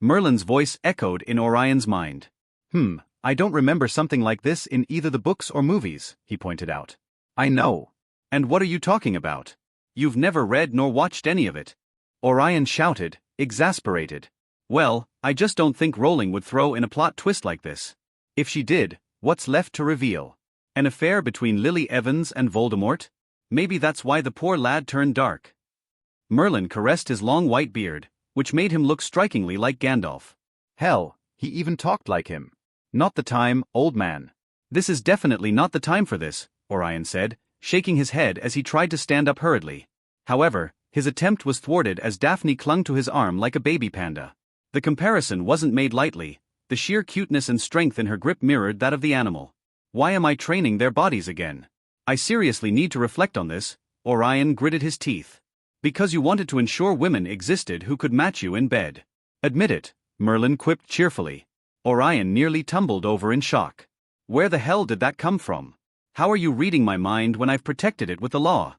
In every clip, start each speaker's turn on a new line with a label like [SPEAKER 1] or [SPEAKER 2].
[SPEAKER 1] Merlin's voice echoed in Orion's mind. I don't remember something like this in either the books or movies, he pointed out. I know. And what are you talking about? You've never read nor watched any of it. Orion shouted, exasperated. Well, I just don't think Rowling would throw in a plot twist like this. If she did, what's left to reveal? An affair between Lily Evans and Voldemort? Maybe that's why the poor lad turned dark. Merlin caressed his long white beard, which made him look strikingly like Gandalf. Hell, he even talked like him. Not the time, old man. This is definitely not the time for this, Orion said, shaking his head as he tried to stand up hurriedly. However, his attempt was thwarted as Daphne clung to his arm like a baby panda. The comparison wasn't made lightly. The sheer cuteness and strength in her grip mirrored that of the animal. Why am I training their bodies again? I seriously need to reflect on this, Orion gritted his teeth. Because you wanted to ensure women existed who could match you in bed. Admit it, Merlin quipped cheerfully. Orion nearly tumbled over in shock. Where the hell did that come from? How are you reading my mind when I've protected it with the law?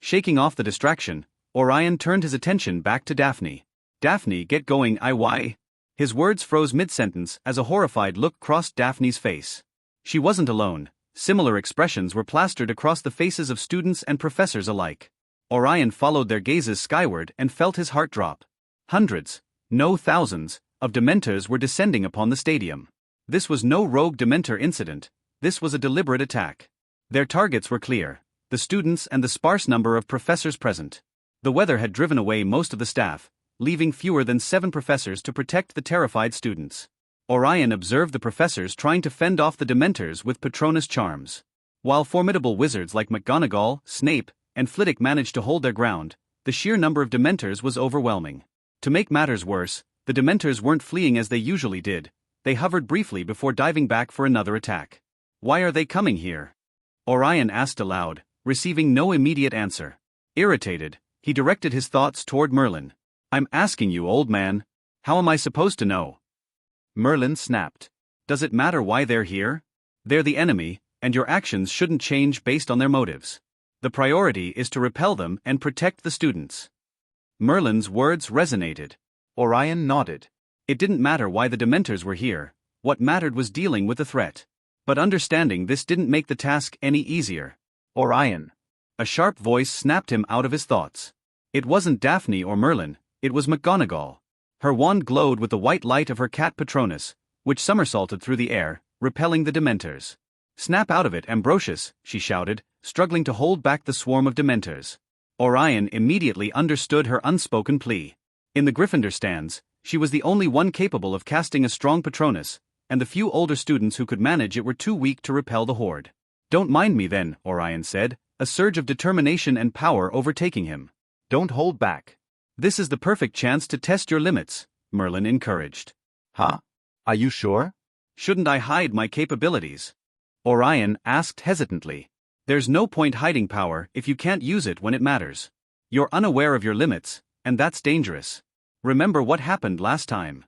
[SPEAKER 1] Shaking off the distraction, Orion turned his attention back to Daphne. Daphne, get going, why? His words froze mid-sentence as a horrified look crossed Daphne's face. She wasn't alone. Similar expressions were plastered across the faces of students and professors alike. Orion followed their gazes skyward and felt his heart drop. Hundreds, no thousands, of Dementors were descending upon the stadium. This was no rogue Dementor incident, this was a deliberate attack. Their targets were clear, the students and the sparse number of professors present. The weather had driven away most of the staff, leaving fewer than 7 professors to protect the terrified students. Orion observed the professors trying to fend off the Dementors with Patronus charms. While formidable wizards like McGonagall, Snape, and Flitwick managed to hold their ground, the sheer number of Dementors was overwhelming. To make matters worse, the Dementors weren't fleeing as they usually did, they hovered briefly before diving back for another attack. Why are they coming here? Orion asked aloud, receiving no immediate answer. Irritated, he directed his thoughts toward Merlin. I'm asking you, old man. How am I supposed to know? Merlin snapped. Does it matter why they're here? They're the enemy, and your actions shouldn't change based on their motives. The priority is to repel them and protect the students. Merlin's words resonated. Orion nodded. It didn't matter why the Dementors were here, what mattered was dealing with the threat. But understanding this didn't make the task any easier. Orion. A sharp voice snapped him out of his thoughts. It wasn't Daphne or Merlin, it was McGonagall. Her wand glowed with the white light of her cat Patronus, which somersaulted through the air, repelling the Dementors. Snap out of it, Ambrosius, she shouted, struggling to hold back the swarm of Dementors. Orion immediately understood her unspoken plea. In the Gryffindor stands, she was the only one capable of casting a strong Patronus, and the few older students who could manage it were too weak to repel the horde. Don't mind me then, Orion said, a surge of determination and power overtaking him. Don't hold back. This is the perfect chance to test your limits, Merlin encouraged. Huh? Are you sure? Shouldn't I hide my capabilities? Orion asked hesitantly. There's no point hiding power if you can't use it when it matters. You're unaware of your limits, and that's dangerous. Remember what happened last time.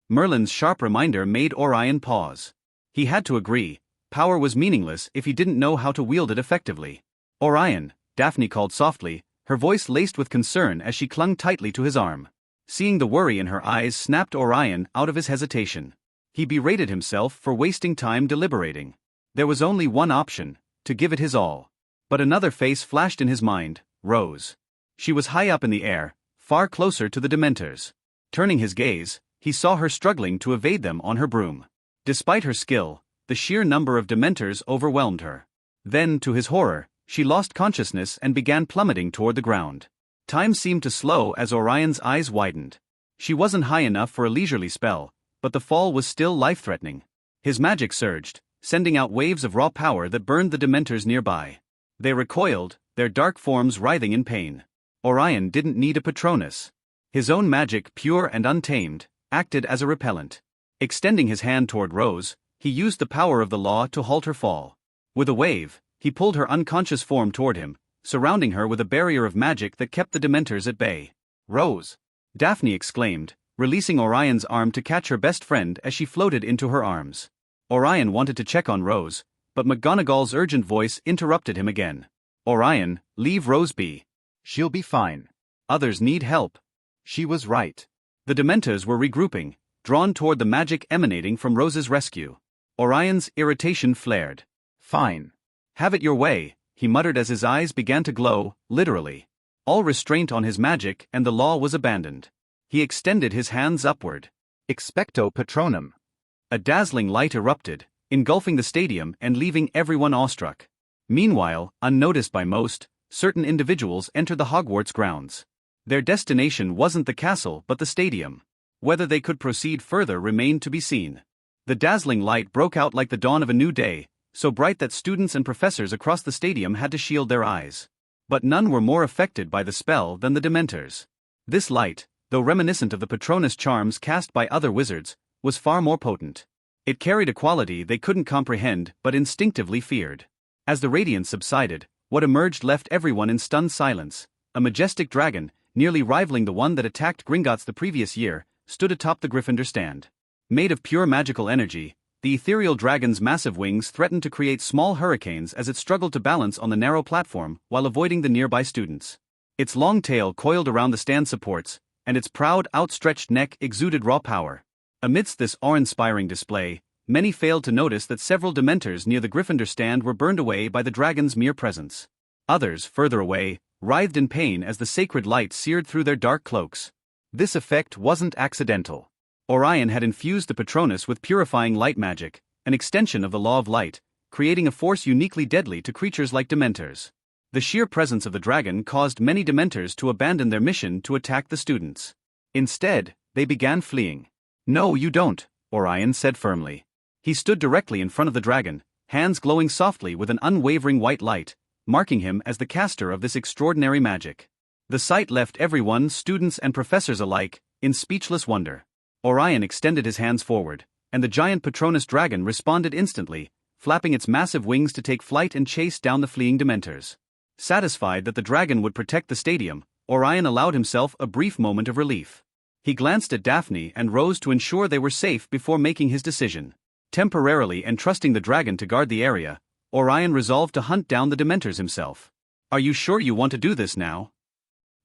[SPEAKER 1] Merlin's sharp reminder made Orion pause. He had to agree, power was meaningless if he didn't know how to wield it effectively. Orion, Daphne called softly, her voice laced with concern as she clung tightly to his arm. Seeing the worry in her eyes snapped Orion out of his hesitation. He berated himself for wasting time deliberating. There was only one option, to give it his all. But another face flashed in his mind, Rose. She was high up in the air, far closer to the Dementors. Turning his gaze, he saw her struggling to evade them on her broom. Despite her skill, the sheer number of Dementors overwhelmed her. Then, to his horror, she lost consciousness and began plummeting toward the ground. Time seemed to slow as Orion's eyes widened. She wasn't high enough for a leisurely spell, but the fall was still life-threatening. His magic surged, sending out waves of raw power that burned the Dementors nearby. They recoiled, their dark forms writhing in pain. Orion didn't need a Patronus. His own magic, pure and untamed, acted as a repellent. Extending his hand toward Rose, he used the power of the law to halt her fall. With a wave, he pulled her unconscious form toward him, surrounding her with a barrier of magic that kept the Dementors at bay. Rose! Daphne exclaimed, releasing Orion's arm to catch her best friend as she floated into her arms. Orion wanted to check on Rose, but McGonagall's urgent voice interrupted him again. Orion, leave Rose be. She'll be fine. Others need help. She was right. The Dementors were regrouping, drawn toward the magic emanating from Rose's rescue. Orion's irritation flared. "Fine. Have it your way," he muttered as his eyes began to glow, literally. All restraint on his magic and the law was abandoned. He extended his hands upward. Expecto Patronum. A dazzling light erupted, engulfing the stadium and leaving everyone awestruck. Meanwhile, unnoticed by most, certain individuals entered the Hogwarts grounds. Their destination wasn't the castle but the stadium. Whether they could proceed further remained to be seen. The dazzling light broke out like the dawn of a new day, so bright that students and professors across the stadium had to shield their eyes. But none were more affected by the spell than the Dementors. This light, though reminiscent of the Patronus charms cast by other wizards, was far more potent. It carried a quality they couldn't comprehend but instinctively feared. As the radiance subsided, what emerged left everyone in stunned silence. A majestic dragon, nearly rivaling the one that attacked Gringotts the previous year, stood atop the Gryffindor stand. Made of pure magical energy, the ethereal dragon's massive wings threatened to create small hurricanes as it struggled to balance on the narrow platform while avoiding the nearby students. Its long tail coiled around the stand supports, and its proud, outstretched neck exuded raw power. Amidst this awe-inspiring display, many failed to notice that several Dementors near the Gryffindor stand were burned away by the dragon's mere presence. Others, further away, writhed in pain as the sacred light seared through their dark cloaks. This effect wasn't accidental. Orion had infused the Patronus with purifying light magic, an extension of the law of light, creating a force uniquely deadly to creatures like Dementors. The sheer presence of the dragon caused many Dementors to abandon their mission to attack the students. Instead, they began fleeing. "No, you don't," Orion said firmly. He stood directly in front of the dragon, hands glowing softly with an unwavering white light, marking him as the caster of this extraordinary magic. The sight left everyone, students and professors alike, in speechless wonder. Orion extended his hands forward, and the giant Patronus dragon responded instantly, flapping its massive wings to take flight and chase down the fleeing Dementors. Satisfied that the dragon would protect the stadium, Orion allowed himself a brief moment of relief. He glanced at Daphne and Rose to ensure they were safe before making his decision. Temporarily entrusting the dragon to guard the area, Orion resolved to hunt down the Dementors himself. "Are you sure you want to do this now?"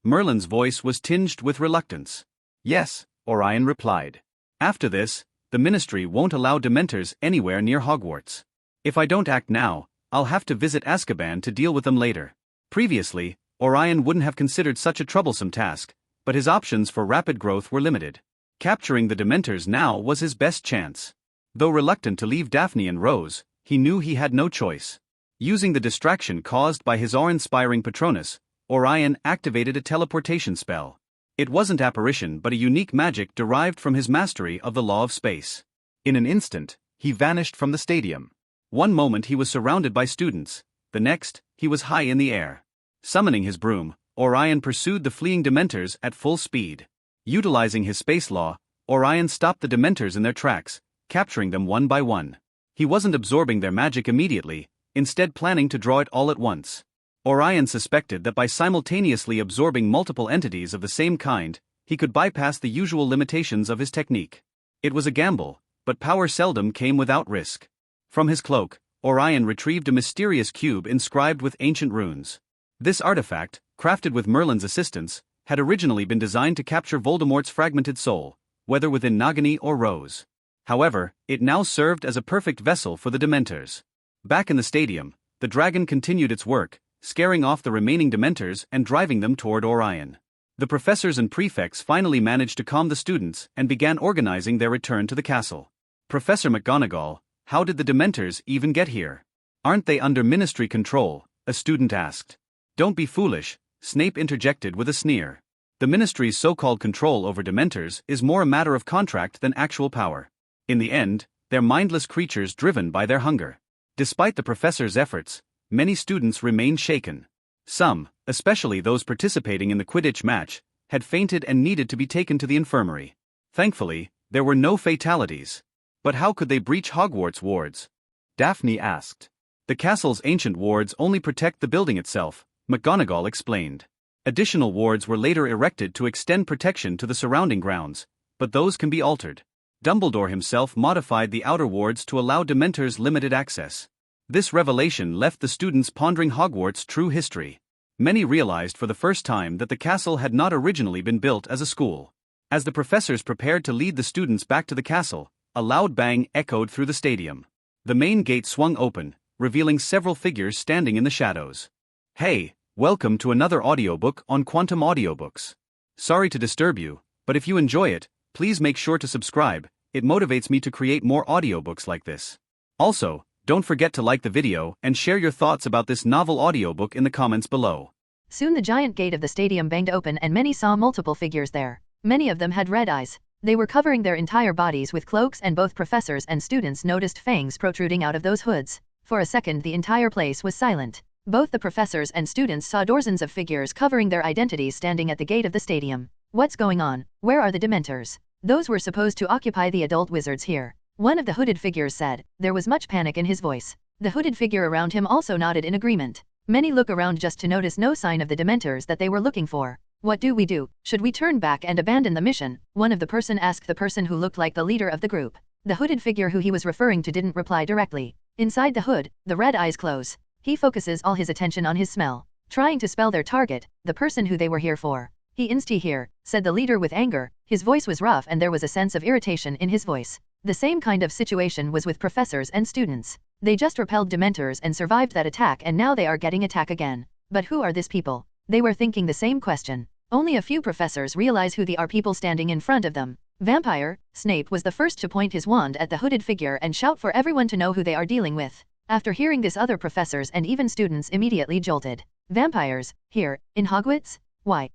[SPEAKER 1] Merlin's voice was tinged with reluctance. "Yes," Orion replied. "After this, the Ministry won't allow Dementors anywhere near Hogwarts. If I don't act now, I'll have to visit Azkaban to deal with them later." Previously, Orion wouldn't have considered such a troublesome task, but his options for rapid growth were limited. Capturing the Dementors now was his best chance. Though reluctant to leave Daphne and Rose, he knew he had no choice. Using the distraction caused by his awe-inspiring Patronus, Orion activated a teleportation spell. It wasn't apparition but a unique magic derived from his mastery of the law of space. In an instant, he vanished from the stadium. One moment he was surrounded by students, the next, he was high in the air. Summoning his broom, Orion pursued the fleeing Dementors at full speed. Utilizing his space law, Orion stopped the Dementors in their tracks, capturing them one by one. He wasn't absorbing their magic immediately, instead planning to draw it all at once. Orion suspected that by simultaneously absorbing multiple entities of the same kind, he could bypass the usual limitations of his technique. It was a gamble, but power seldom came without risk. From his cloak, Orion retrieved a mysterious cube inscribed with ancient runes. This artifact, crafted with Merlin's assistance, had originally been designed to capture Voldemort's fragmented soul, whether within Nagini or Rose. However, it now served as a perfect vessel for the Dementors. Back in the stadium, the dragon continued its work, scaring off the remaining Dementors and driving them toward Orion. The professors and prefects finally managed to calm the students and began organizing their return to the castle. "Professor McGonagall, how did the Dementors even get here? Aren't they under ministry control?" a student asked. "Don't be foolish," Snape interjected with a sneer. "The ministry's so-called control over Dementors is more a matter of contract than actual power. In the end, they're mindless creatures driven by their hunger." Despite the professor's efforts, many students remained shaken. Some, especially those participating in the Quidditch match, had fainted and needed to be taken to the infirmary. Thankfully, there were no fatalities. But how could they breach Hogwarts wards? Daphne asked. "The castle's ancient wards only protect the building itself," McGonagall explained. Additional wards were later erected to extend protection to the surrounding grounds, but those can be altered. Dumbledore himself modified the outer wards to allow Dementors limited access. This revelation left the students pondering Hogwarts' true history. Many realized for the first time that the castle had not originally been built as a school. As the professors prepared to lead the students back to the castle, a loud bang echoed through the stadium. The main gate swung open, revealing several figures standing in the shadows. Hey, welcome to another audiobook on Quantum Audiobooks. Sorry to disturb you, but if you enjoy it, please make sure to subscribe. It motivates me to create more audiobooks like this. Also, don't forget to like the video and share your thoughts about this novel audiobook in the comments below.
[SPEAKER 2] Soon the giant gate of the stadium banged open and many saw multiple figures there. Many of them had red eyes. They were covering their entire bodies with cloaks, and both professors and students noticed fangs protruding out of those hoods. For a second the entire place was silent. Both the professors and students saw dozens of figures covering their identities standing at the gate of the stadium. What's going on? Where are the Dementors? Those were supposed to occupy the adult wizards here. One of the hooded figures said. There was much panic in his voice. The hooded figure around him also nodded in agreement. Many look around just to notice no sign of the Dementors that they were looking for. What do we do? Should we turn back and abandon the mission? One of the person asked the person who looked like the leader of the group. The hooded figure who he was referring to didn't reply directly. Inside the hood, the red eyes close. He focuses all his attention on his smell, trying to spell their target, the person who they were here for. He insta here, said the leader with anger. His voice was rough and there was a sense of irritation in his voice. The same kind of situation was with professors and students. They just repelled Dementors and survived that attack, and now they are getting attacked again. But who are these people? They were thinking the same question. Only a few professors realize who they are people standing in front of them. Vampire, Snape was the first to point his wand at the hooded figure and shout for everyone to know who they are dealing with. After hearing this, other professors and even students immediately jolted. Vampires, here, in Hogwarts? Why,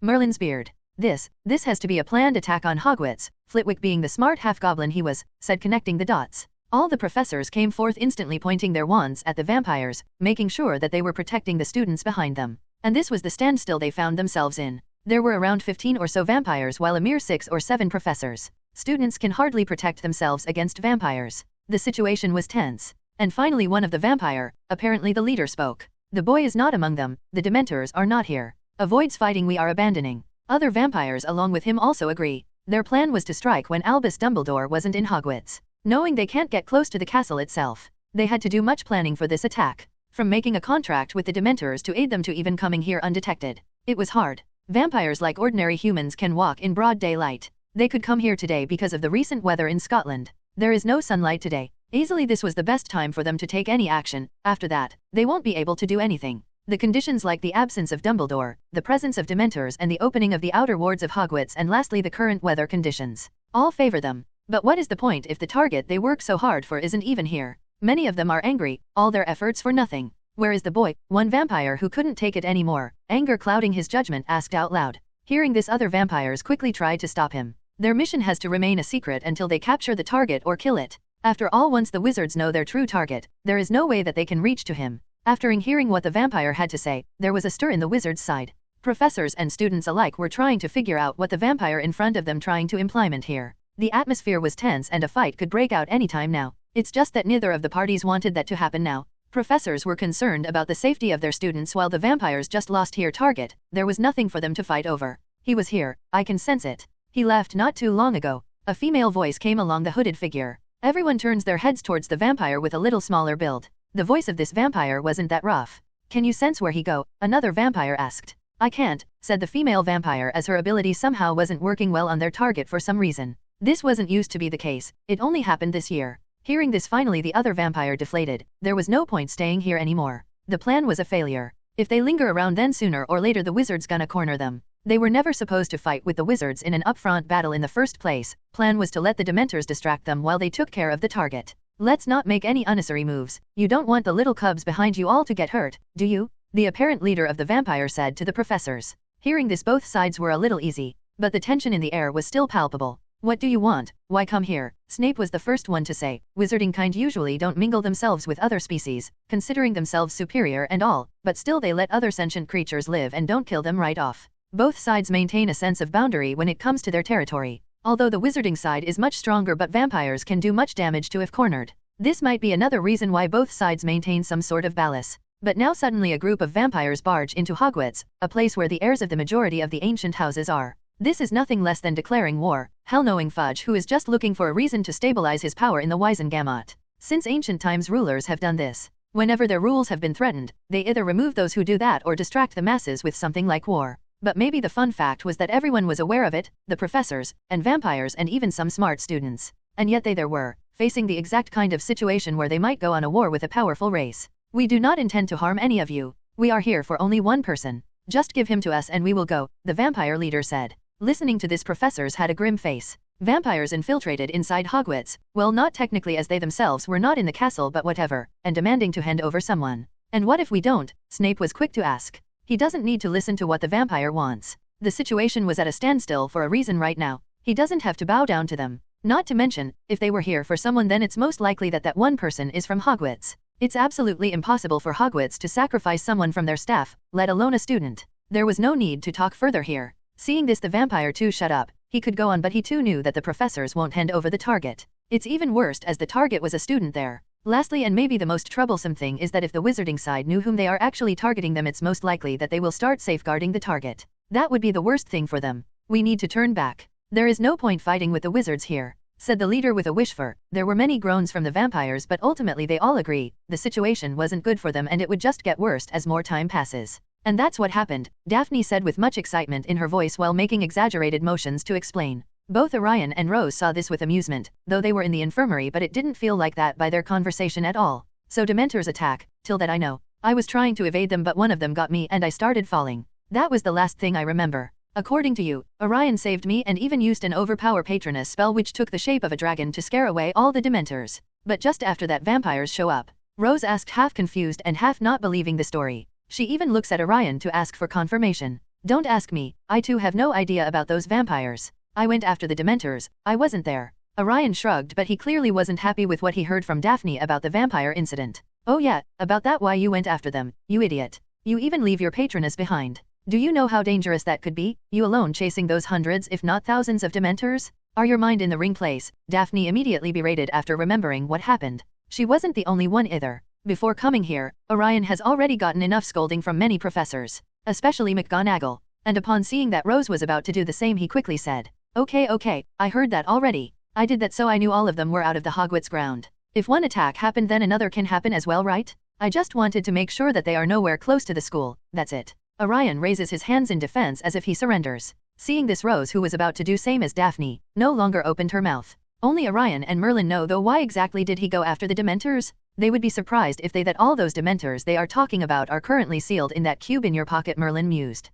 [SPEAKER 2] Merlin's beard. This has to be a planned attack on Hogwarts, Flitwick being the smart half-goblin he was, said, connecting the dots. All the professors came forth instantly pointing their wands at the vampires, making sure that they were protecting the students behind them. And this was the standstill they found themselves in. There were around 15 or so vampires while a mere 6 or 7 professors. Students can hardly protect themselves against vampires. The situation was tense. And finally one of the vampire, apparently the leader, spoke. The boy is not among them, the Dementors are not here. Avoids fighting, we are abandoning. Other vampires along with him also agree. Their plan was to strike when Albus Dumbledore wasn't in Hogwarts. Knowing they can't get close to the castle itself, they had to do much planning for this attack. From making a contract with the Dementors to aid them to even coming here undetected. It was hard. Vampires, like ordinary humans, can walk in broad daylight. They could come here today because of the recent weather in Scotland. There is no sunlight today. Easily this was the best time for them to take any action. After that, they won't be able to do anything. The conditions, like the absence of Dumbledore, the presence of Dementors, and the opening of the outer wards of Hogwarts, and lastly the current weather conditions, all favor them. But what is the point if the target they work so hard for isn't even here? Many of them are angry, all their efforts for nothing. Where is the boy? One vampire who couldn't take it anymore, anger clouding his judgment, asked out loud. Hearing this, other vampires quickly tried to stop him. Their mission has to remain a secret until they capture the target or kill it. After all, once the wizards know their true target, there is no way that they can reach to him. After hearing what the vampire had to say, there was a stir in the wizards' side. Professors and students alike were trying to figure out what the vampire in front of them trying to implement here. The atmosphere was tense and a fight could break out anytime now. It's just that neither of the parties wanted that to happen now. Professors were concerned about the safety of their students while the vampires just lost their target. There was nothing for them to fight over. He was here, I can sense it. He left not too long ago. A female voice came along the hooded figure. Everyone turns their heads towards the vampire with a little smaller build. The voice of this vampire wasn't that rough. Can you sense where he go? Another vampire asked. I can't, said the female vampire, as her ability somehow wasn't working well on their target for some reason. This wasn't used to be the case, it only happened this year. Hearing this, finally the other vampire deflated. There was no point staying here anymore. The plan was a failure. If they linger around, then sooner or later the wizards gonna corner them. They were never supposed to fight with the wizards in an upfront battle in the first place. Plan was to let the Dementors distract them while they took care of the target. Let's not make any unnecessary moves. You don't want the little cubs behind you all to get hurt, do you? The apparent leader of the vampire said to the professors. Hearing this, both sides were a little easy, but the tension in the air was still palpable. What do you want? Why come here? Snape was the first one to say. Wizarding kind usually don't mingle themselves with other species, considering themselves superior and all, but still they let other sentient creatures live and don't kill them right off. Both sides maintain a sense of boundary when it comes to their territory. Although the wizarding side is much stronger, but vampires can do much damage to if cornered. This might be another reason why both sides maintain some sort of balance. But now suddenly a group of vampires barge into Hogwarts, a place where the heirs of the majority of the ancient houses are. This is nothing less than declaring war, hell-knowing Fudge, who is just looking for a reason to stabilize his power in the Wizengamot. Since ancient times, rulers have done this. Whenever their rules have been threatened, they either remove those who do that or distract the masses with something like war. But maybe the fun fact was that everyone was aware of it, the professors, and vampires and even some smart students. And yet they there were, facing the exact kind of situation where they might go on a war with a powerful race. We do not intend to harm any of you. We are here for only one person. Just give him to us and we will go, the vampire leader said. Listening to this, professors had a grim face. Vampires infiltrated inside Hogwarts, well, not technically, as they themselves were not in the castle, but whatever, and demanding to hand over someone. And what if we don't? Snape was quick to ask. He doesn't need to listen to what the vampire wants. The situation was at a standstill for a reason right now. He doesn't have to bow down to them. Not to mention, if they were here for someone, then it's most likely that that one person is from Hogwarts. It's absolutely impossible for Hogwarts to sacrifice someone from their staff, let alone a student. There was no need to talk further here. Seeing this, the vampire too shut up. He could go on, but he too knew that the professors won't hand over the target. It's even worse as the target was a student there. Lastly, and maybe the most troublesome thing, is that if the wizarding side knew whom they are actually targeting them, it's most likely that they will start safeguarding the target. That would be the worst thing for them. We need to turn back. There is no point fighting with the wizards here, said the leader with a whisper. There were many groans from the vampires, but ultimately they all agree, the situation wasn't good for them and it would just get worse as more time passes. And that's what happened, Daphne said with much excitement in her voice while making exaggerated motions to explain. Both Orion and Rose saw this with amusement, though they were in the infirmary, but it didn't feel like that by their conversation at all. So Dementors attack, till that I know. I was trying to evade them, but one of them got me and I started falling. That was the last thing I remember. According to you, Orion saved me and even used an overpower patroness spell which took the shape of a dragon to scare away all the Dementors. But just after that, vampires show up. Rose asked, half confused and half not believing the story. She even looks at Orion to ask for confirmation. Don't ask me, I too have no idea about those vampires. I went after the Dementors, I wasn't there. Orion shrugged, but he clearly wasn't happy with what he heard from Daphne about the vampire incident. Oh yeah, about that, why you went after them, you idiot. You even leave your patroness behind. Do you know how dangerous that could be, you alone chasing those hundreds if not thousands of Dementors? Are your mind in the ring place? Daphne immediately berated after remembering what happened. She wasn't the only one either. Before coming here, Orion has already gotten enough scolding from many professors, especially McGonagall, and upon seeing that Rose was about to do the same, he quickly said, Okay, I heard that already. I did that so I knew all of them were out of the Hogwarts ground. If one attack happened, then another can happen as well, right? I just wanted to make sure that they are nowhere close to the school, that's it. Orion raises his hands in defense as if he surrenders. Seeing this, Rose, who was about to do same as Daphne, no longer opened her mouth. Only Orion and Merlin know, though. Why exactly did he go after the Dementors? They would be surprised if that all those Dementors they are talking about are currently sealed in that cube in your pocket, Merlin mused.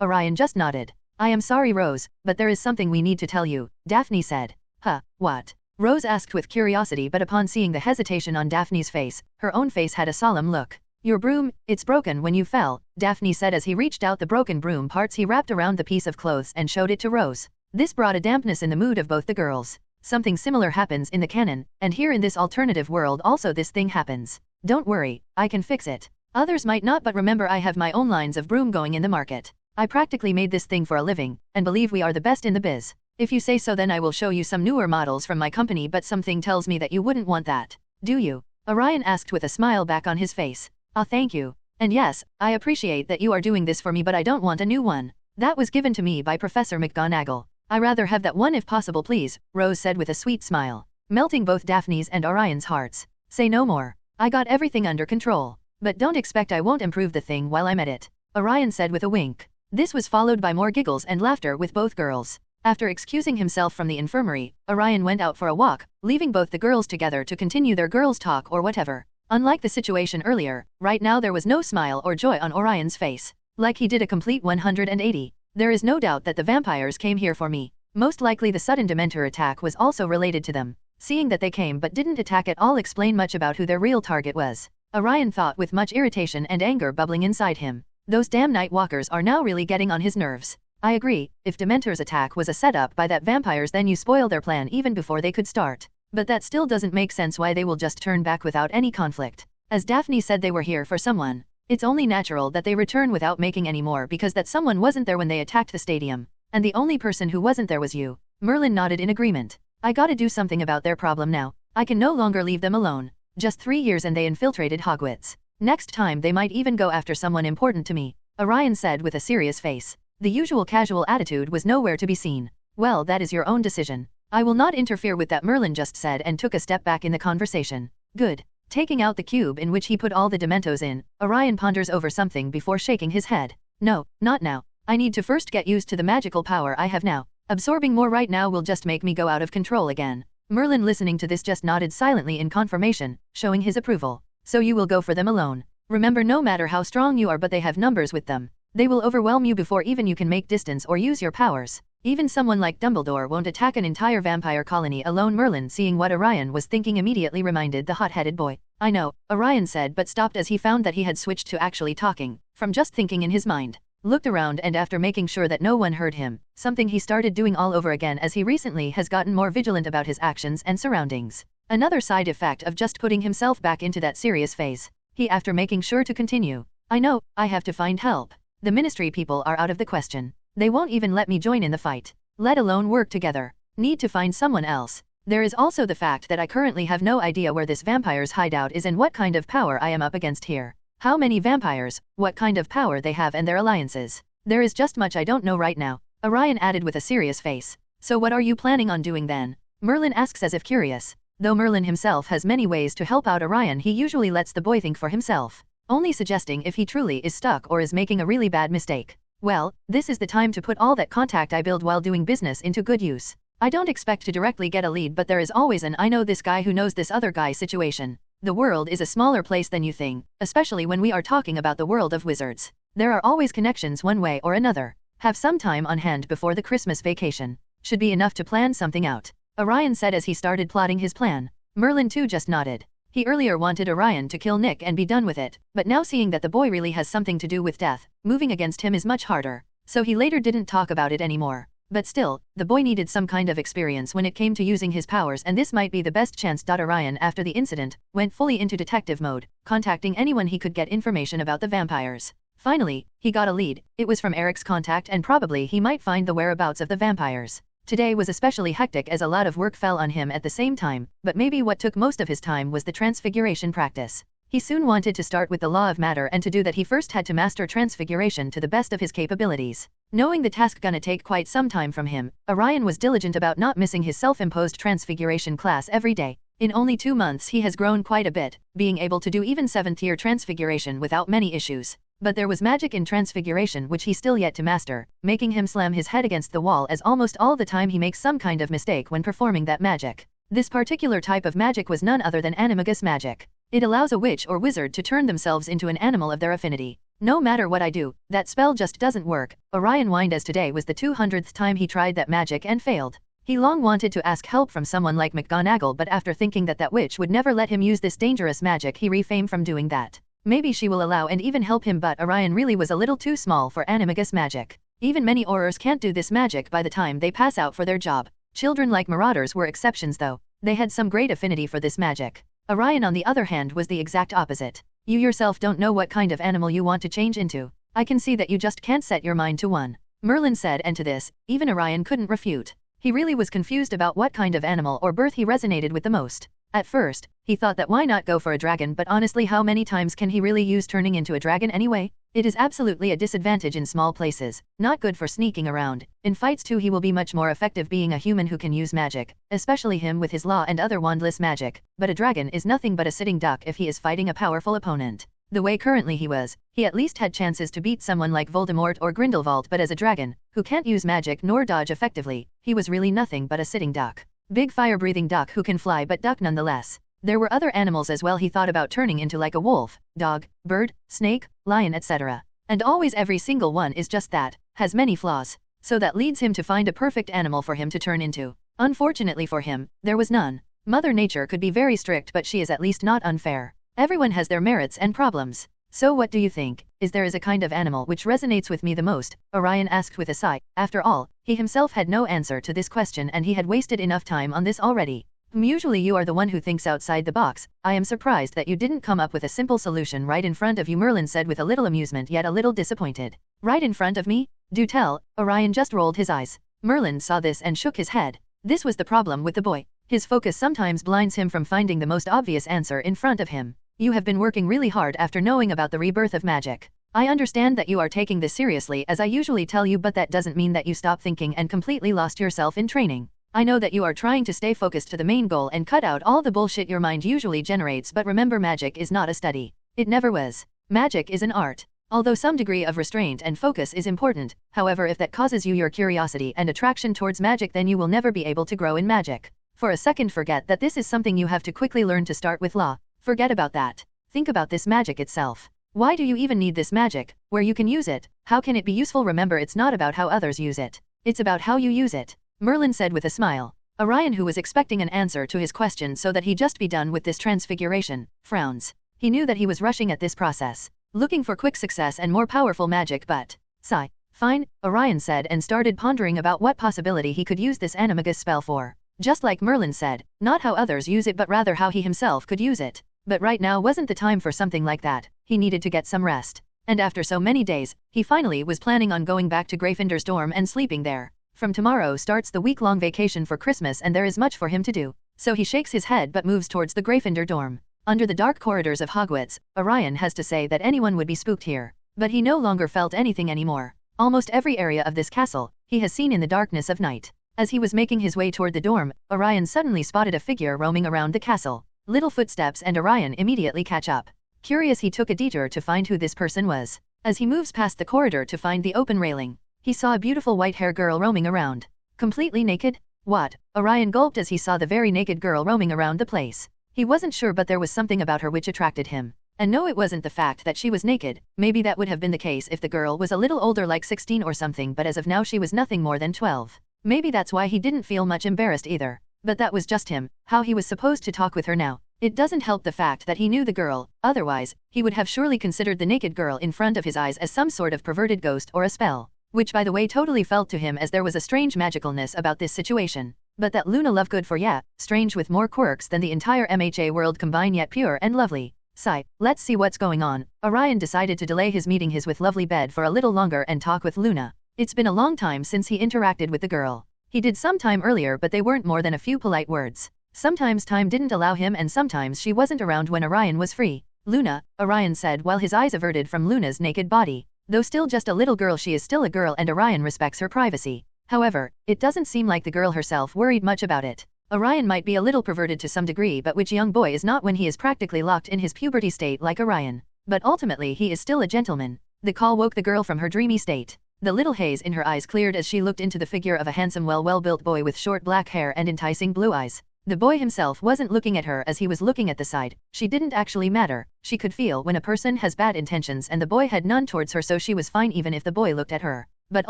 [SPEAKER 2] Orion just nodded. I am sorry, Rose, but there is something we need to tell you, Daphne said. Huh, what? Rose asked with curiosity, but upon seeing the hesitation on Daphne's face, her own face had a solemn look. Your broom, it's broken when you fell, Daphne said as he reached out the broken broom parts he wrapped around the piece of clothes and showed it to Rose. This brought a dampness in the mood of both the girls. Something similar happens in the canon, and here in this alternative world also this thing happens. Don't worry, I can fix it. Others might not, but remember I have my own lines of broom going in the market. I practically made this thing for a living, and believe we are the best in the biz. If you say so, then I will show you some newer models from my company, but something tells me that you wouldn't want that. Do you? Orion asked with a smile back on his face. Ah, thank you. And yes, I appreciate that you are doing this for me, but I don't want a new one. That was given to me by Professor McGonagall. I rather have that one if possible, please, Rose said with a sweet smile, melting both Daphne's and Orion's hearts. Say no more. I got everything under control. But don't expect I won't improve the thing while I'm at it, Orion said with a wink. This was followed by more giggles and laughter with both girls. After excusing himself from the infirmary, Orion went out for a walk, leaving both the girls together to continue their girls' talk or whatever. Unlike the situation earlier, right now there was no smile or joy on Orion's face. Like he did a complete 180. There is no doubt that the vampires came here for me. Most likely the sudden Dementor attack was also related to them. Seeing that they came but didn't attack at all explain much about who their real target was. Orion thought with much irritation and anger bubbling inside him. Those damn night walkers are now really getting on his nerves. I agree, if Dementor's attack was a setup by that vampires, then you spoil their plan even before they could start. But that still doesn't make sense why they will just turn back without any conflict. As Daphne said, they were here for someone. It's only natural that they return without making any more, because that someone wasn't there when they attacked the stadium. And the only person who wasn't there was you. Merlin nodded in agreement. I gotta do something about their problem now. I can no longer leave them alone. Just 3 years and they infiltrated Hogwarts. Next time they might even go after someone important to me, Orion said with a serious face. The usual casual attitude was nowhere to be seen. Well, that is your own decision. I will not interfere with that, Merlin just said and took a step back in the conversation. Good. Taking out the cube in which he put all the Dementors in, Orion ponders over something before shaking his head. No, not now. I need to first get used to the magical power I have now. Absorbing more right now will just make me go out of control again. Merlin, listening to this, just nodded silently in confirmation, showing his approval. So you will go for them alone. Remember, no matter how strong you are, but they have numbers with them. They will overwhelm you before even you can make distance or use your powers. Even someone like Dumbledore won't attack an entire vampire colony alone. Merlin, seeing what Orion was thinking, immediately reminded the hot-headed boy. I know, Orion said, but stopped as he found that he had switched to actually talking, from just thinking in his mind. Looked around, and after making sure that no one heard him, something he started doing all over again, as he recently has gotten more vigilant about his actions and surroundings. Another side effect of just putting himself back into that serious phase. He, after making sure to continue. I know, I have to find help. The ministry people are out of the question. They won't even let me join in the fight, let alone work together. Need to find someone else. There is also the fact that I currently have no idea where this vampire's hideout is and what kind of power I am up against here. How many vampires, what kind of power they have, and their alliances. There is just much I don't know right now, Orion added with a serious face. So what are you planning on doing then? Merlin asks, as if curious. Though Merlin himself has many ways to help out Orion, he usually lets the boy think for himself, only suggesting if he truly is stuck or is making a really bad mistake. Well, this is the time to put all that contact I build while doing business into good use. I don't expect to directly get a lead, but there is always an I know this guy who knows this other guy situation. The world is a smaller place than you think, especially when we are talking about the world of wizards. There are always connections one way or another. Have some time on hand before the Christmas vacation. Should be enough to plan something out, Orion said as he started plotting his plan. Merlin too just nodded. He earlier wanted Orion to kill Nick and be done with it, but now seeing that the boy really has something to do with death, moving against him is much harder. So he later didn't talk about it anymore. But still, the boy needed some kind of experience when it came to using his powers, and this might be the best chance. Orion, after the incident, went fully into detective mode, contacting anyone he could get information about the vampires. Finally, he got a lead. It was from Eric's contact, and probably he might find the whereabouts of the vampires. Today was especially hectic as a lot of work fell on him at the same time, but maybe what took most of his time was the transfiguration practice. He soon wanted to start with the law of matter, and to do that he first had to master transfiguration to the best of his capabilities. Knowing the task gonna take quite some time from him, Orion was diligent about not missing his self-imposed transfiguration class every day. In only 2 months he has grown quite a bit, being able to do even 7th tier transfiguration without many issues. But there was magic in transfiguration which he still yet to master, making him slam his head against the wall as almost all the time he makes some kind of mistake when performing that magic. This particular type of magic was none other than animagus magic. It allows a witch or wizard to turn themselves into an animal of their affinity. No matter what I do, that spell just doesn't work, Orion whined as today was the 200th time he tried that magic and failed. He long wanted to ask help from someone like McGonagall, but after thinking that that witch would never let him use this dangerous magic, he refrained from doing that. Maybe she will allow and even help him, but Orion really was a little too small for animagus magic. Even many Aurors can't do this magic by the time they pass out for their job. Children like Marauders were exceptions though. They had some great affinity for this magic. Orion, on the other hand, was the exact opposite. You yourself don't know what kind of animal you want to change into. I can see that you just can't set your mind to one, Merlin said, and to this, even Orion couldn't refute. He really was confused about what kind of animal or birth he resonated with the most. At first, he thought that why not go for a dragon, but honestly, how many times can he really use turning into a dragon anyway? It is absolutely a disadvantage in small places, not good for sneaking around. In fights too he will be much more effective being a human who can use magic, especially him with his law and other wandless magic, but a dragon is nothing but a sitting duck if he is fighting a powerful opponent. The way currently he was, he at least had chances to beat someone like Voldemort or Grindelwald, but as a dragon, who can't use magic nor dodge effectively, he was really nothing but a sitting duck. Big fire-breathing duck who can fly but duck nonetheless. There were other animals as well he thought about turning into, like a wolf, dog, bird, snake, lion, etc. And always every single one is just that, has many flaws. So that leads him to find a perfect animal for him to turn into. Unfortunately for him, there was none. Mother Nature could be very strict, but she is at least not unfair. Everyone has their merits and problems. So what do you think? Is there a kind of animal which resonates with me the most? Orion asked with a sigh. After all, he himself had no answer to this question, and he had wasted enough time on this already. Usually you are the one who thinks outside the box. I am surprised that you didn't come up with a simple solution right in front of you, Merlin said with a little amusement yet a little disappointed. Right in front of me? Do tell. Orion just rolled his eyes. Merlin saw this and shook his head. This was the problem with the boy. His focus sometimes blinds him from finding the most obvious answer in front of him. You have been working really hard after knowing about the rebirth of magic. I understand that you are taking this seriously as I usually tell you, but that doesn't mean that you stop thinking and completely lost yourself in training. I know that you are trying to stay focused to the main goal and cut out all the bullshit your mind usually generates, but remember, magic is not a study. It never was. Magic is an art. Although some degree of restraint and focus is important, however, if that causes you your curiosity and attraction towards magic, then you will never be able to grow in magic. For a second, forget that this is something you have to quickly learn to start with law. Forget about that. Think about this magic itself. Why do you even need this magic? Where you can use it? How can it be useful? Remember, it's not about how others use it. It's about how you use it. Merlin said with a smile. Orion, who was expecting an answer to his question so that he just be done with this transfiguration, frowns. He knew that he was rushing at this process, looking for quick success and more powerful magic, but... Sigh. Fine, Orion said, and started pondering about what possibility he could use this animagus spell for. Just like Merlin said, not how others use it but rather how he himself could use it. But right now wasn't the time for something like that. He needed to get some rest. And after so many days, he finally was planning on going back to Gryffindor's dorm and sleeping there. From tomorrow starts the week-long vacation for Christmas and there is much for him to do. So he shakes his head but moves towards the Gryffindor dorm. Under the dark corridors of Hogwarts, Orion has to say that anyone would be spooked here. But he no longer felt anything anymore. Almost every area of this castle, he has seen in the darkness of night. As he was making his way toward the dorm, Orion suddenly spotted a figure roaming around the castle. Little footsteps and Orion immediately catch up. Curious, he took a detour to find who this person was. As he moves past the corridor to find the open railing, he saw a beautiful white-haired girl roaming around. Completely naked? What? Orion gulped as he saw the very naked girl roaming around the place. He wasn't sure, but there was something about her which attracted him. And no, it wasn't the fact that she was naked. Maybe that would have been the case if the girl was a little older, like 16 or something, but as of now she was nothing more than 12. Maybe that's why he didn't feel much embarrassed either. But that was just him, how he was supposed to talk with her now. It doesn't help the fact that he knew the girl, otherwise, he would have surely considered the naked girl in front of his eyes as some sort of perverted ghost or a spell. Which by the way totally felt to him as there was a strange magicalness about this situation. But that Luna love good for, yeah, strange with more quirks than the entire MHA world combined, yet pure and lovely. Sigh, let's see what's going on. Orion decided to delay his meeting his with lovely bed for a little longer and talk with Luna. It's been a long time since he interacted with the girl. He did some time earlier, but they weren't more than a few polite words. Sometimes time didn't allow him and sometimes she wasn't around when Orion was free. Luna, Orion said while his eyes averted from Luna's naked body. Though still just a little girl, she is still a girl and Orion respects her privacy. However, it doesn't seem like the girl herself worried much about it. Orion might be a little perverted to some degree, but which young boy is not when he is practically locked in his puberty state like Orion? But ultimately he is still a gentleman. The call woke the girl from her dreamy state. The little haze in her eyes cleared as she looked into the figure of a handsome well-built boy with short black hair and enticing blue eyes. The boy himself wasn't looking at her as he was looking at the side. She didn't actually matter. She could feel when a person has bad intentions and the boy had none towards her, so she was fine even if the boy looked at her. But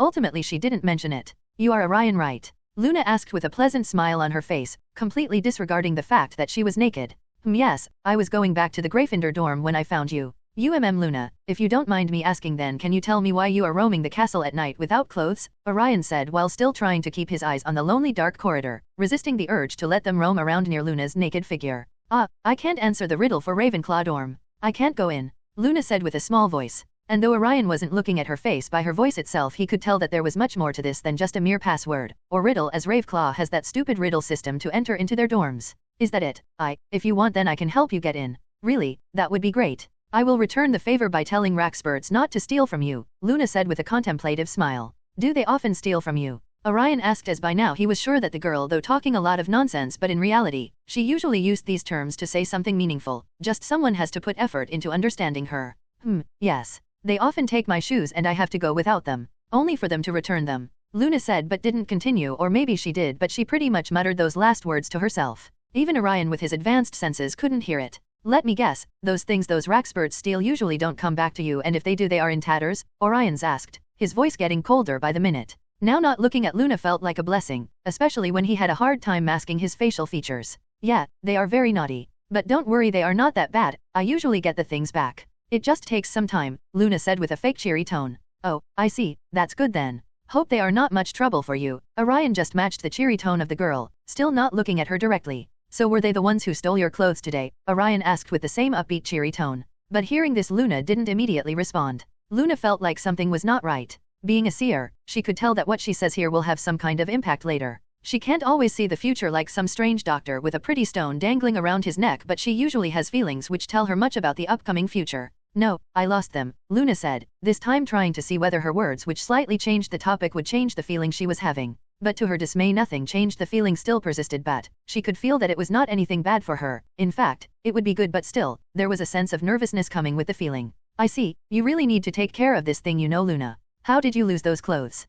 [SPEAKER 2] ultimately she didn't mention it. You are Orion, right? Luna asked with a pleasant smile on her face, completely disregarding the fact that she was naked. Yes, I was going back to the Gryffindor dorm when I found you. Luna, if you don't mind me asking, then can you tell me why you are roaming the castle at night without clothes? Orion said while still trying to keep his eyes on the lonely dark corridor, resisting the urge to let them roam around near Luna's naked figure. I can't answer the riddle for Ravenclaw dorm. I can't go in, Luna said with a small voice. And though Orion wasn't looking at her face, by her voice itself he could tell that there was much more to this than just a mere password, or riddle, as Ravenclaw has that stupid riddle system to enter into their dorms. Is that it? If you want, then I can help you get in. Really, that would be great. I will return the favor by telling Raxperts not to steal from you, Luna said with a contemplative smile. Do they often steal from you? Orion asked, as by now he was sure that the girl, though talking a lot of nonsense, but in reality, she usually used these terms to say something meaningful, just someone has to put effort into understanding her. Yes. They often take my shoes and I have to go without them, only for them to return them, Luna said, but didn't continue, or maybe she did, but she pretty much muttered those last words to herself. Even Orion with his advanced senses couldn't hear it. Let me guess, those things those Raxperts steal usually don't come back to you, and if they do they are in tatters? Orion's asked, his voice getting colder by the minute. Now not looking at Luna felt like a blessing, especially when he had a hard time masking his facial features. Yeah, they are very naughty. But don't worry, they are not that bad, I usually get the things back. It just takes some time, Luna said with a fake cheery tone. Oh, I see, that's good then. Hope they are not much trouble for you. Orion just matched the cheery tone of the girl, still not looking at her directly. So were they the ones who stole your clothes today? Orion asked with the same upbeat cheery tone. But hearing this, Luna didn't immediately respond. Luna felt like something was not right. Being a seer, she could tell that what she says here will have some kind of impact later. She can't always see the future like some strange doctor with a pretty stone dangling around his neck, but she usually has feelings which tell her much about the upcoming future. No, I lost them, Luna said, this time trying to see whether her words, which slightly changed the topic, would change the feeling she was having. But to her dismay nothing changed. The feeling still persisted, but she could feel that it was not anything bad for her. In fact, it would be good, but still, there was a sense of nervousness coming with the feeling. I see, you really need to take care of this thing, you know, Luna. How did you lose those clothes?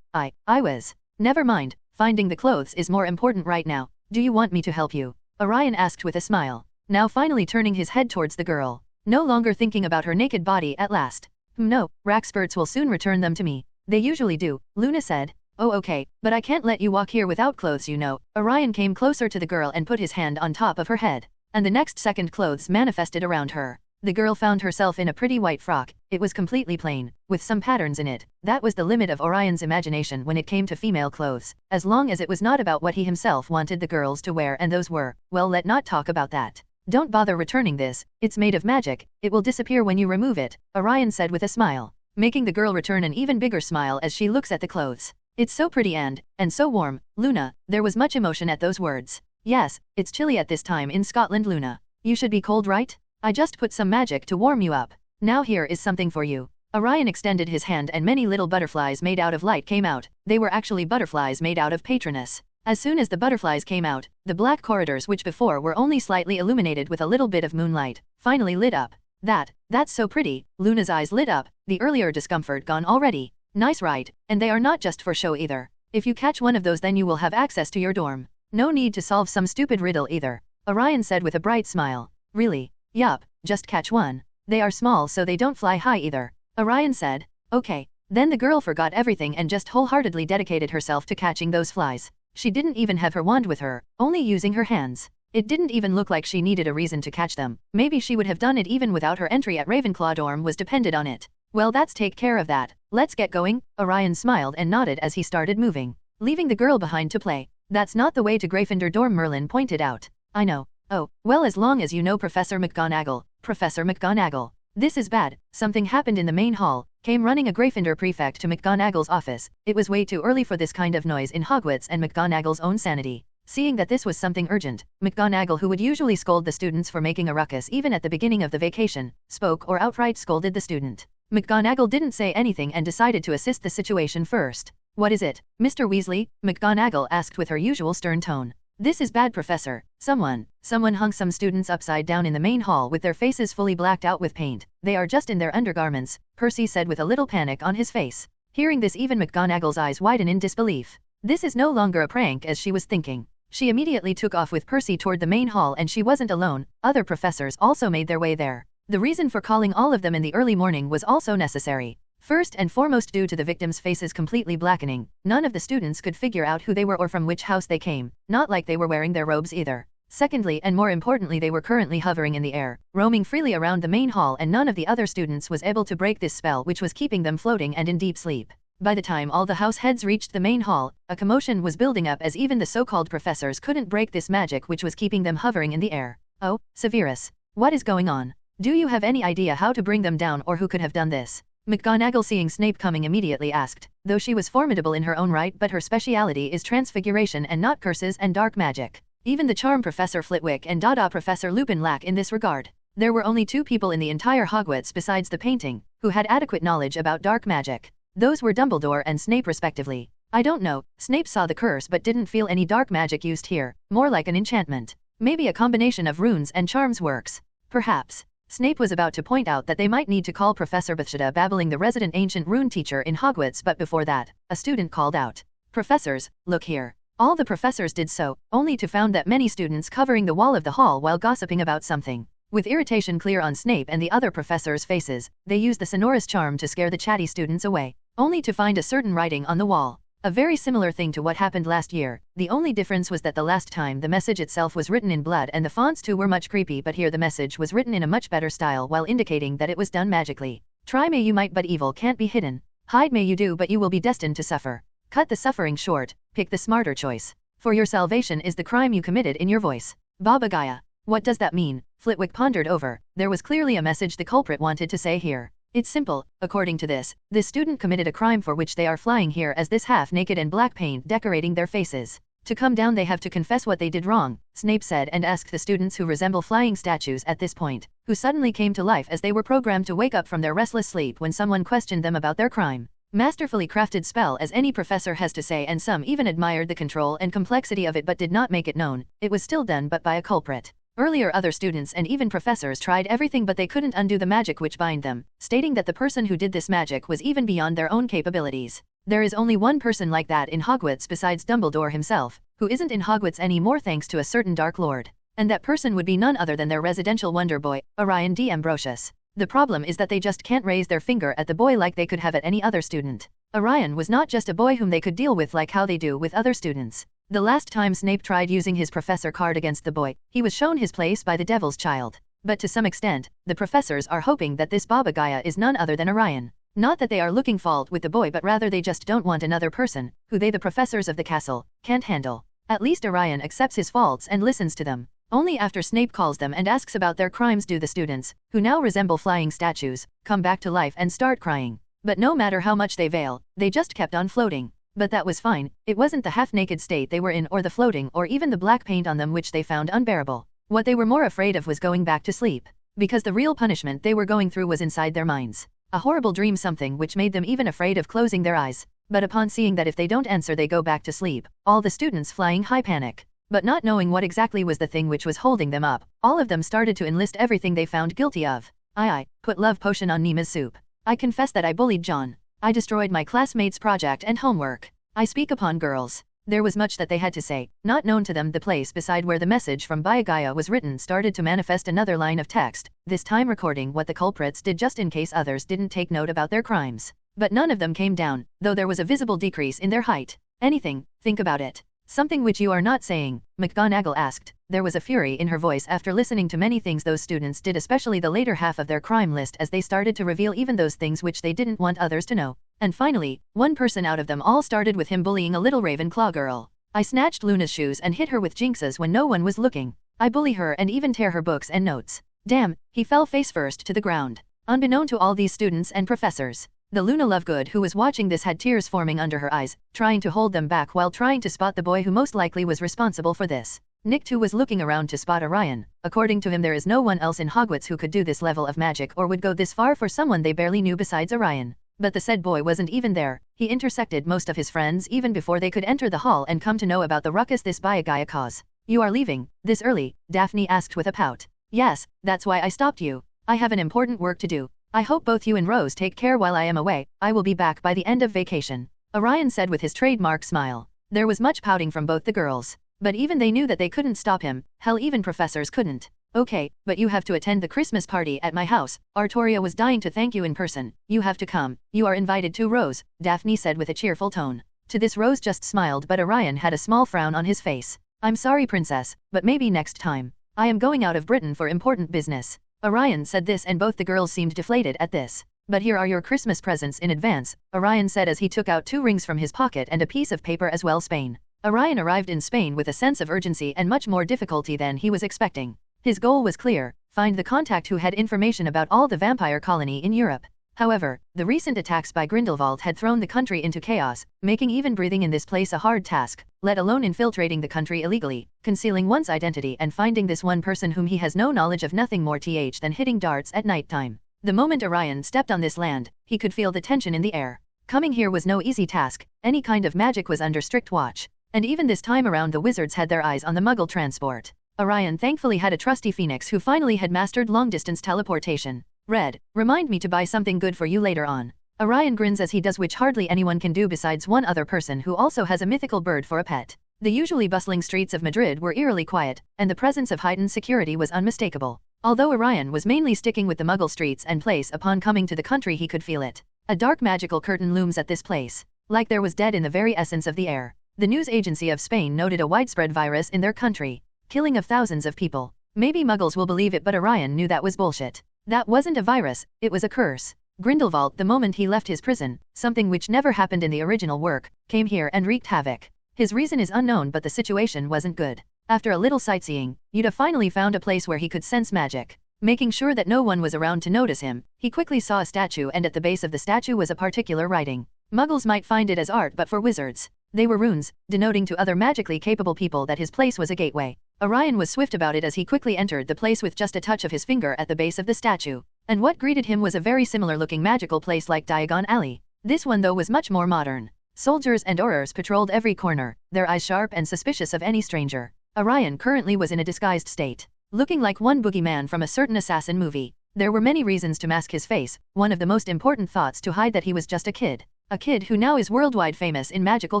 [SPEAKER 2] I was. Never mind, finding the clothes is more important right now. Do you want me to help you? Orion asked with a smile, now finally turning his head towards the girl, no longer thinking about her naked body at last. No, Raxperts will soon return them to me. They usually do, Luna said. Oh okay, but I can't let you walk here without clothes, you know. Orion came closer to the girl and put his hand on top of her head, and the next second clothes manifested around her. The girl found herself in a pretty white frock. It was completely plain, with some patterns in it. That was the limit of Orion's imagination when it came to female clothes, as long as it was not about what he himself wanted the girls to wear, and those were, well, let's not talk about that. Don't bother returning this, it's made of magic, it will disappear when you remove it, Orion said with a smile, making the girl return an even bigger smile as she looks at the clothes. It's so pretty and so warm, Luna. There was much emotion at those words. Yes, it's chilly at this time in Scotland, Luna. You should be cold, right? I just put some magic to warm you up. Now here is something for you. Orion extended his hand and many little butterflies made out of light came out. They were actually butterflies made out of Patronus. As soon as the butterflies came out, the black corridors which before were only slightly illuminated with a little bit of moonlight, finally lit up. That's so pretty, Luna's eyes lit up, the earlier discomfort gone already. Nice, right? And they are not just for show either. If you catch one of those then you will have access to your dorm. No need to solve some stupid riddle either, Orion said with a bright smile. Really? Yup, just catch one. They are small so they don't fly high either, Orion said. Okay. Then the girl forgot everything and just wholeheartedly dedicated herself to catching those flies. She didn't even have her wand with her, only using her hands. It didn't even look like she needed a reason to catch them. Maybe she would have done it even without her entry at Ravenclaw dorm was depended on it. Well, that's take care of that. Let's get going. Orion smiled and nodded as he started moving, leaving the girl behind to play. That's not the way to Gryffindor dorm, Merlin pointed out. I know. Oh, well, as long as you know Professor McGonagall. Professor McGonagall. This is bad. Something happened in the main hall. Came running a Gryffindor prefect to McGonagall's office. It was way too early for this kind of noise in Hogwarts and McGonagall's own sanity. Seeing that this was something urgent, McGonagall, who would usually scold the students for making a ruckus even at the beginning of the vacation, spoke or outright scolded the student. McGonagall didn't say anything and decided to assist the situation first. What is it, Mr. Weasley? McGonagall asked with her usual stern tone. This is bad, Professor. Someone hung some students upside down in the main hall with their faces fully blacked out with paint. They are just in their undergarments, Percy said with a little panic on his face. Hearing this, even McGonagall's eyes widen in disbelief. This is no longer a prank as she was thinking. She immediately took off with Percy toward the main hall, and she wasn't alone. Other professors also made their way there. The reason for calling all of them in the early morning was also necessary. First and foremost, due to the victims' faces completely blackening, none of the students could figure out who they were or from which house they came, not like they were wearing their robes either. Secondly, and more importantly, they were currently hovering in the air, roaming freely around the main hall, and none of the other students was able to break this spell which was keeping them floating and in deep sleep. By the time all the house heads reached the main hall, a commotion was building up as even the so-called professors couldn't break this magic which was keeping them hovering in the air. Oh, Severus. What is going on? Do you have any idea how to bring them down or who could have done this? McGonagall, seeing Snape coming, immediately asked, though she was formidable in her own right, but her speciality is transfiguration and not curses and dark magic. Even the charm Professor Flitwick and Dada Professor Lupin lack in this regard. There were only 2 people in the entire Hogwarts besides the painting, who had adequate knowledge about dark magic. Those were Dumbledore and Snape respectively. I don't know, Snape saw the curse but didn't feel any dark magic used here, more like an enchantment. Maybe a combination of runes and charms works. Perhaps. Snape was about to point out that they might need to call Professor Bathsheba Babbling, the resident ancient rune teacher in Hogwarts, but before that, a student called out, "Professors, look here." All the professors did so, only to find that many students covering the wall of the hall while gossiping about something. With irritation clear on Snape and the other professors' faces, they used the sonorous charm to scare the chatty students away, only to find a certain writing on the wall. A very similar thing to what happened last year. The only difference was that the last time the message itself was written in blood and the fonts too were much creepy, but here the message was written in a much better style while indicating that it was done magically. Try may you might, but evil can't be hidden. Hide may you do, but you will be destined to suffer. Cut the suffering short, pick the smarter choice. For your salvation is the crime you committed in your voice. Baba Gaia. What does that mean? Flitwick pondered over. There was clearly a message the culprit wanted to say here. It's simple. According to this student committed a crime for which they are flying here as this half-naked and black paint decorating their faces. To come down they have to confess what they did wrong, Snape said, and asked the students, who resemble flying statues at this point, who suddenly came to life as they were programmed to wake up from their restless sleep when someone questioned them about their crime. Masterfully crafted spell, as any professor has to say, and some even admired the control and complexity of it but did not make it known. It was still done, but by a culprit. Earlier other students and even professors tried everything but they couldn't undo the magic which bind them, stating that the person who did this magic was even beyond their own capabilities. There is only one person like that in Hogwarts besides Dumbledore himself, who isn't in Hogwarts anymore thanks to a certain Dark Lord. And that person would be none other than their residential wonder boy, Orion D. Ambrosius. The problem is that they just can't raise their finger at the boy like they could have at any other student. Orion was not just a boy whom they could deal with like how they do with other students. The last time Snape tried using his professor card against the boy, he was shown his place by the Devil's Child. But to some extent, the professors are hoping that this Baba Gaia is none other than Orion. Not that they are looking fault with the boy but rather they just don't want another person, who they the professors of the castle, can't handle. At least Orion accepts his faults and listens to them. Only after Snape calls them and asks about their crimes do the students, who now resemble flying statues, come back to life and start crying. But no matter how much they veil, they just kept on floating. But that was fine, it wasn't the half-naked state they were in or the floating or even the black paint on them which they found unbearable. What they were more afraid of was going back to sleep. Because the real punishment they were going through was inside their minds. A horrible dream, something which made them even afraid of closing their eyes. But upon seeing that if they don't answer they go back to sleep, all the students flying high panic. But not knowing what exactly was the thing which was holding them up, all of them started to enlist everything they found guilty of. I put love potion on Nima's soup. I confess that I bullied John. I destroyed my classmates' project and homework. I speak upon girls. There was much that they had to say, not known to them. The place beside where the message from Baba Gaia was written started to manifest another line of text, this time recording what the culprits did just in case others didn't take note about their crimes. But none of them came down, though there was a visible decrease in their height. Anything, think about it. Something which you are not saying, McGonagall asked. There was a fury in her voice after listening to many things those students did, especially the later half of their crime list, as they started to reveal even those things which they didn't want others to know. And finally, one person out of them all started with him bullying a little Ravenclaw girl. I snatched Luna's shoes and hit her with Jinx's when no one was looking. I bully her and even tear her books and notes. Damn, he fell face first to the ground. Unbeknown to all these students and professors, the Luna Lovegood who was watching this had tears forming under her eyes, trying to hold them back while trying to spot the boy who most likely was responsible for this. Nick too was looking around to spot Orion. According to him there is no one else in Hogwarts who could do this level of magic or would go this far for someone they barely knew besides Orion. But the said boy wasn't even there. He intersected most of his friends even before they could enter the hall and come to know about the ruckus this Baba Gaia cause. You are leaving, this early? Daphne asked with a pout. Yes, that's why I stopped you. I have an important work to do. I hope both you and Rose take care while I am away. I will be back by the end of vacation. Orion said with his trademark smile. There was much pouting from both the girls. But even they knew that they couldn't stop him, hell even professors couldn't. Okay, but you have to attend the Christmas party at my house. Artoria was dying to thank you in person. You have to come. You are invited to, Rose, Daphne said with a cheerful tone. To this Rose just smiled, but Orion had a small frown on his face. I'm sorry, princess, but maybe next time. I am going out of Britain for important business. Orion said this and both the girls seemed deflated at this. But here are your Christmas presents in advance, Orion said as he took out 2 rings from his pocket and a piece of paper as well. Spain. Orion arrived in Spain with a sense of urgency and much more difficulty than he was expecting. His goal was clear, find the contact who had information about all the vampire colony in Europe. However, the recent attacks by Grindelwald had thrown the country into chaos, making even breathing in this place a hard task, let alone infiltrating the country illegally, concealing one's identity and finding this one person whom he has no knowledge of nothing more than hitting darts at night time. The moment Orion stepped on this land, he could feel the tension in the air. Coming here was no easy task, any kind of magic was under strict watch. And even this time around the wizards had their eyes on the Muggle transport. Orion thankfully had a trusty phoenix who finally had mastered long-distance teleportation. Red, remind me to buy something good for you later on. Orion grins as he does, which hardly anyone can do besides one other person who also has a mythical bird for a pet. The usually bustling streets of Madrid were eerily quiet, and the presence of heightened security was unmistakable. Although Orion was mainly sticking with the Muggle streets and place, upon coming to the country he could feel it. A dark magical curtain looms at this place, like there was dead in the very essence of the air. The news agency of Spain noted a widespread virus in their country, killing of thousands of people. Maybe Muggles will believe it, but Orion knew that was bullshit. That wasn't a virus, it was a curse. Grindelwald, the moment he left his prison, something which never happened in the original work, came here and wreaked havoc. His reason is unknown, but the situation wasn't good. After a little sightseeing, Yuta finally found a place where he could sense magic. Making sure that no one was around to notice him, he quickly saw a statue, and at the base of the statue was a particular writing. Muggles might find it as art, but for wizards, they were runes, denoting to other magically capable people that his place was a gateway. Orion was swift about it as he quickly entered the place with just a touch of his finger at the base of the statue. And what greeted him was a very similar looking magical place like Diagon Alley. This one though was much more modern. Soldiers and aurors patrolled every corner, their eyes sharp and suspicious of any stranger. Orion currently was in a disguised state. looking like one boogeyman from a certain assassin movie. There were many reasons to mask his face, one of the most important thoughts to hide that he was just a kid. A kid who now is worldwide famous in magical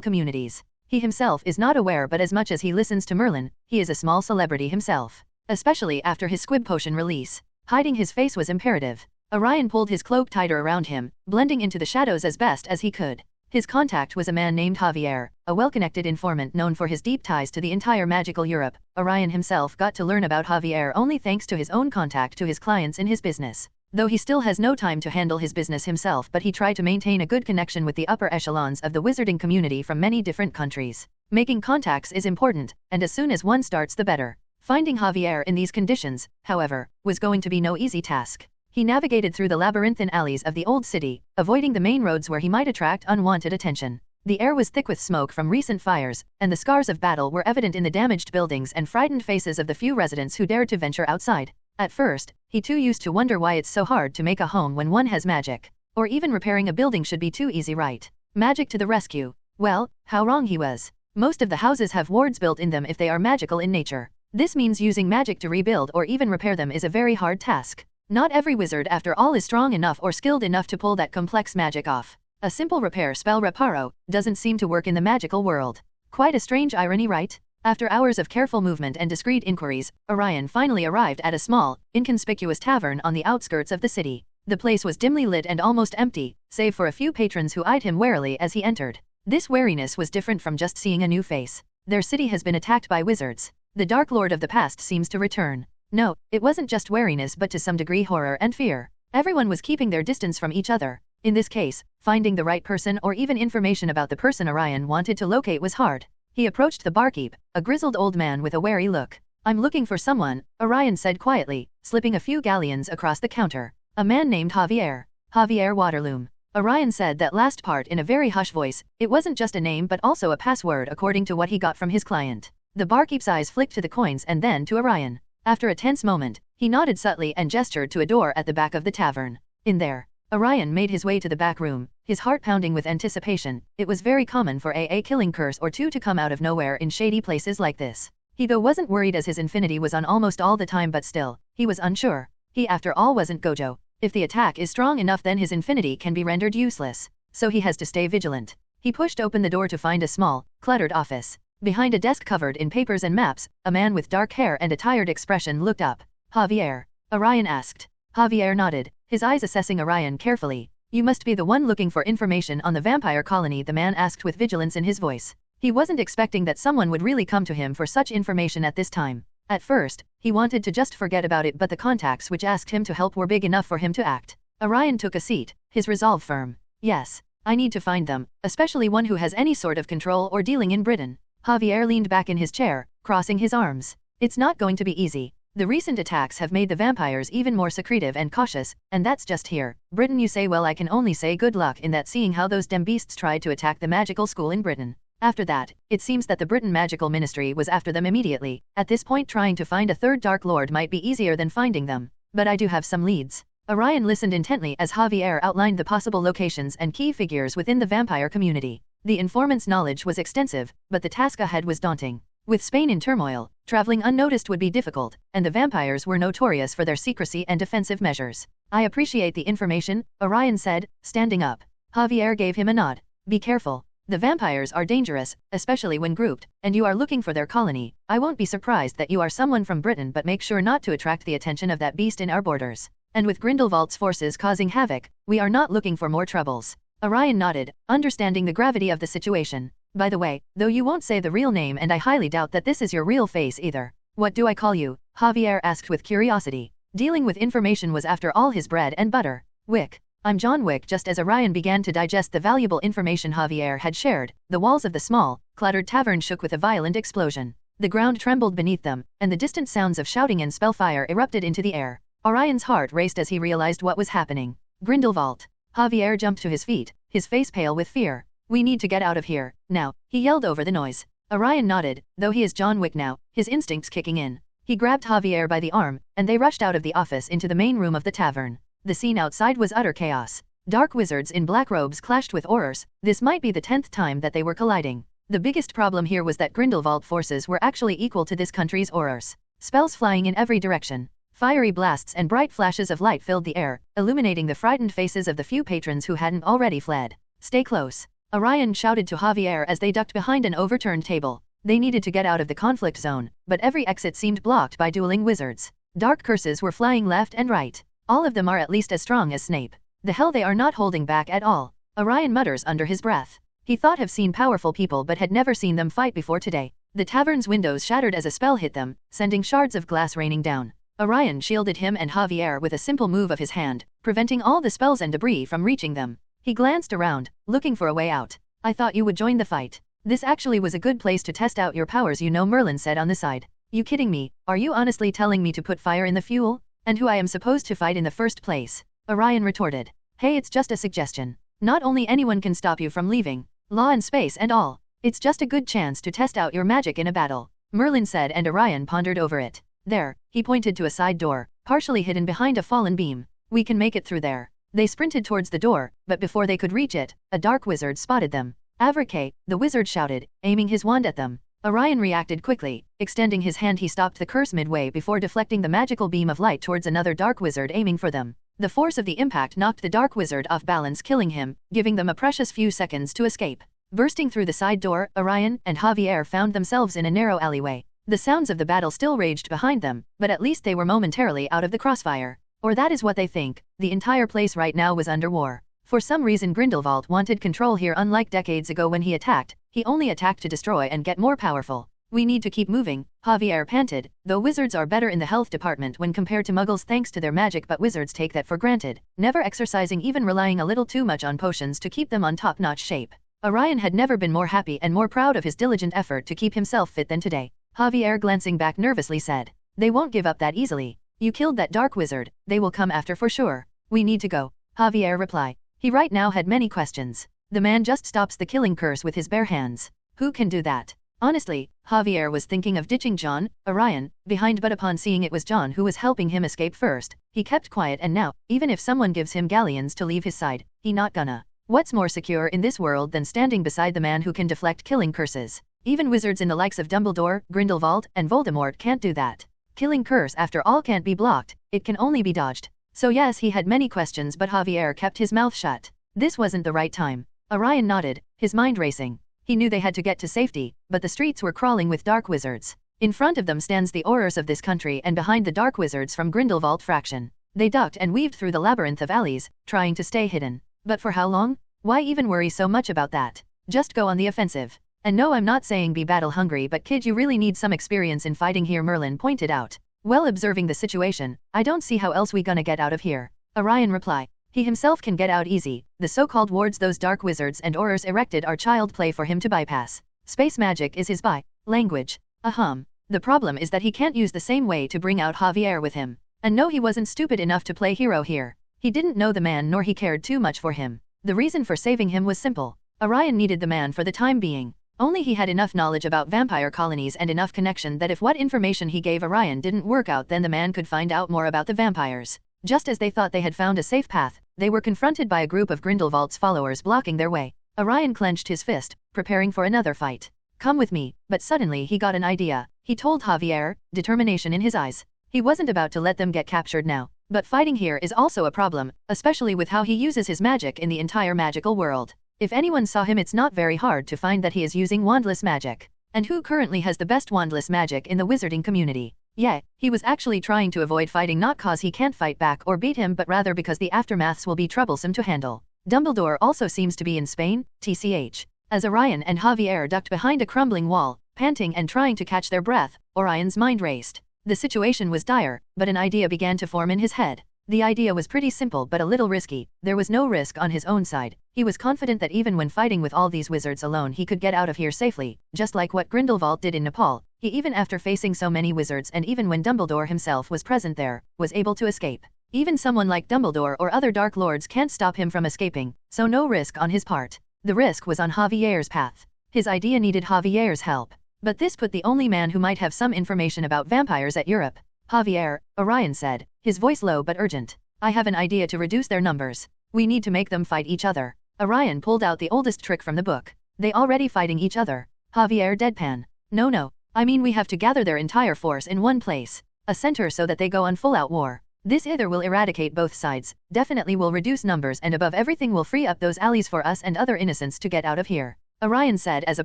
[SPEAKER 2] communities. He himself is not aware, but as much as he listens to Merlin, he is a small celebrity himself. Especially after his squib potion release. Hiding his face was imperative. Orion pulled his cloak tighter around him, blending into the shadows as best as he could. His contact was a man named Javier, a well-connected informant known for his deep ties to the entire magical Europe. Orion himself got to learn about Javier only thanks to his own contact to his clients in his business. Though he still has no time to handle his business himself, but he tried to maintain a good connection with the upper echelons of the wizarding community from many different countries. Making contacts is important, and as soon as one starts the better. Finding Javier in these conditions, however, was going to be no easy task. He navigated through the labyrinthine alleys of the old city, avoiding the main roads where he might attract unwanted attention. The air was thick with smoke from recent fires, and the scars of battle were evident in the damaged buildings and frightened faces of the few residents who dared to venture outside. At first, he too used to wonder why it's so hard to make a home when one has magic. Or even repairing a building should be too easy, right? Magic to the rescue. Well, how wrong he was. Most of the houses have wards built in them if they are magical in nature. This means using magic to rebuild or even repair them is a very hard task. Not every wizard after all is strong enough or skilled enough to pull that complex magic off. A simple repair spell reparo doesn't seem to work in the magical world. Quite a strange irony, right? After hours of careful movement and discreet inquiries, Orion finally arrived at a small, inconspicuous tavern on the outskirts of the city. The place was dimly lit and almost empty, save for a few patrons who eyed him warily as he entered. This wariness was different from just seeing a new face. Their city has been attacked by wizards. The Dark Lord of the past seems to return. No, it wasn't just wariness but to some degree horror and fear. Everyone was keeping their distance from each other. In this case, finding the right person or even information about the person Orion wanted to locate was hard. He approached the barkeep, a grizzled old man with a wary look. "I'm looking for someone," Orion said quietly, slipping a few galleons across the counter. "A man named Javier. Javier Waterloom." Orion said that last part in a very hushed voice. It wasn't just a name but also a password according to what he got from his client. The barkeep's eyes flicked to the coins and then to Orion. After a tense moment, he nodded subtly and gestured to a door at the back of the tavern. In there. Orion made his way to the back room, his heart pounding with anticipation. It was very common for a killing curse or two to come out of nowhere in shady places like this. He though wasn't worried as his infinity was on almost all the time, but still, he was unsure. He after all wasn't Gojo. If the attack is strong enough then his infinity can be rendered useless. So he has to stay vigilant. He pushed open the door to find a small, cluttered office. Behind a desk covered in papers and maps, a man with dark hair and a tired expression looked up. "Javier?" Orion asked. Javier nodded, his eyes assessing Orion carefully. "You must be the one looking for information on the vampire colony," the man asked with vigilance in his voice. He wasn't expecting that someone would really come to him for such information at this time. At first, he wanted to just forget about it, but the contacts which asked him to help were big enough for him to act. Orion took a seat, his resolve firm. "Yes, I need to find them, especially one who has any sort of control or dealing in Britain." Javier leaned back in his chair, crossing his arms. "It's not going to be easy. The recent attacks have made the vampires even more secretive and cautious, and that's just here. Britain, you say? Well, I can only say good luck in that, seeing how those dem beasts tried to attack the magical school in Britain. After that, it seems that the Britain Magical Ministry was after them immediately. At this point, trying to find a third Dark Lord might be easier than finding them. But I do have some leads." Orion listened intently as Javier outlined the possible locations and key figures within the vampire community. The informant's knowledge was extensive, but the task ahead was daunting. With Spain in turmoil, traveling unnoticed would be difficult, and the vampires were notorious for their secrecy and defensive measures. "I appreciate the information," Orion said, standing up. Javier gave him a nod. "Be careful. The vampires are dangerous, especially when grouped, and you are looking for their colony. I won't be surprised that you are someone from Britain, but make sure not to attract the attention of that beast in our borders. And with Grindelwald's forces causing havoc, we are not looking for more troubles." Orion nodded, understanding the gravity of the situation. "By the way, though you won't say the real name, and I highly doubt that this is your real face either. What do I call you?" Javier asked with curiosity. Dealing with information was after all his bread and butter. "Wick. I'm John Wick." Just as Orion began to digest the valuable information Javier had shared, the walls of the small, cluttered tavern shook with a violent explosion. The ground trembled beneath them, and the distant sounds of shouting and spellfire erupted into the air. Orion's heart raced as he realized what was happening. Grindelwald. Javier jumped to his feet, his face pale with fear. "We need to get out of here, now," he yelled over the noise. Orion nodded, though he is John Wick now, his instincts kicking in. He grabbed Javier by the arm, and they rushed out of the office into the main room of the tavern. The scene outside was utter chaos. Dark wizards in black robes clashed with Aurors. This might be the 10th time that they were colliding. The biggest problem here was that Grindelwald forces were actually equal to this country's Aurors. spells flying in every direction. Fiery blasts and bright flashes of light filled the air, illuminating the frightened faces of the few patrons who hadn't already fled. Stay close, Orion shouted to Javier as they ducked behind an overturned table. They needed to get out of the conflict zone, but every exit seemed blocked by dueling wizards. Dark curses were flying left and right. All of them are at least as strong as Snape. The hell, they are not holding back at all, Orion mutters under his breath. He thought have seen powerful people but had never seen them fight before today. The tavern's windows shattered as a spell hit them, sending shards of glass raining down. Orion shielded him and Javier with a simple move of his hand, preventing all the spells and debris from reaching them. He glanced around, looking for a way out. I thought you would join the fight. This actually was a good place to test out your powers, you know, Merlin said on the side. You kidding me? Are you honestly telling me to put fire in the fuel? And who I am supposed to fight in the first place? Orion retorted. Hey, it's just a suggestion. Not only anyone can stop you from leaving, law and space and all. It's just a good chance to test out your magic in a battle, Merlin said, and Orion pondered over it. There, he pointed to a side door, partially hidden behind a fallen beam. We can make it through there. They sprinted towards the door, but before they could reach it, a dark wizard spotted them. Avrike, the wizard shouted, aiming his wand at them. Orion reacted quickly. Extending his hand, he stopped the curse midway before deflecting the magical beam of light towards another dark wizard aiming for them. The force of the impact knocked the dark wizard off balance, killing him, giving them a precious few seconds to escape. Bursting through the side door, Orion and Javier found themselves in a narrow alleyway. The sounds of the battle still raged behind them, but at least they were momentarily out of the crossfire. Or that is what they think. The entire place right now was under war. For some reason Grindelwald wanted control here, unlike decades ago when he attacked. He only attacked to destroy and get more powerful. We need to keep moving, Javier panted, though wizards are better in the health department when compared to muggles thanks to their magic, but wizards take that for granted, never exercising, even relying a little too much on potions to keep them on top-notch shape. Orion had never been more happy and more proud of his diligent effort to keep himself fit than today. Javier, glancing back nervously, said, they won't give up that easily. You killed that dark wizard, they will come after for sure. We need to go, Javier replied. He right now had many questions. The man just stops the killing curse with his bare hands. Who can do that? Honestly, Javier was thinking of ditching John, Orion, behind, but upon seeing it was John who was helping him escape first, he kept quiet, and now, even if someone gives him galleons to leave his side, he not gonna. What's more secure in this world than standing beside the man who can deflect killing curses? Even wizards in the likes of Dumbledore, Grindelwald, and Voldemort can't do that. Killing curse after all can't be blocked, it can only be dodged. So yes, he had many questions, but Javier kept his mouth shut. This wasn't the right time. Orion nodded, his mind racing. He knew they had to get to safety, but the streets were crawling with dark wizards. In front of them stands the Aurors of this country, and behind the dark wizards from Grindelwald fraction. They ducked and weaved through the labyrinth of alleys, trying to stay hidden. But for how long? Why even worry so much about that? Just go on the offensive. And no, I'm not saying be battle hungry, but kid, you really need some experience in fighting here, Merlin pointed out. Well, observing the situation, I don't see how else we gonna get out of here, Orion replied. He himself can get out easy. The so-called wards those dark wizards and Aurors erected are child play for him to bypass. Space magic is his language. The problem is that he can't use the same way to bring out Javier with him. And no, he wasn't stupid enough to play hero here. He didn't know the man, nor he cared too much for him. The reason for saving him was simple. Orion needed the man for the time being. Only he had enough knowledge about vampire colonies and enough connection that if what information he gave Orion didn't work out, then the man could find out more about the vampires. Just as they thought they had found a safe path, they were confronted by a group of Grindelwald's followers blocking their way. Orion clenched his fist, preparing for another fight. Come with me, but suddenly he got an idea. He told Javier, determination in his eyes. He wasn't about to let them get captured now. But fighting here is also a problem, especially with how he uses his magic in the entire magical world. If anyone saw him, it's not very hard to find that he is using wandless magic. And who currently has the best wandless magic in the wizarding community? Yeah, he was actually trying to avoid fighting, not cause he can't fight back or beat him, but rather because the aftermaths will be troublesome to handle. Dumbledore also seems to be in Spain, tch. As Orion and Javier ducked behind a crumbling wall, panting and trying to catch their breath, Orion's mind raced. The situation was dire, but an idea began to form in his head. The idea was pretty simple but a little risky. There was no risk on his own side. He was confident that even when fighting with all these wizards alone, he could get out of here safely, just like what Grindelwald did in Nepal. He, even after facing so many wizards and even when Dumbledore himself was present there, was able to escape. Even someone like Dumbledore or other Dark Lords can't stop him from escaping, so no risk on his part. The risk was on Javier's path. His idea needed Javier's help. But this put the only man who might have some information about vampires at Europe. Javier, Orion said, his voice low but urgent. I have an idea to reduce their numbers. We need to make them fight each other. Orion pulled out the oldest trick from the book. They already fighting each other. Javier deadpan. No, I mean we have to gather their entire force in one place. A center so that they go on full-out war. This either will eradicate both sides, definitely will reduce numbers and above everything will free up those alleys for us and other innocents to get out of here. Orion said as a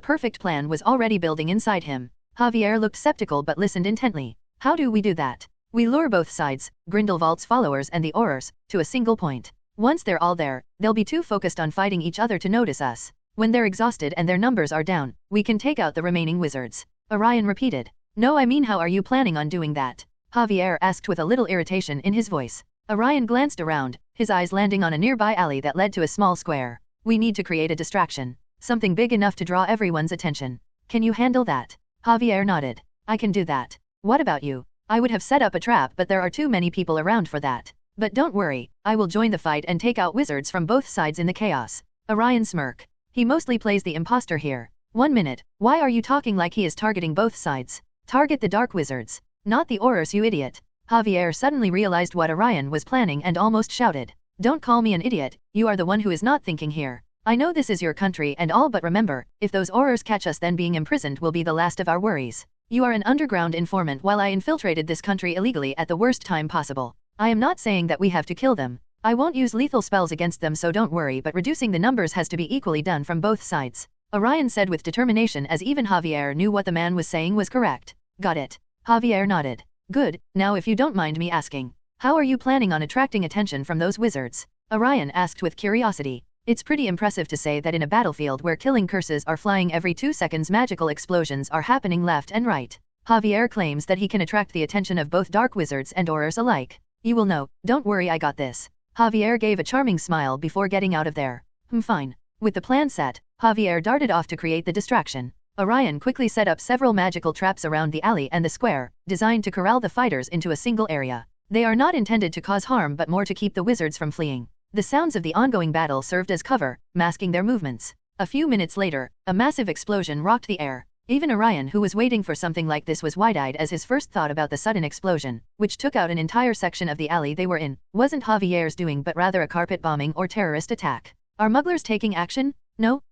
[SPEAKER 2] perfect plan was already building inside him. Javier looked skeptical but listened intently. How do we do that? We lure both sides, Grindelwald's followers and the Aurors, to a single point. Once they're all there, they'll be too focused on fighting each other to notice us. When they're exhausted and their numbers are down, we can take out the remaining wizards. Orion repeated. No, I mean how are you planning on doing that? Javier asked with a little irritation in his voice. Orion glanced around, his eyes landing on a nearby alley that led to a small square. We need to create a distraction. Something big enough to draw everyone's attention. Can you handle that? Javier nodded. I can do that. What about you? I would have set up a trap but there are too many people around for that. But don't worry, I will join the fight and take out wizards from both sides in the chaos. Orion smirked. He mostly plays the imposter here. 1 minute, why are you talking like he is targeting both sides? Target the dark wizards. Not the Aurors, you idiot. Javier suddenly realized what Orion was planning and almost shouted. Don't call me an idiot, you are the one who is not thinking here. I know this is your country and all but remember, if those Aurors catch us then being imprisoned will be the last of our worries. You are an underground informant while I infiltrated this country illegally at the worst time possible. I am not saying that we have to kill them. I won't use lethal spells against them so don't worry but reducing the numbers has to be equally done from both sides. Orion said with determination as even Javier knew what the man was saying was correct. Got it. Javier nodded. Good, now if you don't mind me asking, how are you planning on attracting attention from those wizards? Orion asked with curiosity. It's pretty impressive to say that in a battlefield where killing curses are flying every 2 seconds magical explosions are happening left and right. Javier claims that he can attract the attention of both dark wizards and Aurors alike. You will know, don't worry I got this. Javier gave a charming smile before getting out of there. Fine. With the plan set, Javier darted off to create the distraction. Orion quickly set up several magical traps around the alley and the square, designed to corral the fighters into a single area. They are not intended to cause harm but more to keep the wizards from fleeing. The sounds of the ongoing battle served as cover, masking their movements. A few minutes later, a massive explosion rocked the air. Even Orion, who was waiting for something like this, was wide-eyed as his first thought about the sudden explosion, which took out an entire section of the alley they were in, wasn't Javier's doing but rather a carpet bombing or terrorist attack. Are mugglers taking action? No,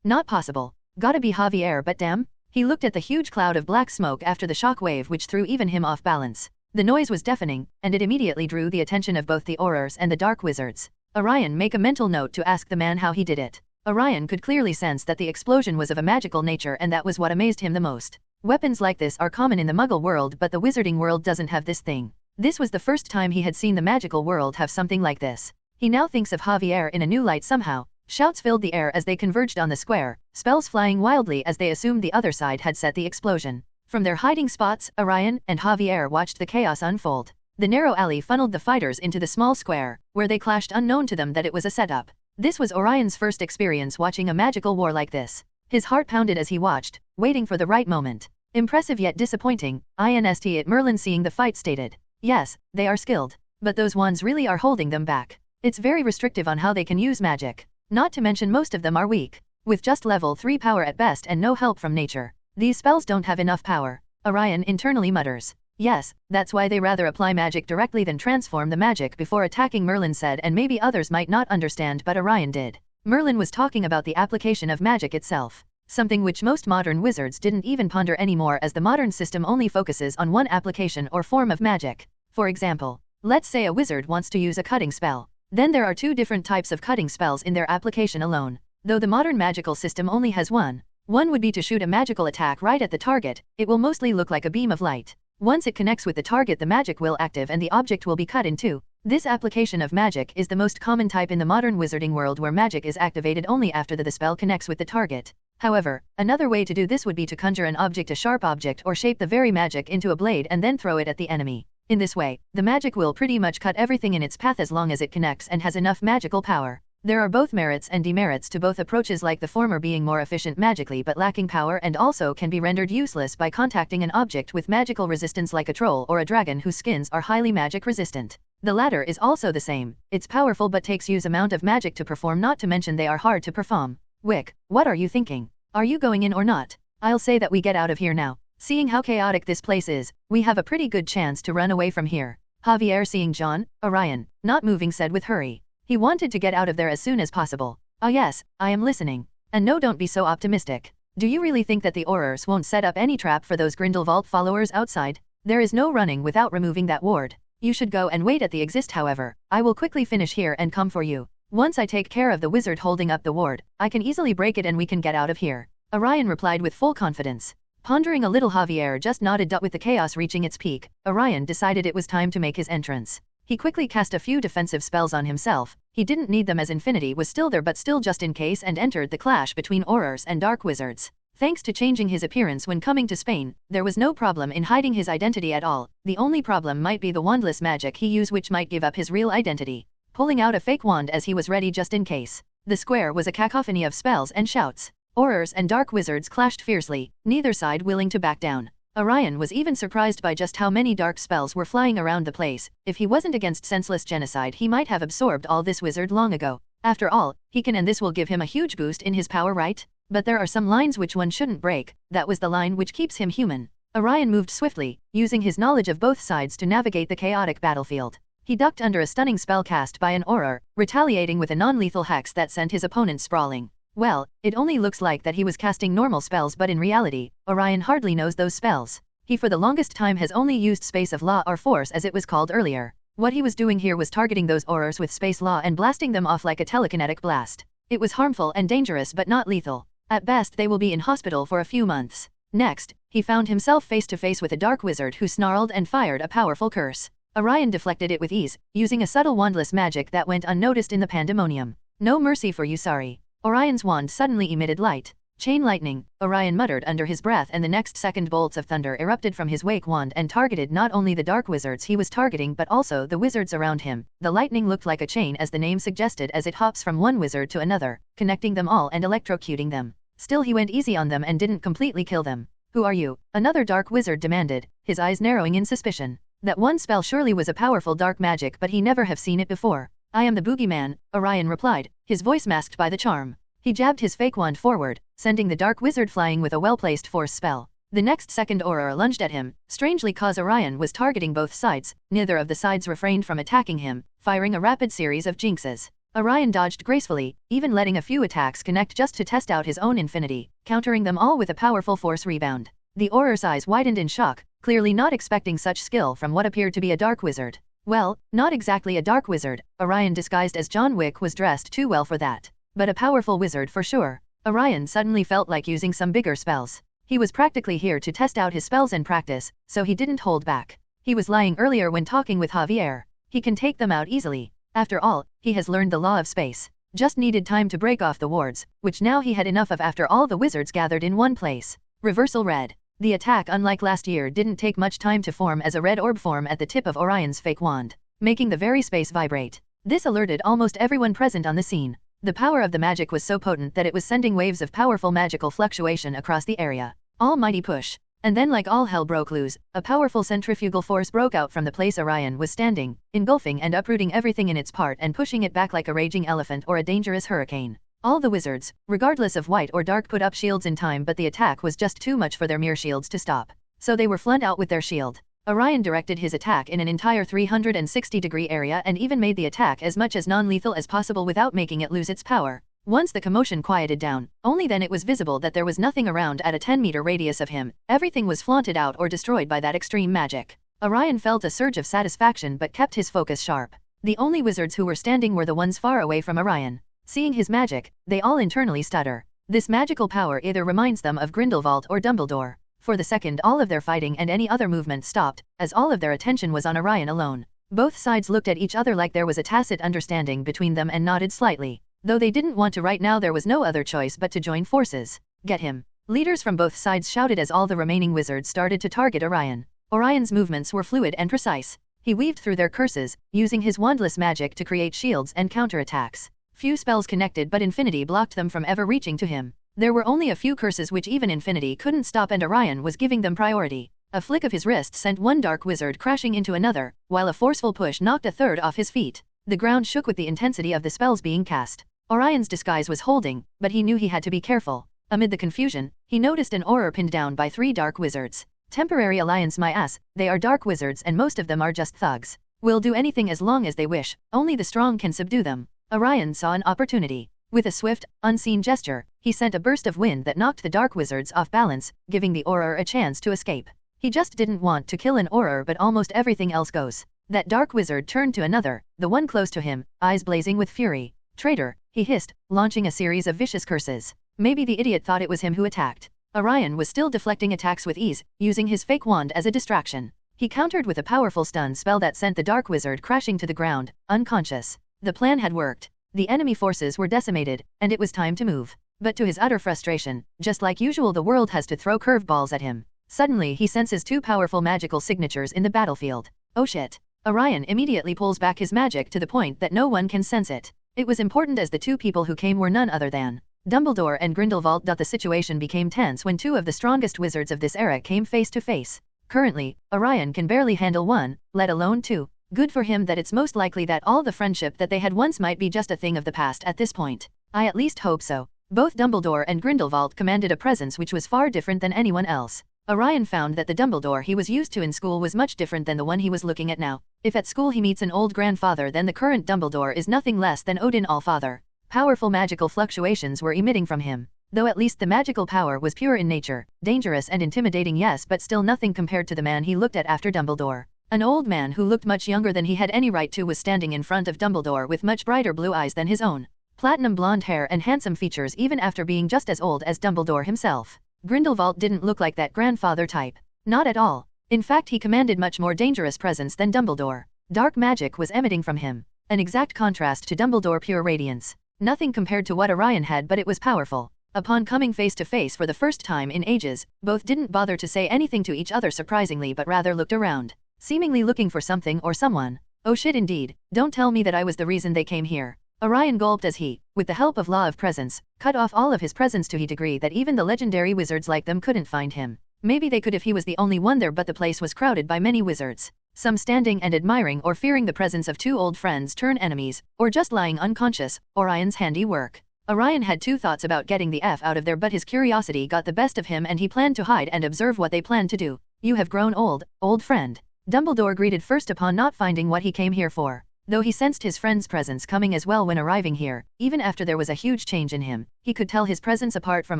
[SPEAKER 2] not possible. Gotta be Javier but damn. He looked at the huge cloud of black smoke after the shock wave which threw even him off balance. The noise was deafening, and it immediately drew the attention of both the Aurors and the dark wizards. Orion make a mental note to ask the man how he did it. Orion could clearly sense that the explosion was of a magical nature and that was what amazed him the most. Weapons like this are common in the Muggle world but the wizarding world doesn't have this thing. This was the first time he had seen the magical world have something like this. He now thinks of Javier in a new light somehow. Shouts filled the air as they converged on the square, spells flying wildly as they assumed the other side had set the explosion. From their hiding spots, Orion and Javier watched the chaos unfold. The narrow alley funneled the fighters into the small square, where they clashed unknown to them that it was a setup. This was Orion's first experience watching a magical war like this. His heart pounded as he watched, waiting for the right moment. Impressive yet disappointing, INST Merlin seeing the fight stated. Yes, they are skilled, but those ones really are holding them back. It's very restrictive on how they can use magic. Not to mention most of them are weak, with just level 3 power at best and no help from nature. These spells don't have enough power. Orion internally mutters. Yes, that's why they rather apply magic directly than transform the magic before attacking, Merlin said, and maybe others might not understand but Orion did. Merlin was talking about the application of magic itself, something which most modern wizards didn't even ponder anymore as the modern system only focuses on one application or form of magic. For example, let's say a wizard wants to use a cutting spell. Then there are 2 different types of cutting spells in their application alone. Though the modern magical system only has one. One would be to shoot a magical attack right at the target. It will mostly look like a beam of light. Once it connects with the target, the magic will active and the object will be cut in 2. This application of magic is the most common type in the modern wizarding world, where magic is activated only after the spell connects with the target. However, another way to do this would be to conjure an object, a sharp object, or shape the very magic into a blade and then throw it at the enemy. In this way, the magic will pretty much cut everything in its path as long as it connects and has enough magical power. There are both merits and demerits to both approaches, like the former being more efficient magically but lacking power, and also can be rendered useless by contacting an object with magical resistance like a troll or a dragon whose skins are highly magic resistant. The latter is also the same. It's powerful but takes huge amount of magic to perform, not to mention they are hard to perform. Wick, what are you thinking? Are you going in or not? I'll say that we get out of here now. Seeing how chaotic this place is, we have a pretty good chance to run away from here. Javier, seeing John, Orion, not moving, said with hurry. He wanted to get out of there as soon as possible. Ah yes, I am listening. And no, don't be so optimistic. Do you really think that the Aurors won't set up any trap for those Grindelwald followers outside? There is no running without removing that ward. You should go and wait at the exit however. I will quickly finish here and come for you. Once I take care of the wizard holding up the ward, I can easily break it and we can get out of here. Orion replied with full confidence. Pondering a little, Javier just nodded. With the chaos reaching its peak, Orion decided it was time to make his entrance. He quickly cast a few defensive spells on himself. He didn't need them as Infinity was still there, but still just in case, and entered the clash between Aurors and Dark Wizards. Thanks to changing his appearance when coming to Spain, there was no problem in hiding his identity at all. The only problem might be the wandless magic he used, which might give up his real identity. Pulling out a fake wand as he was ready just in case. The square was a cacophony of spells and shouts. Aurors and Dark Wizards clashed fiercely, neither side willing to back down. Orion was even surprised by just how many dark spells were flying around the place. If he wasn't against senseless genocide, he might have absorbed all this wizard long ago. After all, he can, and this will give him a huge boost in his power, right? But there are some lines which one shouldn't break. That was the line which keeps him human. Orion moved swiftly, using his knowledge of both sides to navigate the chaotic battlefield. He ducked under a stunning spell cast by an Auror, retaliating with a non-lethal hex that sent his opponent sprawling. Well, it only looks like that he was casting normal spells, but in reality, Orion hardly knows those spells. He for the longest time has only used Space of Law, or Force as it was called earlier. What he was doing here was targeting those Aurors with Space Law and blasting them off like a telekinetic blast. It was harmful and dangerous but not lethal. At best they will be in hospital for a few months. Next, he found himself face to face with a dark wizard who snarled and fired a powerful curse. Orion deflected it with ease, using a subtle wandless magic that went unnoticed in the pandemonium. No mercy for you, sorry. Orion's wand suddenly emitted light. Chain lightning, Orion muttered under his breath, and the next second bolts of thunder erupted from his wake wand and targeted not only the dark wizards he was targeting but also the wizards around him. The lightning looked like a chain, as the name suggested, as it hops from one wizard to another, connecting them all and electrocuting them. Still he went easy on them and didn't completely kill them. Who are you? Another dark wizard demanded, his eyes narrowing in suspicion. That one spell surely was a powerful dark magic, but he never have seen it before. I am the boogeyman, Orion replied, his voice masked by the charm. He jabbed his fake wand forward, sending the dark wizard flying with a well-placed force spell. The next second Auror lunged at him, strangely cause Orion was targeting both sides. Neither of the sides refrained from attacking him, firing a rapid series of jinxes. Orion dodged gracefully, even letting a few attacks connect just to test out his own infinity, countering them all with a powerful force rebound. The Auror's eyes widened in shock, clearly not expecting such skill from what appeared to be a dark wizard. Well, not exactly a dark wizard. Orion disguised as John Wick was dressed too well for that. But a powerful wizard for sure. Orion suddenly felt like using some bigger spells. He was practically here to test out his spells and practice, so he didn't hold back. He was lying earlier when talking with Javier. He can take them out easily. After all, he has learned the law of space. Just needed time to break off the wards, which now he had enough of after all the wizards gathered in one place. Reversal red. The attack, unlike last year, didn't take much time to form as a red orb form at the tip of Orion's fake wand, making the very space vibrate. This alerted almost everyone present on the scene. The power of the magic was so potent that it was sending waves of powerful magical fluctuation across the area. Almighty push. And then, like all hell broke loose, a powerful centrifugal force broke out from the place Orion was standing, engulfing and uprooting everything in its path and pushing it back like a raging elephant or a dangerous hurricane. All the wizards, regardless of white or dark, put up shields in time, but the attack was just too much for their mere shields to stop. So they were flung out with their shield. Orion directed his attack in an entire 360-degree area and even made the attack as much as non-lethal as possible without making it lose its power. Once the commotion quieted down, only then it was visible that there was nothing around at a 10-meter radius of him. Everything was flaunted out or destroyed by that extreme magic. Orion felt a surge of satisfaction but kept his focus sharp. The only wizards who were standing were the ones far away from Orion. Seeing his magic, they all internally stutter. This magical power either reminds them of Grindelwald or Dumbledore. For the second, all of their fighting and any other movement stopped, as all of their attention was on Orion alone. Both sides looked at each other like there was a tacit understanding between them and nodded slightly. Though they didn't want to right now, there was no other choice but to join forces. Get him. Leaders from both sides shouted as all the remaining wizards started to target Orion. Orion's movements were fluid and precise. He weaved through their curses, using his wandless magic to create shields and counterattacks. Few spells connected, but Infinity blocked them from ever reaching to him. There were only a few curses which even Infinity couldn't stop, and Orion was giving them priority. A flick of his wrist sent one dark wizard crashing into another, while a forceful push knocked a third off his feet. The ground shook with the intensity of the spells being cast. Orion's disguise was holding, but he knew he had to be careful. Amid the confusion, he noticed an Auror pinned down by 3 dark wizards. Temporary alliance, my ass. They are dark wizards and most of them are just thugs. Will do anything as long as they wish, only the strong can subdue them. Orion saw an opportunity. With a swift, unseen gesture, he sent a burst of wind that knocked the dark wizards off balance, giving the Auror a chance to escape. He just didn't want to kill an Auror, but almost everything else goes. That dark wizard turned to another, the one close to him, eyes blazing with fury. "Traitor," he hissed, launching a series of vicious curses. Maybe the idiot thought it was him who attacked. Orion was still deflecting attacks with ease, using his fake wand as a distraction. He countered with a powerful stun spell that sent the dark wizard crashing to the ground, unconscious. The plan had worked. The enemy forces were decimated, and it was time to move. But to his utter frustration, just like usual, the world has to throw curveballs at him. Suddenly he senses two powerful magical signatures in the battlefield. Oh shit. Orion immediately pulls back his magic to the point that no one can sense it. It was important, as the two people who came were none other than Dumbledore and Grindelwald. The situation became tense when two of the strongest wizards of this era came face to face. Currently, Orion can barely handle one, let alone two. Good for him that it's most likely that all the friendship that they had once might be just a thing of the past at this point. I at least hope so. Both Dumbledore and Grindelwald commanded a presence which was far different than anyone else. Orion found that the Dumbledore he was used to in school was much different than the one he was looking at now. If at school he meets an old grandfather, then the current Dumbledore is nothing less than Odin Allfather. Powerful magical fluctuations were emitting from him. Though at least the magical power was pure in nature, dangerous and intimidating, yes, but still nothing compared to the man he looked at after Dumbledore. An old man who looked much younger than he had any right to was standing in front of Dumbledore with much brighter blue eyes than his own. Platinum blonde hair and handsome features even after being just as old as Dumbledore himself. Grindelwald didn't look like that grandfather type. Not at all. In fact, he commanded much more dangerous presence than Dumbledore. Dark magic was emitting from him. An exact contrast to Dumbledore pure radiance. Nothing compared to what Orion had, but it was powerful. Upon coming face to face for the first time in ages, both didn't bother to say anything to each other surprisingly, but rather looked around, seemingly looking for something or someone. Oh shit indeed, don't tell me that I was the reason they came here. Orion gulped as he, with the help of Law of Presence, cut off all of his presence to a degree that even the legendary wizards like them couldn't find him. Maybe they could if he was the only one there, but the place was crowded by many wizards. Some standing and admiring or fearing the presence of two old friends turn enemies, or just lying unconscious. Orion's handiwork. Orion had two thoughts about getting the F out of there, but his curiosity got the best of him and he planned to hide and observe what they planned to do. "You have grown old, old friend," Dumbledore greeted first upon not finding what he came here for. Though he sensed his friend's presence coming as well when arriving here, even after there was a huge change in him, he could tell his presence apart from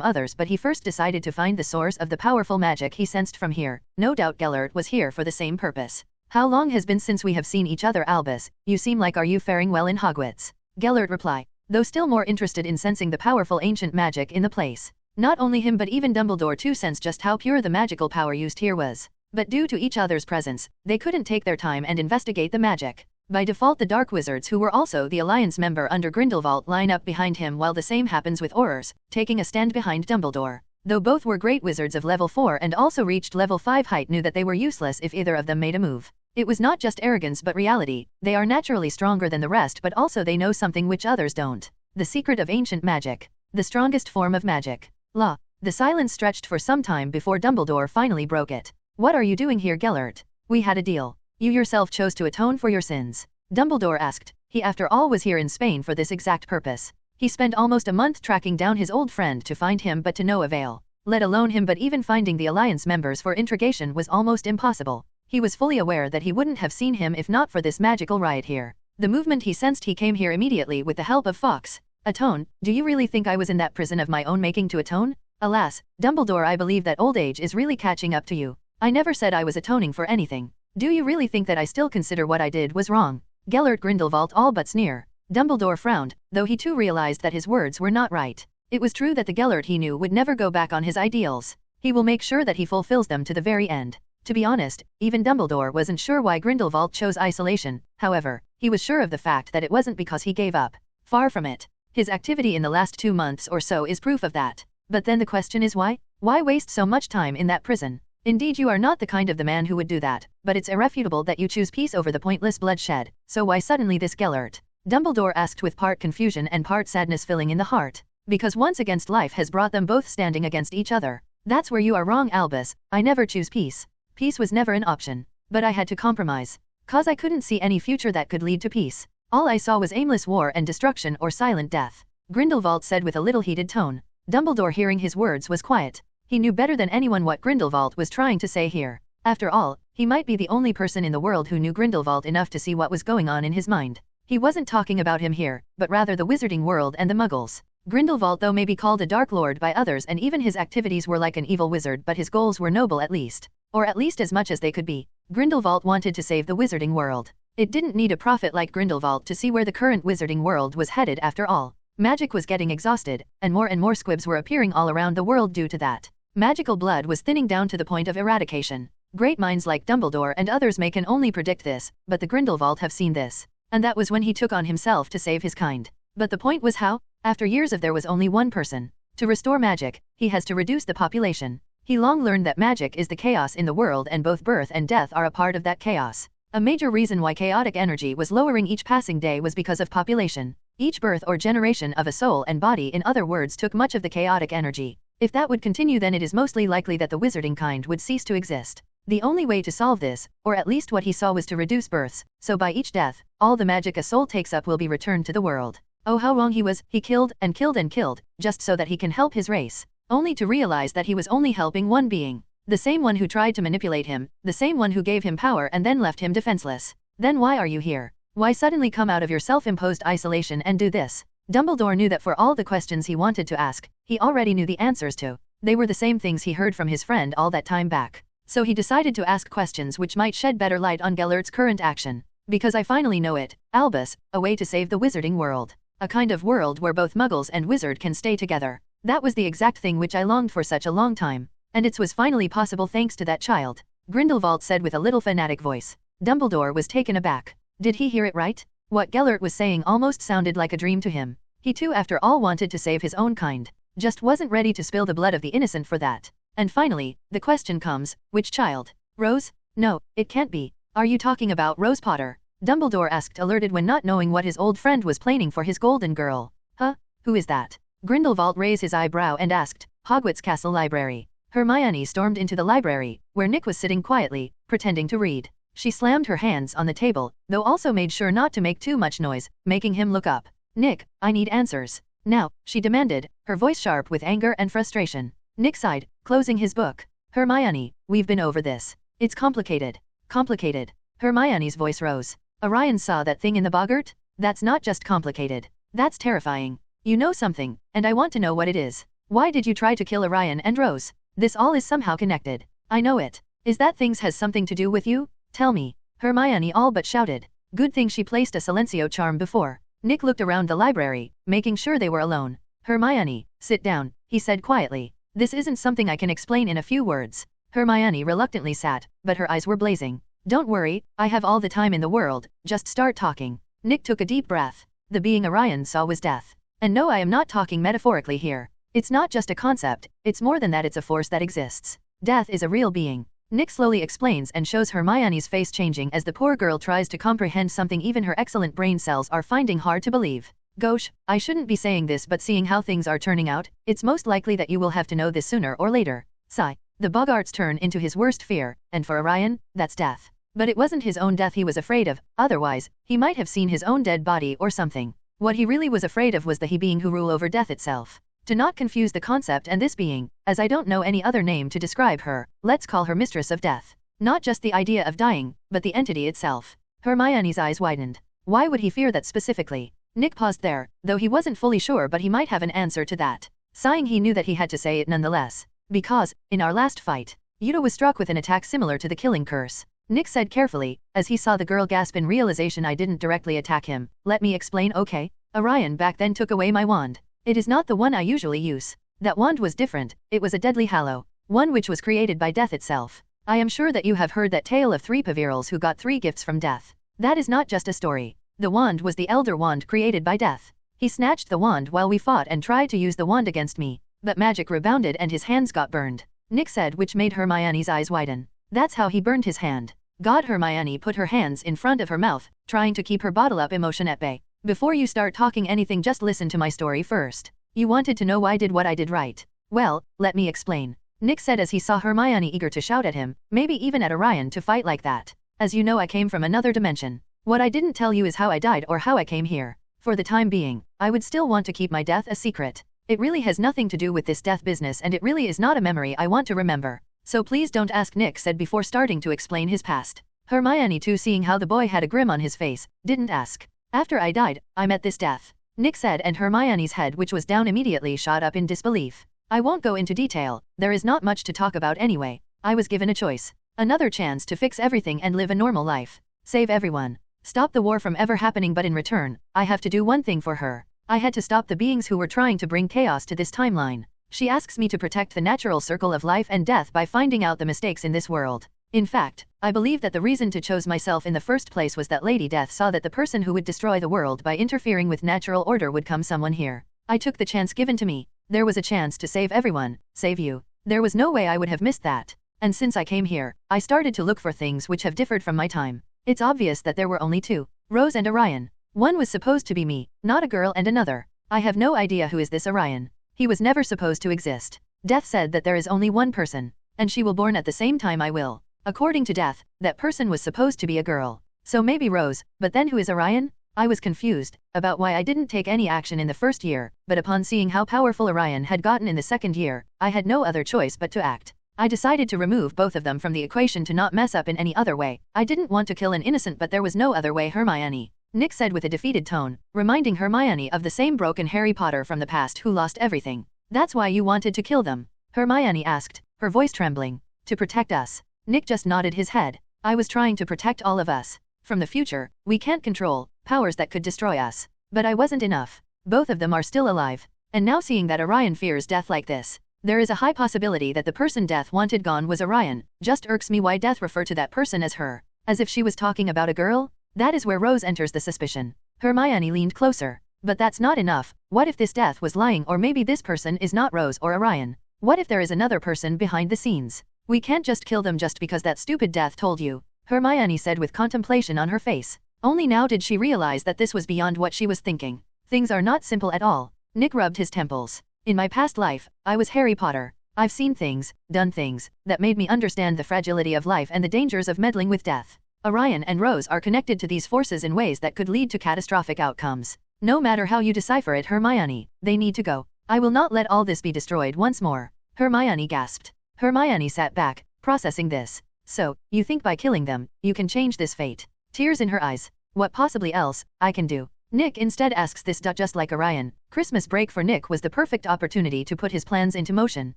[SPEAKER 2] others, but he first decided to find the source of the powerful magic he sensed from here. No doubt Gellert was here for the same purpose. "How long has been since we have seen each other, Albus? You seem like are you faring well in Hogwarts?" Gellert replied, though still more interested in sensing the powerful ancient magic in the place. Not only him but even Dumbledore too sensed just how pure the magical power used here was. But due to each other's presence, they couldn't take their time and investigate the magic. By default, the Dark Wizards, who were also the Alliance member under Grindelwald, line up behind him, while the same happens with Aurors, taking a stand behind Dumbledore. Though both were great wizards of level 4 and also reached level 5 height, knew that they were useless if either of them made a move. It was not just arrogance but reality. They are naturally stronger than the rest, but also they know something which others don't. The secret of ancient magic. The strongest form of magic. Law. The silence stretched for some time before Dumbledore finally broke it. "What are you doing here, Gellert? We had a deal. You yourself chose to atone for your sins," Dumbledore asked. He after all was here in Spain for this exact purpose. He spent almost a month tracking down his old friend to find him, but to no avail. Let alone him, but even finding the Alliance members for interrogation was almost impossible. He was fully aware that he wouldn't have seen him if not for this magical riot here. The movement he sensed, he came here immediately with the help of Fawkes. "Atone? Do you really think I was in that prison of my own making to atone? Alas, Dumbledore, I believe that old age is really catching up to you. I never said I was atoning for anything. Do you really think that I still consider what I did was wrong?" Gellert Grindelwald all but sneer. Dumbledore frowned, though he too realized that his words were not right. It was true that the Gellert he knew would never go back on his ideals. He will make sure that he fulfills them to the very end. To be honest, even Dumbledore wasn't sure why Grindelwald chose isolation. However, he was sure of the fact that it wasn't because he gave up. Far from it. His activity in the last 2 months or so is proof of that. But then the question is why? Why waste so much time in that prison? Indeed, you are not the kind of the man who would do that, but it's irrefutable that you choose peace over the pointless bloodshed. So why suddenly this Gellert? Dumbledore asked with part confusion and part sadness filling in the heart. Because once against life has brought them both standing against each other. That's where you are wrong, Albus. I never choose peace. Peace was never an option. But I had to compromise. Cause I couldn't see any future that could lead to peace. All I saw was aimless war and destruction or silent death. Grindelwald said with a little heated tone. Dumbledore, hearing his words, was quiet. He knew better than anyone what Grindelwald was trying to say here. After all, he might be the only person in the world who knew Grindelwald enough to see what was going on in his mind. He wasn't talking about him here, but rather the wizarding world and the muggles. Grindelwald though may be called a dark lord by others and even his activities were like an evil wizard, but his goals were noble at least. Or at least as much as they could be. Grindelwald wanted to save the wizarding world. It didn't need a prophet like Grindelwald to see where the current wizarding world was headed after all. Magic was getting exhausted, and more squibs were appearing all around the world due to that. Magical blood was thinning down to the point of eradication. Great minds like Dumbledore and others may can only predict this, but the Grindelwald have seen this. And that was when he took on himself to save his kind. But the point was how? After years of there was only one person. To restore magic, he has to reduce the population. He long learned that magic is the chaos in the world and both birth and death are a part of that chaos. A major reason why chaotic energy was lowering each passing day was because of population. Each birth or generation of a soul and body in other words took much of the chaotic energy. If that would continue then it is mostly likely that the wizarding kind would cease to exist. The only way to solve this, or at least what he saw was to reduce births, so by each death, all the magic a soul takes up will be returned to the world. Oh how wrong he was, he killed and killed and killed, just so that he can help his race. Only to realize that he was only helping one being. The same one who tried to manipulate him, the same one who gave him power and then left him defenseless. Then why are you here? Why suddenly come out of your self-imposed isolation and do this? Dumbledore knew that for all the questions he wanted to ask, he already knew the answers to. They were the same things he heard from his friend all that time back. So he decided to ask questions which might shed better light on Gellert's current action. Because I finally know it, Albus, a way to save the wizarding world. A kind of world where both muggles and wizard can stay together. That was the exact thing which I longed for such a long time. And it was finally possible thanks to that child. Grindelwald said with a little fanatic voice. Dumbledore was taken aback. Did he hear it right? What Gellert was saying almost sounded like a dream to him. He too after all wanted to save his own kind. Just wasn't ready to spill the blood of the innocent for that. And finally, the question comes, which child? Rose? No, it can't be. Are you talking about Rose Potter? Dumbledore asked alerted when not knowing what his old friend was planning for his golden girl. Huh? Who is that? Grindelwald raised his eyebrow and asked, Hogwarts Castle Library. Hermione stormed into the library, where Nick was sitting quietly, pretending to read. She slammed her hands on the table, though also made sure not to make too much noise, making him look up. Nick, I need answers. Now, she demanded, her voice sharp with anger and frustration. Nick sighed, closing his book. Hermione, we've been over this. It's complicated. Complicated. Hermione's voice rose. Orion saw that thing in the boggart? That's not just complicated. That's terrifying. You know something, and I want to know what it is. Why did you try to kill Orion and Rose? This all is somehow connected. I know it. Is that things has something to do with you? Tell me. Hermione all but shouted. Good thing she placed a silencio charm before. Nick looked around the library, making sure they were alone. Hermione, sit down, he said quietly. This isn't something I can explain in a few words. Hermione reluctantly sat, but her eyes were blazing. Don't worry, I have all the time in the world, just start talking. Nick took a deep breath. The being Orion saw was death. And no, I am not talking metaphorically here. It's not just a concept, it's more than that, it's a force that exists. Death is a real being. Nick slowly explains and shows Hermione's face changing as the poor girl tries to comprehend something even her excellent brain cells are finding hard to believe. Gosh, I shouldn't be saying this, but seeing how things are turning out, it's most likely that you will have to know this sooner or later. Sigh. The boggart's turn into his worst fear, and for Orion, that's death. But it wasn't his own death he was afraid of, otherwise, he might have seen his own dead body or something. What he really was afraid of was the he being who rule over death itself. To not confuse the concept and this being, as I don't know any other name to describe her, let's call her Mistress of Death. Not just the idea of dying, but the entity itself. Hermione's eyes widened. Why would he fear that specifically? Nick paused there, though he wasn't fully sure, but he might have an answer to that. Sighing, he knew that he had to say it nonetheless. Because, in our last fight, Yuta was struck with an attack similar to the killing curse. Nick said carefully, as he saw the girl gasp in realization. I didn't directly attack him. Let me explain, okay? Orion back then took away my wand. It is not the one I usually use. That wand was different, it was a deadly hallow, one which was created by death itself. I am sure that you have heard that tale of 3 Pavirals who got 3 gifts from death. That is not just a story. The wand was the elder wand created by death. He snatched the wand while we fought and tried to use the wand against me, but magic rebounded and his hands got burned. Nick said, which made Hermione's eyes widen. That's how he burned his hand. God. Hermione put her hands in front of her mouth, trying to keep her bottle up emotion at bay. Before you start talking anything, just listen to my story first. You wanted to know why I did what I did, right? Well, let me explain. Nick said as he saw Hermione eager to shout at him, maybe even at Orion, to fight like that. As you know, I came from another dimension. What I didn't tell you is how I died or how I came here. For the time being, I would still want to keep my death a secret. It really has nothing to do with this death business, and it really is not a memory I want to remember. So please don't ask, Nick said before starting to explain his past. Hermione too, seeing how the boy had a grin on his face, didn't ask. After I died, I met this death, Nick said, and Hermione's head, which was down, immediately shot up in disbelief. I won't go into detail, there is not much to talk about anyway. I was given a choice. Another chance to fix everything and live a normal life. Save everyone. Stop the war from ever happening, but in return, I have to do one thing for her. I had to stop the beings who were trying to bring chaos to this timeline. She asks me to protect the natural circle of life and death by finding out the mistakes in this world. In fact, I believe that the reason to chose myself in the first place was that Lady Death saw that the person who would destroy the world by interfering with natural order would come someone here. I took the chance given to me. There was a chance to save everyone, save you. There was no way I would have missed that. And since I came here, I started to look for things which have differed from my time. It's obvious that there were only two, Rose and Orion. One was supposed to be me, not a girl, and another. I have no idea who is this Orion. He was never supposed to exist. Death said that there is only one person, and she will born at the same time I will. According to Death, that person was supposed to be a girl. So maybe Rose, but then who is Orion? I was confused about why I didn't take any action in the first year, but upon seeing how powerful Orion had gotten in the second year, I had no other choice but to act. I decided to remove both of them from the equation to not mess up in any other way. I didn't want to kill an innocent, but there was no other way. Hermione, Nick said with a defeated tone, reminding Hermione of the same broken Harry Potter from the past who lost everything. That's why you wanted to kill them? Hermione asked, her voice trembling. To protect us. Nick just nodded his head. I was trying to protect all of us. From the future, we can't control powers that could destroy us. But I wasn't enough. Both of them are still alive. And now seeing that Orion fears death like this, there is a high possibility that the person Death wanted gone was Orion. Just irks me why Death referred to that person as her. As if she was talking about a girl? That is where Rose enters the suspicion. Hermione leaned closer. But that's not enough. What if this Death was lying, or maybe this person is not Rose or Orion? What if there is another person behind the scenes? We can't just kill them just because that stupid Death told you, Hermione said with contemplation on her face. Only now did she realize that this was beyond what she was thinking. Things are not simple at all. Nick rubbed his temples. In my past life, I was Harry Potter. I've seen things, done things, that made me understand the fragility of life and the dangers of meddling with death. Orion and Rose are connected to these forces in ways that could lead to catastrophic outcomes. No matter how you decipher it, Hermione, they need to go. I will not let all this be destroyed once more. Hermione gasped. Hermione sat back, processing this. So, you think by killing them, you can change this fate? Tears in her eyes. What possibly else I can do? Nick instead asks this. Just like Orion, Christmas break for Nick was the perfect opportunity to put his plans into motion.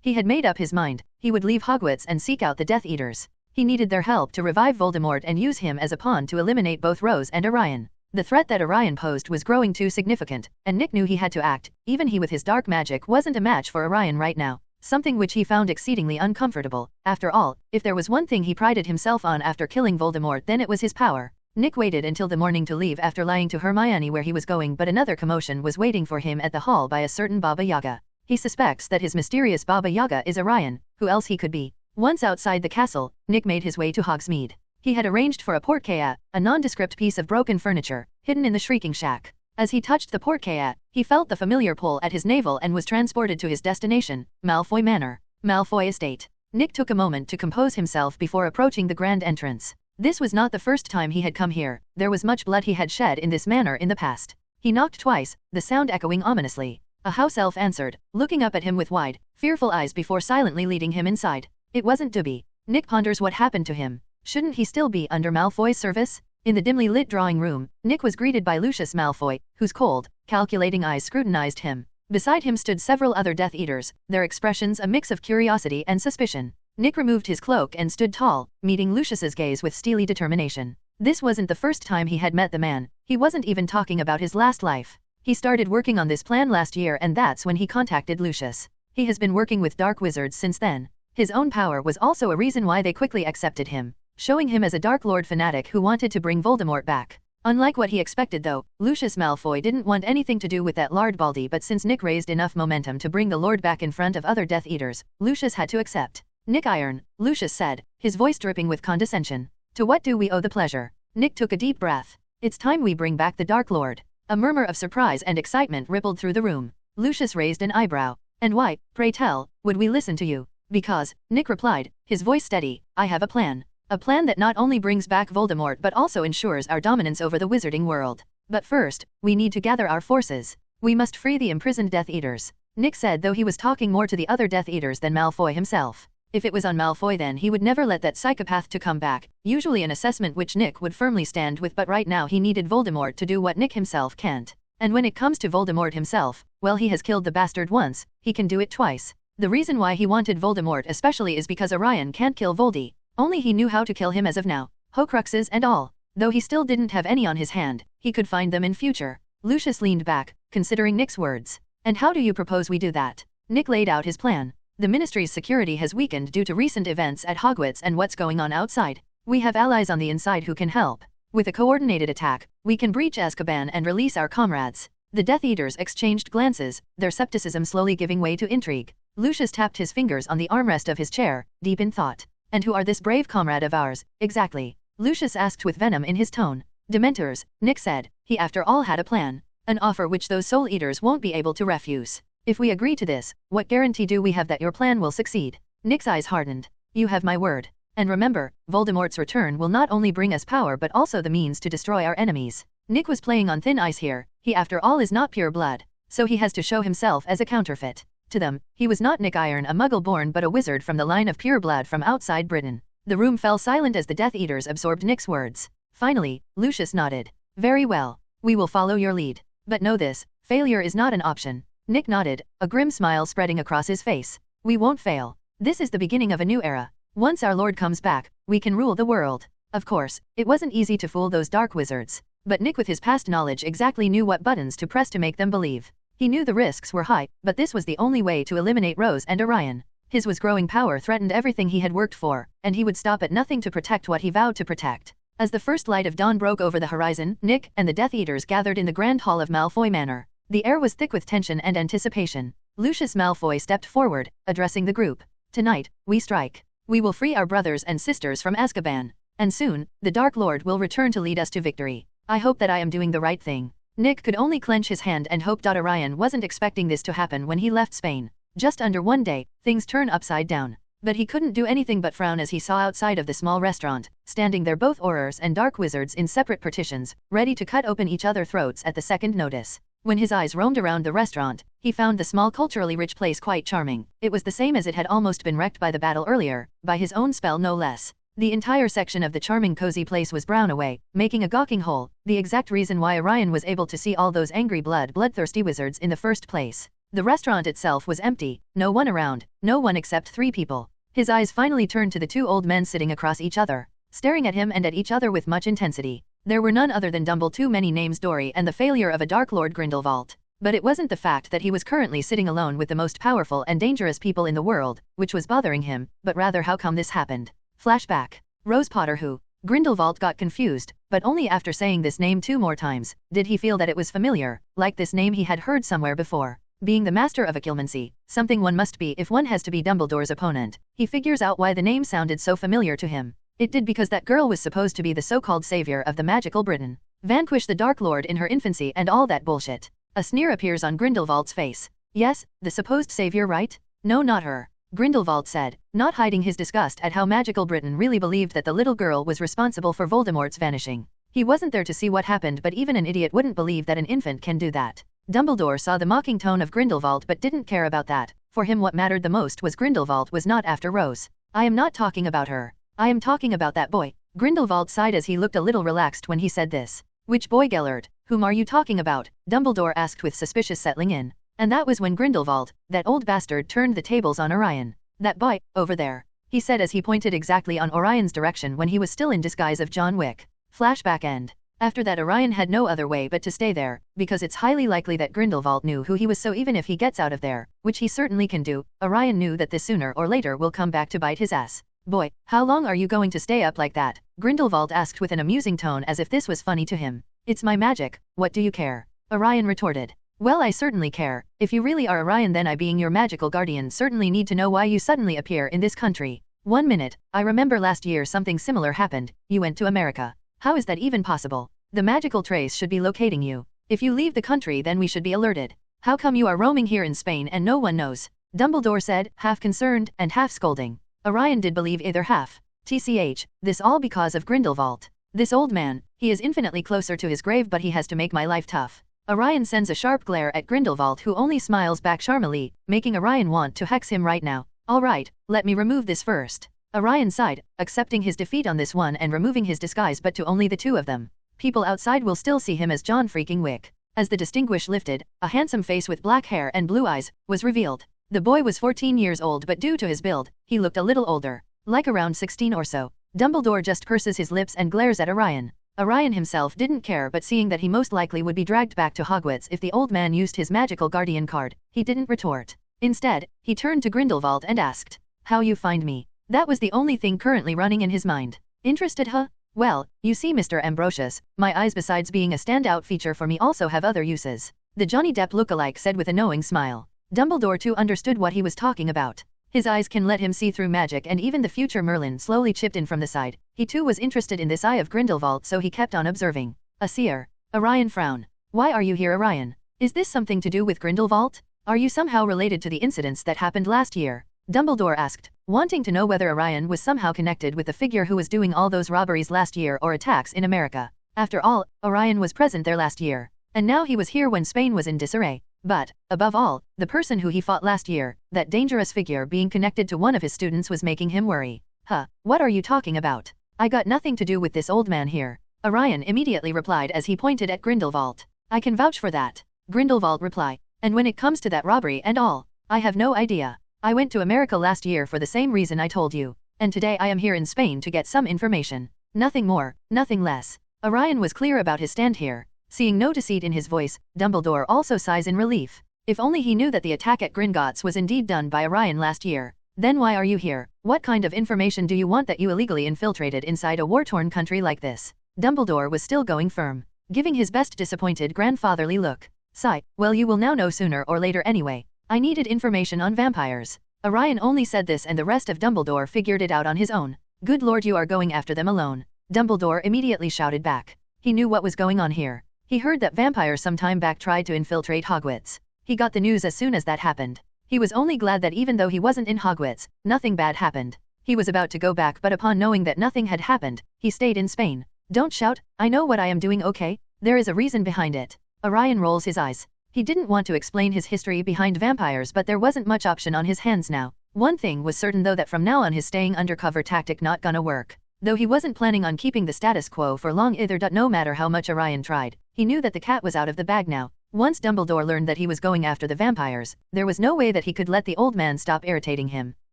[SPEAKER 2] He had made up his mind. He would leave Hogwarts and seek out the Death Eaters. He needed their help to revive Voldemort and use him as a pawn to eliminate both Rose and Orion. The threat that Orion posed was growing too significant, and Nick knew he had to act. Even he with his dark magic wasn't a match for Orion right now. Something which he found exceedingly uncomfortable. After all, if there was one thing he prided himself on after killing Voldemort, then it was his power. Nick waited until the morning to leave after lying to Hermione where he was going, but another commotion was waiting for him at the hall by a certain Baba Yaga. He suspects that his mysterious Baba Yaga is Orion. Who else he could be? Once outside the castle, Nick made his way to Hogsmeade. He had arranged for a porte-caiset, a nondescript piece of broken furniture, hidden in the Shrieking Shack. As he touched the porte-caiset, he felt the familiar pull at his navel and was transported to his destination, Malfoy Manor, Malfoy Estate. Nick took a moment to compose himself before approaching the grand entrance. This was not the first time he had come here. There was much blood he had shed in this manor in the past. He knocked twice, the sound echoing ominously. A house elf answered, looking up at him with wide, fearful eyes before silently leading him inside. It wasn't Dobby. Nick ponders what happened to him. Shouldn't he still be under Malfoy's service? In the dimly lit drawing room, Nick was greeted by Lucius Malfoy, whose cold, calculating eyes scrutinized him. Beside him stood several other Death Eaters, their expressions a mix of curiosity and suspicion. Nick removed his cloak and stood tall, meeting Lucius's gaze with steely determination. This wasn't the first time he had met the man. He wasn't even talking about his last life. He started working on this plan last year, and that's when he contacted Lucius. He has been working with dark wizards since then. His own power was also a reason why they quickly accepted him, showing him as a Dark Lord fanatic who wanted to bring Voldemort back. Unlike what he expected though, Lucius Malfoy didn't want anything to do with that Lord Baldy, but since Nick raised enough momentum to bring the Lord back in front of other Death Eaters, Lucius had to accept. Nick Iron, Lucius said, his voice dripping with condescension. To what do we owe the pleasure? Nick took a deep breath. It's time we bring back the Dark Lord. A murmur of surprise and excitement rippled through the room. Lucius raised an eyebrow. And why, pray tell, would we listen to you? Because, Nick replied, his voice steady, I have a plan. A plan that not only brings back Voldemort but also ensures our dominance over the wizarding world. But first, we need to gather our forces. We must free the imprisoned Death Eaters. Nick said, though he was talking more to the other Death Eaters than Malfoy himself. If it was on Malfoy then he would never let that psychopath to come back, usually an assessment which Nick would firmly stand with, but right now he needed Voldemort to do what Nick himself can't. And when it comes to Voldemort himself, well, he has killed the bastard once, he can do it twice. The reason why he wanted Voldemort especially is because Orion can't kill Voldy. Only he knew how to kill him as of now, Horcruxes and all. Though he still didn't have any on his hand, he could find them in future. Lucius leaned back, considering Nick's words. And how do you propose we do that? Nick laid out his plan. The Ministry's security has weakened due to recent events at Hogwarts and what's going on outside. We have allies on the inside who can help. With a coordinated attack, we can breach Azkaban and release our comrades. The Death Eaters exchanged glances, their skepticism slowly giving way to intrigue. Lucius tapped his fingers on the armrest of his chair, deep in thought. And who are this brave comrade of ours, exactly? Lucius asked with venom in his tone. Dementors, Nick said. He after all had a plan. An offer which those Soul Eaters won't be able to refuse. If we agree to this, what guarantee do we have that your plan will succeed? Nick's eyes hardened. You have my word. And remember, Voldemort's return will not only bring us power but also the means to destroy our enemies. Nick was playing on thin ice here, he after all is not pure blood, so he has to show himself as a counterfeit. To them, he was not Nick Iron, a muggle born, but a wizard from the line of pure blood from outside Britain. The room fell silent as the Death Eaters absorbed Nick's words. Finally, Lucius nodded. Very well. We will follow your lead. But know this, failure is not an option. Nick nodded, a grim smile spreading across his face. We won't fail. This is the beginning of a new era. Once our Lord comes back, we can rule the world. Of course, it wasn't easy to fool those dark wizards. But Nick with his past knowledge exactly knew what buttons to press to make them believe. He knew the risks were high, but this was the only way to eliminate Rose and Orion. His was growing power threatened everything he had worked for, and he would stop at nothing to protect what he vowed to protect. As the first light of dawn broke over the horizon, Nick and the Death Eaters gathered in the Grand Hall of Malfoy Manor. The air was thick with tension and anticipation. Lucius Malfoy stepped forward, addressing the group. Tonight, we strike. We will free our brothers and sisters from Azkaban. And soon, the Dark Lord will return to lead us to victory. I hope that I am doing the right thing. Nick could only clench his hand and hope. Orion wasn't expecting this to happen when he left Spain. Just under one day, things turn upside down. But he couldn't do anything but frown as he saw outside of the small restaurant, standing there both Aurors and Dark Wizards in separate partitions, ready to cut open each other's throats at the second notice. When his eyes roamed around the restaurant, he found the small culturally rich place quite charming. It was the same as it had almost been wrecked by the battle earlier, by his own spell no less. The entire section of the charming cozy place was brown away, making a gawking hole, the exact reason why Orion was able to see all those angry bloodthirsty wizards in the first place. The restaurant itself was empty, no one around, no one except 3 people. His eyes finally turned to the 2 old men sitting across each other, staring at him and at each other with much intensity. There were none other than Dumble, too many names Dory, and the failure of a Dark Lord Grindelwald. But it wasn't the fact that he was currently sitting alone with the most powerful and dangerous people in the world, which was bothering him, but rather how come this happened. Flashback. Rose Potter who? Grindelwald got confused, but only after saying this name 2 more times, did he feel that it was familiar, like this name he had heard somewhere before. Being the master of occlumency, something one must be if one has to be Dumbledore's opponent, he figures out why the name sounded so familiar to him. It did because that girl was supposed to be the so-called savior of the magical Britain. Vanquish the Dark Lord in her infancy and all that bullshit. A sneer appears on Grindelwald's face. Yes, the supposed savior, right? No, not her. Grindelwald said, not hiding his disgust at how magical Britain really believed that the little girl was responsible for Voldemort's vanishing. He wasn't there to see what happened, but even an idiot wouldn't believe that an infant can do that. Dumbledore saw the mocking tone of Grindelwald but didn't care about that. For him what mattered the most was Grindelwald was not after Rose. I am not talking about her. I am talking about that boy. Grindelwald sighed as he looked a little relaxed when he said this. Which boy, Gellert? Whom are you talking about? Dumbledore asked with suspicious settling in. And that was when Grindelwald, that old bastard, turned the tables on Orion. That boy, over there, he said as he pointed exactly on Orion's direction when he was still in disguise of John Wick. Flashback end. After that Orion had no other way but to stay there, because it's highly likely that Grindelwald knew who he was, so even if he gets out of there, which he certainly can do, Orion knew that this sooner or later will come back to bite his ass. Boy, how long are you going to stay up like that? Grindelwald asked with an amusing tone as if this was funny to him. It's my magic, what do you care? Orion retorted. Well, I certainly care. If you really are Orion, then I, being your magical guardian, certainly need to know why you suddenly appear in this country. 1 minute, I remember last year something similar happened. You went to America. How is that even possible? The magical trace should be locating you. If you leave the country, then we should be alerted. How come you are roaming here in Spain and no one knows? Dumbledore said, half concerned and half scolding. Orion did believe either half. TCH, this all because of Grindelwald. This old man, he is infinitely closer to his grave, but he has to make my life tough. Orion sends a sharp glare at Grindelwald, who only smiles back charmily, making Orion want to hex him right now. Alright, let me remove this first. Orion sighed, accepting his defeat on this one and removing his disguise, but to only the two of them. People outside will still see him as John freaking Wick. As the distinguish lifted, a handsome face with black hair and blue eyes was revealed. The boy was 14 years old, but due to his build, he looked a little older, like around 16 or so. Dumbledore just purses his lips and glares at Orion. Orion himself didn't care, but seeing that he most likely would be dragged back to Hogwarts if the old man used his magical guardian card, he didn't retort. Instead, he turned to Grindelwald and asked, "How you find me?" That was the only thing currently running in his mind. Interested, huh? Well, you see, Mr. Ambrosius, my eyes, besides being a standout feature for me, also have other uses. The Johnny Depp lookalike said with a knowing smile. Dumbledore too understood what he was talking about. His eyes can let him see through magic, and even the future Merlin slowly chipped in from the side. He too was interested in this eye of Grindelwald, so he kept on observing. A seer. Orion frowned. Why are you here, Orion? Is this something to do with Grindelwald? Are you somehow related to the incidents that happened last year? Dumbledore asked, wanting to know whether Orion was somehow connected with the figure who was doing all those robberies last year or attacks in America. After all, Orion was present there last year, and now he was here when Spain was in disarray. But, above all, the person who he fought last year, that dangerous figure being connected to one of his students, was making him worry. Huh, what are you talking about? I got nothing to do with this old man here. Orion immediately replied as he pointed at Grindelwald. I can vouch for that. Grindelwald replied. And when it comes to that robbery and all, I have no idea. I went to America last year for the same reason I told you, and today I am here in Spain to get some information. Nothing more, nothing less. Orion was clear about his stand here. Seeing no deceit in his voice, Dumbledore also sighs in relief. If only he knew that the attack at Gringotts was indeed done by Orion last year. Then why are you here? What kind of information do you want that you illegally infiltrated inside a war-torn country like this? Dumbledore was still going firm, giving his best disappointed grandfatherly look. Sigh, well, you will now know sooner or later anyway. I needed information on vampires. Orion only said this, and the rest of Dumbledore figured it out on his own. Good lord, you are going after them alone. Dumbledore immediately shouted back. He knew what was going on here. He heard that vampires some time back tried to infiltrate Hogwarts. He got the news as soon as that happened. He was only glad that even though he wasn't in Hogwarts, nothing bad happened. He was about to go back, but upon knowing that nothing had happened, he stayed in Spain. Don't shout, I know what I am doing, okay? There is a reason behind it. Orion rolls his eyes. He didn't want to explain his history behind vampires, but there wasn't much option on his hands now. One thing was certain though, that from now on his staying undercover tactic not gonna work. Though he wasn't planning on keeping the status quo for long either. No matter how much Orion tried, he knew that the cat was out of the bag now. Once Dumbledore learned that he was going after the vampires, there was no way that he could let the old man stop irritating him,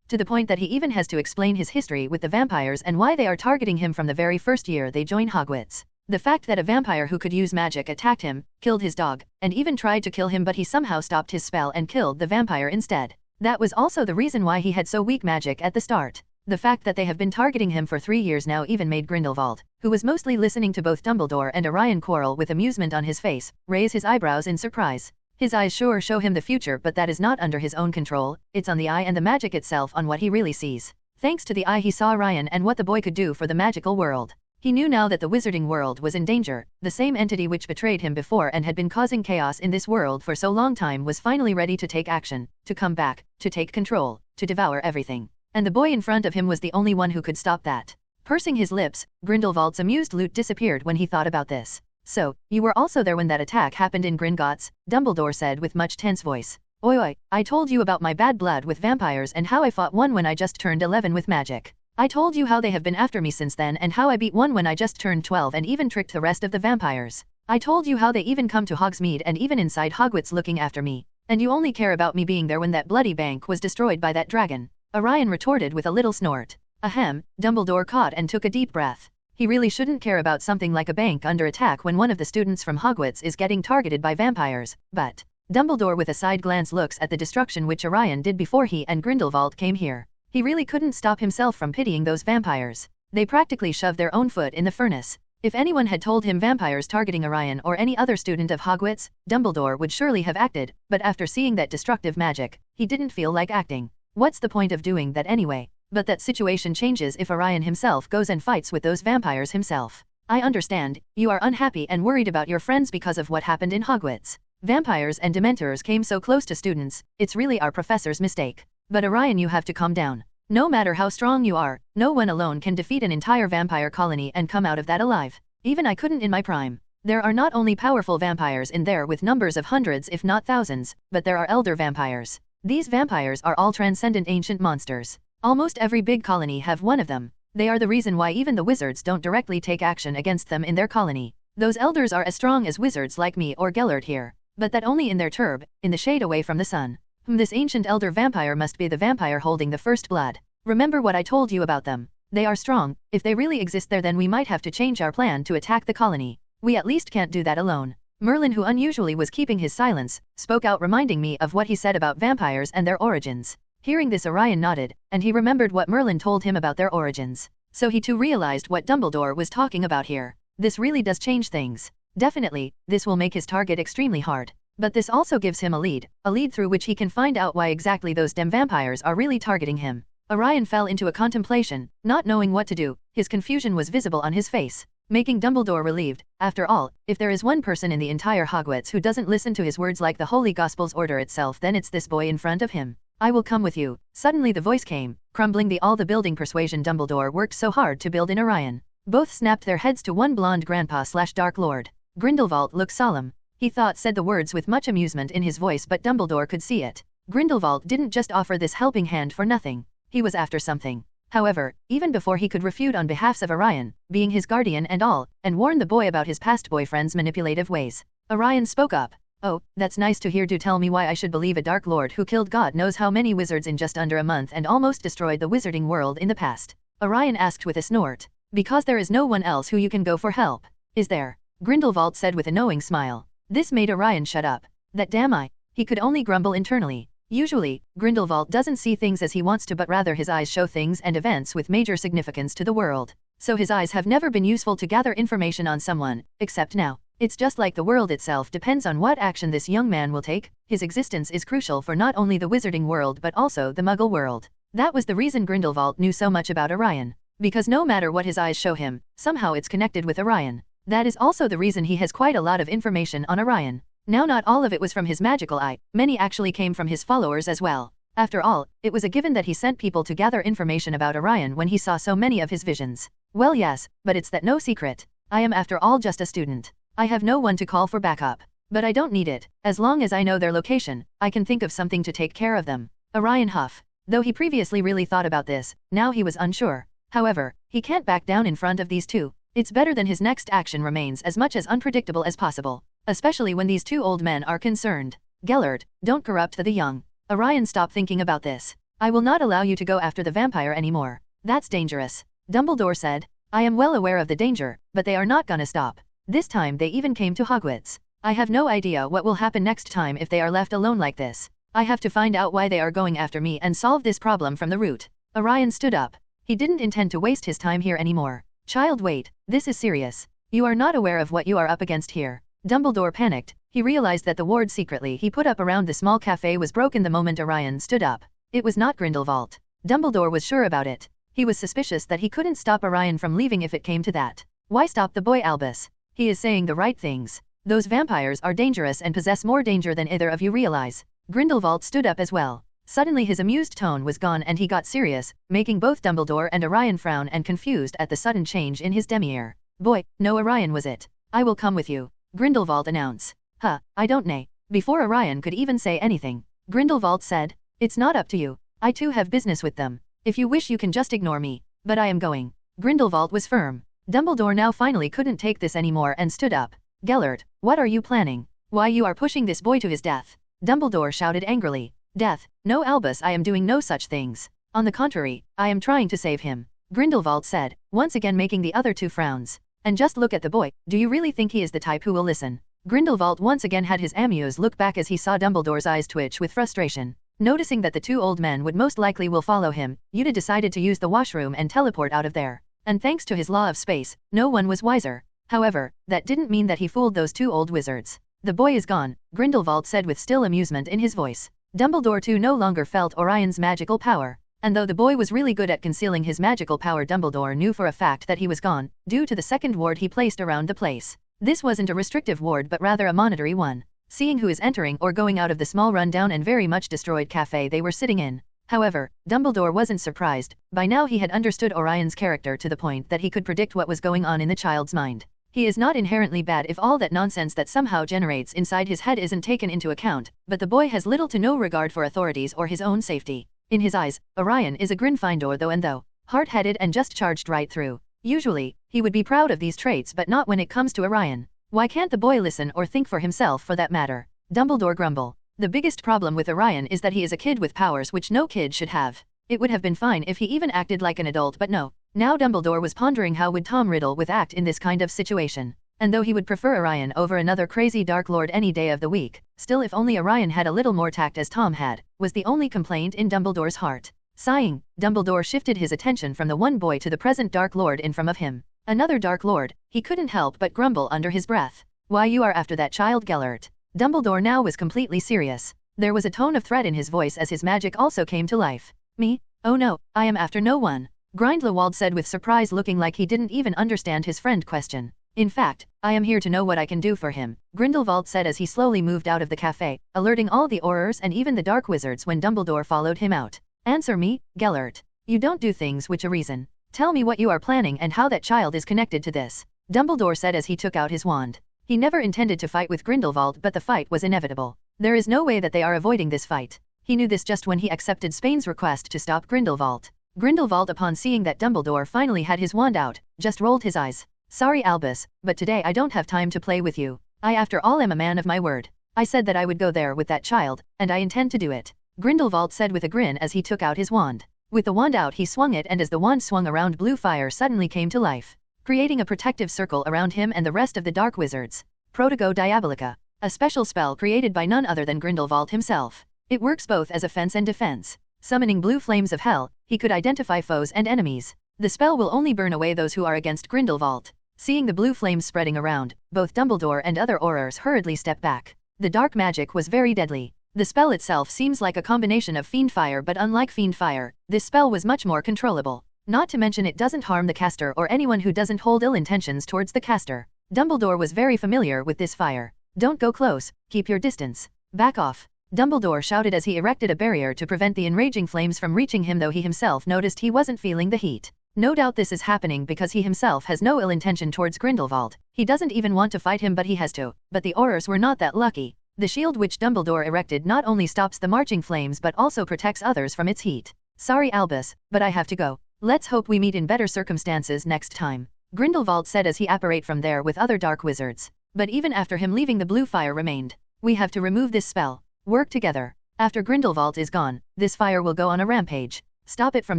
[SPEAKER 2] to the point that he even has to explain his history with the vampires and why they are targeting him from the very first year they joined Hogwarts. The fact that a vampire who could use magic attacked him, killed his dog, and even tried to kill him, but he somehow stopped his spell and killed the vampire instead. That was also the reason why he had so weak magic at the start. The fact that they have been targeting him for 3 years now even made Grindelwald, who was mostly listening to both Dumbledore and Orion quarrel with amusement on his face, raise his eyebrows in surprise. His eyes sure show him the future, but that is not under his own control. It's on the eye and the magic itself, on what he really sees. Thanks to the eye, he saw Orion and what the boy could do for the magical world. He knew now that the wizarding world was in danger. The same entity which betrayed him before and had been causing chaos in this world for so long time was finally ready to take action, to come back, to take control, to devour everything. And the boy in front of him was the only one who could stop that. Pursing his lips, Grindelwald's amused look disappeared when he thought about this. So, you were also there when that attack happened in Gringotts? Dumbledore said with much tense voice. Oi, I told you about my bad blood with vampires and how I fought one when I just turned 11 with magic. I told you how they have been after me since then and how I beat one when I just turned 12 and even tricked the rest of the vampires. I told you how they even come to Hogsmeade and even inside Hogwarts looking after me. And you only care about me being there when that bloody bank was destroyed by that dragon. Orion retorted with a little snort. Ahem, Dumbledore caught and took a deep breath. He really shouldn't care about something like a bank under attack when one of the students from Hogwarts is getting targeted by vampires, but Dumbledore with a side glance looks at the destruction which Orion did before he and Grindelwald came here. He really couldn't stop himself from pitying those vampires. They practically shoved their own foot in the furnace. If anyone had told him vampires targeting Orion or any other student of Hogwarts, Dumbledore would surely have acted, but after seeing that destructive magic, he didn't feel like acting. What's the point of doing that anyway? But that situation changes if Orion himself goes and fights with those vampires himself. I understand, you are unhappy and worried about your friends because of what happened in Hogwarts. Vampires and Dementors came so close to students, it's really our professor's mistake. But Orion, you have to calm down. No matter how strong you are, no one alone can defeat an entire vampire colony and come out of that alive. Even I couldn't in my prime. There are not only powerful vampires in there with numbers of hundreds if not thousands, but there are elder vampires. These vampires are all transcendent ancient monsters. Almost every big colony have one of them. They are the reason why even the wizards don't directly take action against them in their colony. Those elders are as strong as wizards like me or Gellert here, but that only in their turb, in the shade away from the sun. This ancient elder vampire must be the vampire holding the first blood. Remember what I told you about them. They are strong. If they really exist there, then we might have to change our plan to attack the colony. We at least can't do that alone. Merlin, who unusually was keeping his silence, spoke out, reminding me of what he said about vampires and their origins. Hearing this, Orion nodded, and he remembered what Merlin told him about their origins. So he too realized what Dumbledore was talking about here. This really does change things. Definitely, this will make his target extremely hard. But this also gives him a lead through which he can find out why exactly those damn vampires are really targeting him. Orion fell into a contemplation, not knowing what to do. His confusion was visible on his face, making Dumbledore relieved. After all, if there is one person in the entire Hogwarts who doesn't listen to his words like the Holy Gospels order itself, then it's this boy in front of him. I will come with you. Suddenly the voice came, crumbling the building persuasion Dumbledore worked so hard to build in Orion. Both snapped their heads to one blonde grandpa/Dark Lord. Grindelwald looked solemn. He said the words with much amusement in his voice, but Dumbledore could see it. Grindelwald didn't just offer this helping hand for nothing. He was after something. However, even before he could refute on behalf of Orion, being his guardian and all, and warn the boy about his past boyfriend's manipulative ways, Orion spoke up. Oh, that's nice to hear. Do tell me why I should believe a Dark Lord who killed God knows how many wizards in just under a month and almost destroyed the wizarding world in the past? Orion asked with a snort. Because there is no one else who you can go for help, is there? Grindelwald said with a knowing smile. This made Orion shut up. That damn eye. He could only grumble internally. Usually, Grindelwald doesn't see things as he wants to, but rather his eyes show things and events with major significance to the world. So his eyes have never been useful to gather information on someone, except now. It's just like the world itself depends on what action this young man will take. His existence is crucial for not only the wizarding world but also the Muggle world. That was the reason Grindelwald knew so much about Orion. Because no matter what his eyes show him, somehow it's connected with Orion. That is also the reason he has quite a lot of information on Orion. Now not all of it was from his magical eye, many actually came from his followers as well. After all, it was a given that he sent people to gather information about Orion when he saw so many of his visions. Well yes, but it's that no secret. I am after all just a student. I have no one to call for backup. But I don't need it. As long as I know their location, I can think of something to take care of them. Orion huffed. Though he previously really thought about this, now he was unsure. However, he can't back down in front of these two. It's better than his next action remains as much as unpredictable as possible. Especially when these two old men are concerned. Gellert, don't corrupt the young. Orion, stop thinking about this. I will not allow you to go after the vampire anymore. That's dangerous. Dumbledore said. I am well aware of the danger, but they are not gonna stop. This time they even came to Hogwarts. I have no idea what will happen next time if they are left alone like this. I have to find out why they are going after me and solve this problem from the root. Orion stood up. He didn't intend to waste his time here anymore. Child, wait, this is serious. You are not aware of what you are up against here. Dumbledore panicked. He realized that the ward secretly he put up around the small cafe was broken the moment Orion stood up. It was not Grindelwald. Dumbledore was sure about it. He was suspicious that he couldn't stop Orion from leaving if it came to that. Why stop the boy, Albus? He is saying the right things. Those vampires are dangerous and possess more danger than either of you realize. Grindelwald stood up as well. Suddenly his amused tone was gone and he got serious, making both Dumbledore and Orion frown and confused at the sudden change in his demeanor. Boy, no, Orion was it. I will come with you, Grindelwald announced. I don't know. Before Orion could even say anything, Grindelwald said, it's not up to you. I too have business with them. If you wish you can just ignore me, but I am going. Grindelwald was firm. Dumbledore now finally couldn't take this anymore and stood up. Gellert, what are you planning? Why you are pushing this boy to his death? Dumbledore shouted angrily. Death? No, Albus, I am doing no such things. On the contrary, I am trying to save him, Grindelwald said, once again making the other two frowns. And just look at the boy, do you really think he is the type who will listen? Grindelwald once again had his amused look back as he saw Dumbledore's eyes twitch with frustration. Noticing that the two old men would most likely will follow him, Yuta decided to use the washroom and teleport out of there. And thanks to his law of space, no one was wiser. However, that didn't mean that he fooled those two old wizards. The boy is gone, Grindelwald said with still amusement in his voice. Dumbledore too no longer felt Orion's magical power. And though the boy was really good at concealing his magical power, Dumbledore knew for a fact that he was gone, due to the second ward he placed around the place. This wasn't a restrictive ward but rather a monitory one, seeing who is entering or going out of the small run-down and very much destroyed cafe they were sitting in. However, Dumbledore wasn't surprised. By now he had understood Orion's character to the point that he could predict what was going on in the child's mind. He is not inherently bad if all that nonsense that somehow generates inside his head isn't taken into account, but the boy has little to no regard for authorities or his own safety. In his eyes, Orion is a Gryffindor though hard-headed and just charged right through. Usually, he would be proud of these traits but not when it comes to Orion. Why can't the boy listen or think for himself for that matter? Dumbledore grumble. The biggest problem with Orion is that he is a kid with powers which no kid should have. It would have been fine if he even acted like an adult but no. Now Dumbledore was pondering how would Tom Riddle would act in this kind of situation. And though he would prefer Orion over another crazy Dark Lord any day of the week, still if only Orion had a little more tact as Tom had, was the only complaint in Dumbledore's heart. Sighing, Dumbledore shifted his attention from the one boy to the present Dark Lord in front of him. Another Dark Lord, he couldn't help but grumble under his breath. Why you are after that child, Gellert? Dumbledore now was completely serious. There was a tone of threat in his voice as his magic also came to life. Me? Oh no, I am after no one. Grindelwald said with surprise, looking like he didn't even understand his friend question. In fact, I am here to know what I can do for him, Grindelwald said as he slowly moved out of the cafe, alerting all the Aurors and even the Dark Wizards when Dumbledore followed him out. Answer me, Gellert. You don't do things which a reason. Tell me what you are planning and how that child is connected to this, Dumbledore said as he took out his wand. He never intended to fight with Grindelwald, but the fight was inevitable. There is no way that they are avoiding this fight. He knew this just when he accepted Spain's request to stop Grindelwald. Grindelwald, upon seeing that Dumbledore finally had his wand out, just rolled his eyes. Sorry Albus, but today I don't have time to play with you. I after all am a man of my word. I said that I would go there with that child, and I intend to do it, Grindelwald said with a grin as he took out his wand. With the wand out he swung it, and as the wand swung around, blue fire suddenly came to life, creating a protective circle around him and the rest of the Dark Wizards. Protego Diabolica, a special spell created by none other than Grindelwald himself. It works both as offense and defense. Summoning blue flames of hell, he could identify foes and enemies. The spell will only burn away those who are against Grindelwald. Seeing the blue flames spreading around, both Dumbledore and other Aurors hurriedly stepped back. The dark magic was very deadly. The spell itself seems like a combination of fiend fire, but unlike fiend fire, this spell was much more controllable. Not to mention it doesn't harm the caster or anyone who doesn't hold ill intentions towards the caster. Dumbledore was very familiar with this fire. Don't go close, keep your distance. Back off, Dumbledore shouted as he erected a barrier to prevent the enraging flames from reaching him, though he himself noticed he wasn't feeling the heat. No doubt this is happening because he himself has no ill intention towards Grindelwald. He doesn't even want to fight him, but he has to. But the Aurors were not that lucky. The shield which Dumbledore erected not only stops the marching flames but also protects others from its heat. Sorry Albus, but I have to go. Let's hope we meet in better circumstances next time, Grindelwald said as he apparate from there with other Dark Wizards. But even after him leaving, the blue fire remained. We have to remove this spell. Work together. After Grindelwald is gone, this fire will go on a rampage. Stop it from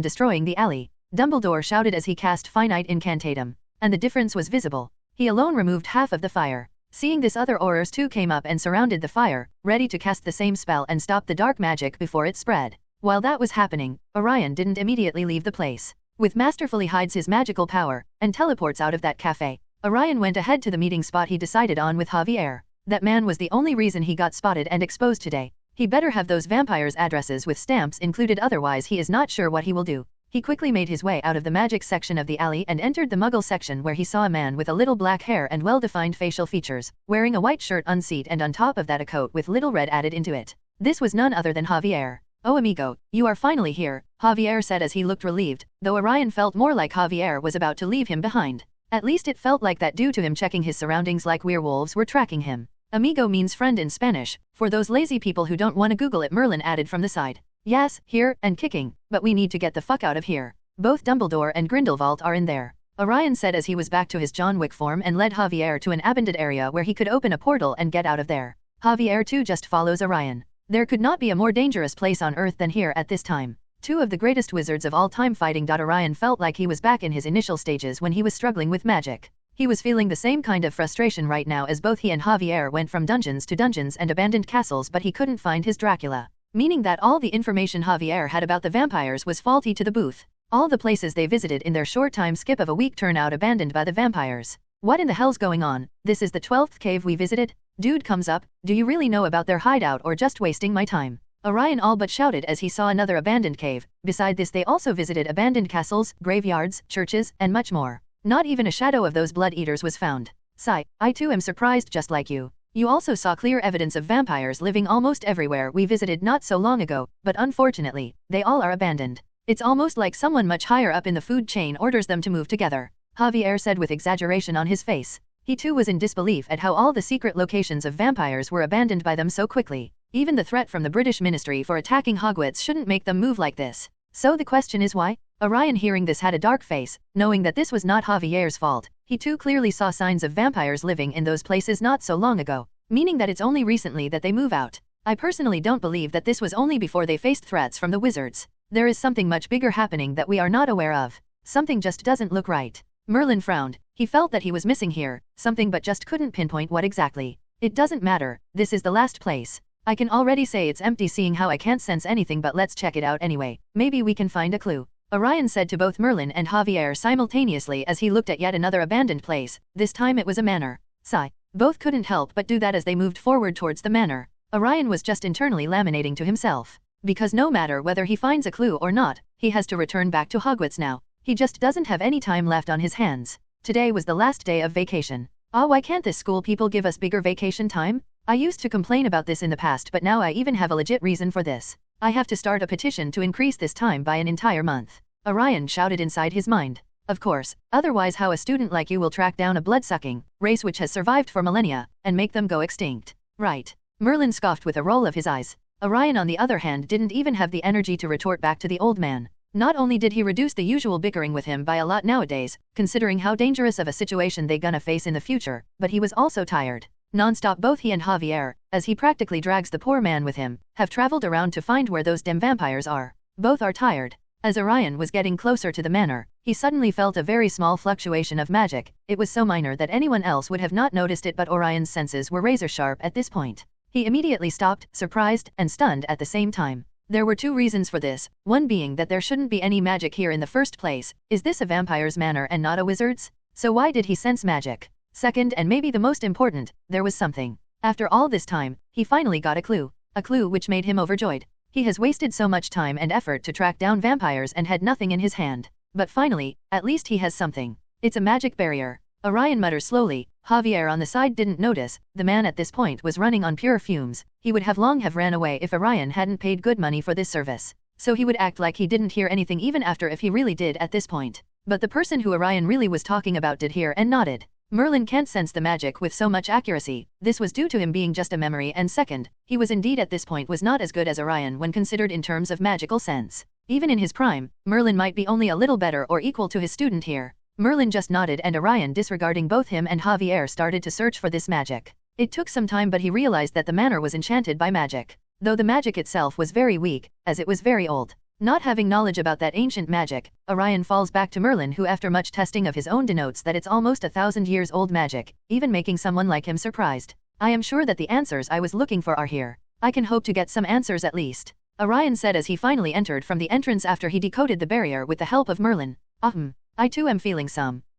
[SPEAKER 2] destroying the alley, Dumbledore shouted as he cast Finite Incantatum. And the difference was visible. He alone removed half of the fire. Seeing this, other Aurors too came up and surrounded the fire, ready to cast the same spell and stop the dark magic before it spread. While that was happening, Orion didn't immediately leave the place. With masterfully hides his magical power, and teleports out of that cafe, Orion went ahead to the meeting spot he decided on with Javier. That man was the only reason he got spotted and exposed today. He better have those vampires' addresses with stamps included, otherwise he is not sure what he will do. He quickly made his way out of the magic section of the alley and entered the Muggle section, where he saw a man with a little black hair and well-defined facial features, wearing a white shirt unseat and on top of that a coat with little red added into it. This was none other than Javier. Oh amigo, you are finally here, Javier said as he looked relieved, though Orion felt more like Javier was about to leave him behind. At least it felt like that due to him checking his surroundings like werewolves were tracking him. Amigo means friend in Spanish, for those lazy people who don't want to Google it, Merlin added from the side. Yes, here, and kicking, but we need to get the fuck out of here. Both Dumbledore and Grindelwald are in there, Orion said as he was back to his John Wick form and led Javier to an abandoned area where he could open a portal and get out of there. Javier too just follows Orion. There could not be a more dangerous place on Earth than here at this time. Two of the greatest wizards of all time fighting. Orion felt like he was back in his initial stages when he was struggling with magic. He was feeling the same kind of frustration right now as both he and Javier went from dungeons to dungeons and abandoned castles, but he couldn't find his Dracula. Meaning that all the information Javier had about the vampires was faulty to the booth. All the places they visited in their short time skip of a week turn out abandoned by the vampires. What in the hell's going on? This is the 12th cave we visited? Dude comes up, do you really know about their hideout or just wasting my time? Orion all but shouted as he saw another abandoned cave. Beside this they also visited abandoned castles, graveyards, churches, and much more. Not even a shadow of those blood eaters was found. Sigh, I too am surprised just like you. You also saw clear evidence of vampires living almost everywhere we visited not so long ago, but unfortunately, they all are abandoned. It's almost like someone much higher up in the food chain orders them to move together, Javier said with exaggeration on his face. He too was in disbelief at how all the secret locations of vampires were abandoned by them so quickly. Even the threat from the British Ministry for attacking Hogwarts shouldn't make them move like this. So the question is why? Orion hearing this had a dark face, knowing that this was not Javier's fault. He too clearly saw signs of vampires living in those places not so long ago, meaning that it's only recently that they move out. I personally don't believe that this was only before they faced threats from the wizards. There is something much bigger happening that we are not aware of. Something just doesn't look right. Merlin frowned. He felt that he was missing here, something but just couldn't pinpoint what exactly. It doesn't matter, this is the last place. I can already say it's empty seeing how I can't sense anything, but let's check it out anyway. Maybe we can find a clue. Orion said to both Merlin and Javier simultaneously as he looked at yet another abandoned place. This time it was a manor. Sigh. Both couldn't help but do that as they moved forward towards the manor. Orion was just internally laminating to himself. Because no matter whether he finds a clue or not, he has to return back to Hogwarts now. He just doesn't have any time left on his hands. Today was the last day of vacation. Why can't this school people give us bigger vacation time? I used to complain about this in the past, but now I even have a legit reason for this. I have to start a petition to increase this time by an entire month. Orion shouted inside his mind. Of course, otherwise how a student like you will track down a blood-sucking race which has survived for millennia and make them go extinct. Right. Merlin scoffed with a roll of his eyes. Orion on the other hand didn't even have the energy to retort back to the old man. Not only did he reduce the usual bickering with him by a lot nowadays, considering how dangerous of a situation they gonna face in the future, but he was also tired. Non-stop both he and Javier, as he practically drags the poor man with him, have traveled around to find where those damn vampires are. Both are tired. As Orion was getting closer to the manor, he suddenly felt a very small fluctuation of magic. It was so minor that anyone else would have not noticed it, but Orion's senses were razor sharp at this point. He immediately stopped, surprised and stunned at the same time. There were two reasons for this, one being that there shouldn't be any magic here in the first place. Is this a vampire's manor and not a wizard's? So why did he sense magic? Second, and maybe the most important, there was something. After all this time, he finally got a clue which made him overjoyed. He has wasted so much time and effort to track down vampires and had nothing in his hand. But finally, at least he has something. It's a magic barrier. Orion mutters slowly. Javier on the side didn't notice. The man at this point was running on pure fumes. He would have long have ran away if Orion hadn't paid good money for this service. So he would act like he didn't hear anything even after if he really did at this point. But the person who Orion really was talking about did hear and nodded. Merlin can't sense the magic with so much accuracy. This was due to him being just a memory, and second, he was indeed at this point was not as good as Orion when considered in terms of magical sense. Even in his prime, Merlin might be only a little better or equal to his student here. Merlin just nodded and Orion, disregarding both him and Javier, started to search for this magic. It took some time, but he realized that the manor was enchanted by magic. Though the magic itself was very weak, as it was very old. Not having knowledge about that ancient magic, Orion falls back to Merlin, who after much testing of his own denotes that it's almost 1,000 years old magic, even making someone like him surprised. I am sure that the answers I was looking for are here. I can hope to get some answers at least. Orion said as he finally entered from the entrance after he decoded the barrier with the help of Merlin. I too am feeling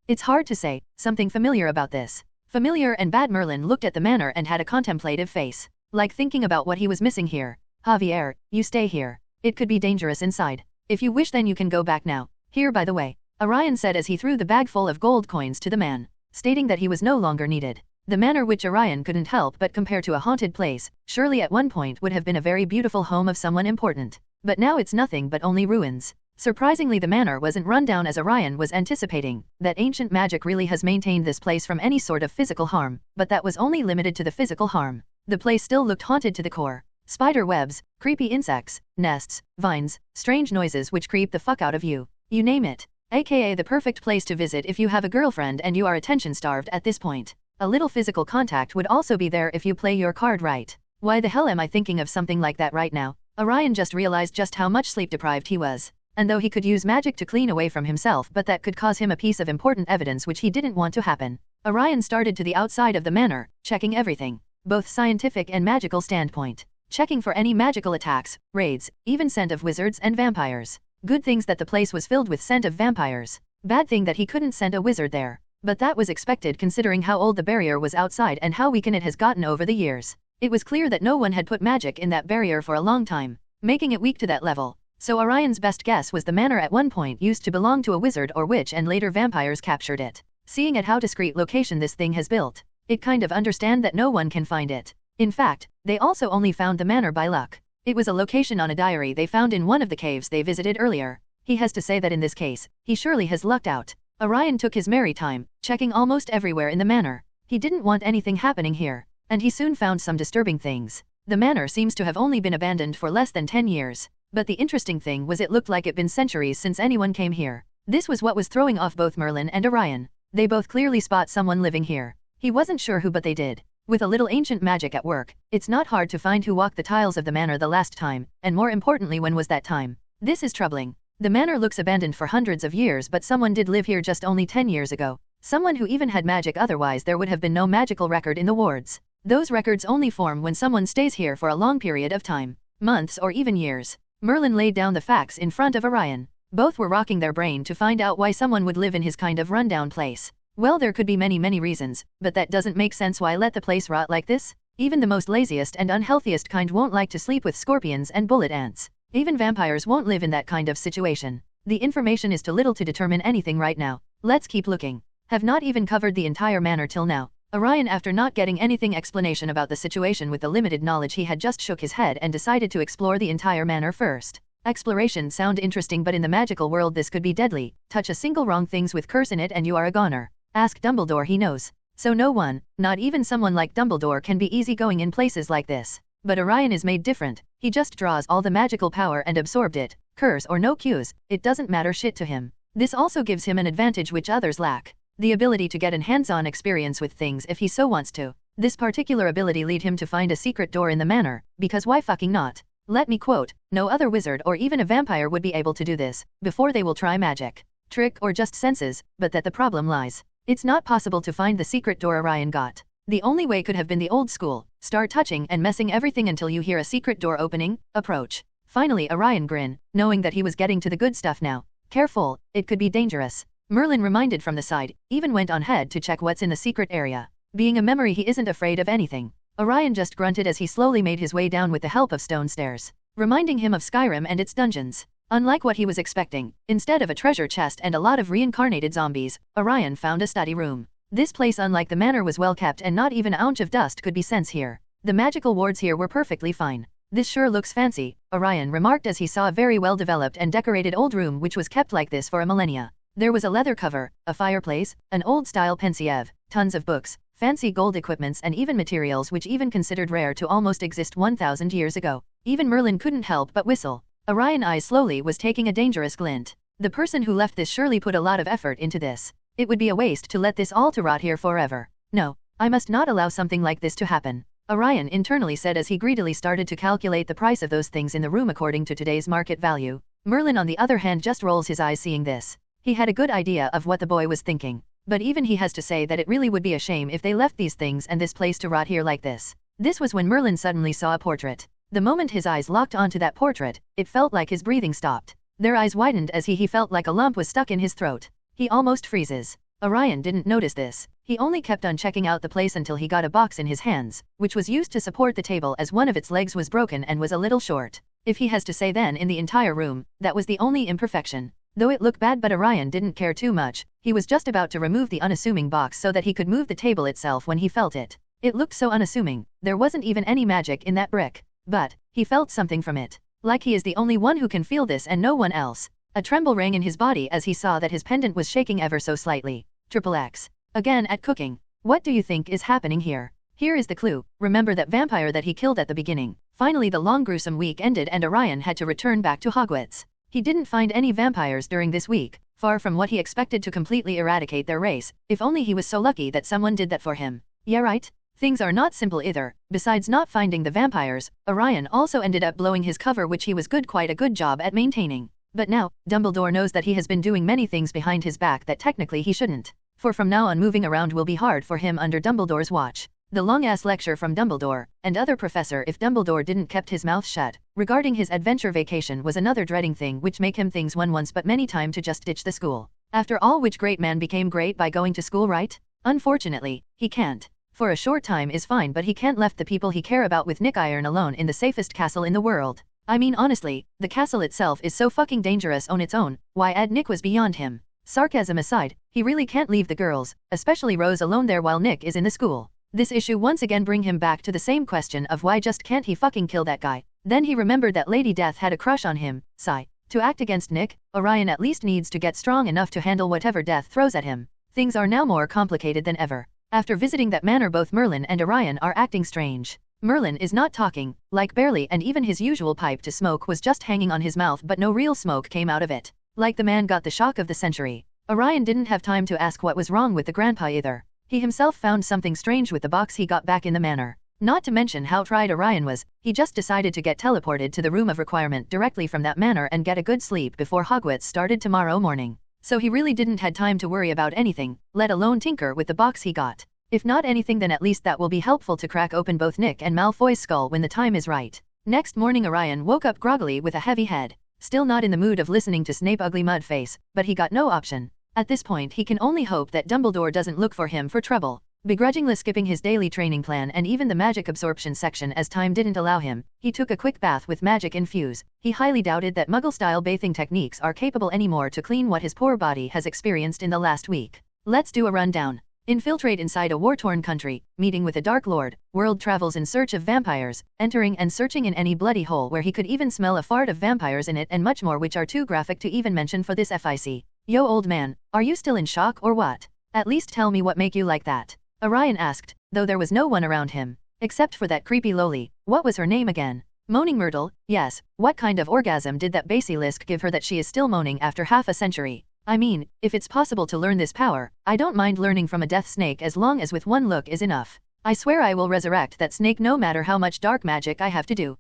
[SPEAKER 2] it's hard to say, something familiar about this. Familiar and bad. Merlin looked at the manor and had a contemplative face, like thinking about what he was missing here. Javier, you stay here. It could be dangerous inside. If you wish, then you can go back now. Here, by the way, Orion said as he threw the bag full of gold coins to the man, stating that he was no longer needed. The manor, which Orion couldn't help but compare to a haunted place, surely at one point would have been a very beautiful home of someone important. But now it's nothing but only ruins. Surprisingly, the manor wasn't run down as Orion was anticipating. That ancient magic really has maintained this place from any sort of physical harm, but that was only limited to the physical harm. The place still looked haunted to the core. Spider webs, creepy insects, nests, vines, strange noises which creep the fuck out of you. You name it. AKA the perfect place to visit if you have a girlfriend and you are attention starved at this point. A little physical contact would also be there if you play your card right. Why the hell am I thinking of something like that right now? Orion just realized just how much sleep deprived he was. And though he could use magic to clean away from himself, but that could cause him a piece of important evidence which he didn't want to happen. Orion started to the outside of the manor, checking everything, both scientific and magical standpoint. Checking for any magical attacks, raids, even scent of wizards and vampires. Good things that the place was filled with scent of vampires. Bad thing that he couldn't send a wizard there. But that was expected considering how old the barrier was outside and how weakened it has gotten over the years. It was clear that no one had put magic in that barrier for a long time, making it weak to that level. So Orion's best guess was the manor at one point used to belong to a wizard or witch and later vampires captured it. Seeing at how discreet location this thing has built, it kind of understand that no one can find it. In fact, they also only found the manor by luck. It was a location on a diary they found in one of the caves they visited earlier. He has to say that in this case, he surely has lucked out. Orion took his merry time, checking almost everywhere in the manor. He didn't want anything happening here, and he soon found some disturbing things. The manor seems to have only been abandoned for less than 10 years, but the interesting thing was it looked like it'd been centuries since anyone came here. This was what was throwing off both Merlin and Orion. They both clearly spot someone living here. He wasn't sure who, but they did. With a little ancient magic at work, it's not hard to find who walked the tiles of the manor the last time, and more importantly, when was that time. This is troubling. The manor looks abandoned for hundreds of years, but someone did live here just only 10 years ago. Someone who even had magic, otherwise there would have been no magical record in the wards. Those records only form when someone stays here for a long period of time, months or even years. Merlin laid down the facts in front of Orion. Both were rocking their brain to find out why someone would live in his kind of rundown place. Well, there could be many reasons, but that doesn't make sense. Why let the place rot like this? Even the most laziest and unhealthiest kind won't like to sleep with scorpions and bullet ants. Even vampires won't live in that kind of situation. The information is too little to determine anything right now. Let's keep looking. Have not even covered the entire manor till now. Orion, after not getting anything explanation about the situation with the limited knowledge he had, just shook his head and decided to explore the entire manor first. Exploration sound interesting, but in the magical world this could be deadly. Touch a single wrong things with curse in it and you are a goner. Ask Dumbledore, he knows. So no one, not even someone like Dumbledore, can be easygoing in places like this. But Orion is made different. He just draws all the magical power and absorbed it. Curse or no cues, it doesn't matter shit to him. This also gives him an advantage which others lack. The ability to get an hands-on experience with things if he so wants to. This particular ability lead him to find a secret door in the manor, because why fucking not? Let me quote, no other wizard or even a vampire would be able to do this, before they will try magic, trick or just senses, but that the problem lies. It's not possible to find the secret door Orion got. The only way could have been the old school, start touching and messing everything until you hear a secret door opening, approach. Finally Orion grinned, knowing that he was getting to the good stuff now. Careful, it could be dangerous. Merlin reminded from the side, even went on ahead to check what's in the secret area. Being a memory, he isn't afraid of anything. Orion just grunted as he slowly made his way down with the help of stone stairs, reminding him of Skyrim and its dungeons. Unlike what he was expecting, instead of a treasure chest and a lot of reincarnated zombies, Orion found a study room. This place, unlike the manor, was well kept and not even an ounce of dust could be sensed here. The magical wards here were perfectly fine. This sure looks fancy, Orion remarked as he saw a very well developed and decorated old room which was kept like this for a millennia. There was a leather cover, a fireplace, an old-style pensieve, tons of books, fancy gold equipments and even materials which even considered rare to almost exist 1,000 years ago. Even Merlin couldn't help but whistle. Orion's eyes slowly was taking a dangerous glint. The person who left this surely put a lot of effort into this. It would be a waste to let this all to rot here forever. No, I must not allow something like this to happen, Orion internally said as he greedily started to calculate the price of those things in the room according to today's market value. Merlin on the other hand just rolls his eyes seeing this. He had a good idea of what the boy was thinking, but even he has to say that it really would be a shame if they left these things and this place to rot here like this. This was when Merlin suddenly saw a portrait. The moment his eyes locked onto that portrait, it felt like his breathing stopped. Their eyes widened as he felt like a lump was stuck in his throat. He almost freezes. Orion didn't notice this. He only kept on checking out the place until he got a box in his hands, which was used to support the table as one of its legs was broken and was a little short. If he has to say then in the entire room, that was the only imperfection. Though it looked bad, but Orion didn't care too much. He was just about to remove the unassuming box so that he could move the table itself when he felt it. It looked so unassuming. There wasn't even any magic in that brick. But he felt something from it. Like he is the only one who can feel this and no one else. A tremble rang in his body as he saw that his pendant was shaking ever so slightly. XXX. Again at cooking. What do you think is happening here? Here is the clue. Remember that vampire that he killed at the beginning. Finally the long gruesome week ended and Orion had to return back to Hogwarts. He didn't find any vampires during this week, far from what he expected to completely eradicate their race. If only he was so lucky that someone did that for him. Yeah, right? Things are not simple either. Besides not finding the vampires, Orion also ended up blowing his cover, which he was quite a good job at maintaining. But now, Dumbledore knows that he has been doing many things behind his back that technically he shouldn't. For from now on moving around will be hard for him under Dumbledore's watch. The long-ass lecture from Dumbledore and other professor if Dumbledore didn't kept his mouth shut regarding his adventure vacation was another dreading thing which make him things one once but many time to just ditch the school. After all, which great man became great by going to school, right? Unfortunately, he can't. For a short time is fine, but he can't left the people he care about with Nick Iron alone in the safest castle in the world. I mean honestly, the castle itself is so fucking dangerous on its own, why add Nick was beyond him. Sarcasm aside, he really can't leave the girls, especially Rose, alone there while Nick is in the school. This issue once again bring him back to the same question of why just can't he fucking kill that guy. Then he remembered that Lady Death had a crush on him. Sigh. To act against Nick, Orion at least needs to get strong enough to handle whatever Death throws at him. Things are now more complicated than ever. After visiting that manor, both Merlin and Orion are acting strange. Merlin is not talking, like barely, and even his usual pipe to smoke was just hanging on his mouth, but no real smoke came out of it. Like the man got the shock of the century. Orion didn't have time to ask what was wrong with the grandpa either. He himself found something strange with the box he got back in the manor. Not to mention how tried Orion was, he just decided to get teleported to the room of requirement directly from that manor and get a good sleep before Hogwarts started tomorrow morning. So he really didn't had time to worry about anything, let alone tinker with the box he got. If not anything, then at least that will be helpful to crack open both Nick and Malfoy's skull when the time is right. Next morning Orion woke up groggily with a heavy head. Still not in the mood of listening to Snape's ugly mud face, but he got no option. At this point he can only hope that Dumbledore doesn't look for him for trouble. Begrudgingly skipping his daily training plan and even the magic absorption section as time didn't allow him, he took a quick bath with magic infuse. He highly doubted that Muggle-style bathing techniques are capable anymore to clean what his poor body has experienced in the last week. Let's do a rundown. Infiltrate inside a war-torn country, meeting with a Dark Lord, world travels in search of vampires, entering and searching in any bloody hole where he could even smell a fart of vampires in it, and much more, which are too graphic to even mention for this FIC. Yo old man, are you still in shock or what? At least tell me what make you like that. Orion asked, though there was no one around him. Except for that creepy loli, what was her name again? Moaning Myrtle, yes, what kind of orgasm did that basilisk give her that she is still moaning after half a century? I mean, if it's possible to learn this power, I don't mind learning from a death snake as long as with one look is enough. I swear I will resurrect that snake no matter how much dark magic I have to do.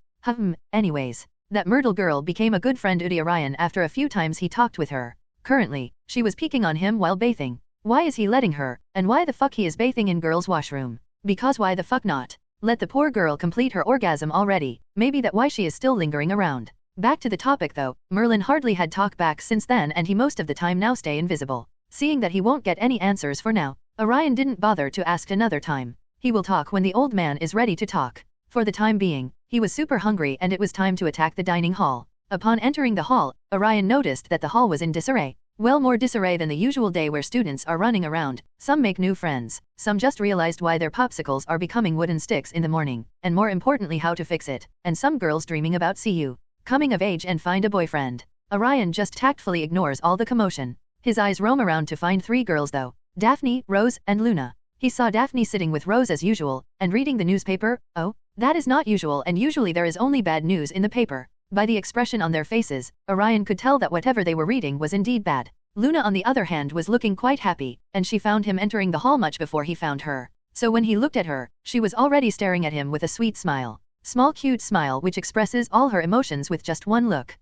[SPEAKER 2] Anyways, that Myrtle girl became a good friend to Orion after a few times he talked with her. Currently, she was peeking on him while bathing. Why is he letting her, and why the fuck he is bathing in girls' washroom? Because why the fuck not? Let the poor girl complete her orgasm already, maybe that why she is still lingering around. Back to the topic though, Merlin hardly had talk back since then, and he most of the time now stay invisible. Seeing that he won't get any answers for now, Orion didn't bother to ask another time. He will talk when the old man is ready to talk. For the time being, he was super hungry and it was time to attack the dining hall. Upon entering the hall, Orion noticed that the hall was in disarray. Well, more disarray than the usual day where students are running around, some make new friends, some just realized why their popsicles are becoming wooden sticks in the morning, and more importantly how to fix it, and some girls dreaming about coming of age and find a boyfriend. Orion just tactfully ignores all the commotion. His eyes roam around to find three girls though, Daphne, Rose, and Luna. He saw Daphne sitting with Rose as usual, and reading the newspaper. Oh, that is not usual, and usually there is only bad news in the paper. By the expression on their faces, Orion could tell that whatever they were reading was indeed bad. Luna on the other hand was looking quite happy, and she found him entering the hall much before he found her. So when he looked at her, she was already staring at him with a sweet smile. Small cute smile which expresses all her emotions with just one look.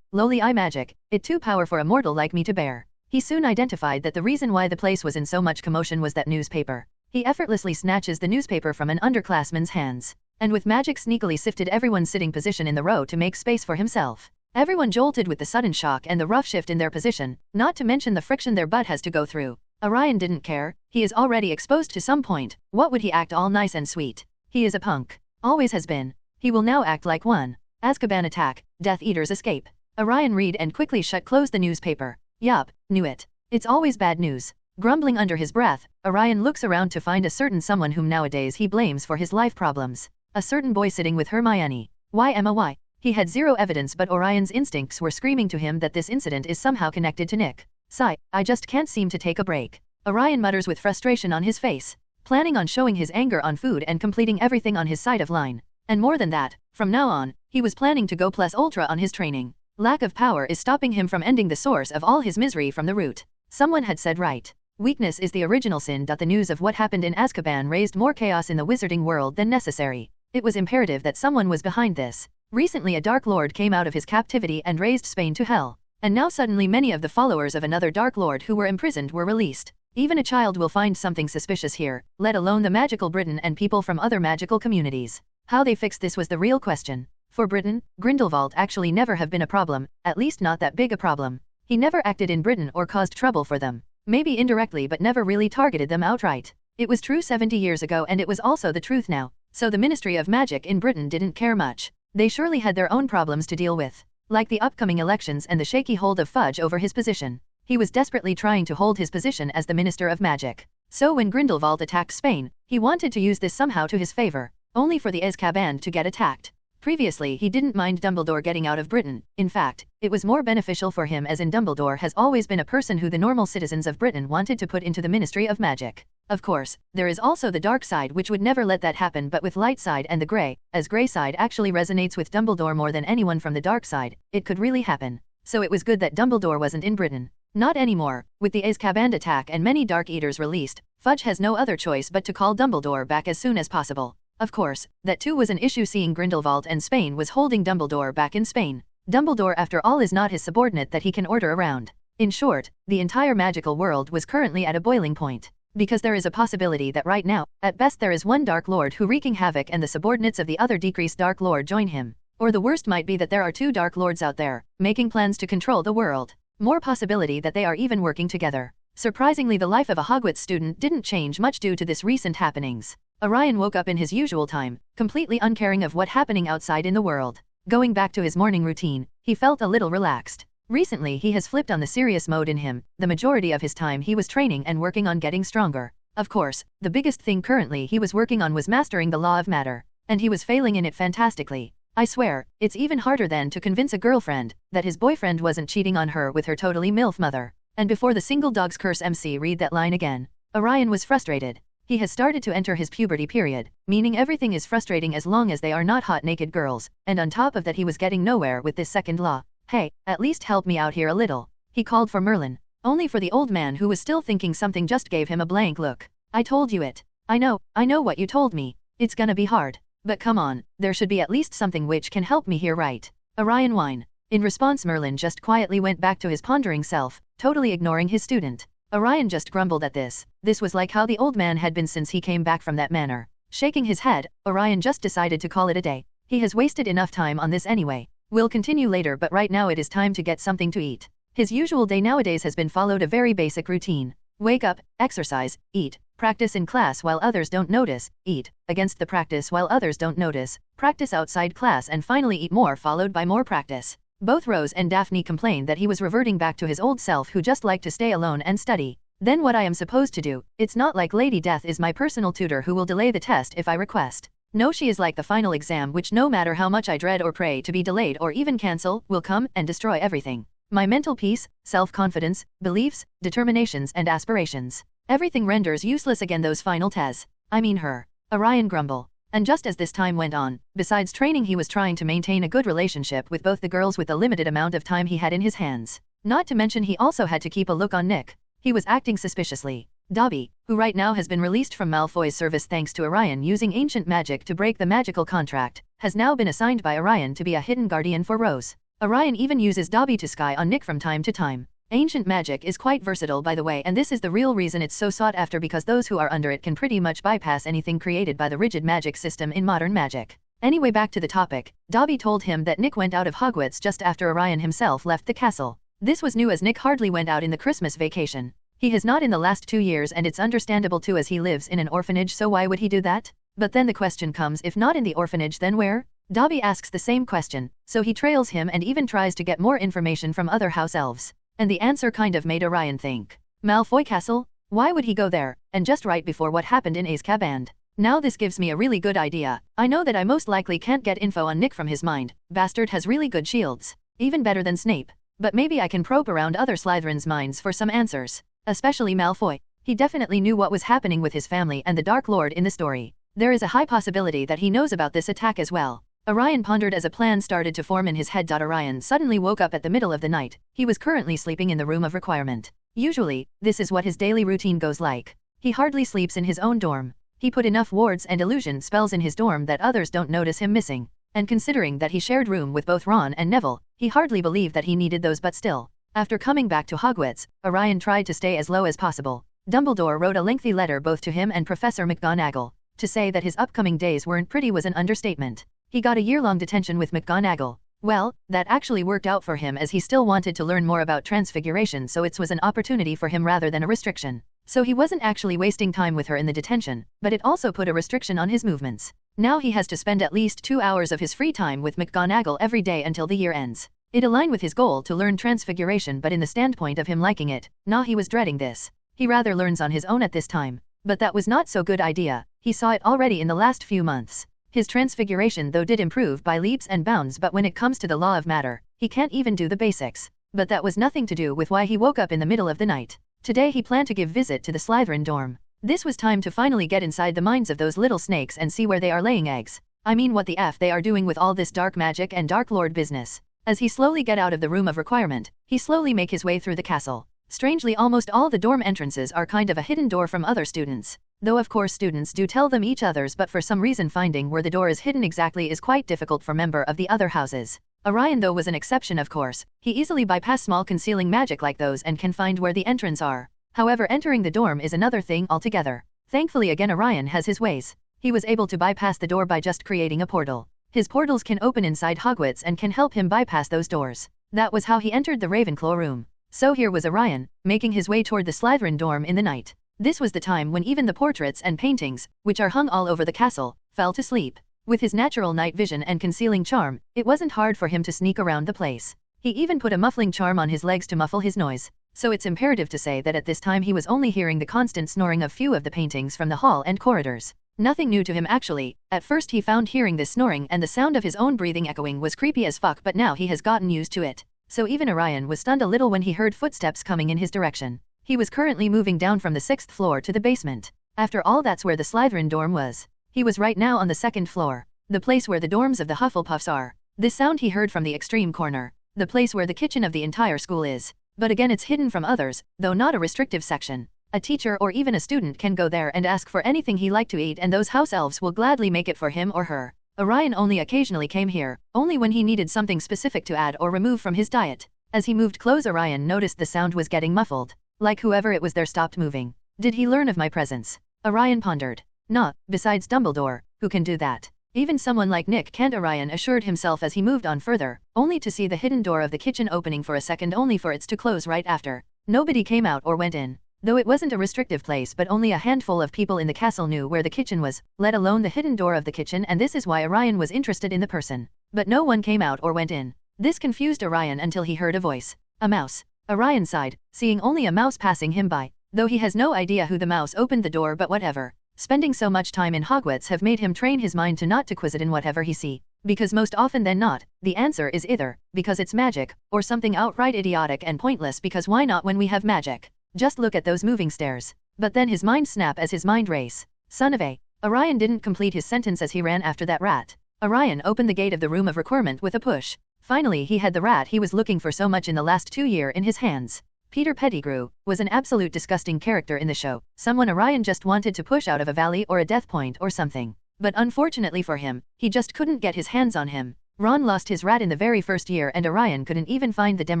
[SPEAKER 2] Lowly eye magic, it too power for a mortal like me to bear. He soon identified that the reason why the place was in so much commotion was that newspaper. He effortlessly snatches the newspaper from an underclassman's hands, and with magic sneakily sifted everyone's sitting position in the row to make space for himself. Everyone jolted with the sudden shock and the rough shift in their position, not to mention the friction their butt has to go through. Orion didn't care, he is already exposed to some point, what would he act all nice and sweet? He is a punk. Always has been. He will now act like one. Azkaban attack, Death Eaters escape. Orion read and quickly closed the newspaper. Yup, knew it. It's always bad news. Grumbling under his breath, Orion looks around to find a certain someone whom nowadays he blames for his life problems. A certain boy sitting with Hermione. Why Emma why? He had zero evidence, but Orion's instincts were screaming to him that this incident is somehow connected to Nick. Sigh, I just can't seem to take a break. Orion mutters with frustration on his face, planning on showing his anger on food and completing everything on his side of line. And more than that, from now on, he was planning to go plus ultra on his training. Lack of power is stopping him from ending the source of all his misery from the root. Someone had said right. Weakness is the original sin. The news of what happened in Azkaban raised more chaos in the wizarding world than necessary. It was imperative that someone was behind this. Recently a Dark Lord came out of his captivity and raised Spain to hell. And now suddenly many of the followers of another Dark Lord who were imprisoned were released. Even a child will find something suspicious here, let alone the magical Britain and people from other magical communities. How they fixed this was the real question. For Britain, Grindelwald actually never have been a problem, at least not that big a problem. He never acted in Britain or caused trouble for them. Maybe indirectly, but never really targeted them outright. It was true 70 years ago and it was also the truth now. So the Ministry of Magic in Britain didn't care much. They surely had their own problems to deal with, like the upcoming elections and the shaky hold of Fudge over his position. He was desperately trying to hold his position as the Minister of Magic. So when Grindelwald attacked Spain, he wanted to use this somehow to his favor, only for the Azkaban to get attacked. Previously he didn't mind Dumbledore getting out of Britain. In fact, it was more beneficial for him, as in Dumbledore has always been a person who the normal citizens of Britain wanted to put into the Ministry of Magic. Of course, there is also the dark side which would never let that happen, but with light side and the grey, as grey side actually resonates with Dumbledore more than anyone from the dark side, it could really happen. So it was good that Dumbledore wasn't in Britain. Not anymore. With the Azkaban attack and many Dark Eaters released, Fudge has no other choice but to call Dumbledore back as soon as possible. Of course, that too was an issue, seeing Grindelwald and Spain was holding Dumbledore back in Spain. Dumbledore after all is not his subordinate that he can order around. In short, the entire magical world was currently at a boiling point. Because there is a possibility that right now, at best there is one Dark Lord who wreaking havoc and the subordinates of the other decreased Dark Lord join him. Or the worst might be that there are two Dark Lords out there, making plans to control the world. More possibility that they are even working together. Surprisingly, the life of a Hogwarts student didn't change much due to this recent happenings. Orion woke up in his usual time, completely uncaring of what happening outside in the world. Going back to his morning routine, he felt a little relaxed. Recently he has flipped on the serious mode in him. The majority of his time he was training and working on getting stronger. Of course, the biggest thing currently he was working on was mastering the law of matter. And he was failing in it fantastically. I swear, it's even harder than to convince a girlfriend that his boyfriend wasn't cheating on her with her totally MILF mother. And before the single dog's curse MC read that line again, Orion was frustrated. He has started to enter his puberty period, meaning everything is frustrating as long as they are not hot naked girls, and on top of that he was getting nowhere with this second law. Hey, at least help me out here a little. He called for Merlin. Only for the old man, who was still thinking something, just gave him a blank look. I told you it. I know what you told me. It's gonna be hard. But come on, there should be at least something which can help me here, right? Orion whined. In response, Merlin just quietly went back to his pondering self, totally ignoring his student. Orion just grumbled at this. This was like how the old man had been since he came back from that manor. Shaking his head, Orion just decided to call it a day. He has wasted enough time on this anyway. We'll continue later, but right now it is time to get something to eat. His usual day nowadays has been followed a very basic routine. Wake up, exercise, eat, practice in class while others don't notice, eat, against the practice while others don't notice, practice outside class, and finally eat more, followed by more practice. Both Rose and Daphne complained that he was reverting back to his old self, who just liked to stay alone and study. Then what I am supposed to do? It's not like Lady Death is my personal tutor who will delay the test if I request. No, she is like the final exam, which no matter how much I dread or pray to be delayed or even cancel, will come and destroy everything. My mental peace, self-confidence, beliefs, determinations and aspirations. Everything renders useless again those final tests. I mean her. Orion grumbled. And just as this time went on, besides training he was trying to maintain a good relationship with both the girls with the limited amount of time he had in his hands. Not to mention he also had to keep a look on Nick. He was acting suspiciously. Dobby, who right now has been released from Malfoy's service thanks to Orion using ancient magic to break the magical contract, has now been assigned by Orion to be a hidden guardian for Rose. Orion even uses Dobby to spy on Nick from time to time. Ancient magic is quite versatile, by the way, and this is the real reason it's so sought after, because those who are under it can pretty much bypass anything created by the rigid magic system in modern magic. Anyway, back to the topic. Dobby told him that Nick went out of Hogwarts just after Orion himself left the castle. This was new, as Nick hardly went out in the Christmas vacation. He has not in the last 2 years, and it's understandable too, as he lives in an orphanage, so why would he do that? But then the question comes, if not in the orphanage, then where? Dobby asks the same question, so he trails him and even tries to get more information from other house elves. And the answer kind of made Orion think. Malfoy Castle? Why would he go there, and just right before what happened in Azkaban? Now this gives me a really good idea. I know that I most likely can't get info on Nick from his mind. Bastard has really good shields. Even better than Snape. But maybe I can probe around other Slytherins' minds for some answers. Especially Malfoy. He definitely knew what was happening with his family and the Dark Lord in the story. There is a high possibility that he knows about this attack as well. Orion pondered as a plan started to form in his head. Orion suddenly woke up at the middle of the night. He was currently sleeping in the room of requirement. Usually, this is what his daily routine goes like. He hardly sleeps in his own dorm. He put enough wards and illusion spells in his dorm that others don't notice him missing. And considering that he shared room with both Ron and Neville, he hardly believed that he needed those, but still. After coming back to Hogwarts, Orion tried to stay as low as possible. Dumbledore wrote a lengthy letter both to him and Professor McGonagall. To say that his upcoming days weren't pretty was an understatement. He got a year-long detention with McGonagall. Well, that actually worked out for him, as he still wanted to learn more about transfiguration, so it was an opportunity for him rather than a restriction. So he wasn't actually wasting time with her in the detention, but it also put a restriction on his movements. Now he has to spend at least 2 hours of his free time with McGonagall every day until the year ends. It aligned with his goal to learn transfiguration, but in the standpoint of him liking it, he was dreading this. He rather learns on his own at this time. But that was not so good idea. He saw it already in the last few months. His transfiguration though did improve by leaps and bounds, but when it comes to the law of matter, he can't even do the basics. But that was nothing to do with why he woke up in the middle of the night. Today he planned to give visit to the Slytherin dorm. This was time to finally get inside the minds of those little snakes and see where they are laying eggs. I mean, what the F they are doing with all this dark magic and Dark Lord business. As he slowly get out of the room of requirement, he slowly make his way through the castle. Strangely, almost all the dorm entrances are kind of a hidden door from other students. Though of course students do tell them each others, but for some reason finding where the door is hidden exactly is quite difficult for member of the other houses. Orion though was an exception of course. He easily bypass small concealing magic like those and can find where the entrance are. However, entering the dorm is another thing altogether. Thankfully again Orion has his ways. He was able to bypass the door by just creating a portal. His portals can open inside Hogwarts and can help him bypass those doors. That was how he entered the Ravenclaw room. So here was Orion, making his way toward the Slytherin dorm in the night. This was the time when even the portraits and paintings, which are hung all over the castle, fell to sleep. With his natural night vision and concealing charm, it wasn't hard for him to sneak around the place. He even put a muffling charm on his legs to muffle his noise. So it's imperative to say that at this time he was only hearing the constant snoring of few of the paintings from the hall and corridors. Nothing new to him actually. At first he found hearing this snoring and the sound of his own breathing echoing was creepy as fuck, but now he has gotten used to it. So even Orion was stunned a little when he heard footsteps coming in his direction. He was currently moving down from the 6th floor to the basement. After all, that's where the Slytherin dorm was. He was right now on the 2nd floor, the place where the dorms of the Hufflepuffs are. This sound he heard from the extreme corner, the place where the kitchen of the entire school is. But again it's hidden from others, though not a restrictive section. A teacher or even a student can go there and ask for anything he liked to eat and those house elves will gladly make it for him or her. Orion only occasionally came here, only when he needed something specific to add or remove from his diet. As he moved close, Orion noticed the sound was getting muffled. Like whoever it was there stopped moving. Did he learn of my presence? Orion pondered. Nah, besides Dumbledore, who can do that? Even someone like Nick can't, Orion assured himself as he moved on further, only to see the hidden door of the kitchen opening for a second only for it to close right after. Nobody came out or went in. Though it wasn't a restrictive place, but only a handful of people in the castle knew where the kitchen was, let alone the hidden door of the kitchen, and this is why Orion was interested in the person. But no one came out or went in. This confused Orion until he heard a voice. A mouse. Orion sighed, seeing only a mouse passing him by, though he has no idea who the mouse opened the door, but whatever. Spending so much time in Hogwarts have made him train his mind to not to quiz it in whatever he see, because most often than not, the answer is either because it's magic, or something outright idiotic and pointless because why not when we have magic? Just look at those moving stairs. But then his mind snap as his mind race. Son of a. Orion didn't complete his sentence as he ran after that rat. Orion opened the gate of the room of requirement with a push. Finally he had the rat he was looking for so much in the last 2 years in his hands. Peter Pettigrew was an absolute disgusting character in the show, someone Orion just wanted to push out of a valley or a death point or something. But unfortunately for him, he just couldn't get his hands on him. Ron lost his rat in the very first year and Orion couldn't even find the damn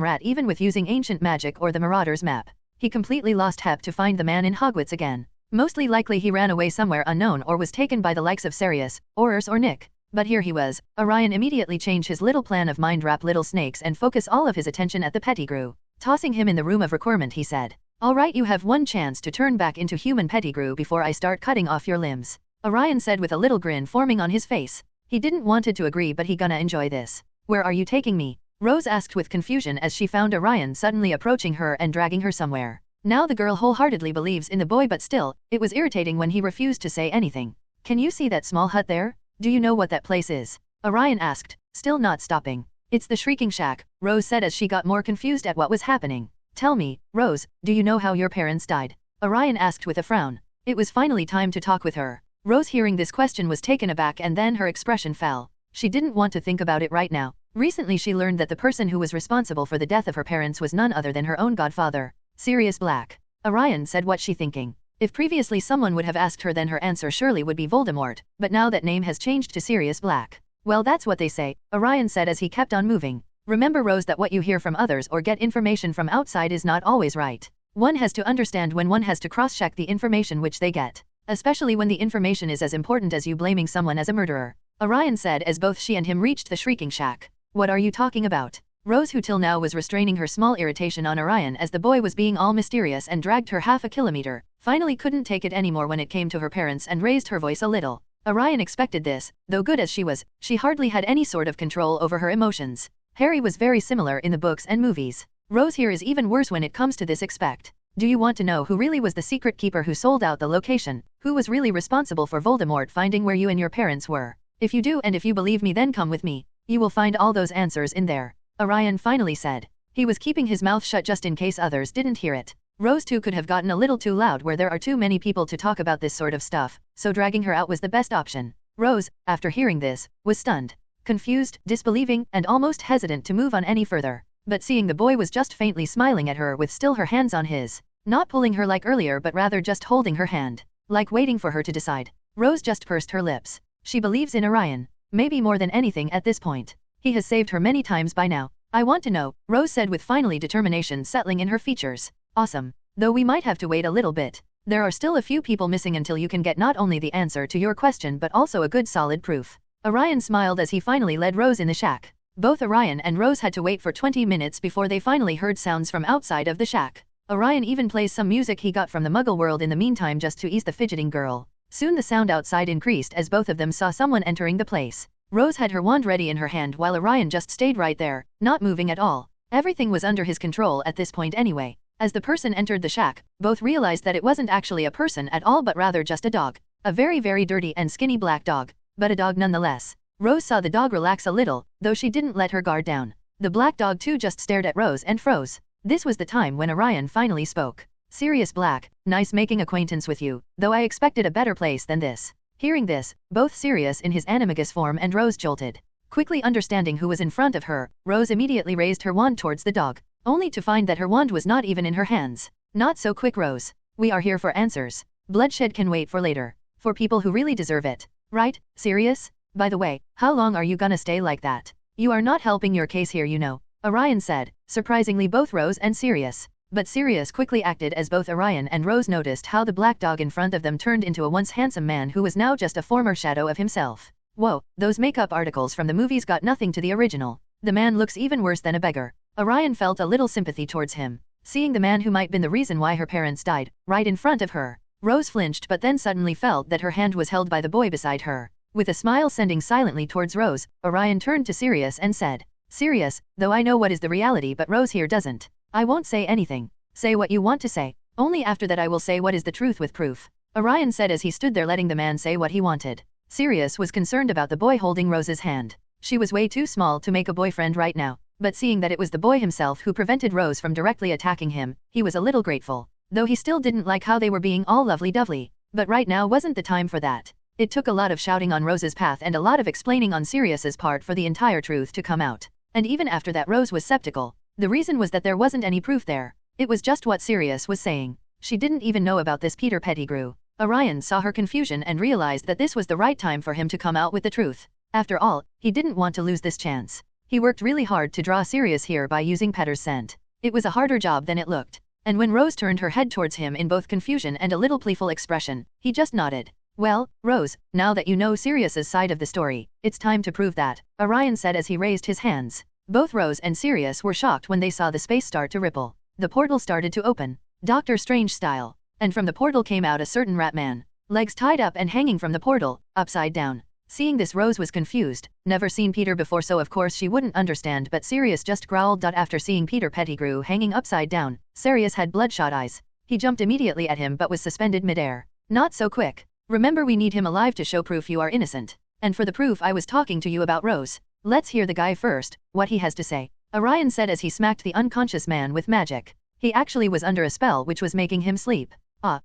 [SPEAKER 2] rat even with using ancient magic or the Marauder's map. He completely lost hope to find the man in Hogwarts again. Mostly likely he ran away somewhere unknown or was taken by the likes of Sirius, Aurors or Nick. But here he was. Orion immediately changed his little plan of mind wrap little snakes and focus all of his attention at the Pettigrew. Tossing him in the room of requirement he said, "Alright, you have one chance to turn back into human Pettigrew before I start cutting off your limbs." Orion said with a little grin forming on his face. He didn't wanted to agree, but he gonna enjoy this. "Where are you taking me?" Rose asked with confusion as she found Orion suddenly approaching her and dragging her somewhere. Now the girl wholeheartedly believes in the boy, but still, it was irritating when he refused to say anything. "Can you see that small hut there? Do you know what that place is?" Orion asked, still not stopping. "It's the Shrieking Shack," Rose said as she got more confused at what was happening. "Tell me, Rose, do you know how your parents died?" Orion asked with a frown. It was finally time to talk with her. Rose hearing this question was taken aback and then her expression fell. She didn't want to think about it right now. Recently she learned that the person who was responsible for the death of her parents was none other than her own godfather, Sirius Black. Orion said, "What's she thinking?" If previously someone would have asked her, then her answer surely would be Voldemort, but now that name has changed to Sirius Black. "Well, that's what they say," Orion said as he kept on moving. "Remember, Rose, that what you hear from others or get information from outside is not always right. One has to understand when one has to cross-check the information which they get, especially when the information is as important as you blaming someone as a murderer," Orion said as both she and him reached the Shrieking Shack. "What are you talking about?" Rose, who till now was restraining her small irritation on Orion as the boy was being all mysterious and dragged her half a kilometer, finally couldn't take it anymore when it came to her parents and raised her voice a little. Orion expected this, though good as she was, she hardly had any sort of control over her emotions. Harry was very similar in the books and movies. Rose here is even worse when it comes to this expect. "Do you want to know who really was the secret keeper who sold out the location? Who was really responsible for Voldemort finding where you and your parents were? If you do, and if you believe me, then come with me. You will find all those answers in there," Orion finally said. He was keeping his mouth shut just in case others didn't hear it. Rose too could have gotten a little too loud where there are too many people to talk about this sort of stuff, so dragging her out was the best option. Rose, after hearing this, was stunned, confused, disbelieving, and almost hesitant to move on any further. But seeing the boy was just faintly smiling at her with still her hands on his, not pulling her like earlier but rather just holding her hand, like waiting for her to decide. Rose just pursed her lips. She believes in Orion, maybe more than anything at this point. He has saved her many times by now. I want to know, Rose said with finally determination settling in her features. Awesome. Though we might have to wait a little bit. There are still a few people missing until you can get not only the answer to your question but also a good solid proof. Orion smiled as he finally led Rose in the shack. Both Orion and Rose had to wait for 20 minutes before they finally heard sounds from outside of the shack. Orion even plays some music he got from the Muggle world in the meantime just to ease the fidgeting girl. Soon the sound outside increased as both of them saw someone entering the place. Rose had her wand ready in her hand while Orion just stayed right there, not moving at all. Everything was under his control at this point anyway. As the person entered the shack, both realized that it wasn't actually a person at all but rather just a dog. A very very dirty and skinny black dog, but a dog nonetheless. Rose saw the dog relax a little, though she didn't let her guard down. The black dog too just stared at Rose and froze. This was the time when Orion finally spoke. Sirius Black, nice making acquaintance with you, though I expected a better place than this. Hearing this, both Sirius in his animagus form and Rose jolted. Quickly understanding who was in front of her, Rose immediately raised her wand towards the dog, only to find that her wand was not even in her hands. Not so quick, Rose. We are here for answers. Bloodshed can wait for later. For people who really deserve it. Right, Sirius? By the way, how long are you gonna stay like that? You are not helping your case here, you know, Orion said, surprisingly both Rose and Sirius. But Sirius quickly acted as both Orion and Rose noticed how the black dog in front of them turned into a once handsome man who was now just a former shadow of himself. Whoa, those makeup articles from the movies got nothing to the original. The man looks even worse than a beggar. Orion felt a little sympathy towards him, seeing the man who might been the reason why her parents died, right in front of her. Rose flinched but then suddenly felt that her hand was held by the boy beside her. With a smile sending silently towards Rose, Orion turned to Sirius and said, Sirius, though I know what is the reality but Rose here doesn't. I won't say anything. Say what you want to say. Only after that I will say what is the truth with proof. Orion said as he stood there letting the man say what he wanted. Sirius was concerned about the boy holding Rose's hand. She was way too small to make a boyfriend right now, but seeing that it was the boy himself who prevented Rose from directly attacking him, he was a little grateful. Though he still didn't like how they were being all lovely-dovely. But right now wasn't the time for that. It took a lot of shouting on Rose's path and a lot of explaining on Sirius's part for the entire truth to come out. And even after that Rose was skeptical. The reason was that there wasn't any proof there. It was just what Sirius was saying. She didn't even know about this Peter Pettigrew. Orion saw her confusion and realized that this was the right time for him to come out with the truth. After all, he didn't want to lose this chance. He worked really hard to draw Sirius here by using Petter's scent. It was a harder job than it looked. And when Rose turned her head towards him in both confusion and a little playful expression, he just nodded. Well, Rose, now that you know Sirius's side of the story, it's time to prove that, Orion said as he raised his hands. Both Rose and Sirius were shocked when they saw the space start to ripple. The portal started to open, Doctor Strange style, and from the portal came out a certain rat man, legs tied up and hanging from the portal, upside down. Seeing this Rose was confused, never seen Peter before so of course she wouldn't understand but Sirius just growled. After seeing Peter Pettigrew hanging upside down, Sirius had bloodshot eyes. He jumped immediately at him but was suspended midair. Not so quick. Remember we need him alive to show proof you are innocent. And for the proof I was talking to you about Rose. Let's hear the guy first, what he has to say. Orion said as he smacked the unconscious man with magic. He actually was under a spell which was making him sleep.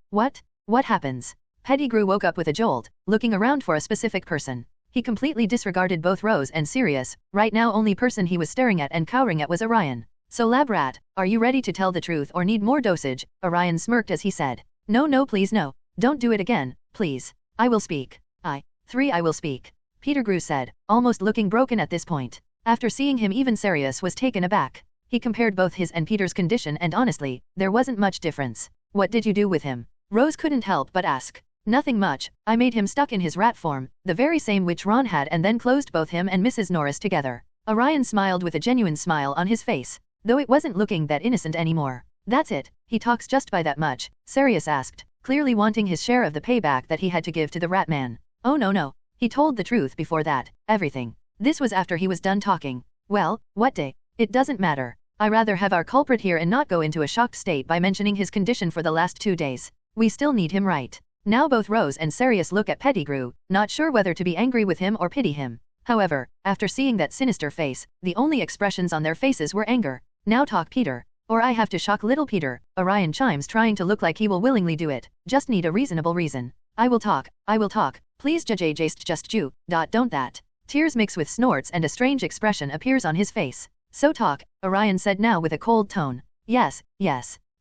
[SPEAKER 2] What? What happens? Pettigrew woke up with a jolt, looking around for a specific person. He completely disregarded both Rose and Sirius. Right now only person he was staring at and cowering at was Orion. So lab rat, are you ready to tell the truth or need more dosage? Orion smirked as he said. No please no. Don't do it again, please. I will speak. I will speak. Pettigrew said, almost looking broken at this point. After seeing him even Sirius was taken aback. He compared both his and Peter's condition and honestly, there wasn't much difference. What did you do with him? Rose couldn't help but ask. Nothing much, I made him stuck in his rat form, the very same which Ron had and then closed both him and Mrs. Norris together. Orion smiled with a genuine smile on his face, though it wasn't looking that innocent anymore. That's it, he talks just by that much, Sirius asked, clearly wanting his share of the payback that he had to give to the rat man. Oh no, he told the truth before that, everything. This was after he was done talking. Well, what day? It doesn't matter. I rather have our culprit here and not go into a shocked state by mentioning his condition for the last 2 days. We still need him, right? Now both Rose and Sirius look at Pettigrew, not sure whether to be angry with him or pity him. However, after seeing that sinister face, the only expressions on their faces were anger. Now talk Peter. Or I have to shock little Peter, Orion chimes, trying to look like he will willingly do it, just need a reasonable reason. I will talk, please just ju, don't that. Tears mix with snorts and a strange expression appears on his face. So talk, Orion said now with a cold tone. Yes.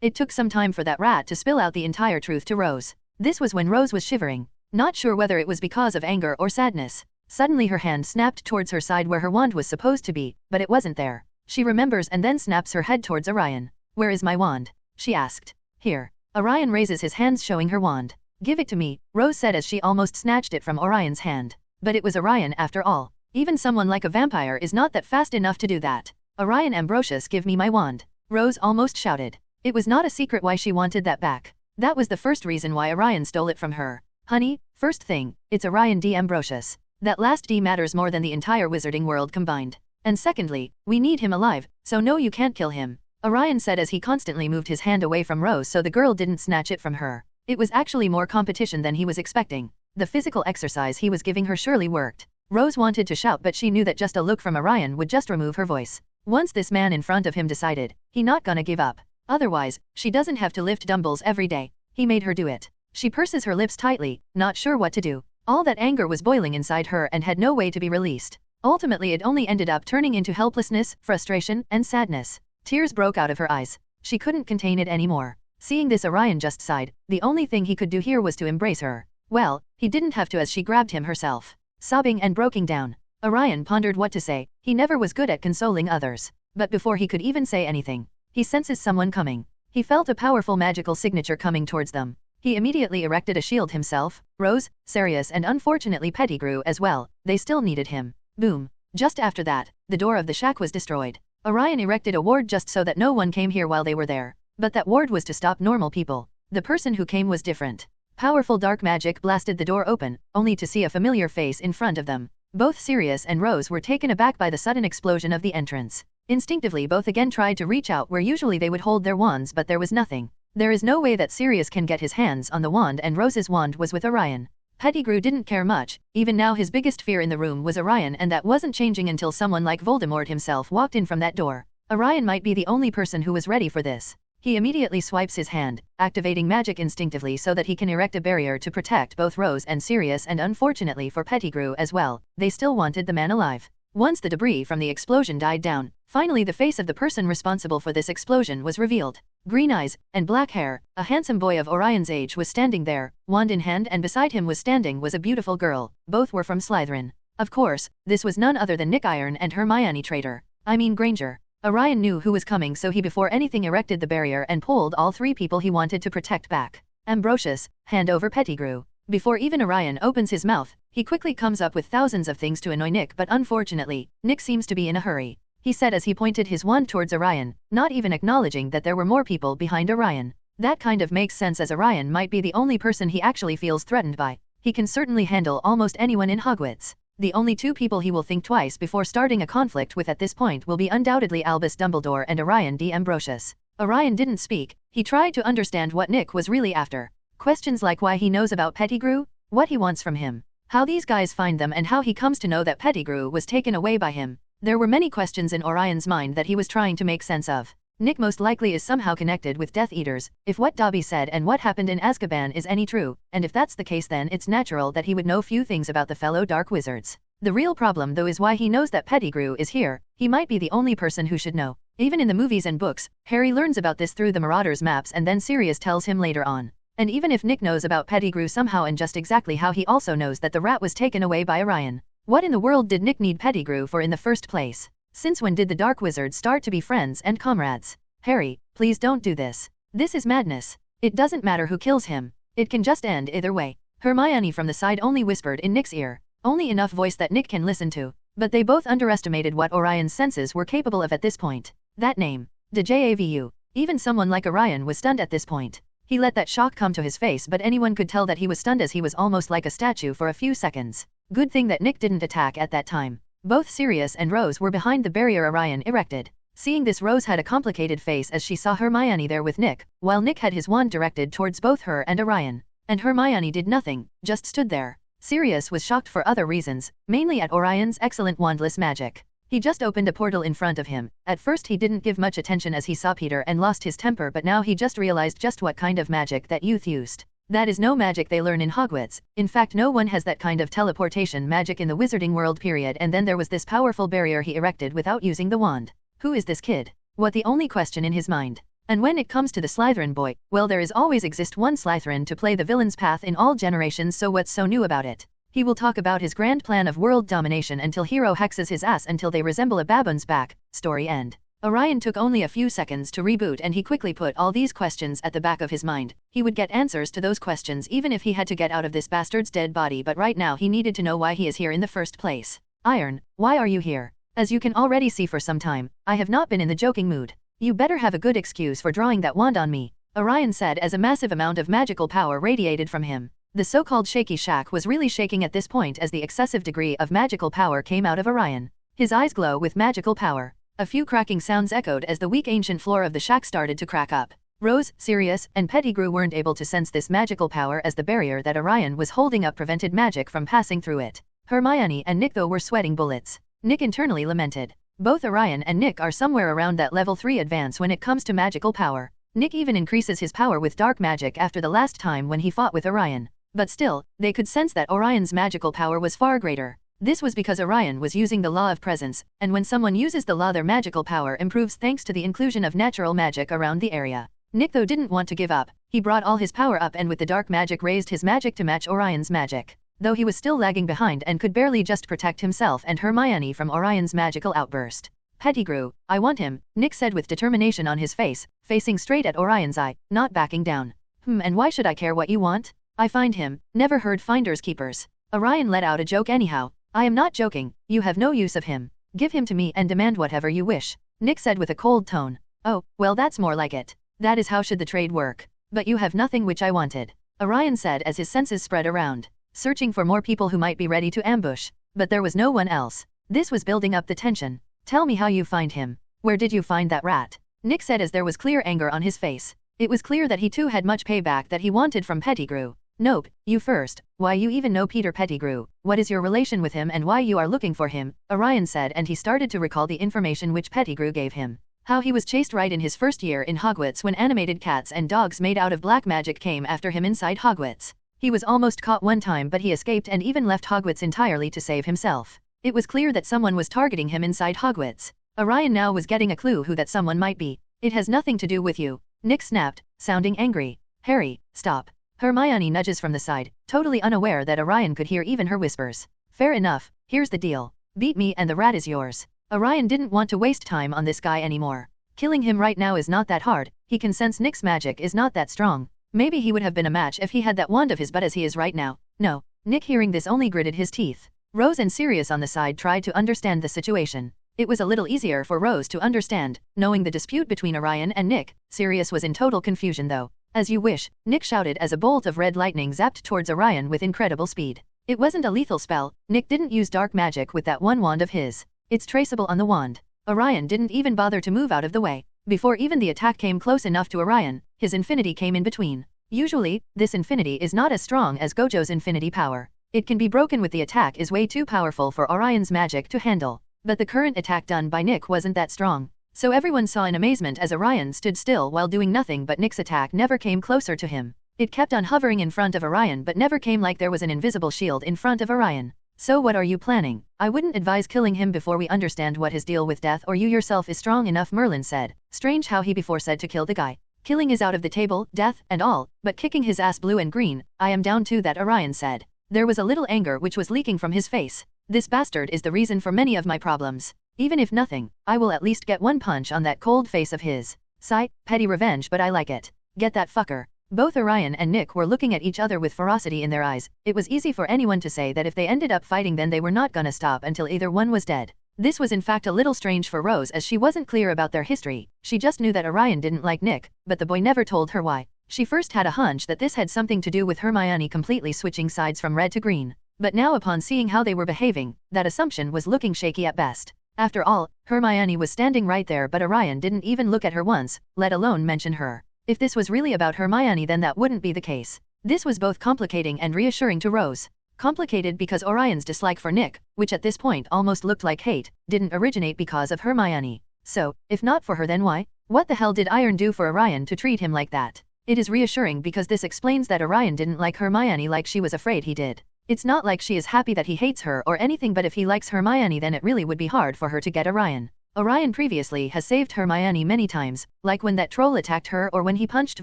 [SPEAKER 2] It took some time for that rat to spill out the entire truth to Rose. This was when Rose was shivering, not sure whether it was because of anger or sadness. Suddenly her hand snapped towards her side where her wand was supposed to be, but it wasn't there. She remembers and then snaps her head towards Orion. Where is my wand? She asked. Here. Orion raises his hands showing her wand. Give it to me, Rose said as she almost snatched it from Orion's hand. But it was Orion after all. Even someone like a vampire is not that fast enough to do that. Orion Ambrosius, give me my wand, Rose almost shouted. It was not a secret why she wanted that back. That was the first reason why Orion stole it from her. Honey, first thing, it's Orion D. Ambrosius. That last D matters more than the entire wizarding world combined. And secondly, we need him alive, so no, you can't kill him, Orion said as he constantly moved his hand away from Rose so the girl didn't snatch it from her. It was actually more competition than he was expecting. The physical exercise he was giving her surely worked. Rose wanted to shout, but she knew that just a look from Orion would just remove her voice. Once this man in front of him decided, he not gonna give up. Otherwise, she doesn't have to lift dumbbells every day. He made her do it. She purses her lips tightly, not sure what to do. All that anger was boiling inside her and had no way to be released. Ultimately it only ended up turning into helplessness, frustration, and sadness. Tears broke out of her eyes. She couldn't contain it anymore. Seeing this, Orion just sighed. The only thing he could do here was to embrace her. Well, he didn't have to, as she grabbed him herself. Sobbing and breaking down, Orion pondered what to say. He never was good at consoling others. But before he could even say anything, he senses someone coming. He felt a powerful magical signature coming towards them. He immediately erected a shield himself, Rose, Sirius and unfortunately Pettigrew as well. They still needed him. Boom. Just after that, the door of the shack was destroyed. Orion erected a ward just so that no one came here while they were there. But that ward was to stop normal people. The person who came was different. Powerful dark magic blasted the door open, only to see a familiar face in front of them. Both Sirius and Rose were taken aback by the sudden explosion of the entrance. Instinctively both again tried to reach out where usually they would hold their wands, but there was nothing. There is no way that Sirius can get his hands on the wand, and Rose's wand was with Orion. Pettigrew didn't care much. Even now his biggest fear in the room was Orion, and that wasn't changing until someone like Voldemort himself walked in from that door. Orion might be the only person who was ready for this. He immediately swipes his hand, activating magic instinctively so that he can erect a barrier to protect both Rose and Sirius, and unfortunately for Pettigrew as well, they still wanted the man alive. Once the debris from the explosion died down, finally the face of the person responsible for this explosion was revealed. Green eyes and black hair, a handsome boy of Orion's age was standing there, wand in hand, and beside him was a beautiful girl. Both were from Slytherin. Of course, this was none other than Nick Iron and Hermione Granger. Orion knew who was coming, so he before anything erected the barrier and pulled all three people he wanted to protect back. Ambrosius, hand over Pettigrew. Before even Orion opens his mouth, he quickly comes up with thousands of things to annoy Nick, but unfortunately, Nick seems to be in a hurry. He said as he pointed his wand towards Orion, not even acknowledging that there were more people behind Orion. That kind of makes sense, as Orion might be the only person he actually feels threatened by. He can certainly handle almost anyone in Hogwarts. The only two people he will think twice before starting a conflict with at this point will be undoubtedly Albus Dumbledore and Orion D. Ambrosius. Orion didn't speak. He tried to understand what Nick was really after. Questions like why he knows about Pettigrew, what he wants from him, how these guys find them, and how he comes to know that Pettigrew was taken away by him. There were many questions in Orion's mind that he was trying to make sense of. Nick most likely is somehow connected with Death Eaters, if what Dobby said and what happened in Azkaban is any true, and if that's the case, then it's natural that he would know few things about the fellow Dark Wizards. The real problem though is why he knows that Pettigrew is here. He might be the only person who should know. Even in the movies and books, Harry learns about this through the Marauders maps, and then Sirius tells him later on. And even if Nick knows about Pettigrew somehow and just exactly how, he also knows that the rat was taken away by Orion. What in the world did Nick need Pettigrew for in the first place? Since when did the Dark Wizards start to be friends and comrades? Harry, please don't do this. This is madness. It doesn't matter who kills him. It can just end either way. Hermione from the side only whispered in Nick's ear. Only enough voice that Nick can listen to. But they both underestimated what Orion's senses were capable of at this point. That name. Dejavu. Even someone like Orion was stunned at this point. He let that shock come to his face, but anyone could tell that he was stunned, as he was almost like a statue for a few seconds. Good thing that Nick didn't attack at that time. Both Sirius and Rose were behind the barrier Orion erected. Seeing this, Rose had a complicated face as she saw Hermione there with Nick, while Nick had his wand directed towards both her and Orion. And Hermione did nothing, just stood there. Sirius was shocked for other reasons, mainly at Orion's excellent wandless magic. He just opened a portal in front of him. At first he didn't give much attention as he saw Peter and lost his temper, but now he just realized just what kind of magic that youth used. That is no magic they learn in Hogwarts. In fact, no one has that kind of teleportation magic in the wizarding world period. And then there was this powerful barrier he erected without using the wand. Who is this kid? What the only question in his mind. And when it comes to the Slytherin boy, well, there is always exist one Slytherin to play the villain's path in all generations, so what's so new about it? He will talk about his grand plan of world domination until Hero hexes his ass until they resemble a baboon's back. Story end. Orion took only a few seconds to reboot and he quickly put all these questions at the back of his mind. He would get answers to those questions even if he had to get out of this bastard's dead body, but right now he needed to know why he is here in the first place. Iron, why are you here? As you can already see, for some time, I have not been in the joking mood. You better have a good excuse for drawing that wand on me, Orion said as a massive amount of magical power radiated from him. The so-called shaky shack was really shaking at this point as the excessive degree of magical power came out of Orion. His eyes glow with magical power. A few cracking sounds echoed as the weak ancient floor of the shack started to crack up. Rose, Sirius, and Pettigrew weren't able to sense this magical power as the barrier that Orion was holding up prevented magic from passing through it. Hermione and Nick though were sweating bullets. Nick internally lamented. Both Orion and Nick are somewhere around that level 3 advance when it comes to magical power. Nick even increases his power with dark magic after the last time when he fought with Orion. But still, they could sense that Orion's magical power was far greater. This was because Orion was using the law of presence, and when someone uses the law, their magical power improves thanks to the inclusion of natural magic around the area. Nick though didn't want to give up. He brought all his power up and with the dark magic raised his magic to match Orion's magic. Though he was still lagging behind and could barely just protect himself and Hermione from Orion's magical outburst. Pettigrew, I want him, Nick said with determination on his face, facing straight at Orion's eye, not backing down. And why should I care what you want? I find him, never heard finders keepers. Orion let out a joke anyhow. I am not joking, you have no use of him. Give him to me and demand whatever you wish, Nick said with a cold tone. Oh, well that's more like it. That is how should the trade work. But you have nothing which I wanted, Orion said as his senses spread around, searching for more people who might be ready to ambush. But there was no one else. This was building up the tension. Tell me how you find him. Where did you find that rat? Nick said as there was clear anger on his face. It was clear that he too had much payback that he wanted from Pettigrew. Nope, you first. Why you even know Peter Pettigrew? What is your relation with him and why you are looking for him? Orion said, and he started to recall the information which Pettigrew gave him. How he was chased right in his first year in Hogwarts when animated cats and dogs made out of black magic came after him inside Hogwarts. He was almost caught one time but he escaped and even left Hogwarts entirely to save himself. It was clear that someone was targeting him inside Hogwarts. Orion now was getting a clue who that someone might be. It has nothing to do with you, Nick snapped, sounding angry. Harry, stop. Hermione nudges from the side, totally unaware that Orion could hear even her whispers. Fair enough, here's the deal. Beat me and the rat is yours. Orion didn't want to waste time on this guy anymore. Killing him right now is not that hard, he can sense Nick's magic is not that strong. Maybe he would have been a match if he had that wand of his, but as he is right now, no. Nick hearing this only gritted his teeth. Rose and Sirius on the side tried to understand the situation. It was a little easier for Rose to understand, knowing the dispute between Orion and Nick. Sirius was in total confusion though. As you wish, Nick shouted as a bolt of red lightning zapped towards Orion with incredible speed. It wasn't a lethal spell, Nick didn't use dark magic with that one wand of his. It's traceable on the wand. Orion didn't even bother to move out of the way. Before even the attack came close enough to Orion, his infinity came in between. Usually, this infinity is not as strong as Gojo's infinity power. It can be broken with the attack is way too powerful for Orion's magic to handle. But the current attack done by Nick wasn't that strong. So everyone saw in amazement as Orion stood still while doing nothing, but Nick's attack never came closer to him. It kept on hovering in front of Orion but never came, like there was an invisible shield in front of Orion. So what are you planning? I wouldn't advise killing him before we understand what his deal with death or you yourself is strong enough, Merlin said. Strange how he before said to kill the guy. Killing is out of the table, death and all, but kicking his ass blue and green, I am down to that, Orion said. There was a little anger which was leaking from his face. This bastard is the reason for many of my problems. Even if nothing, I will at least get one punch on that cold face of his. Sigh, petty revenge, but I like it. Get that fucker. Both Orion and Nick were looking at each other with ferocity in their eyes. It was easy for anyone to say that if they ended up fighting then they were not gonna stop until either one was dead. This was in fact a little strange for Rose as she wasn't clear about their history. She just knew that Orion didn't like Nick, but the boy never told her why. She first had a hunch that this had something to do with Hermione completely switching sides from red to green. But now upon seeing how they were behaving, that assumption was looking shaky at best. After all, Hermione was standing right there but Orion didn't even look at her once, let alone mention her. If this was really about Hermione then that wouldn't be the case. This was both complicating and reassuring to Rose. Complicated because Orion's dislike for Nick, which at this point almost looked like hate, didn't originate because of Hermione. So, if not for her then why? What the hell did Iron do for Orion to treat him like that? It is reassuring because this explains that Orion didn't like Hermione like she was afraid he did. It's not like she is happy that he hates her or anything, but if he likes Hermione then it really would be hard for her to get Orion. Orion previously has saved Hermione many times, like when that troll attacked her or when he punched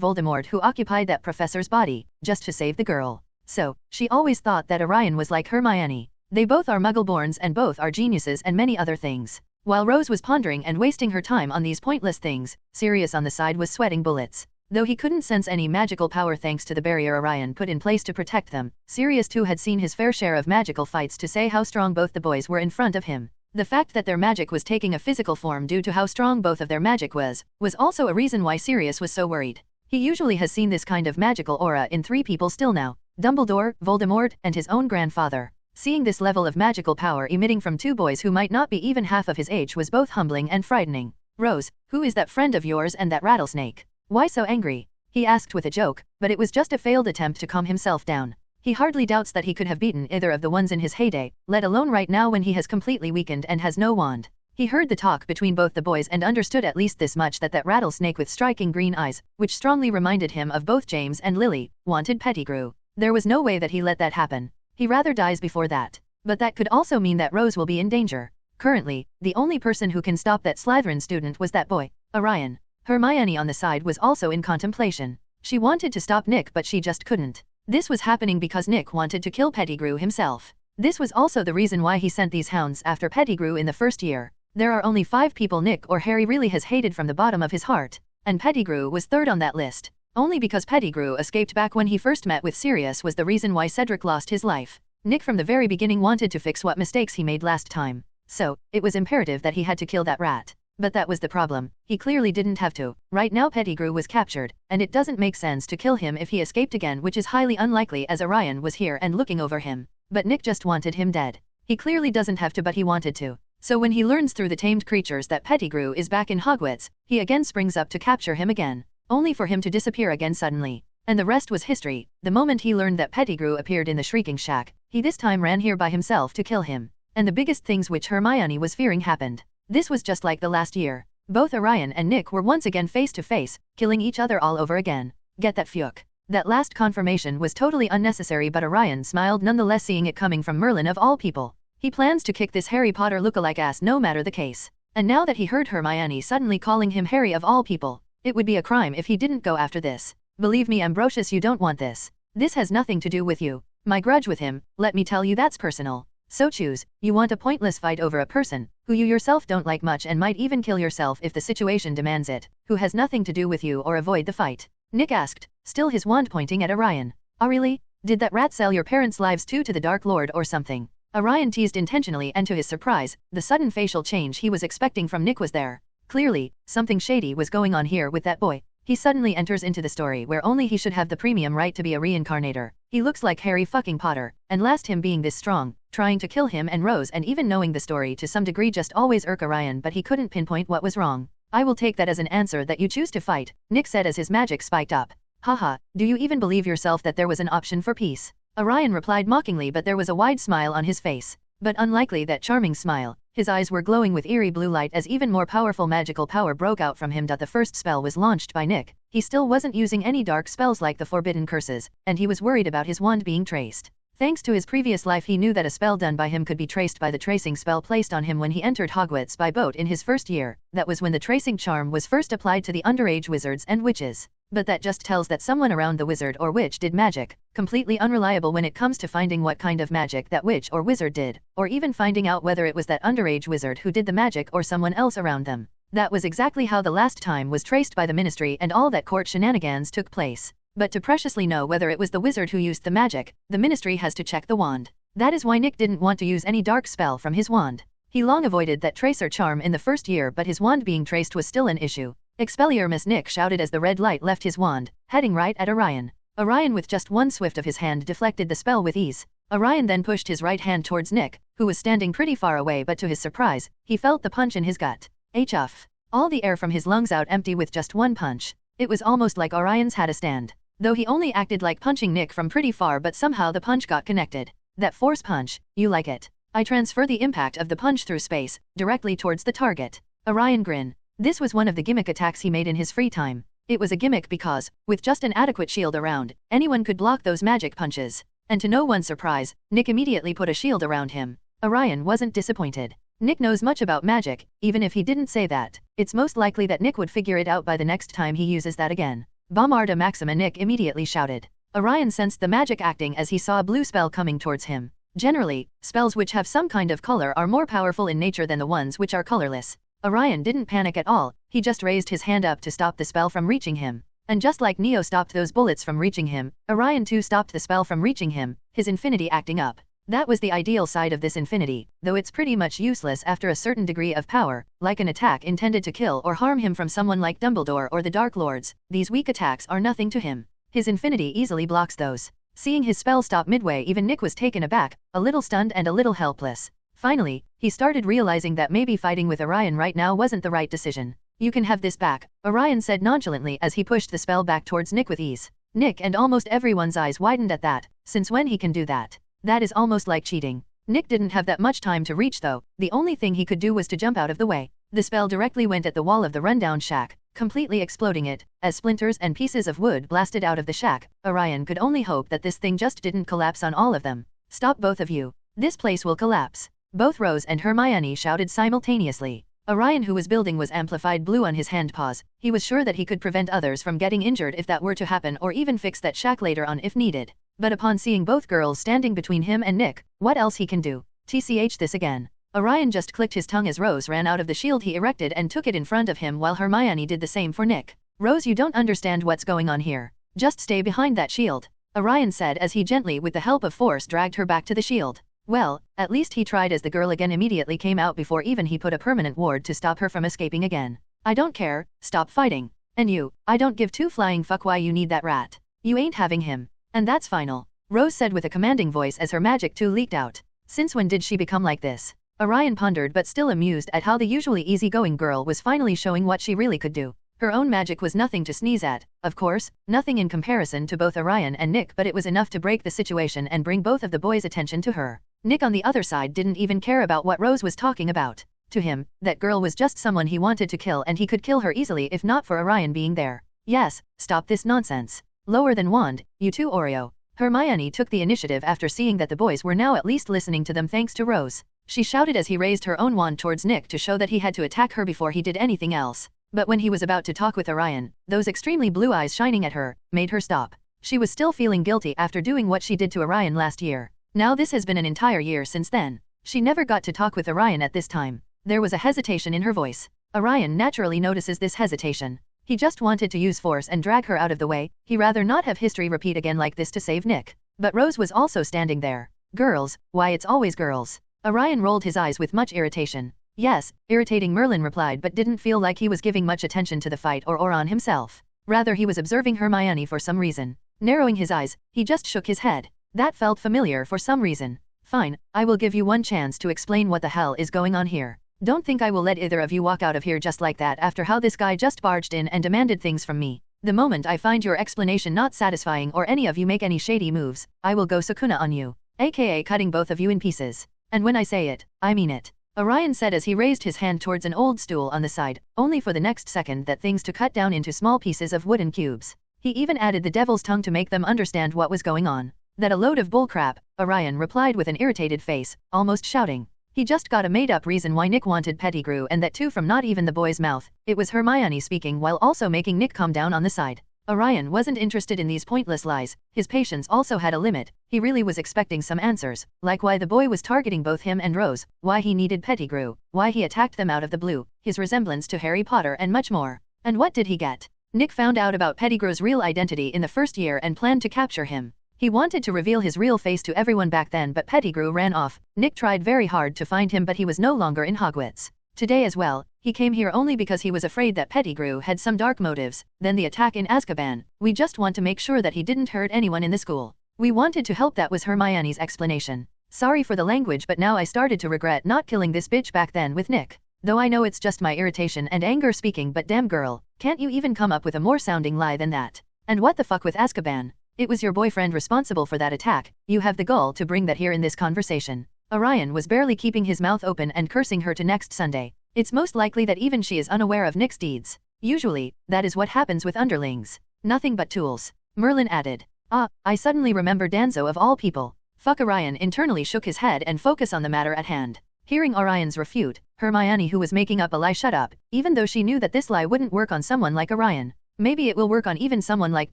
[SPEAKER 2] Voldemort who occupied that professor's body, just to save the girl. So, she always thought that Orion was like Hermione. They both are Muggle-borns and both are geniuses and many other things. While Rose was pondering and wasting her time on these pointless things, Sirius on the side was sweating bullets. Though he couldn't sense any magical power thanks to the barrier Orion put in place to protect them, Sirius too had seen his fair share of magical fights to say how strong both the boys were in front of him. The fact that their magic was taking a physical form due to how strong both of their magic was also a reason why Sirius was so worried. He usually has seen this kind of magical aura in 3 people still now: Dumbledore, Voldemort, and his own grandfather. Seeing this level of magical power emitting from 2 boys who might not be even half of his age was both humbling and frightening. "Rose, who is that friend of yours and that rattlesnake? Why so angry?" he asked with a joke, but it was just a failed attempt to calm himself down. He hardly doubts that he could have beaten either of the ones in his heyday, let alone right now when he has completely weakened and has no wand. He heard the talk between both the boys and understood at least this much, that rattlesnake with striking green eyes, which strongly reminded him of both James and Lily, wanted Pettigrew. There was no way that he let that happen. He rather dies before that. But that could also mean that Rose will be in danger. Currently, the only person who can stop that Slytherin student was that boy, Orion. Hermione on the side was also in contemplation. She wanted to stop Nick but she just couldn't. This was happening because Nick wanted to kill Pettigrew himself. This was also the reason why he sent these hounds after Pettigrew in the first year. There are only 5 people Nick or Harry really has hated from the bottom of his heart, and Pettigrew was 3rd on that list. Only because Pettigrew escaped back when he first met with Sirius was the reason why Cedric lost his life. Nick from the very beginning wanted to fix what mistakes he made last time. So, it was imperative that he had to kill that rat. But that was the problem. He clearly didn't have to. Right now Pettigrew was captured, and it doesn't make sense to kill him if he escaped again, which is highly unlikely as Orion was here and looking over him. But Nick just wanted him dead. He clearly doesn't have to, but he wanted to. So when he learns through the tamed creatures that Pettigrew is back in Hogwarts, he again springs up to capture him again, only for him to disappear again suddenly. And the rest was history. The moment he learned that Pettigrew appeared in the Shrieking Shack, he this time ran here by himself to kill him. And the biggest things which Hermione was fearing happened. This was just like the last year. Both Orion and Nick were once again face to face, killing each other all over again. Get that Fuyuki. That last confirmation was totally unnecessary, but Orion smiled nonetheless, seeing it coming from Merlin of all people. He plans to kick this Harry Potter lookalike ass no matter the case. And now that he heard Hermione suddenly calling him Harry of all people, it would be a crime if he didn't go after this. Believe me, Ambrosius, you don't want this. This has nothing to do with you. My grudge with him, let me tell you, that's personal. So choose. You want a pointless fight over a person who you yourself don't like much and might even kill yourself if the situation demands it, who has nothing to do with you, or avoid the fight? Nick asked, still his wand pointing at Orion. Oh really? Did that rat sell your parents' lives too to the Dark Lord or something? Orion teased intentionally, and to his surprise, the sudden facial change he was expecting from Nick was there. Clearly, something shady was going on here with that boy. He suddenly enters into the story where only he should have the premium right to be a reincarnator. He looks like Harry fucking Potter, and last him being this strong, trying to kill him and Rose, and even knowing the story to some degree just always irk Orion, but he couldn't pinpoint what was wrong. I will take that as an answer that you choose to fight, Nick said as his magic spiked up. Haha, do you even believe yourself that there was an option for peace? Orion replied mockingly, but there was a wide smile on his face. But unlikely that charming smile. His eyes were glowing with eerie blue light as even more powerful magical power broke out from him. The first spell was launched by Nick. He still wasn't using any dark spells like the forbidden curses, and he was worried about his wand being traced. Thanks to his previous life, he knew that a spell done by him could be traced by the tracing spell placed on him when he entered Hogwarts by boat in his first year. That was when the tracing charm was first applied to the underage wizards and witches. But that just tells that someone around the wizard or witch did magic, completely unreliable when it comes to finding what kind of magic that witch or wizard did, or even finding out whether it was that underage wizard who did the magic or someone else around them. That was exactly how the last time was traced by the ministry, and all that court shenanigans took place. But to preciously know whether it was the wizard who used the magic, the ministry has to check the wand. That is why Nick didn't want to use any dark spell from his wand. He long avoided that tracer charm in the first year, but his wand being traced was still an issue. Expelliarmus, Nick shouted as the red light left his wand, heading right at Orion. Orion with just one swift of his hand deflected the spell with ease. Orion then pushed his right hand towards Nick, who was standing pretty far away, but to his surprise, he felt the punch in his gut. Huff. All the air from his lungs out empty with just one punch. It was almost like Orion's had a stand. Though he only acted like punching Nick from pretty far, but somehow the punch got connected. That force punch, you like it. I transfer the impact of the punch through space, directly towards the target. Orion grinned. This was one of the gimmick attacks he made in his free time. It was a gimmick because, with just an adequate shield around, anyone could block those magic punches. And to no one's surprise, Nick immediately put a shield around him. Orion wasn't disappointed. Nick knows much about magic, even if he didn't say that. It's most likely that Nick would figure it out by the next time he uses that again. Bombarda Maxima, Nick immediately shouted. Orion sensed the magic acting as he saw a blue spell coming towards him. Generally, spells which have some kind of color are more powerful in nature than the ones which are colorless. Orion didn't panic at all, he just raised his hand up to stop the spell from reaching him. And just like Neo stopped those bullets from reaching him, Orion too stopped the spell from reaching him, his infinity acting up. That was the ideal side of this infinity, though it's pretty much useless after a certain degree of power, like an attack intended to kill or harm him from someone like Dumbledore or the Dark Lords. These weak attacks are nothing to him. His infinity easily blocks those. Seeing his spell stop midway, even Nick was taken aback, a little stunned and a little helpless. Finally, he started realizing that maybe fighting with Orion right now wasn't the right decision. You can have this back, Orion said nonchalantly as he pushed the spell back towards Nick with ease. Nick and almost everyone's eyes widened at that. Since when he can do that? That is almost like cheating. Nick didn't have that much time to reach though, the only thing he could do was to jump out of the way. The spell directly went at the wall of the rundown shack, completely exploding it. As splinters and pieces of wood blasted out of the shack, Orion could only hope that this thing just didn't collapse on all of them. Stop, both of you. This place will collapse. Both Rose and Hermione shouted simultaneously. Orion, who was building, was amplified blue on his hand paws. He was sure that he could prevent others from getting injured if that were to happen, or even fix that shack later on if needed. But upon seeing both girls standing between him and Nick, what else he can do? TCH this again. Orion just clicked his tongue as Rose ran out of the shield he erected and took it in front of him, while Hermione did the same for Nick. Rose, you don't understand what's going on here. Just stay behind that shield, Orion said as he gently, with the help of force, dragged her back to the shield. Well, at least he tried, as the girl again immediately came out before even he put a permanent ward to stop her from escaping again. I don't care, stop fighting. And you, I don't give two flying fuck why you need that rat. You ain't having him. And that's final, Rose said with a commanding voice as her magic too leaked out. Since when did she become like this? Orion pondered, but still amused at how the usually easygoing girl was finally showing what she really could do. Her own magic was nothing to sneeze at, of course, nothing in comparison to both Orion and Nick, but it was enough to break the situation and bring both of the boys' attention to her. Nick on the other side didn't even care about what Rose was talking about. To him, that girl was just someone he wanted to kill, and he could kill her easily if not for Orion being there. Yes, stop this nonsense. Lower than wand, you too, Oreo. Hermione took the initiative after seeing that the boys were now at least listening to them thanks to Rose. She shouted as he raised her own wand towards Nick to show that he had to attack her before he did anything else. But when he was about to talk with Orion, those extremely blue eyes shining at her made her stop. She was still feeling guilty after doing what she did to Orion last year. Now this has been an entire year since then. She never got to talk with Orion at this time. There was a hesitation in her voice. Orion naturally notices this hesitation. He just wanted to use force and drag her out of the way. He rather not have history repeat again like this to save Nick. But Rose was also standing there. Girls, why it's always girls. Orion rolled his eyes with much irritation. Yes, irritating, Merlin replied, but didn't feel like he was giving much attention to the fight or Orion himself. Rather, he was observing Hermione for some reason. Narrowing his eyes, he just shook his head. That felt familiar for some reason. Fine, I will give you one chance to explain what the hell is going on here. Don't think I will let either of you walk out of here just like that after how this guy just barged in and demanded things from me. The moment I find your explanation not satisfying or any of you make any shady moves, I will go Sukuna on you, aka cutting both of you in pieces. And when I say it, I mean it. Orion said as he raised his hand towards an old stool on the side, only for the next second that things to cut down into small pieces of wooden cubes. He even added the devil's tongue to make them understand what was going on. That a load of bullcrap, Orion replied with an irritated face, almost shouting. He just got a made-up reason why Nick wanted Pettigrew, and that too from not even the boy's mouth. It was Hermione speaking while also making Nick calm down on the side. Orion wasn't interested in these pointless lies. His patience also had a limit. He really was expecting some answers, like why the boy was targeting both him and Rose, why he needed Pettigrew, why he attacked them out of the blue, his resemblance to Harry Potter, and much more. And what did he get? Nick found out about Pettigrew's real identity in the first year and planned to capture him. He wanted to reveal his real face to everyone back then, but Pettigrew ran off. Nick tried very hard to find him, but he was no longer in Hogwarts. Today as well, he came here only because he was afraid that Pettigrew had some dark motives. Then the attack in Azkaban. We just want to make sure that he didn't hurt anyone in the school. We wanted to help, that was Hermione's explanation. Sorry for the language, but now I started to regret not killing this bitch back then with Nick. Though I know it's just my irritation and anger speaking, but damn girl, can't you even come up with a more sounding lie than that? And what the fuck with Azkaban? It was your boyfriend responsible for that attack. You have the gall to bring that here in this conversation. Orion was barely keeping his mouth open and cursing her to next Sunday. It's most likely that even she is unaware of Nick's deeds. Usually, that is what happens with underlings. Nothing but tools. Merlin added. Ah, I suddenly remember Danzo of all people. Fuck. Orion internally shook his head and focused on the matter at hand. Hearing Orion's refute, Hermione, who was making up a lie, shut up, even though she knew that this lie wouldn't work on someone like Orion. Maybe it will work on even someone like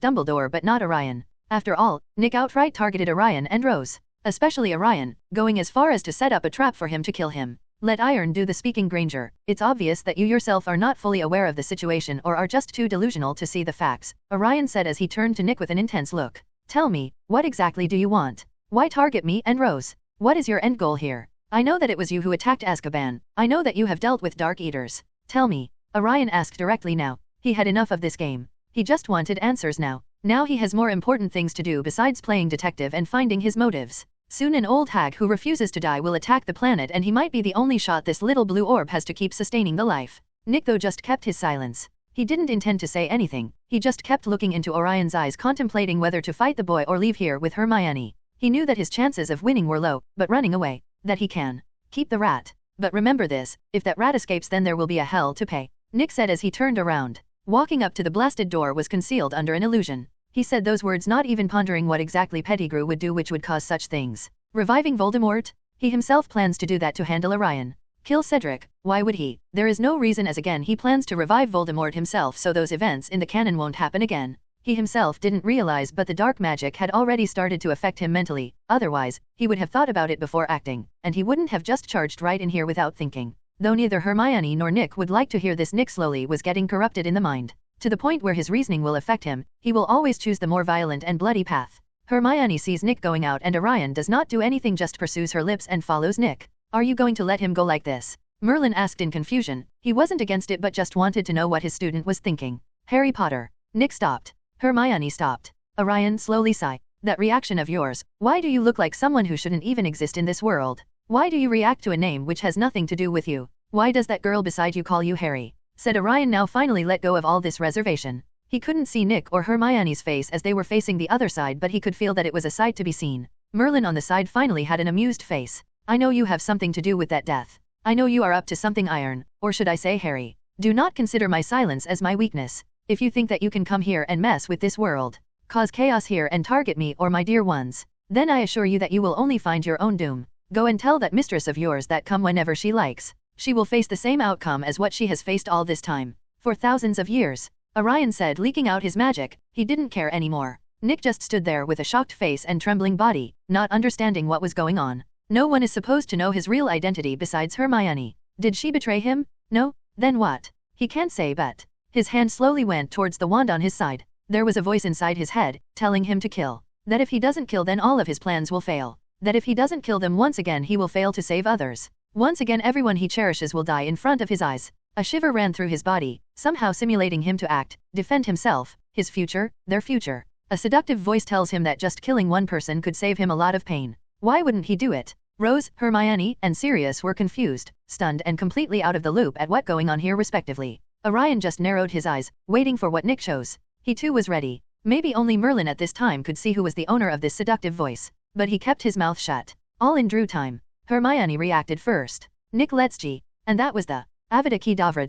[SPEAKER 2] Dumbledore but not Orion. After all, Nick outright targeted Orion and Rose. Especially Orion, going as far as to set up a trap for him to kill him. Let Iron do the speaking, Granger. It's obvious that you yourself are not fully aware of the situation or are just too delusional to see the facts, Orion said as he turned to Nick with an intense look. Tell me, what exactly do you want? Why target me and Rose? What is your end goal here? I know that it was you who attacked Azkaban. I know that you have dealt with Dark Eaters. Tell me. Orion asked directly now. He had enough of this game. He just wanted answers now. Now he has more important things to do besides playing detective and finding his motives. Soon an old hag who refuses to die will attack the planet and he might be the only shot this little blue orb has to keep sustaining the life. Nick though just kept his silence. He didn't intend to say anything, he just kept looking into Orion's eyes contemplating whether to fight the boy or leave here with Hermione. He knew that his chances of winning were low, but running away, that he can. Keep the rat. But remember this, if that rat escapes then there will be a hell to pay, Nick said as he turned around. Walking up to the blasted door was concealed under an illusion. He said those words not even pondering what exactly Pettigrew would do which would cause such things. Reviving Voldemort? He himself plans to do that to handle Orion. Kill Cedric? Why would he? There is no reason as again he plans to revive Voldemort himself so those events in the canon won't happen again. He himself didn't realize but the dark magic had already started to affect him mentally, otherwise, he would have thought about it before acting, and he wouldn't have just charged right in here without thinking. Though neither Hermione nor Nick would like to hear this, Nick slowly was getting corrupted in the mind. To the point where his reasoning will affect him, he will always choose the more violent and bloody path. Hermione sees Nick going out and Orion does not do anything, just pursues her lips and follows Nick. Are you going to let him go like this? Merlin asked in confusion. He wasn't against it but just wanted to know what his student was thinking. Harry Potter. Nick stopped. Hermione stopped. Orion slowly sighed. That reaction of yours, why do you look like someone who shouldn't even exist in this world? Why do you react to a name which has nothing to do with you? Why does that girl beside you call you Harry? Said Orion, now finally let go of all this reservation. He couldn't see Nick or Hermione's face as they were facing the other side but he could feel that it was a sight to be seen. Merlin on the side finally had an amused face. I know you have something to do with that death. I know you are up to something, Iron, or should I say Harry. Do not consider my silence as my weakness. If you think that you can come here and mess with this world, cause chaos here and target me or my dear ones, then I assure you that you will only find your own doom. Go and tell that mistress of yours that come whenever she likes. She will face the same outcome as what she has faced all this time. For thousands of years. Orion said, leaking out his magic. He didn't care anymore. Nick just stood there with a shocked face and trembling body, not understanding what was going on. No one is supposed to know his real identity besides Hermione. Did she betray him? No? Then what? He can't say but. His hand slowly went towards the wand on his side. There was a voice inside his head, telling him to kill. That if he doesn't kill then all of his plans will fail. That if he doesn't kill them once again he will fail to save others. Once again everyone he cherishes will die in front of his eyes. A shiver ran through his body, somehow simulating him to act, defend himself, his future, their future. A seductive voice tells him that just killing one person could save him a lot of pain. Why wouldn't he do it? Rose, Hermione, and Sirius were confused, stunned and completely out of the loop at what going on here respectively. Orion just narrowed his eyes, waiting for what Nick chose. He too was ready. Maybe only Merlin at this time could see who was the owner of this seductive voice. But he kept his mouth shut. All in due time. Hermione reacted first. Nick, let's G. And that was the Avada Kedavra.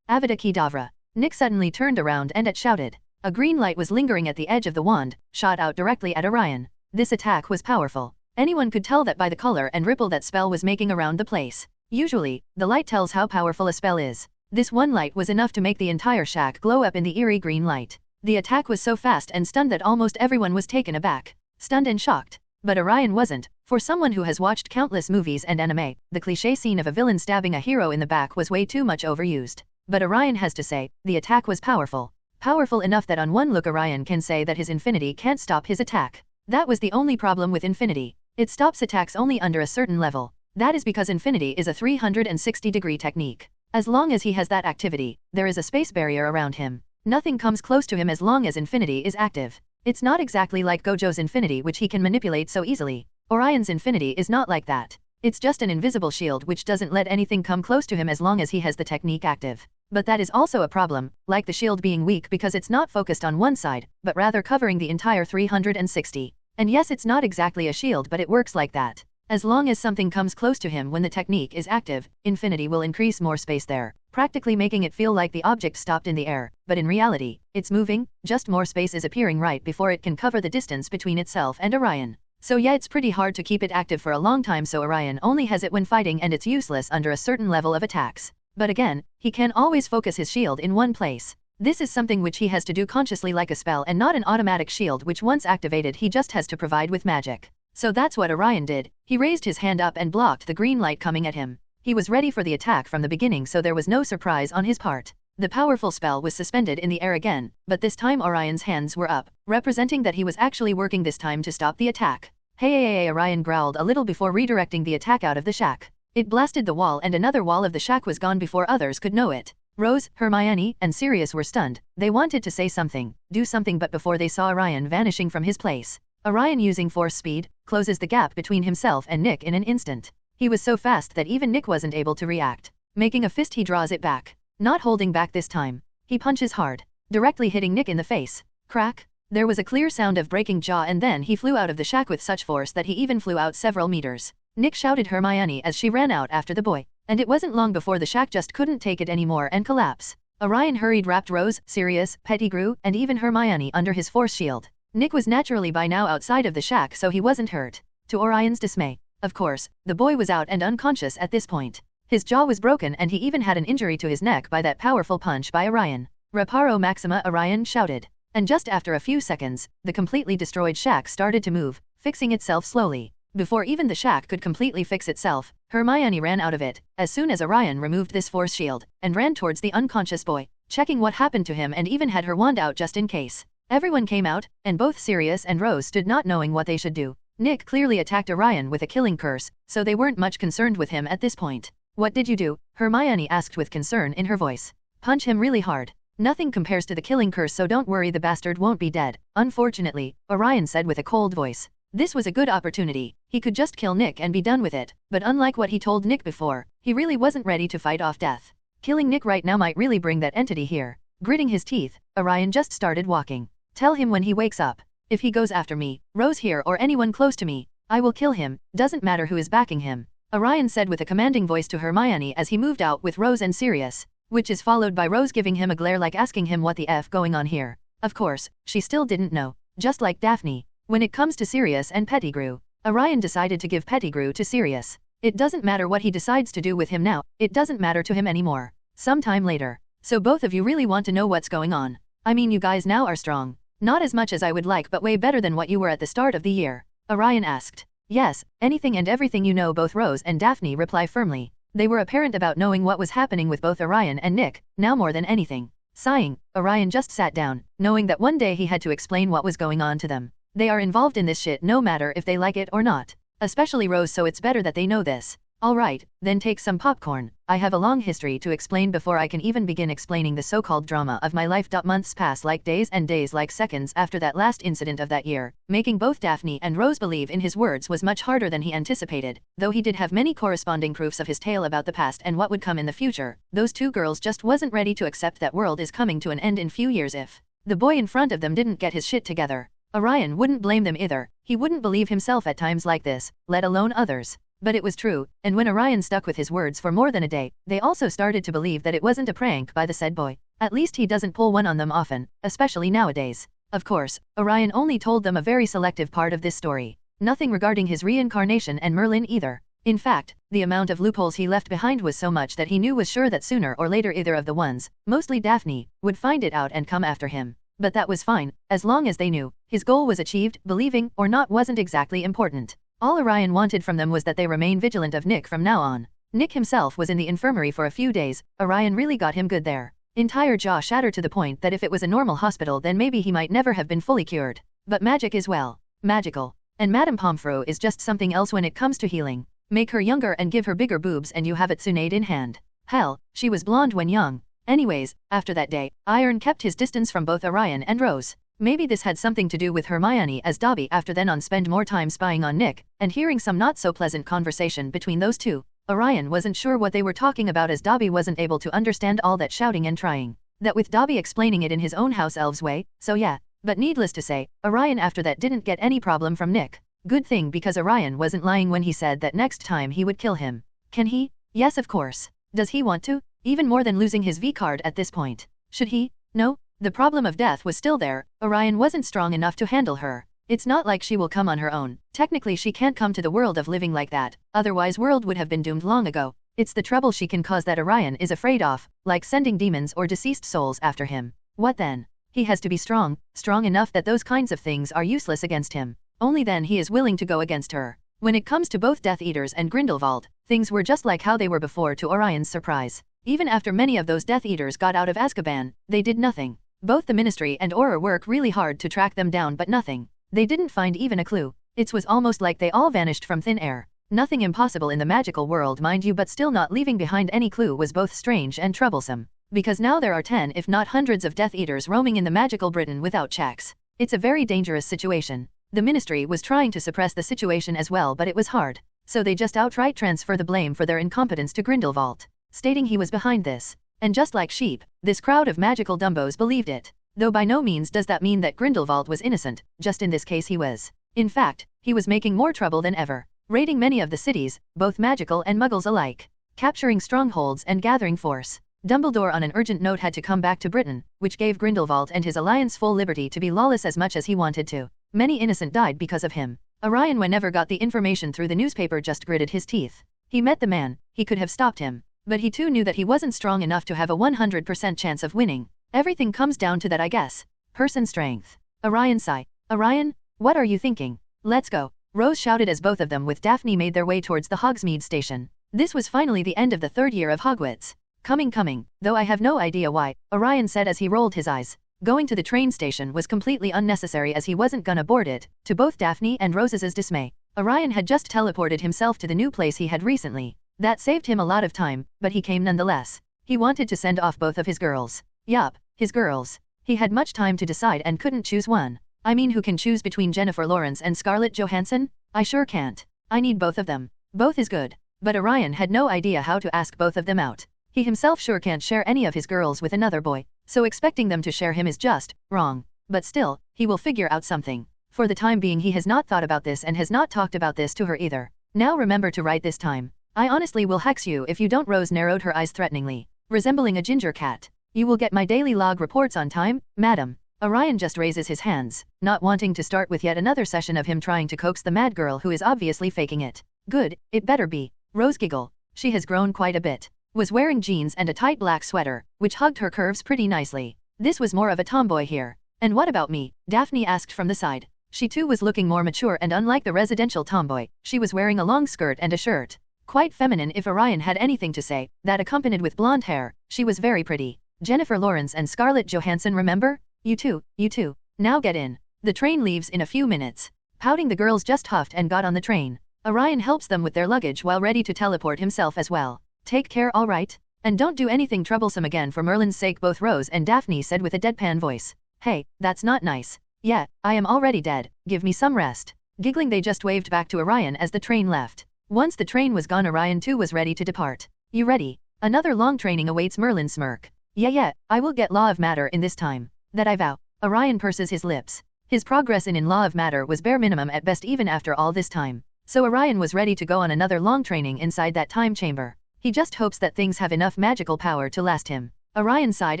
[SPEAKER 2] Avada Kedavra. Nick suddenly turned around and shouted. A green light was lingering at the edge of the wand, shot out directly at Orion. This attack was powerful. Anyone could tell that by the color and ripple that spell was making around the place. Usually, the light tells how powerful a spell is. This one light was enough to make the entire shack glow up in the eerie green light. The attack was so fast and stunned that almost everyone was taken aback. Stunned and shocked. But Orion wasn't. For someone who has watched countless movies and anime, the cliché scene of a villain stabbing a hero in the back was way too much overused. But Orion has to say, the attack was powerful. Powerful enough that on one look Orion can say that his infinity can't stop his attack. That was the only problem with infinity. It stops attacks only under a certain level. That is because infinity is a 360-degree technique. As long as he has that activity, there is a space barrier around him. Nothing comes close to him as long as infinity is active. It's not exactly like Gojo's infinity which he can manipulate so easily. Orion's infinity is not like that. It's just an invisible shield which doesn't let anything come close to him as long as he has the technique active. But that is also a problem, like the shield being weak because it's not focused on one side, but rather covering the entire 360. And yes, it's not exactly a shield, but it works like that. As long as something comes close to him when the technique is active, infinity will increase more space there, practically making it feel like the object stopped in the air, but in reality, it's moving, just more space is appearing right before it can cover the distance between itself and Orion. So yeah, it's pretty hard to keep it active for a long time, so Orion only has it when fighting and it's useless under a certain level of attacks. But again, he can always focus his shield in one place. This is something which he has to do consciously like a spell and not an automatic shield which once activated he just has to provide with magic. So that's what Orion did. He raised his hand up and blocked the green light coming at him. He was ready for the attack from the beginning, so there was no surprise on his part. The powerful spell was suspended in the air again, but this time Orion's hands were up, representing that he was actually working this time to stop the attack. Hey, Orion growled a little before redirecting the attack out of the shack. It blasted the wall and another wall of the shack was gone before others could know it. Rose, Hermione, and Sirius were stunned. They wanted to say something, do something, but before they saw Orion vanishing from his place. Orion, using force speed, closes the gap between himself and Nick in an instant. He was so fast that even Nick wasn't able to react. Making a fist, he draws it back. Not holding back this time. He punches hard, directly hitting Nick in the face. Crack! There was a clear sound of breaking jaw, and then he flew out of the shack with such force that he even flew out several meters. Nick shouted Hermione as she ran out after the boy, and it wasn't long before the shack just couldn't take it anymore and collapse. Orion hurried, wrapped Rose, Sirius, Pettigrew, and even Hermione under his force shield. Nick was naturally by now outside of the shack, so he wasn't hurt. To Orion's dismay, of course, the boy was out and unconscious at this point. His jaw was broken and he even had an injury to his neck by that powerful punch by Orion. Reparo Maxima, Orion shouted. And just after a few seconds, the completely destroyed shack started to move, fixing itself slowly. Before even the shack could completely fix itself, Hermione ran out of it, as soon as Orion removed this force shield, and ran towards the unconscious boy, checking what happened to him and even had her wand out just in case. Everyone came out, and both Sirius and Rose stood not knowing what they should do. Nick clearly attacked Orion with a killing curse, so they weren't much concerned with him at this point. What did you do? Hermione asked with concern in her voice. Punch him really hard. Nothing compares to the killing curse, so don't worry, the bastard won't be dead. Unfortunately, Orion said with a cold voice. This was a good opportunity. He could just kill Nick and be done with it, but unlike what he told Nick before, he really wasn't ready to fight off death. Killing Nick right now might really bring that entity here. Gritting his teeth, Orion just started walking. Tell him when he wakes up. If he goes after me, Rose here, or anyone close to me, I will kill him, doesn't matter who is backing him. Orion said with a commanding voice to Hermione as he moved out with Rose and Sirius, which is followed by Rose giving him a glare like asking him what the F going on here. Of course, she still didn't know, just like Daphne. When it comes to Sirius and Pettigrew, Orion decided to give Pettigrew to Sirius. It doesn't matter what he decides to do with him now, it doesn't matter to him anymore. Sometime later. So both of you really want to know what's going on. I mean, you guys now are strong. Not as much as I would like, but way better than what you were at the start of the year. Orion asked. Yes, anything and everything you know, both Rose and Daphne reply firmly. They were apparent about knowing what was happening with both Orion and Nick, now more than anything. Sighing, Orion just sat down, knowing that one day he had to explain what was going on to them. They are involved in this shit no matter if they like it or not. Especially Rose, so it's better that they know this. Alright, then take some popcorn. I have a long history to explain before I can even begin explaining the so-called drama of my life. Months pass like days and days like seconds after that last incident of that year. Making both Daphne and Rose believe in his words was much harder than he anticipated, though he did have many corresponding proofs of his tale about the past and what would come in the future. Those two girls just wasn't ready to accept that world is coming to an end in few years if the boy in front of them didn't get his shit together. Orion wouldn't blame them either. He wouldn't believe himself at times like this, let alone others. But it was true, and when Orion stuck with his words for more than a day, they also started to believe that it wasn't a prank by the said boy. At least he doesn't pull one on them often, especially nowadays. Of course, Orion only told them a very selective part of this story. Nothing regarding his reincarnation and Merlin either. In fact, the amount of loopholes he left behind was so much that he knew was sure that sooner or later either of the ones, mostly Daphne, would find it out and come after him. But that was fine, as long as they knew his goal was achieved. Believing or not wasn't exactly important. All Orion wanted from them was that they remain vigilant of Nick from now on. Nick himself was in the infirmary for a few days. Orion really got him good there. Entire jaw shattered to the point that if it was a normal hospital then maybe he might never have been fully cured. But magic is, well, magical. And Madame Pomfrey is just something else when it comes to healing. Make her younger and give her bigger boobs and you have it Tsunade in hand. Hell, she was blonde when young. Anyways, after that day, Iron kept his distance from both Orion and Rose. Maybe this had something to do with Hermione, as Dobby after then on spend more time spying on Nick, and hearing some not so pleasant conversation between those two. Orion wasn't sure what they were talking about as Dobby wasn't able to understand all that shouting and trying. That with Dobby explaining it in his own house elves way, so yeah. But needless to say, Orion after that didn't get any problem from Nick. Good thing because Orion wasn't lying when he said that next time he would kill him. Can he? Yes, of course. Does he want to? Even more than losing his V-card at this point. Should he? No. The problem of death was still there. Orion wasn't strong enough to handle her. It's not like she will come on her own. Technically she can't come to the world of living like that, otherwise world would have been doomed long ago. It's the trouble she can cause that Orion is afraid of, like sending demons or deceased souls after him. What then? He has to be strong enough that those kinds of things are useless against him. Only then he is willing to go against her. When it comes to both Death Eaters and Grindelwald, things were just like how they were before to Orion's surprise. Even after many of those Death Eaters got out of Azkaban, they did nothing. Both the Ministry and Auror work really hard to track them down but nothing. They didn't find even a clue. It was almost like they all vanished from thin air. Nothing impossible in the magical world mind you, but still not leaving behind any clue was both strange and troublesome. Because now there are 10 if not hundreds of Death Eaters roaming in the magical Britain without checks. It's a very dangerous situation. The Ministry was trying to suppress the situation as well, but it was hard. So they just outright transfer the blame for their incompetence to Grindelwald, stating he was behind this. And just like sheep, this crowd of magical dumbos believed it. Though by no means does that mean that Grindelwald was innocent, just in this case he was. In fact, he was making more trouble than ever, raiding many of the cities, both magical and muggles alike, capturing strongholds and gathering force. Dumbledore on an urgent note had to come back to Britain, which gave Grindelwald and his alliance full liberty to be lawless as much as he wanted to. Many innocent died because of him. Orion whenever got the information through the newspaper just gritted his teeth. He met the man, he could have stopped him. But he too knew that he wasn't strong enough to have a 100% chance of winning. Everything comes down to that, I guess. Person strength. Orion sigh. Orion, what are you thinking? Let's go. Rose shouted as both of them with Daphne made their way towards the Hogsmeade station. This was finally the end of the third year of Hogwarts. Coming, though I have no idea why, Orion said as he rolled his eyes. Going to the train station was completely unnecessary as he wasn't gonna board it, to both Daphne and Rose's dismay. Orion had just teleported himself to the new place he had recently. That saved him a lot of time, but he came nonetheless. He wanted to send off both of his girls. Yup, his girls. He had much time to decide and couldn't choose one. I mean, who can choose between Jennifer Lawrence and Scarlett Johansson? I sure can't. I need both of them. Both is good. But Orion had no idea how to ask both of them out. He himself sure can't share any of his girls with another boy, so expecting them to share him is just wrong. But still, he will figure out something. For the time being he has not thought about this and has not talked about this to her either. Now remember to write this time. I honestly will hex you if you don't. Rose narrowed her eyes threateningly, resembling a ginger cat. You will get my daily log reports on time, madam. Orion just raises his hands, not wanting to start with yet another session of him trying to coax the mad girl who is obviously faking it. Good, it better be. Rose giggled. She has grown quite a bit. Was wearing jeans and a tight black sweater, which hugged her curves pretty nicely. This was more of a tomboy here. And what about me? Daphne asked from the side. She too was looking more mature, and unlike the residential tomboy, she was wearing a long skirt and a shirt. Quite feminine if Orion had anything to say, that accompanied with blonde hair. She was very pretty. Jennifer Lawrence and Scarlett Johansson, remember? You two. Now get in. The train leaves in a few minutes. Pouting, the girls just huffed and got on the train. Orion helps them with their luggage while ready to teleport himself as well. Take care, all right? And don't do anything troublesome again for Merlin's sake, both Rose and Daphne said with a deadpan voice. Hey, that's not nice. Yeah, I am already dead, give me some rest. Giggling they just waved back to Orion as the train left. Once the train was gone, Orion too was ready to depart. You ready? Another long training awaits. Merlin smirk. Yeah, I will get Law of Matter in this time. That I vow. Orion purses his lips. His progress in Law of Matter was bare minimum at best even after all this time. So Orion was ready to go on another long training inside that time chamber. He just hopes that things have enough magical power to last him. Orion sighed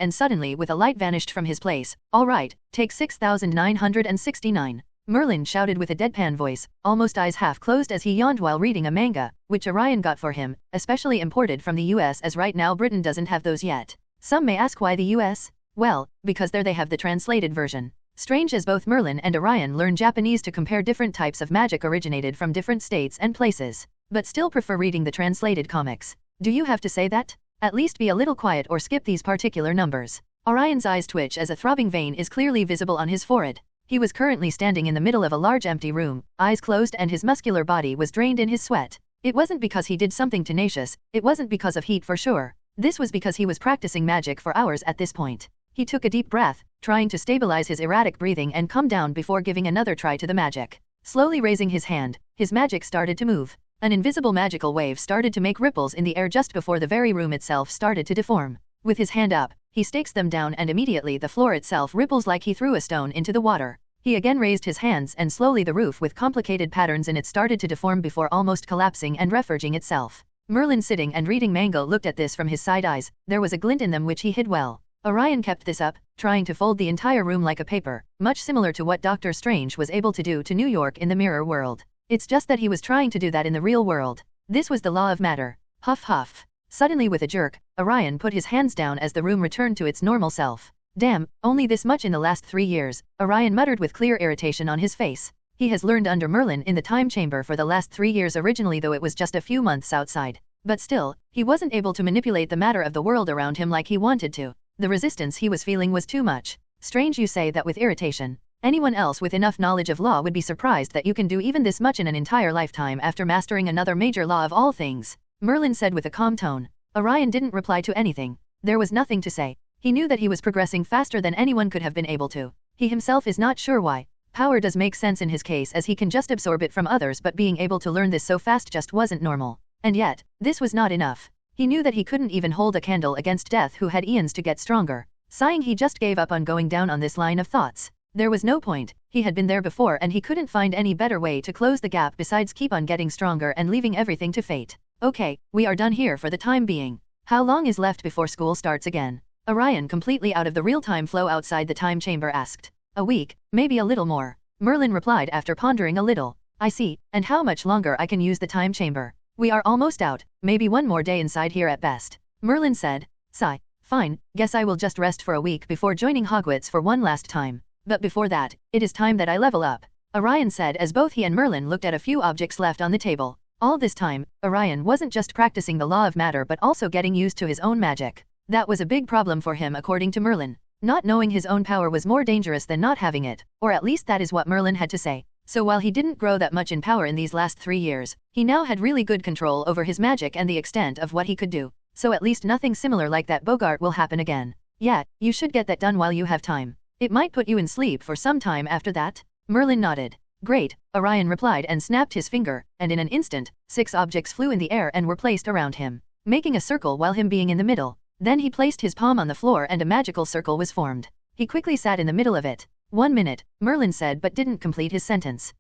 [SPEAKER 2] and suddenly with a light vanished from his place. All right, take 6,969. Merlin shouted with a deadpan voice, almost eyes half closed as he yawned while reading a manga, which Orion got for him, especially imported from the US as right now Britain doesn't have those yet. Some may ask why the US? Well, because there they have the translated version. Strange as both Merlin and Orion learn Japanese to compare different types of magic originated from different states and places, but still prefer reading the translated comics. Do you have to say that? At least be a little quiet or skip these particular numbers. Orion's eyes twitch as a throbbing vein is clearly visible on his forehead. He was currently standing in the middle of a large empty room, eyes closed, and his muscular body was drained in his sweat. It wasn't because he did something tenacious, it wasn't because of heat for sure. This was because he was practicing magic for hours at this point. He took a deep breath, trying to stabilize his erratic breathing and calm down before giving another try to the magic. Slowly raising his hand, his magic started to move. An invisible magical wave started to make ripples in the air just before the very room itself started to deform. With his hand up, he stakes them down and immediately the floor itself ripples like he threw a stone into the water. He again raised his hands and slowly the roof with complicated patterns in it started to deform before almost collapsing and refurbishing itself. Merlin sitting and reading manga looked at this from his side eyes, there was a glint in them which he hid well. Orion kept this up, trying to fold the entire room like a paper, much similar to what Doctor Strange was able to do to New York in the mirror world. It's just that he was trying to do that in the real world. This was the law of matter. Huff huff. Suddenly with a jerk, Orion put his hands down as the room returned to its normal self. Damn, only this much in the last 3 years, Orion muttered with clear irritation on his face. He has learned under Merlin in the time chamber for the last 3 years originally, though it was just a few months outside. But still, he wasn't able to manipulate the matter of the world around him like he wanted to. The resistance he was feeling was too much. Strange you say that with irritation. Anyone else with enough knowledge of law would be surprised that you can do even this much in an entire lifetime after mastering another major law of all things, Merlin said with a calm tone. Orion didn't reply to anything. There was nothing to say. He knew that he was progressing faster than anyone could have been able to. He himself is not sure why. Power does make sense in his case as he can just absorb it from others, but being able to learn this so fast just wasn't normal. And yet, this was not enough. He knew that he couldn't even hold a candle against death who had eons to get stronger. Sighing, he just gave up on going down on this line of thoughts. There was no point. He had been there before and he couldn't find any better way to close the gap besides keep on getting stronger and leaving everything to fate. Okay, we are done here for the time being. How long is left before school starts again? Orion, completely out of the real-time flow outside the time chamber, asked. A week, maybe a little more. Merlin replied after pondering a little. I see, and how much longer I can use the time chamber? We are almost out, maybe one more day inside here at best. Merlin said. Sigh. Fine, guess I will just rest for a week before joining Hogwarts for one last time. But before that, it is time that I level up. Orion said as both he and Merlin looked at a few objects left on the table. All this time, Orion wasn't just practicing the law of matter but also getting used to his own magic. That was a big problem for him according to Merlin. Not knowing his own power was more dangerous than not having it, or at least that is what Merlin had to say. So while he didn't grow that much in power in these last 3 years, he now had really good control over his magic and the extent of what he could do. So at least nothing similar like that Bogart will happen again. Yeah, you should get that done while you have time. It might put you in sleep for some time after that. Merlin nodded. Great, Orion replied and snapped his finger, and in an instant, 6 objects flew in the air and were placed around him, making a circle while him being in the middle. Then he placed his palm on the floor and a magical circle was formed. He quickly sat in the middle of it. 1 minute, Merlin said but didn't complete his sentence.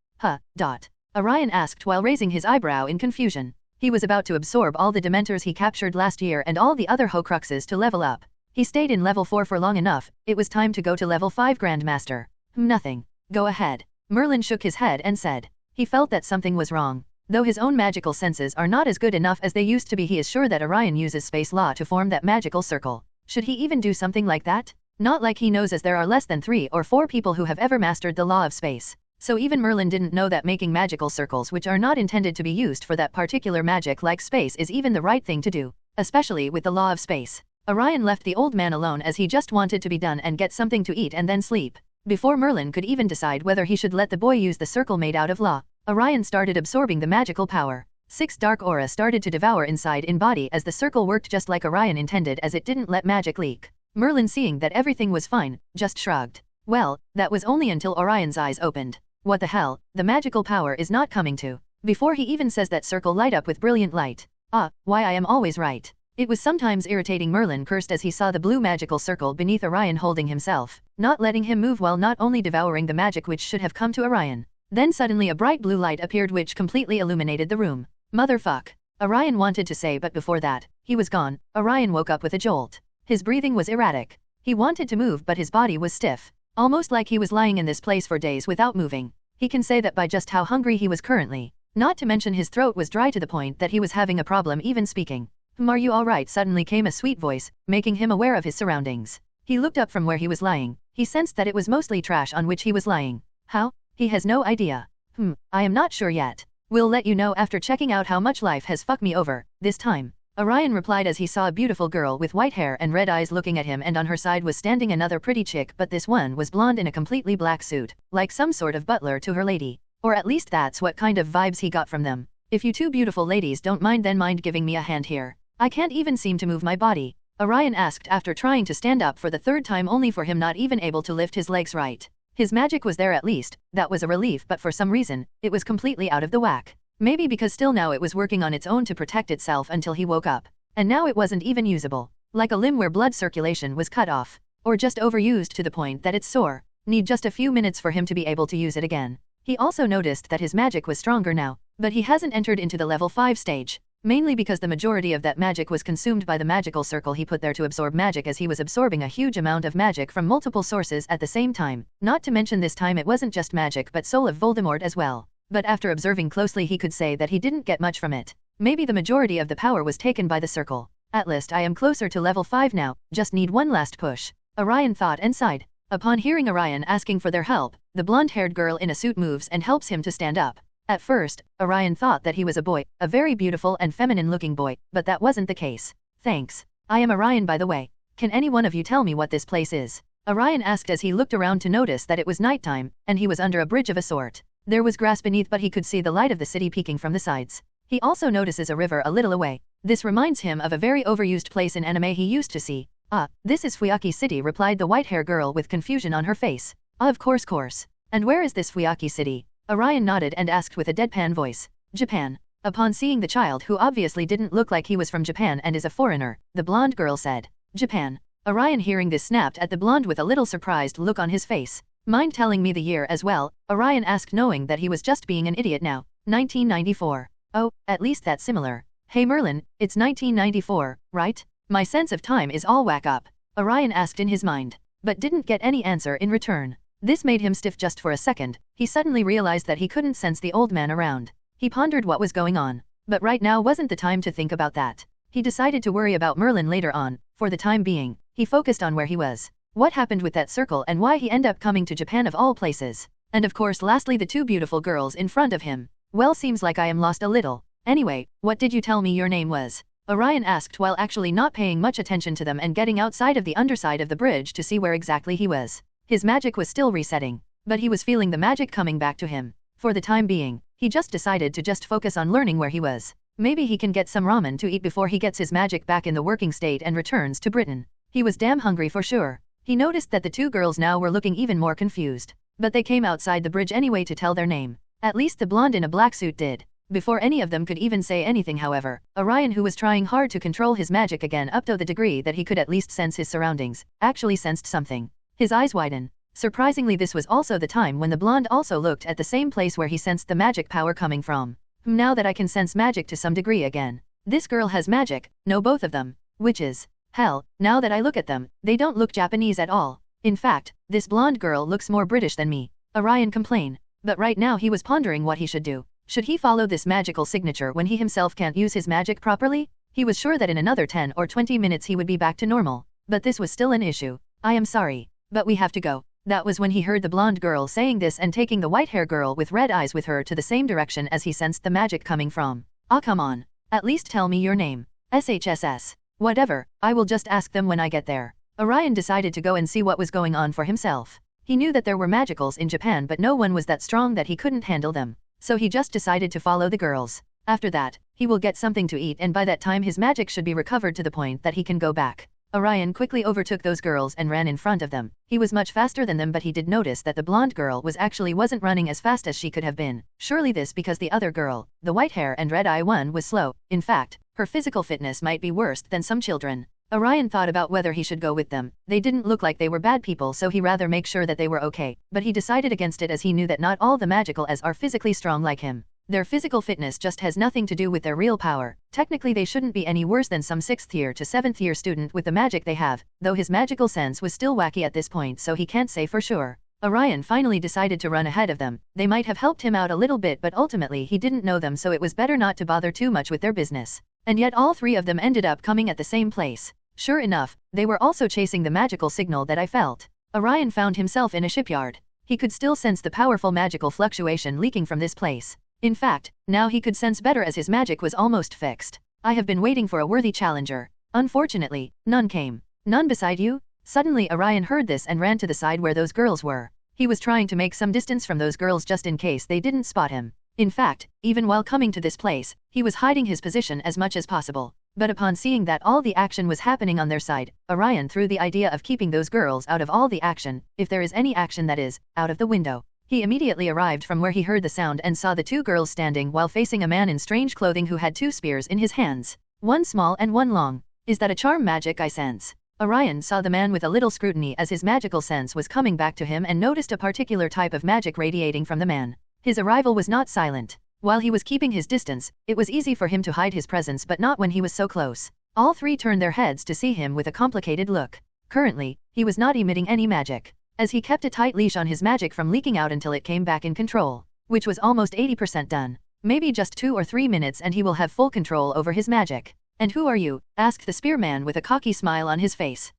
[SPEAKER 2] Orion asked while raising his eyebrow in confusion. He was about to absorb all the Dementors he captured last year and all the other Horcruxes to level up. He stayed in level 4 for long enough, it was time to go to level 5 Grandmaster. Nothing. Go ahead. Merlin shook his head and said. He felt that something was wrong. Though his own magical senses are not as good enough as they used to be, he is sure that Orion uses space law to form that magical circle. Should he even do something like that? Not like he knows, as there are less than 3 or 4 people who have ever mastered the law of space. So even Merlin didn't know that making magical circles which are not intended to be used for that particular magic like space is even the right thing to do, especially with the law of space. Orion left the old man alone as he just wanted to be done and get something to eat and then sleep. Before Merlin could even decide whether he should let the boy use the circle made out of law, Orion started absorbing the magical power. 6 dark auras started to devour inside in body as the circle worked just like Orion intended, as it didn't let magic leak. Merlin, seeing that everything was fine, just shrugged. Well, that was only until Orion's eyes opened. What the hell, the magical power is not coming to. Before he even says that circle light up with brilliant light. Why I am always right. It was sometimes irritating. Merlin cursed as he saw the blue magical circle beneath Orion holding himself, not letting him move while not only devouring the magic which should have come to Orion. Then suddenly a bright blue light appeared which completely illuminated the room. Motherfuck. Orion wanted to say, but before that, he was gone. Orion woke up with a jolt. His breathing was erratic. He wanted to move but his body was stiff. Almost like he was lying in this place for days without moving. He can say that by just how hungry he was currently. Not to mention his throat was dry to the point that he was having a problem even speaking. Are you alright? Suddenly came a sweet voice, making him aware of his surroundings. He looked up from where he was lying. He sensed that it was mostly trash on which he was lying. How? He has no idea. I am not sure yet. We'll let you know after checking out how much life has fucked me over, this time. Orion replied as he saw a beautiful girl with white hair and red eyes looking at him, and on her side was standing another pretty chick, but this one was blonde in a completely black suit, like some sort of butler to her lady. Or at least that's what kind of vibes he got from them. If you two beautiful ladies don't mind, then mind giving me a hand here. I can't even seem to move my body. Orion asked after trying to stand up for the 3rd time, only for him not even able to lift his legs right. His magic was there at least, that was a relief, but for some reason, it was completely out of the whack. Maybe because still now it was working on its own to protect itself until he woke up. And now it wasn't even usable. Like a limb where blood circulation was cut off. Or just overused to the point that it's sore. Need just a few minutes for him to be able to use it again. He also noticed that his magic was stronger now, but he hasn't entered into the level 5 stage. Mainly because the majority of that magic was consumed by the magical circle he put there to absorb magic, as he was absorbing a huge amount of magic from multiple sources at the same time. Not to mention this time it wasn't just magic but soul of Voldemort as well. But after observing closely he could say that he didn't get much from it. Maybe the majority of the power was taken by the circle. At least I am closer to level 5 now, just need one last push. Orion thought and sighed. Upon hearing Orion asking for their help, the blonde-haired girl in a suit moves and helps him to stand up. At first, Orion thought that he was a boy, a very beautiful and feminine-looking boy, but that wasn't the case. Thanks. I am Orion, by the way. Can any one of you tell me what this place is? Orion asked as he looked around to notice that it was nighttime, and he was under a bridge of a sort. There was grass beneath but he could see the light of the city peeking from the sides. He also notices a river a little away. This reminds him of a very overused place in anime he used to see. Ah, this is Fuyuki City, replied the white-hair girl with confusion on her face. Ah, of course. And where is this Fuyuki City? Orion nodded and asked with a deadpan voice. Japan. Upon seeing the child, who obviously didn't look like he was from Japan and is a foreigner, the blonde girl said. Japan. Orion hearing this snapped at the blonde with a little surprised look on his face. Mind telling me the year as well? Orion asked, knowing that he was just being an idiot now. 1994. Oh, at least that's similar. Hey Merlin, it's 1994, right? My sense of time is all whack up. Orion asked in his mind, but didn't get any answer in return. This made him stiff just for a second. He suddenly realized that he couldn't sense the old man around. He pondered what was going on. But right now wasn't the time to think about that. He decided to worry about Merlin later on. For the time being, he focused on where he was. What happened with that circle and why he ended up coming to Japan of all places. And of course lastly the two beautiful girls in front of him. Well, seems like I am lost a little. Anyway, what did you tell me your name was? Orion asked while actually not paying much attention to them and getting outside of the underside of the bridge to see where exactly he was. His magic was still resetting, but he was feeling the magic coming back to him. For the time being, he just decided to just focus on learning where he was. Maybe he can get some ramen to eat before he gets his magic back in the working state and returns to Britain. He was damn hungry for sure. He noticed that the two girls now were looking even more confused. But they came outside the bridge anyway to tell their name. At least the blonde in a black suit did. Before any of them could even say anything, however, Orion, who was trying hard to control his magic again up to the degree that he could at least sense his surroundings, actually sensed something. His eyes widen. Surprisingly, this was also the time when the blonde also looked at the same place where he sensed the magic power coming from. Now that I can sense magic to some degree again. This girl has magic, no, both of them. Witches. Hell, now that I look at them, they don't look Japanese at all. In fact, this blonde girl looks more British than me. Orion complained. But right now he was pondering what he should do. Should he follow this magical signature when he himself can't use his magic properly? He was sure that in another 10 or 20 minutes he would be back to normal. But this was still an issue. I am sorry, but we have to go. That was when he heard the blonde girl saying this and taking the white-hair girl with red eyes with her to the same direction as he sensed the magic coming from. Ah, come on. At least tell me your name. SHSS. Whatever, I will just ask them when I get there. Orion decided to go and see what was going on for himself. He knew that there were magicals in Japan, but no one was that strong that he couldn't handle them. So he just decided to follow the girls. After that, he will get something to eat, and by that time his magic should be recovered to the point that he can go back. Orion quickly overtook those girls and ran in front of them. He was much faster than them, but he did notice that the blonde girl wasn't running as fast as she could have been. Surely this because the other girl, the white hair and red eye one, was slow. In fact, her physical fitness might be worse than some children. Orion thought about whether he should go with them. They didn't look like they were bad people, so he rather make sure that they were okay. But he decided against it as he knew that not all the magical as are physically strong like him. Their physical fitness just has nothing to do with their real power. Technically they shouldn't be any worse than some 6th year to 7th year student with the magic they have, though his magical sense was still wacky at this point, so he can't say for sure. Orion finally decided to run ahead of them. They might have helped him out a little bit, but ultimately he didn't know them, so it was better not to bother too much with their business. And yet all three of them ended up coming at the same place. Sure enough, they were also chasing the magical signal that I felt. Orion found himself in a shipyard. He could still sense the powerful magical fluctuation leaking from this place. In fact, now he could sense better as his magic was almost fixed. I have been waiting for a worthy challenger. Unfortunately, none came. None beside you? Suddenly Orion heard this and ran to the side where those girls were. He was trying to make some distance from those girls just in case they didn't spot him. In fact, even while coming to this place, he was hiding his position as much as possible. But upon seeing that all the action was happening on their side, Orion threw the idea of keeping those girls out of all the action, if there is any action that is, out of the window. He immediately arrived from where he heard the sound and saw the two girls standing while facing a man in strange clothing who had two spears in his hands. One small and one long. Is that a charm magic I sense? Orion saw the man with a little scrutiny as his magical sense was coming back to him and noticed a particular type of magic radiating from the man. His arrival was not silent. While he was keeping his distance, it was easy for him to hide his presence but not when he was so close. All three turned their heads to see him with a complicated look. Currently, he was not emitting any magic, as he kept a tight leash on his magic from leaking out until it came back in control, which was almost 80% done. Maybe just 2 or 3 minutes and he will have full control over his magic. And who are you? Asked the spearman with a cocky smile on his face.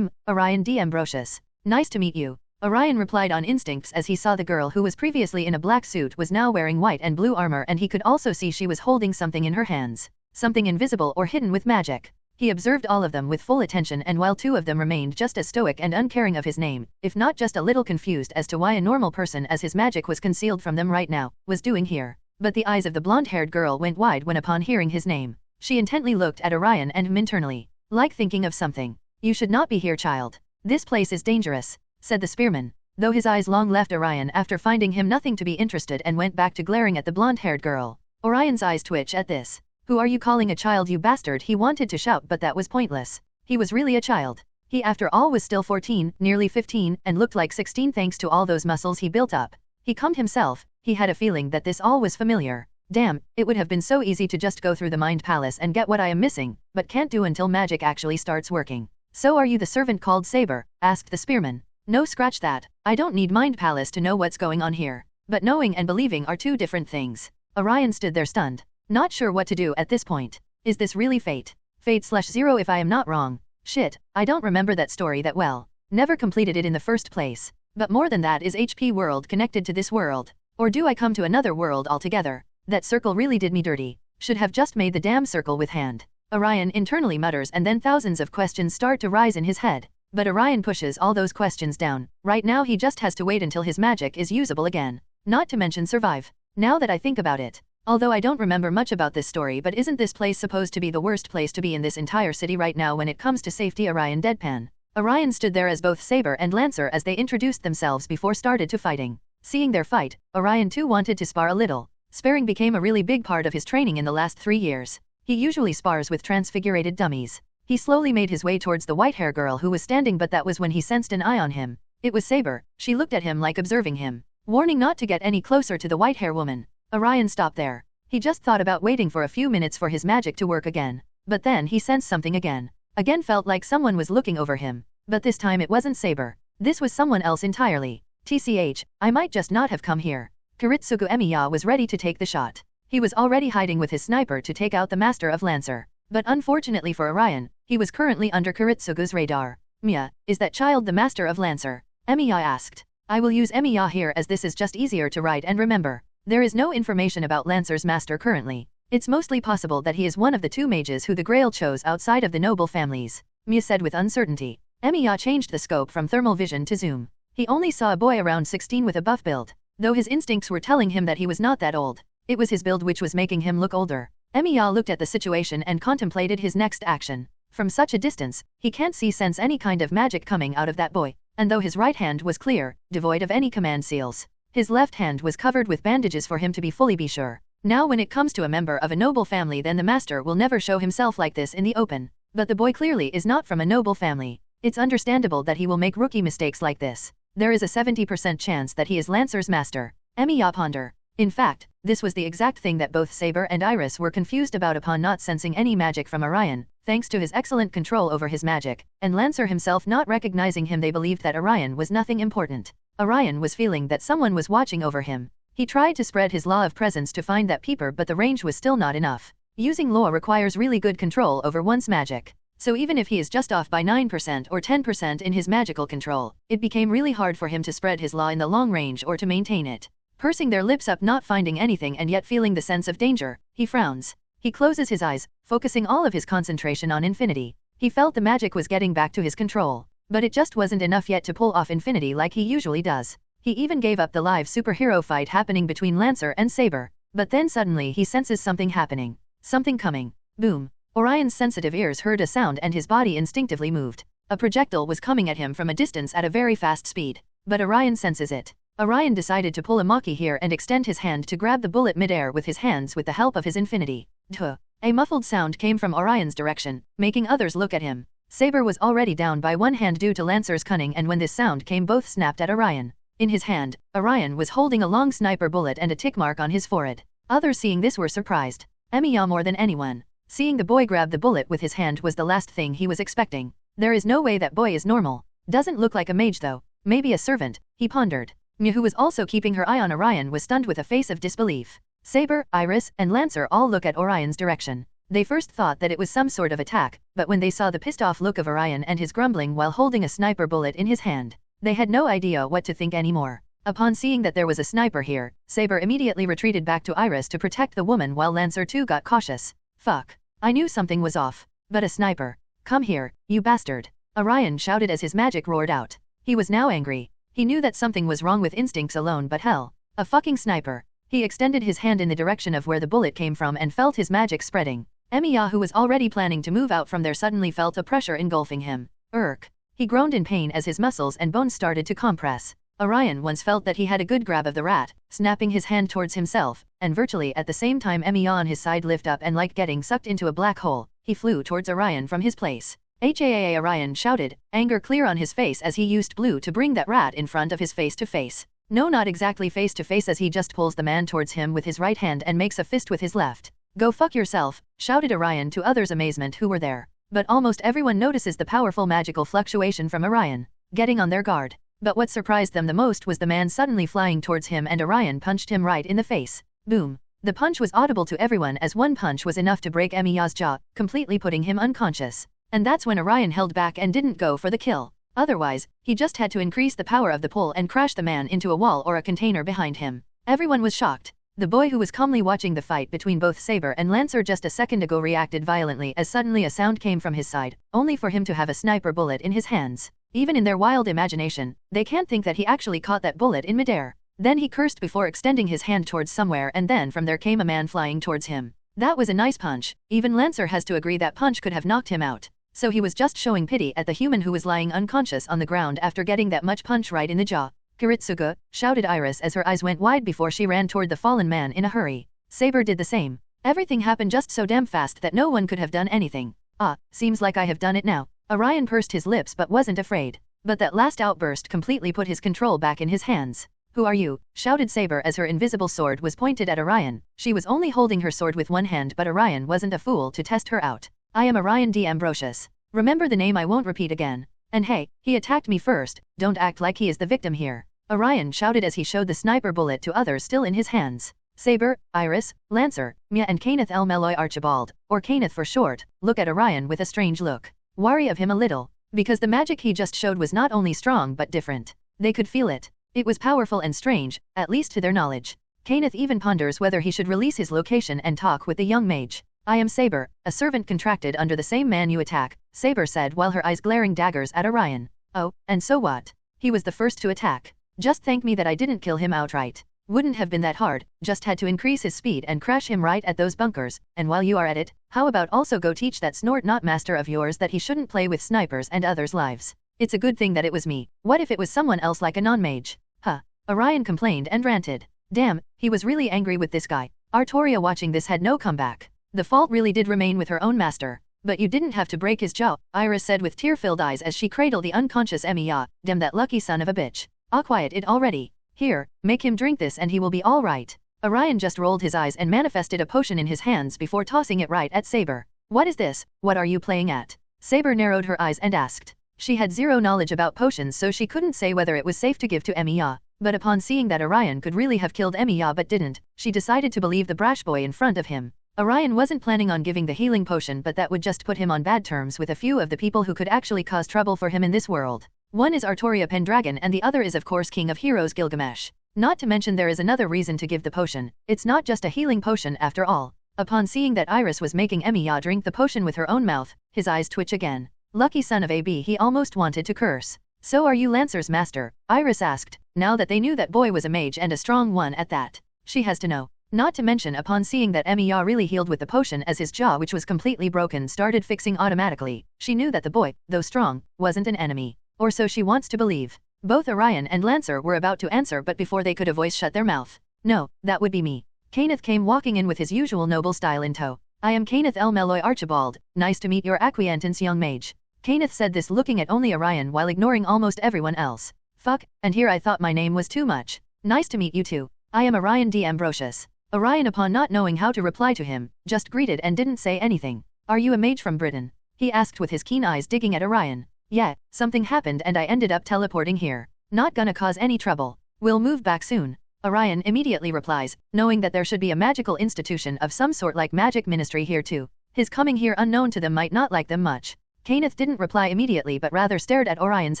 [SPEAKER 2] Orion D'Ambrosius. Nice to meet you. Orion replied on instincts as he saw the girl who was previously in a black suit was now wearing white and blue armor, and he could also see she was holding something in her hands. Something invisible or hidden with magic. He observed all of them with full attention, and while 2 of them remained just as stoic and uncaring of his name, if not just a little confused as to why a normal person, as his magic was concealed from them right now, was doing here. But the eyes of the blonde-haired girl went wide when upon hearing his name. She intently looked at Orion and internally, like thinking of something. You should not be here, child. This place is dangerous, said the spearman, though his eyes long left Orion after finding him nothing to be interested and went back to glaring at the blonde-haired girl. Orion's eyes twitch at this. Who are you calling a child, you bastard? He wanted to shout, but that was pointless. He was really a child. He after all was still 14, nearly 15, and looked like 16 thanks to all those muscles he built up. He calmed himself. He had a feeling that this all was familiar. Damn, it would have been so easy to just go through the Mind Palace and get what I am missing, but can't do until magic actually starts working. So are you the servant called Saber? Asked the spearman. No, scratch that. I don't need Mind Palace to know what's going on here. But knowing and believing are 2 different things. Orion stood there stunned, not sure what to do at this point. Is this really fate? Fate/0 if I am not wrong. Shit, I don't remember that story that well. Never completed it in the first place. But more than that, is HP world connected to this world? Or do I come to another world altogether? That circle really did me dirty. Should have just made the damn circle with hand. Orion internally mutters, and then thousands of questions start to rise in his head. But Orion pushes all those questions down. Right now he just has to wait until his magic is usable again. Not to mention survive. Now that I think about it. Although I don't remember much about this story, but isn't this place supposed to be the worst place to be in this entire city right now when it comes to safety? Orion deadpan. Orion stood there as both Saber and Lancer as they introduced themselves before started to fighting. Seeing their fight, Orion too wanted to spar a little. Sparring became a really big part of his training in the last 3 years. He usually spars with transfigurated dummies. He slowly made his way towards the white hair girl who was standing, but that was when he sensed an eye on him. It was Saber. She looked at him like observing him, warning not to get any closer to the white hair woman. Orion stopped there. He just thought about waiting for a few minutes for his magic to work again. But then he sensed something again. Again felt like someone was looking over him. But this time it wasn't Saber. This was someone else entirely. TCH, I might just not have come here. Kiritsugu Emiya was ready to take the shot. He was already hiding with his sniper to take out the master of Lancer. But unfortunately for Orion, he was currently under Kiritsugu's radar. Mia, is that child the master of Lancer? Emiya asked. I will use Emiya here as this is just easier to write and remember. There is no information about Lancer's master currently. It's mostly possible that he is one of the 2 mages who the Grail chose outside of the noble families, Mia said with uncertainty. Emiya changed the scope from thermal vision to zoom. He only saw a boy around 16 with a buff build, though his instincts were telling him that he was not that old. It was his build which was making him look older. Emiya looked at the situation and contemplated his next action. From such a distance, he can't sense any kind of magic coming out of that boy, and though his right hand was clear, devoid of any command seals, his left hand was covered with bandages for him to be fully sure. Now when it comes to a member of a noble family, then the master will never show himself like this in the open. But the boy clearly is not from a noble family. It's understandable that he will make rookie mistakes like this. There is a 70% chance that he is Lancer's master. Emiya pondered. In fact, this was the exact thing that both Saber and Iris were confused about upon not sensing any magic from Orion, thanks to his excellent control over his magic, and Lancer himself not recognizing him. They believed that Orion was nothing important. Orion was feeling that someone was watching over him. He tried to spread his law of presence to find that peeper, but the range was still not enough. Using law requires really good control over one's magic. So even if he is just off by 9% or 10% in his magical control, it became really hard for him to spread his law in the long range or to maintain it. Pursing their lips up, not finding anything and yet feeling the sense of danger, he frowns. He closes his eyes, focusing all of his concentration on infinity. He felt the magic was getting back to his control, but it just wasn't enough yet to pull off infinity like he usually does. He even gave up the live superhero fight happening between Lancer and Saber. But then suddenly he senses something happening. Something coming. Boom. Orion's sensitive ears heard a sound and his body instinctively moved. A projectile was coming at him from a distance at a very fast speed. But Orion senses it. Orion decided to pull a Maki here and extend his hand to grab the bullet midair with his hands with the help of his infinity. Duh. A muffled sound came from Orion's direction, making others look at him. Saber was already down by one hand due to Lancer's cunning, and when this sound came both snapped at Orion. In his hand, Orion was holding a long sniper bullet and a tick mark on his forehead. Others seeing this were surprised. Emiya more than anyone. Seeing the boy grab the bullet with his hand was the last thing he was expecting. There is no way that boy is normal. Doesn't look like a mage though. Maybe a servant, he pondered. Mia, who was also keeping her eye on Orion, was stunned with a face of disbelief. Saber, Iris, and Lancer all look at Orion's direction. They first thought that it was some sort of attack, but when they saw the pissed-off look of Orion and his grumbling while holding a sniper bullet in his hand, they had no idea what to think anymore. Upon seeing that there was a sniper here, Saber immediately retreated back to Iris to protect the woman while Lancer too got cautious. Fuck. I knew something was off. But a sniper. Come here, you bastard. Orion shouted as his magic roared out. He was now angry. He knew that something was wrong with instincts alone, but hell. A fucking sniper. He extended his hand in the direction of where the bullet came from and felt his magic spreading. Emiya, who was already planning to move out from there, suddenly felt a pressure engulfing him. Urk. He groaned in pain as his muscles and bones started to compress. Orion once felt that he had a good grab of the rat, snapping his hand towards himself, and virtually at the same time Emiya on his side lift up and like getting sucked into a black hole, he flew towards Orion from his place. HAAA, Orion shouted, anger clear on his face as he used blue to bring that rat in front of his face to face. No, not exactly face to face, as he just pulls the man towards him with his right hand and makes a fist with his left. Go fuck yourself, shouted Orion to others' amazement who were there. But almost everyone notices the powerful magical fluctuation from Orion, getting on their guard. But what surprised them the most was the man suddenly flying towards him, and Orion punched him right in the face. Boom. The punch was audible to everyone, as one punch was enough to break Emiya's jaw, completely putting him unconscious. And that's when Orion held back and didn't go for the kill. Otherwise, he just had to increase the power of the pull and crash the man into a wall or a container behind him. Everyone was shocked. The boy, who was calmly watching the fight between both Saber and Lancer just a second ago, reacted violently as suddenly a sound came from his side, only for him to have a sniper bullet in his hands. Even in their wild imagination, they can't think that he actually caught that bullet in midair. Then he cursed before extending his hand towards somewhere, and then from there came a man flying towards him. That was a nice punch. Even Lancer has to agree that punch could have knocked him out. So he was just showing pity at the human who was lying unconscious on the ground after getting that much punch right in the jaw. Kiritsuga, shouted Iris as her eyes went wide before she ran toward the fallen man in a hurry. Saber did the same. Everything happened just so damn fast that no one could have done anything. Ah, seems like I have done it now. Orion pursed his lips but wasn't afraid. But that last outburst completely put his control back in his hands. Who are you? Shouted Saber as her invisible sword was pointed at Orion. She was only holding her sword with one hand, but Orion wasn't a fool to test her out. I am Orion D. Ambrosius. Remember the name, I won't repeat again. And hey, he attacked me first, don't act like he is the victim here. Orion shouted as he showed the sniper bullet to others still in his hands. Saber, Iris, Lancer, Mia and Kenneth L. Meloy Archibald, or Kenneth for short, look at Orion with a strange look. Wary of him a little. Because the magic he just showed was not only strong but different. They could feel it. It was powerful and strange, at least to their knowledge. Kenneth even ponders whether he should release his location and talk with the young mage. I am Saber, a servant contracted under the same man you attack, Saber said while her eyes glaring daggers at Orion. Oh, and so what? He was the first to attack. Just thank me that I didn't kill him outright. Wouldn't have been that hard, just had to increase his speed and crash him right at those bunkers, and while you are at it, how about also go teach that snort-not master of yours that he shouldn't play with snipers and others' lives. It's a good thing that it was me. What if it was someone else like a non-mage? Huh. Orion complained and ranted. Damn, he was really angry with this guy. Artoria watching this had no comeback. The fault really did remain with her own master. But you didn't have to break his jaw, Iris said with tear-filled eyes as she cradled the unconscious Emiya. Damn that lucky son of a bitch. Quiet it already. Here, make him drink this and he will be all right. Orion just rolled his eyes and manifested a potion in his hands before tossing it right at Saber. What is this? What are you playing at? Saber narrowed her eyes and asked. She had zero knowledge about potions, so she couldn't say whether it was safe to give to Emiya. But upon seeing that Orion could really have killed Emiya but didn't, she decided to believe the brash boy in front of him. Orion wasn't planning on giving the healing potion, but that would just put him on bad terms with a few of the people who could actually cause trouble for him in this world. One is Artoria Pendragon and the other is of course King of Heroes Gilgamesh. Not to mention there is another reason to give the potion. It's not just a healing potion after all. Upon seeing that Iris was making Emiya drink the potion with her own mouth, his eyes twitch again. Lucky son of AB, he almost wanted to curse. So are you Lancer's master? Iris asked, now that they knew that boy was a mage and a strong one at that. She has to know. Not to mention upon seeing that Emiya really healed with the potion as his jaw, which was completely broken, started fixing automatically, she knew that the boy, though strong, wasn't an enemy. Or so she wants to believe. Both Orion and Lancer were about to answer, but before they could a voice shut their mouth. No, that would be me. Kenneth came walking in with his usual noble style in tow. I am Kenneth L. Malloy Archibald, nice to meet your acquaintance young mage. Kenneth said this looking at only Orion while ignoring almost everyone else. Fuck, and here I thought my name was too much. Nice to meet you too. I am Orion D. Ambrosius. Orion, upon not knowing how to reply to him, just greeted and didn't say anything. Are you a mage from Britain? He asked with his keen eyes digging at Orion. Yeah, something happened and I ended up teleporting here. Not gonna cause any trouble. We'll move back soon. Orion immediately replies, knowing that there should be a magical institution of some sort like magic ministry here too. His coming here unknown to them might not like them much. Kenneth didn't reply immediately but rather stared at Orion's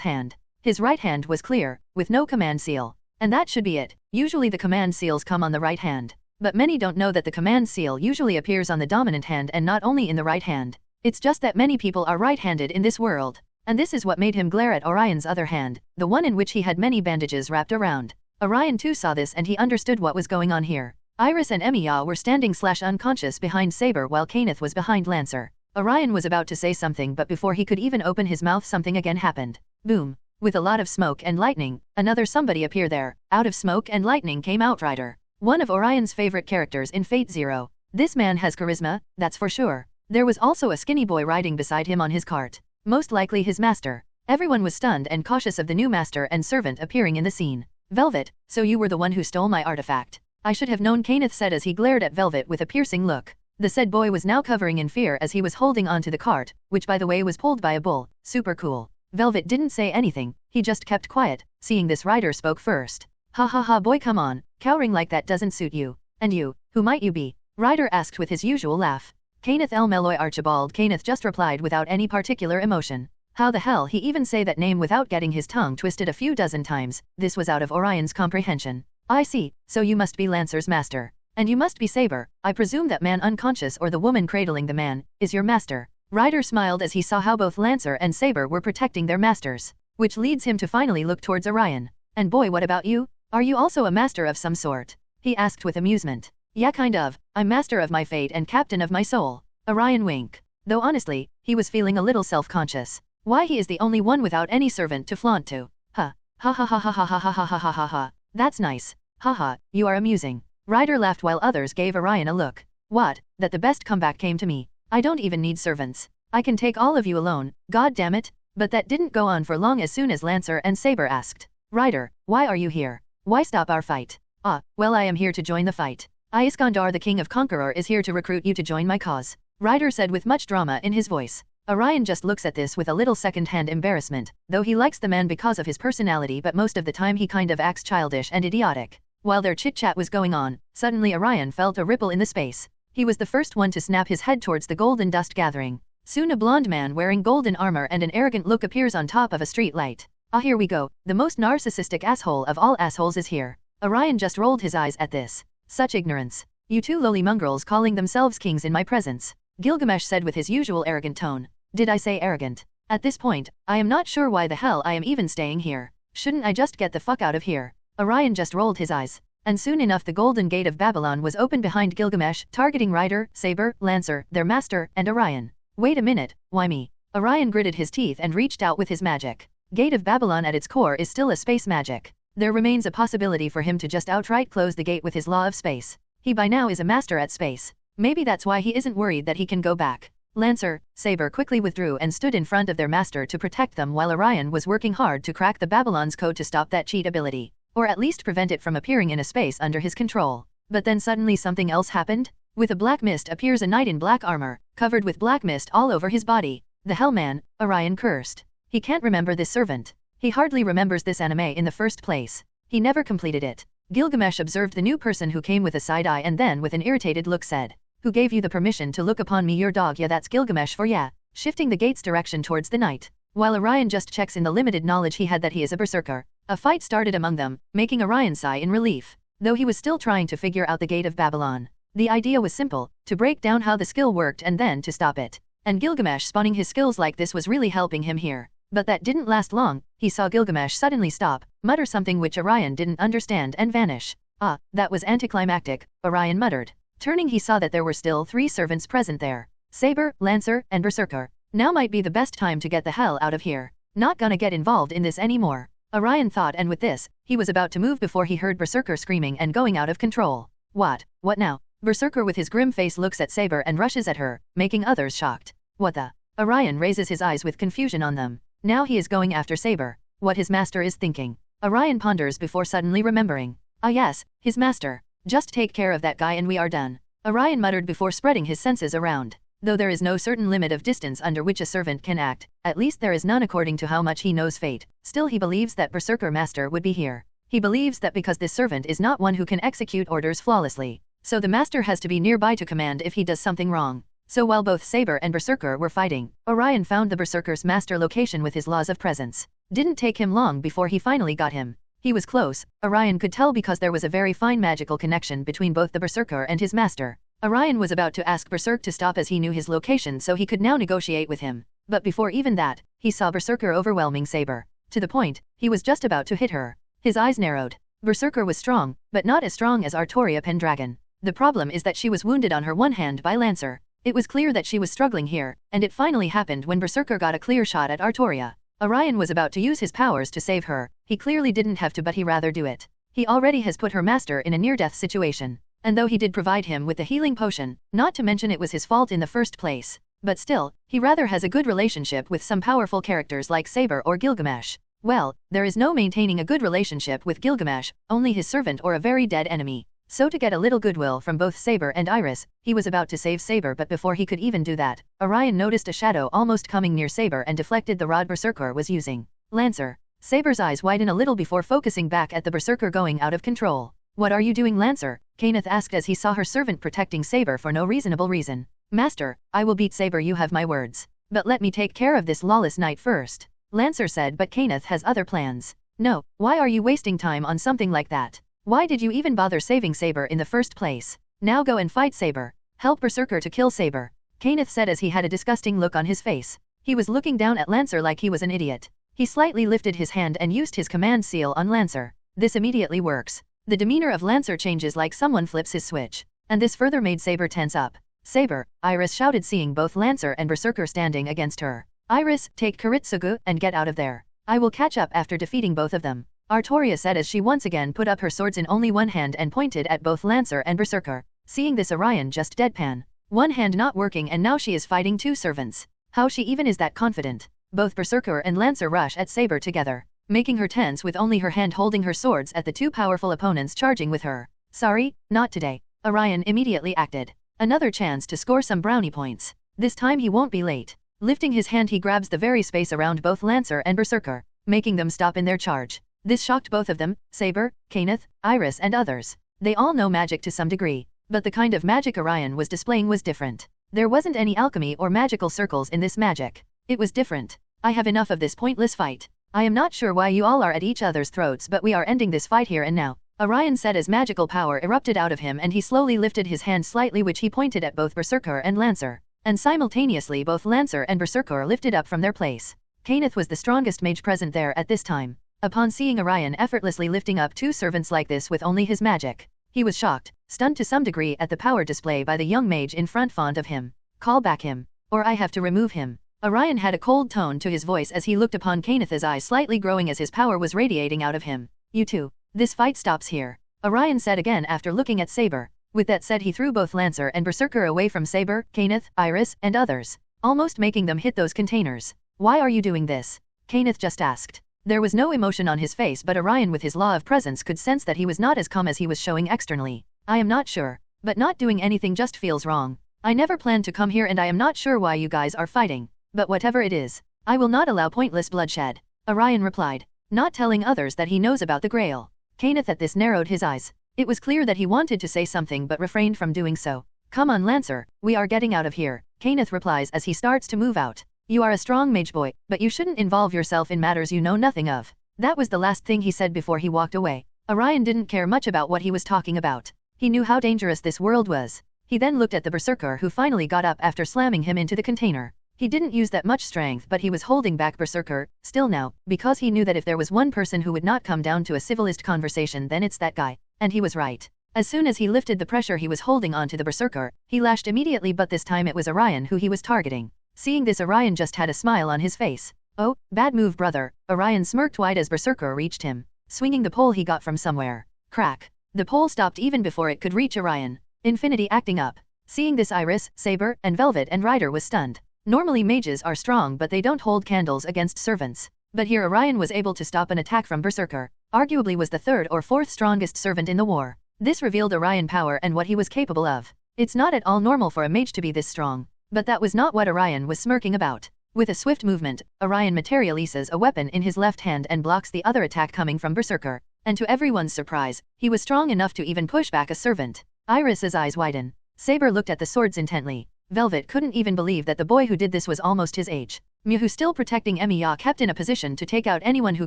[SPEAKER 2] hand. His right hand was clear, with no command seal. And that should be it. Usually the command seals come on the right hand. But many don't know that the command seal usually appears on the dominant hand and not only in the right hand. It's just that many people are right-handed in this world. And this is what made him glare at Orion's other hand, the one in which he had many bandages wrapped around. Orion too saw this and he understood what was going on here. Iris and Emiya were standing/unconscious behind Saber while Kenneth was behind Lancer. Orion was about to say something but before he could even open his mouth something again happened. Boom. With a lot of smoke and lightning, another somebody appeared there. Out of smoke and lightning came Outrider, one of Orion's favorite characters in Fate Zero. This man has charisma, that's for sure. There was also a skinny boy riding beside him on his cart. Most likely his master. Everyone was stunned and cautious of the new master and servant appearing in the scene. Velvet, so you were the one who stole my artifact. I should have known, Kenneth said as he glared at Velvet with a piercing look. The said boy was now covering in fear as he was holding onto the cart, which by the way was pulled by a bull. Super cool. Velvet didn't say anything, he just kept quiet. Seeing this, Ryder spoke first. Ha ha ha boy, come on, cowering like that doesn't suit you. And you, who might you be? Ryder asked with his usual laugh. Kenneth L. Malloy Archibald. Kenneth just replied without any particular emotion. How the hell he even say that name without getting his tongue twisted a few dozen times? This was out of Orion's comprehension. I see, so you must be Lancer's master. And you must be Saber. I presume that man unconscious or the woman cradling the man is your master. Ryder smiled as he saw how both Lancer and Saber were protecting their masters, which leads him to finally look towards Orion. And boy, what about you? Are you also a master of some sort? He asked with amusement. Yeah, kind of. I'm master of my fate and captain of my soul. Orion winked. Though honestly, he was feeling a little self-conscious. Why he is the only one without any servant to flaunt to. Huh. Ha ha ha ha ha ha ha ha ha ha ha ha. That's nice. Haha, you are amusing. Ryder laughed while others gave Orion a look. What? That the best comeback came to me. I don't even need servants. I can take all of you alone, god damn it. But that didn't go on for long as soon as Lancer and Saber asked. Ryder, why are you here? Why stop our fight? Ah, well I am here to join the fight. Iskandar the King of Conqueror is here to recruit you to join my cause. Ryder said with much drama in his voice. Orion just looks at this with a little second-hand embarrassment, though he likes the man because of his personality, but most of the time he kind of acts childish and idiotic. While their chit-chat was going on, suddenly Orion felt a ripple in the space. He was the first one to snap his head towards the golden dust gathering. Soon a blonde man wearing golden armor and an arrogant look appears on top of a street light. Ah, here we go, the most narcissistic asshole of all assholes is here. Orion just rolled his eyes at this. Such ignorance. You two lowly mongrels calling themselves kings in my presence. Gilgamesh said with his usual arrogant tone. Did I say arrogant? At this point, I am not sure why the hell I am even staying here. Shouldn't I just get the fuck out of here? Orion just rolled his eyes. And soon enough the golden gate of Babylon was opened behind Gilgamesh, targeting Ryder, Saber, Lancer, their master, and Orion. Wait a minute, why me? Orion gritted his teeth and reached out with his magic. Gate of Babylon at its core is still a space magic. There remains a possibility for him to just outright close the gate with his law of space. He by now is a master at space. Maybe that's why he isn't worried that he can go back. Lancer, Saber quickly withdrew and stood in front of their master to protect them while Orion was working hard to crack the Babylon's code to stop that cheat ability, or at least prevent it from appearing in a space under his control. But then suddenly something else happened. With a black mist appears a knight in black armor, covered with black mist all over his body. The Hellman, Orion cursed. He can't remember this servant. He hardly remembers this anime in the first place. He never completed it. Gilgamesh observed the new person who came with a side eye and then with an irritated look said, "Who gave you the permission to look upon me? Your dog." "Yeah, that's Gilgamesh for ya," shifting the gate's direction towards the knight. While Orion just checks in the limited knowledge he had that he is a berserker. A fight started among them, making Orion sigh in relief. Though he was still trying to figure out the gate of Babylon. The idea was simple, to break down how the skill worked and then to stop it. And Gilgamesh spawning his skills like this was really helping him here. But that didn't last long. He saw Gilgamesh suddenly stop, mutter something which Orion didn't understand and vanish. Ah, that was anticlimactic, Orion muttered. Turning he saw that there were still 3 servants present there. Saber, Lancer, and Berserker. Now might be the best time to get the hell out of here. Not gonna get involved in this anymore. Orion thought, and with this, he was about to move before he heard Berserker screaming and going out of control. What now? Berserker with his grim face looks at Saber and rushes at her, making others shocked. What the? Orion raises his eyes with confusion on them. Now he is going after Saber. What his master is thinking. Orion ponders before suddenly remembering. Ah yes, his master. Just take care of that guy and we are done. Orion muttered before spreading his senses around. Though there is no certain limit of distance under which a servant can act, at least there is none according to how much he knows fate, still he believes that Berserker Master would be here. He believes that because this servant is not one who can execute orders flawlessly, so the master has to be nearby to command if he does something wrong. So while both Saber and Berserker were fighting, Orion found the Berserker's master location with his laws of presence. Didn't take him long before he finally got him. He was close, Orion could tell because there was a very fine magical connection between both the Berserker and his master. Orion was about to ask Berserk to stop as he knew his location so he could now negotiate with him. But before even that, he saw Berserker overwhelming Saber. To the point, he was just about to hit her. His eyes narrowed. Berserker was strong, but not as strong as Artoria Pendragon. The problem is that she was wounded on her one hand by Lancer. It was clear that she was struggling here, and it finally happened when Berserker got a clear shot at Artoria. Orion was about to use his powers to save her. He clearly didn't have to, but he rather do it. He already has put her master in a near-death situation. And though he did provide him with the healing potion, not to mention it was his fault in the first place, but still, he rather has a good relationship with some powerful characters like Saber or Gilgamesh. Well, there is no maintaining a good relationship with Gilgamesh, only his servant or a very dead enemy. So to get a little goodwill from both Saber and Iris, he was about to save Saber, but before he could even do that, Orion noticed a shadow almost coming near Saber and deflected the rod Berserker was using. Lancer. Saber's eyes widen a little before focusing back at the Berserker going out of control. What are you doing, Lancer? Kenneth asked as he saw her servant protecting Saber for no reasonable reason. Master, I will beat Saber, you have my words. But let me take care of this lawless knight first. Lancer said, but Kenneth has other plans. No, why are you wasting time on something like that? Why did you even bother saving Saber in the first place? Now go and fight Saber. Help Berserker to kill Saber. Kenneth said as he had a disgusting look on his face. He was looking down at Lancer like he was an idiot. He slightly lifted his hand and used his command seal on Lancer. This immediately works. The demeanor of Lancer changes like someone flips his switch. And this further made Saber tense up. Saber, Iris shouted, seeing both Lancer and Berserker standing against her. Iris, take Kiritsugu and get out of there. I will catch up after defeating both of them. Artoria said as she once again put up her swords in only one hand and pointed at both Lancer and Berserker. Seeing this, Orion just deadpan. One hand not working and now she is fighting two servants. How she even is that confident? Both Berserker and Lancer rush at Saber together, making her tense with only her hand holding her swords at the two powerful opponents charging with her. Sorry, not today. Orion immediately acted. Another chance to score some brownie points. This time he won't be late. Lifting his hand, he grabs the very space around both Lancer and Berserker, making them stop in their charge. This shocked both of them, Saber, Kenneth, Iris and others. They all know magic to some degree, but the kind of magic Orion was displaying was different. There wasn't any alchemy or magical circles in this magic. It was different. I have enough of this pointless fight. I am not sure why you all are at each other's throats, but we are ending this fight here and now. Orion said as magical power erupted out of him and he slowly lifted his hand slightly, which he pointed at both Berserker and Lancer. And simultaneously both Lancer and Berserker lifted up from their place. Kenneth was the strongest mage present there at this time. Upon seeing Orion effortlessly lifting up two servants like this with only his magic, he was shocked, stunned to some degree at the power display by the young mage in front. Fond of him. Call back him, or I have to remove him. Orion had a cold tone to his voice as he looked upon Kenneth, his eyes slightly growing as his power was radiating out of him. You two. This fight stops here. Orion said again after looking at Saber. With that said, he threw both Lancer and Berserker away from Saber, Kenneth, Iris, and others, almost making them hit those containers. Why are you doing this? Kenneth just asked. There was no emotion on his face, but Orion with his law of presence could sense that he was not as calm as he was showing externally. I am not sure, but not doing anything just feels wrong. I never planned to come here and I am not sure why you guys are fighting, but whatever it is, I will not allow pointless bloodshed. Orion replied, not telling others that he knows about the Grail. Kenneth at this narrowed his eyes. It was clear that he wanted to say something but refrained from doing so. Come on, Lancer, we are getting out of here, Kenneth replies as he starts to move out. You are a strong mage boy, but you shouldn't involve yourself in matters you know nothing of. That was the last thing he said before he walked away. Orion didn't care much about what he was talking about. He knew how dangerous this world was. He then looked at the Berserker who finally got up after slamming him into the container. He didn't use that much strength, but he was holding back Berserker, still now, because he knew that if there was one person who would not come down to a civilized conversation, then it's that guy. And he was right. As soon as he lifted the pressure he was holding onto the Berserker, he lashed immediately, but this time it was Orion who he was targeting. Seeing this, Orion just had a smile on his face. Oh, bad move brother, Orion smirked wide as Berserker reached him, swinging the pole he got from somewhere. Crack. The pole stopped even before it could reach Orion. Infinity acting up. Seeing this Iris, Saber, and Velvet and Ryder was stunned. Normally mages are strong but they don't hold candles against servants. But here Orion was able to stop an attack from Berserker, arguably was the third or fourth strongest servant in the war. This revealed Orion power and what he was capable of. It's not at all normal for a mage to be this strong. But that was not what Orion was smirking about. With a swift movement, Orion materializes a weapon in his left hand and blocks the other attack coming from Berserker. And to everyone's surprise, he was strong enough to even push back a servant. Iris's eyes widen. Saber looked at the swords intently. Velvet couldn't even believe that the boy who did this was almost his age. Mew, who still protecting Emiya, kept in a position to take out anyone who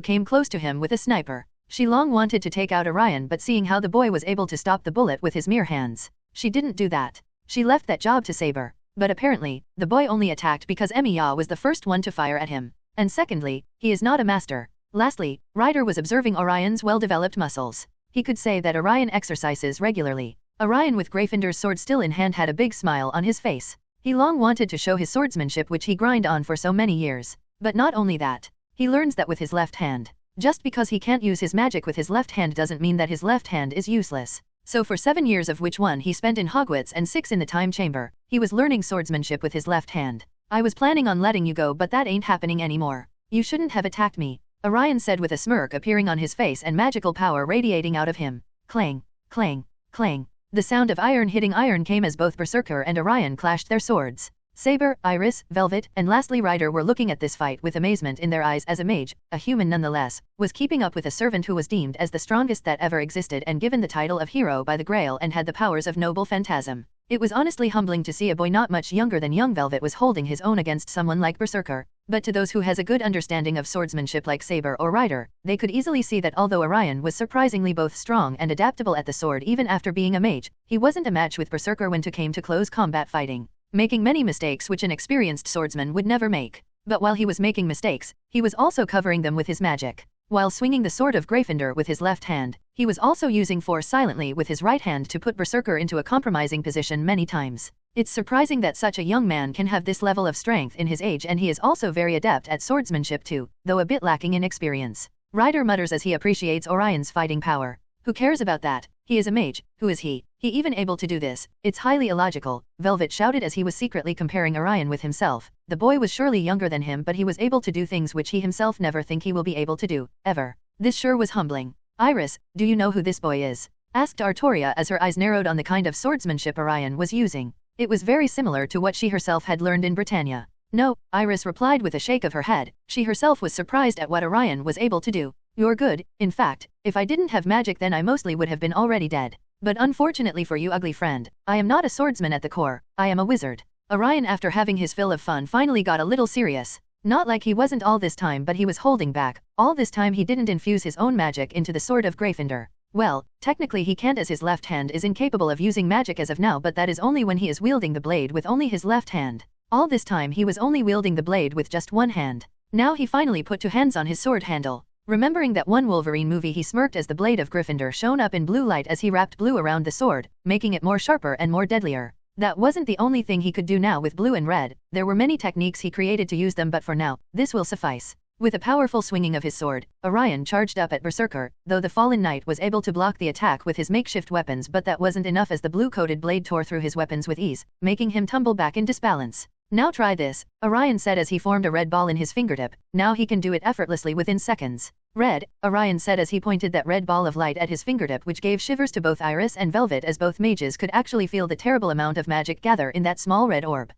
[SPEAKER 2] came close to him with a sniper. She long wanted to take out Orion, but seeing how the boy was able to stop the bullet with his mere hands, she didn't do that. She left that job to Saber. But apparently, the boy only attacked because Emiya was the first one to fire at him. And secondly, he is not a master. Lastly, Ryder was observing Orion's well-developed muscles. He could say that Orion exercises regularly. Orion with Gryffindor's sword still in hand had a big smile on his face. He long wanted to show his swordsmanship which he grind on for so many years. But not only that, he learns that with his left hand. Just because he can't use his magic with his left hand doesn't mean that his left hand is useless. So for 7 years, of which one he spent in Hogwarts and 6 in the time chamber, he was learning swordsmanship with his left hand. I was planning on letting you go but that ain't happening anymore. You shouldn't have attacked me, Orion said with a smirk appearing on his face and magical power radiating out of him. Clang, clang, clang. The sound of iron hitting iron came as both Berserker and Orion clashed their swords. Saber, Iris, Velvet, and lastly Ryder were looking at this fight with amazement in their eyes as a mage, a human nonetheless, was keeping up with a servant who was deemed as the strongest that ever existed and given the title of hero by the Grail and had the powers of noble phantasm. It was honestly humbling to see a boy not much younger than young Velvet was holding his own against someone like Berserker. But to those who has a good understanding of swordsmanship like Saber or Ryder, they could easily see that although Orion was surprisingly both strong and adaptable at the sword even after being a mage, he wasn't a match with Berserker when it came to close combat fighting, making many mistakes which an experienced swordsman would never make. But while he was making mistakes, he was also covering them with his magic. While swinging the sword of Gryffindor with his left hand, he was also using force silently with his right hand to put Berserker into a compromising position many times. It's surprising that such a young man can have this level of strength in his age, and he is also very adept at swordsmanship too, though a bit lacking in experience. Ryder mutters as he appreciates Orion's fighting power. Who cares about that? He is a mage. Who is he? He even able to do this? It's highly illogical, Velvet shouted as he was secretly comparing Orion with himself. The boy was surely younger than him, but he was able to do things which he himself never think he will be able to do, ever. This sure was humbling. Iris, do you know who this boy is? Asked Artoria as her eyes narrowed on the kind of swordsmanship Orion was using. It was very similar to what she herself had learned in Britannia. No, Iris replied with a shake of her head. She herself was surprised at what Orion was able to do. You're good. In fact, if I didn't have magic then I mostly would have been already dead. But unfortunately for you, ugly friend, I am not a swordsman at the core, I am a wizard. Orion, after having his fill of fun, finally got a little serious. Not like he wasn't all this time, but he was holding back. All this time he didn't infuse his own magic into the sword of Gryffindor. Well, technically he can't, as his left hand is incapable of using magic as of now, but that is only when he is wielding the blade with only his left hand. All this time he was only wielding the blade with just one hand. Now he finally put two hands on his sword handle. Remembering that one Wolverine movie, he smirked as the blade of Gryffindor shone up in blue light as he wrapped blue around the sword, making it more sharper and more deadlier. That wasn't the only thing he could do now with blue and red. There were many techniques he created to use them, but for now, this will suffice. With a powerful swinging of his sword, Orion charged up at Berserker, though the fallen knight was able to block the attack with his makeshift weapons, but that wasn't enough as the blue-coated blade tore through his weapons with ease, making him tumble back in disbalance. Now try this, Orion said as he formed a red ball in his fingertip. Now he can do it effortlessly within seconds. Red, Orion said as he pointed that red ball of light at his fingertip, which gave shivers to both Iris and Velvet, as both mages could actually feel the terrible amount of magic gather in that small red orb.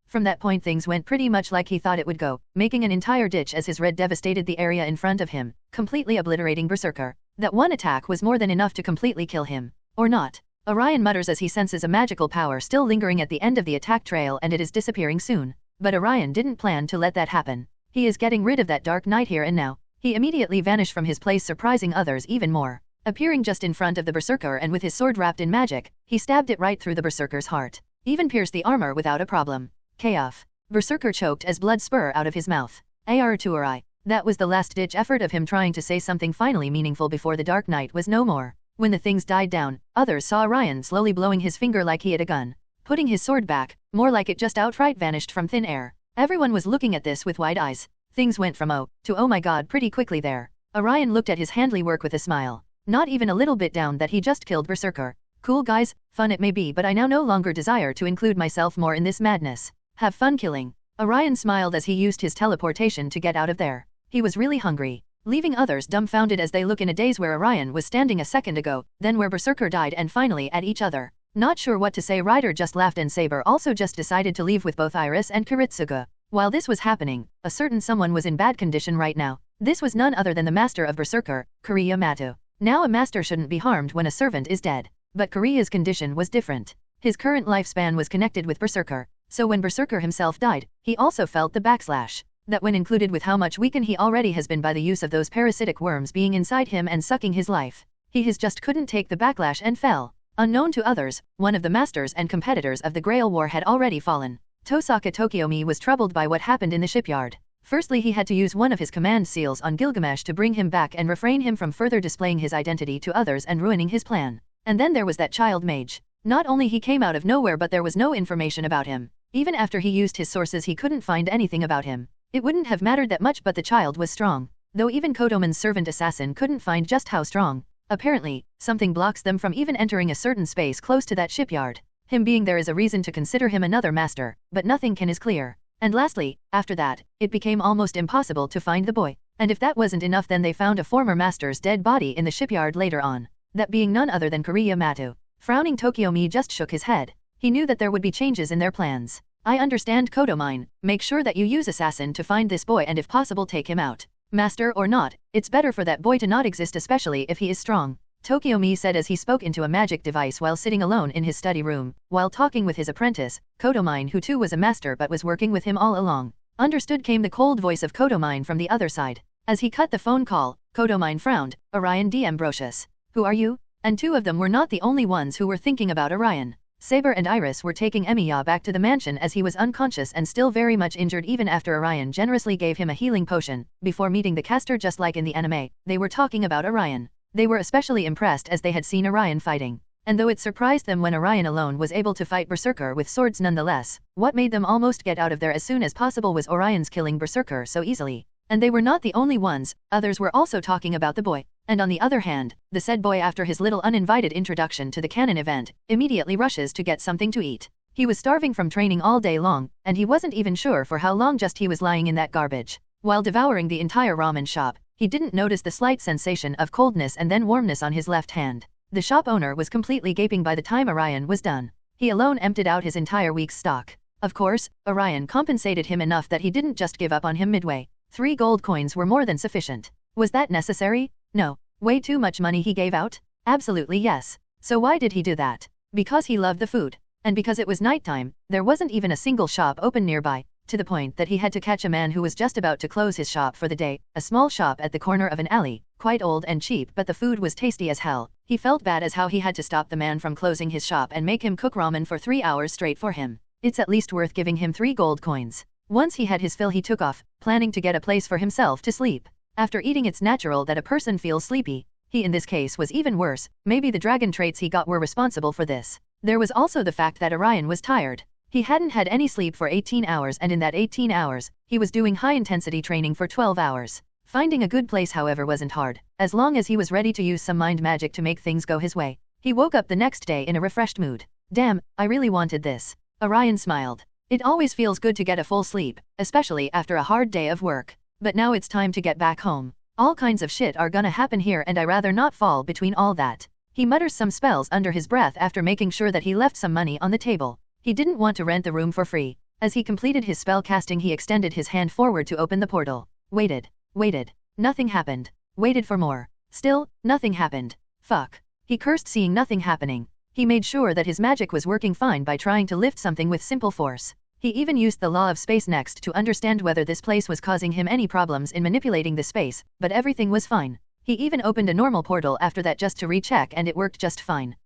[SPEAKER 2] From that point things went pretty much like he thought it would go, making an entire ditch as his red devastated the area in front of him, completely obliterating Berserker. That one attack was more than enough to completely kill him. Or not. Orion mutters as he senses a magical power still lingering at the end of the attack trail, and it is disappearing soon. But Orion didn't plan to let that happen. He is getting rid of that dark knight here and now. He immediately vanished from his place, surprising others even more. Appearing just in front of the Berserker and with his sword wrapped in magic, he stabbed it right through the Berserker's heart. Even pierced the armor without a problem. Chaos. Berserker choked as blood spurted out of his mouth. Arturai. That was the last-ditch effort of him trying to say something finally meaningful before the Dark Knight was no more. When the things died down, others saw Orion slowly blowing his finger like he had a gun. Putting his sword back, more like it just outright vanished from thin air. Everyone was looking at this with wide eyes. Things went from oh to oh my god pretty quickly there. Orion looked at his handiwork with a smile. Not even a little bit down that he just killed Berserker. Cool guys, fun it may be, but I now no longer desire to include myself more in this madness. Have fun killing. Orion smiled as he used his teleportation to get out of there. He was really hungry, leaving others dumbfounded as they look in a daze where Orion was standing a second ago, then where Berserker died, and finally at each other. Not sure what to say, Ryder just laughed and Saber also just decided to leave with both Iris and Kiritsuga. While this was happening, a certain someone was in bad condition right now. This was none other than the master of Berserker, Kirei Yamato. Now a master shouldn't be harmed when a servant is dead. But Kirei's condition was different. His current lifespan was connected with Berserker, so when Berserker himself died, he also felt the backslash. That when included with how much weakened he already has been by the use of those parasitic worms being inside him and sucking his life. He just couldn't take the backlash and fell. Unknown to others, one of the masters and competitors of the Grail War had already fallen. Tosaka Tokiomi was troubled by what happened in the shipyard. Firstly, he had to use one of his command seals on Gilgamesh to bring him back and refrain him from further displaying his identity to others and ruining his plan. And then there was that child mage. Not only he came out of nowhere, but there was no information about him. Even after he used his sources, he couldn't find anything about him. It wouldn't have mattered that much, but the child was strong. Though even Kodoman's servant assassin couldn't find just how strong. Apparently, something blocks them from even entering a certain space close to that shipyard. Him being there is a reason to consider him another master, but nothing is clear. And lastly, after that, it became almost impossible to find the boy. And if that wasn't enough, then they found a former master's dead body in the shipyard later on. That being none other than Kirei Yamato. Frowning, Tokiomi just shook his head. He knew that there would be changes in their plans. I understand, Kodomine. Make sure that you use assassin to find this boy and if possible take him out. Master or not, it's better for that boy to not exist, especially if he is strong. Tokiomi said as he spoke into a magic device while sitting alone in his study room, while talking with his apprentice, Kodomine, who too was a master but was working with him all along. Understood, came the cold voice of Kodomine from the other side. As he cut the phone call, Kodomine frowned. Orion D. Ambrosius. Who are you? And two of them were not the only ones who were thinking about Orion. Saber and Iris were taking Emiya back to the mansion as he was unconscious and still very much injured even after Orion generously gave him a healing potion. Before meeting the caster, just like in the anime, they were talking about Orion. They were especially impressed as they had seen Orion fighting. And though it surprised them when Orion alone was able to fight Berserker with swords nonetheless, what made them almost get out of there as soon as possible was Orion's killing Berserker so easily. And they were not the only ones, others were also talking about the boy. And on the other hand, the said boy, after his little uninvited introduction to the canon event, immediately rushes to get something to eat. He was starving from training all day long, and he wasn't even sure for how long just he was lying in that garbage. While devouring the entire ramen shop, he didn't notice the slight sensation of coldness and then warmness on his left hand. The shop owner was completely gaping by the time Orion was done. He alone emptied out his entire week's stock. Of course, Orion compensated him enough that he didn't just give up on him midway. 3 gold coins were more than sufficient. Was that necessary? No. Way too much money he gave out? Absolutely yes. So why did he do that? Because he loved the food. And because it was nighttime, there wasn't even a single shop open nearby, to the point that he had to catch a man who was just about to close his shop for the day, a small shop at the corner of an alley, quite old and cheap, but the food was tasty as hell. He felt bad as how he had to stop the man from closing his shop and make him cook ramen for 3 hours straight for him. It's at least worth giving him 3 gold coins. Once he had his fill, he took off, planning to get a place for himself to sleep. After eating, it's natural that a person feels sleepy. He in this case was even worse. Maybe the dragon traits he got were responsible for this. There was also the fact that Orion was tired. He hadn't had any sleep for 18 hours, and in that 18 hours, he was doing high-intensity training for 12 hours. Finding a good place, however, wasn't hard, as long as he was ready to use some mind magic to make things go his way. He woke up the next day in a refreshed mood. Damn, I really wanted this. Orion smiled. It always feels good to get a full sleep, especially after a hard day of work. But now it's time to get back home. All kinds of shit are gonna happen here, and I rather not fall between all that. He mutters some spells under his breath after making sure that he left some money on the table. He didn't want to rent the room for free. As he completed his spell casting, he extended his hand forward to open the portal. Waited. Nothing happened. Waited for more. Still, nothing happened. Fuck. He cursed, seeing nothing happening. He made sure that his magic was working fine by trying to lift something with simple force. He even used the law of space next to understand whether this place was causing him any problems in manipulating the space, but everything was fine. He even opened a normal portal after that just to recheck, and it worked just fine.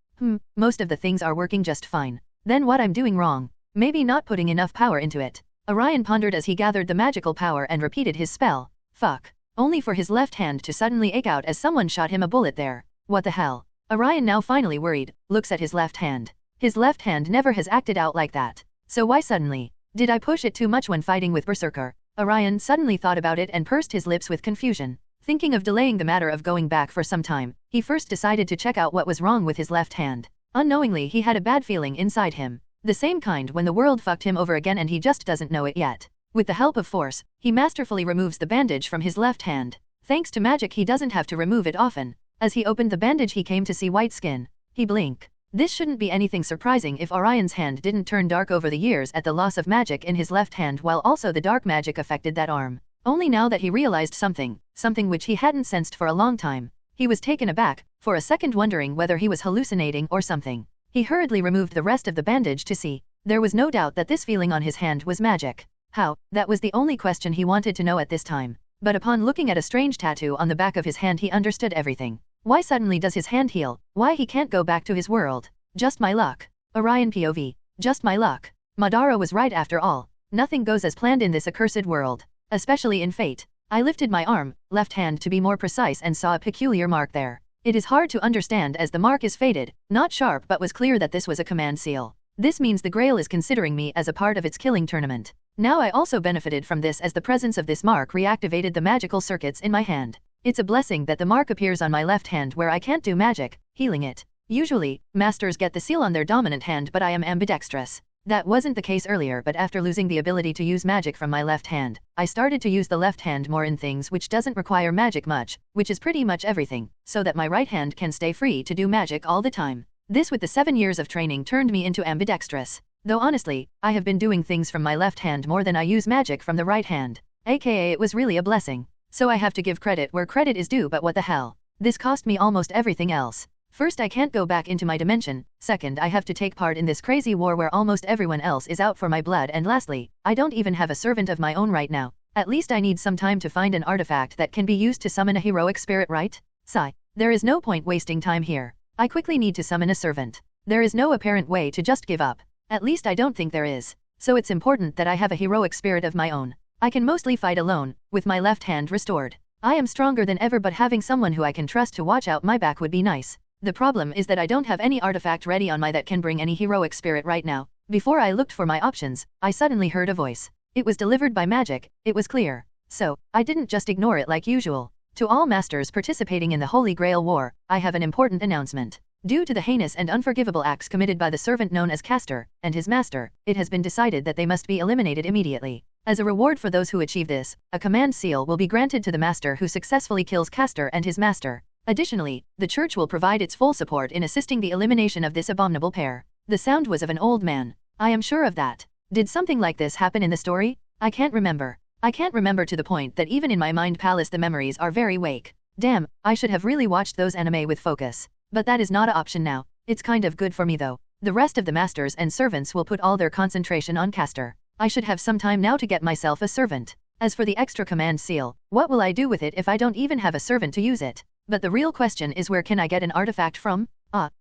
[SPEAKER 2] Most of the things are working just fine. Then what I'm doing wrong? Maybe not putting enough power into it. Orion pondered as he gathered the magical power and repeated his spell. Fuck. Only for his left hand to suddenly ache out as someone shot him a bullet there. What the hell? Orion, now finally worried, looks at his left hand. His left hand never has acted out like that. So why suddenly? Did I push it too much when fighting with Berserker? Orion suddenly thought about it and pursed his lips with confusion. Thinking of delaying the matter of going back for some time, he first decided to check out what was wrong with his left hand. Unknowingly he had a bad feeling inside him. The same kind when the world fucked him over again and he just doesn't know it yet. With the help of force, he masterfully removes the bandage from his left hand. Thanks to magic he doesn't have to remove it often. As he opened the bandage he came to see white skin. He blinked. This shouldn't be anything surprising if Orion's hand didn't turn dark over the years at the loss of magic in his left hand while also the dark magic affected that arm. Only now that he realized something which he hadn't sensed for a long time. He was taken aback, for a second wondering whether he was hallucinating or something. He hurriedly removed the rest of the bandage to see. There was no doubt that this feeling on his hand was magic. How? That was the only question he wanted to know at this time. But upon looking at a strange tattoo on the back of his hand he understood everything. Why suddenly does his hand heal? Why he can't go back to his world? Just my luck. Orion POV. Just my luck. Madara was right after all. Nothing goes as planned in this accursed world. Especially in fate. I lifted my arm, left hand to be more precise, and saw a peculiar mark there. It is hard to understand as the mark is faded, not sharp, but was clear that this was a command seal. This means the Grail is considering me as a part of its killing tournament. Now I also benefited from this as the presence of this mark reactivated the magical circuits in my hand. It's a blessing that the mark appears on my left hand where I can't do magic, healing it. Usually, masters get the seal on their dominant hand, but I am ambidextrous. That wasn't the case earlier, but after losing the ability to use magic from my left hand, I started to use the left hand more in things which doesn't require magic much, which is pretty much everything, so that my right hand can stay free to do magic all the time. This with the 7 years of training turned me into ambidextrous. Though honestly, I have been doing things from my left hand more than I use magic from the right hand. AKA it was really a blessing. So I have to give credit where credit is due, but what the hell? This cost me almost everything else. First, I can't go back into my dimension. Second, I have to take part in this crazy war where almost everyone else is out for my blood. And lastly, I don't even have a servant of my own right now. At least I need some time to find an artifact that can be used to summon a heroic spirit, right? Sigh. There is no point wasting time here. I quickly need to summon a servant. There is no apparent way to just give up. At least I don't think there is. So it's important that I have a heroic spirit of my own. I can mostly fight alone, with my left hand restored. I am stronger than ever, but having someone who I can trust to watch out my back would be nice. The problem is that I don't have any artifact ready on my that can bring any heroic spirit right now. Before I looked for my options, I suddenly heard a voice. It was delivered by magic, it was clear. So, I didn't just ignore it like usual. To all masters participating in the Holy Grail War, I have an important announcement. Due to the heinous and unforgivable acts committed by the servant known as Castor, and his master, it has been decided that they must be eliminated immediately. As a reward for those who achieve this, a command seal will be granted to the master who successfully kills Castor and his master. Additionally, the church will provide its full support in assisting the elimination of this abominable pair. The sound was of an old man. I am sure of that. Did something like this happen in the story? I can't remember. I can't remember to the point that even in my mind palace the memories are very vague. Damn, I should have really watched those anime with focus. But that is not an option now. It's kind of good for me though. The rest of the masters and servants will put all their concentration on Castor. I should have some time now to get myself a servant. As for the extra command seal, what will I do with it if I don't even have a servant to use it? But the real question is, where can I get an artifact from?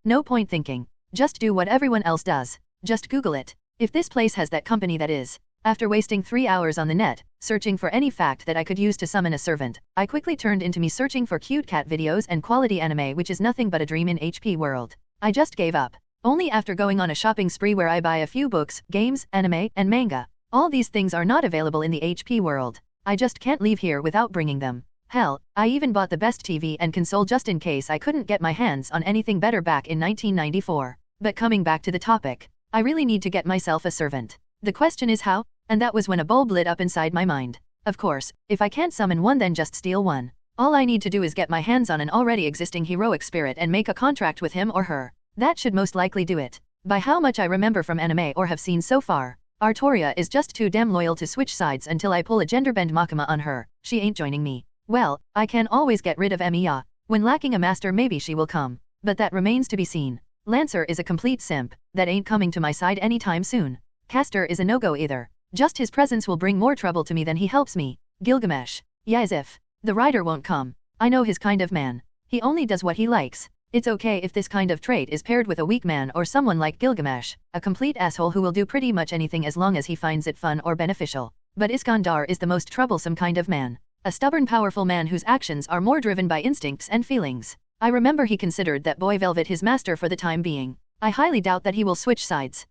[SPEAKER 2] No point thinking. Just do what everyone else does. Just Google it. If this place has that company, that is. After wasting 3 hours on the net, searching for any fact that I could use to summon a servant, I quickly turned into me searching for cute cat videos and quality anime, which is nothing but a dream in HP world. I just gave up. Only after going on a shopping spree where I buy a few books, games, anime, and manga. All these things are not available in the HP world. I just can't leave here without bringing them. Hell, I even bought the best TV and console just in case I couldn't get my hands on anything better back in 1994. But coming back to the topic, I really need to get myself a servant. The question is how? And that was when a bulb lit up inside my mind. Of course, if I can't summon one, then just steal one. All I need to do is get my hands on an already existing heroic spirit and make a contract with him or her. That should most likely do it. By how much I remember from anime or have seen so far, Artoria is just too damn loyal to switch sides until I pull a genderbend Makima on her. She ain't joining me. Well, I can always get rid of Emiya. When lacking a master, maybe she will come. But that remains to be seen. Lancer is a complete simp, that ain't coming to my side anytime soon. Castor is a no-go either. Just his presence will bring more trouble to me than he helps me. Gilgamesh. Yeah, as if. The rider won't come. I know his kind of man. He only does what he likes. It's okay if this kind of trait is paired with a weak man or someone like Gilgamesh, a complete asshole who will do pretty much anything as long as he finds it fun or beneficial. But Iskandar is the most troublesome kind of man. A stubborn, powerful man whose actions are more driven by instincts and feelings. I remember he considered that boy Velvet his master for the time being. I highly doubt that he will switch sides.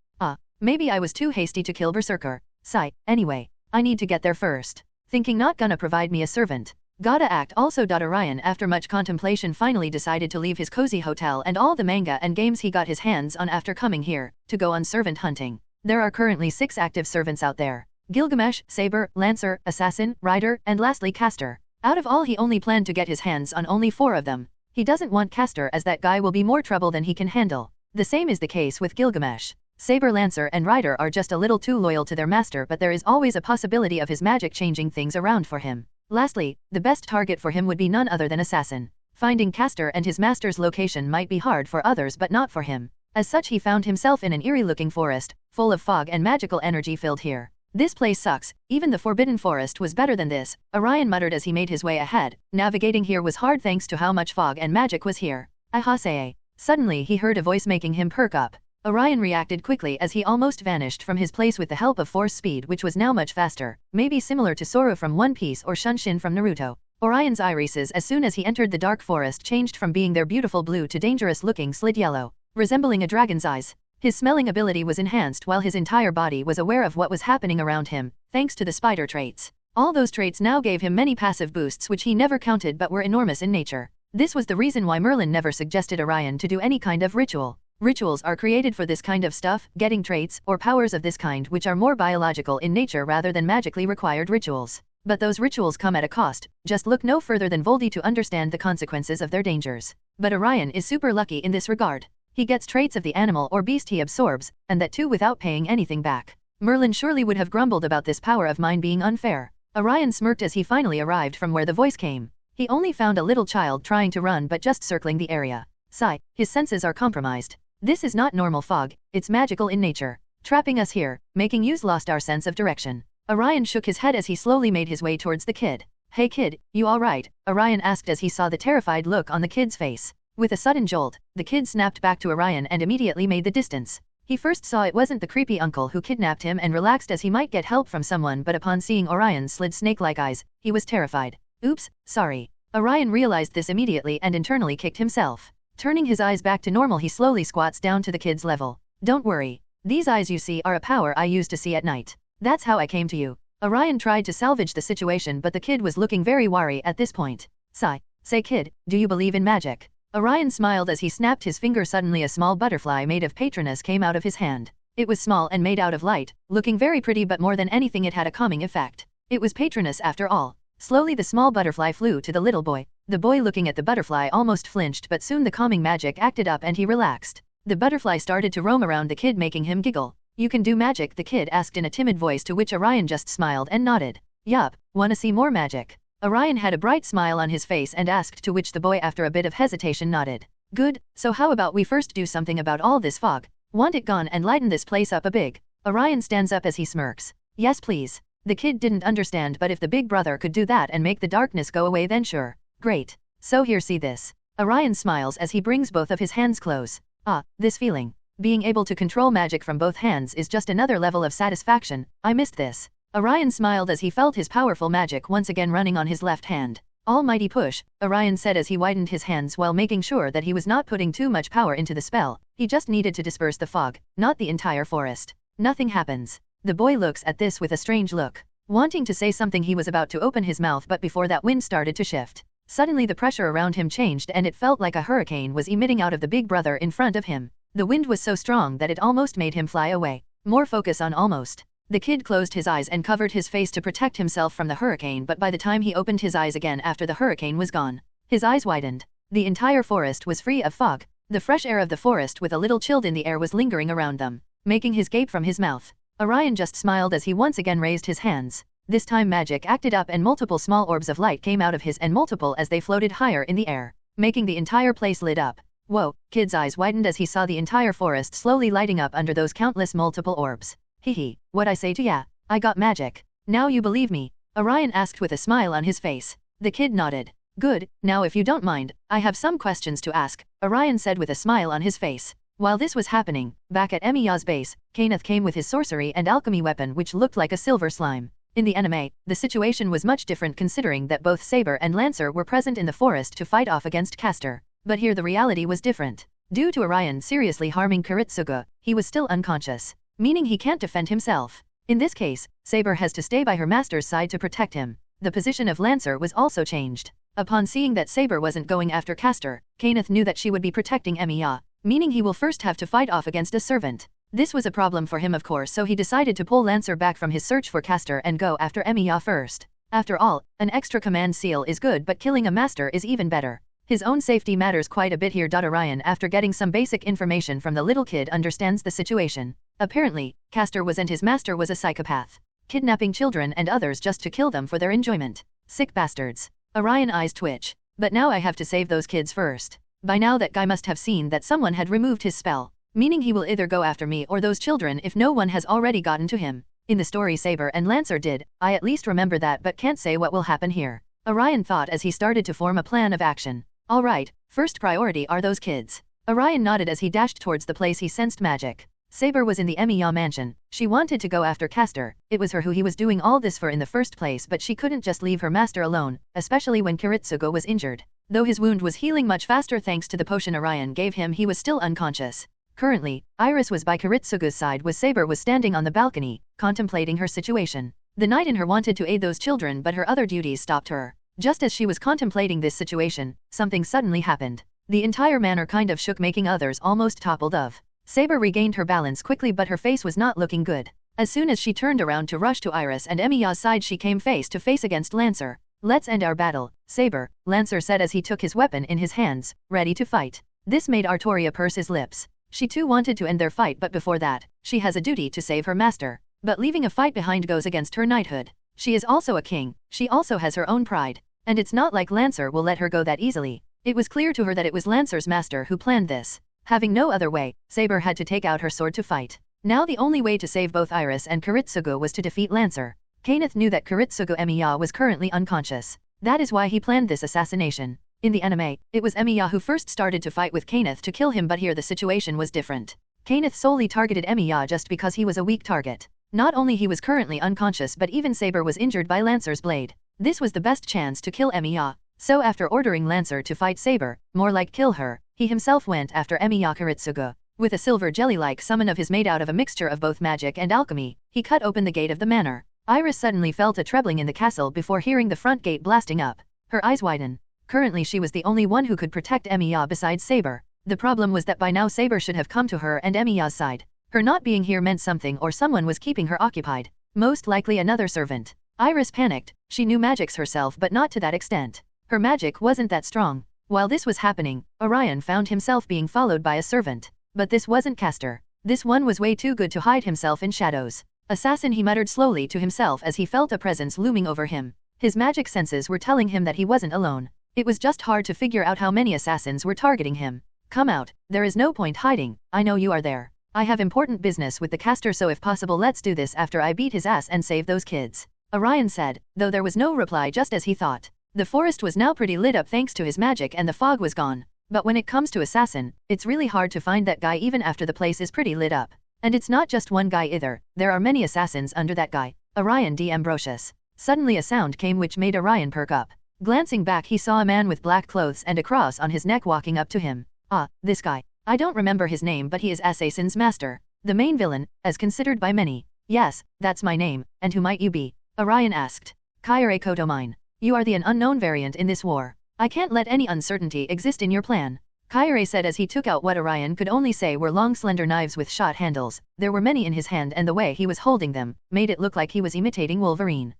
[SPEAKER 2] Maybe I was too hasty to kill Berserker. Sigh, anyway, I need to get there first. Thinking not gonna provide me a servant. Gotta act also. Orion, after much contemplation, finally decided to leave his cozy hotel and all the manga and games he got his hands on after coming here, to go on servant hunting. There are currently 6 active servants out there. Gilgamesh, Saber, Lancer, Assassin, Rider, and lastly Caster. Out of all, he only planned to get his hands on only 4 of them. He doesn't want Caster, as that guy will be more trouble than he can handle. The same is the case with Gilgamesh. Saber, Lancer, and Rider are just a little too loyal to their master, but there is always a possibility of his magic changing things around for him. Lastly, the best target for him would be none other than Assassin. Finding Caster and his master's location might be hard for others but not for him. As such, he found himself in an eerie-looking forest, full of fog and magical energy filled here. This place sucks, even the Forbidden Forest was better than this, Orion muttered as he made his way ahead. Navigating here was hard thanks to how much fog and magic was here. Ahasee. Suddenly he heard a voice making him perk up. Orion reacted quickly as he almost vanished from his place with the help of force speed, which was now much faster, maybe similar to Sora from One Piece or Shunshin from Naruto. Orion's irises as soon as he entered the dark forest changed from being their beautiful blue to dangerous-looking slid yellow, resembling a dragon's eyes. His smelling ability was enhanced while his entire body was aware of what was happening around him, thanks to the spider traits. All those traits now gave him many passive boosts which he never counted but were enormous in nature. This was the reason why Merlin never suggested Orion to do any kind of ritual. Rituals are created for this kind of stuff, getting traits or powers of this kind which are more biological in nature rather than magically required rituals. But those rituals come at a cost. Just look no further than Voldy to understand the consequences of their dangers. But Orion is super lucky in this regard. He gets traits of the animal or beast he absorbs, and that too without paying anything back. Merlin surely would have grumbled about this power of mine being unfair. Orion smirked as he finally arrived from where the voice came. He only found a little child trying to run but just circling the area. Sigh, his senses are compromised. This is not normal fog, it's magical in nature. Trapping us here, making us lost our sense of direction. Orion shook his head as he slowly made his way towards the kid. Hey kid, you alright? Orion asked as he saw the terrified look on the kid's face. With a sudden jolt, the kid snapped back to Orion and immediately made the distance. He first saw it wasn't the creepy uncle who kidnapped him and relaxed as he might get help from someone, but upon seeing Orion's slid snake-like eyes, he was terrified. Oops, sorry. Orion realized this immediately and internally kicked himself. Turning his eyes back to normal, he slowly squats down to the kid's level. Don't worry. These eyes you see are a power I used to see at night. That's how I came to you. Orion tried to salvage the situation, but the kid was looking very wary at this point. Sigh. Say kid, do you believe in magic? Orion smiled as he snapped his finger. Suddenly a small butterfly made of Patronus came out of his hand. It was small and made out of light, looking very pretty, but more than anything it had a calming effect. It was Patronus after all. Slowly the small butterfly flew to the little boy. The boy, looking at the butterfly, almost flinched, but soon the calming magic acted up and he relaxed. The butterfly started to roam around the kid, making him giggle. You can do magic? The kid asked in a timid voice, to which Orion just smiled and nodded. Yup, wanna see more magic? Orion had a bright smile on his face and asked, to which the boy after a bit of hesitation nodded. Good, so how about we first do something about all this fog? Want it gone and lighten this place up a big? Orion stands up as he smirks. Yes please. The kid didn't understand, but if the big brother could do that and make the darkness go away, then sure. Great. So here, see this. Orion smiles as he brings both of his hands close. Ah, this feeling. Being able to control magic from both hands is just another level of satisfaction. I missed this. Orion smiled as he felt his powerful magic once again running on his left hand. Almighty push, Orion said as he widened his hands while making sure that he was not putting too much power into the spell. He just needed to disperse the fog, not the entire forest. Nothing happens. The boy looks at this with a strange look. Wanting to say something, he was about to open his mouth, but before that, wind started to shift. Suddenly the pressure around him changed and it felt like a hurricane was emitting out of the big brother in front of him. The wind was so strong that it almost made him fly away. More focus on almost. The kid closed his eyes and covered his face to protect himself from the hurricane, but by the time he opened his eyes again after the hurricane was gone, his eyes widened. The entire forest was free of fog. The fresh air of the forest with a little chilled in the air was lingering around them, making his gape from his mouth. Orion just smiled as he once again raised his hands. This time magic acted up and multiple small orbs of light came out of his and multiple as they floated higher in the air, making the entire place lit up. Whoa, kid's eyes widened as he saw the entire forest slowly lighting up under those countless multiple orbs. Hehe, what I say to ya? I got magic. Now you believe me? Orion asked with a smile on his face. The kid nodded. Good, now if you don't mind, I have some questions to ask, Orion said with a smile on his face. While this was happening, back at Emiya's base, Kenneth came with his sorcery and alchemy weapon, which looked like a silver slime. In the anime, the situation was much different considering that both Saber and Lancer were present in the forest to fight off against Caster. But here the reality was different. Due to Orion seriously harming Kiritsugu, he was still unconscious, meaning he can't defend himself. In this case, Saber has to stay by her master's side to protect him. The position of Lancer was also changed. Upon seeing that Saber wasn't going after Castor, Kenneth knew that she would be protecting Emiya, meaning he will first have to fight off against a servant. This was a problem for him of course, so he decided to pull Lancer back from his search for Castor and go after Emiya first. After all, an extra command seal is good, but killing a master is even better. His own safety matters quite a bit here. Orion, after getting some basic information from the little kid, understands the situation. Apparently, Castor was and his master was a psychopath, kidnapping children and others just to kill them for their enjoyment. Sick bastards. Orion's eyes twitch. But now I have to save those kids first. By now that guy must have seen that someone had removed his spell, meaning he will either go after me or those children if no one has already gotten to him. In the story Saber and Lancer did, I at least remember that, but can't say what will happen here. Orion thought as he started to form a plan of action. Alright, first priority are those kids. Orion nodded as he dashed towards the place he sensed magic. Saber was in the Emiya mansion. She wanted to go after Castor. It was her who he was doing all this for in the first place, but she couldn't just leave her master alone, especially when Kiritsugu was injured. Though his wound was healing much faster thanks to the potion Orion gave him, he was still unconscious. Currently, Iris was by Kiritsugu's side, with Saber was standing on the balcony, contemplating her situation. The knight in her wanted to aid those children, but her other duties stopped her. Just as she was contemplating this situation, something suddenly happened. The entire manor kind of shook, making others almost toppled off. Saber regained her balance quickly, but her face was not looking good. As soon as she turned around to rush to Iris and Emiya's side, she came face to face against Lancer. Let's end our battle, Saber, Lancer said as he took his weapon in his hands, ready to fight. This made Artoria purse his lips. She too wanted to end their fight, but before that, she has a duty to save her master. But leaving a fight behind goes against her knighthood. She is also a king, she also has her own pride. And it's not like Lancer will let her go that easily. It was clear to her that it was Lancer's master who planned this. Having no other way, Saber had to take out her sword to fight. Now the only way to save both Iris and Kiritsugu was to defeat Lancer. Kenneth knew that Kiritsugu Emiya was currently unconscious. That is why he planned this assassination. In the anime, it was Emiya who first started to fight with Kenneth to kill him, but here the situation was different. Kenneth solely targeted Emiya just because he was a weak target. Not only he was currently unconscious, but even Saber was injured by Lancer's blade. This was the best chance to kill Emiya. So after ordering Lancer to fight Saber, more like kill her, he himself went after Emiya Kiritsugu. With a silver jelly-like summon of his made out of a mixture of both magic and alchemy, he cut open the gate of the manor. Iris suddenly felt a trebling in the castle before hearing the front gate blasting up. Her eyes widen. Currently she was the only one who could protect Emiya besides Saber. The problem was that by now Saber should have come to her and Emiya's side. Her not being here meant something, or someone was keeping her occupied. Most likely another servant. Iris panicked. She knew magics herself, but not to that extent. Her magic wasn't that strong. While this was happening, Orion found himself being followed by a servant. But this wasn't Castor. This one was way too good to hide himself in shadows. Assassin, he muttered slowly to himself as he felt a presence looming over him. His magic senses were telling him that he wasn't alone. It was just hard to figure out how many assassins were targeting him. Come out, there is no point hiding, I know you are there. I have important business with the Castor, so if possible let's do this after I beat his ass and save those kids. Orion said, though there was no reply, just as he thought. The forest was now pretty lit up thanks to his magic and the fog was gone. But when it comes to assassin, it's really hard to find that guy even after the place is pretty lit up. And it's not just one guy either, there are many assassins under that guy, Orion D. Ambrosius. Suddenly a sound came which made Orion perk up. Glancing back, he saw a man with black clothes and a cross on his neck walking up to him. Ah, this guy. I don't remember his name, but he is Assassin's master. The main villain, as considered by many. Yes, that's my name, and who might you be? Orion asked. Kirei Kotomine. You are the unknown variant in this war. I can't let any uncertainty exist in your plan. Kirei said as he took out what Orion could only say were long slender knives with shot handles. There were many in his hand, and the way he was holding them made it look like he was imitating Wolverine.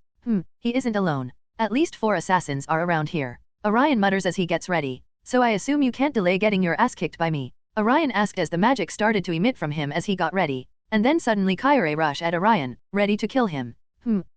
[SPEAKER 2] He isn't alone. At least 4 assassins are around here. Orion mutters as he gets ready. So I assume you can't delay getting your ass kicked by me? Orion asked as the magic started to emit from him as he got ready. And then suddenly Kirei rushed at Orion, ready to kill him.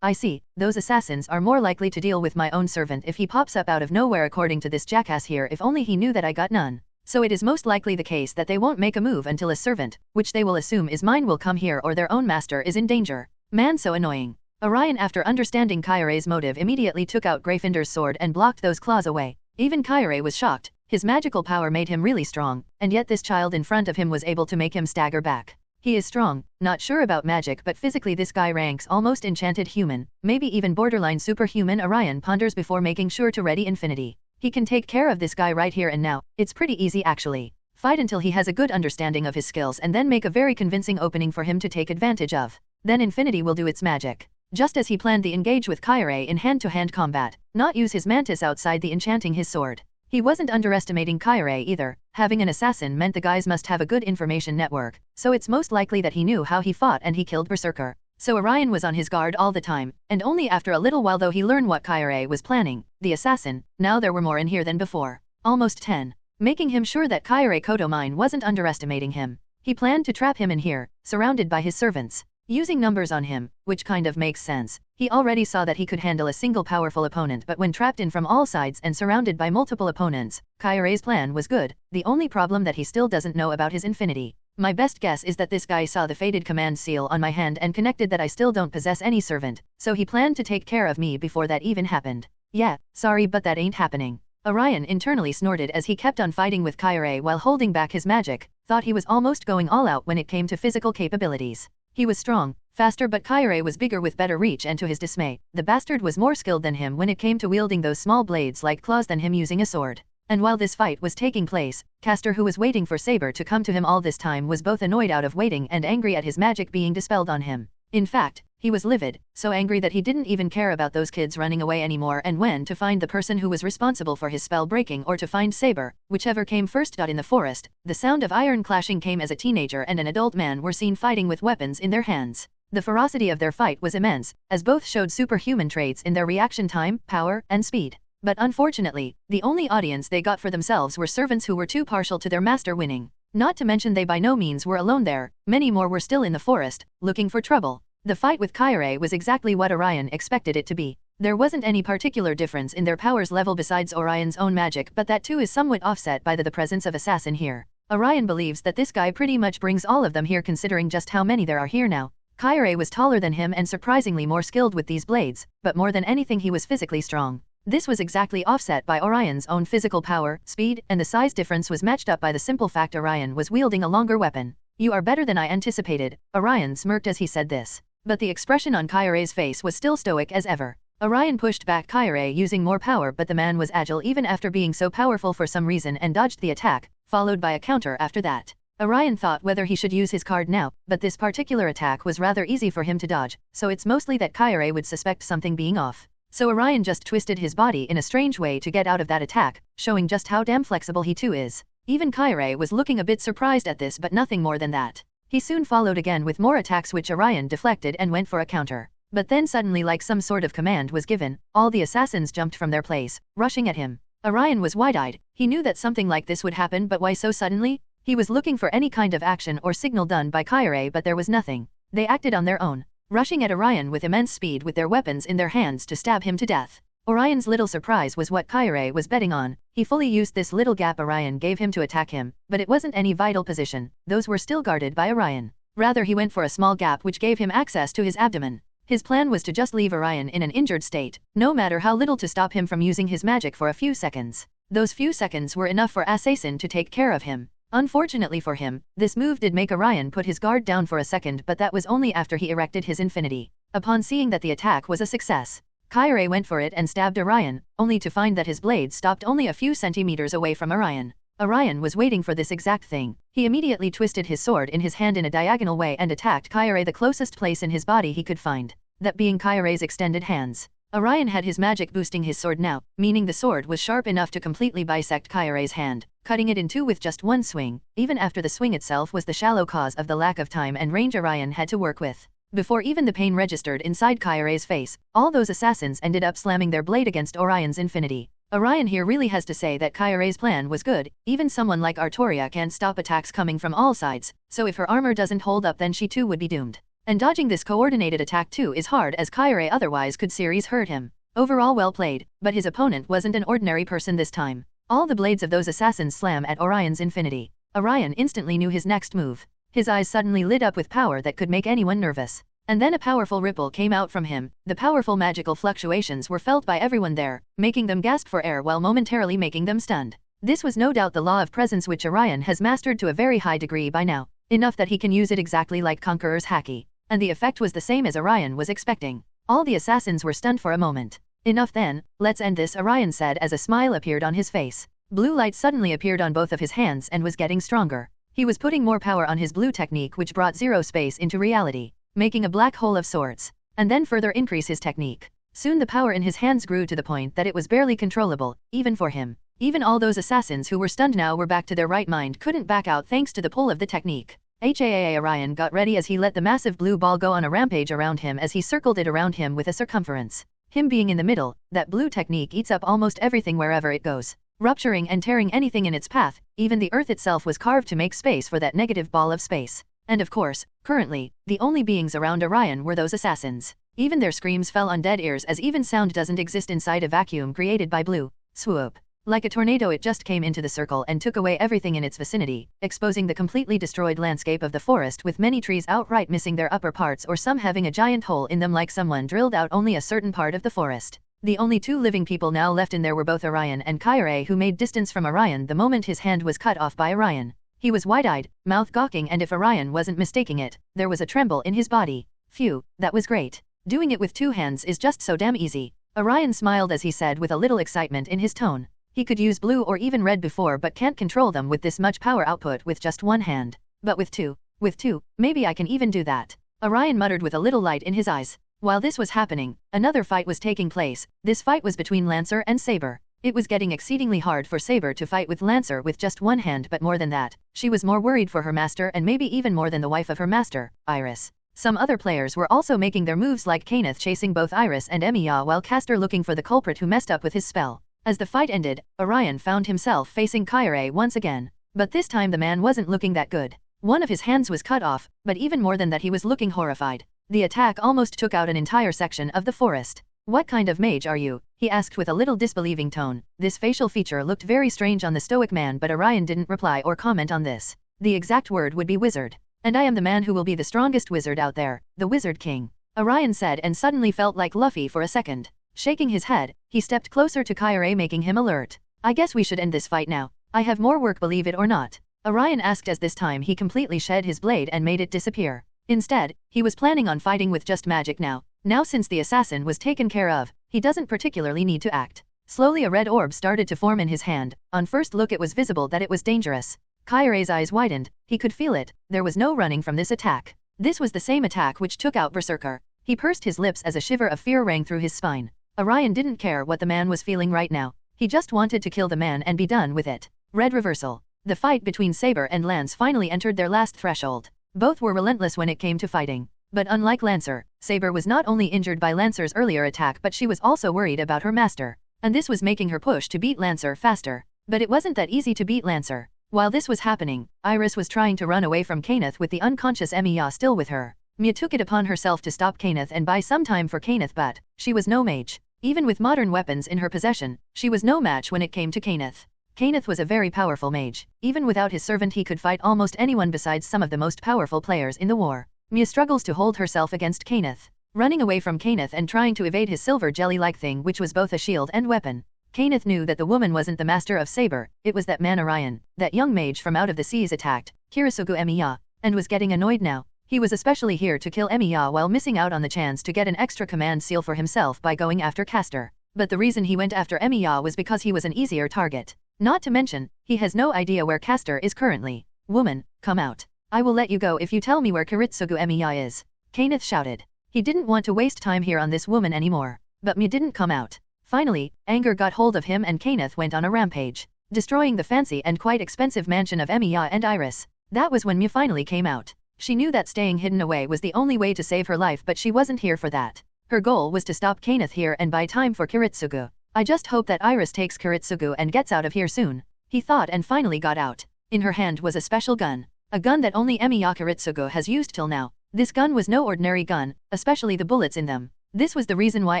[SPEAKER 2] I see, those assassins are more likely to deal with my own servant if he pops up out of nowhere, according to this jackass here. If only he knew that I got none. So it is most likely the case that they won't make a move until a servant, which they will assume is mine, will come here, or their own master is in danger. Man, so annoying. Orion, after understanding Kirei's motive, immediately took out Gryffindor's sword and blocked those claws away. Even Kirei was shocked. His magical power made him really strong, and yet this child in front of him was able to make him stagger back. He is strong, not sure about magic, but physically this guy ranks almost enchanted human, maybe even borderline superhuman. Orion ponders before making sure to ready infinity. He can take care of this guy right here and now. It's pretty easy actually. Fight until he has a good understanding of his skills and then make a very convincing opening for him to take advantage of. then Infinity will do its magic. Just as he planned the engage with Kirei in hand-to-hand combat, not use his mantis outside the enchanting his sword. He wasn't underestimating Kirei either. Having an assassin meant the guys must have a good information network, so it's most likely that he knew how he fought and he killed Berserker. So Orion was on his guard all the time, and only after a little while though he learned what Kirei was planning, the assassin. Now there were more in here than before. Almost 10. Making him sure that Kirei Kotomine wasn't underestimating him. He planned to trap him in here, surrounded by his servants. Using numbers on him, which kind of makes sense. He already saw that he could handle a single powerful opponent, but when trapped in from all sides and surrounded by multiple opponents, Kirei's plan was good. The only problem that he still doesn't know about his infinity. My best guess is that this guy saw the faded command seal on my hand and connected that I still don't possess any servant, so he planned to take care of me before that even happened. Yeah, sorry but that ain't happening. Orion internally snorted as he kept on fighting with Kirei while holding back his magic, thought he was almost going all out when it came to physical capabilities. He was strong, faster, but Kirei was bigger with better reach, and to his dismay, the bastard was more skilled than him when it came to wielding those small blades like claws than him using a sword. And while this fight was taking place, Castor, who was waiting for Saber to come to him all this time, was both annoyed out of waiting and angry at his magic being dispelled on him. In fact, he was livid, so angry that he didn't even care about those kids running away anymore and when to find the person who was responsible for his spell breaking or to find Saber, whichever came first. In the forest, the sound of iron clashing came as a teenager and an adult man were seen fighting with weapons in their hands. The ferocity of their fight was immense, as both showed superhuman traits in their reaction time, power, and speed. But unfortunately, the only audience they got for themselves were servants who were too partial to their master winning. Not to mention they by no means were alone there, many more were still in the forest, looking for trouble. The fight with Kirei was exactly what Orion expected it to be. There wasn't any particular difference in their powers level besides Orion's own magic, but that too is somewhat offset by the presence of assassin here. Orion believes that this guy pretty much brings all of them here considering just how many there are here now. Kirei was taller than him and surprisingly more skilled with these blades, but more than anything he was physically strong. This was exactly offset by Orion's own physical power, speed, and the size difference was matched up by the simple fact Orion was wielding a longer weapon. You are better than I anticipated, Orion smirked as he said this. But the expression on Kirei's face was still stoic as ever. Orion pushed back Kirei using more power, but the man was agile even after being so powerful for some reason and dodged the attack, followed by a counter after that. Orion thought whether he should use his card now, but this particular attack was rather easy for him to dodge, so it's mostly that Kirei would suspect something being off. So Orion just twisted his body in a strange way to get out of that attack, showing just how damn flexible he too is. Even Kirei was looking a bit surprised at this, but nothing more than that. He soon followed again with more attacks which Orion deflected and went for a counter. But then suddenly, like some sort of command was given, all the assassins jumped from their place, rushing at him. Orion was wide-eyed. He knew that something like this would happen, but why so suddenly? He was looking for any kind of action or signal done by Kirei, but there was nothing. They acted on their own, rushing at Orion with immense speed with their weapons in their hands to stab him to death. Orion's little surprise was what Kirei was betting on. He fully used this little gap Orion gave him to attack him, but it wasn't any vital position. Those were still guarded by Orion. Rather, he went for a small gap which gave him access to his abdomen. His plan was to just leave Orion in an injured state, no matter how little, to stop him from using his magic for a few seconds. Those few seconds were enough for Assassin to take care of him. Unfortunately for him, this move did make Orion put his guard down for a second, but that was only after he erected his infinity. Upon seeing that the attack was a success, Kirei went for it and stabbed Orion, only to find that his blade stopped only a few centimeters away from Orion. Orion was waiting for this exact thing. He immediately twisted his sword in his hand in a diagonal way and attacked Kirei the closest place in his body he could find, that being Kirei's extended hands. Orion had his magic boosting his sword now, meaning the sword was sharp enough to completely bisect Kirei's hand, cutting it in two with just one swing. Even after the swing itself was the shallow cause of the lack of time and range Orion had to work with. Before even the pain registered inside Kirei's face, all those assassins ended up slamming their blade against Orion's infinity. Orion here really has to say that Kirei's plan was good. Even someone like Artoria can't stop attacks coming from all sides, so if her armor doesn't hold up then she too would be doomed. And dodging this coordinated attack too is hard, as Kirei otherwise could Sirius hurt him. Overall well played, but his opponent wasn't an ordinary person this time. All the blades of those assassins slam at Orion's infinity. Orion instantly knew his next move. His eyes suddenly lit up with power that could make anyone nervous. And then a powerful ripple came out from him. The powerful magical fluctuations were felt by everyone there, making them gasp for air while momentarily making them stunned. This was no doubt the law of presence, which Orion has mastered to a very high degree by now, enough that he can use it exactly like Conqueror's Haki. And the effect was the same as Orion was expecting. All the assassins were stunned for a moment. Enough then, let's end this, Orion said as a smile appeared on his face. Blue light suddenly appeared on both of his hands and was getting stronger. He was putting more power on his blue technique, which brought zero space into reality. making a black hole of sorts, and then further increase his technique. Soon the power in his hands grew to the point that it was barely controllable, even for him. Even all those assassins who were stunned now were back to their right mind couldn't back out thanks to the pull of the technique. Orion got ready as he let the massive blue ball go on a rampage around him as he circled it around him with a circumference. Him being in the middle, that blue technique eats up almost everything wherever it goes, rupturing and tearing anything in its path. Even the earth itself was carved to make space for that negative ball of space. And of course, currently, the only beings around Orion were those assassins. Even their screams fell on dead ears as even sound doesn't exist inside a vacuum created by blue. Swoop. Like a tornado it just came into the circle and took away everything in its vicinity, exposing the completely destroyed landscape of the forest with many trees outright missing their upper parts or some having a giant hole in them like someone drilled out only a certain part of the forest. The only two living people now left in there were both Orion and Kirei, who made distance from Orion the moment his hand was cut off by Orion. He was wide-eyed, mouth gawking, and if Orion wasn't mistaking it, there was a tremble in his body. Phew, that was great. Doing it with two hands is just so damn easy. Orion smiled as he said with a little excitement in his tone. He could use blue or even red before but can't control them with this much power output with just one hand. But with two, maybe I can even do that. Orion muttered with a little light in his eyes. While this was happening, another fight was taking place. This fight was between Lancer and Saber. It was getting exceedingly hard for Saber to fight with Lancer with just one hand, but more than that, she was more worried for her master and maybe even more than the wife of her master, Iris. Some other players were also making their moves like Kenneth chasing both Iris and Emiya while Castor looking for the culprit who messed up with his spell. As the fight ended, Orion found himself facing Kirei once again. But this time the man wasn't looking that good. One of his hands was cut off, but even more than that he was looking horrified. The attack almost took out an entire section of the forest. "What kind of mage are you?" he asked with a little disbelieving tone. This facial feature looked very strange on the stoic man, but Orion didn't reply or comment on this. The exact word would be wizard. "And I am the man who will be the strongest wizard out there, the Wizard King," Orion said and suddenly felt like Luffy for a second. Shaking his head, he stepped closer to Kirei making him alert. "I guess we should end this fight now. I have more work, believe it or not," Orion asked as this time he completely shed his blade and made it disappear. Instead, he was planning on fighting with just magic now. Now since the assassin was taken care of, he doesn't particularly need to act. Slowly a red orb started to form in his hand. On first look it was visible that it was dangerous. Kirei's eyes widened, he could feel it, there was no running from this attack. This was the same attack which took out Berserker. He pursed his lips as a shiver of fear rang through his spine. Orion didn't care what the man was feeling right now. He just wanted to kill the man and be done with it. Red reversal. The fight between Saber and Lance finally entered their last threshold. Both were relentless when it came to fighting. But unlike Lancer, Saber was not only injured by Lancer's earlier attack but she was also worried about her master. And this was making her push to beat Lancer faster. But it wasn't that easy to beat Lancer. While this was happening, Iris was trying to run away from Kenneth with the unconscious Emiya still with her. Mia took it upon herself to stop Kenneth and buy some time for Kenneth, but she was no mage. Even with modern weapons in her possession, she was no match when it came to Kenneth. Kenneth was a very powerful mage. Even without his servant he could fight almost anyone besides some of the most powerful players in the war. Mia struggles to hold herself against Kenneth, running away from Kenneth and trying to evade his silver jelly-like thing which was both a shield and weapon. Kenneth knew that the woman wasn't the master of Saber, it was that man Orion, that young mage from out of the seas attacked Kirisugu Emiya, and was getting annoyed now. He was especially here to kill Emiya while missing out on the chance to get an extra command seal for himself by going after Castor. But the reason he went after Emiya was because he was an easier target. Not to mention, he has no idea where Castor is currently. "Woman, come out. I will let you go if you tell me where Kiritsugu Emiya is," Kenneth shouted. He didn't want to waste time here on this woman anymore. But Mia didn't come out. Finally, anger got hold of him and Kenneth went on a rampage, destroying the fancy and quite expensive mansion of Emiya and Iris. That was when Mia finally came out. She knew that staying hidden away was the only way to save her life, but she wasn't here for that. Her goal was to stop Kenneth here and buy time for Kiritsugu. "I just hope that Iris takes Kiritsugu and gets out of here soon," he thought and finally got out. In her hand was a special gun. A gun that only Emiya Kiritsugu has used till now. This gun was no ordinary gun, especially the bullets in them. This was the reason why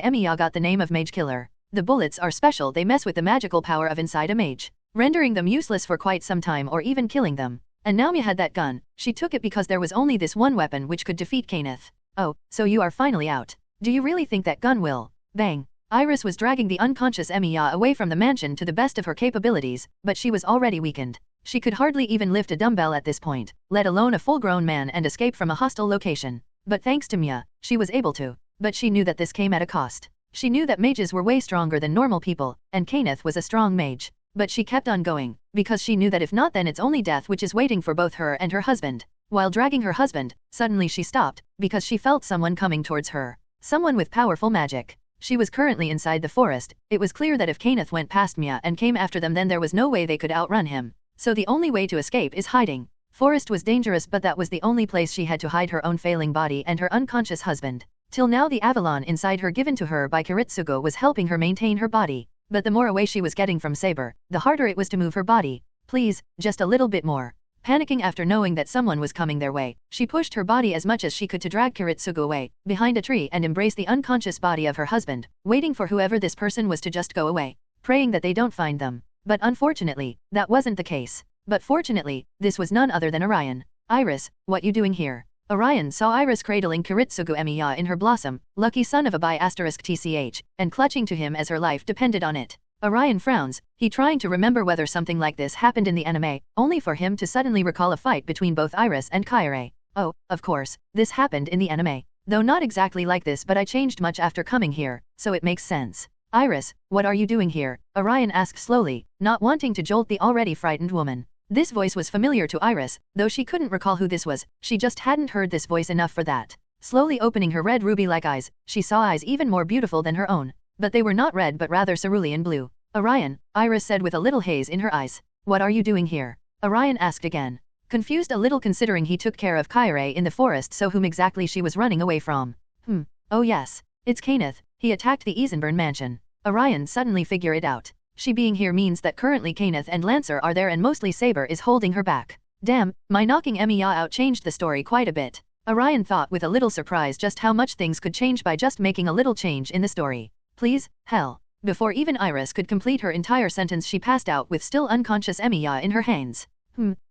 [SPEAKER 2] Emiya got the name of Mage Killer. The bullets are special, they mess with the magical power of inside a mage, rendering them useless for quite some time or even killing them. And now Mia had that gun. She took it because there was only this one weapon which could defeat Kenneth. "Oh, so you are finally out. Do you really think that gun will?" Bang! Iris was dragging the unconscious Emiya away from the mansion to the best of her capabilities, but she was already weakened. She could hardly even lift a dumbbell at this point, let alone a full-grown man and escape from a hostile location. But thanks to Mia, she was able to. But she knew that this came at a cost. She knew that mages were way stronger than normal people, and Kenneth was a strong mage. But she kept on going, because she knew that if not then it's only death which is waiting for both her and her husband. While dragging her husband, suddenly she stopped, because she felt someone coming towards her. Someone with powerful magic. She was currently inside the forest. It was clear that if Kenneth went past Mia and came after them, then there was no way they could outrun him. So the only way to escape is hiding. Forest was dangerous, but that was the only place she had to hide her own failing body and her unconscious husband. Till now the Avalon inside her given to her by Kiritsugu was helping her maintain her body. But the more away she was getting from Saber, the harder it was to move her body. Please, just a little bit more. Panicking after knowing that someone was coming their way, she pushed her body as much as she could to drag Kiritsugu away, behind a tree, and embrace the unconscious body of her husband, waiting for whoever this person was to just go away, praying that they don't find them. But unfortunately, that wasn't the case. But fortunately, this was none other than Orion. Iris, what you doing here? Orion saw Iris cradling Kiritsugu Emiya in her blossom, lucky son of a *tch, and clutching to him as her life depended on it. Orion frowns, he trying to remember whether something like this happened in the anime, only for him to suddenly recall a fight between both Iris and Kirei. Oh, of course, this happened in the anime. Though not exactly like this, but I changed much after coming here, so it makes sense. Iris, what are you doing here? Orion asked slowly, not wanting to jolt the already frightened woman. This voice was familiar to Iris, though she couldn't recall who this was, she just hadn't heard this voice enough for that. Slowly opening her red ruby-like eyes, she saw eyes even more beautiful than her own. But they were not red but rather cerulean blue. Orion, Iris said with a little haze in her eyes. What are you doing here? Orion asked again. Confused a little considering he took care of Kirei in the forest, so whom exactly she was running away from. Oh yes. It's Kenneth, he attacked the Eisenburn mansion. Orion suddenly figured it out. She being here means that currently Kenneth and Lancer are there and mostly Saber is holding her back. Damn, my knocking Emiya out changed the story quite a bit. Orion thought with a little surprise just how much things could change by just making a little change in the story. Please, hell. Before even Iris could complete her entire sentence, she passed out with still unconscious Emiya in her hands.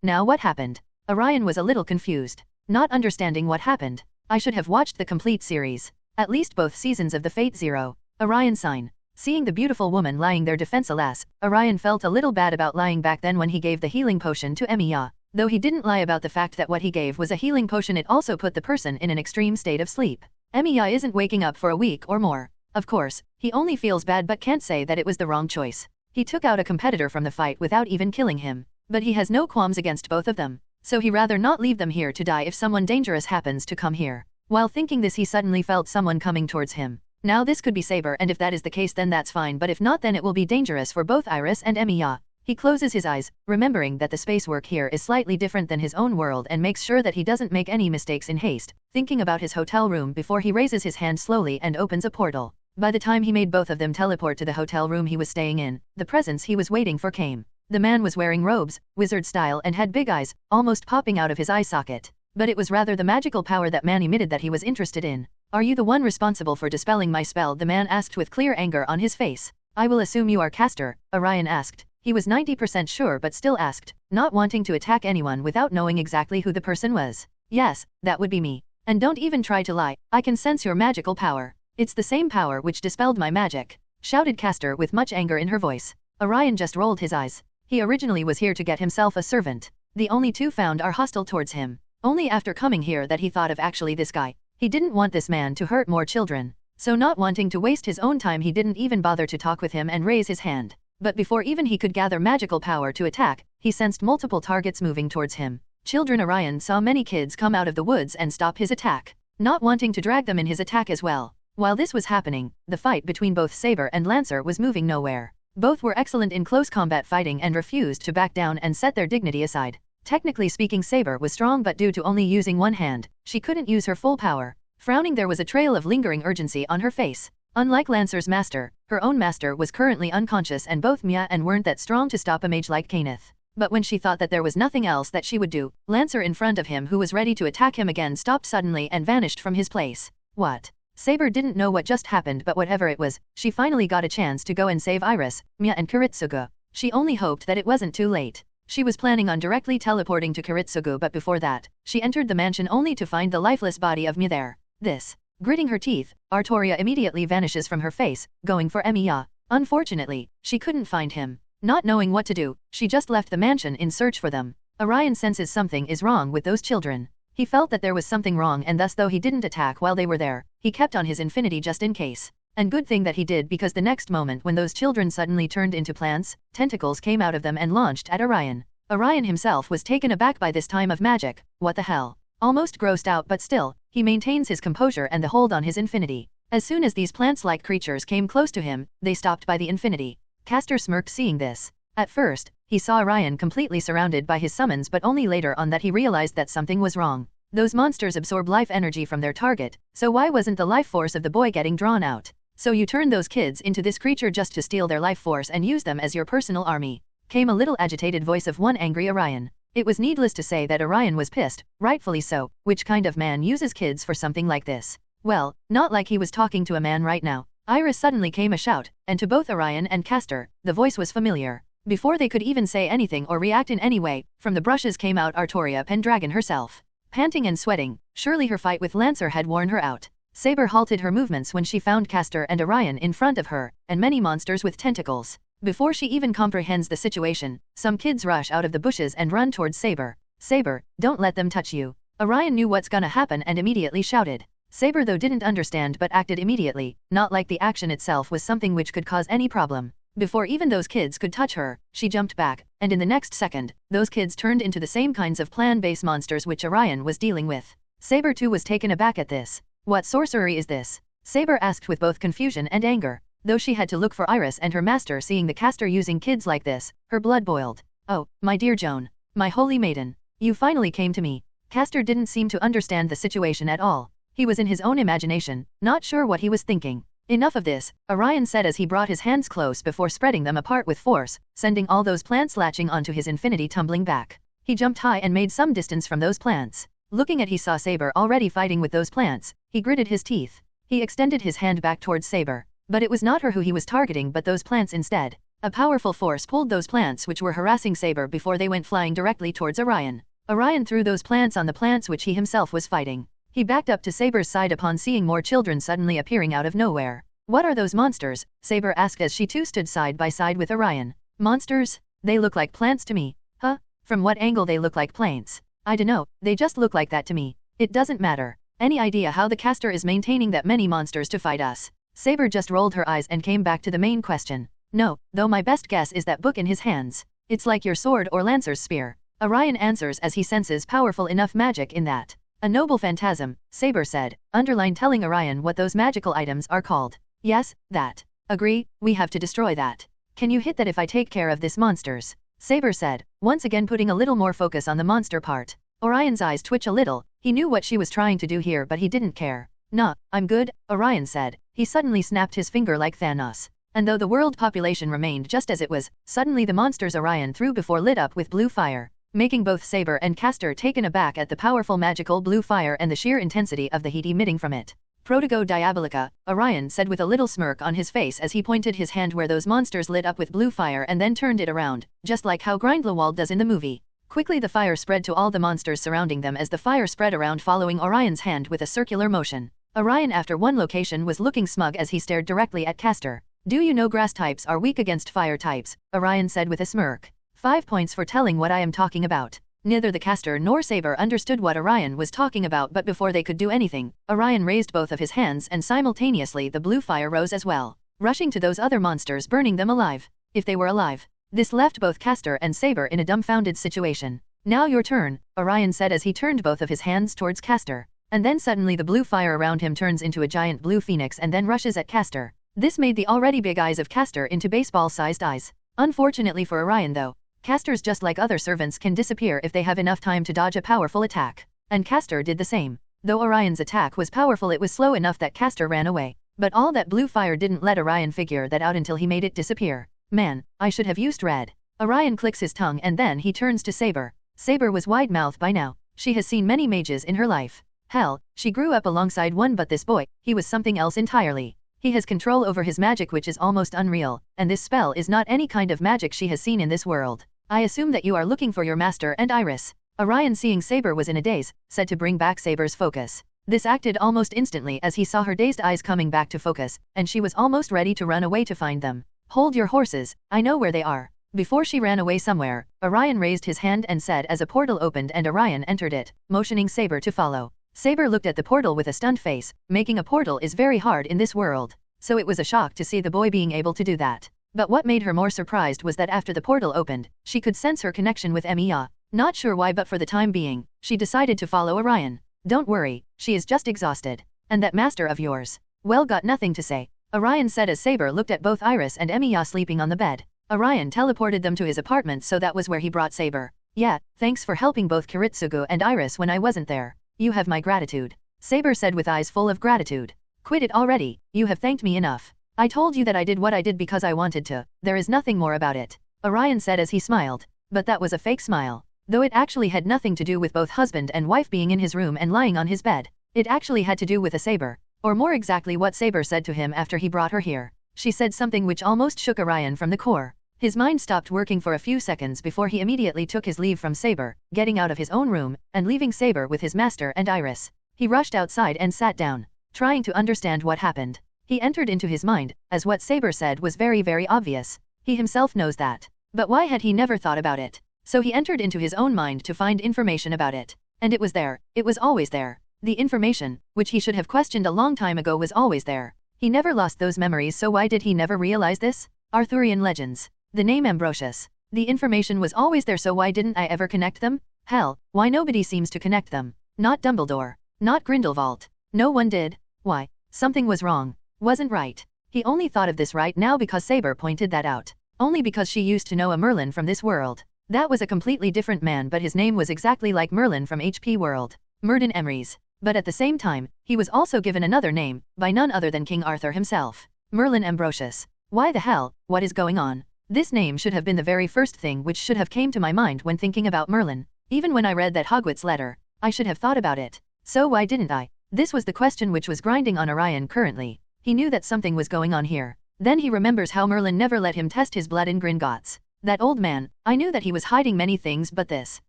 [SPEAKER 2] Now what happened? Orion was a little confused. Not understanding what happened. I should have watched the complete series. At least both seasons of the Fate Zero. Orion sign. Seeing the beautiful woman lying there defenseless, Orion felt a little bad about lying back then when he gave the healing potion to Emiya. Though he didn't lie about the fact that what he gave was a healing potion, it also put the person in an extreme state of sleep. Emiya isn't waking up for a week or more. Of course, he only feels bad but can't say that it was the wrong choice. He took out a competitor from the fight without even killing him. But he has no qualms against both of them. So he rather not leave them here to die if someone dangerous happens to come here. While thinking this, he suddenly felt someone coming towards him. Now this could be Saber, and if that is the case then that's fine, but if not then it will be dangerous for both Iris and Emiya. He closes his eyes, remembering that the space work here is slightly different than his own world, and makes sure that he doesn't make any mistakes in haste, thinking about his hotel room before he raises his hand slowly and opens a portal. By the time he made both of them teleport to the hotel room he was staying in, the presence he was waiting for came. The man was wearing robes, wizard style, and had big eyes, almost popping out of his eye socket. But it was rather the magical power that man emitted that he was interested in. Are you the one responsible for dispelling my spell? The man asked with clear anger on his face. I will assume you are Caster, Orion asked. He was 90% sure but still asked, not wanting to attack anyone without knowing exactly who the person was. Yes, that would be me. And don't even try to lie, I can sense your magical power. It's the same power which dispelled my magic, shouted Caster with much anger in her voice. Orion just rolled his eyes. He originally was here to get himself a servant. The only two found are hostile towards him. Only after coming here that he thought of actually this guy. He didn't want this man to hurt more children. So not wanting to waste his own time, he didn't even bother to talk with him and raise his hand. But before even he could gather magical power to attack, he sensed multiple targets moving towards him. Children. Orion saw many kids come out of the woods and stop his attack, not wanting to drag them in his attack as well. While this was happening, the fight between both Saber and Lancer was moving nowhere. Both were excellent in close combat fighting and refused to back down and set their dignity aside. Technically speaking, Saber was strong, but due to only using one hand, she couldn't use her full power. Frowning, there was a trail of lingering urgency on her face. Unlike Lancer's master, her own master was currently unconscious, and both Mia and weren't that strong to stop a mage like Kenneth. But when she thought that there was nothing else that she would do, Lancer in front of him, who was ready to attack him again, stopped suddenly and vanished from his place. What? Saber didn't know what just happened, but whatever it was, she finally got a chance to go and save Iris, Mia and Kiritsugu. She only hoped that it wasn't too late. She was planning on directly teleporting to Kiritsugu, but before that, she entered the mansion only to find the lifeless body of Mia there. This. Gritting her teeth, Artoria immediately vanishes from her face, going for Emiya. Unfortunately, she couldn't find him. Not knowing what to do, she just left the mansion in search for them. Orion senses something is wrong with those children. He felt that there was something wrong, and thus though he didn't attack while they were there, he kept on his infinity just in case. And good thing that he did, because the next moment when those children suddenly turned into plants, tentacles came out of them and launched at Orion. Orion himself was taken aback by this time of magic. What the hell? Almost grossed out, but still, he maintains his composure and the hold on his infinity. As soon as these plants-like creatures came close to him, they stopped by the infinity. Castor smirked seeing this. At first, he saw Orion completely surrounded by his summons, but only later on that he realized that something was wrong. Those monsters absorb life energy from their target, so why wasn't the life force of the boy getting drawn out? So you turned those kids into this creature just to steal their life force and use them as your personal army? Came a little agitated voice of one angry Orion. It was needless to say that Orion was pissed, rightfully so. Which kind of man uses kids for something like this? Well, not like he was talking to a man right now. Iris suddenly came a shout, and to both Orion and Castor, the voice was familiar. Before they could even say anything or react in any way, from the brushes came out Artoria Pendragon herself. Panting and sweating, surely her fight with Lancer had worn her out. Saber halted her movements when she found Castor and Orion in front of her, and many monsters with tentacles. Before she even comprehends the situation, some kids rush out of the bushes and run towards Saber. Saber, don't let them touch you. Orion knew what's gonna happen and immediately shouted. Saber though didn't understand but acted immediately, not like the action itself was something which could cause any problem. Before even those kids could touch her, she jumped back, and in the next second, those kids turned into the same kinds of plan-based monsters which Orion was dealing with. Saber too was taken aback at this. What sorcery is this? Saber asked with both confusion and anger. Though she had to look for Iris and her master seeing the Castor using kids like this, her blood boiled. Oh, my dear Joan. My holy maiden. You finally came to me. Castor didn't seem to understand the situation at all. He was in his own imagination, not sure what he was thinking. Enough of this, Orion said as he brought his hands close before spreading them apart with force, sending all those plants latching onto his infinity tumbling back. He jumped high and made some distance from those plants. Looking at he saw Saber already fighting with those plants, he gritted his teeth. He extended his hand back towards Saber. But it was not her who he was targeting but those plants instead. A powerful force pulled those plants which were harassing Saber before they went flying directly towards Orion. Orion threw those plants on the plants which he himself was fighting. He backed up to Saber's side upon seeing more children suddenly appearing out of nowhere. What are those monsters? Saber asked as she too stood side by side with Orion. Monsters? They look like plants to me. Huh? From what angle they look like plants? I dunno, they just look like that to me. It doesn't matter. Any idea how the Castor is maintaining that many monsters to fight us? Saber just rolled her eyes and came back to the main question. No, though my best guess is that book in his hands. It's like your sword or Lancer's spear. Orion answers as he senses powerful enough magic in that. A noble phantasm, Saber said, underline telling Orion what those magical items are called. Yes, that. Agree, we have to destroy that. Can you hit that if I take care of this monsters? Saber said, once again putting a little more focus on the monster part. Orion's eyes twitch a little, he knew what she was trying to do here but he didn't care. Nah, I'm good, Orion said. He suddenly snapped his finger like Thanos. And though the world population remained just as it was, suddenly the monsters Orion threw before lit up with blue fire, making both Saber and Castor taken aback at the powerful magical blue fire and the sheer intensity of the heat emitting from it. Protego Diabolica, Orion said with a little smirk on his face as he pointed his hand where those monsters lit up with blue fire and then turned it around, just like how Grindelwald does in the movie. Quickly the fire spread to all the monsters surrounding them as the fire spread around following Orion's hand with a circular motion. Orion after one location was looking smug as he stared directly at Castor. Do you know grass types are weak against fire types? Orion said with a smirk. 5 points for telling what I am talking about. Neither the Castor nor Saber understood what Orion was talking about but before they could do anything, Orion raised both of his hands and simultaneously the blue fire rose as well, rushing to those other monsters burning them alive. If they were alive. This left both Castor and Saber in a dumbfounded situation. Now your turn, Orion said as he turned both of his hands towards Castor. And then suddenly the blue fire around him turns into a giant blue phoenix and then rushes at Castor. This made the already big eyes of Castor into baseball-sized eyes. Unfortunately for Orion though, Castors just like other servants can disappear if they have enough time to dodge a powerful attack. And Castor did the same. Though Orion's attack was powerful it was slow enough that Castor ran away. But all that blue fire didn't let Orion figure that out until he made it disappear. Man, I should have used red. Orion clicks his tongue and then he turns to Saber. Saber was wide-mouthed by now. She has seen many mages in her life. Hell, she grew up alongside one but this boy, he was something else entirely. He has control over his magic which is almost unreal, and this spell is not any kind of magic she has seen in this world. I assume that you are looking for your master and Iris. Orion seeing Saber was in a daze, said to bring back Saber's focus. This acted almost instantly as he saw her dazed eyes coming back to focus, and she was almost ready to run away to find them. Hold your horses, I know where they are. Before she ran away somewhere, Orion raised his hand and said as a portal opened and Orion entered it, motioning Saber to follow. Saber looked at the portal with a stunned face, making a portal is very hard in this world, so it was a shock to see the boy being able to do that. But what made her more surprised was that after the portal opened, she could sense her connection with Emiya. Not sure why, but for the time being, she decided to follow Orion. Don't worry, she is just exhausted. And that master of yours? Well, got nothing to say, Orion said as Saber looked at both Iris and Emiya sleeping on the bed. Orion teleported them to his apartment, so that was where he brought Saber. Yeah, thanks for helping both Kiritsugu and Iris when I wasn't there. You have my gratitude, Saber said with eyes full of gratitude. Quit it already, you have thanked me enough. I told you that I did what I did because I wanted to, there is nothing more about it, Orion said as he smiled. But that was a fake smile. Though it actually had nothing to do with both husband and wife being in his room and lying on his bed. It actually had to do with a Saber. Or more exactly what Saber said to him after he brought her here. She said something which almost shook Orion from the core. His mind stopped working for a few seconds before he immediately took his leave from Saber, getting out of his own room, and leaving Saber with his master and Iris. He rushed outside and sat down, trying to understand what happened. He entered into his mind, as what Saber said was very very obvious. He himself knows that. But why had he never thought about it? So he entered into his own mind to find information about it. And it was there, it was always there. The information, which he should have questioned a long time ago, was always there. He never lost those memories, so why did he never realize this? Arthurian legends. The name Ambrosius. The information was always there, so why didn't I ever connect them? Hell, why nobody seems to connect them? Not Dumbledore. Not Grindelwald. No one did. Why? Something was wrong. Wasn't right. He only thought of this right now because Saber pointed that out. Only because she used to know a Merlin from this world. That was a completely different man, but his name was exactly like Merlin from HP World. Merlin Emrys. But at the same time, he was also given another name, by none other than King Arthur himself. Merlin Ambrosius. Why the hell, what is going on? This name should have been the very first thing which should have came to my mind when thinking about Merlin. Even when I read that Hogwarts letter, I should have thought about it. So why didn't I? This was the question which was grinding on Orion currently. He knew that something was going on here. Then he remembers how Merlin never let him test his blood in Gringotts. That old man, I knew that he was hiding many things, but this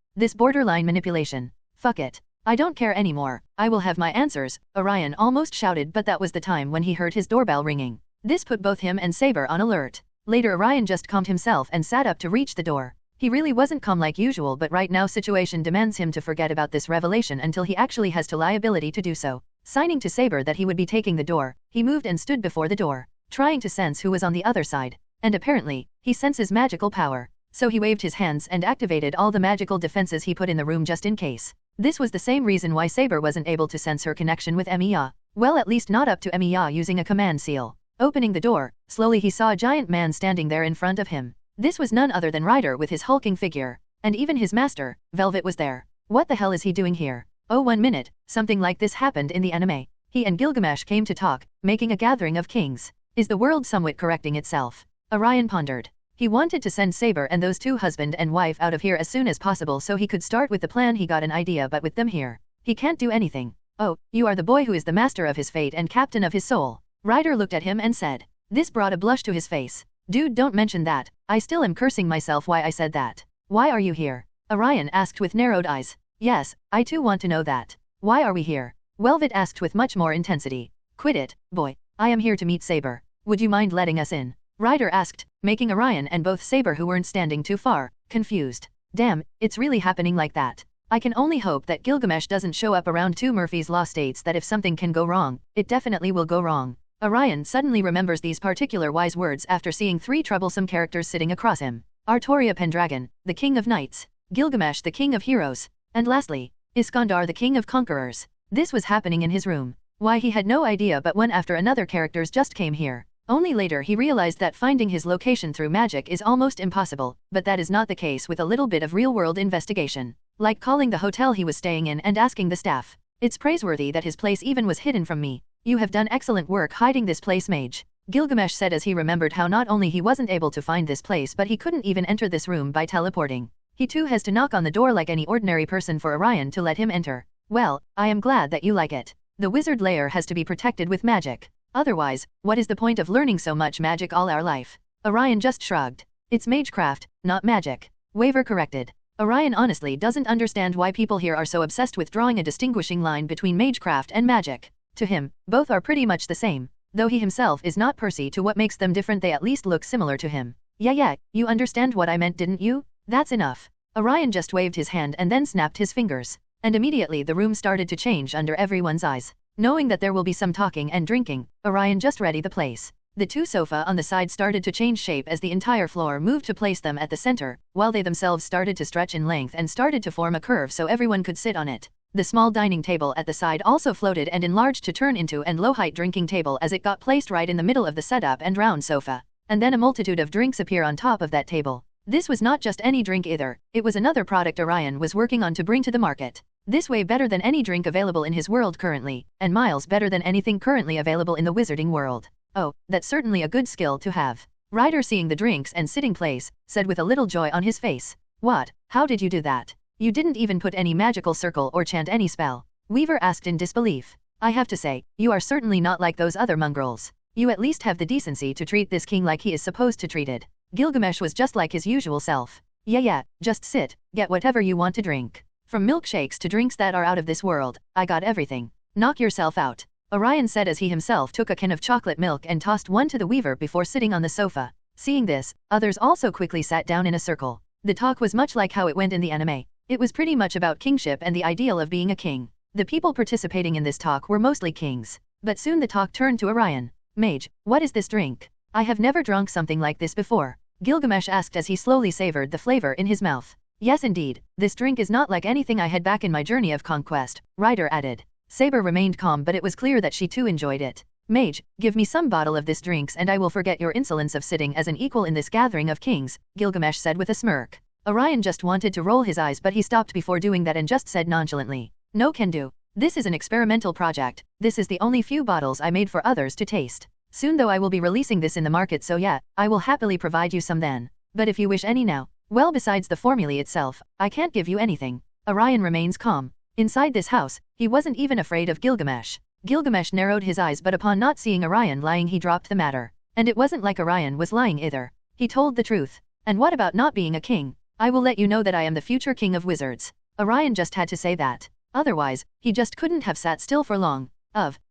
[SPEAKER 2] borderline manipulation. Fuck it. I don't care anymore, I will have my answers, Orion almost shouted, but that was the time when he heard his doorbell ringing. This put both him and Saber on alert. Later Orion just calmed himself and sat up to reach the door. He really wasn't calm like usual, but right now situation demands him to forget about this revelation until he actually has the liability to do so. Signing to Saber that he would be taking the door, he moved and stood before the door, trying to sense who was on the other side. And apparently, he senses magical power. So he waved his hands and activated all the magical defenses he put in the room just in case. This was the same reason why Saber wasn't able to sense her connection with Emiya. Well, at least not up to Emiya using a command seal. Opening the door, slowly he saw a giant man standing there in front of him. This was none other than Ryder with his hulking figure. And even his master, Velvet, was there. What the hell is he doing here? Oh, 1 minute, something like this happened in the anime. He and Gilgamesh came to talk, making a gathering of kings. Is the world somewhat correcting itself? Orion pondered. He wanted to send Saber and those two husband and wife out of here as soon as possible so he could start with the plan. He got an idea, but with them here, he can't do anything. Oh, you are the boy who is the master of his fate and captain of his soul. Ryder looked at him and said. This brought a blush to his face. Dude, don't mention that. I still am cursing myself why I said that. Why are you here? Orion asked with narrowed eyes. Yes, I too want to know that. Why are we here? Velvet asked with much more intensity. Quit it, boy. I am here to meet Saber. Would you mind letting us in? Ryder asked, making Orion and both Saber, who weren't standing too far, confused. Damn, it's really happening like that. I can only hope that Gilgamesh doesn't show up around too. Murphy's Law states that if something can go wrong, it definitely will go wrong. Orion suddenly remembers these particular wise words after seeing 3 troublesome characters sitting across him. Artoria Pendragon, the king of knights. Gilgamesh, the king of heroes. And lastly, Iskandar, the king of conquerors. This was happening in his room. Why, he had no idea, but one after another characters just came here. Only later he realized that finding his location through magic is almost impossible, but that is not the case with a little bit of real-world investigation. Like calling the hotel he was staying in and asking the staff. It's praiseworthy that his place even was hidden from me. You have done excellent work hiding this place, mage. Gilgamesh said as he remembered how not only he wasn't able to find this place, but he couldn't even enter this room by teleporting. He too has to knock on the door like any ordinary person for Orion to let him enter. Well, I am glad that you like it. The wizard lair has to be protected with magic. Otherwise, what is the point of learning so much magic all our life? Orion just shrugged. It's magecraft, not magic. Waver corrected. Orion honestly doesn't understand why people here are so obsessed with drawing a distinguishing line between magecraft and magic. To him, both are pretty much the same. Though he himself is not Percy to what makes them different, they at least look similar to him. Yeah, you understand what I meant, didn't you? That's enough. Orion just waved his hand and then snapped his fingers. And immediately the room started to change under everyone's eyes. Knowing that there will be some talking and drinking, Orion just readied the place. The two sofas on the side started to change shape as the entire floor moved to place them at the center, while they themselves started to stretch in length and started to form a curve so everyone could sit on it. The small dining table at the side also floated and enlarged to turn into an low-height drinking table as it got placed right in the middle of the setup and round sofa. And then a multitude of drinks appear on top of that table. This was not just any drink either, it was another product Orion was working on to bring to the market. This way better than any drink available in his world currently, and miles better than anything currently available in the wizarding world. Oh, that's certainly a good skill to have. Ryder, seeing the drinks and sitting place, said with a little joy on his face. What? How did you do that? You didn't even put any magical circle or chant any spell? Weaver asked in disbelief. I have to say, you are certainly not like those other mongrels. You at least have the decency to treat this king like he is supposed to treated. Gilgamesh was just like his usual self. Yeah, just sit, get whatever you want to drink. From milkshakes to drinks that are out of this world, I got everything. Knock yourself out. Orion said as he himself took a can of chocolate milk and tossed one to the Weaver before sitting on the sofa. Seeing this, others also quickly sat down in a circle. The talk was much like how it went in the anime. It was pretty much about kingship and the ideal of being a king. The people participating in this talk were mostly kings. But soon the talk turned to Orion. Mage, what is this drink? I have never drunk something like this before. Gilgamesh asked as he slowly savored the flavor in his mouth. Yes indeed, this drink is not like anything I had back in my journey of conquest, Ryder added. Saber remained calm, but it was clear that she too enjoyed it. Mage, give me some bottle of this drinks and I will forget your insolence of sitting as an equal in this gathering of kings, Gilgamesh said with a smirk. Orion just wanted to roll his eyes, but he stopped before doing that and just said nonchalantly. No can do. This is an experimental project. This is the only few bottles I made for others to taste. Soon though I will be releasing this in the market, so yeah, I will happily provide you some then. But if you wish any now, well, besides the formulae itself, I can't give you anything. Orion remains calm. Inside this house, he wasn't even afraid of Gilgamesh. Gilgamesh narrowed his eyes, but upon not seeing Orion lying he dropped the matter. And it wasn't like Orion was lying either. He told the truth. And what about not being a king? I will let you know that I am the future king of wizards. Orion just had to say that. Otherwise, he just couldn't have sat still for long.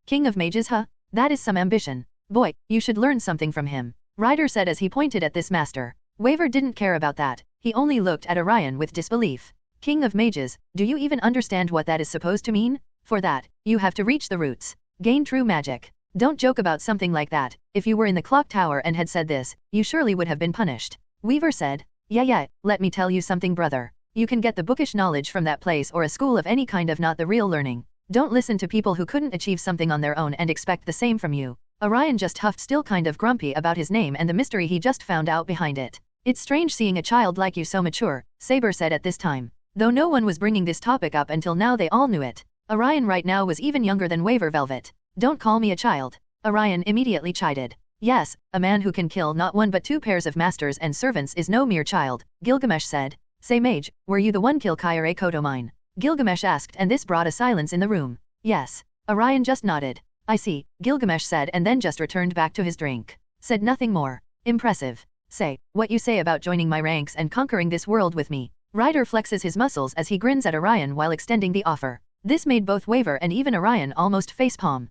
[SPEAKER 2] King of mages, huh? That is some ambition. Boy, you should learn something from him. Ryder said as he pointed at this master. Waver didn't care about that. He only looked at Orion with disbelief. King of mages, do you even understand what that is supposed to mean? For that, you have to reach the roots. Gain true magic. Don't joke about something like that. If you were in the clock tower and had said this, you surely would have been punished. Weaver said. Yeah, let me tell you something, brother. You can get the bookish knowledge from that place or a school of any kind, of not the real learning. Don't listen to people who couldn't achieve something on their own and expect the same from you. Orion just huffed, still kind of grumpy about his name and the mystery he just found out behind it. It's strange seeing a child like you so mature, Saber said at this time. Though no one was bringing this topic up until now, they all knew it. Orion right now was even younger than Waver Velvet. Don't call me a child. Orion immediately chided. Yes, a man who can kill not one but two pairs of masters and servants is no mere child, Gilgamesh said. Say mage, were you the one kill Kirei Kodomine? Gilgamesh asked, and this brought a silence in the room. Yes. Orion just nodded. I see, Gilgamesh said, and then just returned back to his drink. Said nothing more. Impressive. Say, what you say about joining my ranks and conquering this world with me. Ryder flexes his muscles as he grins at Orion while extending the offer. This made both Waver and even Orion almost facepalm.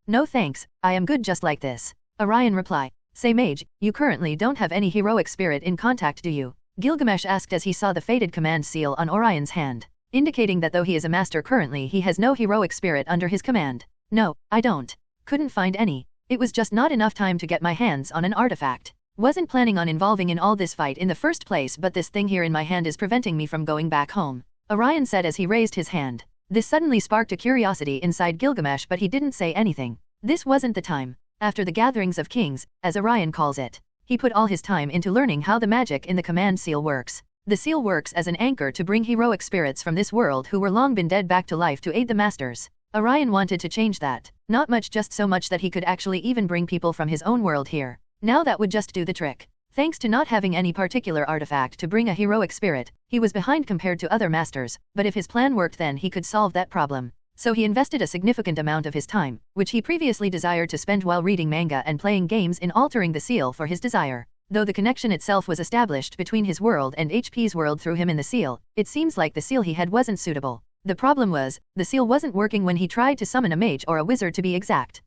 [SPEAKER 2] No thanks, I am good just like this. Orion reply. Say mage, you currently don't have any heroic spirit in contact, do you? Gilgamesh asked as he saw the faded command seal on Orion's hand, indicating that though he is a master currently, he has no heroic spirit under his command. No, I don't. Couldn't find any. It was just not enough time to get my hands on an artifact. Wasn't planning on involving in all this fight in the first place, but this thing here in my hand is preventing me from going back home. Orion said as he raised his hand. This suddenly sparked a curiosity inside Gilgamesh, but he didn't say anything. This wasn't the time. After the gatherings of kings, as Orion calls it, he put all his time into learning how the magic in the command seal works. The seal works as an anchor to bring heroic spirits from this world who were long been dead back to life to aid the masters. Orion wanted to change that. Not much, just so much that he could actually even bring people from his own world here. Now that would just do the trick. Thanks to not having any particular artifact to bring a heroic spirit, he was behind compared to other masters, but if his plan worked then he could solve that problem. So he invested a significant amount of his time, which he previously desired to spend while reading manga and playing games, in altering the seal for his desire. Though the connection itself was established between his world and HP's world through him in the seal, it seems like the seal he had wasn't suitable. The problem was, the seal wasn't working when he tried to summon a mage or a wizard to be exact.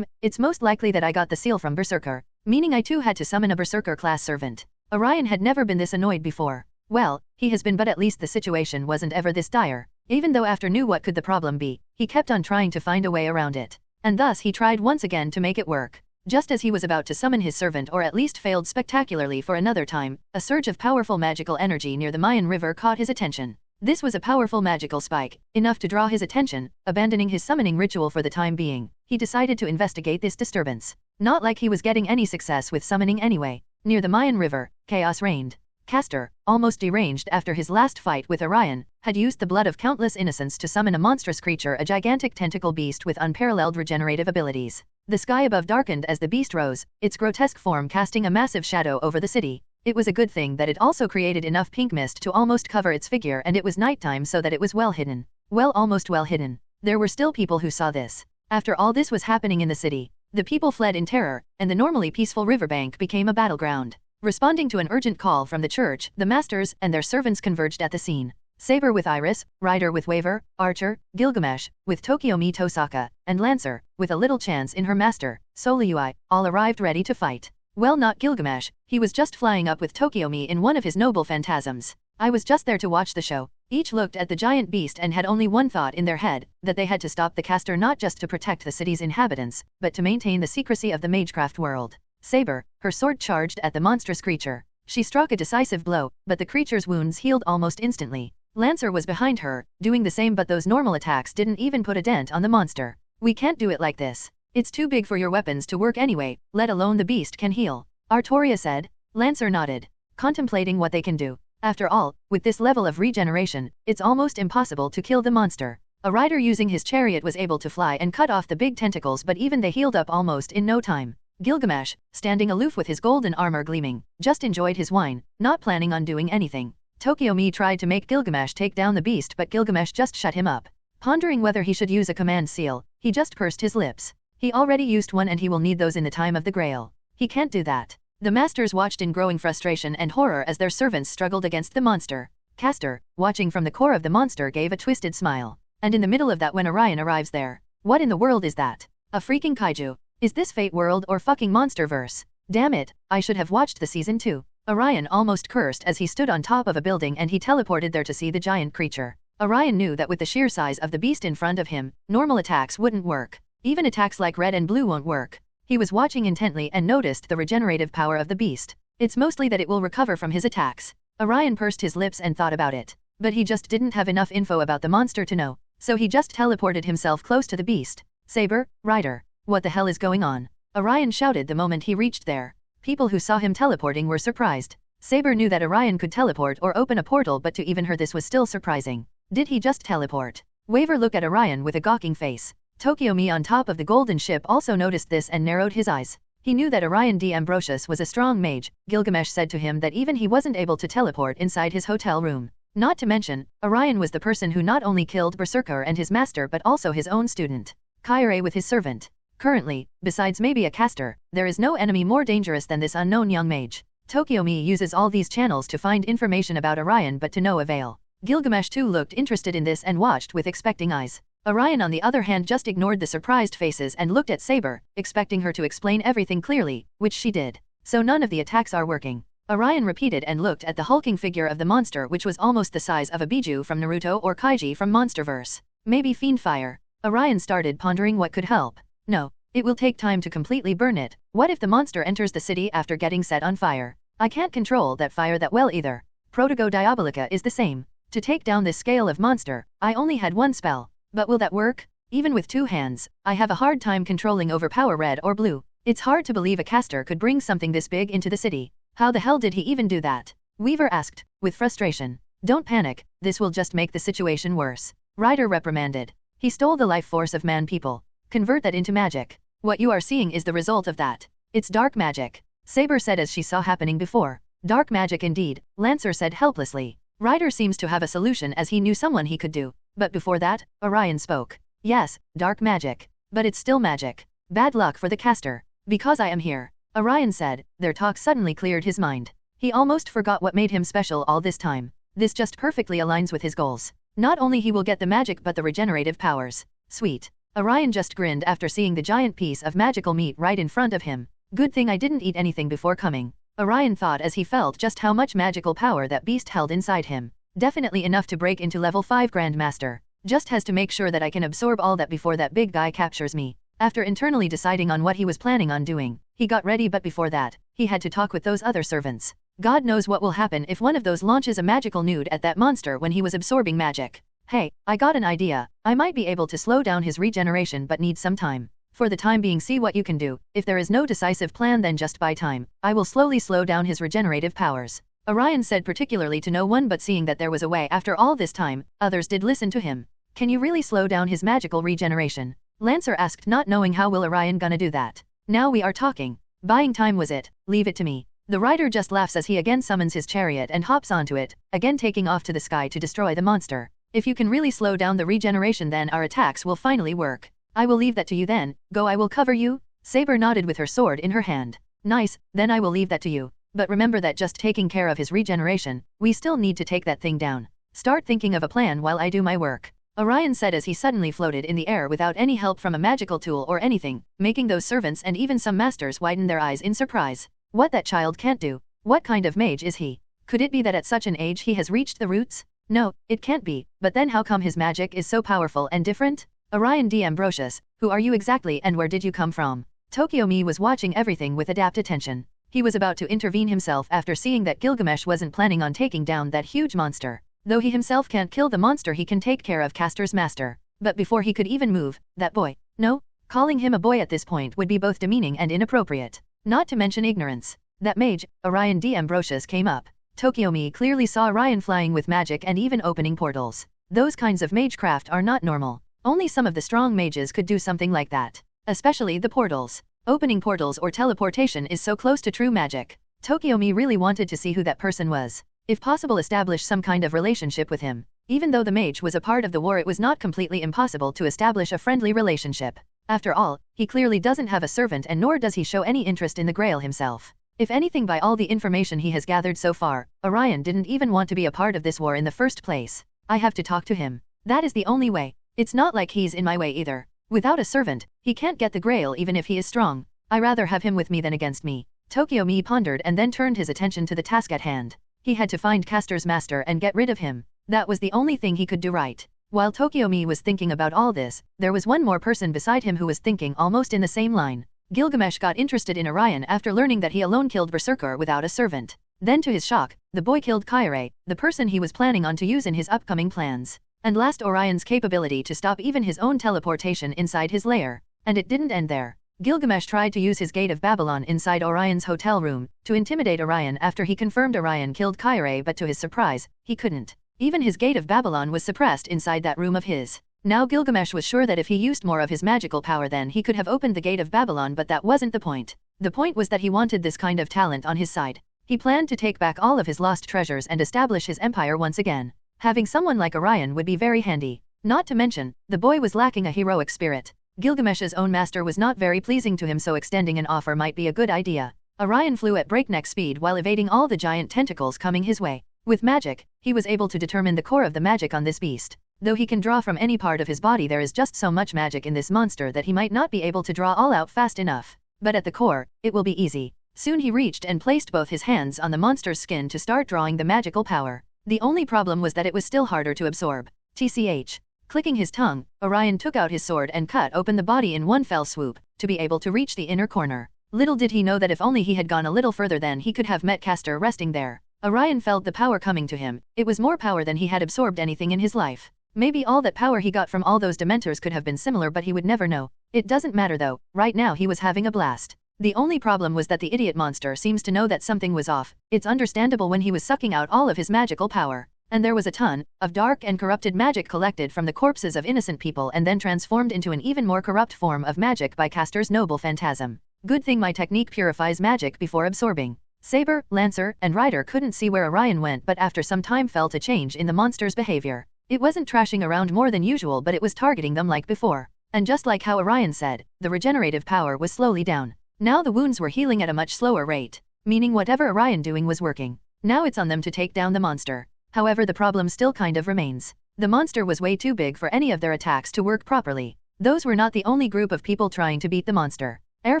[SPEAKER 2] It's most likely that I got the seal from Berserker, meaning I too had to summon a Berserker class servant. Orion had never been this annoyed before. Well, he has been, but at least the situation wasn't ever this dire. Even though after knew what could the problem be, he kept on trying to find a way around it. And thus he tried once again to make it work. Just as he was about to summon his servant, or at least failed spectacularly for another time, a surge of powerful magical energy near the Mayan River caught his attention. This was a powerful magical spike, enough to draw his attention. Abandoning his summoning ritual for the time being, he decided to investigate this disturbance. Not like he was getting any success with summoning anyway. Near the Mayan River, chaos reigned. Castor, almost deranged after his last fight with Orion, had used the blood of countless innocents to summon a monstrous creature, a gigantic tentacle beast with unparalleled regenerative abilities. The sky above darkened as the beast rose, its grotesque form casting a massive shadow over the city. It was a good thing that it also created enough pink mist to almost cover its figure, and it was nighttime so that it was well hidden. Well, almost well hidden. There were still people who saw this. After all this was happening in the city, the people fled in terror, and the normally peaceful riverbank became a battleground. Responding to an urgent call from the church, the masters and their servants converged at the scene. Saber with Iris, Rider with Waver, Archer, Gilgamesh, with Tokiomi Tosaka, and Lancer, with a little chance in her master, Soluyui, all arrived ready to fight. Well, not Gilgamesh, he was just flying up with Tokiomi in one of his noble phantasms. I was just there to watch the show. Each looked at the giant beast and had only one thought in their head, that they had to stop the caster, not just to protect the city's inhabitants, but to maintain the secrecy of the magecraft world. Saber, her sword charged at the monstrous creature. She struck a decisive blow, but the creature's wounds healed almost instantly. Lancer was behind her, doing the same, but those normal attacks didn't even put a dent on the monster. We can't do it like this. It's too big for your weapons to work anyway, let alone the beast can heal. Artoria said. Lancer nodded, contemplating what they can do. After all, with this level of regeneration, it's almost impossible to kill the monster. A rider using his chariot was able to fly and cut off the big tentacles, but even they healed up almost in no time. Gilgamesh, standing aloof with his golden armor gleaming, just enjoyed his wine, not planning on doing anything. Tokiomi tried to make Gilgamesh take down the beast, but Gilgamesh just shut him up. Pondering whether he should use a command seal, he just pursed his lips. He already used one and he will need those in the time of the Grail. He can't do that. The masters watched in growing frustration and horror as their servants struggled against the monster. Castor, watching from the core of the monster, gave a twisted smile. And in the middle of that, when Orion arrives there. What in the world is that? A freaking kaiju. Is this Fate World or fucking Monsterverse? Damn it, I should have watched the season 2. Orion almost cursed as he stood on top of a building and he teleported there to see the giant creature. Orion knew that with the sheer size of the beast in front of him, normal attacks wouldn't work. Even attacks like red and blue won't work. He was watching intently and noticed the regenerative power of the beast. It's mostly that it will recover from his attacks. Orion pursed his lips and thought about it. But he just didn't have enough info about the monster to know. So he just teleported himself close to the beast. Saber, Rider. What the hell is going on? Orion shouted the moment he reached there. People who saw him teleporting were surprised. Saber knew that Orion could teleport or open a portal, but to even her this was still surprising. Did he just teleport? Waver looked at Orion with a gawking face. Tokiomi on top of the golden ship also noticed this and narrowed his eyes. He knew that Orion D. Ambrosius was a strong mage. Gilgamesh said to him that even he wasn't able to teleport inside his hotel room. Not to mention, Orion was the person who not only killed Berserker and his master but also his own student, Kirei, with his servant. Currently, besides maybe a caster, there is no enemy more dangerous than this unknown young mage. Tokiomi uses all these channels to find information about Orion, but to no avail. Gilgamesh too looked interested in this and watched with expecting eyes. Orion on the other hand just ignored the surprised faces and looked at Saber, expecting her to explain everything clearly, which she did. So none of the attacks are working. Orion repeated and looked at the hulking figure of the monster, which was almost the size of a Biju from Naruto or Kaiji from Monsterverse. Maybe Fiend Fire. Orion started pondering what could help. No, it will take time to completely burn it. What if the monster enters the city after getting set on fire? I can't control that fire that well either. Protego Diabolica is the same. To take down this scale of monster, I only had one spell. But will that work? Even with 2 hands, I have a hard time controlling overpower red or blue. It's hard to believe a caster could bring something this big into the city. How the hell did he even do that? Weaver asked, with frustration. Don't panic, this will just make the situation worse. Ryder reprimanded. He stole the life force of man people. Convert that into magic. What you are seeing is the result of that. It's dark magic. Saber said as she saw happening before. Dark magic indeed, Lancer said helplessly. Ryder seems to have a solution as he knew someone he could do. But before that, Orion spoke. Yes, dark magic. But it's still magic. Bad luck for the caster. Because I am here. Orion said. Their talk suddenly cleared his mind. He almost forgot what made him special all this time. This just perfectly aligns with his goals. Not only he will get the magic but the regenerative powers. Sweet. Orion just grinned after seeing the giant piece of magical meat right in front of him. Good thing I didn't eat anything before coming. Orion thought as he felt just how much magical power that beast held inside him. Definitely enough to break into level 5 Grandmaster. Just has to make sure that I can absorb all that before that big guy captures me. After internally deciding on what he was planning on doing, he got ready, but before that, he had to talk with those other servants. God knows what will happen if one of those launches a magical nude at that monster when he was absorbing magic. Hey, I got an idea. I might be able to slow down his regeneration but need some time. For the time being, see what you can do. If there is no decisive plan, then just buy time. I will slowly slow down his regenerative powers. Orion said, particularly to no one, but seeing that there was a way after all this time, others did listen to him. Can you really slow down his magical regeneration? Lancer asked, not knowing how will Orion gonna do that. Now we are talking. Buying time was it, leave it to me. The rider just laughs as he again summons his chariot and hops onto it, again taking off to the sky to destroy the monster. If you can really slow down the regeneration, then our attacks will finally work. I will leave that to you then. Go, I will cover you. Saber nodded with her sword in her hand. Nice, then I will leave that to you. But remember that just taking care of his regeneration, we still need to take that thing down. Start thinking of a plan while I do my work. Orion said as he suddenly floated in the air without any help from a magical tool or anything, making those servants and even some masters widen their eyes in surprise. What, that child can't do? What kind of mage is he? Could it be that at such an age he has reached the roots? No, it can't be, but then how come his magic is so powerful and different? Orion D. Ambrosius, who are you exactly and where did you come from? Tokyo-me was watching everything with adapt attention. He was about to intervene himself after seeing that Gilgamesh wasn't planning on taking down that huge monster. Though he himself can't kill the monster, he can take care of Castor's master. But before he could even move, that boy. No, calling him a boy at this point would be both demeaning and inappropriate. Not to mention ignorance. That mage, Orion D. Ambrosius, came up. Tokyo-me clearly saw Orion flying with magic and even opening portals. Those kinds of magecraft are not normal. Only some of the strong mages could do something like that. Especially the portals. Opening portals or teleportation is so close to true magic. Tokyo-me really wanted to see who that person was. If possible, establish some kind of relationship with him. Even though the mage was a part of the war, it was not completely impossible to establish a friendly relationship. After all, he clearly doesn't have a servant, and nor does he show any interest in the Grail himself. If anything, by all the information he has gathered so far, Orion didn't even want to be a part of this war in the first place. I have to talk to him. That is the only way. It's not like he's in my way either. Without a servant, he can't get the Grail even if he is strong. I rather have him with me than against me. Tokyo-me pondered and then turned his attention to the task at hand. He had to find Castor's master and get rid of him. That was the only thing he could do right. While Tokyo-me was thinking about all this, there was one more person beside him who was thinking almost in the same line. Gilgamesh got interested in Orion after learning that he alone killed Berserker without a servant. Then to his shock, the boy killed Kirei, the person he was planning on to use in his upcoming plans. And last, Orion's capability to stop even his own teleportation inside his lair. And it didn't end there. Gilgamesh tried to use his Gate of Babylon inside Orion's hotel room to intimidate Orion after he confirmed Orion killed Kirei, but to his surprise, he couldn't. Even his Gate of Babylon was suppressed inside that room of his. Now Gilgamesh was sure that if he used more of his magical power, then he could have opened the Gate of Babylon, but that wasn't the point. The point was that he wanted this kind of talent on his side. He planned to take back all of his lost treasures and establish his empire once again. Having someone like Orion would be very handy. Not to mention, the boy was lacking a heroic spirit. Gilgamesh's own master was not very pleasing to him, so extending an offer might be a good idea. Orion flew at breakneck speed while evading all the giant tentacles coming his way. With magic, he was able to determine the core of the magic on this beast. Though he can draw from any part of his body, there is just so much magic in this monster that he might not be able to draw all out fast enough. But at the core, it will be easy. Soon he reached and placed both his hands on the monster's skin to start drawing the magical power. The only problem was that it was still harder to absorb. TCH. Clicking his tongue, Orion took out his sword and cut open the body in one fell swoop, to be able to reach the inner corner. Little did he know that if only he had gone a little further, then he could have met Castor resting there. Orion felt the power coming to him. It was more power than he had absorbed anything in his life. Maybe all that power he got from all those Dementors could have been similar, but he would never know. It doesn't matter though, right now he was having a blast. The only problem was that the idiot monster seems to know that something was off. It's understandable when he was sucking out all of his magical power. And there was a ton of dark and corrupted magic collected from the corpses of innocent people and then transformed into an even more corrupt form of magic by Castor's noble phantasm. Good thing my technique purifies magic before absorbing. Saber, Lancer, and Rider couldn't see where Orion went, but after some time felt a change in the monster's behavior. It wasn't trashing around more than usual, but it was targeting them like before. And just like how Orion said, the regenerative power was slowly down. Now the wounds were healing at a much slower rate, meaning whatever Orion doing was working. Now it's on them to take down the monster. However, the problem still kind of remains. The monster was way too big for any of their attacks to work properly. Those were not the only group of people trying to beat the monster. Air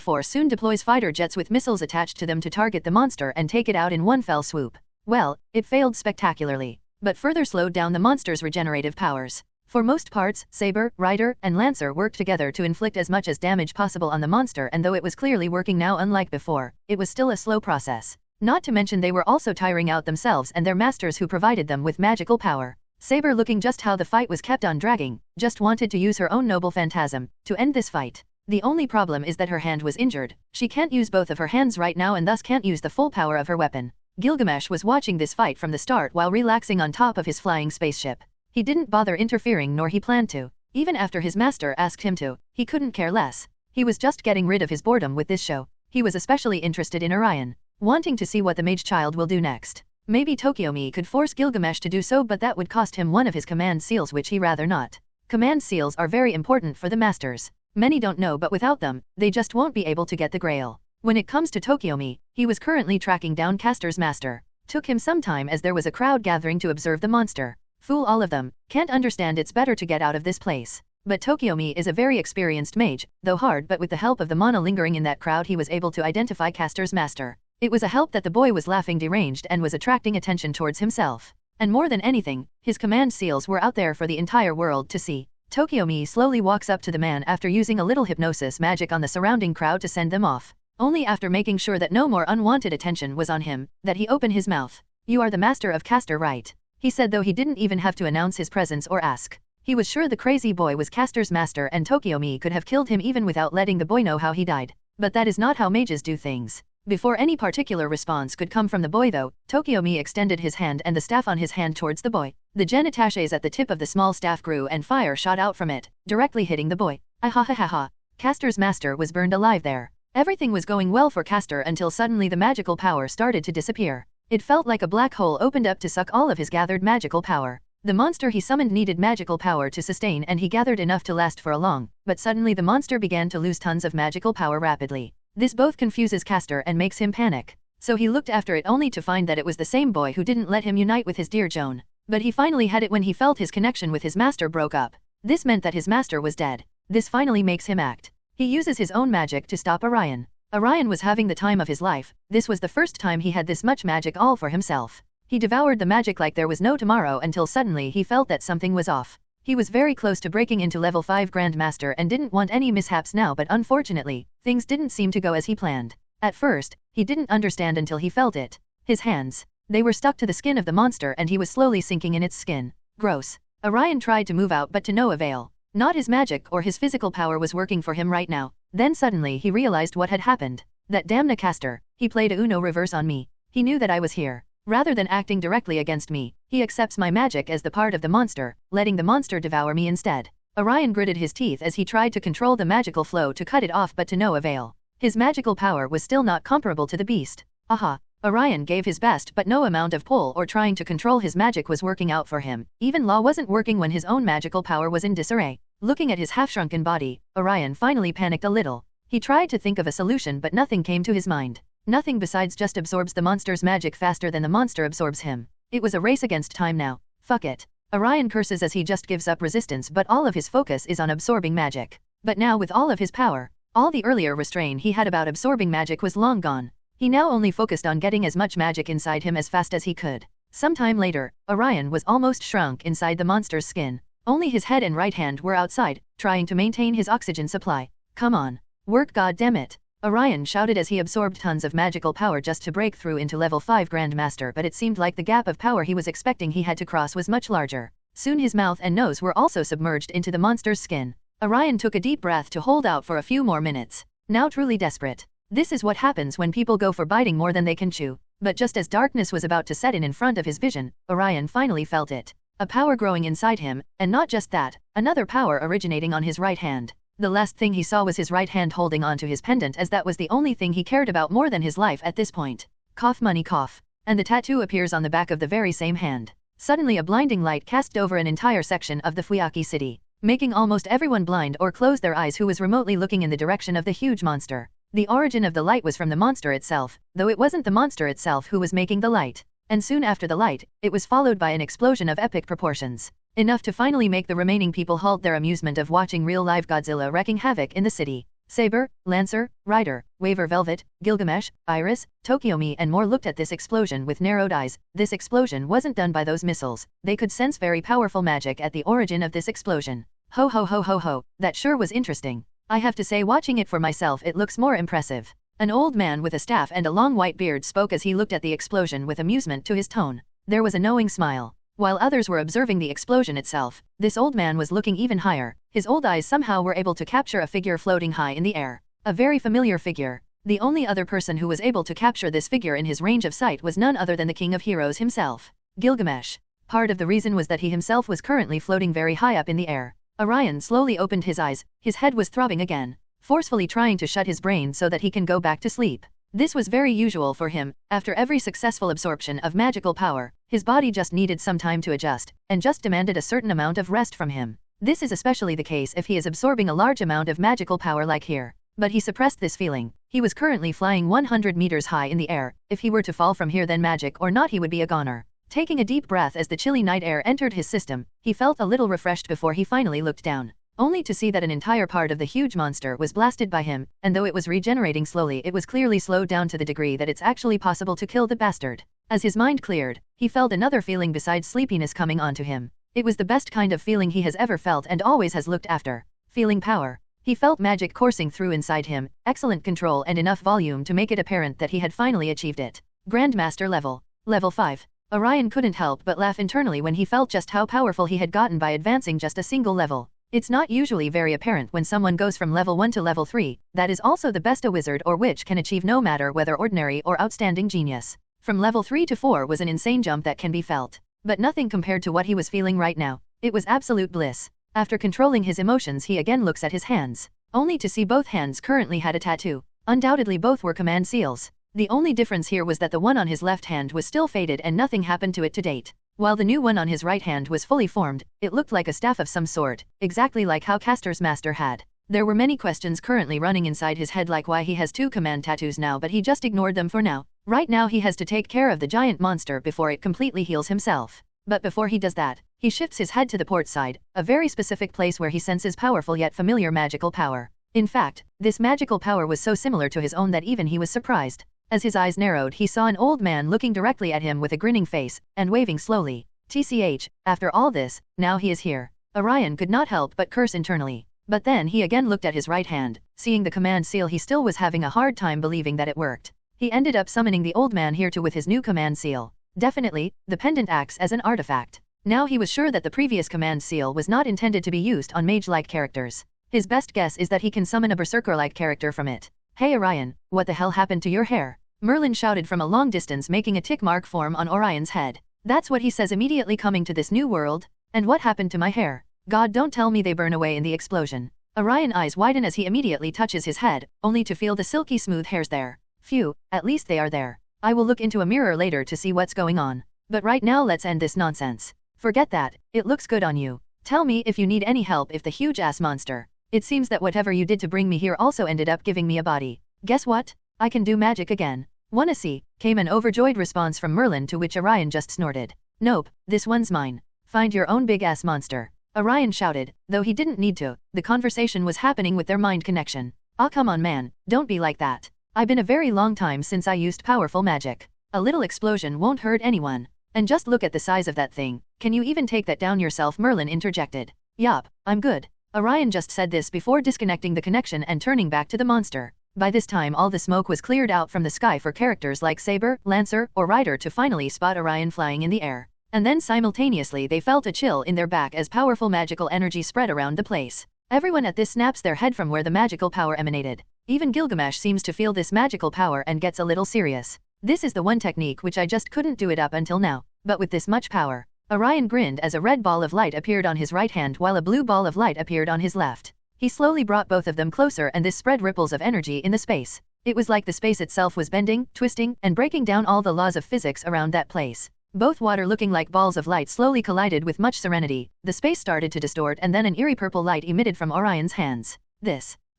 [SPEAKER 2] Force soon deploys fighter jets with missiles attached to them to target the monster and take it out in one fell swoop. Well, it failed spectacularly, but further slowed down the monster's regenerative powers. For most parts, Saber, Rider, and Lancer worked together to inflict as much as damage possible on the monster, and though it was clearly working now unlike before, it was still a slow process. Not to mention they were also tiring out themselves and their masters who provided them with magical power. Saber, looking just how the fight was kept on dragging, just wanted to use her own noble phantasm to end this fight. The only problem is that her hand was injured. She can't use both of her hands right now and thus can't use the full power of her weapon. Gilgamesh was watching this fight from the start while relaxing on top of his flying spaceship. He didn't bother interfering, nor he planned to. Even after his master asked him to, he couldn't care less. He was just getting rid of his boredom with this show. He was especially interested in Orion, wanting to see what the mage child will do next. Maybe Tokyomi could force Gilgamesh to do so, but that would cost him one of his command seals, which he rather not. Command seals are very important for the masters. Many don't know, but without them, they just won't be able to get the Grail. When it comes to Tokyomi, he was currently tracking down Castor's master. Took him some time as there was a crowd gathering to observe the monster. Fool all of them, can't understand, it's better to get out of this place. But Tokyomi is a very experienced mage, though hard, but with the help of the mana lingering in that crowd he was able to identify Castor's master. It was a help that the boy was laughing deranged and was attracting attention towards himself. And more than anything, his command seals were out there for the entire world to see. Tokyomi slowly walks up to the man after using a little hypnosis magic on the surrounding crowd to send them off. Only after making sure that no more unwanted attention was on him, that he opened his mouth. "You are the master of Castor, right?" he said, though he didn't even have to announce his presence or ask. He was sure the crazy boy was Castor's master and Tokyomi could have killed him even without letting the boy know how he died. But that is not how mages do things. Before any particular response could come from the boy though, Tokyomi extended his hand and the staff on his hand towards the boy. The gem attaches at the tip of the small staff grew and fire shot out from it, directly hitting the boy. Ahahaha. Castor's master was burned alive there. Everything was going well for Castor until suddenly the magical power started to disappear. It felt like a black hole opened up to suck all of his gathered magical power. The monster he summoned needed magical power to sustain, and he gathered enough to last for a long, but suddenly the monster began to lose tons of magical power rapidly. This both confuses Castor and makes him panic. So he looked after it only to find that it was the same boy who didn't let him unite with his dear Joan. But he finally had it when he felt his connection with his master broke up. This meant that his master was dead. This finally makes him act. He uses his own magic to stop Orion. Orion was having the time of his life. This was the first time he had this much magic all for himself. He devoured the magic like there was no tomorrow until suddenly he felt that something was off. He was very close to breaking into level 5 Grandmaster and didn't want any mishaps now, but unfortunately, things didn't seem to go as he planned. At first, he didn't understand until he felt it. His hands. They were stuck to the skin of the monster and he was slowly sinking in its skin. Gross. Orion tried to move out but to no avail. Not his magic or his physical power was working for him right now. Then suddenly he realized what had happened. That damn Castor, he played a Uno reverse on me. He knew that I was here. Rather than acting directly against me, he accepts my magic as the part of the monster, letting the monster devour me instead. Orion gritted his teeth as he tried to control the magical flow to cut it off, but to no avail. His magical power was still not comparable to the beast. Aha. Orion gave his best, but no amount of pull or trying to control his magic was working out for him. Even law wasn't working when his own magical power was in disarray. Looking at his half-shrunken body, Orion finally panicked a little. He tried to think of a solution, but nothing came to his mind. Nothing besides just absorbs the monster's magic faster than the monster absorbs him. It was a race against time now. Fuck it. Orion curses as he just gives up resistance, but all of his focus is on absorbing magic. But now with all of his power, all the earlier restraint he had about absorbing magic was long gone. He now only focused on getting as much magic inside him as fast as he could. Sometime later, Orion was almost shrunk inside the monster's skin. Only his head and right hand were outside, trying to maintain his oxygen supply. Come on. Work, goddammit. Orion shouted as he absorbed tons of magical power just to break through into level 5 Grandmaster, but it seemed like the gap of power he was expecting he had to cross was much larger. Soon his mouth and nose were also submerged into the monster's skin. Orion took a deep breath to hold out for a few more minutes. Now truly desperate. This is what happens when people go for biting more than they can chew. But just as darkness was about to set in front of his vision, Orion finally felt it. A power growing inside him, and not just that, another power originating on his right hand. The last thing he saw was his right hand holding onto his pendant, as that was the only thing he cared about more than his life at this point. Cough money cough. And the tattoo appears on the back of the very same hand. Suddenly a blinding light cast over an entire section of the Fuyuki city, making almost everyone blind or close their eyes who was remotely looking in the direction of the huge monster. The origin of the light was from the monster itself, though it wasn't the monster itself who was making the light. And soon after the light, it was followed by an explosion of epic proportions. Enough to finally make the remaining people halt their amusement of watching real live Godzilla wreaking havoc in the city. Saber, Lancer, Rider, Waver Velvet, Gilgamesh, Iris, Tokyomi and more looked at this explosion with narrowed eyes. This explosion wasn't done by those missiles. They could sense very powerful magic at the origin of this explosion. Ho ho ho ho ho, that sure was interesting. I have to say, watching it for myself, it looks more impressive. An old man with a staff and a long white beard spoke as he looked at the explosion with amusement to his tone. There was a knowing smile. While others were observing the explosion itself, this old man was looking even higher. His old eyes somehow were able to capture a figure floating high in the air. A very familiar figure. The only other person who was able to capture this figure in his range of sight was none other than the King of Heroes himself, Gilgamesh. Part of the reason was that he himself was currently floating very high up in the air. Orion slowly opened his eyes. His head was throbbing again, forcefully trying to shut his brain so that he can go back to sleep. This was very usual for him. After every successful absorption of magical power, his body just needed some time to adjust, and just demanded a certain amount of rest from him. This is especially the case if he is absorbing a large amount of magical power like here. But he suppressed this feeling. He was currently flying 100 meters high in the air. If he were to fall from here, then magic or not, he would be a goner. Taking a deep breath as the chilly night air entered his system, he felt a little refreshed before he finally looked down, only to see that an entire part of the huge monster was blasted by him, and though it was regenerating slowly, it was clearly slowed down to the degree that it's actually possible to kill the bastard. As his mind cleared, he felt another feeling besides sleepiness coming onto him. It was the best kind of feeling he has ever felt and always has looked after. Feeling power. He felt magic coursing through inside him, excellent control and enough volume to make it apparent that he had finally achieved it. Grandmaster level. Level 5. Orion couldn't help but laugh internally when he felt just how powerful he had gotten by advancing just a single level. It's not usually very apparent when someone goes from level 1 to level 3, that is also the best a wizard or witch can achieve, no matter whether ordinary or outstanding genius. From level 3 to 4 was an insane jump that can be felt, but nothing compared to what he was feeling right now. It was absolute bliss. After controlling his emotions, he again looks at his hands, only to see both hands currently had a tattoo. Undoubtedly both were command seals. The only difference here was that the one on his left hand was still faded and nothing happened to it to date, while the new one on his right hand was fully formed. It looked like a staff of some sort, exactly like how Castor's master had. There were many questions currently running inside his head, like why he has two command tattoos now, but he just ignored them for now. Right now he has to take care of the giant monster before it completely heals himself. But before he does that, he shifts his head to the port side, a very specific place where he senses powerful yet familiar magical power. In fact, this magical power was so similar to his own that even he was surprised. As his eyes narrowed, he saw an old man looking directly at him with a grinning face, and waving slowly. TCH, after all this, now he is here. Orion could not help but curse internally. But then he again looked at his right hand. Seeing the command seal, he still was having a hard time believing that it worked. He ended up summoning the old man here too with his new command seal. Definitely, the pendant acts as an artifact. Now he was sure that the previous command seal was not intended to be used on mage-like characters. His best guess is that he can summon a berserker-like character from it. Hey Orion, what the hell happened to your hair? Merlin shouted from a long distance, making a tick mark form on Orion's head. That's what he says immediately coming to this new world. And what happened to my hair? God, don't tell me they burn away in the explosion. Orion's eyes widen as he immediately touches his head, only to feel the silky smooth hairs there. Phew, at least they are there. I will look into a mirror later to see what's going on. But right now let's end this nonsense. Forget that, it looks good on you. Tell me if you need any help if the huge-ass monster. It seems that whatever you did to bring me here also ended up giving me a body. Guess what? I can do magic again. Wanna see? Came an overjoyed response from Merlin, to which Orion just snorted. Nope, this one's mine. Find your own big-ass monster. Orion shouted, though he didn't need to. The conversation was happening with their mind connection. Ah, come on man, don't be like that. I've been a very long time since I used powerful magic. A little explosion won't hurt anyone. And just look at the size of that thing. Can you even take that down yourself? Merlin interjected. Yup, I'm good. Orion just said this before disconnecting the connection and turning back to the monster. By this time all the smoke was cleared out from the sky for characters like Saber, Lancer, or Rider to finally spot Orion flying in the air. And then simultaneously they felt a chill in their back as powerful magical energy spread around the place. Everyone at this snaps their head from where the magical power emanated. Even Gilgamesh seems to feel this magical power and gets a little serious. This is the one technique which I just couldn't do it up until now. But with this much power. Orion grinned as a red ball of light appeared on his right hand while a blue ball of light appeared on his left. He slowly brought both of them closer and this spread ripples of energy in the space. It was like the space itself was bending, twisting, and breaking down all the laws of physics around that place. Both water looking like balls of light slowly collided with much serenity. The space started to distort and then an eerie purple light emitted from Orion's hands.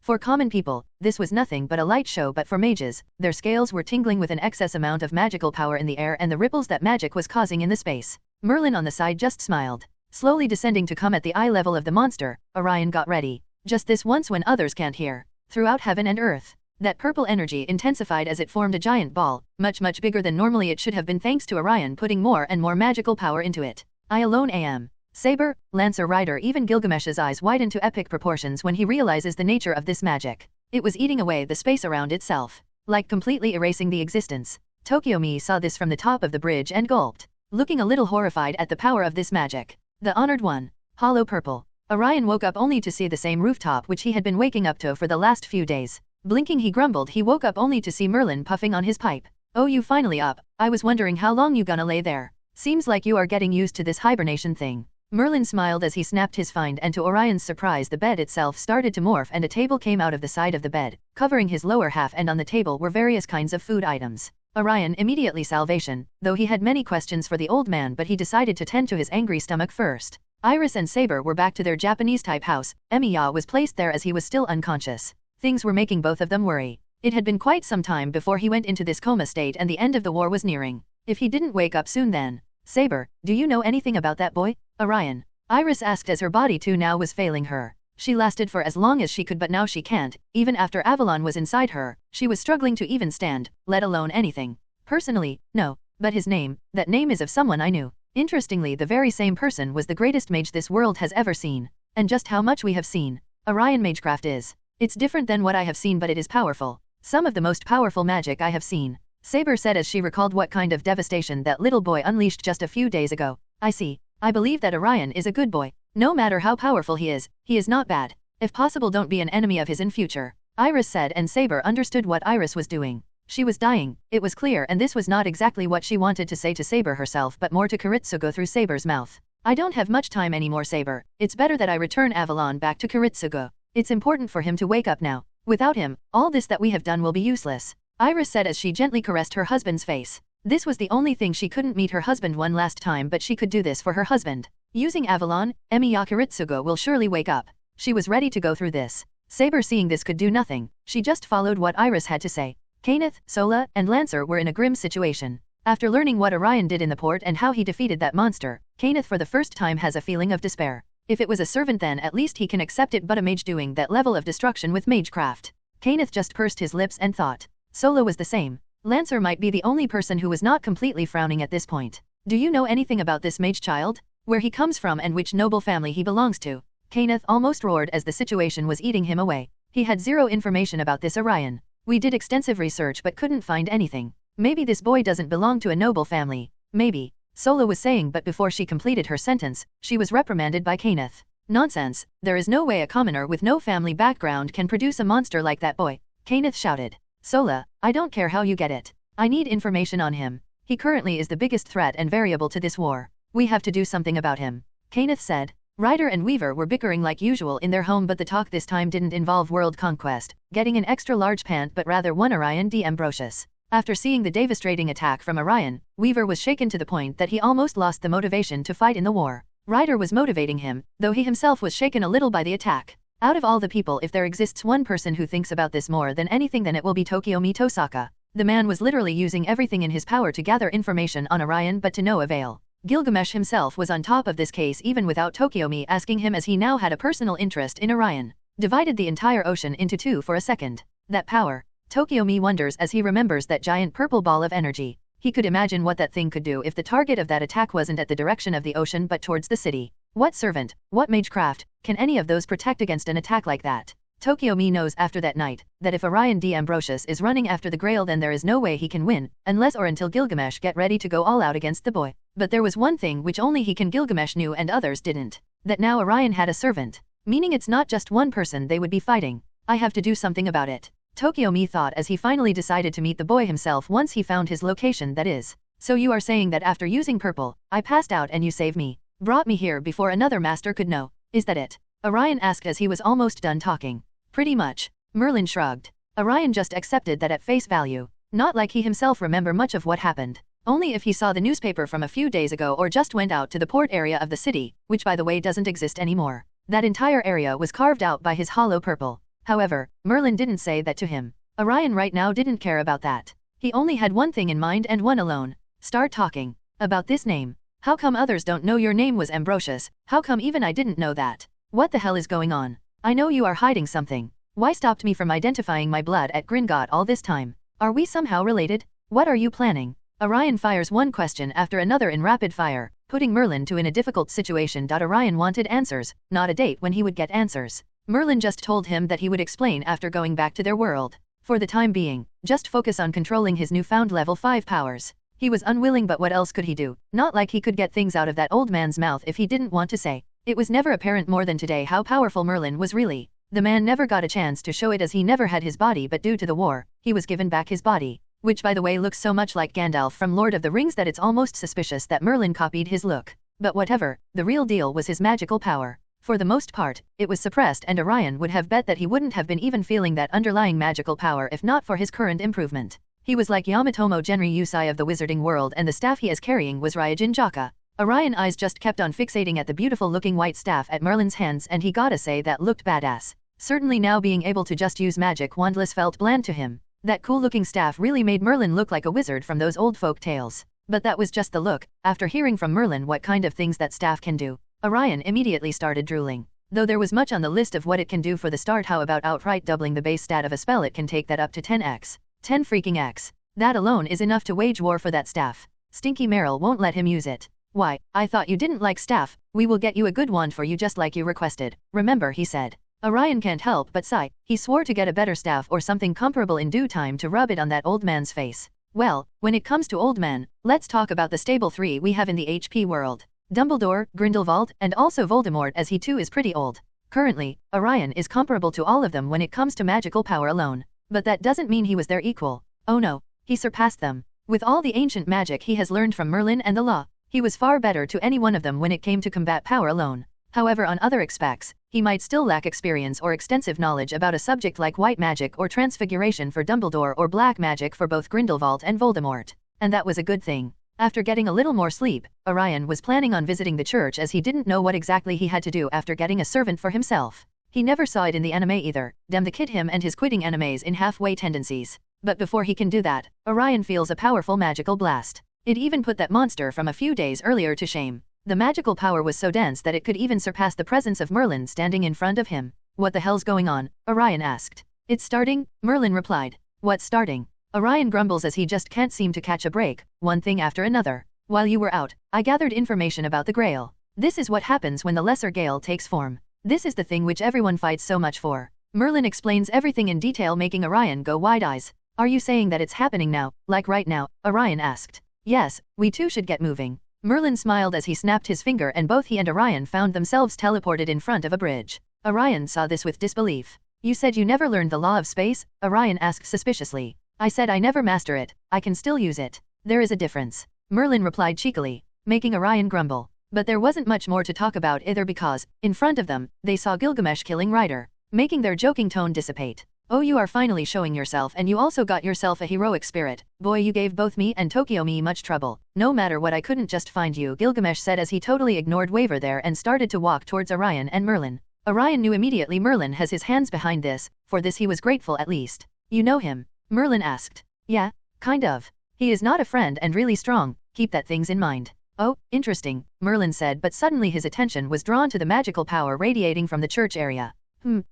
[SPEAKER 2] For common people, this was nothing but a light show, but for mages, their scales were tingling with an excess amount of magical power in the air and the ripples that magic was causing in the space. Merlin on the side just smiled. Slowly descending to come at the eye level of the monster, Orion got ready. Just this once when others can't hear. throughout heaven and earth. That purple energy intensified as it formed a giant ball, much bigger than normally it should have been thanks to Orion putting more and more magical power into it. I alone am. Saber, Lancer Rider, even Gilgamesh's eyes widen to epic proportions when he realizes the nature of this magic. It was eating away the space around itself, like completely erasing the existence. Tokyo-me saw this from the top of the bridge and gulped, looking a little horrified at the power of this magic. The Honored One. Hollow purple. Orion woke up only to see the same rooftop which he had been waking up to for the last few days. Blinking he grumbled he woke up only to see Merlin puffing on his pipe. Oh, you finally up. I was wondering how long you gonna lay there. Seems like you are getting used to this hibernation thing. Merlin smiled as he snapped his find, and to Orion's surprise the bed itself started to morph and a table came out of the side of the bed, covering his lower half, and on the table were various kinds of food items. Orion immediately salvation, though he had many questions for the old man, but he decided to tend to his angry stomach first. Iris and Saber were back to their Japanese-type house. Emiya was placed there as he was still unconscious. Things were making both of them worry. It had been quite some time before he went into this coma state, and the end of the war was nearing. If he didn't wake up soon then. Saber, do you know anything about that boy? Orion. Iris asked as her body too now was failing her. She lasted for as long as she could, but now she can't. Even after Avalon was inside her, she was struggling to even stand, let alone anything. Personally, no. But his name, that name is of someone I knew. Interestingly, the very same person was the greatest mage this world has ever seen. And just how much we have seen. Orion magecraft is. It's different than what I have seen, but it is powerful. Some of the most powerful magic I have seen. Saber said as she recalled what kind of devastation that little boy unleashed just a few days ago. I see. I believe that Orion is a good boy. No matter how powerful he is not bad. If possible, don't be an enemy of his in future. Iris said, and Saber understood what Iris was doing. She was dying, it was clear, and this was not exactly what she wanted to say to Saber herself, but more to Kiritsugo through Saber's mouth. I don't have much time anymore, Saber. It's better that I return Avalon back to Kiritsugo. It's important for him to wake up now. Without him, all this that we have done will be useless. Iris said as she gently caressed her husband's face. This was the only thing she couldn't meet her husband one last time, but she could do this for her husband. Using Avalon, Emiya Kiritsugo will surely wake up. She was ready to go through this. Saber seeing this could do nothing. She just followed what Iris had to say. Kenneth, Sola, and Lancer were in a grim situation. After learning what Orion did in the port and how he defeated that monster, Kenneth for the first time has a feeling of despair. If it was a servant, then at least he can accept it, but a mage doing that level of destruction with magecraft. Kenneth just pursed his lips and thought. Sola was the same. Lancer might be the only person who was not completely frowning at this point. Do you know anything about this mage child? Where he comes from and which noble family he belongs to? Kenneth almost roared as the situation was eating him away. He had zero information about this Orion. We did extensive research but couldn't find anything. Maybe this boy doesn't belong to a noble family. Maybe. Sola was saying, but before she completed her sentence, she was reprimanded by Kenneth. Nonsense, there is no way a commoner with no family background can produce a monster like that boy. Kenneth shouted. Sola, I don't care how you get it. I need information on him. He currently is the biggest threat and variable to this war. We have to do something about him. Kenneth said. Ryder and Weaver were bickering like usual in their home, but the talk this time didn't involve world conquest, getting an extra large pant, but rather one Orion D. Ambrosius. After seeing the devastating attack from Orion, Weaver was shaken to the point that he almost lost the motivation to fight in the war. Ryder was motivating him, though he himself was shaken a little by the attack. Out of all the people, if there exists one person who thinks about this more than anything, then it will be Tokyo-me Tosaka. The man was literally using everything in his power to gather information on Orion, but to no avail. Gilgamesh himself was on top of this case even without Tokyo-me asking him, as he now had a personal interest in Orion. Divided the entire ocean into two for a second. That power. Tokyo-me wonders as he remembers that giant purple ball of energy. He could imagine what that thing could do if the target of that attack wasn't at the direction of the ocean but towards the city. What servant, what magecraft, can any of those protect against an attack like that? Tokyo-me knows after that night, that if Orion D. Ambrosius is running after the Grail, then there is no way he can win, unless or until Gilgamesh get ready to go all out against the boy. But there was one thing which only he can Gilgamesh knew and others didn't. That now Orion had a servant. Meaning it's not just one person they would be fighting. I have to do something about it. Tokyo-me thought as he finally decided to meet the boy himself once he found his location, that is. So you are saying that after using purple, I passed out and you saved me. Brought me here before another master could know. Is that it? Orion asked as he was almost done talking. Pretty much. Merlin shrugged. Orion just accepted that at face value. Not like he himself remember much of what happened. Only if he saw the newspaper from a few days ago or just went out to the port area of the city, which by the way doesn't exist anymore. That entire area was carved out by his hollow purple. However, Merlin didn't say that to him. Orion right now didn't care about that. He only had one thing in mind and one alone. Start talking. About this name. How come others don't know your name was Ambrosius? How come even I didn't know that? What the hell is going on? I know you are hiding something. Why stopped me from identifying my blood at Gringotts all this time? Are we somehow related? What are you planning? Orion fires one question after another in rapid fire, putting Merlin in a difficult situation. Orion wanted answers, not a date when he would get answers. Merlin just told him that he would explain after going back to their world. For the time being, just focus on controlling his newfound level 5 powers. He was unwilling, but what else could he do? Not like he could get things out of that old man's mouth if he didn't want to say. It was never apparent more than today how powerful Merlin was really. The man never got a chance to show it as he never had his body, but due to the war, he was given back his body. Which by the way looks so much like Gandalf from Lord of the Rings that it's almost suspicious that Merlin copied his look. But whatever, the real deal was his magical power. For the most part, it was suppressed, and Orion would have bet that he wouldn't have been even feeling that underlying magical power if not for his current improvement. He was like Yamatomo Genri Yusai of the wizarding world, and the staff he is carrying was Ryujin Jaka. Orion's eyes just kept on fixating at the beautiful looking white staff at Merlin's hands, and he gotta say that looked badass. Certainly now being able to just use magic wandless felt bland to him. That cool-looking staff really made Merlin look like a wizard from those old folk tales. But that was just the look. After hearing from Merlin what kind of things that staff can do, Orion immediately started drooling. Though there was much on the list of what it can do for the start, how about outright doubling the base stat of a spell? It can take that up to 10x. 10 freaking x. That alone is enough to wage war for that staff. Stinky Meryl won't let him use it. Why, I thought you didn't like staff. We will get you a good wand for you just like you requested. Remember, he said. Orion can't help but sigh. He swore to get a better staff or something comparable in due time to rub it on that old man's face. Well, when it comes to old man, let's talk about the stable 3 we have in the HP world. Dumbledore, Grindelwald, and also Voldemort, as he too is pretty old. Currently, Orion is comparable to all of them when it comes to magical power alone. But that doesn't mean he was their equal. Oh no, he surpassed them. With all the ancient magic he has learned from Merlin and the law, he was far better to any one of them when it came to combat power alone. However, on other aspects, he might still lack experience or extensive knowledge about a subject like white magic or transfiguration for Dumbledore or black magic for both Grindelwald and Voldemort. And that was a good thing. After getting a little more sleep, Orion was planning on visiting the church, as he didn't know what exactly he had to do after getting a servant for himself. He never saw it in the anime either. Damn the kid, him and his quitting animes in halfway tendencies. But before he can do that, Orion feels a powerful magical blast. It even put that monster from a few days earlier to shame. The magical power was so dense that it could even surpass the presence of Merlin standing in front of him. What the hell's going on? Orion asked. It's starting, Merlin replied. What's starting? Orion grumbles as he just can't seem to catch a break, one thing after another. While you were out, I gathered information about the Grail. This is what happens when the Lesser Gale takes form. This is the thing which everyone fights so much for. Merlin explains everything in detail, making Orion go wide eyes. Are you saying that it's happening now, like right now? Orion asked. Yes, we too should get moving. Merlin smiled as he snapped his finger, and both he and Orion found themselves teleported in front of a bridge. Orion saw this with disbelief. You said you never learned the law of space? Orion asked suspiciously. I said I never master it. I can still use it. There is a difference. Merlin replied cheekily, making Orion grumble. But there wasn't much more to talk about either, because, in front of them, they saw Gilgamesh killing Ryder, making their joking tone dissipate. Oh, you are finally showing yourself, and you also got yourself a heroic spirit. Boy, you gave both me and Tokyo me much trouble. No matter what, I couldn't just find you, Gilgamesh said as he totally ignored Waver there and started to walk towards Orion and Merlin. Orion knew immediately Merlin has his hands behind this. For this he was grateful at least. You know him? Merlin asked. Yeah, kind of. He is not a friend and really strong, keep that things in mind. Oh, interesting, Merlin said, but suddenly his attention was drawn to the magical power radiating from the church area.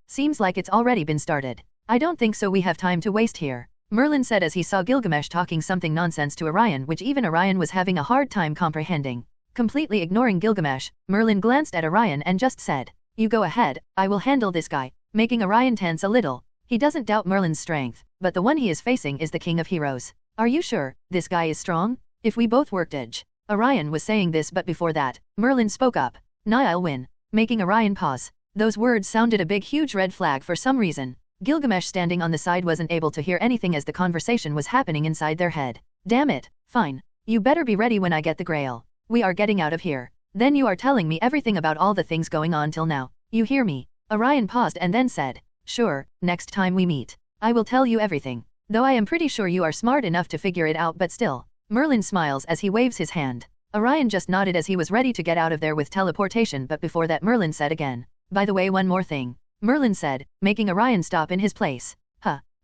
[SPEAKER 2] Seems like it's already been started. I don't think so, we have time to waste here, Merlin said as he saw Gilgamesh talking something nonsense to Orion which even Orion was having a hard time comprehending. Completely ignoring Gilgamesh, Merlin glanced at Orion and just said, You go ahead, I will handle this guy, making Orion tense a little. He doesn't doubt Merlin's strength, but the one he is facing is the king of heroes. Are you sure this guy is strong? If we both worked edge. Orion was saying this, but before that, Merlin spoke up. Nah, I'll win, making Orion pause. Those words sounded a big huge red flag for some reason. Gilgamesh standing on the side wasn't able to hear anything as the conversation was happening inside their head. Damn it, fine. You better be ready when I get the Grail. We are getting out of here. Then you are telling me everything about all the things going on till now. You hear me? Orion paused and then said, Sure, next time we meet, I will tell you everything. Though I am pretty sure you are smart enough to figure it out, but still. Merlin smiles as he waves his hand. Orion just nodded as he was ready to get out of there with teleportation, but before that Merlin said again. By the way, one more thing. Merlin said, making Orion stop in his place.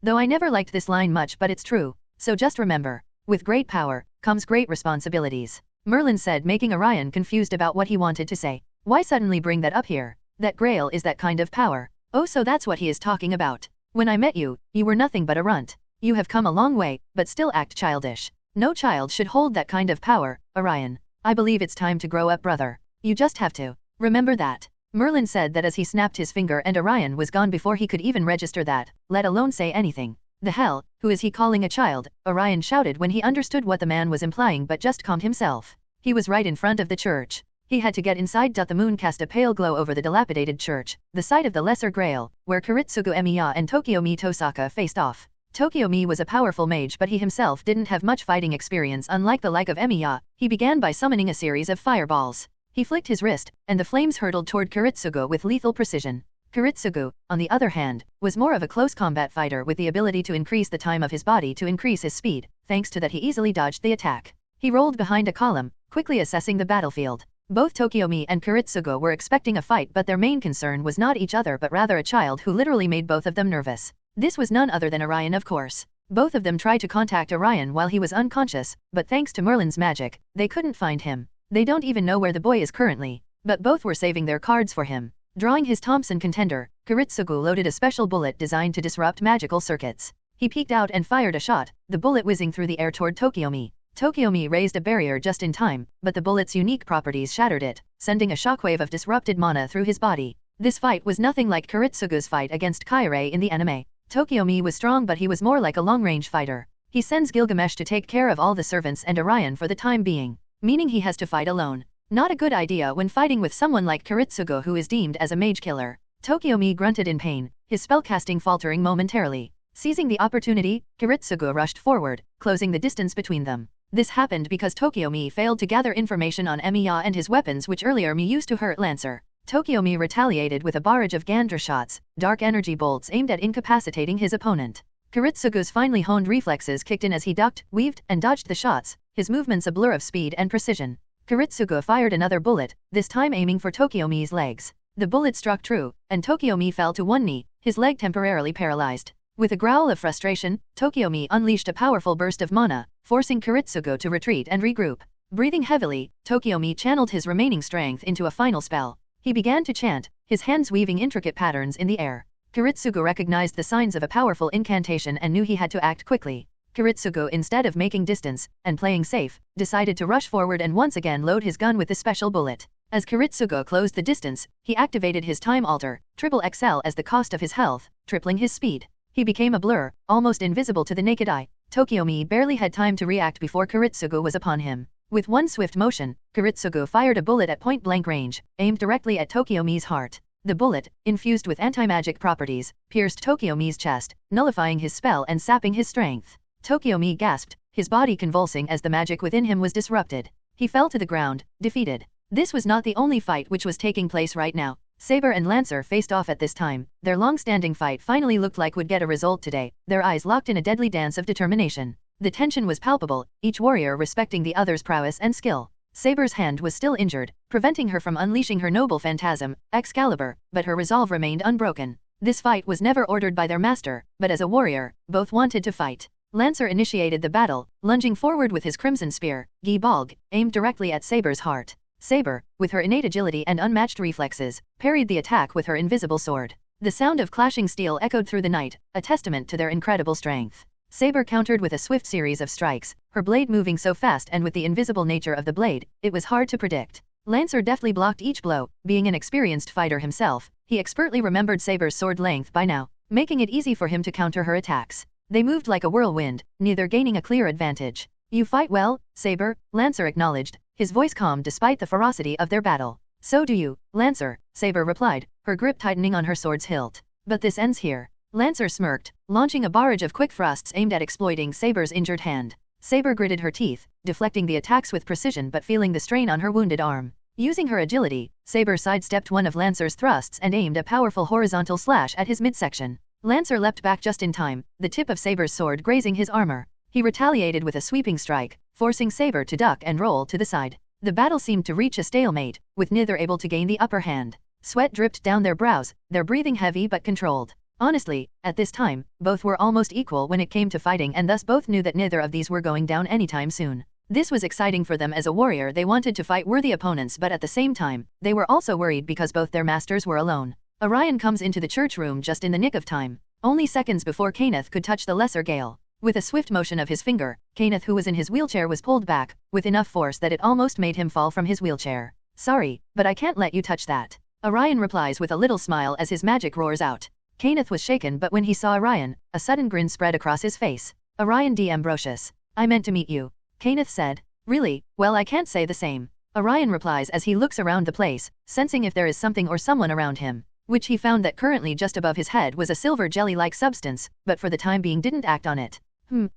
[SPEAKER 2] Though I never liked this line much, but it's true. So just remember, with great power, comes great responsibilities. Merlin said, making Orion confused about what he wanted to say. Why suddenly bring that up here? That Grail is that kind of power. Oh, so that's what he is talking about. When I met you, you were nothing but a runt. You have come a long way, but still act childish. No child should hold that kind of power, Orion. I believe it's time to grow up, brother. You just have to. Remember that. Merlin said that as he snapped his finger, and Orion was gone before he could even register that, let alone say anything. The hell, who is he calling a child? Orion shouted when he understood what the man was implying, but just calmed himself. He was right in front of the church. He had to get inside. The moon cast a pale glow over the dilapidated church, the site of the Lesser Grail, where Kiritsugu Emiya and Tokiomi Tosaka faced off. Tokiomi was a powerful mage, but he himself didn't have much fighting experience. Unlike the like of Emiya, he began by summoning a series of fireballs. He flicked his wrist, and the flames hurtled toward Kiritsugu with lethal precision. Kiritsugu, on the other hand, was more of a close combat fighter with the ability to increase the time of his body to increase his speed. Thanks to that, he easily dodged the attack. He rolled behind a column, quickly assessing the battlefield. Both Tokiomi and Kiritsugu were expecting a fight, but their main concern was not each other but rather a child who literally made both of them nervous. This was none other than Orion, of course. Both of them tried to contact Orion while he was unconscious, but thanks to Merlin's magic, they couldn't find him. They don't even know where the boy is currently, but both were saving their cards for him. Drawing his Thompson contender, Kiritsugu loaded a special bullet designed to disrupt magical circuits. He peeked out and fired a shot, the bullet whizzing through the air toward Tokiomi. Tokiomi raised a barrier just in time, but the bullet's unique properties shattered it, sending a shockwave of disrupted mana through his body. This fight was nothing like Kiritsugu's fight against Kirei in the anime. Tokiomi was strong, but he was more like a long-range fighter. He sends Gilgamesh to take care of all the servants and Orion for the time being, meaning he has to fight alone. Not a good idea when fighting with someone like Kiritsugu, who is deemed as a mage killer. Tokiomi grunted in pain, his spellcasting faltering momentarily. Seizing the opportunity, Kiritsugu rushed forward, closing the distance between them. This happened because Tokiomi failed to gather information on Emiya and his weapons, which earlier Mi used to hurt Lancer. Tokiomi retaliated with a barrage of Gandra shots, dark energy bolts aimed at incapacitating his opponent. Kiritsugu's finely honed reflexes kicked in as he ducked, weaved, and dodged the shots, his movements a blur of speed and precision. Kiritsugu fired another bullet, this time aiming for Tokiomi's legs. The bullet struck true, and Tokiomi fell to one knee, his leg temporarily paralyzed. With a growl of frustration, Tokiomi unleashed a powerful burst of mana, forcing Kiritsugu to retreat and regroup. Breathing heavily, Tokiomi channeled his remaining strength into a final spell. He began to chant, his hands weaving intricate patterns in the air. Kiritsugu recognized the signs of a powerful incantation and knew he had to act quickly. Kiritsugu, instead of making distance and playing safe, decided to rush forward and once again load his gun with the special bullet. As Kiritsugu closed the distance, he activated his time altar, XXL as the cost of his health, tripling his speed. He became a blur, almost invisible to the naked eye. Tokiomi barely had time to react before Kiritsugu was upon him. With one swift motion, Kiritsugu fired a bullet at point-blank range, aimed directly at Tokiomi's heart. The bullet, infused with anti-magic properties, pierced Tokiomi's chest, nullifying his spell and sapping his strength. Tokiomi gasped, his body convulsing as the magic within him was disrupted. He fell to the ground, defeated. This was not the only fight which was taking place right now. Saber and Lancer faced off at this time. Their long-standing fight finally looked like would get a result today, their eyes locked in a deadly dance of determination. The tension was palpable, each warrior respecting the other's prowess and skill. Saber's hand was still injured, preventing her from unleashing her noble phantasm, Excalibur, but her resolve remained unbroken. This fight was never ordered by their master, but as a warrior, both wanted to fight. Lancer initiated the battle, lunging forward with his crimson spear, Gi Balg, aimed directly at Saber's heart. Saber, with her innate agility and unmatched reflexes, parried the attack with her invisible sword. The sound of clashing steel echoed through the night, a testament to their incredible strength. Saber countered with a swift series of strikes, her blade moving so fast, and with the invisible nature of the blade, it was hard to predict. Lancer deftly blocked each blow. Being an experienced fighter himself, he expertly remembered Saber's sword length by now, making it easy for him to counter her attacks. They moved like a whirlwind, neither gaining a clear advantage. "You fight well, Saber," Lancer acknowledged, his voice calm despite the ferocity of their battle. "So do you, Lancer," Saber replied, her grip tightening on her sword's hilt. "But this ends here." Lancer smirked, launching a barrage of quick thrusts aimed at exploiting Saber's injured hand. Saber gritted her teeth, deflecting the attacks with precision but feeling the strain on her wounded arm. Using her agility, Saber sidestepped one of Lancer's thrusts and aimed a powerful horizontal slash at his midsection. Lancer leapt back just in time, the tip of Saber's sword grazing his armor. He retaliated with a sweeping strike, forcing Saber to duck and roll to the side. The battle seemed to reach a stalemate, with neither able to gain the upper hand. Sweat dripped down their brows, their breathing heavy but controlled. Honestly, at this time, both were almost equal when it came to fighting, and thus both knew that neither of these were going down anytime soon. This was exciting for them. As a warrior, they wanted to fight worthy opponents, but at the same time, they were also worried because both their masters were alone. Orion comes into the church room just in the nick of time. only seconds before Kenneth could touch the lesser Gale. With a swift motion of his finger, Kenneth, who was in his wheelchair, was pulled back, with enough force that it almost made him fall from his wheelchair. Sorry, but I can't let you touch that. Orion replies with a little smile as his magic roars out. Kenneth was shaken, but when he saw Orion, a sudden grin spread across his face. Orion D. Ambrosius. I meant to meet you. Kenneth said. Really? Well, I can't say the same. Orion replies as he looks around the place, sensing if there is something or someone around him, which he found that currently just above his head was a silver jelly-like substance, but for the time being didn't act on it.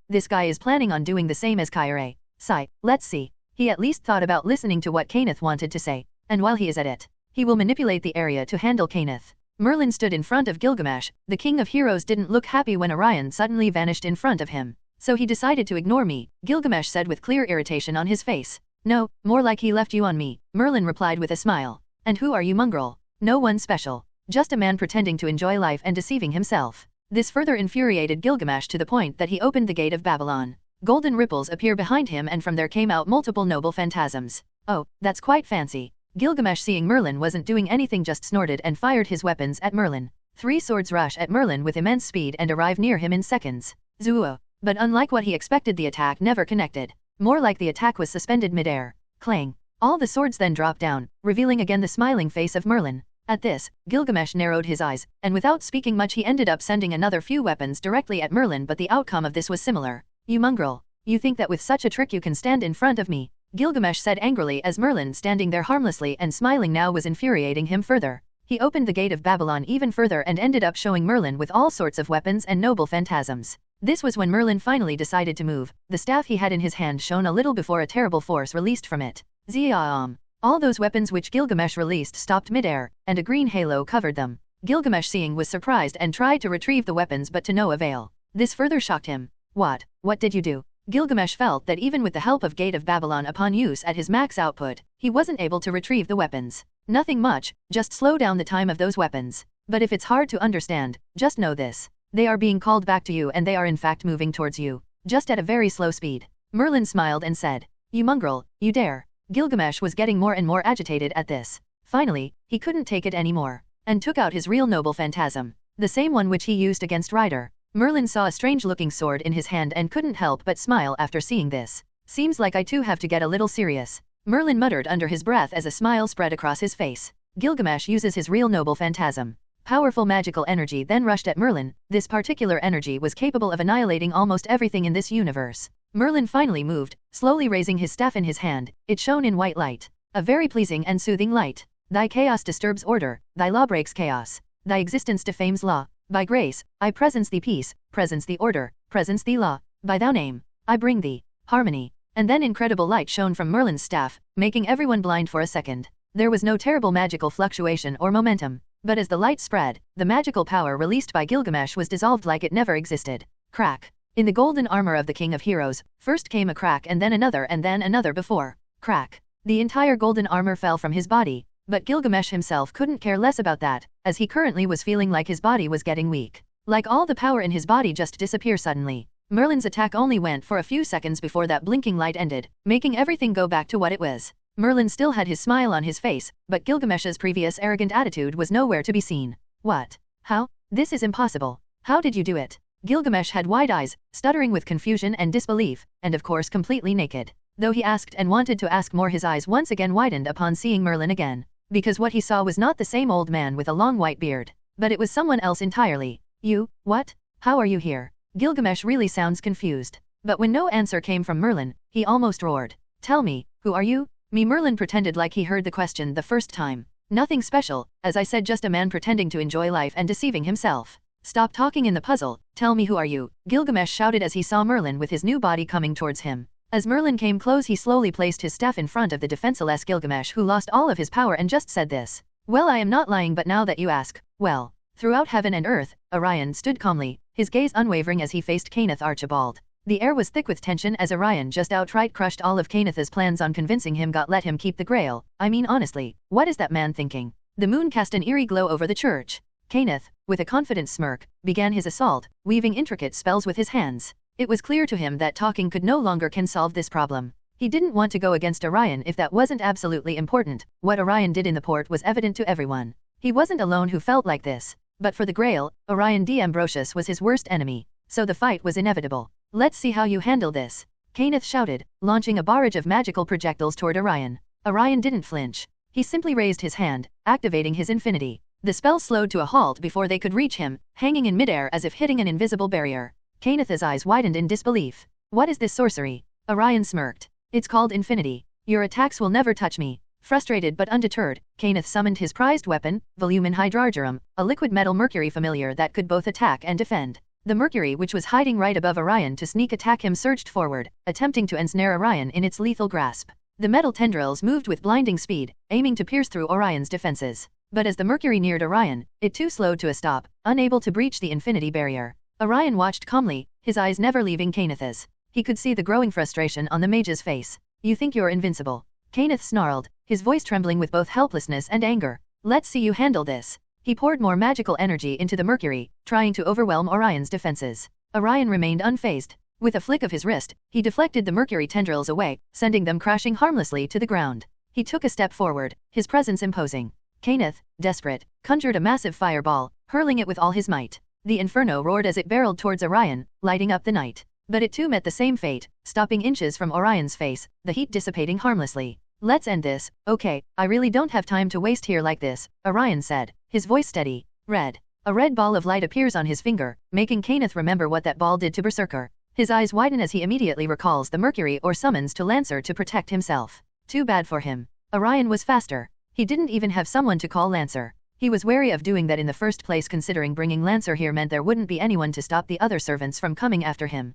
[SPEAKER 2] This guy is planning on doing the same as Kirei. Sigh, let's see. He at least thought about listening to what Kenneth wanted to say, and while he is at it, he will manipulate the area to handle Kenneth. Merlin stood in front of Gilgamesh. The king of heroes didn't look happy when Orion suddenly vanished in front of him. So he decided to ignore me, Gilgamesh said with clear irritation on his face. No, more like he left you on me, Merlin replied with a smile. And who are you, mongrel? No one special. Just a man pretending to enjoy life and deceiving himself. This further infuriated Gilgamesh to the point that he opened the gate of Babylon. Golden ripples appear behind him and from there came out multiple noble phantasms. Oh, that's quite fancy. Gilgamesh, seeing Merlin wasn't doing anything, just snorted and fired his weapons at Merlin. 3 swords rush at Merlin with immense speed and arrive near him in seconds. Zuo. But unlike what he expected, the attack never connected. More like the attack was suspended midair. Clang. All the swords then dropped down, revealing again the smiling face of Merlin. At this, Gilgamesh narrowed his eyes, and without speaking much he ended up sending another few weapons directly at Merlin, but the outcome of this was similar. You mongrel. You think that with such a trick you can stand in front of me? Gilgamesh said angrily as Merlin, standing there harmlessly and smiling now, was infuriating him further. He opened the gate of Babylon even further and ended up showing Merlin with all sorts of weapons and noble phantasms. This was when Merlin finally decided to move. The staff he had in his hand shone a little before a terrible force released from it. Ziaam. All those weapons which Gilgamesh released stopped midair, and a green halo covered them. Gilgamesh, seeing, was surprised and tried to retrieve the weapons, but to no avail. This further shocked him. What did you do? Gilgamesh felt that even with the help of Gate of Babylon upon use at his max output, he wasn't able to retrieve the weapons. Nothing much, just slow down the time of those weapons. But if it's hard to understand, just know this. They are being called back to you, and they are in fact moving towards you, just at a very slow speed. Merlin smiled and said, You mongrel, you dare. Gilgamesh was getting more and more agitated at this. Finally, he couldn't take it anymore, and took out his real noble phantasm, the same one which he used against Ryder. Merlin saw a strange-looking sword in his hand and couldn't help but smile after seeing this. Seems like I too have to get a little serious, Merlin muttered under his breath as a smile spread across his face. Gilgamesh uses his real noble phantasm. Powerful magical energy then rushed at Merlin. This particular energy was capable of annihilating almost everything in this universe. Merlin finally moved, slowly raising his staff in his hand. It shone in white light, a very pleasing and soothing light. Thy chaos disturbs order, thy law breaks chaos. Thy existence defames law. By grace, I presence thee peace, presence thee order, presence thee law. By thou name, I bring thee harmony. And then incredible light shone from Merlin's staff, making everyone blind for a second. There was no terrible magical fluctuation or momentum, but as the light spread, the magical power released by Gilgamesh was dissolved like it never existed. Crack. In the golden armor of the King of Heroes, first came a crack and then another before. Crack. The entire golden armor fell from his body, but Gilgamesh himself couldn't care less about that, as he currently was feeling like his body was getting weak. Like all the power in his body just disappear suddenly. Merlin's attack only went for a few seconds before that blinking light ended, making everything go back to what it was. Merlin still had his smile on his face, but Gilgamesh's previous arrogant attitude was nowhere to be seen. What? How? This is impossible. How did you do it? Gilgamesh had wide eyes, stuttering with confusion and disbelief, and of course completely naked. Though he asked and wanted to ask more, his eyes once again widened upon seeing Merlin again, because what he saw was not the same old man with a long white beard, but it was someone else entirely. You, what? How are you here? Gilgamesh really sounds confused. But when no answer came from Merlin, he almost roared. Tell me, who are you? Me. Merlin pretended like he heard the question the first time. Nothing special, as I said, just a man pretending to enjoy life and deceiving himself. Stop talking in the puzzle, tell me who are you? Gilgamesh shouted as he saw Merlin with his new body coming towards him. As Merlin came close, he slowly placed his staff in front of the defenseless Gilgamesh, who lost all of his power, and just said this. Well, I am not lying, but now that you ask, well. Throughout heaven and earth, Orion stood calmly, his gaze unwavering as he faced Kenneth Archibald. The air was thick with tension as Orion just outright crushed all of Kenneth's plans on convincing him God let him keep the Grail. I mean, honestly, what is that man thinking? The moon cast an eerie glow over the church. Kenneth, with a confident smirk, began his assault, weaving intricate spells with his hands. It was clear to him that talking could no longer can solve this problem. He didn't want to go against Orion if that wasn't absolutely important. What Orion did in the port was evident to everyone. He wasn't alone who felt like this. But for the Grail, Orion D'Ambrosius was his worst enemy, so the fight was inevitable. Let's see how you handle this, Kenneth shouted, launching a barrage of magical projectiles toward Orion. Orion didn't flinch. He simply raised his hand, activating his infinity. The spell slowed to a halt before they could reach him, hanging in midair as if hitting an invisible barrier. Kenneth's eyes widened in disbelief. What is this sorcery? Orion smirked. It's called infinity. Your attacks will never touch me. Frustrated but undeterred, Kenneth summoned his prized weapon, Volumen Hydrargyrum, a liquid metal mercury familiar that could both attack and defend. The mercury, which was hiding right above Orion to sneak attack him, surged forward, attempting to ensnare Orion in its lethal grasp. The metal tendrils moved with blinding speed, aiming to pierce through Orion's defenses. But as the mercury neared Orion, it too slowed to a stop, unable to breach the infinity barrier. Orion watched calmly, his eyes never leaving Kenneth's. He could see the growing frustration on the mage's face. You think you're invincible? Kenneth snarled, his voice trembling with both helplessness and anger. Let's see you handle this. He poured more magical energy into the mercury, trying to overwhelm Orion's defenses. Orion remained unfazed. With a flick of his wrist, he deflected the mercury tendrils away, sending them crashing harmlessly to the ground. He took a step forward, his presence imposing. Kenneth, desperate, conjured a massive fireball, hurling it with all his might. The inferno roared as it barreled towards Orion, lighting up the night. But it too met the same fate, stopping inches from Orion's face, the heat dissipating harmlessly. Let's end this, okay? I really don't have time to waste here like this, Orion said, his voice steady. Red. A red ball of light appears on his finger, making Kenneth remember what that ball did to Berserker. His eyes widen as he immediately recalls the mercury or summons to Lancer to protect himself. Too bad for him. Orion was faster. He didn't even have someone to call Lancer. He was wary of doing that in the first place, considering bringing Lancer here meant there wouldn't be anyone to stop the other servants from coming after him.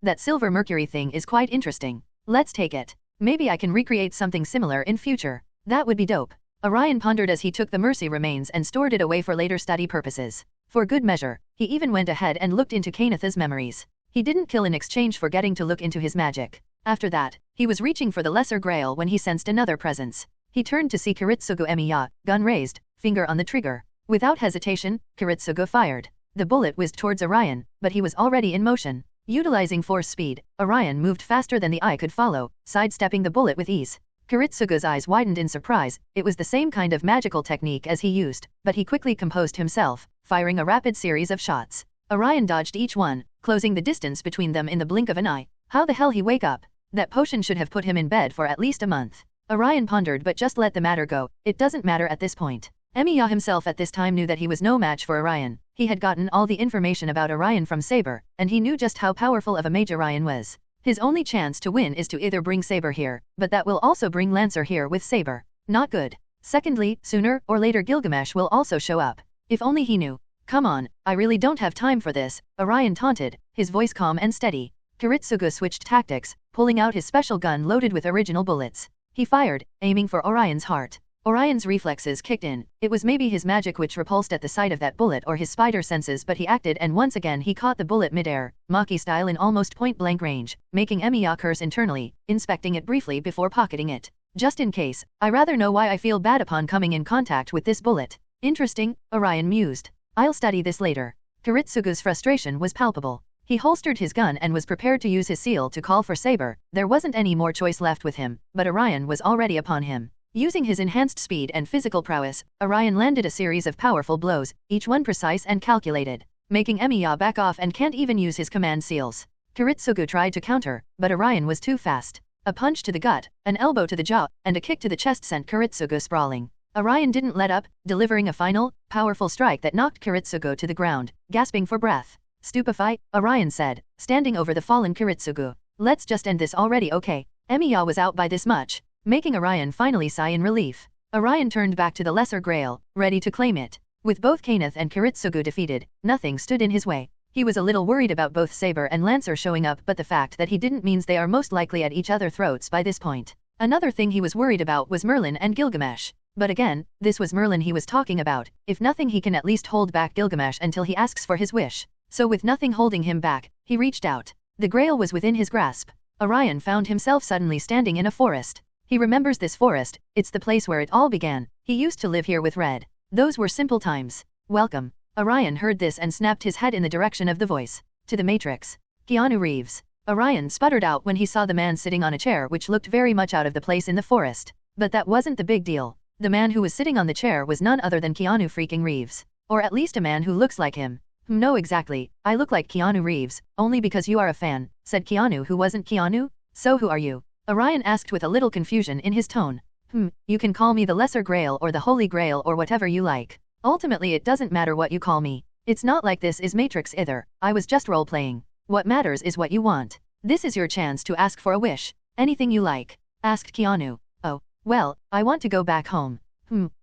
[SPEAKER 2] That silver mercury thing is quite interesting. Let's take it. Maybe I can recreate something similar in future. That would be dope. Orion pondered as he took the mercy remains and stored it away for later study purposes. For good measure, he even went ahead and looked into Kenneth's memories. He didn't kill in exchange for getting to look into his magic. After that, he was reaching for the lesser Grail when he sensed another presence. He turned to see Kiritsugu Emiya, gun raised, finger on the trigger. Without hesitation, Kiritsugu fired. The bullet whizzed towards Orion, but he was already in motion. Utilizing force speed, Orion moved faster than the eye could follow, sidestepping the bullet with ease. Kiritsugu's eyes widened in surprise. It was the same kind of magical technique as he used, but he quickly composed himself, firing a rapid series of shots. Orion dodged each one, closing the distance between them in the blink of an eye. How the hell he wake up? That potion should have put him in bed for at least a month. Orion pondered but just let the matter go. It doesn't matter at this point. Emiya himself at this time knew that he was no match for Orion. He had gotten all the information about Orion from Saber, and he knew just how powerful of a mage Orion was. His only chance to win is to either bring Saber here, but that will also bring Lancer here with Saber. Not good. Secondly, sooner or later Gilgamesh will also show up. If only he knew. Come on, I really don't have time for this, Orion taunted, his voice calm and steady. Kiritsugu switched tactics, pulling out his special gun loaded with original bullets. He fired, aiming for Orion's heart. Orion's reflexes kicked in. It was maybe his magic which repulsed at the sight of that bullet or his spider senses, but he acted, and once again he caught the bullet midair, Maki style in almost point-blank range, making Emiya curse internally, inspecting it briefly before pocketing it. Just in case, I rather know why I feel bad upon coming in contact with this bullet. Interesting, Orion mused. I'll study this later. Kiritsugu's frustration was palpable. He holstered his gun and was prepared to use his seal to call for Saber. There wasn't any more choice left with him, but Orion was already upon him. Using his enhanced speed and physical prowess, Orion landed a series of powerful blows, each one precise and calculated, making Emiya back off and can't even use his command seals. Kiritsugu tried to counter, but Orion was too fast. A punch to the gut, an elbow to the jaw, and a kick to the chest sent Kiritsugu sprawling. Orion didn't let up, delivering a final, powerful strike that knocked Kiritsugu to the ground, gasping for breath. Stupefied, Orion said, standing over the fallen Kiritsugu. Let's just end this already, okay? Emiya was out by this much, making Orion finally sigh in relief. Orion turned back to the Lesser Grail, ready to claim it. With both Kenneth and Kiritsugu defeated, nothing stood in his way. He was a little worried about both Saber and Lancer showing up, but the fact that he didn't means they are most likely at each other's throats by this point. Another thing he was worried about was Merlin and Gilgamesh. But again, this was Merlin he was talking about. If nothing, he can at least hold back Gilgamesh until he asks for his wish. So with nothing holding him back, he reached out. The Grail was within his grasp. Orion found himself suddenly standing in a forest. He remembers this forest, it's the place where it all began. He used to live here with Red. Those were simple times. Welcome. Orion heard this and snapped his head in the direction of the voice. To the Matrix. Keanu Reeves. Orion sputtered out when he saw the man sitting on a chair which looked very much out of the place in the forest. But that wasn't the big deal. The man who was sitting on the chair was none other than Keanu freaking Reeves. Or at least a man who looks like him. No, exactly, I look like Keanu Reeves, only because you are a fan, said Keanu, who wasn't Keanu. So who are you? Orion asked with a little confusion in his tone. You can call me the Lesser Grail or the Holy Grail or whatever you like. Ultimately it doesn't matter what you call me. It's not like this is Matrix either, I was just role-playing. What matters is what you want. This is your chance to ask for a wish. Anything you like, asked Keanu. Oh, well, I want to go back home.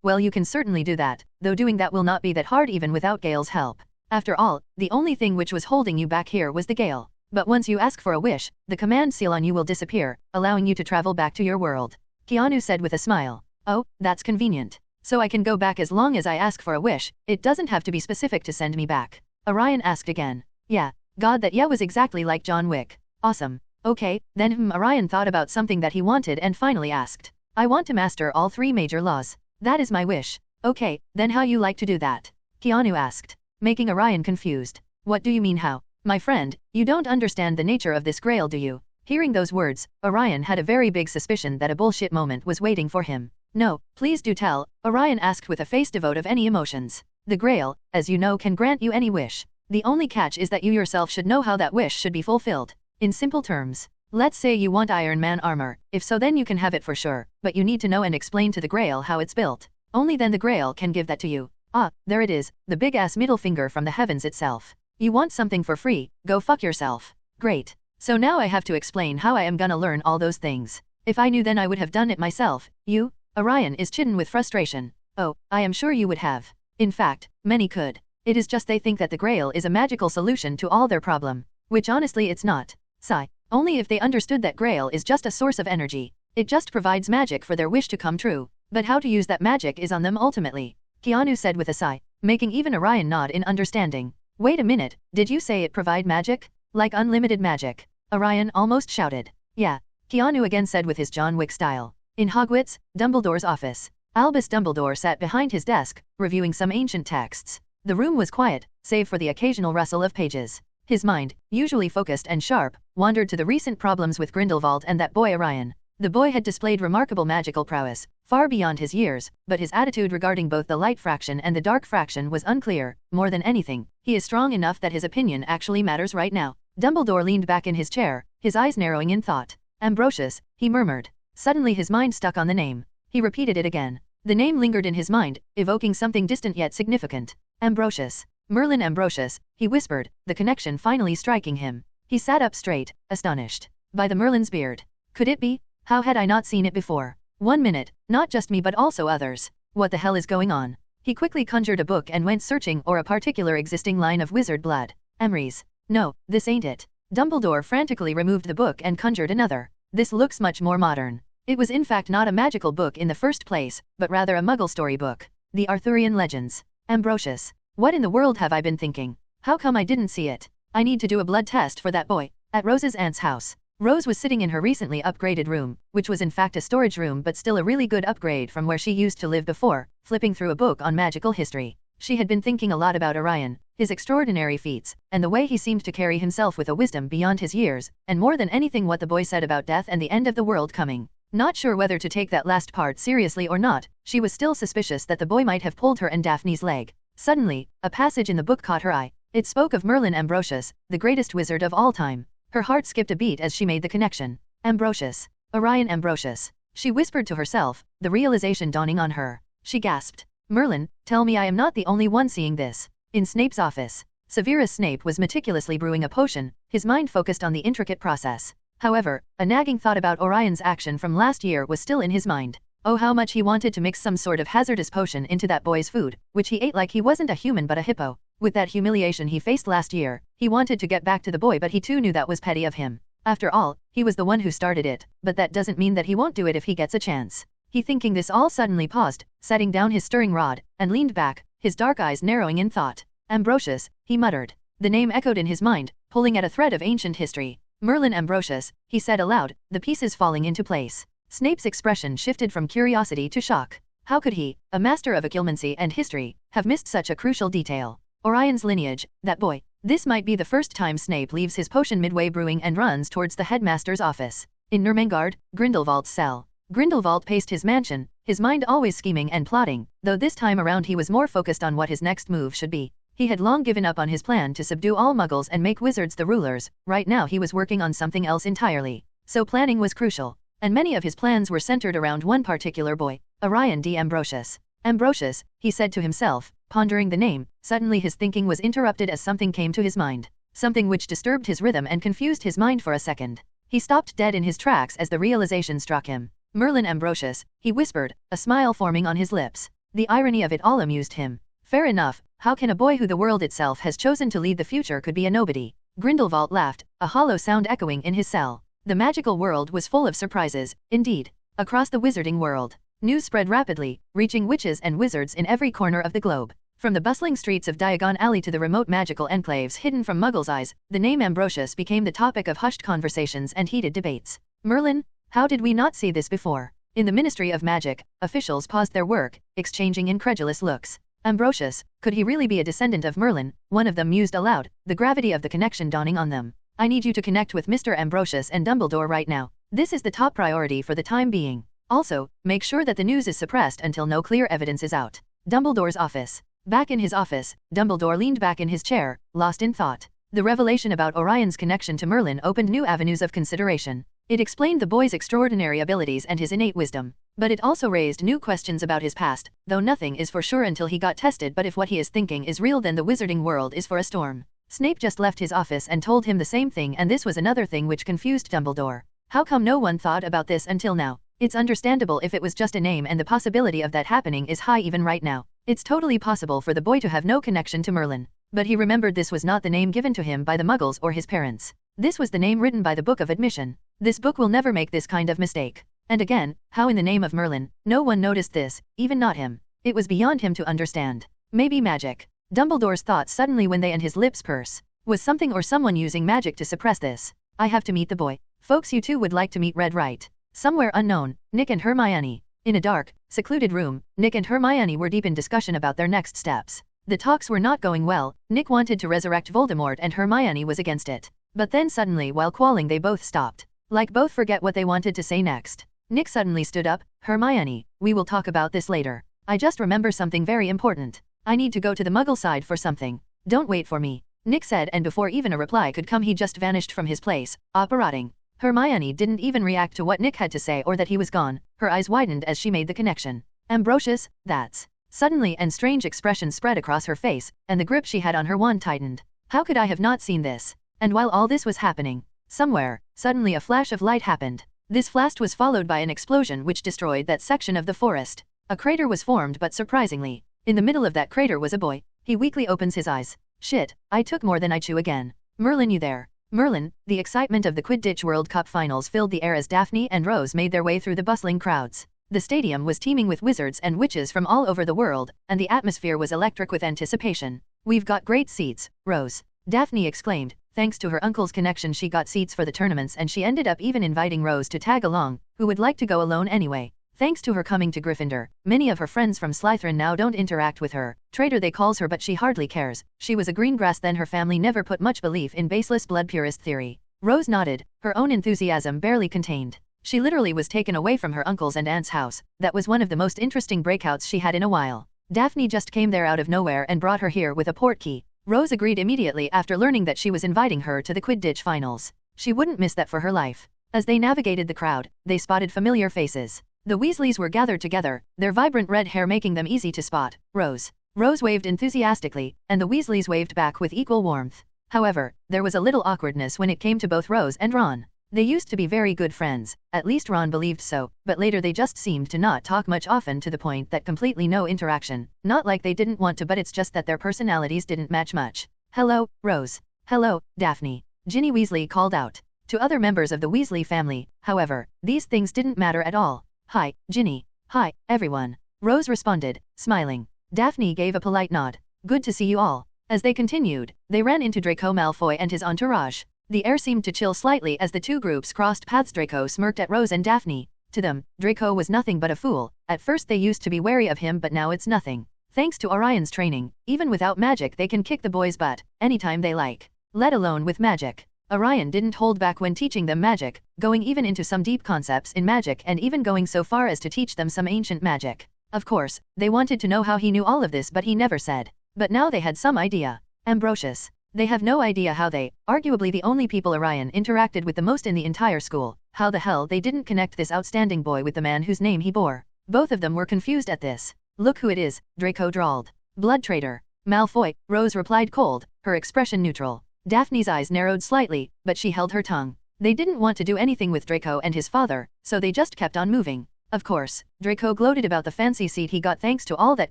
[SPEAKER 2] Well, you can certainly do that, though doing that will not be that hard even without Gale's help. After all, the only thing which was holding you back here was the Gale. But once you ask for a wish, the command seal on you will disappear, allowing you to travel back to your world. Keanu said with a smile. Oh, that's convenient. So I can go back as long as I ask for a wish, it doesn't have to be specific to send me back. Orion asked again. Yeah. God, that was exactly like John Wick. Awesome. Okay, then Orion thought about something that he wanted and finally asked. I want to master all 3 major laws. That is my wish. Okay, then how you like to do that? Keanu asked, making Orion confused. What do you mean how? My friend, you don't understand the nature of this Grail, do you? Hearing those words, Orion had a very big suspicion that a bullshit moment was waiting for him. No, please do tell, Orion asked with a face devoid of any emotions. The Grail, as you know, can grant you any wish. The only catch is that you yourself should know how that wish should be fulfilled. In simple terms, let's say you want Iron Man armor, if so then you can have it for sure, but you need to know and explain to the Grail how it's built. Only then the Grail can give that to you. Ah, there it is, the big-ass middle finger from the heavens itself. You want something for free, go fuck yourself. Great. So now I have to explain how I am gonna learn all those things. If I knew then I would have done it myself. You? Orion is chidden with frustration. Oh, I am sure you would have. In fact, many could. It is just they think that the Grail is a magical solution to all their problem. Which honestly it's not. Sigh. Only if they understood that Grail is just a source of energy. It just provides magic for their wish to come true. But how to use that magic is on them ultimately. Keanu said with a sigh, making even Orion nod in understanding. Wait a minute, did you say it provide magic? Like unlimited magic? Orion almost shouted. Yeah. Keanu again said with his John Wick style. In Hogwarts, Dumbledore's office. Albus Dumbledore sat behind his desk, reviewing some ancient texts. The room was quiet, save for the occasional rustle of pages. His mind, usually focused and sharp, wandered to the recent problems with Grindelwald and that boy Orion. The boy had displayed remarkable magical prowess, far beyond his years, but his attitude regarding both the light fraction and the dark fraction was unclear. More than anything, he is strong enough that his opinion actually matters right now. Dumbledore leaned back in his chair, his eyes narrowing in thought. Ambrosius, he murmured. Suddenly his mind stuck on the name. He repeated it again. The name lingered in his mind, evoking something distant yet significant. Ambrosius. Merlin Ambrosius, he whispered, the connection finally striking him. He sat up straight, astonished by the Merlin's beard. Could it be? How had I not seen it before? 1 minute, not just me but also others. What the hell is going on? He quickly conjured a book and went searching for a particular existing line of wizard blood. Emery's. No, this ain't it. Dumbledore frantically removed the book and conjured another. This looks much more modern. It was in fact not a magical book in the first place, but rather a Muggle story book. The Arthurian Legends. Ambrosius. What in the world have I been thinking? How come I didn't see it? I need to do a blood test for that boy. At Rose's aunt's house. Rose was sitting in her recently upgraded room, which was in fact a storage room but still a really good upgrade from where she used to live before, flipping through a book on magical history. She had been thinking a lot about Orion, his extraordinary feats, and the way he seemed to carry himself with a wisdom beyond his years, and more than anything what the boy said about death and the end of the world coming. Not sure whether to take that last part seriously or not, she was still suspicious that the boy might have pulled her and Daphne's leg. Suddenly, a passage in the book caught her eye. It spoke of Merlin Ambrosius, the greatest wizard of all time. Her heart skipped a beat as she made the connection. Ambrosius. Orion Ambrosius. She whispered to herself, the realization dawning on her. She gasped. Merlin, tell me I am not the only one seeing this. In Snape's office. Severus Snape was meticulously brewing a potion, his mind focused on the intricate process. However, a nagging thought about Orion's action from last year was still in his mind. Oh, how much he wanted to mix some sort of hazardous potion into that boy's food, which he ate like he wasn't a human but a hippo. With that humiliation he faced last year, he wanted to get back to the boy but he too knew that was petty of him. After all, he was the one who started it, but that doesn't mean that he won't do it if he gets a chance. He thinking this all suddenly paused, setting down his stirring rod, and leaned back, his dark eyes narrowing in thought. Ambrosius, he muttered. The name echoed in his mind, pulling at a thread of ancient history. Merlin Ambrosius, he said aloud, the pieces falling into place. Snape's expression shifted from curiosity to shock. How could he, a master of occlumency and history, have missed such a crucial detail? Orion's lineage, that boy. This might be the first time Snape leaves his potion midway brewing and runs towards the headmaster's office. In Nurmengard, Grindelwald's cell. Grindelwald paced his mansion, his mind always scheming and plotting, though this time around he was more focused on what his next move should be. He had long given up on his plan to subdue all muggles and make wizards the rulers. Right now he was working on something else entirely. So planning was crucial. And many of his plans were centered around one particular boy, Orion D. Ambrosius. Ambrosius, he said to himself, pondering the name. Suddenly his thinking was interrupted as something came to his mind. Something which disturbed his rhythm and confused his mind for a second. He stopped dead in his tracks as the realization struck him. Merlin Ambrosius, he whispered, a smile forming on his lips. The irony of it all amused him. Fair enough, how can a boy who the world itself has chosen to lead the future could be a nobody? Grindelwald laughed, a hollow sound echoing in his cell. The magical world was full of surprises, indeed. Across the wizarding world, news spread rapidly, reaching witches and wizards in every corner of the globe. From the bustling streets of Diagon Alley to the remote magical enclaves hidden from Muggles' eyes, the name Ambrosius became the topic of hushed conversations and heated debates. Merlin? How did we not see this before? In the Ministry of Magic, officials paused their work, exchanging incredulous looks. Ambrosius, could he really be a descendant of Merlin? One of them mused aloud, the gravity of the connection dawning on them. I need you to connect with Mr. Ambrosius and Dumbledore right now. This is the top priority for the time being. Also, make sure that the news is suppressed until no clear evidence is out. Dumbledore's office. Back in his office, Dumbledore leaned back in his chair, lost in thought. The revelation about Orion's connection to Merlin opened new avenues of consideration. It explained the boy's extraordinary abilities and his innate wisdom. But it also raised new questions about his past, though nothing is for sure until he got tested. But if what he is thinking is real, then the wizarding world is for a storm. Snape just left his office and told him the same thing, and this was another thing which confused Dumbledore. How come no one thought about this until now? It's understandable if it was just a name, and the possibility of that happening is high even right now. It's totally possible for the boy to have no connection to Merlin. But he remembered this was not the name given to him by the Muggles or his parents. This was the name written by the Book of Admission. This book will never make this kind of mistake. And again, how in the name of Merlin? No one noticed this, even not him. It was beyond him to understand. Maybe magic. Dumbledore's thoughts suddenly when they and his lips purse. Was something or someone using magic to suppress this? I have to meet the boy. Folks, you two would like to meet Red, right? Somewhere unknown, Nick and Hermione. In a dark, secluded room, Nick and Hermione were deep in discussion about their next steps. The talks were not going well. Nick wanted to resurrect Voldemort and Hermione was against it. But then suddenly, while quarreling, they both stopped. Like both forget what they wanted to say next. Nick suddenly stood up. Hermione, we will talk about this later. I just remember something very important. I need to go to the Muggle side for something. Don't wait for me, Nick said, and before even a reply could come he just vanished from his place, operating. Hermione didn't even react to what Nick had to say or that he was gone. Her eyes widened as she made the connection. Ambrosius, that's... Suddenly an strange expression spread across her face, and the grip she had on her wand tightened. How could I have not seen this? And while all this was happening, somewhere, suddenly a flash of light happened. This flash was followed by an explosion which destroyed that section of the forest. A crater was formed, but surprisingly, in the middle of that crater was a boy. He weakly opens his eyes. Shit, I took more than I chew again. Merlin, you there? Merlin, the excitement of the Quidditch World Cup finals filled the air as Daphne and Rose made their way through the bustling crowds. The stadium was teeming with wizards and witches from all over the world, and the atmosphere was electric with anticipation. We've got great seats, Rose. Daphne exclaimed. Thanks to her uncle's connection she got seats for the tournaments, and she ended up even inviting Rose to tag along, who would like to go alone anyway. Thanks to her coming to Gryffindor, many of her friends from Slytherin now don't interact with her. Traitor they calls her, but she hardly cares. She was a greengrass then. Her family never put much belief in baseless blood purist theory. Rose nodded, her own enthusiasm barely contained. She literally was taken away from her uncle's and aunt's house. That was one of the most interesting breakouts she had in a while. Daphne just came there out of nowhere and brought her here with a portkey. Rose agreed immediately after learning that she was inviting her to the Quidditch finals. She wouldn't miss that for her life. As they navigated the crowd, they spotted familiar faces. The Weasleys were gathered together, their vibrant red hair making them easy to spot. Rose waved enthusiastically, and the Weasleys waved back with equal warmth. However, there was a little awkwardness when it came to both Rose and Ron. They used to be very good friends, at least Ron believed so, but later they just seemed to not talk much, often to the point that completely no interaction. Not like they didn't want to, but it's just that their personalities didn't match much. Hello, Rose. Hello, Daphne. Ginny Weasley called out. To other members of the Weasley family, however, these things didn't matter at all. Hi, Ginny. Hi, everyone. Rose responded, smiling. Daphne gave a polite nod. Good to see you all. As they continued, they ran into Draco Malfoy and his entourage. The air seemed to chill slightly as the two groups crossed paths. Draco smirked at Rose and Daphne. To them, Draco was nothing but a fool. At first they used to be wary of him, but now it's nothing. Thanks to Orion's training, even without magic they can kick the boy's butt, anytime they like. Let alone with magic. Orion didn't hold back when teaching them magic, going even into some deep concepts in magic and even going so far as to teach them some ancient magic. Of course, they wanted to know how he knew all of this, but he never said. But now they had some idea. Ambrosius. They have no idea how they, arguably the only people Orion interacted with the most in the entire school, how the hell they didn't connect this outstanding boy with the man whose name he bore. Both of them were confused at this. Look who it is, Draco drawled. Blood traitor. Malfoy, Rose replied cold, her expression neutral. Daphne's eyes narrowed slightly, but she held her tongue. They didn't want to do anything with Draco and his father, so they just kept on moving. Of course, Draco gloated about the fancy seat he got thanks to all that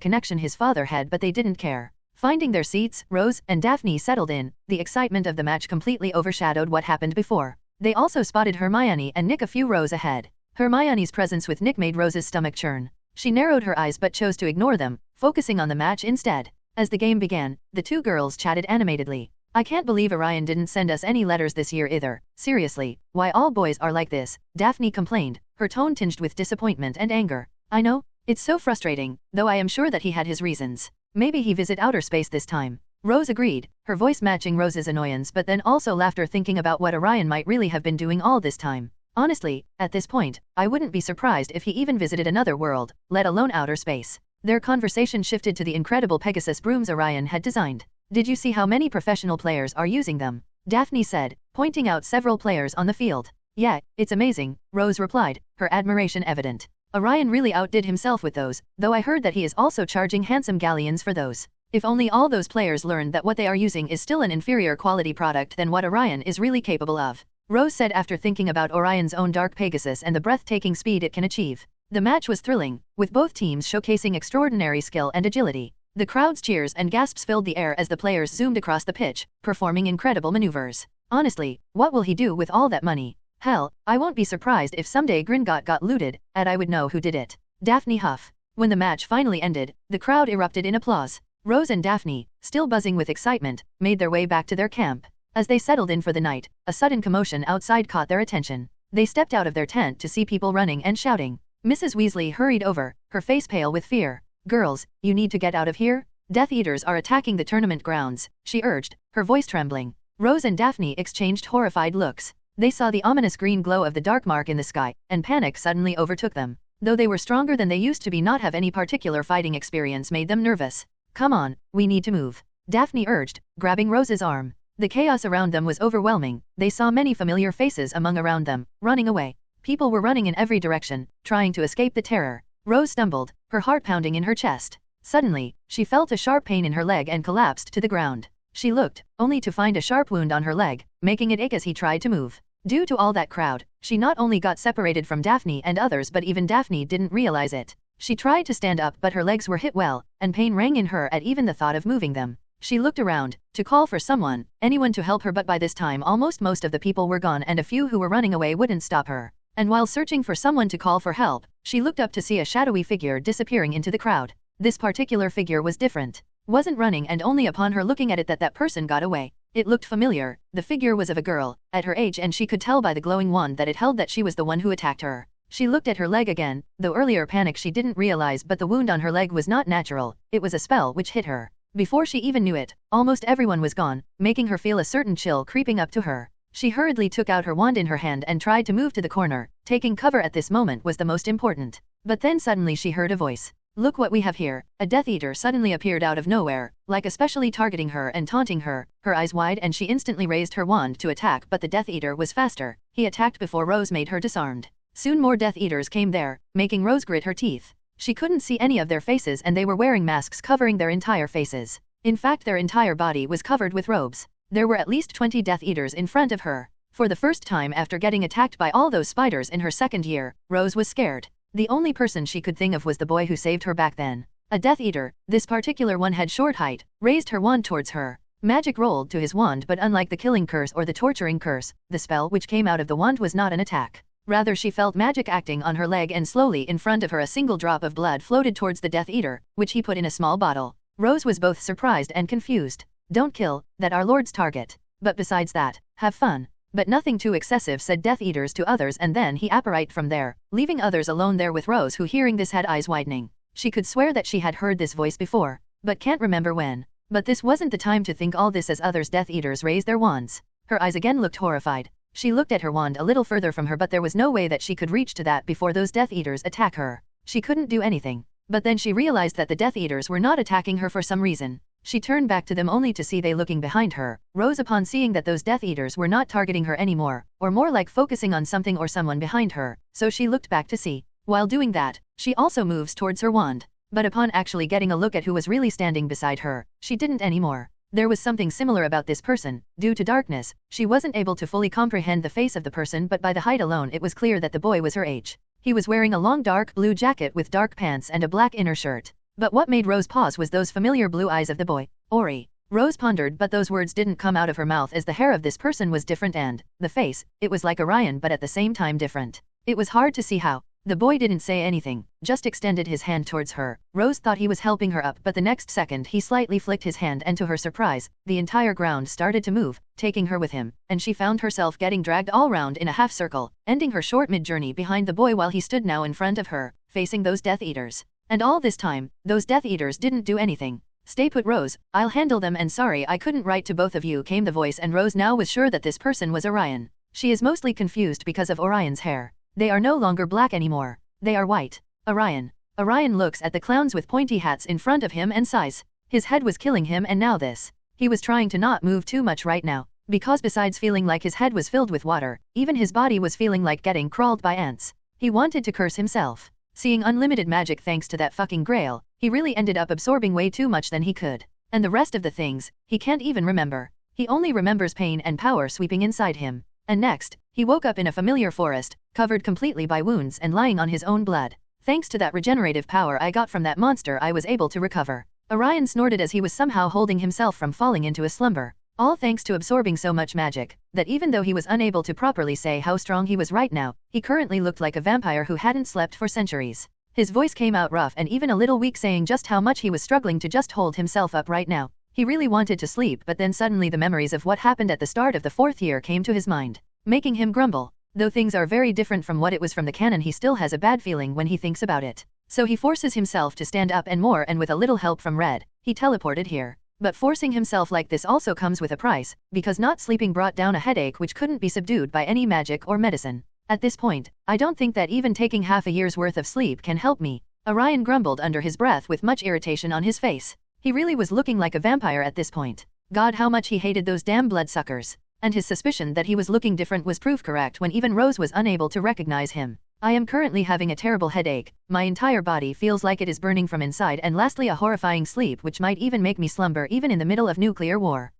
[SPEAKER 2] connection his father had, but they didn't care. Finding their seats, Rose and Daphne settled in. The excitement of the match completely overshadowed what happened before. They also spotted Hermione and Nick a few rows ahead. Hermione's presence with Nick made Rose's stomach churn. She narrowed her eyes but chose to ignore them, focusing on the match instead. As the game began, the two girls chatted animatedly. I can't believe Orion didn't send us any letters this year either. Seriously, why all boys are like this, Daphne complained, her tone tinged with disappointment and anger. I know, it's so frustrating, though I am sure that he had his reasons. Maybe he visit outer space this time. Rose agreed, her voice matching Rose's annoyance, but then also laughter thinking about what Orion might really have been doing all this time. Honestly, at this point, I wouldn't be surprised if he even visited another world, let alone outer space. Their conversation shifted to the incredible Pegasus brooms Orion had designed. Did you see how many professional players are using them? Daphne said, pointing out several players on the field. Yeah, it's amazing, Rose replied, her admiration evident. Orion really outdid himself with those, though I heard that he is also charging handsome galleons for those. If only all those players learned that what they are using is still an inferior quality product than what Orion is really capable of. Rose said after thinking about Orion's own Dark Pegasus and the breathtaking speed it can achieve. The match was thrilling, with both teams showcasing extraordinary skill and agility. The crowd's cheers and gasps filled the air as the players zoomed across the pitch, performing incredible maneuvers. Honestly, what will he do with all that money? Hell, I won't be surprised if someday Gringotts got looted, and I would know who did it. Daphne huffed. When the match finally ended, the crowd erupted in applause. Rose and Daphne, still buzzing with excitement, made their way back to their camp. As they settled in for the night, a sudden commotion outside caught their attention. They stepped out of their tent to see people running and shouting. Mrs. Weasley hurried over, her face pale with fear. Girls, you need to get out of here? Death Eaters are attacking the tournament grounds, she urged, her voice trembling. Rose and Daphne exchanged horrified looks. They saw the ominous green glow of the dark mark in the sky, and panic suddenly overtook them. Though they were stronger than they used to be, not have any particular fighting experience made them nervous. Come on, we need to move, Daphne urged, grabbing Rose's arm. The chaos around them was overwhelming. They saw many familiar faces among around them, running away. People were running in every direction, trying to escape the terror. Rose stumbled, her heart pounding in her chest. Suddenly, she felt a sharp pain in her leg and collapsed to the ground. She looked, only to find a sharp wound on her leg, making it ache as he tried to move. Due to all that crowd, she not only got separated from Daphne and others, but even Daphne didn't realize it. She tried to stand up, but her legs were hit well, and pain rang in her at even the thought of moving them. She looked around, to call for someone, anyone to help her, but by this time almost most of the people were gone and a few who were running away wouldn't stop her. And while searching for someone to call for help, she looked up to see a shadowy figure disappearing into the crowd. This particular figure was different. Wasn't running, and only upon her looking at it that person got away. It looked familiar. The figure was of a girl, at her age, and she could tell by the glowing wand that it held that she was the one who attacked her. She looked at her leg again, though earlier panic she didn't realize, but the wound on her leg was not natural, it was a spell which hit her. Before she even knew it, almost everyone was gone, making her feel a certain chill creeping up to her. She hurriedly took out her wand in her hand and tried to move to the corner. Taking cover at this moment was the most important. But then suddenly she heard a voice. Look what we have here. A Death Eater suddenly appeared out of nowhere, like especially targeting her and taunting her, her eyes wide, and she instantly raised her wand to attack, but the Death Eater was faster. He attacked before Rose made her disarmed. Soon more Death Eaters came there, making Rose grit her teeth. She couldn't see any of their faces, and they were wearing masks covering their entire faces. In fact, their entire body was covered with robes. There were at least 20 Death Eaters in front of her. For the first time after getting attacked by all those spiders in her second year, Rose was scared. The only person she could think of was the boy who saved her back then. A Death Eater, this particular one had short height, raised her wand towards her. Magic rolled to his wand, but unlike the killing curse or the torturing curse, the spell which came out of the wand was not an attack. Rather, she felt magic acting on her leg, and slowly in front of her a single drop of blood floated towards the Death Eater, which he put in a small bottle. Rose was both surprised and confused. Don't kill, that our Lord's target. But besides that, have fun. But nothing too excessive, said Death Eaters to others, and then he apparate from there, leaving others alone there with Rose, who hearing this had eyes widening. She could swear that she had heard this voice before, but can't remember when. But this wasn't the time to think all this, as others Death Eaters raised their wands. Her eyes again looked horrified. She looked at her wand a little further from her, but there was no way that she could reach to that before those Death Eaters attack her. She couldn't do anything. But then she realized that the Death Eaters were not attacking her for some reason. She turned back to them only to see they looking behind her. Rose, upon seeing that those Death Eaters were not targeting her anymore, or more like focusing on something or someone behind her, so she looked back to see. While doing that, she also moves towards her wand. But upon actually getting a look at who was really standing beside her, she didn't anymore. There was something similar about this person. Due to darkness, she wasn't able to fully comprehend the face of the person, but by the height alone it was clear that the boy was her age. He was wearing a long dark blue jacket with dark pants and a black inner shirt. But what made Rose pause was those familiar blue eyes of the boy. Ori. Rose pondered, but those words didn't come out of her mouth as the hair of this person was different and the face, it was like Orion but at the same time different. It was hard to see how. The boy didn't say anything, just extended his hand towards her. Rose thought he was helping her up, but the next second he slightly flicked his hand and to her surprise, the entire ground started to move, taking her with him, and she found herself getting dragged all round in a half circle, ending her short mid-journey behind the boy while he stood now in front of her, facing those Death Eaters. And all this time, those Death Eaters didn't do anything. Stay put, Rose, I'll handle them, and sorry I couldn't write to both of you, came the voice, and Rose now was sure that this person was Orion. She is mostly confused because of Orion's hair. They are no longer black anymore. They are white. Orion. Orion looks at the clowns with pointy hats in front of him and sighs. His head was killing him, and now this. He was trying to not move too much right now, because besides feeling like his head was filled with water, even his body was feeling like getting crawled by ants. He wanted to curse himself. Seeing unlimited magic thanks to that fucking Grail, he really ended up absorbing way too much than he could. And the rest of the things, he can't even remember. He only remembers pain and power sweeping inside him. And next, he woke up in a familiar forest, covered completely by wounds and lying on his own blood. Thanks to that regenerative power I got from that monster, I was able to recover. Orion snorted as he was somehow holding himself from falling into a slumber. All thanks to absorbing so much magic, that even though he was unable to properly say how strong he was right now, he currently looked like a vampire who hadn't slept for centuries. His voice came out rough and even a little weak, saying just how much he was struggling to just hold himself up right now. He really wanted to sleep, but then suddenly the memories of what happened at the start of the 4th year came to his mind, making him grumble. Though things are very different from what it was from the canon, he still has a bad feeling when he thinks about it. So he forces himself to stand up and more, and with a little help from Red, he teleported here. But forcing himself like this also comes with a price, because not sleeping brought down a headache which couldn't be subdued by any magic or medicine. At this point, I don't think that even taking half a year's worth of sleep can help me, Orion grumbled under his breath with much irritation on his face. He really was looking like a vampire at this point. God, how much he hated those damn bloodsuckers. And his suspicion that he was looking different was proved correct when even Rose was unable to recognize him. I am currently having a terrible headache, my entire body feels like it is burning from inside, and lastly a horrifying sleep which might even make me slumber even in the middle of nuclear war.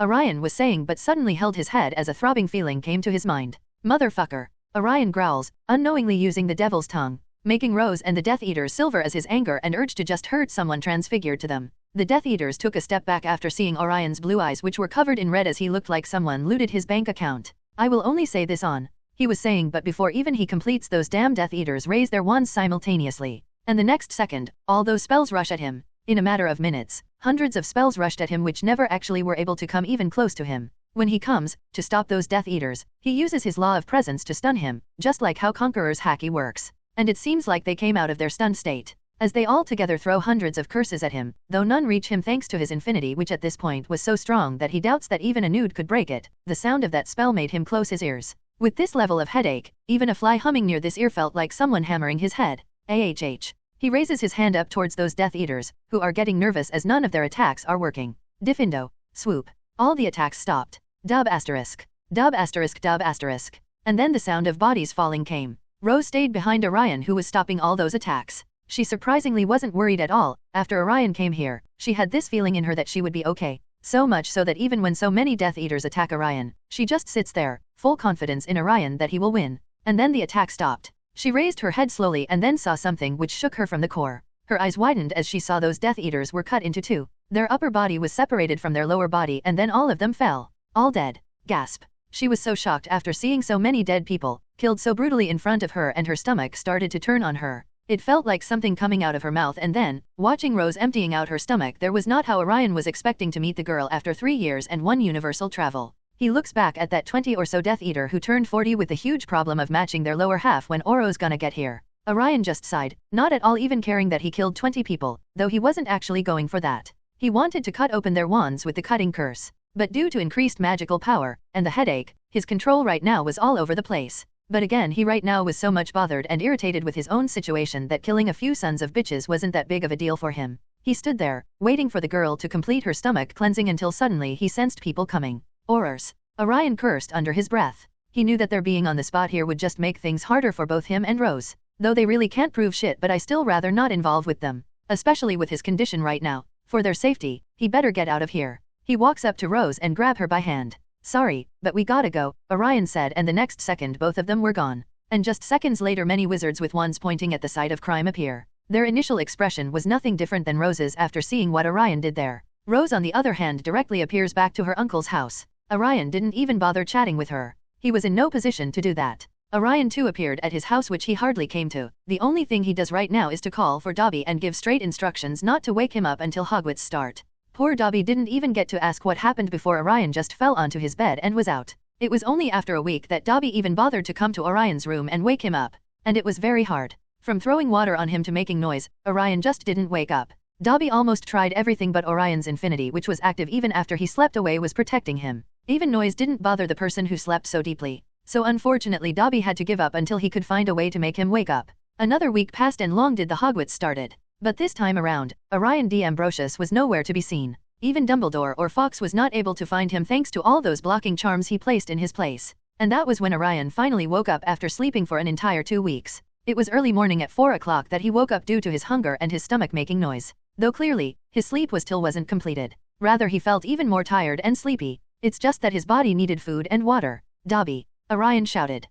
[SPEAKER 2] Orion was saying, but suddenly held his head as a throbbing feeling came to his mind. Motherfucker. Orion growls, unknowingly using the devil's tongue, making Rose and the Death Eaters silver as his anger and urge to just hurt someone transfigured to them. The Death Eaters took a step back after seeing Orion's blue eyes, which were covered in red as he looked like someone looted his bank account. I will only say this on. He was saying, but before even he completes, those damn Death Eaters raise their wands simultaneously. And the next second, all those spells rush at him. In a matter of minutes, hundreds of spells rushed at him which never actually were able to come even close to him. When he comes to stop those Death Eaters, he uses his law of presence to stun him, just like how Conqueror's Haki works. And it seems like they came out of their stunned state, as they all together throw hundreds of curses at him, though none reach him thanks to his infinity, which at this point was so strong that he doubts that even a nude could break it. The sound of that spell made him close his ears. With this level of headache, even a fly humming near this ear felt like someone hammering his head. AHH. He raises his hand up towards those Death Eaters, who are getting nervous as none of their attacks are working. Diffindo. Swoop. All the attacks stopped. Dub asterisk. Dub asterisk. Dub asterisk. And then the sound of bodies falling came. Rose stayed behind Orion, who was stopping all those attacks. She surprisingly wasn't worried at all. After Orion came here, she had this feeling in her that she would be okay. So much so that even when so many Death Eaters attack Orion, she just sits there, full confidence in Orion that he will win. And then the attack stopped. She raised her head slowly and then saw something which shook her from the core. Her eyes widened as she saw those Death Eaters were cut into two. Their upper body was separated from their lower body, and then all of them fell. All dead. Gasp. She was so shocked after seeing so many dead people, killed so brutally in front of her, and her stomach started to turn on her. It felt like something coming out of her mouth, and then, watching Rose emptying out her stomach, there was not how Orion was expecting to meet the girl after 3 years and 1 universal travel. He looks back at that 20 or so Death Eater who turned 40 with the huge problem of matching their lower half when Oro's gonna get here. Orion just sighed, not at all even caring that he killed 20 people, though he wasn't actually going for that. He wanted to cut open their wands with the cutting curse. But due to increased magical power, and the headache, his control right now was all over the place. But again he right now was so much bothered and irritated with his own situation that killing a few sons of bitches wasn't that big of a deal for him. He stood there, waiting for the girl to complete her stomach cleansing until suddenly he sensed people coming. Horrors! Orion cursed under his breath. He knew that their being on the spot here would just make things harder for both him and Rose. Though they really can't prove shit, but I still rather not involve with them. Especially with his condition right now. For their safety, he better get out of here. He walks up to Rose and grab her by hand. Sorry, but we gotta go, Orion said, and the next second both of them were gone. And just seconds later many wizards with wands pointing at the site of crime appear. Their initial expression was nothing different than Rose's after seeing what Orion did there. Rose on the other hand directly appears back to her uncle's house. Orion didn't even bother chatting with her. He was in no position to do that. Orion too appeared at his house, which he hardly came to. The only thing he does right now is to call for Dobby and give straight instructions not to wake him up until Hogwarts start. Poor Dobby didn't even get to ask what happened before Orion just fell onto his bed and was out. It was only after a week that Dobby even bothered to come to Orion's room and wake him up. And it was very hard. From throwing water on him to making noise, Orion just didn't wake up. Dobby almost tried everything, but Orion's infinity, which was active even after he slept away, was protecting him. Even noise didn't bother the person who slept so deeply. So unfortunately Dobby had to give up until he could find a way to make him wake up. Another week passed and long did the Hogwarts started. But this time around, Orion D'Ambrosius was nowhere to be seen. Even Dumbledore or Fawkes was not able to find him thanks to all those blocking charms he placed in his place. And that was when Orion finally woke up after sleeping for an entire 2 weeks. It was early morning at 4 o'clock that he woke up due to his hunger and his stomach making noise. Though clearly, his sleep wasn't completed. Rather he felt even more tired and sleepy. It's just that his body needed food and water. Dobby! Orion shouted.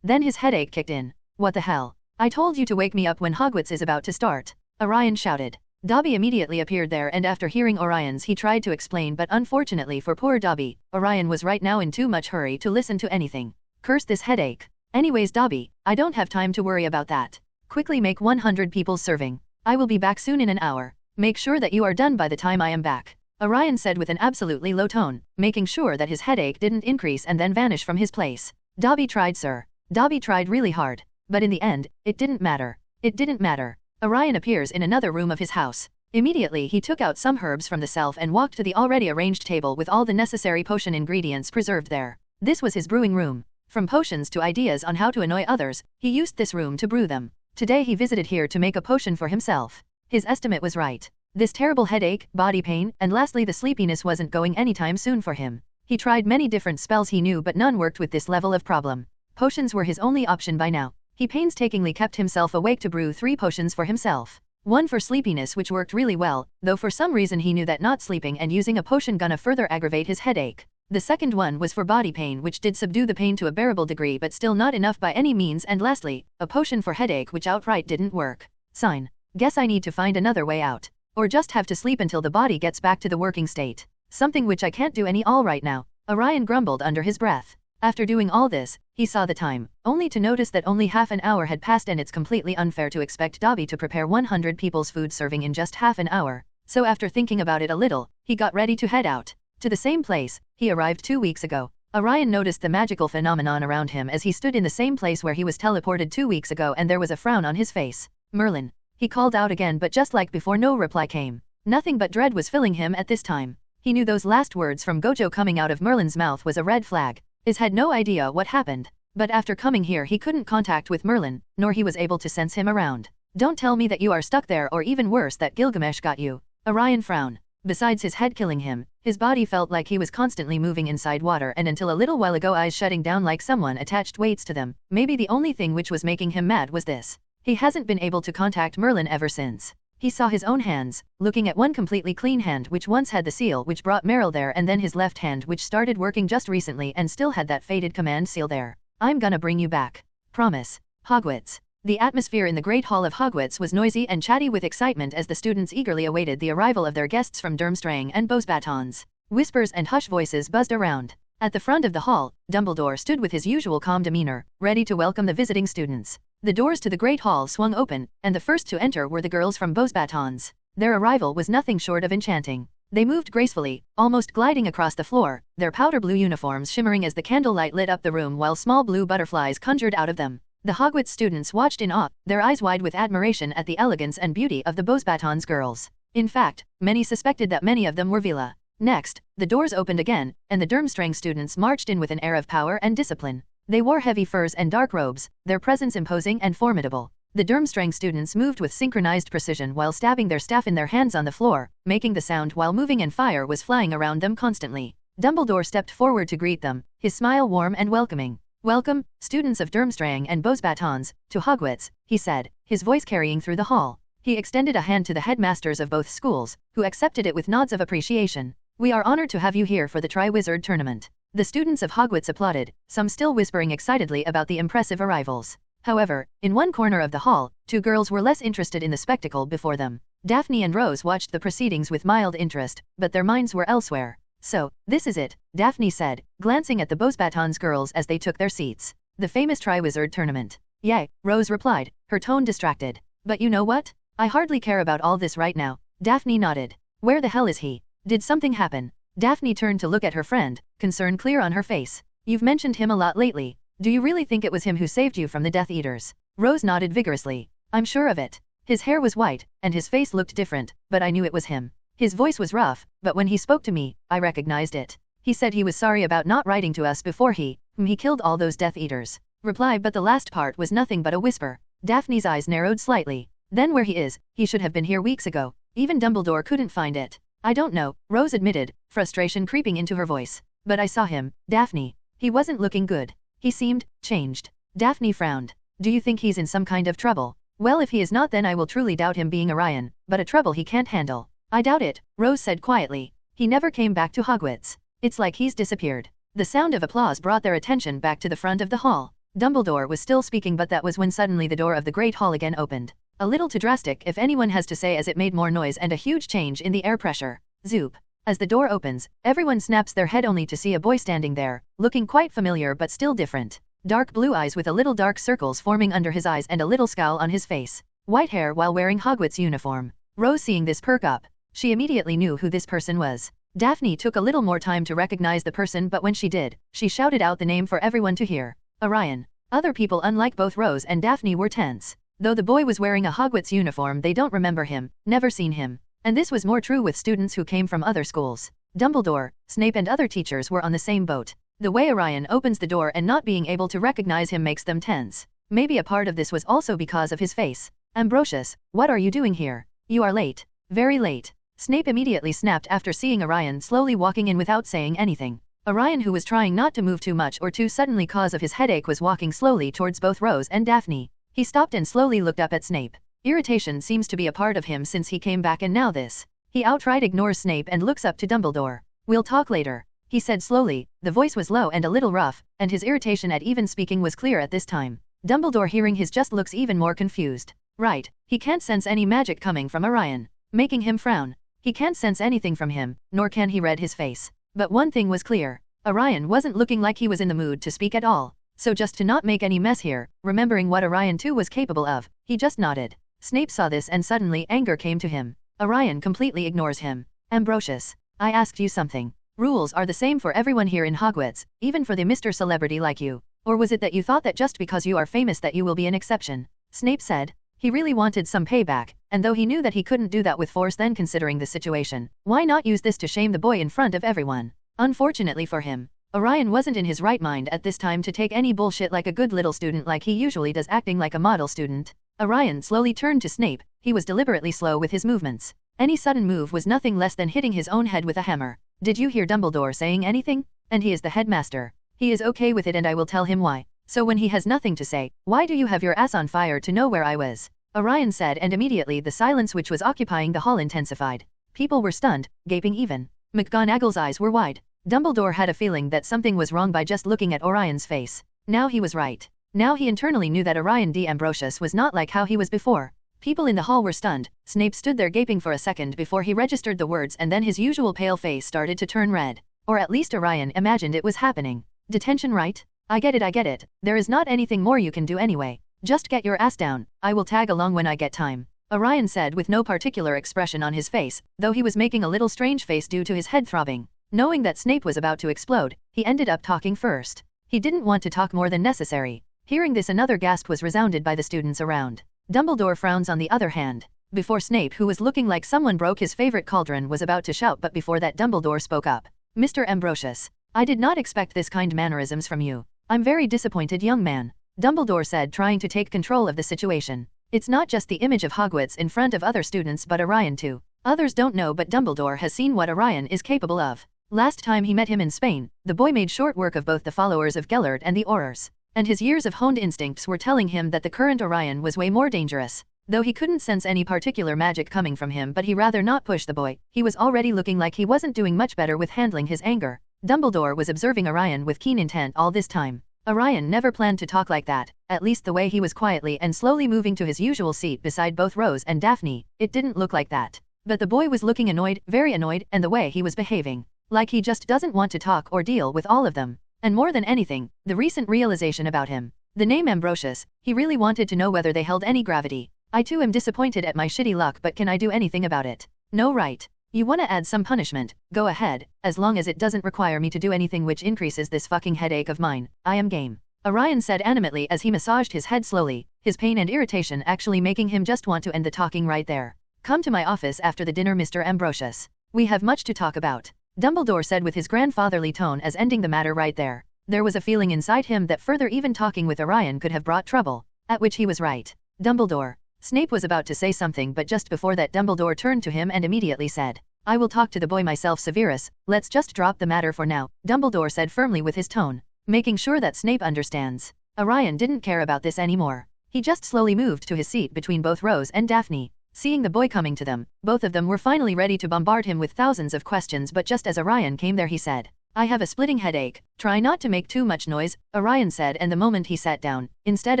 [SPEAKER 2] Then his headache kicked in. What the hell? I told you to wake me up when Hogwarts is about to start. Orion shouted. Dobby immediately appeared there, and after hearing Orion's he tried to explain, but unfortunately for poor Dobby, Orion was right now in too much hurry to listen to anything. Curse this headache. Anyways Dobby, I don't have time to worry about that. Quickly make 100 people serving. I will be back soon in an hour. Make sure that you are done by the time I am back. Orion said with an absolutely low tone, making sure that his headache didn't increase and then vanish from his place. Dobby tried, sir. Dobby tried really hard. But in the end, it didn't matter. It didn't matter. Orion appears in another room of his house. Immediately he took out some herbs from the shelf and walked to the already arranged table with all the necessary potion ingredients preserved there. This was his brewing room. From potions to ideas on how to annoy others, he used this room to brew them. Today he visited here to make a potion for himself. His estimate was right. This terrible headache, body pain, and lastly the sleepiness wasn't going anytime soon for him. He tried many different spells he knew, but none worked with this level of problem. Potions were his only option by now. He painstakingly kept himself awake to brew 3 potions for himself. One for sleepiness, which worked really well, though for some reason he knew that not sleeping and using a potion gonna further aggravate his headache. The second one was for body pain, which did subdue the pain to a bearable degree but still not enough by any means, and lastly, a potion for headache which outright didn't work. Sign. Guess I need to find another way out. Or just have to sleep until the body gets back to the working state. Something which I can't do any all right now. Orion grumbled under his breath. After doing all this, he saw the time, only to notice that only half an hour had passed, and it's completely unfair to expect Dobby to prepare 100 people's food serving in just half an hour. So after thinking about it a little, he got ready to head out. To the same place he arrived 2 weeks ago. Orion noticed the magical phenomenon around him as he stood in the same place where he was teleported 2 weeks ago, and there was a frown on his face. Merlin. He called out again, but just like before no reply came. Nothing but dread was filling him at this time. He knew those last words from Gojo coming out of Merlin's mouth was a red flag. Iz had no idea what happened. But after coming here he couldn't contact with Merlin, nor he was able to sense him around. Don't tell me that you are stuck there, or even worse that Gilgamesh got you. Orion frowned. Besides his head killing him, his body felt like he was constantly moving inside water, and until a little while ago eyes shutting down like someone attached weights to them. Maybe the only thing which was making him mad was this. He hasn't been able to contact Merlin ever since. He saw his own hands, looking at one completely clean hand which once had the seal which brought Meryl there, and then his left hand which started working just recently and still had that faded command seal there. I'm gonna bring you back. Promise. Hogwarts. The atmosphere in the Great Hall of Hogwarts was noisy and chatty with excitement as the students eagerly awaited the arrival of their guests from Durmstrang and Beauxbatons. Whispers and hush voices buzzed around. At the front of the hall, Dumbledore stood with his usual calm demeanor, ready to welcome the visiting students. The doors to the Great Hall swung open, and the first to enter were the girls from Beauxbatons. Their arrival was nothing short of enchanting. They moved gracefully, almost gliding across the floor, their powder blue uniforms shimmering as the candlelight lit up the room while small blue butterflies conjured out of them. The Hogwarts students watched in awe, their eyes wide with admiration at the elegance and beauty of the Beauxbatons girls. In fact, many suspected that many of them were Vila. Next, the doors opened again, and the Durmstrang students marched in with an air of power and discipline. They wore heavy furs and dark robes, their presence imposing and formidable. The Durmstrang students moved with synchronized precision while stabbing their staff in their hands on the floor, making the sound while moving, and fire was flying around them constantly. Dumbledore stepped forward to greet them, his smile warm and welcoming. "Welcome, students of Durmstrang and Beauxbatons, to Hogwarts," he said, his voice carrying through the hall. He extended a hand to the headmasters of both schools, who accepted it with nods of appreciation. "We are honored to have you here for the Triwizard Tournament." The students of Hogwarts applauded, some still whispering excitedly about the impressive arrivals. However, in one corner of the hall, two girls were less interested in the spectacle before them. Daphne and Rose watched the proceedings with mild interest, but their minds were elsewhere. "So, this is it," Daphne said, glancing at the Beauxbatons girls as they took their seats. "The famous Triwizard Tournament." "Yay," Rose replied, her tone distracted. "But you know what? I hardly care about all this right now." Daphne nodded. "Where the hell is he? Did something happen?" Daphne turned to look at her friend, concern clear on her face. "You've mentioned him a lot lately. Do you really think it was him who saved you from the Death Eaters?" Rose nodded vigorously. "I'm sure of it. His hair was white, and his face looked different, but I knew it was him. His voice was rough, but when he spoke to me, I recognized it. He said he was sorry about not writing to us before he killed all those Death Eaters." Reply, but the last part was nothing but a whisper. Daphne's eyes narrowed slightly. "Then where he is, he should have been here weeks ago. Even Dumbledore couldn't find it." "I don't know," Rose admitted, frustration creeping into her voice. "But I saw him, Daphne. He wasn't looking good. He seemed changed." Daphne frowned. "Do you think he's in some kind of trouble?" "Well, if he is not, then I will truly doubt him being Orion, but a trouble he can't handle." "I doubt it," Rose said quietly. "He never came back to Hogwarts. It's like he's disappeared." The sound of applause brought their attention back to the front of the hall. Dumbledore was still speaking, but that was when suddenly the door of the Great Hall again opened. A little too drastic if anyone has to say, as it made more noise and a huge change in the air pressure. Zoop. As the door opens, everyone snaps their head only to see a boy standing there, looking quite familiar but still different. Dark blue eyes with a little dark circles forming under his eyes and a little scowl on his face. White hair while wearing Hogwarts uniform. Rose, seeing this, perked up. She immediately knew who this person was. Daphne took a little more time to recognize the person, but when she did, she shouted out the name for everyone to hear. "Orion." Other people, unlike both Rose and Daphne, were tense. Though the boy was wearing a Hogwarts uniform, they don't remember him, never seen him. And this was more true with students who came from other schools. Dumbledore, Snape and other teachers were on the same boat. The way Orion opens the door and not being able to recognize him makes them tense. Maybe a part of this was also because of his face. "Ambrosius, what are you doing here? You are late. Very late." Snape immediately snapped after seeing Orion slowly walking in without saying anything. Orion, who was trying not to move too much or too suddenly cause of his headache, was walking slowly towards both Rose and Daphne. He stopped and slowly looked up at Snape. Irritation seems to be a part of him since he came back, and now this. He outright ignores Snape and looks up to Dumbledore. "We'll talk later," he said slowly. The voice was low and a little rough, and his irritation at even speaking was clear at this time. Dumbledore, hearing his just, looks even more confused. Right, he can't sense any magic coming from Orion, making him frown. He can't sense anything from him, nor can he read his face. But one thing was clear. Orion wasn't looking like he was in the mood to speak at all. So just to not make any mess here, remembering what Orion too was capable of, he just nodded. Snape saw this and suddenly anger came to him. Orion completely ignores him. "Ambrosius, I asked you something. Rules are the same for everyone here in Hogwarts, even for the Mr. Celebrity like you. Or was it that you thought that just because you are famous that you will be an exception?" Snape said. He really wanted some payback, and though he knew that he couldn't do that with force, then considering the situation, why not use this to shame the boy in front of everyone? Unfortunately for him, Orion wasn't in his right mind at this time to take any bullshit like a good little student like he usually does, acting like a model student. Orion slowly turned to Snape. He was deliberately slow with his movements. Any sudden move was nothing less than hitting his own head with a hammer. "Did you hear Dumbledore saying anything? And he is the headmaster. He is okay with it, and I will tell him why. So when he has nothing to say, why do you have your ass on fire to know where I was?" Orion said, and immediately the silence which was occupying the hall intensified. People were stunned, gaping even. McGonagall's eyes were wide. Dumbledore had a feeling that something was wrong by just looking at Orion's face. Now he was right. Now he internally knew that Orion D. Ambrosius was not like how he was before. People in the hall were stunned. Snape stood there gaping for a second before he registered the words, and then his usual pale face started to turn red. Or at least Orion imagined it was happening. "Detention, right? I get it. There is not anything more you can do anyway. Just get your ass down. I will tag along when I get time," Orion said with no particular expression on his face, though he was making a little strange face due to his head throbbing. Knowing that Snape was about to explode, he ended up talking first. He didn't want to talk more than necessary. Hearing this, another gasp was resounded by the students around. Dumbledore frowns on the other hand. before Snape, who was looking like someone broke his favorite cauldron, was about to shout, but before that Dumbledore spoke up. Mr. Ambrosius, I did not expect this kind mannerisms from you. I'm very disappointed, young man. Dumbledore said, trying to take control of the situation. It's not just the image of Hogwarts in front of other students but Orion too. Others don't know, but Dumbledore has seen what Orion is capable of. Last time he met him in Spain, the boy made short work of both the followers of Gellert and the Aurors. And his years of honed instincts were telling him that the current Orion was way more dangerous. Though he couldn't sense any particular magic coming from him, but he rather not push the boy. He was already looking like he wasn't doing much better with handling his anger. Dumbledore was observing Orion with keen intent all this time. Orion never planned to talk like that, at least the way he was quietly and slowly moving to his usual seat beside both Rose and Daphne. It didn't look like that. But the boy was looking annoyed, very annoyed, and the way he was behaving. Like he just doesn't want to talk or deal with all of them. And more than anything, the recent realization about him. The name Ambrosius, he really wanted to know whether they held any gravity. I too am disappointed at my shitty luck, but can I do anything about it? No, right? You wanna add some punishment? Go ahead, as long as it doesn't require me to do anything which increases this fucking headache of mine. I am game. Orion said animatedly as he massaged his head slowly, his pain and irritation actually making him just want to end the talking right there. Come to my office after the dinner, Mr. Ambrosius. We have much to talk about. Dumbledore said with his grandfatherly tone as ending the matter right there. There was a feeling inside him that further even talking with Orion could have brought trouble. At which he was right. Dumbledore. Snape was about to say something, but just before that Dumbledore turned to him and immediately said, I will talk to the boy myself, Severus. Let's just drop the matter for now, Dumbledore said firmly with his tone, making sure that Snape understands. Orion didn't care about this anymore. He just slowly moved to his seat between both Rose and Daphne. Seeing the boy coming to them, both of them were finally ready to bombard him with thousands of questions, but just as Orion came there he said, I have a splitting headache. Try not to make too much noise, Orion said, and the moment he sat down, instead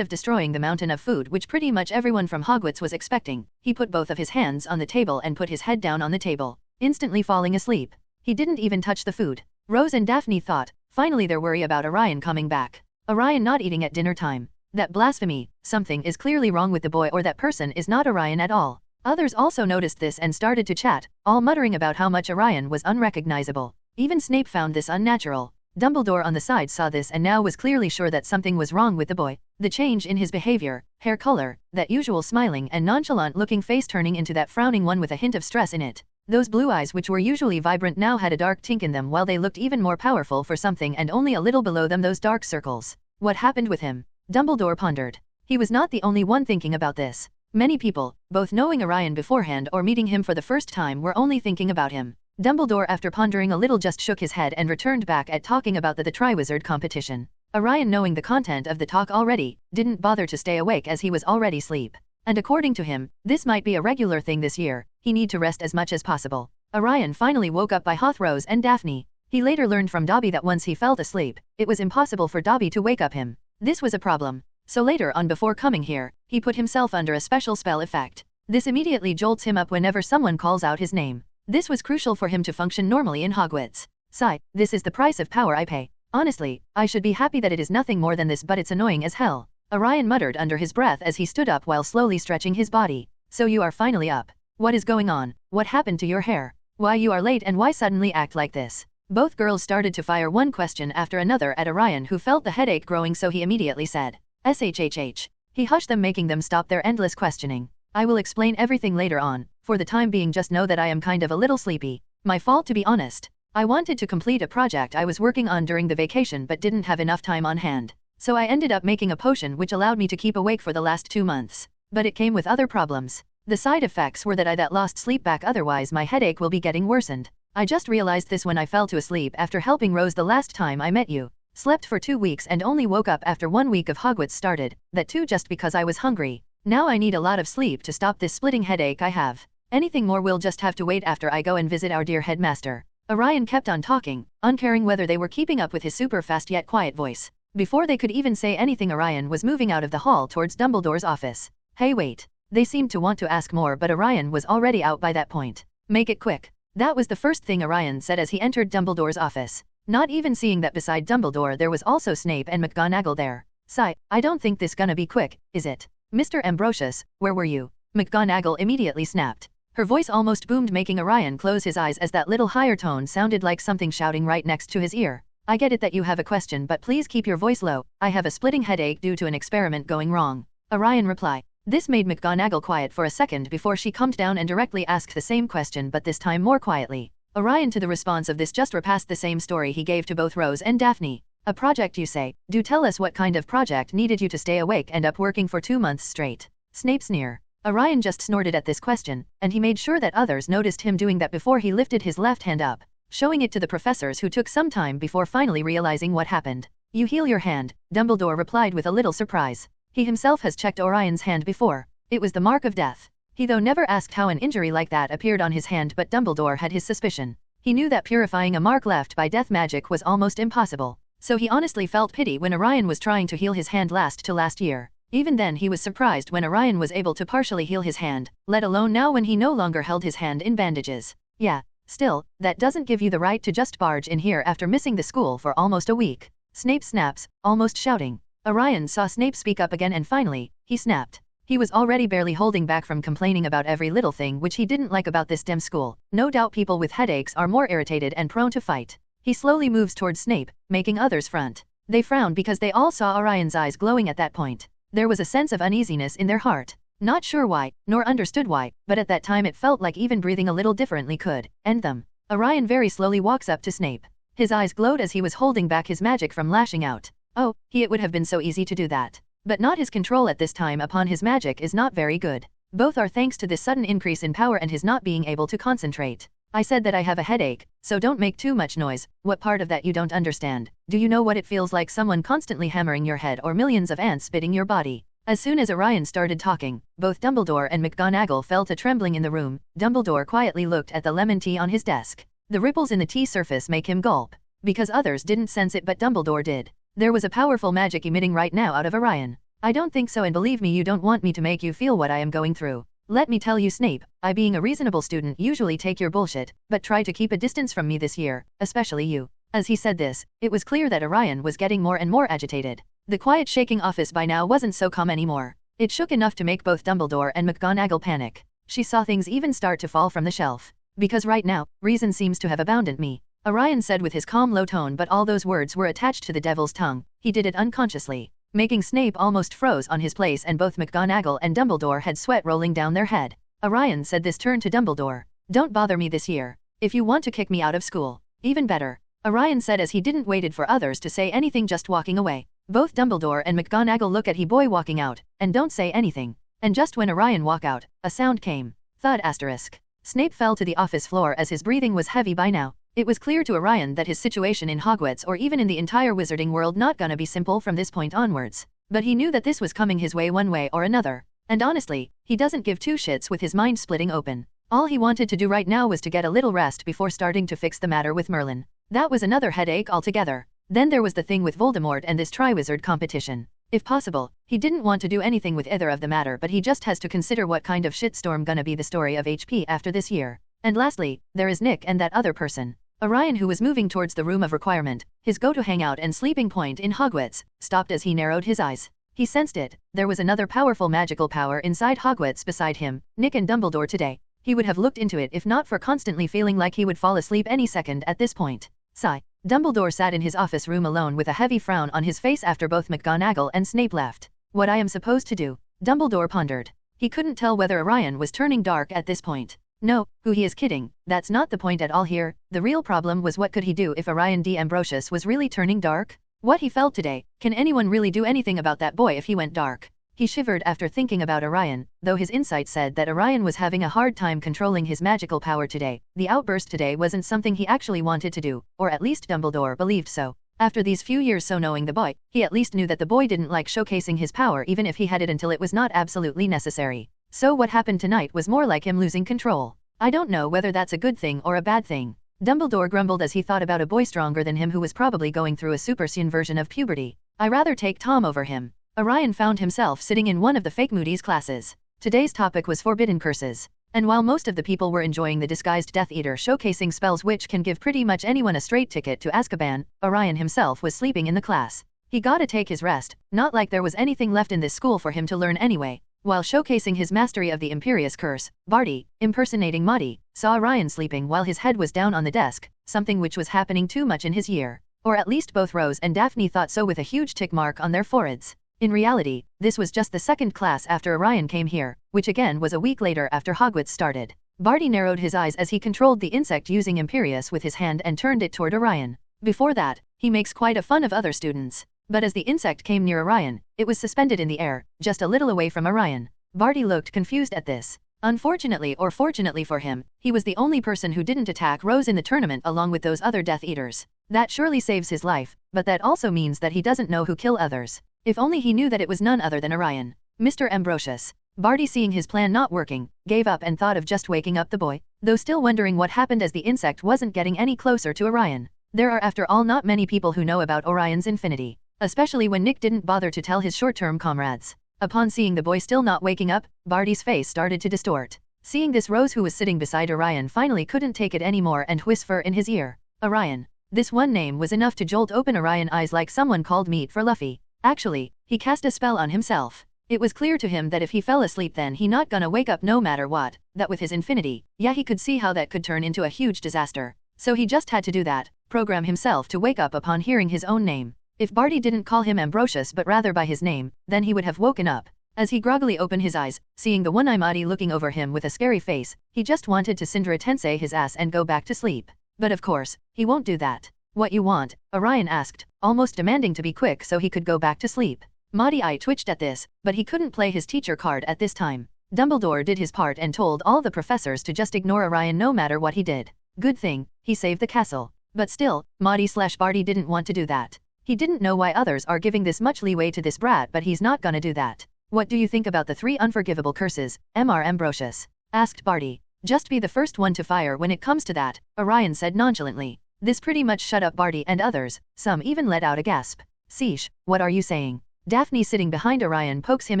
[SPEAKER 2] of destroying the mountain of food which pretty much everyone from Hogwarts was expecting, he put both of his hands on the table and put his head down on the table, instantly falling asleep. He didn't even touch the food. Rose and Daphne thought, finally their worry about Orion coming back. Orion not eating at dinner time. That blasphemy, something is clearly wrong with the boy, or that person is not Orion at all. Others also noticed this and started to chat, all muttering about how much Orion was unrecognizable. Even Snape found this unnatural. Dumbledore on the side saw this and now was clearly sure that something was wrong with the boy. The change in his behavior, hair color, that usual smiling and nonchalant looking face turning into that frowning one with a hint of stress in it. Those blue eyes which were usually vibrant now had a dark tink in them, while they looked even more powerful for something, and only a little below them those dark circles. What happened with him? Dumbledore pondered. He was not the only one thinking about this. Many people, both knowing Orion beforehand or meeting him for the first time, were only thinking about him. Dumbledore, after pondering a little, just shook his head and returned back at talking about the Triwizard competition. Orion, knowing the content of the talk already, didn't bother to stay awake as he was already asleep. And according to him, this might be a regular thing this year. He need to rest as much as possible. Orion finally woke up by Hoth, Rose and Daphne. He later learned from Dobby that once he fell asleep, it was impossible for Dobby to wake up him. This was a problem. So later on, before coming here, he put himself under a special spell effect. This immediately jolts him up whenever someone calls out his name. This was crucial for him to function normally in Hogwarts. Sigh, this is the price of power I pay. Honestly, I should be happy that it is nothing more than this, but it's annoying as hell. Orion muttered under his breath as he stood up while slowly stretching his body. So you are finally up. What is going on? What happened to your hair? Why you are late and why suddenly act like this? Both girls started to fire one question after another at Orion, who felt the headache growing, so he immediately said, SHHH. He hushed them, making them stop their endless questioning. I will explain everything later on. For the time being, just know that I am kind of a little sleepy. My fault, to be honest. I wanted to complete a project I was working on during the vacation but didn't have enough time on hand. So I ended up making a potion which allowed me to keep awake for the last 2 months. But it came with other problems. The side effects were that I lost sleep back, otherwise my headache will be getting worsened. I just realized this when I fell to sleep after helping Rose the last time I met you. Slept for 2 weeks and only woke up after 1 week of Hogwarts started, that too just because I was hungry. Now I need a lot of sleep to stop this splitting headache I have. Anything more will just have to wait after I go and visit our dear headmaster. Orion kept on talking, uncaring whether they were keeping up with his super fast yet quiet voice. Before they could even say anything, Orion was moving out of the hall towards Dumbledore's office. Hey, wait. They seemed to want to ask more, but Orion was already out by that point. Make it quick. That was the first thing Orion said as he entered Dumbledore's office. Not even seeing that beside Dumbledore there was also Snape and McGonagall there. Sigh, I don't think this gonna be quick, is it? Mr. Ambrosius, where were you? McGonagall immediately snapped. Her voice almost boomed, making Orion close his eyes as that little higher tone sounded like something shouting right next to his ear. I get it that you have a question, but please keep your voice low. I have a splitting headache due to an experiment going wrong. Orion replied. This made McGonagall quiet for a second before she calmed down and directly asked the same question, but this time more quietly. Orion to the response of this just repassed the same story he gave to both Rose and Daphne. A project, you say? Do tell us what kind of project needed you to stay awake and up working for 2 months straight. Snape sneer. Orion just snorted at this question, and he made sure that others noticed him doing that before he lifted his left hand up, showing it to the professors, who took some time before finally realizing what happened. You heal your hand, Dumbledore replied with a little surprise. He himself has checked Orion's hand before. It was the mark of death. He though never asked how an injury like that appeared on his hand, but Dumbledore had his suspicion. He knew that purifying a mark left by death magic was almost impossible, so he honestly felt pity when Orion was trying to heal his hand last year. Even then he was surprised when Orion was able to partially heal his hand, let alone now when he no longer held his hand in bandages. Yeah, still, that doesn't give you the right to just barge in here after missing the school for almost a week. Snape snaps, almost shouting. Orion saw Snape speak up again and finally, he snapped. He was already barely holding back from complaining about every little thing which he didn't like about this dem school. No doubt people with headaches are more irritated and prone to fight. He slowly moves towards Snape, making others front. They frowned because they all saw Orion's eyes glowing at that point. There was a sense of uneasiness in their heart. Not sure why, nor understood why, but at that time it felt like even breathing a little differently could end them. Orion very slowly walks up to Snape. His eyes glowed as he was holding back his magic from lashing out. Oh, it would have been so easy to do that. But not his control at this time upon his magic is not very good. Both are thanks to this sudden increase in power and his not being able to concentrate. I said that I have a headache, so don't make too much noise. What part of that you don't understand? Do you know what it feels like, someone constantly hammering your head or millions of ants spitting your body? As soon as Orion started talking, both Dumbledore and McGonagall fell to trembling in the room. Dumbledore quietly looked at the lemon tea on his desk. The ripples in the tea surface make him gulp, because others didn't sense it but Dumbledore did. There was a powerful magic emitting right now out of Orion. I don't think so, and believe me, you don't want me to make you feel what I am going through. Let me tell you, Snape, I being a reasonable student usually take your bullshit, but try to keep a distance from me this year, especially you. As he said this, it was clear that Orion was getting more and more agitated. The quiet shaking office by now wasn't so calm anymore. It shook enough to make both Dumbledore and McGonagall panic. She saw things even start to fall from the shelf. Because right now, reason seems to have abandoned me, Orion said with his calm low tone, but all those words were attached to the devil's tongue. He did it unconsciously, making Snape almost froze on his place, and both McGonagall and Dumbledore had sweat rolling down their head. Orion said this turned to Dumbledore. Don't bother me this year. If you want to kick me out of school, even better. Orion said as he didn't waited for others to say anything, just walking away. Both Dumbledore and McGonagall look at he boy walking out, and don't say anything. And just when Orion walk out, a sound came. Thud asterisk. Snape fell to the office floor as his breathing was heavy by now. It was clear to Orion that his situation in Hogwarts, or even in the entire wizarding world, not gonna be simple from this point onwards. But he knew that this was coming his way one way or another. And honestly, he doesn't give two shits with his mind splitting open. All he wanted to do right now was to get a little rest before starting to fix the matter with Merlin. That was another headache altogether. Then there was the thing with Voldemort and this Triwizard competition. If possible, he didn't want to do anything with either of the matter, but he just has to consider what kind of shitstorm gonna be the story of HP after this year. And lastly, there is Nick and that other person. Orion, who was moving towards the room of requirement, his go-to hangout and sleeping point in Hogwarts, stopped as he narrowed his eyes. He sensed it. There was another powerful magical power inside Hogwarts beside him, Nick and Dumbledore today. He would have looked into it if not for constantly feeling like he would fall asleep any second at this point. Sigh. Dumbledore sat in his office room alone with a heavy frown on his face after both McGonagall and Snape left. What I am supposed to do? Dumbledore pondered. He couldn't tell whether Orion was turning dark at this point. No, who he is kidding, that's not the point at all here. The real problem was what could he do if Orion D'Ambrosius was really turning dark? What he felt today, can anyone really do anything about that boy if he went dark? He shivered after thinking about Orion, though his insight said that Orion was having a hard time controlling his magical power today. The outburst today wasn't something he actually wanted to do, or at least Dumbledore believed so. After these few years so knowing the boy, he at least knew that the boy didn't like showcasing his power even if he had it until it was not absolutely necessary. So what happened tonight was more like him losing control. I don't know whether that's a good thing or a bad thing. Dumbledore grumbled as he thought about a boy stronger than him who was probably going through a super soon version of puberty. I rather take Tom over him. Orion found himself sitting in one of the fake Moody's classes. Today's topic was forbidden curses. And while most of the people were enjoying the disguised Death Eater showcasing spells which can give pretty much anyone a straight ticket to Azkaban, Orion himself was sleeping in the class. He gotta take his rest, not like there was anything left in this school for him to learn anyway. While showcasing his mastery of the Imperious Curse, Barty, impersonating Maudie, saw Orion sleeping while his head was down on the desk, something which was happening too much in his year. Or at least both Rose and Daphne thought so with a huge tick mark on their foreheads. In reality, this was just the second class after Orion came here, which again was a week later after Hogwarts started. Barty narrowed his eyes as he controlled the insect using Imperius with his hand and turned it toward Orion. Before that, he makes quite a fun of other students. But as the insect came near Orion, it was suspended in the air, just a little away from Orion. Barty looked confused at this. Unfortunately or fortunately for him, he was the only person who didn't attack Rose in the tournament along with those other Death Eaters. That surely saves his life, but that also means that he doesn't know who kill others. If only he knew that it was none other than Orion. Mr. Ambrosius. Barty, seeing his plan not working, gave up and thought of just waking up the boy, though still wondering what happened as the insect wasn't getting any closer to Orion. There are after all not many people who know about Orion's infinity, especially when Nick didn't bother to tell his short-term comrades. Upon seeing the boy still not waking up, Barty's face started to distort. Seeing this, Rose, who was sitting beside Orion, finally couldn't take it anymore and whisper in his ear, "Orion." This one name was enough to jolt open Orion's eyes like someone called meat for Luffy. Actually, he cast a spell on himself. It was clear to him that if he fell asleep then he not gonna wake up no matter what, that with his infinity, yeah, he could see how that could turn into a huge disaster. So he just had to do that, program himself to wake up upon hearing his own name. If Barty didn't call him Ambrosius but rather by his name, then he would have woken up. As he groggily opened his eyes, seeing the one-eyed Adi looking over him with a scary face, he just wanted to Syndra Tensei his ass and go back to sleep. But of course, he won't do that. "What you want?" Orion asked, almost demanding to be quick so he could go back to sleep. Maudie eye twitched at this, but he couldn't play his teacher card at this time. Dumbledore did his part and told all the professors to just ignore Orion no matter what he did. Good thing, he saved the castle. But still, Maudie/Barty didn't want to do that. He didn't know why others are giving this much leeway to this brat, but he's not gonna do that. "What do you think about the 3 unforgivable curses, Mr. Ambrosius?" asked Barty. "Just be the first one to fire when it comes to that," Orion said nonchalantly. This pretty much shut up Barty and others, some even let out a gasp. "Sheesh, what are you saying?" Daphne sitting behind Orion pokes him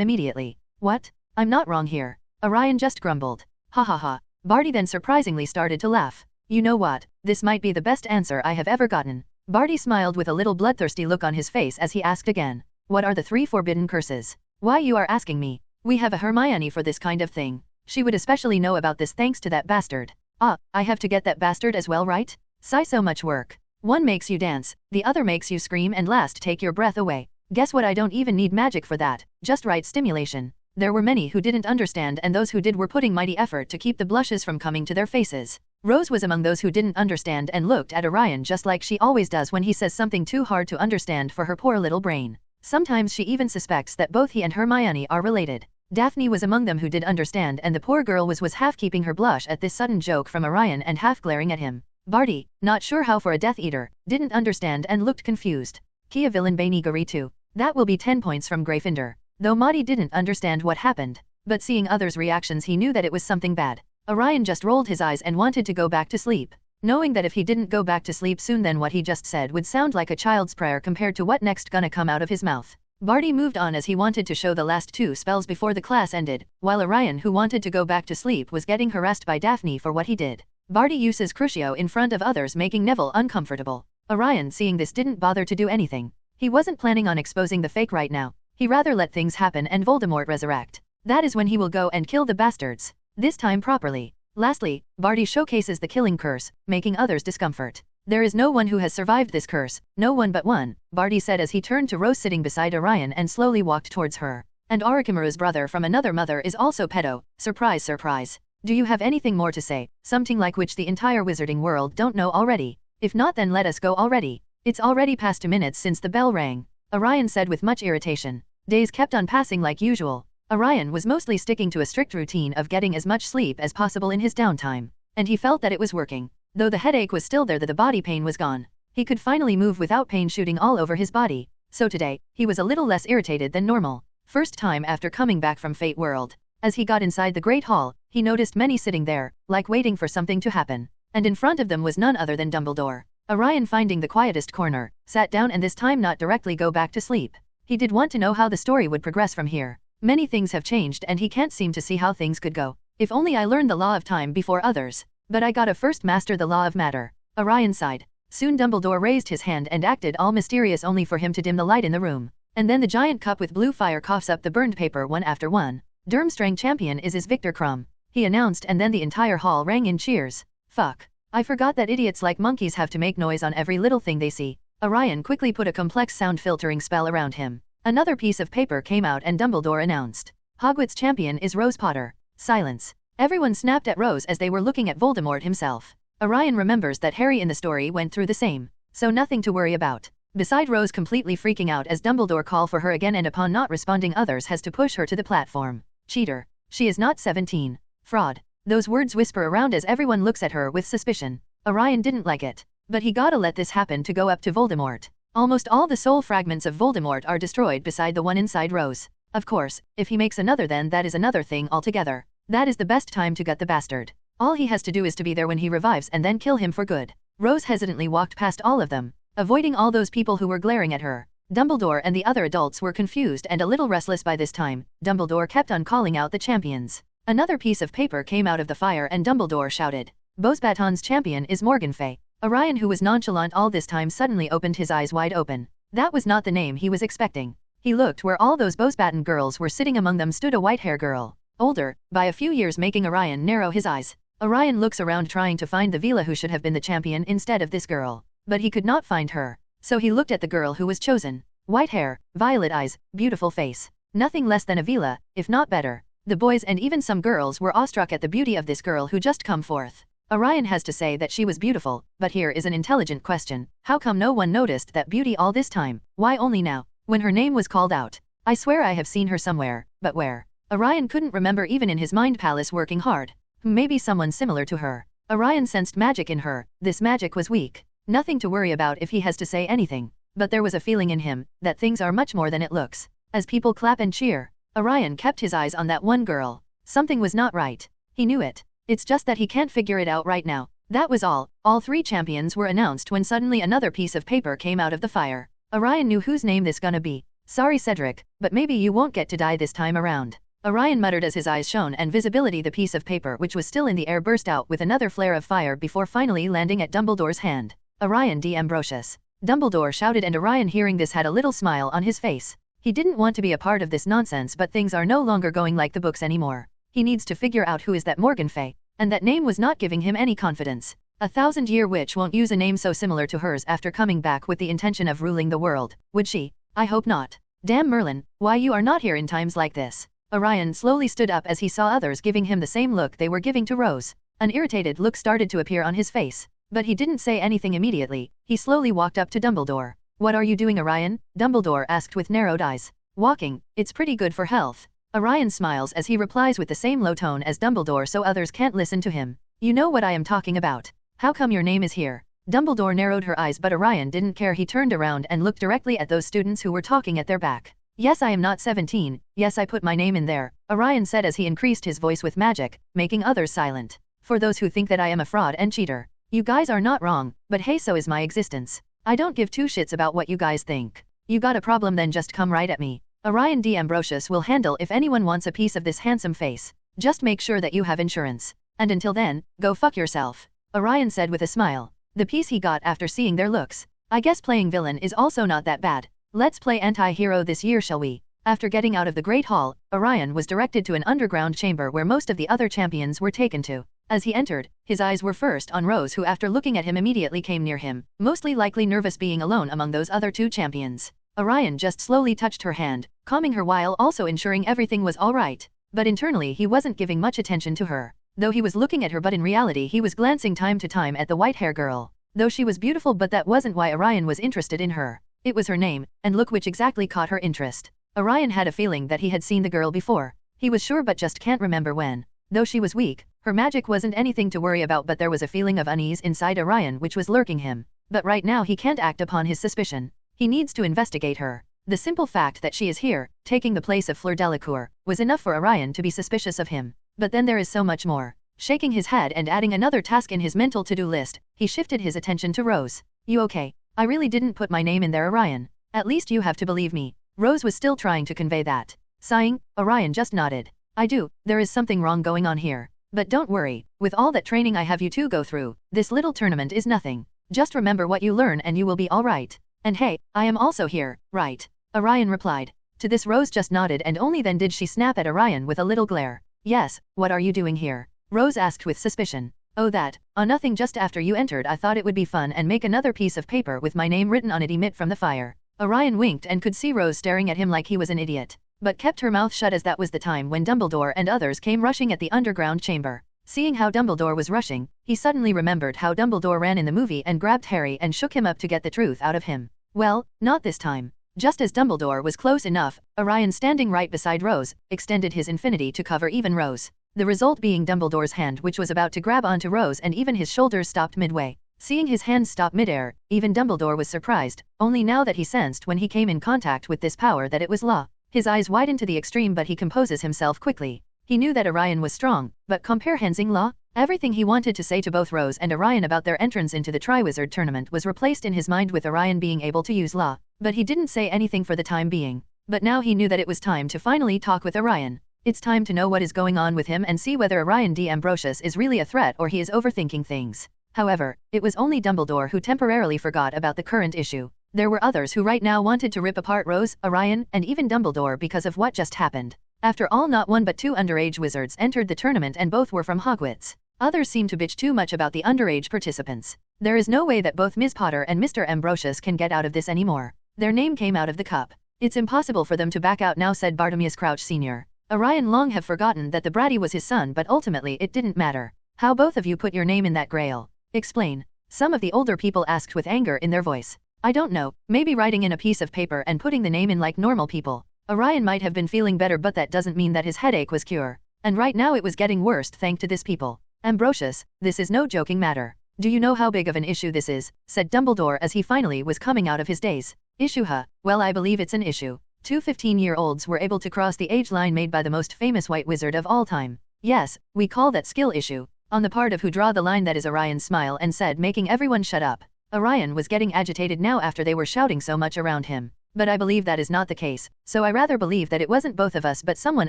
[SPEAKER 2] immediately. "What? I'm not wrong here." Orion just grumbled. "Ha ha ha." Barty then surprisingly started to laugh. "You know what, this might be the best answer I have ever gotten." Barty smiled with a little bloodthirsty look on his face as he asked again. "What are the 3 forbidden curses?" "Why, you are asking me? We have a Hermione for this kind of thing. She would especially know about this thanks to that bastard." "Ah, I have to get that bastard as well, right? Sigh, so much work. One makes you dance, the other makes you scream, and last take your breath away. Guess what, I don't even need magic for that, just right stimulation." There were many who didn't understand, and those who did were putting mighty effort to keep the blushes from coming to their faces. Rose was among those who didn't understand and looked at Orion just like she always does when he says something too hard to understand for her poor little brain. Sometimes she even suspects that both he and Hermione are related. Daphne was among them who did understand, and the poor girl was half keeping her blush at this sudden joke from Orion and half glaring at him. Barty, not sure how for a Death Eater, didn't understand and looked confused. "Kia villain Bani Garitu. That will be 10 points from Gryffindor." Though Maudie didn't understand what happened, but seeing others' reactions he knew that it was something bad. Orion just rolled his eyes and wanted to go back to sleep, knowing that if he didn't go back to sleep soon then what he just said would sound like a child's prayer compared to what next gonna come out of his mouth. Barty moved on as he wanted to show the last 2 spells before the class ended, while Orion, who wanted to go back to sleep, was getting harassed by Daphne for what he did. Barty uses Crucio in front of others, making Neville uncomfortable. Orion, seeing this, didn't bother to do anything. He wasn't planning on exposing the fake right now. He rather let things happen and Voldemort resurrect. That is when he will go and kill the bastards. This time properly. Lastly, Barty showcases the killing curse, making others discomfort. "There is no one who has survived this curse, no one but one," Barty said as he turned to Rose sitting beside Orion and slowly walked towards her. "And Orochimaru's brother from another mother is also pedo. Surprise, surprise. Do you have anything more to say, something like which the entire wizarding world don't know already? If not, then let us go already. It's already past 2 minutes since the bell rang," Orion said with much irritation. Days kept on passing like usual. Orion was mostly sticking to a strict routine of getting as much sleep as possible in his downtime, and he felt that it was working. Though the headache was still there, the body pain was gone. He could finally move without pain shooting all over his body. So today, he was a little less irritated than normal. First time after coming back from Fate World. As he got inside the Great Hall, he noticed many sitting there, like waiting for something to happen. And in front of them was none other than Dumbledore. Orion, finding the quietest corner, sat down and this time not directly go back to sleep. He did want to know how the story would progress from here. Many things have changed and he can't seem to see how things could go. "If only I learned the law of time before others. But I gotta first master the law of matter," Orion sighed. Soon Dumbledore raised his hand and acted all mysterious only for him to dim the light in the room. And then the giant cup with blue fire coughs up the burned paper one after one. "Durmstrang champion is Victor Crumb," he announced, and then the entire hall rang in cheers. "Fuck. I forgot that idiots like monkeys have to make noise on every little thing they see." Orion quickly put a complex sound filtering spell around him. Another piece of paper came out and Dumbledore announced, Hogwarts champion is Rose Potter. Silence. Everyone snapped at Rose as they were looking at Voldemort himself. Orion remembers that Harry in the story went through the same, so nothing to worry about. Beside Rose completely freaking out as Dumbledore called for her again and upon not responding others has to push her to the platform. Cheater. She is not 17. Fraud. Those words whisper around as everyone looks at her with suspicion. Orion didn't like it. But he gotta let this happen to go up to Voldemort. Almost all the soul fragments of Voldemort are destroyed beside the one inside Rose. Of course, if he makes another then that is another thing altogether. That is the best time to gut the bastard. All he has to do is to be there when he revives and then kill him for good. Rose hesitantly walked past all of them, avoiding all those people who were glaring at her. Dumbledore and the other adults were confused and a little restless by this time. Dumbledore kept on calling out the champions. Another piece of paper came out of the fire and Dumbledore shouted, Beauxbatons champion is Morganfey. Orion, who was nonchalant all this time, suddenly opened his eyes wide open. That was not the name he was expecting. He looked where all those Beauxbaton girls were sitting. Among them stood a white-haired girl, older by a few years, making Orion narrow his eyes. Orion looks around trying to find the Vila who should have been the champion instead of this girl, but he could not find her. So he looked at the girl who was chosen. White hair, violet eyes, beautiful face. Nothing less than a Vila, if not better. The boys and even some girls were awestruck at the beauty of this girl who just come forth. Orion has to say that she was beautiful, but here is an intelligent question. How come no one noticed that beauty all this time? Why only now, when her name was called out? I swear I have seen her somewhere, but where? Orion couldn't remember even in his mind palace working hard. Maybe someone similar to her. Orion sensed magic in her. This magic was weak. Nothing to worry about if he has to say anything. But there was a feeling in him that things are much more than it looks. As people clap and cheer, Orion kept his eyes on that one girl. Something was not right. He knew it. It's just that he can't figure it out right now. That was all. All three champions were announced when suddenly another piece of paper came out of the fire. Orion knew whose name this gonna be. Sorry Cedric, but maybe you won't get to die this time around. Orion muttered as his eyes shone and visibility the piece of paper which was still in the air burst out with another flare of fire before finally landing at Dumbledore's hand. Orion D. Ambrosius. Dumbledore shouted and Orion hearing this had a little smile on his face. He didn't want to be a part of this nonsense but things are no longer going like the books anymore. He needs to figure out who is that Morganfey, and that name was not giving him any confidence. A 1000-year witch won't use a name so similar to hers after coming back with the intention of ruling the world, would she? I hope not. Damn Merlin, why you are not here in times like this? Orion slowly stood up as he saw others giving him the same look they were giving to Rose. An irritated look started to appear on his face, but he didn't say anything immediately. He slowly walked up to Dumbledore. What are you doing, Orion? Dumbledore asked with narrowed eyes. Walking, it's pretty good for health. Orion smiles as he replies with the same low tone as Dumbledore so others can't listen to him. You know what I am talking about. How come your name is here? Dumbledore narrowed her eyes but Orion didn't care. He turned around and looked directly at those students who were talking at their back. Yes, I am not 17, yes I put my name in there, Orion said as he increased his voice with magic, making others silent. For those who think that I am a fraud and cheater, you guys are not wrong, but hey, so is my existence. I don't give two shits about what you guys think. You got a problem then just come right at me. Orion D. Ambrosius will handle if anyone wants a piece of this handsome face. Just make sure that you have insurance. And until then, go fuck yourself. Orion said with a smile. The piece he got after seeing their looks. I guess playing villain is also not that bad. Let's play anti-hero this year, shall we? After getting out of the Great Hall, Orion was directed to an underground chamber where most of the other champions were taken to. As he entered, his eyes were first on Rose, who after looking at him immediately came near him, mostly likely nervous being alone among those other two champions. Orion just slowly touched her hand, calming her while also ensuring everything was alright. But internally he wasn't giving much attention to her. Though he was looking at her but in reality he was glancing time to time at the white-hair girl. Though she was beautiful but that wasn't why Orion was interested in her. It was her name, and look which exactly caught her interest. Orion had a feeling that he had seen the girl before. He was sure but just can't remember when. Though she was weak, her magic wasn't anything to worry about but there was a feeling of unease inside Orion which was lurking him. But right now he can't act upon his suspicion. He needs to investigate her. The simple fact that she is here, taking the place of Fleur Delacour, was enough for Orion to be suspicious of him. But then there is so much more. Shaking his head and adding another task in his mental to-do list, he shifted his attention to Rose. You okay? I really didn't put my name in there, Orion. At least you have to believe me. Rose was still trying to convey that. Sighing, Orion just nodded. I do, there is something wrong going on here. But don't worry, with all that training I have you two go through, this little tournament is nothing. Just remember what you learn and you will be alright. And hey, I am also here, right? Orion replied. To this Rose just nodded and only then did she snap at Orion with a little glare. Yes, what are you doing here? Rose asked with suspicion. Oh that, nothing, just after you entered I thought it would be fun and make another piece of paper with my name written on it emit from the fire. Orion winked and could see Rose staring at him like he was an idiot, but kept her mouth shut as that was the time when Dumbledore and others came rushing at the underground chamber. Seeing how Dumbledore was rushing, he suddenly remembered how Dumbledore ran in the movie and grabbed Harry and shook him up to get the truth out of him. Well, not this time. Just as Dumbledore was close enough, Orion, standing right beside Rose, extended his infinity to cover even Rose. The result being Dumbledore's hand, which was about to grab onto Rose, and even his shoulders stopped midway. Seeing his hands stop midair, even Dumbledore was surprised, only now that he sensed when he came in contact with this power that it was law. His eyes widened to the extreme, but he composes himself quickly. He knew that Orion was strong, but comprehending law? Everything he wanted to say to both Rose and Orion about their entrance into the Triwizard tournament was replaced in his mind with Orion being able to use law, but he didn't say anything for the time being. But now he knew that it was time to finally talk with Orion. It's time to know what is going on with him and see whether Orion D'Ambrosius is really a threat or he is overthinking things. However, it was only Dumbledore who temporarily forgot about the current issue. There were others who right now wanted to rip apart Rose, Orion, and even Dumbledore because of what just happened. After all, not one but two underage wizards entered the tournament and both were from Hogwarts. Others seem to bitch too much about the underage participants. There is no way that both Ms. Potter and Mr. Ambrosius can get out of this anymore. Their name came out of the cup. It's impossible for them to back out now, said Bartemius Crouch Sr. Orion long have forgotten that the bratty was his son, but ultimately it didn't matter. How both of you put your name in that Grail? Explain. Some of the older people asked with anger in their voice. I don't know, maybe writing in a piece of paper and putting the name in like normal people. Orion might have been feeling better, but that doesn't mean that his headache was cured. And right now it was getting worse thanks to this people. Ambrosius, this is no joking matter. Do you know how big of an issue this is? Said Dumbledore as he finally was coming out of his daze. Issue, huh? Well, I believe it's an issue. Two 15-year-olds were able to cross the age line made by the most famous white wizard of all time. Yes, we call that skill issue. On the part of who draw the line, that is. Orion smiled and said, making everyone shut up. Orion was getting agitated now after they were shouting so much around him. But I believe that is not the case, so I rather believe that it wasn't both of us but someone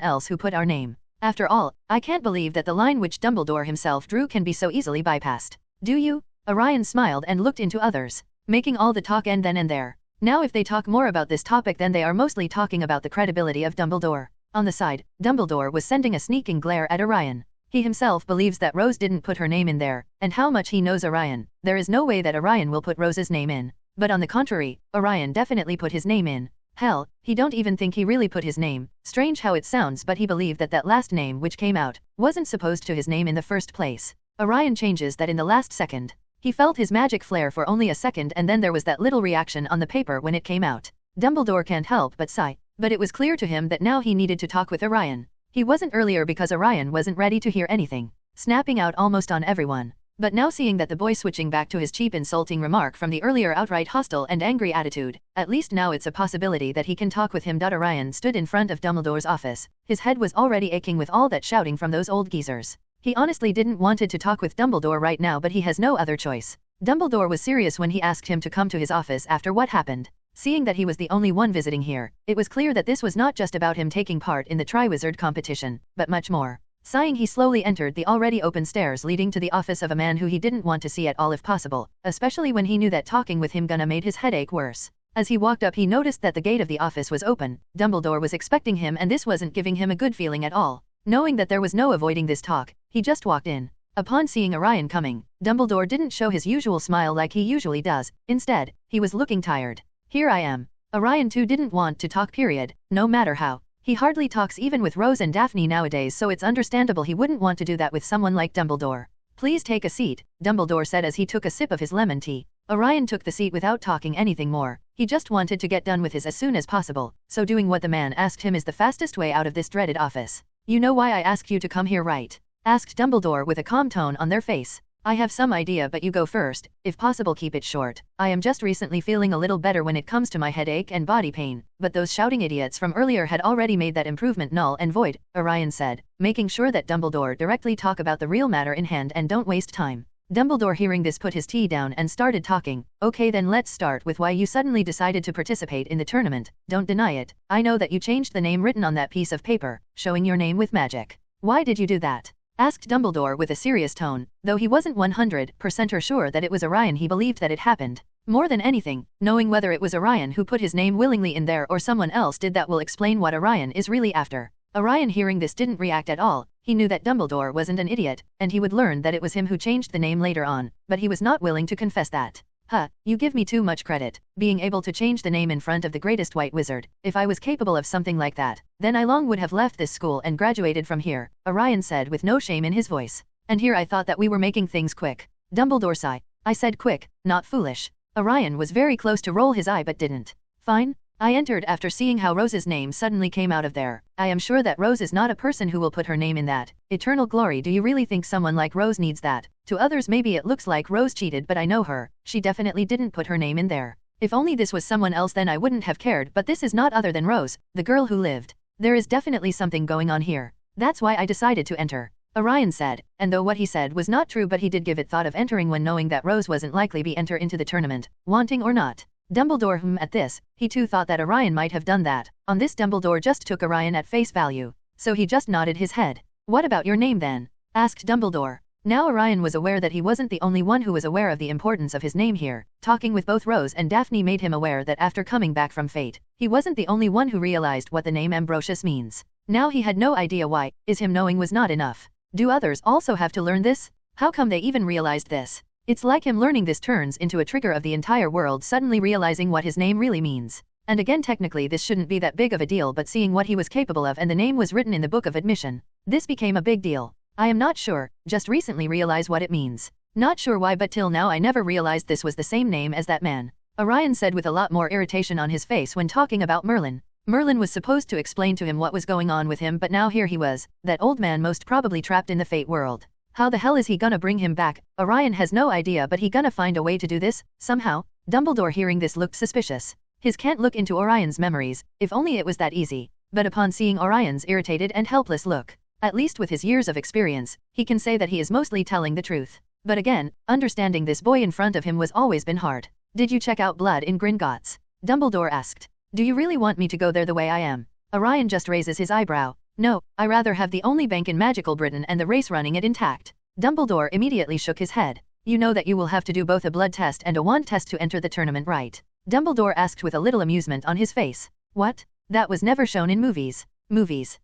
[SPEAKER 2] else who put our name. After all, I can't believe that the line which Dumbledore himself drew can be so easily bypassed. Do you? Orion smiled and looked into others, making all the talk end then and there. Now if they talk more about this topic, then they are mostly talking about the credibility of Dumbledore. On the side, Dumbledore was sending a sneaking glare at Orion. He himself believes that Rose didn't put her name in there, and how much he knows Orion, there is no way that Orion will put Rose's name in. But on the contrary, Orion definitely put his name in. Hell, he don't even think he really put his name. Strange how it sounds, but he believed that that last name which came out wasn't supposed to his name in the first place. Orion changes that in the last second. He felt his magic flare for only a second, and then there was that little reaction on the paper when it came out. Dumbledore can't help but sigh, but it was clear to him that now he needed to talk with Orion. He wasn't earlier because Orion wasn't ready to hear anything, snapping out almost on everyone. But now seeing that the boy switching back to his cheap insulting remark from the earlier outright hostile and angry attitude, at least now it's a possibility that he can talk with him. Orion stood in front of Dumbledore's office. His head was already aching with all that shouting from those old geezers. He honestly didn't wanted to talk with Dumbledore right now, but he has no other choice. Dumbledore was serious when he asked him to come to his office after what happened. Seeing that he was the only one visiting here, it was clear that this was not just about him taking part in the Triwizard competition, but much more. Sighing, he slowly entered the already open stairs leading to the office of a man who he didn't want to see at all if possible, especially when he knew that talking with him gonna made his headache worse. As he walked up, he noticed that the gate of the office was open. Dumbledore was expecting him, and this wasn't giving him a good feeling at all. Knowing that there was no avoiding this talk, he just walked in. Upon seeing Orion coming, Dumbledore didn't show his usual smile like he usually does. Instead, he was looking tired. Here I am. Orion too didn't want to talk, period, no matter how. He hardly talks even with Rose and Daphne nowadays, so it's understandable he wouldn't want to do that with someone like Dumbledore. Please take a seat, Dumbledore said as he took a sip of his lemon tea. Orion took the seat without talking anything more. He just wanted to get done with his as soon as possible, so doing what the man asked him is the fastest way out of this dreaded office. You know why I asked you to come here, right? Asked Dumbledore with a calm tone on their face. I have some idea, but you go first. If possible, keep it short. I am just recently feeling a little better when it comes to my headache and body pain, but those shouting idiots from earlier had already made that improvement null and void, Orion said, making sure that Dumbledore directly talk about the real matter in hand and don't waste time. Dumbledore, hearing this, put his tea down and started talking. Okay, then let's start with why you suddenly decided to participate in the tournament. Don't deny it. I know that you changed the name written on that piece of paper, showing your name with magic. Why did you do that? Asked Dumbledore with a serious tone, though he wasn't 100% sure that it was Orion. He believed that it happened. More than anything, knowing whether it was Orion who put his name willingly in there or someone else did that will explain what Orion is really after. Orion, hearing this, didn't react at all. He knew that Dumbledore wasn't an idiot, and he would learn that it was him who changed the name later on, but he was not willing to confess that. Huh, you give me too much credit, being able to change the name in front of the greatest white wizard. If I was capable of something like that, then I long would have left this school and graduated from here, Orion said with no shame in his voice. And here I thought that we were making things quick. Dumbledore sighed. I said quick, not foolish. Orion was very close to roll his eye but didn't. Fine. I entered after seeing how Rose's name suddenly came out of there. I am sure that Rose is not a person who will put her name in that. Eternal glory. Do you really think someone like Rose needs that? To others maybe it looks like Rose cheated, but I know her. She definitely didn't put her name in there. If only this was someone else then I wouldn't have cared, but this is not other than Rose, the girl who lived. There is definitely something going on here. That's why I decided to enter. Orion said, and though what he said was not true but he did give it thought of entering when knowing that Rose wasn't likely be enter into the tournament, wanting or not. Dumbledore at this, he too thought that Orion might have done that. On this Dumbledore just took Orion at face value. So he just nodded his head. What about your name then? Asked Dumbledore. Now Orion was aware that he wasn't the only one who was aware of the importance of his name here. Talking with both Rose and Daphne made him aware that after coming back from Fate, he wasn't the only one who realized what the name Ambrosius means. Now he had no idea why, is him knowing was not enough. Do others also have to learn this? How come they even realized this? It's like him learning this turns into a trigger of the entire world suddenly realizing what his name really means. And again technically this shouldn't be that big of a deal but seeing what he was capable of and the name was written in the book of admission. This became a big deal. I am not sure, just recently realize what it means. Not sure why but till now I never realized this was the same name as that man. Orion said with a lot more irritation on his face when talking about Merlin. Merlin was supposed to explain to him what was going on with him but now here he was, that old man most probably trapped in the Fate world. How the hell is he gonna bring him back? Orion has no idea but he gonna find a way to do this, somehow? Dumbledore hearing this looked suspicious. His can't look into Orion's memories, if only it was that easy. But upon seeing Orion's irritated and helpless look, at least with his years of experience, he can say that he is mostly telling the truth. But again, understanding this boy in front of him was always been hard. Did you check out Blood in Gringotts? Dumbledore asked. Do you really want me to go there the way I am? Orion just raises his eyebrow. No, I rather have the only bank in magical Britain and the race running it intact. Dumbledore immediately shook his head. You know that you will have to do both a blood test and a wand test to enter the tournament, right? Dumbledore asked with a little amusement on his face. What? That was never shown in movies. Movies?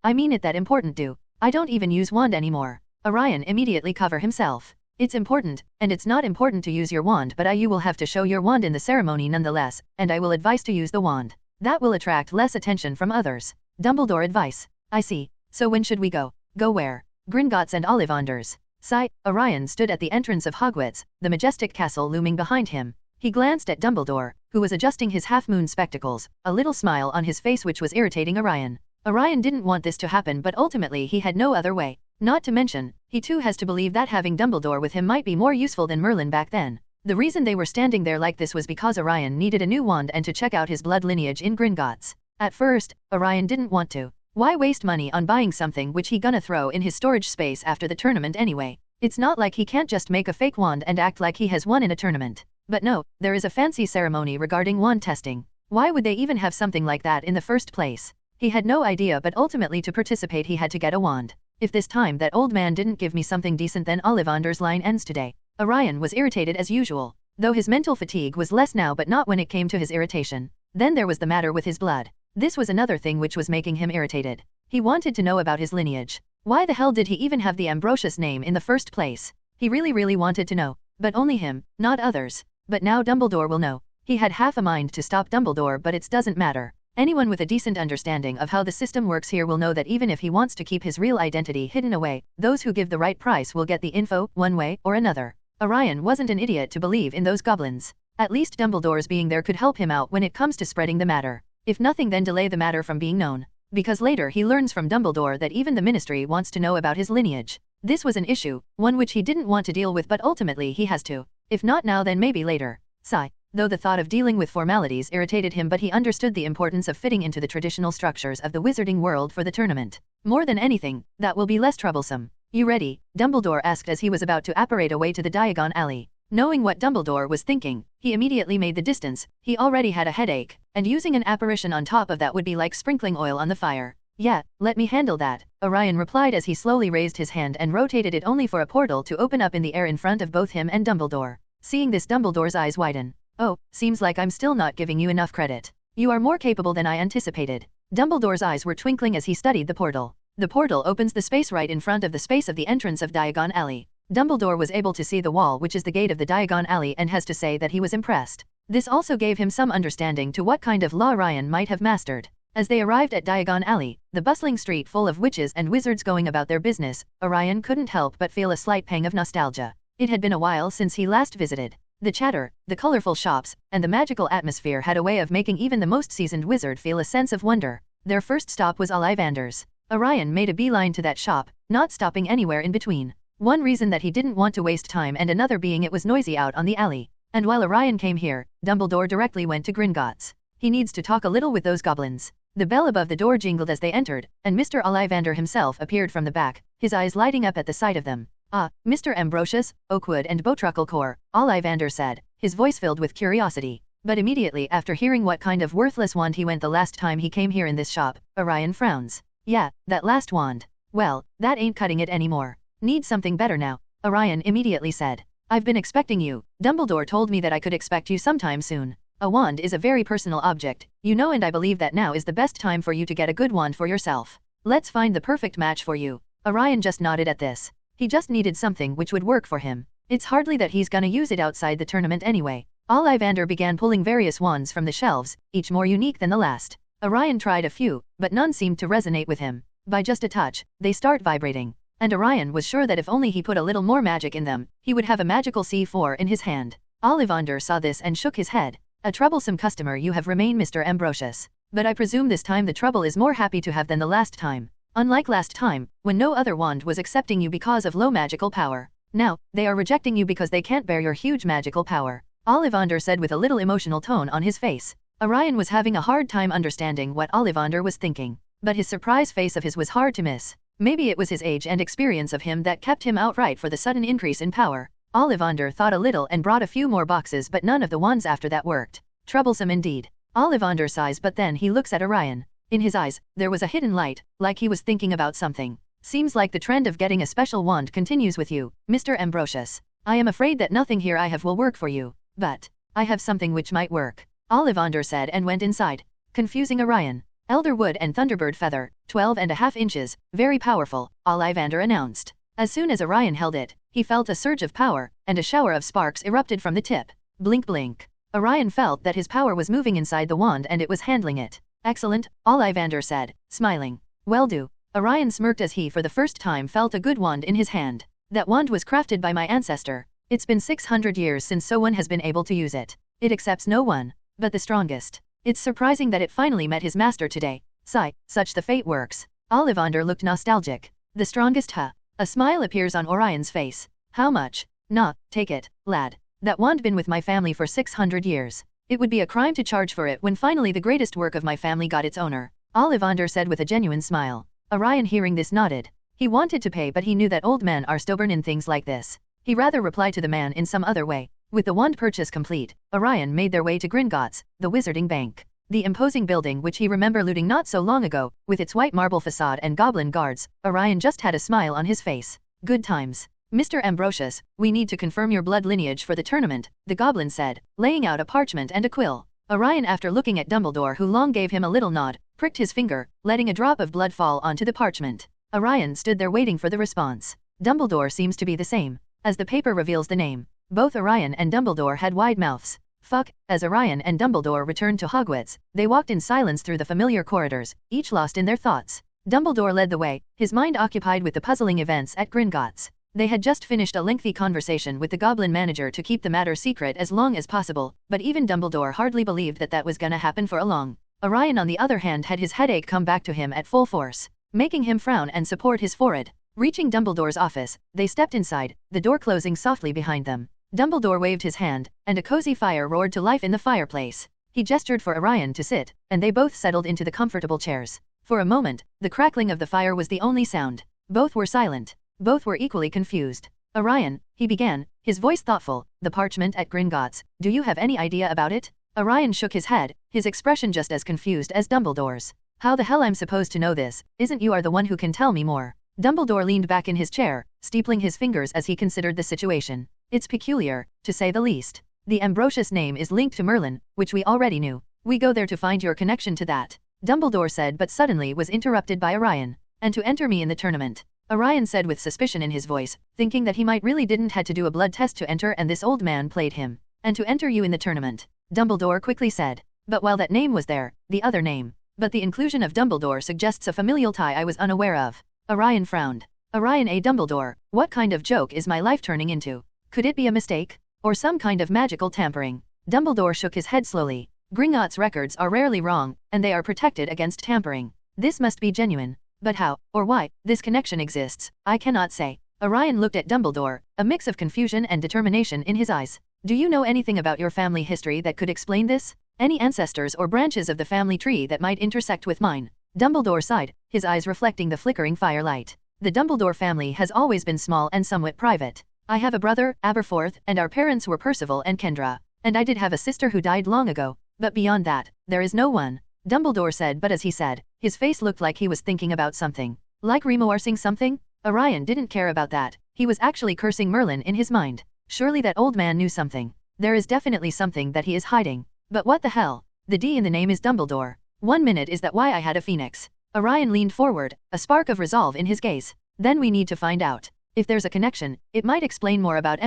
[SPEAKER 2] I mean it that important do. I don't even use wand anymore. Orion immediately cover himself. It's important, and it's not important to use your wand but you will have to show your wand in the ceremony nonetheless, and I will advise to use the wand. That will attract less attention from others. Dumbledore advice. I see. So when should we go? Go where? Gringotts and Ollivanders. Sigh. Orion stood at the entrance of Hogwarts, the majestic castle looming behind him. He glanced at Dumbledore, who was adjusting his half-moon spectacles, a little smile on his face which was irritating Orion. Orion didn't want this to happen but ultimately he had no other way. Not to mention, he too has to believe that having Dumbledore with him might be more useful than Merlin back then. The reason they were standing there like this was because Orion needed a new wand and to check out his blood lineage in Gringotts. At first, Orion didn't want to. Why waste money on buying something which he gonna throw in his storage space after the tournament anyway? It's not like he can't just make a fake wand and act like he has won in a tournament. But no, there is a fancy ceremony regarding wand testing. Why would they even have something like that in the first place? He had no idea but ultimately to participate he had to get a wand. If this time that old man didn't give me something decent then Ollivander's line ends today. Orion was irritated as usual, though his mental fatigue was less now but not when it came to his irritation. Then there was the matter with his blood. This was another thing which was making him irritated. He wanted to know about his lineage. Why the hell did he even have the Ambrosius name in the first place? He really wanted to know. But only him, not others. But now Dumbledore will know. He had half a mind to stop Dumbledore but it doesn't matter. Anyone with a decent understanding of how the system works here will know that even if he wants to keep his real identity hidden away, those who give the right price will get the info, one way or another. Orion wasn't an idiot to believe in those goblins. At least Dumbledore's being there could help him out when it comes to spreading the matter. If nothing then delay the matter from being known. Because later he learns from Dumbledore that even the ministry wants to know about his lineage. This was an issue, one which he didn't want to deal with but ultimately he has to. If not now then maybe later. Sigh. Though the thought of dealing with formalities irritated him but he understood the importance of fitting into the traditional structures of the wizarding world for the tournament. More than anything, that will be less troublesome. You ready? Dumbledore asked as he was about to apparate away to the Diagon Alley. Knowing what Dumbledore was thinking, he immediately made the distance. He already had a headache, and using an apparition on top of that would be like sprinkling oil on the fire. Yeah, let me handle that, Orion replied as he slowly raised his hand and rotated it only for a portal to open up in the air in front of both him and Dumbledore. Seeing this Dumbledore's eyes widen. Oh, seems like I'm still not giving you enough credit. You are more capable than I anticipated. Dumbledore's eyes were twinkling as he studied the portal. The portal opens the space right in front of the space of the entrance of Diagon Alley. Dumbledore was able to see the wall, which is the gate of the Diagon Alley, and has to say that he was impressed. This also gave him some understanding to what kind of law Orion might have mastered. As they arrived at Diagon Alley, the bustling street full of witches and wizards going about their business, Orion couldn't help but feel a slight pang of nostalgia. It had been a while since he last visited. The chatter, the colorful shops, and the magical atmosphere had a way of making even the most seasoned wizard feel a sense of wonder. Their first stop was Ollivander's. Orion made a beeline to that shop, not stopping anywhere in between. One reason that he didn't want to waste time, and another being it was noisy out on the alley. And while Orion came here, Dumbledore directly went to Gringotts. He needs to talk a little with those goblins. The bell above the door jingled as they entered, and Mr. Ollivander himself appeared from the back, his eyes lighting up at the sight of them. "Ah, Mr. Ambrosius, Oakwood and Bowtrucklecore," Ollivander said, his voice filled with curiosity. But immediately after hearing what kind of worthless wand he went the last time he came here in this shop, Orion frowns. "Yeah, that last wand. Well, that ain't cutting it anymore. Need something better now," Orion immediately said. "I've been expecting you. Dumbledore told me that I could expect you sometime soon. A wand is a very personal object, you know, and I believe that now is the best time for you to get a good wand for yourself. Let's find the perfect match for you." Orion just nodded at this. He just needed something which would work for him. It's hardly that he's gonna use it outside the tournament anyway. Ollivander began pulling various wands from the shelves, each more unique than the last. Orion tried a few, but none seemed to resonate with him. By just a touch, they start vibrating. And Orion was sure that if only he put a little more magic in them, he would have a magical C4 in his hand. Ollivander saw this and shook his head. "A troublesome customer you have remained, Mr. Ambrosius. But I presume this time the trouble is more happy to have than the last time. Unlike last time, when no other wand was accepting you because of low magical power. Now, they are rejecting you because they can't bear your huge magical power," Ollivander said with a little emotional tone on his face. Orion was having a hard time understanding what Ollivander was thinking. But his surprised face of his was hard to miss. Maybe it was his age and experience of him that kept him outright for the sudden increase in power. Ollivander thought a little and brought a few more boxes, but none of the ones after that worked. Troublesome indeed. Ollivander sighs, but then he looks at Orion. In his eyes, there was a hidden light, like he was thinking about something. "Seems like the trend of getting a special wand continues with you, Mr. Ambrosius. I am afraid that nothing here I have will work for you. But I have something which might work," Ollivander said and went inside. Confusing Orion. "Elderwood and Thunderbird Feather, 12.5 inches, very powerful," Ollivander announced. As soon as Orion held it, he felt a surge of power, and a shower of sparks erupted from the tip. Blink blink. Orion felt that his power was moving inside the wand and it was handling it. "Excellent," Ollivander said, smiling. "Well do." Orion smirked as he for the first time felt a good wand in his hand. "That wand was crafted by my ancestor. It's been 600 years since someone has been able to use it. It accepts no one but the strongest. It's surprising that it finally met his master today. Sigh, such the fate works." Ollivander looked nostalgic. "The strongest, huh?" A smile appears on Orion's face. "How much?" "Nah, take it, lad. That wand been with my family for 600 years. It would be a crime to charge for it when finally the greatest work of my family got its owner," Ollivander said with a genuine smile. Orion hearing this nodded. He wanted to pay, but he knew that old men are stubborn in things like this. He rather replied to the man in some other way. With the wand purchase complete, Orion made their way to Gringotts, the Wizarding Bank. The imposing building which he remembered looting not so long ago, with its white marble facade and goblin guards, Orion just had a smile on his face. "Good times. Mr. Ambrosius, we need to confirm your blood lineage for the tournament," the goblin said, laying out a parchment and a quill. Orion, after looking at Dumbledore, who long gave him a little nod, pricked his finger, letting a drop of blood fall onto the parchment. Orion stood there waiting for the response. Dumbledore seems to be the same. As the paper reveals the name, both Orion and Dumbledore had wide mouths. Fuck. As Orion and Dumbledore returned to Hogwarts, they walked in silence through the familiar corridors, each lost in their thoughts. Dumbledore led the way, his mind occupied with the puzzling events at Gringotts. They had just finished a lengthy conversation with the goblin manager to keep the matter secret as long as possible, but even Dumbledore hardly believed that that was gonna happen for a long. Orion, on the other hand, had his headache come back to him at full force, making him frown and support his forehead. Reaching Dumbledore's office, they stepped inside, the door closing softly behind them. Dumbledore waved his hand, and a cozy fire roared to life in the fireplace. He gestured for Orion to sit, and they both settled into the comfortable chairs. For a moment, the crackling of the fire was the only sound. Both were silent. Both were equally confused. "Orion," he began, his voice thoughtful, "the parchment at Gringotts, do you have any idea about it?" Orion shook his head, his expression just as confused as Dumbledore's. "How the hell I'm supposed to know this? Isn't you are the one who can tell me more?" Dumbledore leaned back in his chair, steepling his fingers as he considered the situation. "It's peculiar, to say the least. The Ambrosius name is linked to Merlin, which we already knew. We go there to find your connection to that," Dumbledore said, but suddenly was interrupted by Orion. "And to enter me in the tournament. Orion said with suspicion in his voice, thinking that he might really didn't had to do a blood test to enter and this old man played him. And to enter you in the tournament. Dumbledore quickly said. But while that name was there, the other name. But the inclusion of Dumbledore suggests a familial tie I was unaware of. Orion frowned. Orion A. Dumbledore, what kind of joke is my life turning into? Could it be a mistake? Or some kind of magical tampering? Dumbledore shook his head slowly. Gringotts records are rarely wrong, and they are protected against tampering. This must be genuine. But how, or why, this connection exists, I cannot say. Orion looked at Dumbledore, a mix of confusion and determination in his eyes. Do you know anything about your family history that could explain this? Any ancestors or branches of the family tree that might intersect with mine? Dumbledore sighed, his eyes reflecting the flickering firelight. The Dumbledore family has always been small and somewhat private. I have a brother, Aberforth, and our parents were Percival and Kendra. And I did have a sister who died long ago. But beyond that, there is no one. Dumbledore said, but as he said, his face looked like he was thinking about something. Like remorseing something? Orion didn't care about that. He was actually cursing Merlin in his mind. Surely that old man knew something. There is definitely something that he is hiding. But what the hell? The D in the name is Dumbledore. 1 minute is that why I had a phoenix? Orion leaned forward, a spark of resolve in his gaze. Then we need to find out. If there's a connection, it might explain more about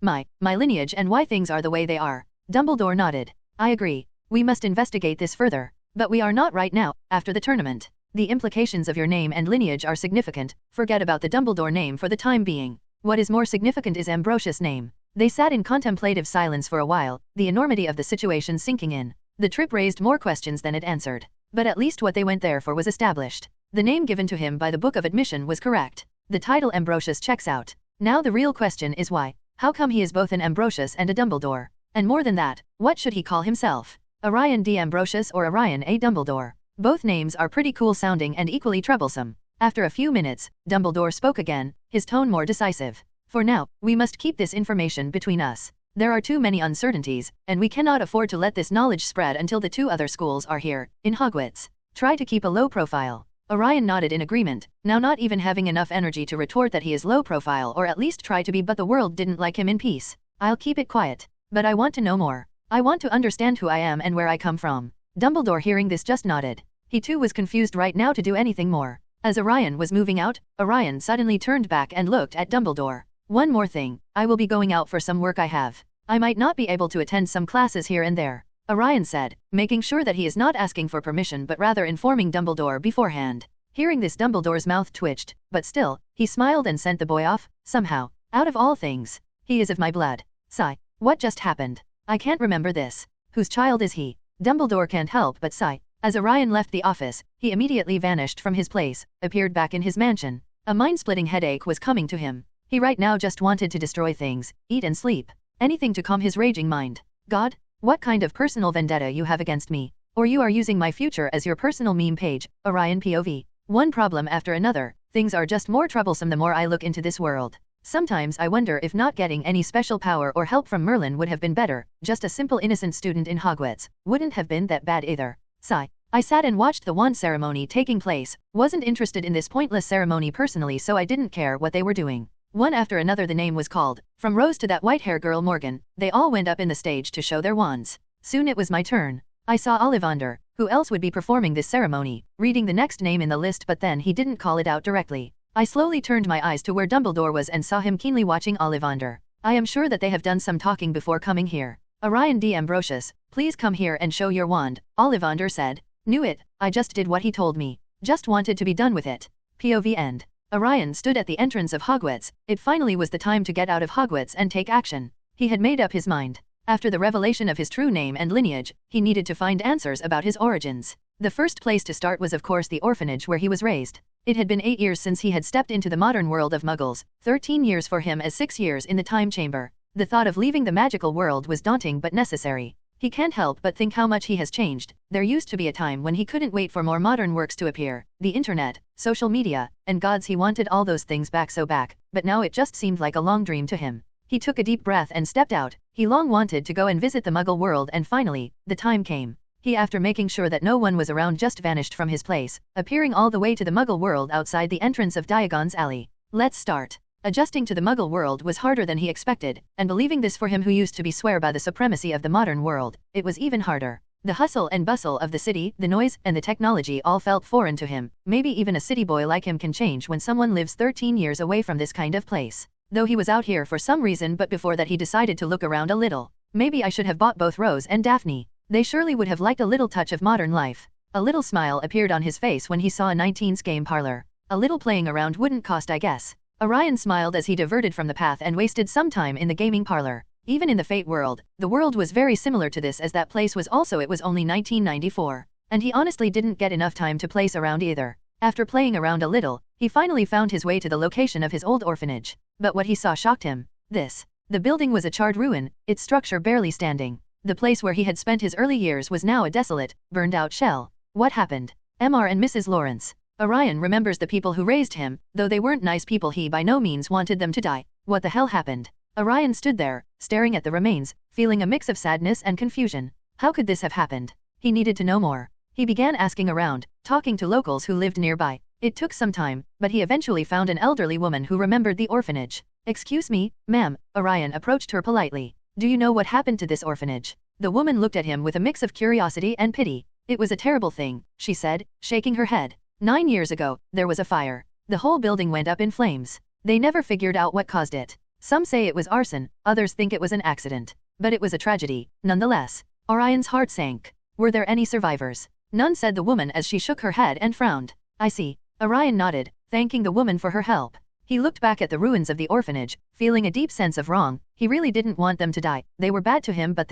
[SPEAKER 2] my lineage and why things are the way they are. Dumbledore nodded. I agree. We must investigate this further. But we are not right now, after the tournament. The implications of your name and lineage are significant. Forget about the Dumbledore name for the time being. What is more significant is Ambrosius' name. They sat in contemplative silence for a while, the enormity of the situation sinking in. The trip raised more questions than it answered. But at least what they went there for was established. The name given to him by the Book of Admission was correct. The title Ambrosius checks out. Now the real question is why. How come he is both an Ambrosius and a Dumbledore? And more than that, what should he call himself? Orion D. Ambrosius or Orion A. Dumbledore? Both names are pretty cool sounding and equally troublesome. After a few minutes, Dumbledore spoke again, his tone more decisive. For now, we must keep this information between us. There are too many uncertainties, and we cannot afford to let this knowledge spread until the 2 other schools are here, in Hogwarts. Try to keep a low profile. Orion nodded in agreement, now not even having enough energy to retort that he is low profile or at least try to be, but the world didn't like him in peace. I'll keep it quiet. But I want to know more. I want to understand who I am and where I come from. Dumbledore hearing this just nodded. He too was confused right now to do anything more. As Orion was moving out, Orion suddenly turned back and looked at Dumbledore. One more thing, I will be going out for some work I have. I might not be able to attend some classes here and there. Orion said, making sure that he is not asking for permission but rather informing Dumbledore beforehand. Hearing this, Dumbledore's mouth twitched, but still, he smiled and sent the boy off, somehow. Out of all things. He is of my blood. Sigh. What just happened? I can't remember this. Whose child is he? Dumbledore can't help but sigh. As Orion left the office, he immediately vanished from his place, appeared back in his mansion. A mind-splitting headache was coming to him. He right now just wanted to destroy things, eat and sleep. Anything to calm his raging mind. God? What kind of personal vendetta you have against me? Or you are using my future as your personal meme page, Orion POV. One problem after another, things are just more troublesome the more I look into this world. Sometimes I wonder if not getting any special power or help from Merlin would have been better, just a simple innocent student in Hogwarts wouldn't have been that bad either. Sigh. I sat and watched the wand ceremony taking place, wasn't interested in this pointless ceremony personally, so I didn't care what they were doing. One after another the name was called, from Rose to that white hair girl Morgan, they all went up in the stage to show their wands. Soon it was my turn. I saw Ollivander, who else would be performing this ceremony, reading the next name in the list, but then he didn't call it out directly. I slowly turned my eyes to where Dumbledore was and saw him keenly watching Ollivander. I am sure that they have done some talking before coming here. Orion D. Ambrosius, please come here and show your wand, Ollivander said. Knew it, I just did what he told me. Just wanted to be done with it. POV end. Orion stood at the entrance of Hogwarts. It finally was the time to get out of Hogwarts and take action. He had made up his mind. After the revelation of his true name and lineage, he needed to find answers about his origins. The first place to start was of course the orphanage where he was raised. It had been 8 years since he had stepped into the modern world of Muggles, 13 years for him as 6 years in the time chamber. The thought of leaving the magical world was daunting but necessary. He can't help but think how much he has changed. There used to be a time when he couldn't wait for more modern works to appear, the internet, social media, and gods, he wanted all those things back so back, but now it just seemed like a long dream to him. He took a deep breath and stepped out. He long wanted to go and visit the Muggle world, and finally, the time came. He, after making sure that no one was around, just vanished from his place, appearing all the way to the Muggle world outside the entrance of Diagon's Alley. Let's start. Adjusting to the Muggle world was harder than he expected, and believing this for him who used to be swear by the supremacy of the modern world, it was even harder. The hustle and bustle of the city, the noise, and the technology all felt foreign to him. Maybe even a city boy like him can change when someone lives 13 years away from this kind of place. Though he was out here for some reason, but before that he decided to look around a little. Maybe I should have bought both Rose and Daphne. They surely would have liked a little touch of modern life. A little smile appeared on his face when he saw a 19's game parlor. A little playing around wouldn't cost, I guess. Orion smiled as he diverted from the path and wasted some time in the gaming parlor. Even in the Fate world, the world was very similar to this, as that place was also, it was only 1994. And he honestly didn't get enough time to place around either. After playing around a little, he finally found his way to the location of his old orphanage. But what he saw shocked him. The building was a charred ruin, its structure barely standing. The place where he had spent his early years was now a desolate, burned-out shell. What happened? Mr. and Mrs. Lawrence. Orion remembers the people who raised him, though they weren't nice people. He by no means wanted them to die. What the hell happened? Orion stood there, staring at the remains, feeling a mix of sadness and confusion. How could this have happened? He needed to know more. He began asking around, talking to locals who lived nearby. It took some time, but he eventually found an elderly woman who remembered the orphanage. Excuse me, ma'am. Orion approached her politely. Do you know what happened to this orphanage? The woman looked at him with a mix of curiosity and pity. It was a terrible thing, she said, shaking her head. 9 years ago, there was a fire. The whole building went up in flames. They never figured out what caused it. Some say it was arson, others think it was an accident. But it was a tragedy, nonetheless. Orion's heart sank. Were there any survivors? None, said the woman as she shook her head and frowned. I see. Orion nodded, thanking the woman for her help. He looked back at the ruins of the orphanage, feeling a deep sense of wrong. He really didn't want them to die. They were bad to him, but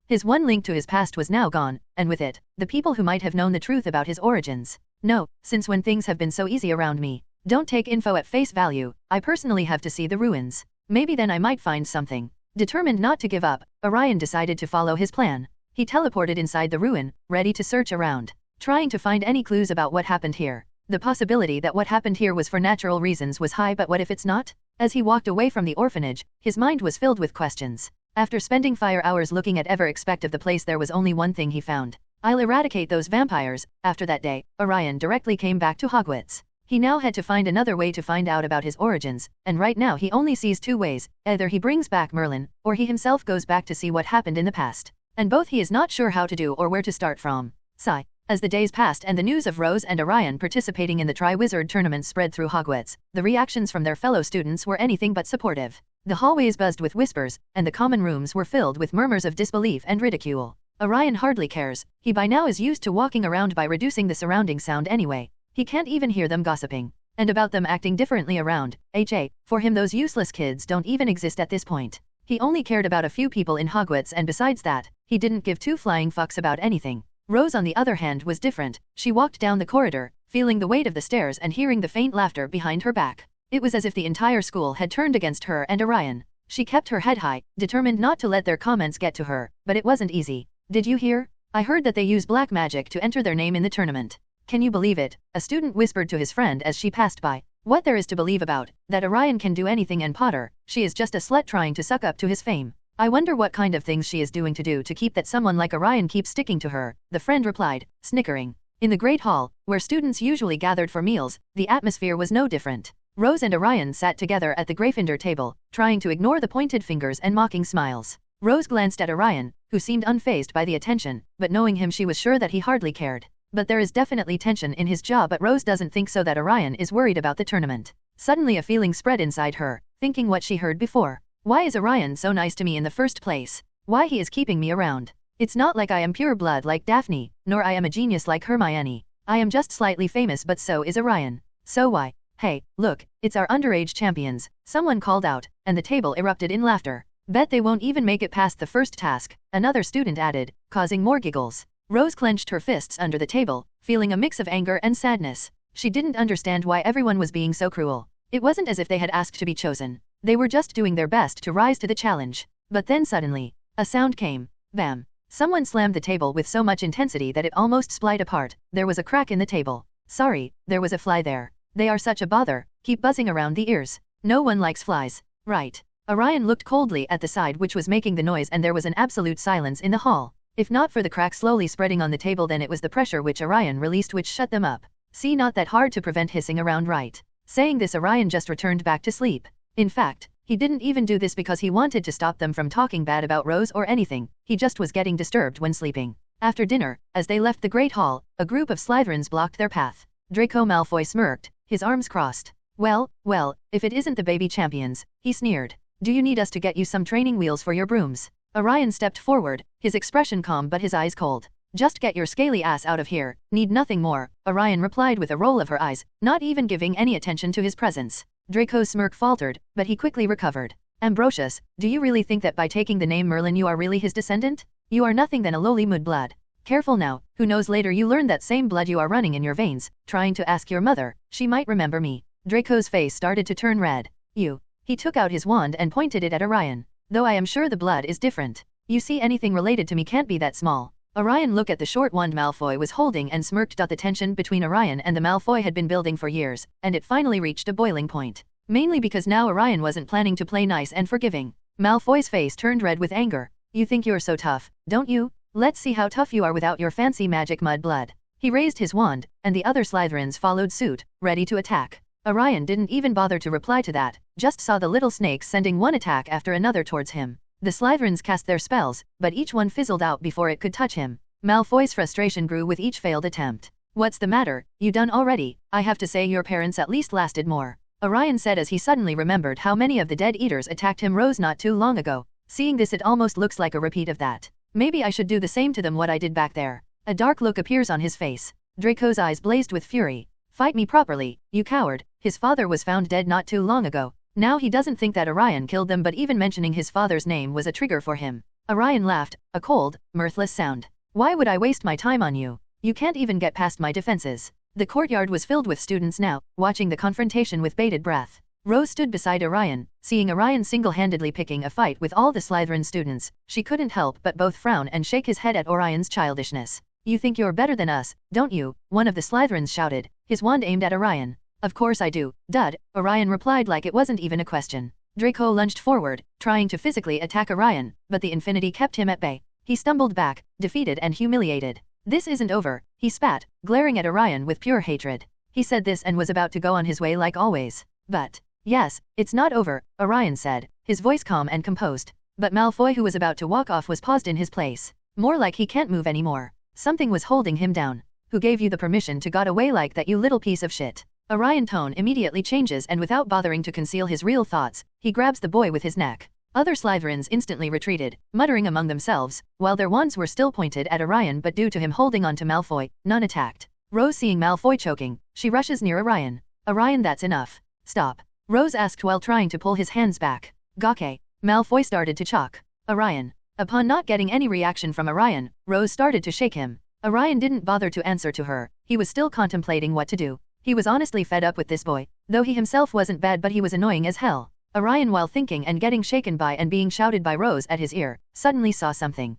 [SPEAKER 2] his one link to his past was now gone, and with it, the people who might have known the truth about his origins. No, since when things have been so easy around me. Don't take info at face value. I personally have to see the ruins. Maybe then I might find something. Determined not to give up, Orion decided to follow his plan. He teleported inside the ruin, ready to search around, trying to find any clues about what happened here. The possibility that what happened here was for natural reasons was high, but what if it's not? As he walked away from the orphanage, his mind was filled with questions. After spending 5 hours looking at every aspect of the place, there was only one thing he found. I'll eradicate those vampires. After that day, Orion directly came back to Hogwarts. He now had to find another way to find out about his origins, and right now he only sees 2 ways. Either he brings back Merlin, or he himself goes back to see what happened in the past. And both he is not sure how to do or where to start from. Sigh. As the days passed and the news of Rose and Orion participating in the Triwizard tournament spread through Hogwarts, the reactions from their fellow students were anything but supportive. The hallways buzzed with whispers, and the common rooms were filled with murmurs of disbelief and ridicule. Orion hardly cares. He by now is used to walking around by reducing the surrounding sound anyway. He can't even hear them gossiping. And about them acting differently around. For him those useless kids don't even exist at this point. He only cared about a few people in Hogwarts, and besides that, he didn't give 2 flying fucks about anything. Rose on the other hand was different. She walked down the corridor, feeling the weight of the stairs and hearing the faint laughter behind her back. It was as if the entire school had turned against her and Orion. She kept her head high, determined not to let their comments get to her, but it wasn't easy. Did you hear? I heard that they use black magic to enter their name in the tournament. Can you believe it? A student whispered to his friend as she passed by. What there is to believe about, that Orion can do anything, and Potter, she is just a slut trying to suck up to his fame. I wonder what kind of things she is doing to keep that someone like Orion keeps sticking to her, the friend replied, snickering. In the Great Hall, where students usually gathered for meals, the atmosphere was no different. Rose and Orion sat together at the Gryffindor table, trying to ignore the pointed fingers and mocking smiles. Rose glanced at Orion, who seemed unfazed by the attention, but knowing him she was sure that he hardly cared. But there is definitely tension in his jaw, but Rose doesn't think so, that Orion is worried about the tournament. Suddenly a feeling spread inside her, thinking what she heard before. Why is Orion so nice to me in the first place? Why he is keeping me around? It's not like I am pure blood like Daphne, nor I am a genius like Hermione. I am just slightly famous, but so is Orion. So why? Hey, look, it's our underage champions, someone called out, and the table erupted in laughter. Bet they won't even make it past the first task, another student added, causing more giggles. Rose clenched her fists under the table, feeling a mix of anger and sadness. She didn't understand why everyone was being so cruel. It wasn't as if they had asked to be chosen. They were just doing their best to rise to the challenge. But then suddenly, a sound came. Bam! Someone slammed the table with so much intensity that it almost split apart. There was a crack in the table. Sorry, there was a fly there. They are such a bother, keep buzzing around the ears. No one likes flies, right? Orion looked coldly at the side which was making the noise, and there was an absolute silence in the hall. If not for the crack slowly spreading on the table, then it was the pressure which Orion released which shut them up. See, not that hard to prevent hissing around, right? Saying this, Orion just returned back to sleep. In fact, he didn't even do this because he wanted to stop them from talking bad about Rose or anything. He just was getting disturbed when sleeping. After dinner, as they left the Great Hall, a group of Slytherins blocked their path. Draco Malfoy smirked, his arms crossed. Well, if it isn't the baby champions, he sneered. Do you need us to get you some training wheels for your brooms? Orion stepped forward, his expression calm but his eyes cold. Just get your scaly ass out of here, need nothing more, Orion replied with a roll of her eyes, not even giving any attention to his presence. Draco's smirk faltered, but he quickly recovered. Ambrosius, do you really think that by taking the name Merlin you are really his descendant? You are nothing than a lowly mudblood. Careful now, who knows later you learn that same blood you are running in your veins, trying to ask your mother, she might remember me. Draco's face started to turn red. You. He took out his wand and pointed it at Orion. Though I am sure the blood is different. You see, anything related to me can't be that small. Orion looked at the short wand Malfoy was holding and smirked. The tension between Orion and the Malfoy had been building for years, and it finally reached a boiling point. Mainly because now Orion wasn't planning to play nice and forgiving. Malfoy's face turned red with anger. You think you're so tough, don't you? Let's see how tough you are without your fancy magic mud blood. He raised his wand, and the other Slytherins followed suit, ready to attack. Orion didn't even bother to reply to that, just saw the little snakes sending one attack after another towards him. The Slytherins cast their spells, but each one fizzled out before it could touch him. Malfoy's frustration grew with each failed attempt. What's the matter, you done already? I have to say your parents at least lasted more. Orion said as he suddenly remembered how many of the Dead Eaters attacked him Rose not too long ago. Seeing this, it almost looks like a repeat of that. Maybe I should do the same to them what I did back there. A dark look appears on his face. Draco's eyes blazed with fury. Fight me properly, you coward. His father was found dead not too long ago. Now he doesn't think that Orion killed them, but even mentioning his father's name was a trigger for him. Orion laughed, a cold, mirthless sound. Why would I waste my time on you? You can't even get past my defenses. The courtyard was filled with students now, watching the confrontation with bated breath. Rose stood beside Orion, seeing Orion single-handedly picking a fight with all the Slytherin students. She couldn't help but both frown and shake his head at Orion's childishness. You think you're better than us, don't you? One of the Slytherins shouted, his wand aimed at Orion. Of course I do, dud, Orion replied like it wasn't even a question. Draco lunged forward, trying to physically attack Orion, but the infinity kept him at bay. He stumbled back, defeated and humiliated. This isn't over, he spat, glaring at Orion with pure hatred. He said this and was about to go on his way like always. But, yes, it's not over, Orion said, his voice calm and composed. But Malfoy, who was about to walk off, was paused in his place. More like he can't move anymore. Something was holding him down. Who gave you the permission to get away like that, you little piece of shit? Orion's tone immediately changes, and without bothering to conceal his real thoughts, he grabs the boy with his neck. Other Slytherins instantly retreated, muttering among themselves, while their wands were still pointed at Orion, but due to him holding on to Malfoy, none attacked. Rose, seeing Malfoy choking, she rushes near Orion. Orion, that's enough. Stop. Rose asked while trying to pull his hands back. Gake. Malfoy started to choke. Orion. Upon not getting any reaction from Orion, Rose started to shake him. Orion didn't bother to answer to her, he was still contemplating what to do. He was honestly fed up with this boy, though he himself wasn't bad, but he was annoying as hell. Orion, while thinking and getting shaken by and being shouted by Rose at his ear, suddenly saw something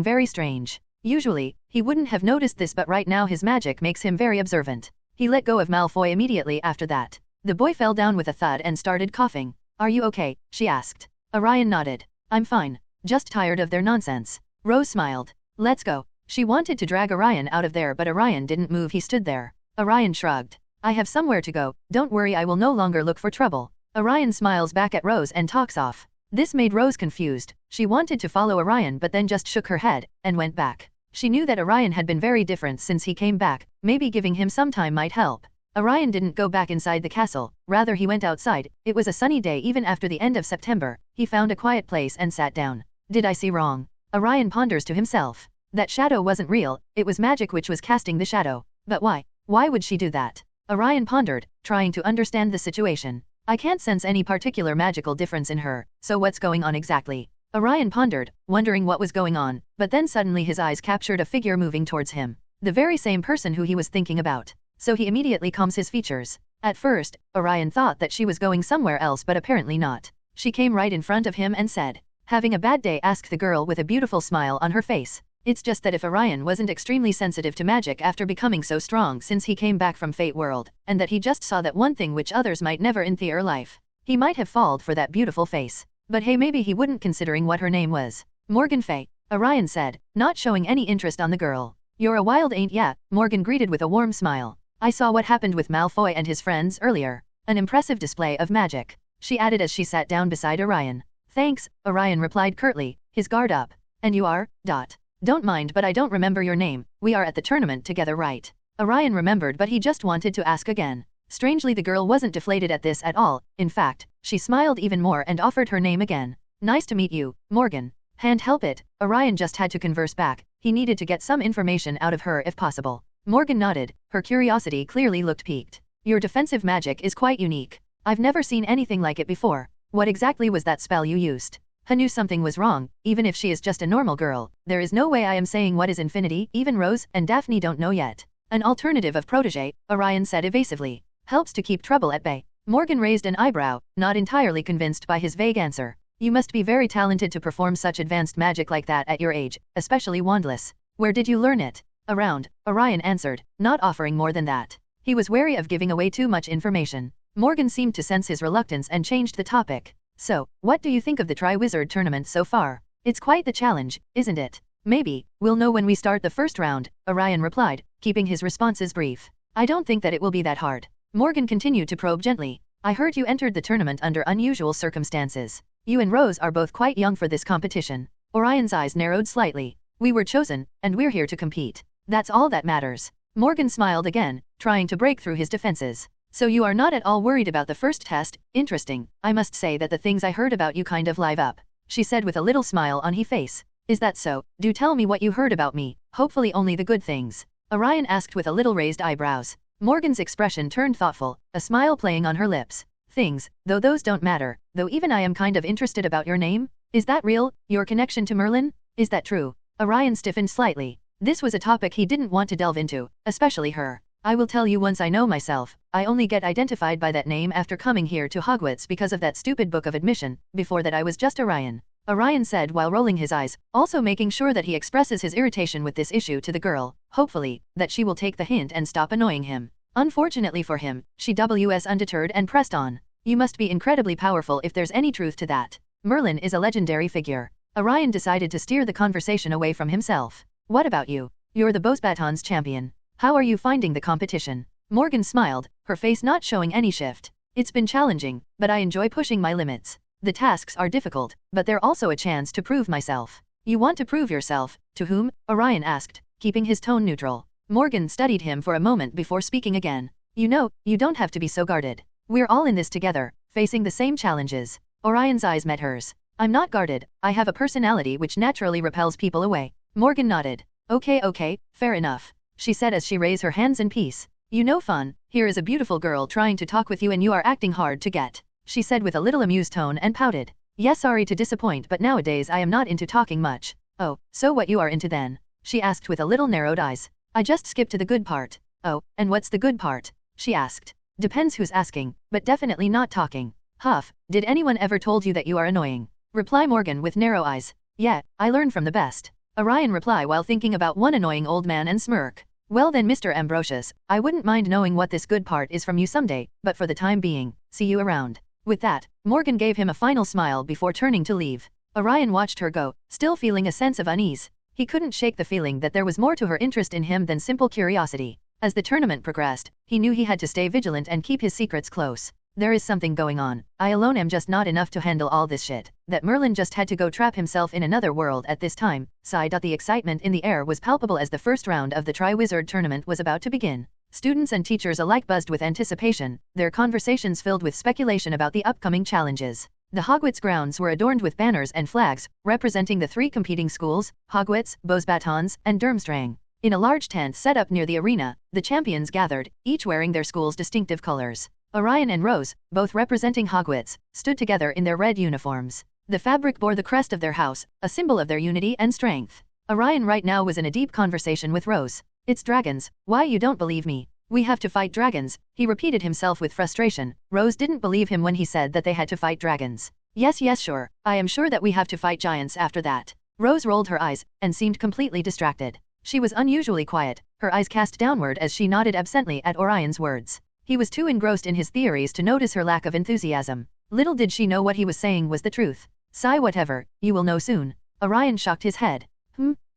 [SPEAKER 2] very strange. Usually, he wouldn't have noticed this, but right now his magic makes him very observant. He let go of Malfoy immediately after that. The boy fell down with a thud and started coughing. Are you okay? She asked. Orion nodded. I'm fine. Just tired of their nonsense. Rose smiled. Let's go. She wanted to drag Orion out of there, but Orion didn't move, he stood there. Orion shrugged. I have somewhere to go, don't worry, I will no longer look for trouble. Orion smiles back at Rose and talks off. This made Rose confused. She wanted to follow Orion but then just shook her head, and went back. She knew that Orion had been very different since he came back, maybe giving him some time might help. Orion didn't go back inside the castle, rather he went outside. It was a sunny day even after the end of September. He found a quiet place and sat down. Did I see wrong? Orion ponders to himself. That shadow wasn't real, it was magic which was casting the shadow. But why? Why would she do that? Orion pondered, trying to understand the situation. I can't sense any particular magical difference in her, so what's going on exactly? Orion pondered, wondering what was going on, but then suddenly his eyes captured a figure moving towards him. The very same person who he was thinking about. So he immediately calms his features. At first, Orion thought that she was going somewhere else, but apparently not. She came right in front of him and said, "Having a bad day?" asked the girl with a beautiful smile on her face. It's just that if Orion wasn't extremely sensitive to magic after becoming so strong since he came back from Fate World, and that he just saw that one thing which others might never in their life, he might have fallen for that beautiful face. But hey, maybe he wouldn't, considering what her name was. Morgan Fay, Orion said, not showing any interest on the girl. You're a wild, ain't ya? Morgan greeted with a warm smile. I saw what happened with Malfoy and his friends earlier. An impressive display of magic, she added as she sat down beside Orion. Thanks, Orion replied curtly, his guard up. And you are? Don't mind, but I don't remember your name. We are at the tournament together, right? Orion remembered, but he just wanted to ask again. Strangely, the girl wasn't deflated at this at all. In fact, she smiled even more and offered her name again. Nice to meet you, Morgan. Can't help it. Orion just had to converse back. He needed to get some information out of her if possible. Morgan nodded. Her curiosity clearly looked piqued. Your defensive magic is quite unique. I've never seen anything like it before. What exactly was that spell you used? I knew something was wrong. Even if she is just a normal girl, there is no way I am saying what is infinity. Even Rose and Daphne don't know yet. An alternative of protege, Orion said evasively. Helps to keep trouble at bay. Morgan raised an eyebrow, not entirely convinced by his vague answer. You must be very talented to perform such advanced magic like that at your age, especially wandless. Where did you learn it? Around, Orion answered, not offering more than that. He was wary of giving away too much information. Morgan seemed to sense his reluctance and changed the topic. So, what do you think of the Triwizard tournament so far? It's quite the challenge, isn't it? Maybe, we'll know when we start the first round, Orion replied, keeping his responses brief. I don't think that it will be that hard. Morgan continued to probe gently. I heard you entered the tournament under unusual circumstances. You and Rose are both quite young for this competition. Orion's eyes narrowed slightly. We were chosen, and we're here to compete. That's all that matters. Morgan smiled again, trying to break through his defenses. So you are not at all worried about the first test? Interesting. I must say that the things I heard about you kind of live up, she said with a little smile on her face. Is that so? Do tell me what you heard about me, hopefully only the good things. Orion asked with a little raised eyebrows. Morgan's expression turned thoughtful, a smile playing on her lips. Things, though those don't matter, though even I am kind of interested about your name? Is that real, your connection to Merlin? Is that true? Orion stiffened slightly. This was a topic he didn't want to delve into, especially her. I will tell you once I know myself. I only get identified by that name after coming here to Hogwarts because of that stupid book of admission. Before that I was just Orion. Orion said while rolling his eyes, also making sure that he expresses his irritation with this issue to the girl, hopefully, that she will take the hint and stop annoying him. Unfortunately for him, she was undeterred and pressed on. You must be incredibly powerful if there's any truth to that. Merlin is a legendary figure. Orion decided to steer the conversation away from himself. What about you? You're the Beauxbatons champion. How are you finding the competition? Morgan smiled, her face not showing any shift. It's been challenging, but I enjoy pushing my limits. The tasks are difficult, but they're also a chance to prove myself. You want to prove yourself? To whom? Orion asked, keeping his tone neutral. Morgan studied him for a moment before speaking again. You know, you don't have to be so guarded. We're all in this together, facing the same challenges. Orion's eyes met hers. I'm not guarded. I have a personality which naturally repels people away. Morgan nodded. Okay, fair enough, she said as she raised her hands in peace. You know fun, here is a beautiful girl trying to talk with you and you are acting hard to get, she said with a little amused tone and pouted. Yes, sorry to disappoint, but nowadays I am not into talking much. Oh, so what you are into then? She asked with a little narrowed eyes. I just skipped to the good part. Oh, and what's the good part? She asked. Depends who's asking, but definitely not talking. Huff, did anyone ever told you that you are annoying? Reply Morgan with narrow eyes. Yeah, I learn from the best. Orion reply while thinking about one annoying old man and smirk. Well then Mr. Ambrosius, I wouldn't mind knowing what this good part is from you someday, but for the time being, see you around. With that, Morgan gave him a final smile before turning to leave. Orion watched her go, still feeling a sense of unease. He couldn't shake the feeling that there was more to her interest in him than simple curiosity. As the tournament progressed, he knew he had to stay vigilant and keep his secrets close. There is something going on. I alone am just not enough to handle all this shit. That Merlin just had to go trap himself in another world at this time. Sighed. The excitement in the air was palpable as the first round of the Triwizard tournament was about to begin. Students and teachers alike buzzed with anticipation, their conversations filled with speculation about the upcoming challenges. The Hogwarts grounds were adorned with banners and flags, representing the three competing schools, Hogwarts, Beauxbatons, and Durmstrang. In a large tent set up near the arena, the champions gathered, each wearing their school's distinctive colors. Orion and Rose, both representing Hogwarts, stood together in their red uniforms. The fabric bore the crest of their house, a symbol of their unity and strength. Orion right now was in a deep conversation with Rose. It's dragons. Why you don't believe me? We have to fight dragons, he repeated himself with frustration. Rose didn't believe him when he said that they had to fight dragons. Yes, sure. I am sure that we have to fight giants after that. Rose rolled her eyes, and seemed completely distracted. She was unusually quiet, her eyes cast downward as she nodded absently at Orion's words. He was too engrossed in his theories to notice her lack of enthusiasm. Little did she know what he was saying was the truth. Sigh whatever, you will know soon. Orion shook his head.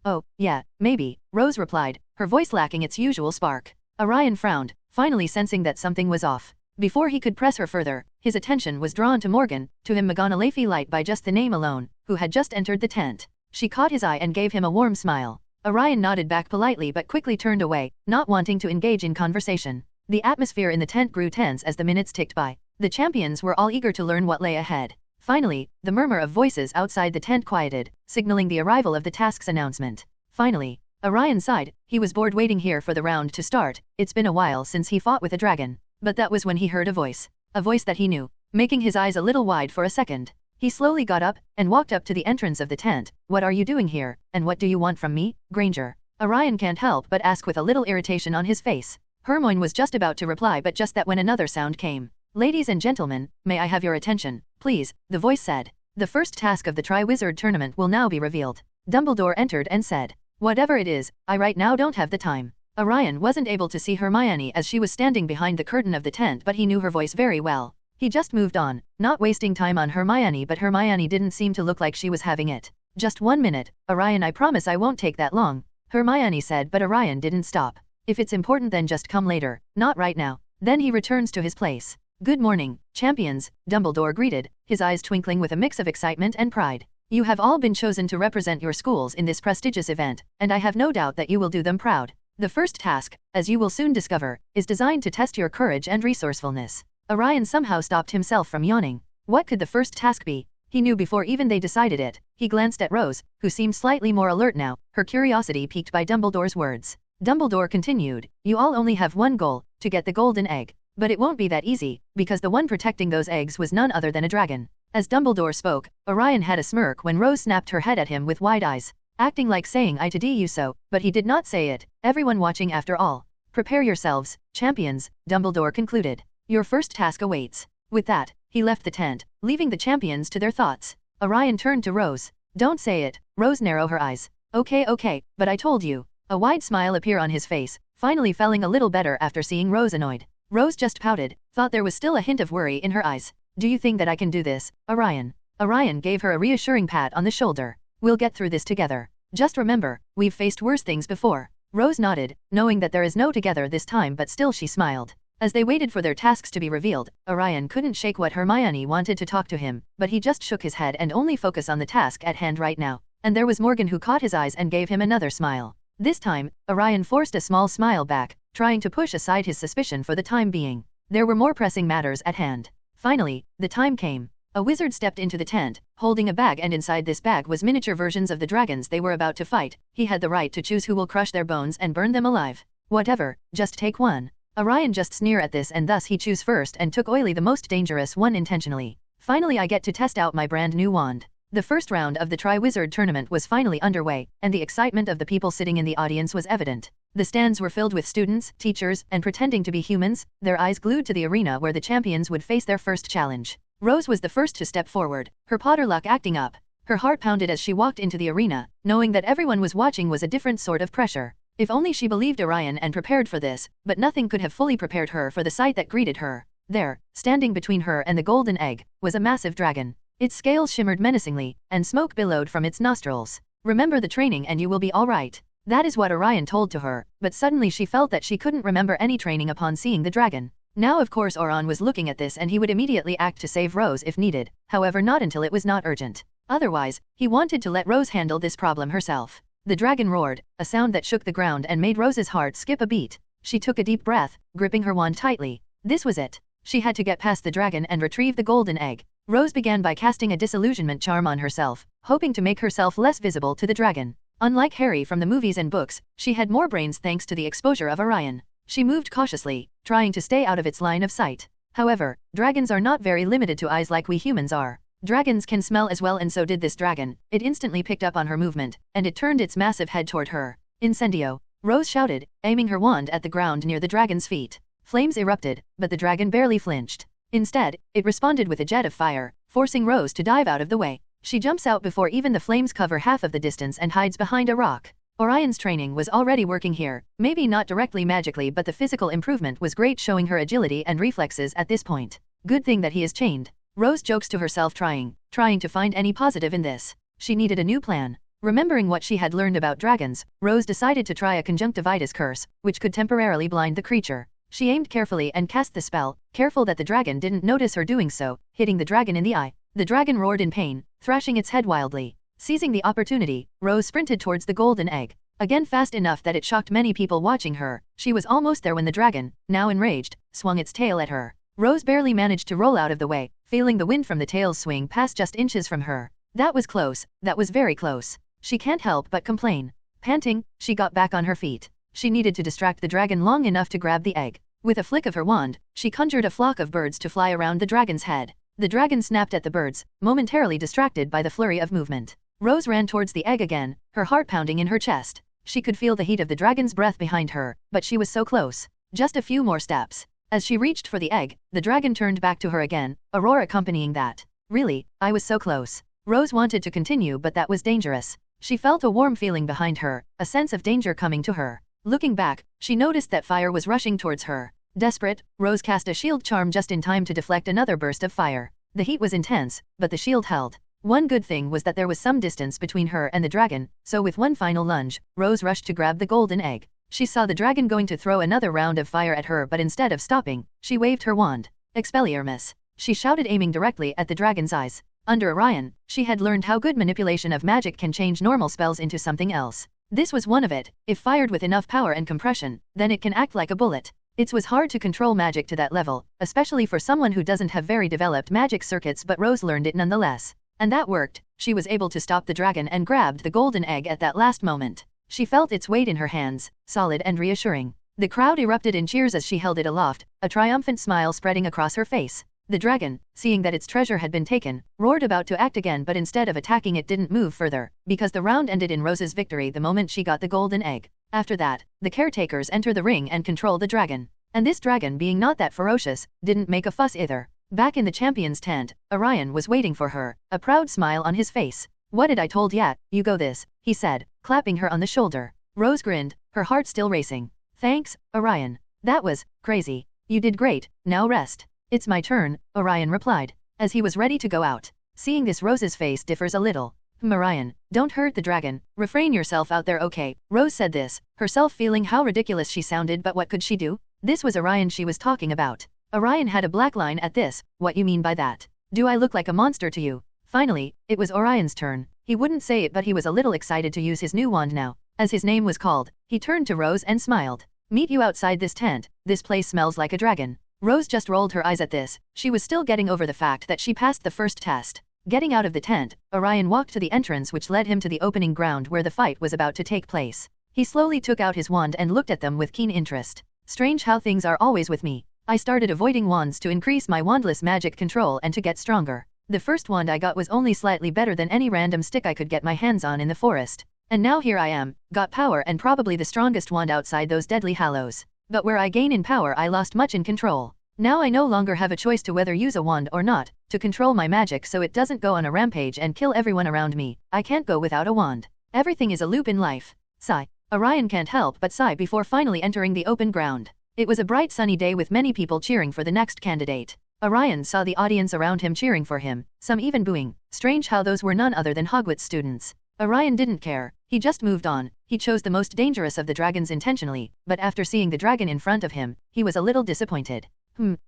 [SPEAKER 2] Oh, yeah, maybe, Rose replied, her voice lacking its usual spark. Orion frowned, finally sensing that something was off. Before he could press her further, his attention was drawn to Morgan, to him McGonagall light by just the name alone, who had just entered the tent. She caught his eye and gave him a warm smile. Orion nodded back politely but quickly turned away, not wanting to engage in conversation. The atmosphere in the tent grew tense as the minutes ticked by. The champions were all eager to learn what lay ahead. Finally, the murmur of voices outside the tent quieted, signaling the arrival of the task's announcement. Finally, Orion sighed. He was bored waiting here for the round to start. It's been a while since he fought with a dragon. But that was when he heard a voice that he knew, making his eyes a little wide for a second. He slowly got up and walked up to the entrance of the tent. What are you doing here, and what do you want from me, Granger? Orion can't help but ask with a little irritation on his face. Hermione was just about to reply but just that when another sound came. Ladies and gentlemen, may I have your attention, please, the voice said. The first task of the Triwizard tournament will now be revealed. Dumbledore entered and said, whatever it is, I right now don't have the time. Orion wasn't able to see Hermione as she was standing behind the curtain of the tent but he knew her voice very well. He just moved on, not wasting time on Hermione but Hermione didn't seem to look like she was having it. Just 1 minute, Orion, I promise I won't take that long, Hermione said but Orion didn't stop. If it's important then just come later, not right now. Then he returns to his place. Good morning, champions, Dumbledore greeted, his eyes twinkling with a mix of excitement and pride. You have all been chosen to represent your schools in this prestigious event, and I have no doubt that you will do them proud. The first task, as you will soon discover, is designed to test your courage and resourcefulness. Orion somehow stopped himself from yawning. What could the first task be? He knew before even they decided it. He glanced at Rose, who seemed slightly more alert now, her curiosity piqued by Dumbledore's words. Dumbledore continued, you all only have one goal, to get the golden egg. But it won't be that easy, because the one protecting those eggs was none other than a dragon. As Dumbledore spoke, Orion had a smirk when Rose snapped her head at him with wide eyes, acting like saying I to do you so, but he did not say it, everyone watching after all. Prepare yourselves, champions, Dumbledore concluded. Your first task awaits. With that, he left the tent, leaving the champions to their thoughts. Orion turned to Rose. Don't say it, Rose narrowed her eyes. Okay, but I told you. A wide smile appeared on his face, finally feeling a little better after seeing Rose annoyed. Rose just pouted, thought there was still a hint of worry in her eyes. Do you think that I can do this, Orion? Orion gave her a reassuring pat on the shoulder. We'll get through this together. Just remember, we've faced worse things before. Rose nodded, knowing that there is no together this time but still she smiled. As they waited for their tasks to be revealed, Orion couldn't shake what Hermione wanted to talk to him, but he just shook his head and only focused on the task at hand right now. And there was Morgan who caught his eyes and gave him another smile. This time, Orion forced a small smile back, trying to push aside his suspicion for the time being. There were more pressing matters at hand. Finally, the time came. A wizard stepped into the tent, holding a bag and inside this bag was miniature versions of the dragons they were about to fight. He had the right to choose who will crush their bones and burn them alive. Whatever, just take one. Orion just sneered at this and thus he chose first and took Oily the most dangerous one intentionally. Finally I get to test out my brand new wand. The first round of the Triwizard tournament was finally underway, and the excitement of the people sitting in the audience was evident. The stands were filled with students, teachers, and pretending to be humans, their eyes glued to the arena where the champions would face their first challenge. Rose was the first to step forward, her Potter luck acting up. Her heart pounded as she walked into the arena, knowing that everyone was watching was a different sort of pressure. If only she believed Orion and prepared for this, but nothing could have fully prepared her for the sight that greeted her. There, standing between her and the golden egg, was a massive dragon. Its scales shimmered menacingly, and smoke billowed from its nostrils. Remember the training and you will be all right. That is what Orion told to her, but suddenly she felt that she couldn't remember any training upon seeing the dragon. Now of course Orion was looking at this and he would immediately act to save Rose if needed, however not until it was not urgent. Otherwise, he wanted to let Rose handle this problem herself. The dragon roared, a sound that shook the ground and made Rose's heart skip a beat. She took a deep breath, gripping her wand tightly. This was it. She had to get past the dragon and retrieve the golden egg. Rose began by casting a disillusionment charm on herself, hoping to make herself less visible to the dragon. Unlike Harry from the movies and books, she had more brains thanks to the exposure of Orion. She moved cautiously, trying to stay out of its line of sight. However, dragons are not very limited to eyes like we humans are. Dragons can smell as well and so did this dragon. It instantly picked up on her movement, and it turned its massive head toward her. Incendio! Rose shouted, aiming her wand at the ground near the dragon's feet. Flames erupted, but the dragon barely flinched. Instead, it responded with a jet of fire, forcing Rose to dive out of the way. She jumps out before even the flames cover half of the distance and hides behind a rock. Orion's training was already working here, maybe not directly magically but the physical improvement was great, showing her agility and reflexes at this point. Good thing that he is chained. Rose jokes to herself, trying to find any positive in this. She needed a new plan. Remembering what she had learned about dragons, Rose decided to try a conjunctivitis curse, which could temporarily blind the creature. She aimed carefully and cast the spell, careful that the dragon didn't notice her doing so, hitting the dragon in the eye. The dragon roared in pain, thrashing its head wildly. Seizing the opportunity, Rose sprinted towards the golden egg. Again fast enough that it shocked many people watching her. She was almost there when the dragon, now enraged, swung its tail at her. Rose barely managed to roll out of the way, feeling the wind from the tail's swing pass just inches from her. That was close, that was very close. She can't help but complain. Panting, she got back on her feet. She needed to distract the dragon long enough to grab the egg. With a flick of her wand, she conjured a flock of birds to fly around the dragon's head. The dragon snapped at the birds, momentarily distracted by the flurry of movement. Rose ran towards the egg again, her heart pounding in her chest. She could feel the heat of the dragon's breath behind her, but she was so close. Just a few more steps. As she reached for the egg, the dragon turned back to her again, a roar accompanying that. Really, I was so close. Rose wanted to continue, but that was dangerous. She felt a warm feeling behind her, a sense of danger coming to her. Looking back, she noticed that fire was rushing towards her. Desperate, Rose cast a shield charm just in time to deflect another burst of fire. The heat was intense, but the shield held. One good thing was that there was some distance between her and the dragon, so with one final lunge, Rose rushed to grab the golden egg. She saw the dragon going to throw another round of fire at her, but instead of stopping, she waved her wand. Expelliarmus. She shouted, aiming directly at the dragon's eyes. Under Orion, she had learned how good manipulation of magic can change normal spells into something else. This was one of it. If fired with enough power and compression, then it can act like a bullet. It was hard to control magic to that level, especially for someone who doesn't have very developed magic circuits, but Rose learned it nonetheless. And that worked. She was able to stop the dragon and grabbed the golden egg at that last moment. She felt its weight in her hands, solid and reassuring. The crowd erupted in cheers as she held it aloft, a triumphant smile spreading across her face. The dragon, seeing that its treasure had been taken, roared about to act again, but instead of attacking it didn't move further, because the round ended in Rose's victory the moment she got the golden egg. After that, the caretakers enter the ring and control the dragon. And this dragon, being not that ferocious, didn't make a fuss either. Back in the champion's tent, Orion was waiting for her, a proud smile on his face. What did I told ya, you go this, he said, clapping her on the shoulder. Rose grinned, her heart still racing. Thanks, Orion. That was crazy. You did great, now rest. It's my turn, Orion replied, as he was ready to go out. Seeing this, Rose's face differs a little. Orion, don't hurt the dragon, refrain yourself out there, okay? Rose said this, herself feeling how ridiculous she sounded, but what could she do? This was Orion she was talking about. Orion had a black line at this. What you mean by that? Do I look like a monster to you? Finally, it was Orion's turn. He wouldn't say it, but he was a little excited to use his new wand now. As his name was called, he turned to Rose and smiled. Meet you outside this tent. This place smells like a dragon. Rose just rolled her eyes at this. She was still getting over the fact that she passed the first test. Getting out of the tent, Orion walked to the entrance which led him to the opening ground where the fight was about to take place. He slowly took out his wand and looked at them with keen interest. Strange how things are always with me. I started avoiding wands to increase my wandless magic control and to get stronger. The first wand I got was only slightly better than any random stick I could get my hands on in the forest. And now here I am, got power and probably the strongest wand outside those deadly hallows. But where I gain in power I lost much in control. Now I no longer have a choice to whether use a wand or not, to control my magic so it doesn't go on a rampage and kill everyone around me. I can't go without a wand. Everything is a loop in life. Sigh. Orion can't help but sigh before finally entering the open ground. It was a bright sunny day with many people cheering for the next candidate. Orion saw the audience around him cheering for him, some even booing. Strange how those were none other than Hogwarts students. Orion didn't care. He just moved on. He chose the most dangerous of the dragons intentionally, but after seeing the dragon in front of him, he was a little disappointed.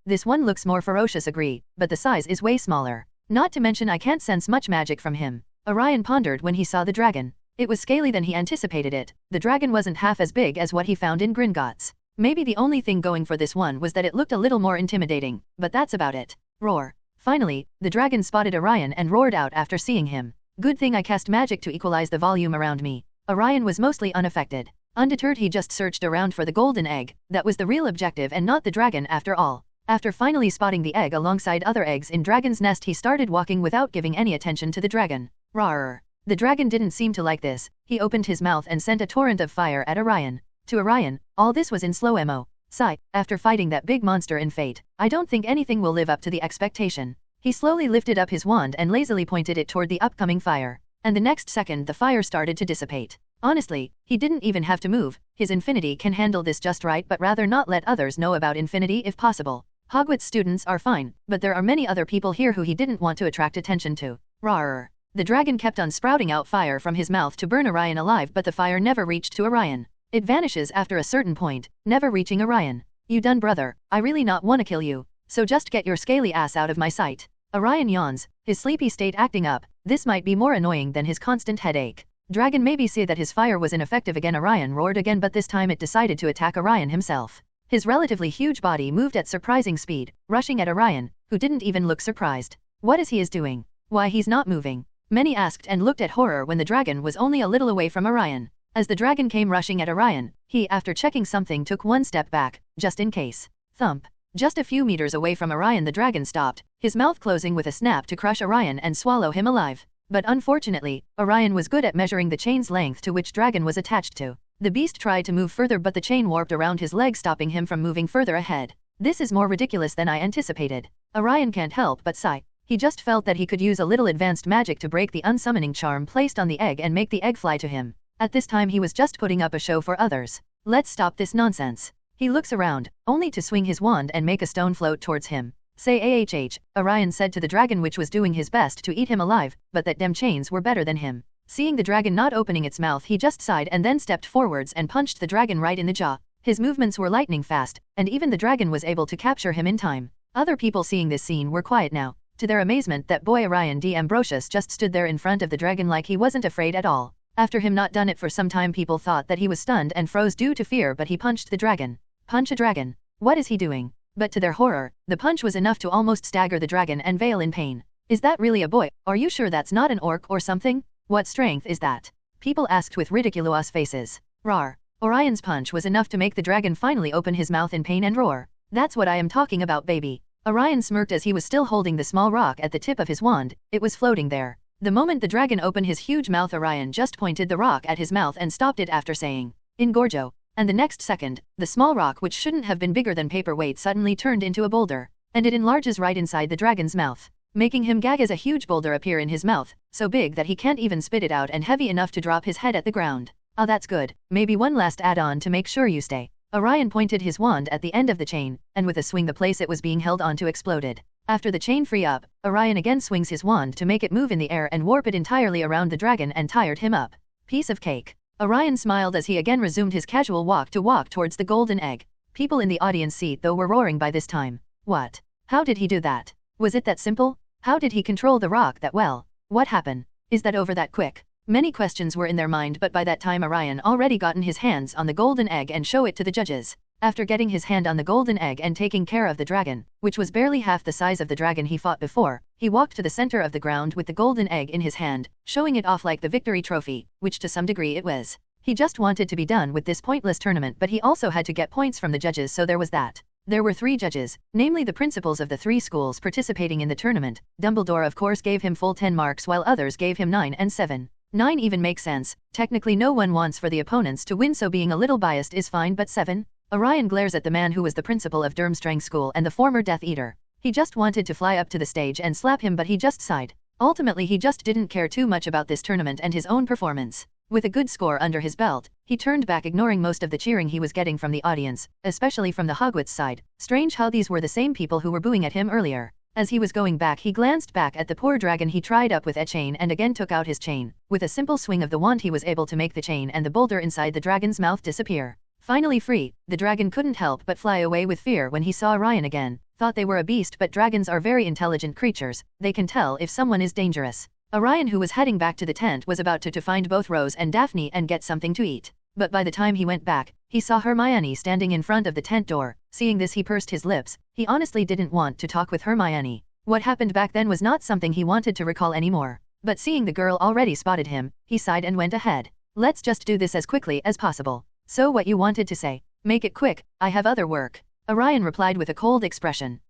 [SPEAKER 2] This one looks more ferocious, agree, but the size is way smaller. Not to mention I can't sense much magic from him. Orion pondered when he saw the dragon. It was scaly than he anticipated it. The dragon wasn't half as big as what he found in Gringotts. Maybe the only thing going for this one was that it looked a little more intimidating, but that's about it. Roar. Finally, the dragon spotted Orion and roared out after seeing him. Good thing I cast magic to equalize the volume around me. Orion was mostly unaffected. Undeterred, he just searched around for the golden egg. That was the real objective and not the dragon after all. After finally spotting the egg alongside other eggs in Dragon's Nest, he started walking without giving any attention to the dragon. Rawr. The dragon didn't seem to like this. He opened his mouth and sent a torrent of fire at Orion. To Orion, all this was in slow-mo. Sigh, after fighting that big monster in Fate, I don't think anything will live up to the expectation. He slowly lifted up his wand and lazily pointed it toward the upcoming fire. And the next second the fire started to dissipate. Honestly, he didn't even have to move. His infinity can handle this just right, but rather not let others know about infinity if possible. Hogwarts students are fine, but there are many other people here who he didn't want to attract attention to. Rawr. The dragon kept on sprouting out fire from his mouth to burn Orion alive, but the fire never reached to Orion. It vanishes after a certain point, never reaching Orion. You done, brother? I really not wanna kill you, so just get your scaly ass out of my sight. Orion yawns, his sleepy state acting up. This might be more annoying than his constant headache. Dragon maybe say that his fire was ineffective again. Orion roared again, but this time it decided to attack Orion himself. His relatively huge body moved at surprising speed, rushing at Orion, who didn't even look surprised. What is he doing? Why he's not moving? Many asked and looked at horror when the dragon was only a little away from Orion. As the dragon came rushing at Orion, he, after checking something, took one step back, just in case. Thump. Just a few meters away from Orion the dragon stopped, his mouth closing with a snap to crush Orion and swallow him alive. But unfortunately, Orion was good at measuring the chain's length to which dragon was attached to. The beast tried to move further, but the chain warped around his leg, stopping him from moving further ahead. This is more ridiculous than I anticipated. Orion can't help but sigh. He just felt that he could use a little advanced magic to break the unsummoning charm placed on the egg and make the egg fly to him. At this time he was just putting up a show for others. Let's stop this nonsense. He looks around, only to swing his wand and make a stone float towards him. Say AHH, Orion said to the dragon, which was doing his best to eat him alive, but that dem chains were better than him. Seeing the dragon not opening its mouth, he just sighed and then stepped forwards and punched the dragon right in the jaw. His movements were lightning fast, and even the dragon was able to capture him in time. Other people seeing this scene were quiet now. To their amazement, that boy Orion D. Ambrosius just stood there in front of the dragon like he wasn't afraid at all. After him not done it for some time, people thought that he was stunned and froze due to fear, but he punched the dragon. Punch a dragon? What is he doing? But to their horror, the punch was enough to almost stagger the dragon and wail in pain. Is that really a boy? Are you sure that's not an orc or something? What strength is that? People asked with ridiculous faces. Rawr. Orion's punch was enough to make the dragon finally open his mouth in pain and roar. That's what I am talking about, baby. Orion smirked as he was still holding the small rock at the tip of his wand. It was floating there. The moment the dragon opened his huge mouth, Orion just pointed the rock at his mouth and stopped it after saying, "Engorgo." And the next second, the small rock, which shouldn't have been bigger than paperweight, suddenly turned into a boulder, and it enlarges right inside the dragon's mouth, making him gag as a huge boulder appear in his mouth, so big that he can't even spit it out and heavy enough to drop his head at the ground. Oh, that's good. Maybe one last add-on to make sure you stay. Orion pointed his wand at the end of the chain, and with a swing the place it was being held onto exploded. After the chain free up, Orion again swings his wand to make it move in the air and warp it entirely around the dragon and tired him up. Piece of cake. Orion smiled as he again resumed his casual walk towards the golden egg. People in the audience seat though were roaring by this time. What? How did he do that? Was it that simple? How did he control the rock that well? What happened? Is that over that quick? Many questions were in their mind, but by that time Orion already gotten his hands on the golden egg and show it to the judges. After getting his hand on the golden egg and taking care of the dragon, which was barely half the size of the dragon he fought before, he walked to the center of the ground with the golden egg in his hand, showing it off like the victory trophy, which to some degree it was. He just wanted to be done with this pointless tournament, but he also had to get points from the judges, so there was that. There were 3 judges, namely the principals of the 3 schools participating in the tournament. Dumbledore of course gave him full 10 marks while others gave him 9 and 7. 9 even makes sense. Technically no one wants for the opponents to win, so being a little biased is fine, but 7? Orion glares at the man who was the principal of Durmstrang School and the former Death Eater. He just wanted to fly up to the stage and slap him, but he just sighed. Ultimately he just didn't care too much about this tournament and his own performance. With a good score under his belt, he turned back, ignoring most of the cheering he was getting from the audience, especially from the Hogwarts side. Strange how these were the same people who were booing at him earlier. As he was going back, he glanced back at the poor dragon he tried up with a chain and again took out his chain. With a simple swing of the wand he was able to make the chain and the boulder inside the dragon's mouth disappear. Finally free, the dragon couldn't help but fly away with fear when he saw Orion again. Thought they were a beast, but dragons are very intelligent creatures. They can tell if someone is dangerous. Orion, who was heading back to the tent, was about to find both Rose and Daphne and get something to eat. But by the time he went back, he saw Hermione standing in front of the tent door. Seeing this he pursed his lips. He honestly didn't want to talk with Hermione. What happened back then was not something he wanted to recall anymore. But seeing the girl already spotted him, he sighed and went ahead. Let's just do this as quickly as possible. So what you wanted to say? Make it quick, I have other work. Orion replied with a cold expression.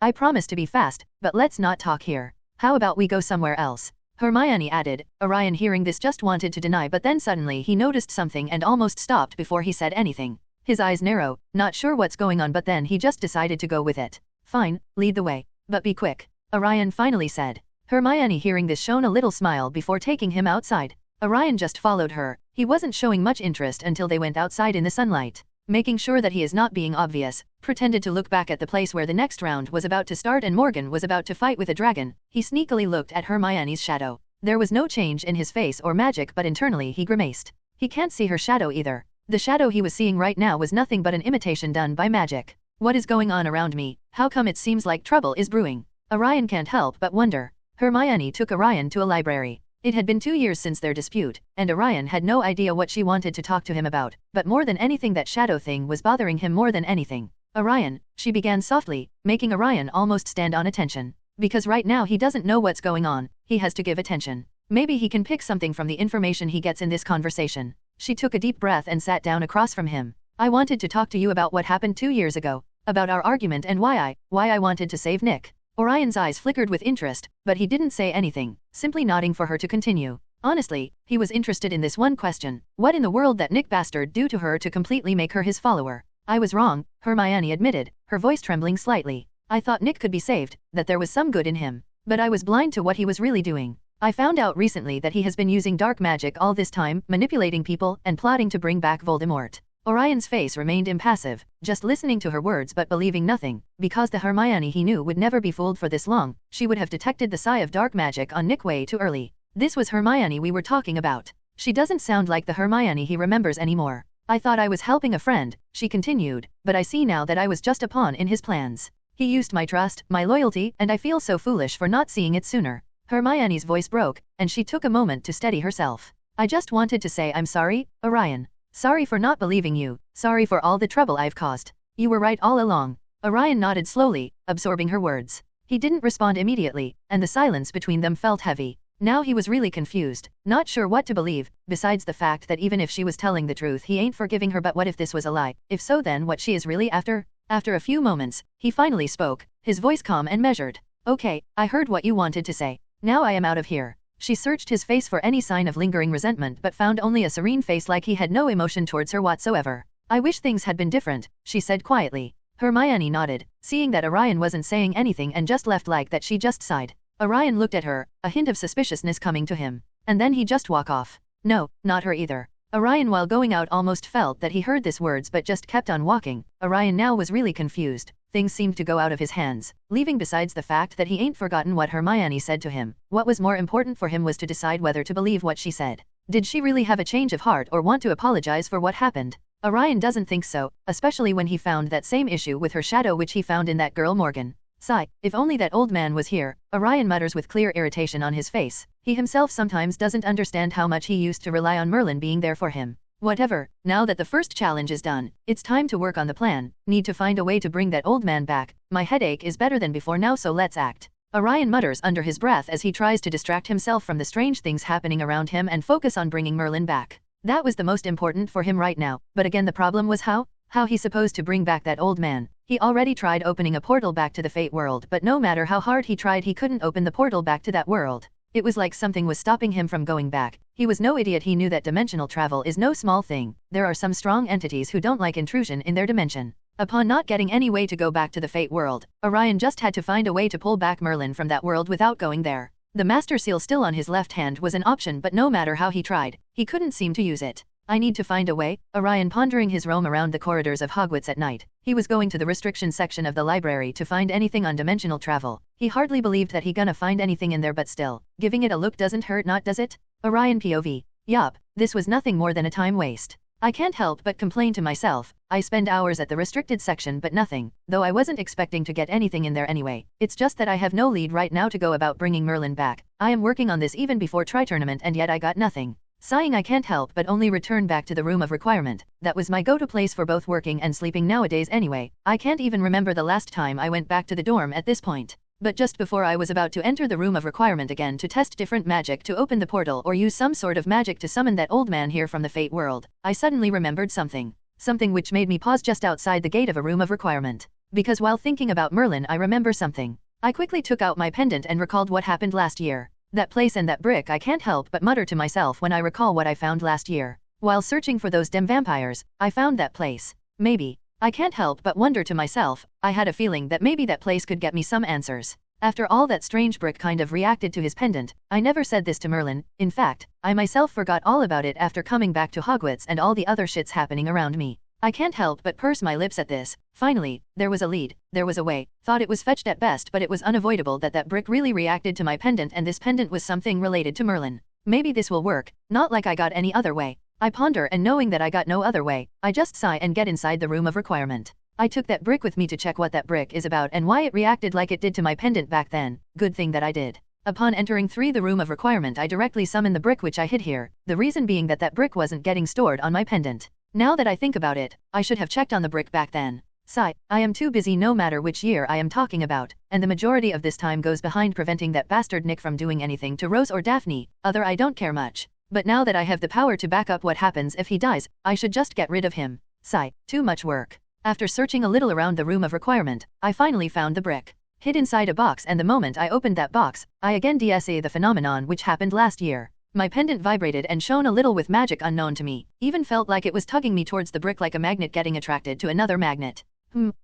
[SPEAKER 2] I promise to be fast, but let's not talk here. How about we go somewhere else? Hermione added. Orion, hearing this, just wanted to deny, but then suddenly he noticed something and almost stopped before he said anything. His eyes narrow, not sure what's going on, but then he just decided to go with it. Fine, lead the way. But be quick. Orion finally said. Hermione, hearing this, shone a little smile before taking him outside. Orion just followed her. He wasn't showing much interest until they went outside in the sunlight. Making sure that he is not being obvious, pretended to look back at the place where the next round was about to start and Morgan was about to fight with a dragon. He sneakily looked at Hermione's shadow. There was no change in his face or magic, but internally he grimaced. He can't see her shadow either. The shadow he was seeing right now was nothing but an imitation done by magic. What is going on around me? How come it seems like trouble is brewing? Orion can't help but wonder. Hermione took Orion to a library. It had been 2 years since their dispute, and Orion had no idea what she wanted to talk to him about, but more than anything that shadow thing was bothering him more than anything. Orion, she began softly, making Orion almost stand on attention. Because right now he doesn't know what's going on, he has to give attention. Maybe he can pick something from the information he gets in this conversation. She took a deep breath and sat down across from him. I wanted to talk to you about what happened 2 years ago, about our argument and why I wanted to save Nick. Orion's eyes flickered with interest, but he didn't say anything, simply nodding for her to continue. Honestly, he was interested in this one question: what in the world that Nick bastard do to her to completely make her his follower? I was wrong, Hermione admitted, her voice trembling slightly. I thought Nick could be saved, that there was some good in him. But I was blind to what he was really doing. I found out recently that he has been using dark magic all this time, manipulating people and plotting to bring back Voldemort. Orion's face remained impassive, just listening to her words but believing nothing, because the Hermione he knew would never be fooled for this long. She would have detected the sigh of dark magic on Nick way too early. This was Hermione we were talking about. She doesn't sound like the Hermione he remembers anymore. I thought I was helping a friend, she continued, but I see now that I was just a pawn in his plans. He used my trust, my loyalty, and I feel so foolish for not seeing it sooner. Hermione's voice broke, and she took a moment to steady herself. I just wanted to say I'm sorry, Orion. Sorry for not believing you, sorry for all the trouble I've caused. You were right all along. Orion nodded slowly, absorbing her words. He didn't respond immediately, and the silence between them felt heavy. Now he was really confused, not sure what to believe, besides the fact that even if she was telling the truth he ain't forgiving her. But what if this was a lie? If so, then what she is really after? After a few moments, he finally spoke, his voice calm and measured. Okay, I heard what you wanted to say. Now I am out of here. She searched his face for any sign of lingering resentment but found only a serene face like he had no emotion towards her whatsoever. I wish things had been different, she said quietly. Hermione nodded, seeing that Orion wasn't saying anything and just left like that. She just sighed. Orion looked at her, a hint of suspiciousness coming to him. And then he just walk off. No, not her either. Orion while going out almost felt that he heard these words but just kept on walking. Orion now was really confused. Things seemed to go out of his hands, leaving besides the fact that he ain't forgotten what Hermione said to him. What was more important for him was to decide whether to believe what she said. Did she really have a change of heart or want to apologize for what happened? Orion doesn't think so, especially when he found that same issue with her shadow which he found in that girl Morgan. Sigh, if only that old man was here, Orion mutters with clear irritation on his face. He himself sometimes doesn't understand how much he used to rely on Merlin being there for him. Whatever, now that the first challenge is done, it's time to work on the plan. Need to find a way to bring that old man back. My headache is better than before now, so let's act. Orion mutters under his breath as he tries to distract himself from the strange things happening around him and focus on bringing Merlin back. That was the most important for him right now, but again the problem was how? How he supposed to bring back that old man? He already tried opening a portal back to the Fate world, but no matter how hard he tried he couldn't open the portal back to that world. It was like something was stopping him from going back. He was no idiot, he knew that dimensional travel is no small thing. There are some strong entities who don't like intrusion in their dimension. Upon not getting any way to go back to the Fate world, Orion just had to find a way to pull back Merlin from that world without going there. The Master Seal still on his left hand was an option, but no matter how he tried, he couldn't seem to use it. I need to find a way, Orion pondering his roam around the corridors of Hogwarts at night. He was going to the restriction section of the library to find anything on dimensional travel. He hardly believed that he gonna find anything in there, but still, giving it a look doesn't hurt, not does it? Orion POV. Yup, this was nothing more than a time waste. I can't help but complain to myself. I spend hours at the restricted section but nothing, though I wasn't expecting to get anything in there anyway. It's just that I have no lead right now to go about bringing Merlin back. I am working on this even before tri-tournament and yet I got nothing. Sighing, I can't help but only return back to the room of requirement. That was my go-to place for both working and sleeping nowadays anyway. I can't even remember the last time I went back to the dorm at this point. But just before I was about to enter the room of requirement again to test different magic to open the portal or use some sort of magic to summon that old man here from the Fate world, I suddenly remembered something. Something which made me pause just outside the gate of a room of requirement. Because while thinking about Merlin I remember something. I quickly took out my pendant and recalled what happened last year. That place and that brick, I can't help but mutter to myself when I recall what I found last year. While searching for those damn vampires, I found that place. Maybe. I can't help but wonder to myself, I had a feeling that maybe that place could get me some answers. After all, that strange brick kind of reacted to his pendant. I never said this to Merlin. In fact, I myself forgot all about it after coming back to Hogwarts and all the other shits happening around me. I can't help but purse my lips at this. Finally, there was a lead, there was a way. Thought it was fetched at best, but it was unavoidable that that brick really reacted to my pendant, and this pendant was something related to Merlin. Maybe this will work, not like I got any other way. I ponder, and knowing that I got no other way, I just sigh and get inside the room of requirement. I took that brick with me to check what that brick is about and why it reacted like it did to my pendant back then. Good thing that I did. Upon entering the room of requirement, I directly summoned the brick which I hid here, the reason being that that brick wasn't getting stored on my pendant. Now that I think about it, I should have checked on the brick back then. Sigh, I am too busy no matter which year I am talking about, and the majority of this time goes behind preventing that bastard Nick from doing anything to Rose or Daphne, other I don't care much. But now that I have the power to back up what happens if he dies, I should just get rid of him. Sigh, too much work. After searching a little around the room of requirement, I finally found the brick. Hid inside a box, and the moment I opened that box, I again saw the phenomenon which happened last year. My pendant vibrated and shone a little with magic unknown to me, even felt like it was tugging me towards the brick like a magnet getting attracted to another magnet.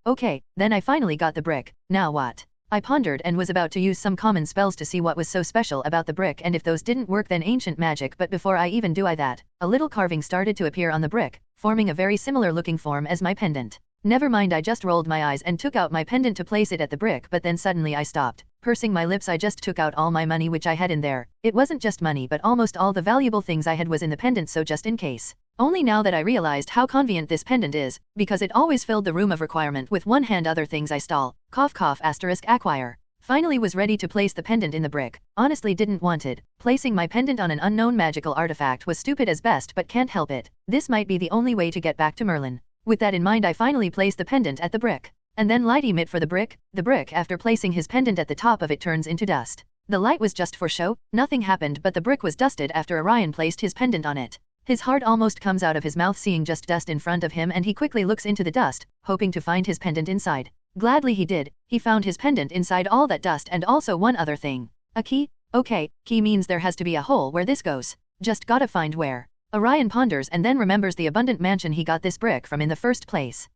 [SPEAKER 2] Okay, then I finally got the brick, now what? I pondered and was about to use some common spells to see what was so special about the brick, and if those didn't work then ancient magic, but before I even do that, a little carving started to appear on the brick, forming a very similar looking form as my pendant. Never mind, I just rolled my eyes and took out my pendant to place it at the brick, but then suddenly I stopped. Pursing my lips, I just took out all my money which I had in there. It wasn't just money, but almost all the valuable things I had was in the pendant, so just in case. Only now that I realized how convenient this pendant is, because it always filled the room of requirement with one hand. Other things I stall, acquire. Finally was ready to place the pendant in the brick. Honestly didn't want it. Placing my pendant on an unknown magical artifact was stupid as best, but can't help it. This might be the only way to get back to Merlin. With that in mind, I finally placed the pendant at the brick. And then light emit for the brick. The brick, after placing his pendant at the top of it, turns into dust. The light was just for show, nothing happened, but the brick was dusted after Orion placed his pendant on it. His heart almost comes out of his mouth seeing just dust in front of him, and he quickly looks into the dust, hoping to find his pendant inside. Gladly he did. He found his pendant inside all that dust, and also one other thing. A key? Okay, key means there has to be a hole where this goes. Just gotta find where. Orion ponders and then remembers the abundant mansion he got this brick from in the first place.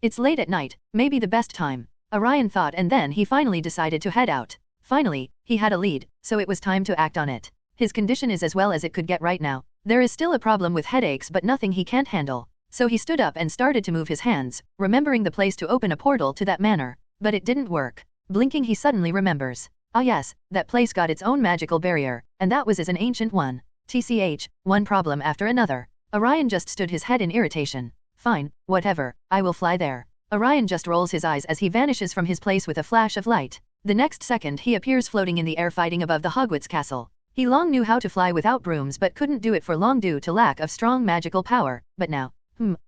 [SPEAKER 2] It's late at night, maybe the best time. Orion thought, and then he finally decided to head out. Finally, he had a lead, so it was time to act on it. His condition is as well as it could get right now. There is still a problem with headaches, but nothing he can't handle. So he stood up and started to move his hands, remembering the place to open a portal to that manor. But it didn't work. Blinking, he suddenly remembers. Ah yes, that place got its own magical barrier, and that was as an ancient one. TCH, one problem after another. Orion just stood his head in irritation. Fine, whatever, I will fly there. Orion just rolls his eyes as he vanishes from his place with a flash of light. The next second he appears floating in the air fighting above the Hogwarts castle. He long knew how to fly without brooms but couldn't do it for long due to lack of strong magical power, but now,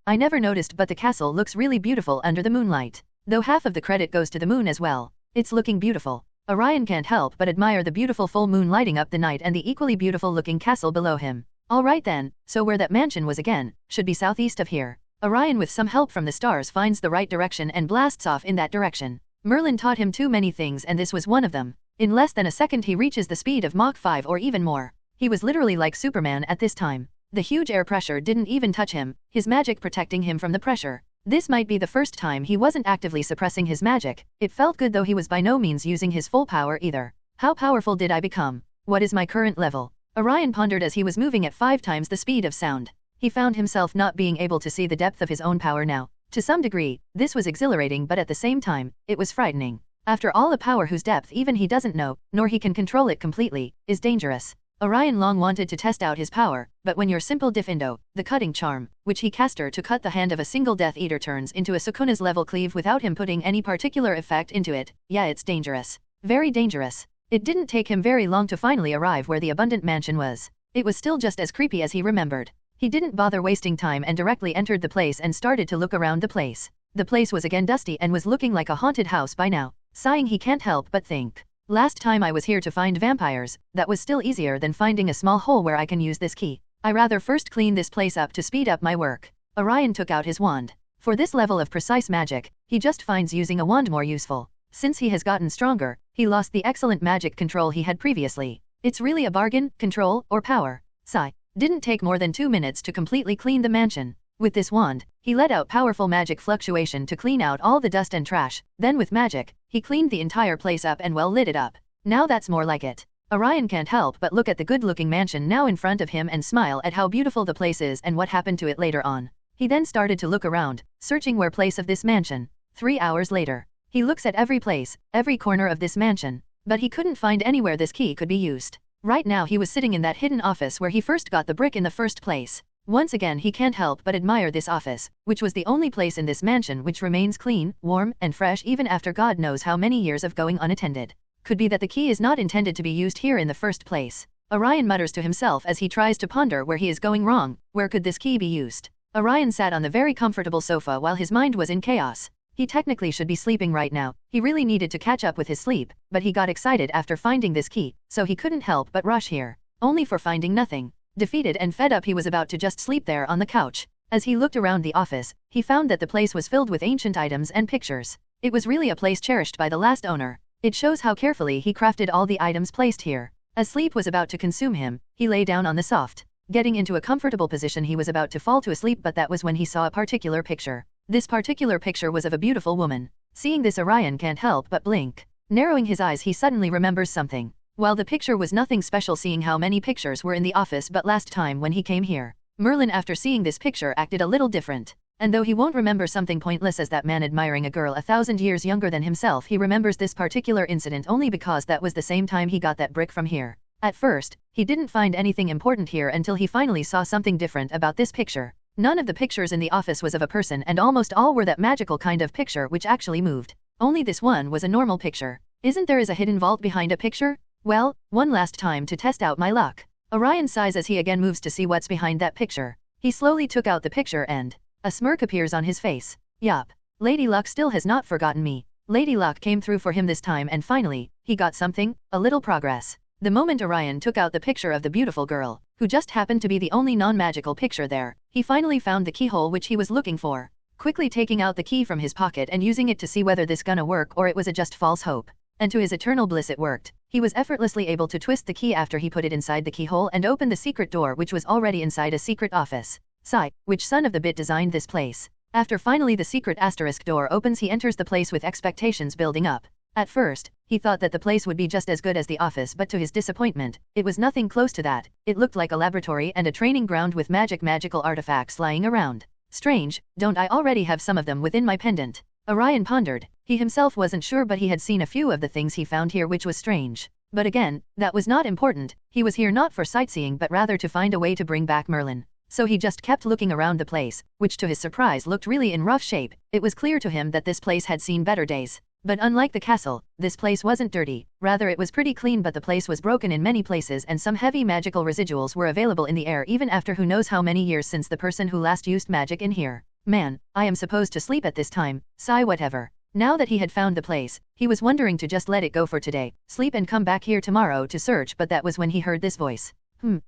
[SPEAKER 2] I never noticed, but the castle looks really beautiful under the moonlight. Though half of the credit goes to the moon as well. It's looking beautiful. Orion can't help but admire the beautiful full moon lighting up the night and the equally beautiful looking castle below him. Alright then, so where that mansion was again, should be southeast of here. Orion with some help from the stars finds the right direction and blasts off in that direction. Merlin taught him too many things and this was one of them. In less than a second he reaches the speed of Mach 5 or even more. He was literally like Superman at this time. The huge air pressure didn't even touch him, his magic protecting him from the pressure. This might be the first time he wasn't actively suppressing his magic. It felt good though he was by no means using his full power either. How powerful did I become? What is my current level? Orion pondered as he was moving at 5 times the speed of sound. He found himself not being able to see the depth of his own power now. To some degree, this was exhilarating, but at the same time, it was frightening. After all, a power whose depth even he doesn't know, nor he can control it completely, is dangerous. Orion long wanted to test out his power, but when your simple Diffindo, the cutting charm, which he caster to cut the hand of a single Death Eater turns into a Sukuna's level cleave without him putting any particular effect into it, yeah, it's dangerous. Very dangerous. It didn't take him very long to finally arrive where the abundant mansion was. It was still just as creepy as he remembered. He didn't bother wasting time and directly entered the place and started to look around the place. The place was again dusty and was looking like a haunted house by now. Sighing, he can't help but think. Last time I was here to find vampires, that was still easier than finding a small hole where I can use this key. I rather first clean this place up to speed up my work. Orion took out his wand. For this level of precise magic, he just finds using a wand more useful. Since he has gotten stronger, he lost the excellent magic control he had previously. It's really a bargain, control, or power. Sigh. Didn't take more than 2 minutes to completely clean the mansion. With this wand, he let out powerful magic fluctuation to clean out all the dust and trash. Then with magic, he cleaned the entire place up and well lit it up. Now that's more like it. Orion can't help but look at the good-looking mansion now in front of him and smile at how beautiful the place is and what happened to it later on. He then started to look around, searching where place of this mansion. 3 hours later, he looks at every place, every corner of this mansion, but he couldn't find anywhere this key could be used. Right now he was sitting in that hidden office where he first got the brick in the first place. Once again he can't help but admire this office, which was the only place in this mansion which remains clean, warm, and fresh even after God knows how many years of going unattended. Could be that the key is not intended to be used here in the first place. Orion mutters to himself as he tries to ponder where he is going wrong. Where could this key be used? Orion sat on the very comfortable sofa while his mind was in chaos. He technically should be sleeping right now. He really needed to catch up with his sleep, but he got excited after finding this key, so he couldn't help but rush here. Only for finding nothing. Defeated and fed up, he was about to just sleep there on the couch. As he looked around the office, he found that the place was filled with ancient items and pictures. It was really a place cherished by the last owner. It shows how carefully he crafted all the items placed here. As sleep was about to consume him, he lay down on the soft. Getting into a comfortable position, he was about to fall to sleep, but that was when he saw a particular picture. This particular picture was of a beautiful woman. Seeing this, Orion can't help but blink. Narrowing his eyes, he suddenly remembers something. While the picture was nothing special, seeing how many pictures were in the office, but last time when he came here, Merlin, after seeing this picture, acted a little different. And though he won't remember something pointless as that man admiring a girl 1,000 years younger than himself, he remembers this particular incident only because that was the same time he got that brick from here. At first, he didn't find anything important here until he finally saw something different about this picture. None of the pictures in the office was of a person, and almost all were that magical kind of picture which actually moved. Only this one was a normal picture. Isn't there a hidden vault behind a picture? Well, one last time to test out my luck. Orion sighs as he again moves to see what's behind that picture. He slowly took out the picture and a smirk appears on his face. Yup. Lady Luck still has not forgotten me. Lady Luck came through for him this time, and finally, he got something, a little progress. The moment Orion took out the picture of the beautiful girl, who just happened to be the only non-magical picture there, he finally found the keyhole which he was looking for. Quickly taking out the key from his pocket and using it to see whether this gonna work or it was a just false hope. And to his eternal bliss, it worked. He was effortlessly able to twist the key after he put it inside the keyhole and open the secret door, which was already inside a secret office. Sigh, which son of the bit designed this place? After finally the secret asterisk door opens, he enters the place with expectations building up. At first, he thought that the place would be just as good as the office, but to his disappointment, it was nothing close to that. It looked like a laboratory and a training ground with magical artifacts lying around. Strange, don't I already have some of them within my pendant? Orion pondered. He himself wasn't sure, but he had seen a few of the things he found here, which was strange. But again, that was not important. He was here not for sightseeing but rather to find a way to bring back Merlin. So he just kept looking around the place, which to his surprise looked really in rough shape. It was clear to him that this place had seen better days. But unlike the castle, this place wasn't dirty. Rather, it was pretty clean, but the place was broken in many places and some heavy magical residuals were available in the air even after who knows how many years since the person who last used magic in here. Man, I am supposed to sleep at this time. Sigh, whatever. Now that he had found the place, he was wondering to just let it go for today, sleep and come back here tomorrow to search, but that was when he heard this voice.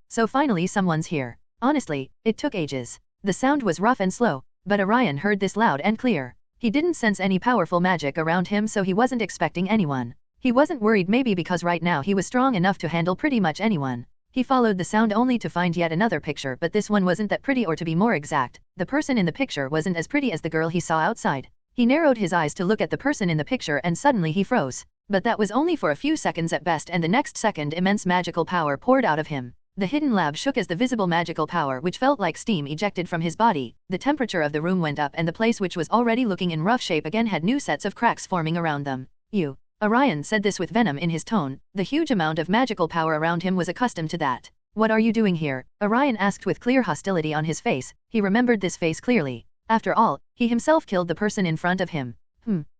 [SPEAKER 2] So finally someone's here. Honestly, it took ages. The sound was rough and slow, but Orion heard this loud and clear. He didn't sense any powerful magic around him, so he wasn't expecting anyone. He wasn't worried, maybe because right now he was strong enough to handle pretty much anyone. He followed the sound only to find yet another picture, but this one wasn't that pretty, or to be more exact, the person in the picture wasn't as pretty as the girl he saw outside. He narrowed his eyes to look at the person in the picture and suddenly he froze. But that was only for a few seconds at best, and the next second immense magical power poured out of him. The hidden lab shook as the visible magical power, which felt like steam, ejected from his body. The temperature of the room went up and the place, which was already looking in rough shape, again had new sets of cracks forming around them. You. Orion said this with venom in his tone. The huge amount of magical power around him was accustomed to that. What are you doing here? Orion asked with clear hostility on his face. He remembered this face clearly. After all, he himself killed the person in front of him.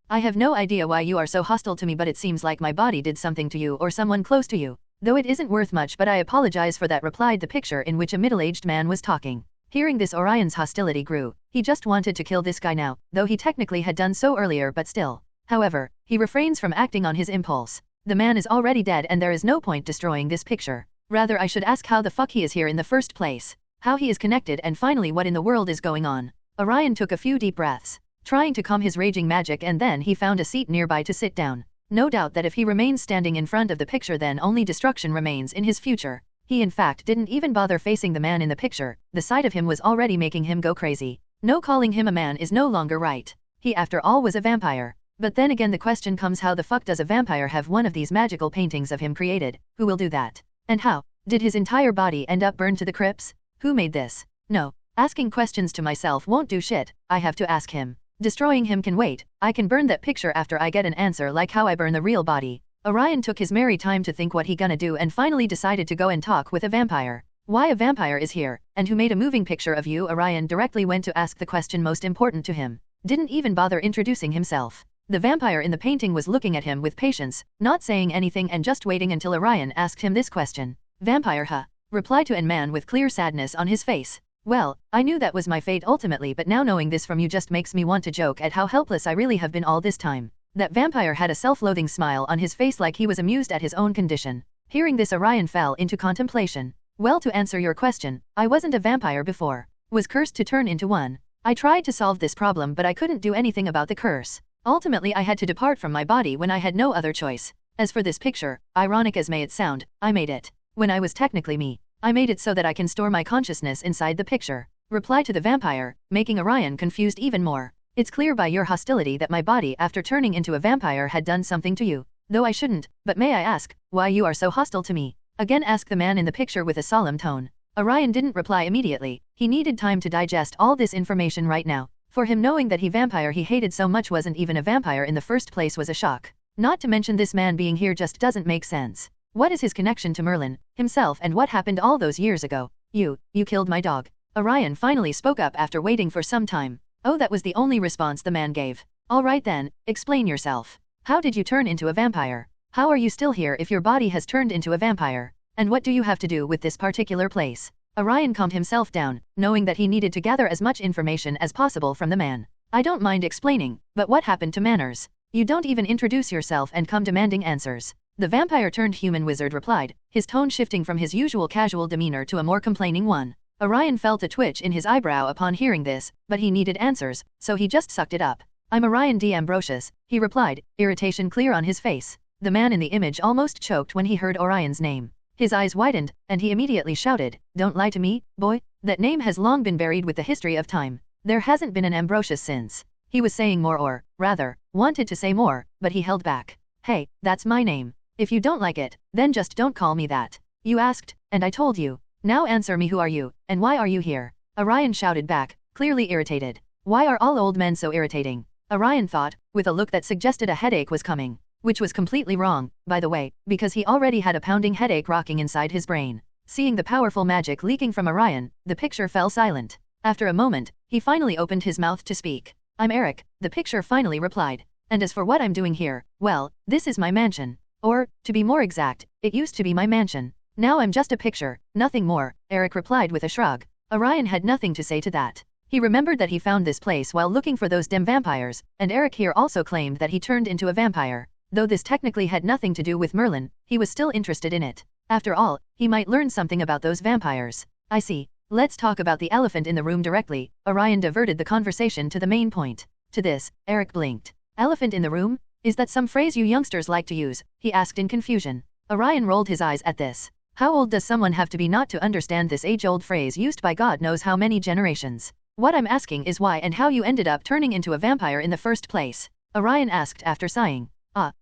[SPEAKER 2] I have no idea why you are so hostile to me, but it seems like my body did something to you or someone close to you. Though it isn't worth much, but I apologize for that, replied the picture in which a middle-aged man was talking. Hearing this, Orion's hostility grew. He just wanted to kill this guy now, though he technically had done so earlier, but still. However, he refrains from acting on his impulse. The man is already dead and there is no point destroying this picture. Rather, I should ask how the fuck he is here in the first place. How he is connected, and finally what in the world is going on. Orion took a few deep breaths, trying to calm his raging magic, and then he found a seat nearby to sit down. No doubt that if he remains standing in front of the picture, then only destruction remains in his future. He in fact didn't even bother facing the man in the picture. The sight of him was already making him go crazy. No, calling him a man is no longer right. He after all was a vampire. But then again the question comes, how the fuck does a vampire have one of these magical paintings of him created? Who will do that? And how did his entire body end up burned to the crypts? Who made this? No. Asking questions to myself won't do shit. I have to ask him. Destroying him can wait. I can burn that picture after I get an answer, like how I burn the real body. Orion took his merry time to think what he gonna do and finally decided to go and talk with a vampire. Why a vampire is here, and who made a moving picture of you? Orion directly went to ask the question most important to him. Didn't even bother introducing himself. The vampire in the painting was looking at him with patience, not saying anything and just waiting until Orion asked him this question. Vampire, huh? Replied to an man with clear sadness on his face. Well, I knew that was my fate ultimately, but now knowing this from you just makes me want to joke at how helpless I really have been all this time. That vampire had a self-loathing smile on his face like he was amused at his own condition. Hearing this, Orion fell into contemplation. Well, to answer your question, I wasn't a vampire before. Was cursed to turn into one. I tried to solve this problem but I couldn't do anything about the curse. Ultimately I had to depart from my body when I had no other choice. As for this picture, ironic as may it sound, I made it. When I was technically me. I made it so that I can store my consciousness inside the picture. Reply to the vampire, making Orion confused even more. It's clear by your hostility that my body after turning into a vampire had done something to you. Though I shouldn't, but may I ask, why you are so hostile to me? Again asked the man in the picture with a solemn tone. Orion didn't reply immediately. He needed time to digest all this information right now. For him, knowing that vampire he hated so much wasn't even a vampire in the first place was a shock. Not to mention this man being here just doesn't make sense. What is his connection to Merlin, himself, and what happened all those years ago? You killed my dog. Orion finally spoke up after waiting for some time. Oh, that was the only response the man gave. All right then, explain yourself. How did you turn into a vampire? How are you still here if your body has turned into a vampire? And what do you have to do with this particular place? Orion calmed himself down, knowing that he needed to gather as much information as possible from the man. I don't mind explaining, but what happened to manners? You don't even introduce yourself and come demanding answers. The vampire turned human wizard replied, his tone shifting from his usual casual demeanor to a more complaining one. Orion felt a twitch in his eyebrow upon hearing this, but he needed answers, so he just sucked it up. I'm Orion D. Ambrosius, he replied, irritation clear on his face. The man in the image almost choked when he heard Orion's name. His eyes widened, and he immediately shouted, don't lie to me, boy. That name has long been buried with the history of time. There hasn't been an Ambrosius since. He was saying more, or, rather, wanted to say more, but he held back. Hey, that's my name. If you don't like it, then just don't call me that. You asked, and I told you. Now answer me, who are you, and why are you here? Orion shouted back, clearly irritated. Why are all old men so irritating? Orion thought, with a look that suggested a headache was coming. Which was completely wrong, by the way, because he already had a pounding headache rocking inside his brain. Seeing the powerful magic leaking from Orion, the picture fell silent. After a moment, he finally opened his mouth to speak. I'm Eric, the picture finally replied. And as for what I'm doing here, well, this is my mansion. Or, to be more exact, it used to be my mansion. Now I'm just a picture, nothing more, Eric replied with a shrug. Orion had nothing to say to that. He remembered that he found this place while looking for those damn vampires, and Eric here also claimed that he turned into a vampire. Though this technically had nothing to do with Merlin, he was still interested in it. After all, he might learn something about those vampires. I see. Let's talk about the elephant in the room directly. Orion diverted the conversation to the main point. To this, Eric blinked. Elephant in the room? Is that some phrase you youngsters like to use? He asked in confusion. Orion rolled his eyes at this. How old does someone have to be not to understand this age-old phrase used by God knows how many generations? What I'm asking is why and how you ended up turning into a vampire in the first place. Orion asked after sighing.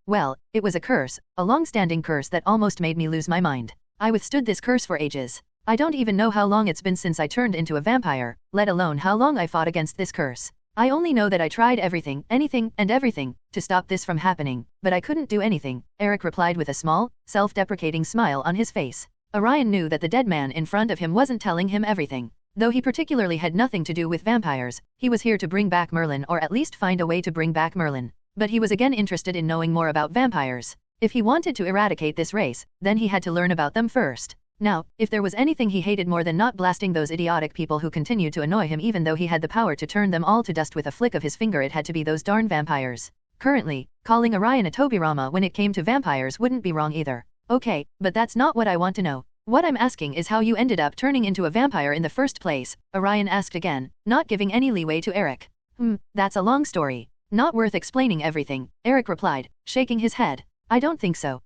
[SPEAKER 2] Well, it was a curse, a long-standing curse that almost made me lose my mind. I withstood this curse for ages. I don't even know how long it's been since I turned into a vampire, let alone how long I fought against this curse. I only know that I tried everything, anything, and everything, to stop this from happening, but I couldn't do anything, Eric replied with a small, self-deprecating smile on his face. Orion knew that the dead man in front of him wasn't telling him everything. Though he particularly had nothing to do with vampires, he was here to bring back Merlin or at least find a way to bring back Merlin. But he was again interested in knowing more about vampires. If he wanted to eradicate this race, then he had to learn about them first. Now, if there was anything he hated more than not blasting those idiotic people who continued to annoy him even though he had the power to turn them all to dust with a flick of his finger, it had to be those darn vampires. Currently, calling Orion a Tobirama when it came to vampires wouldn't be wrong either. Okay, but that's not what I want to know. What I'm asking is how you ended up turning into a vampire in the first place, Orion asked again, not giving any leeway to Eric. That's a long story. Not worth explaining everything, Eric replied, shaking his head. I don't think so.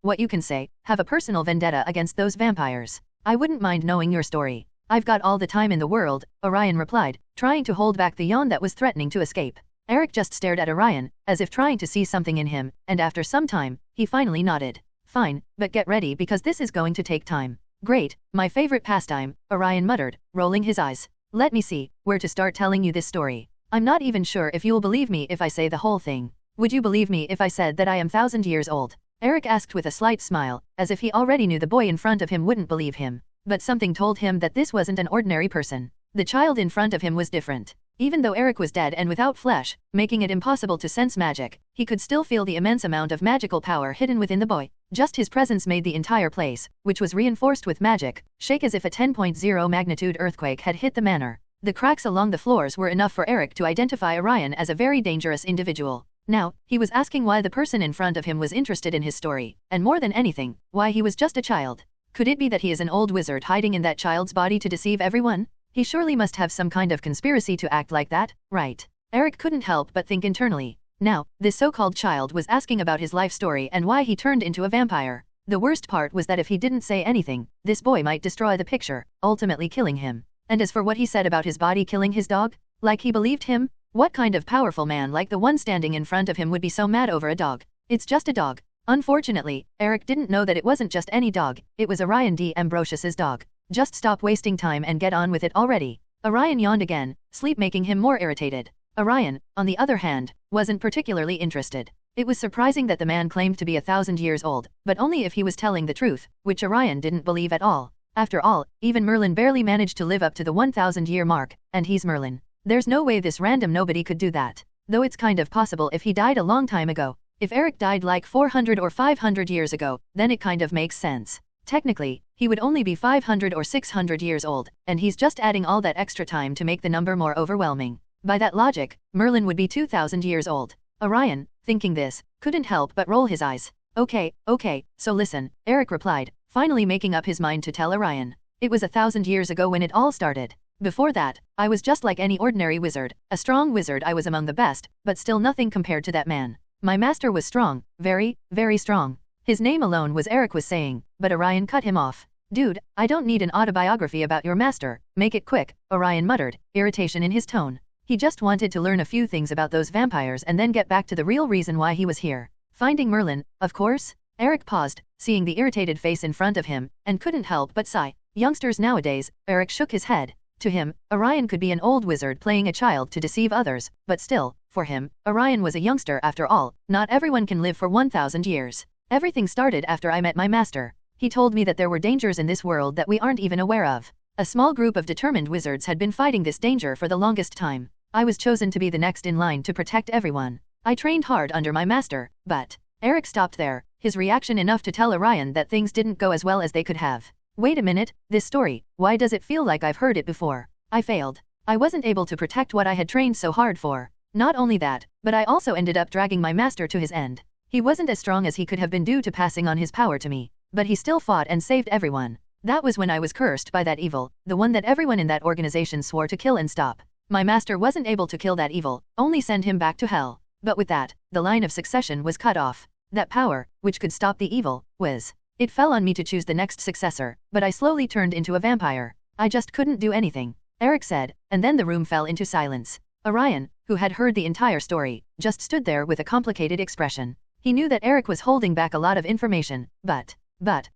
[SPEAKER 2] What you can say, have a personal vendetta against those vampires. I wouldn't mind knowing your story. I've got all the time in the world, Orion replied, trying to hold back the yawn that was threatening to escape. Eric just stared at Orion, as if trying to see something in him, and after some time, he finally nodded. Fine, but get ready because this is going to take time. Great, my favorite pastime, Orion muttered, rolling his eyes. Let me see, where to start telling you this story. I'm not even sure if you'll believe me if I say the whole thing. Would you believe me if I said that I am 1,000 years old? Eric asked with a slight smile, as if he already knew the boy in front of him wouldn't believe him. But something told him that this wasn't an ordinary person. The child in front of him was different. Even though Eric was dead and without flesh, making it impossible to sense magic, he could still feel the immense amount of magical power hidden within the boy. Just his presence made the entire place, which was reinforced with magic, shake as if a 10.0 magnitude earthquake had hit the manor. The cracks along the floors were enough for Eric to identify Orion as a very dangerous individual. Now, he was asking why the person in front of him was interested in his story, and more than anything, why he was just a child. Could it be that he is an old wizard hiding in that child's body to deceive everyone? He surely must have some kind of conspiracy to act like that, right? Eric couldn't help but think internally. Now, this so-called child was asking about his life story and why he turned into a vampire. The worst part was that if he didn't say anything, this boy might destroy the picture, ultimately killing him. And as for what he said about his body killing his dog, like he believed him? What kind of powerful man like the one standing in front of him would be so mad over a dog? It's just a dog. Unfortunately, Eric didn't know that it wasn't just any dog, it was Orion Ambrosius's dog. Just stop wasting time and get on with it already. Orion yawned again, sleep making him more irritated. Orion, on the other hand, wasn't particularly interested. It was surprising that the man claimed to be 1,000 years old, but only if he was telling the truth, which Orion didn't believe at all. After all, even Merlin barely managed to live up to the 1,000-year mark, and he's Merlin. There's no way this random nobody could do that. Though it's kind of possible if he died a long time ago. If Eric died like 400 or 500 years ago, then it kind of makes sense. Technically, he would only be 500 or 600 years old, and he's just adding all that extra time to make the number more overwhelming. By that logic, Merlin would be 2,000 years old. Orion, thinking this, couldn't help but roll his eyes. Okay, so listen, Eric replied, finally making up his mind to tell Orion. It was 1,000 years ago when it all started. Before that, I was just like any ordinary wizard, a strong wizard. I was among the best, but still nothing compared to that man. My master was strong, very, very strong. His name alone was Eric was saying, but Orion cut him off. Dude, I don't need an autobiography about your master, make it quick, Orion muttered, irritation in his tone. He just wanted to learn a few things about those vampires and then get back to the real reason why he was here. Finding Merlin, of course? Eric paused, seeing the irritated face in front of him, and couldn't help but sigh. Youngsters nowadays, Eric shook his head. To him, Orion could be an old wizard playing a child to deceive others, but still, for him, Orion was a youngster after all. Not everyone can live for 1,000 years. Everything started after I met my master. He told me that there were dangers in this world that we aren't even aware of. A small group of determined wizards had been fighting this danger for the longest time. I was chosen to be the next in line to protect everyone. I trained hard under my master, but... Eric stopped there, his reaction enough to tell Orion that things didn't go as well as they could have. Wait a minute, this story, why does it feel like I've heard it before? I failed. I wasn't able to protect what I had trained so hard for. Not only that, but I also ended up dragging my master to his end. He wasn't as strong as he could have been due to passing on his power to me, but he still fought and saved everyone. That was when I was cursed by that evil, the one that everyone in that organization swore to kill and stop. My master wasn't able to kill that evil, only send him back to hell. But with that, the line of succession was cut off. That power, which could stop the evil, was... It fell on me to choose the next successor, but I slowly turned into a vampire. I just couldn't do anything, Eric said, and then the room fell into silence. Orion, who had heard the entire story, just stood there with a complicated expression. He knew that Eric was holding back a lot of information, but,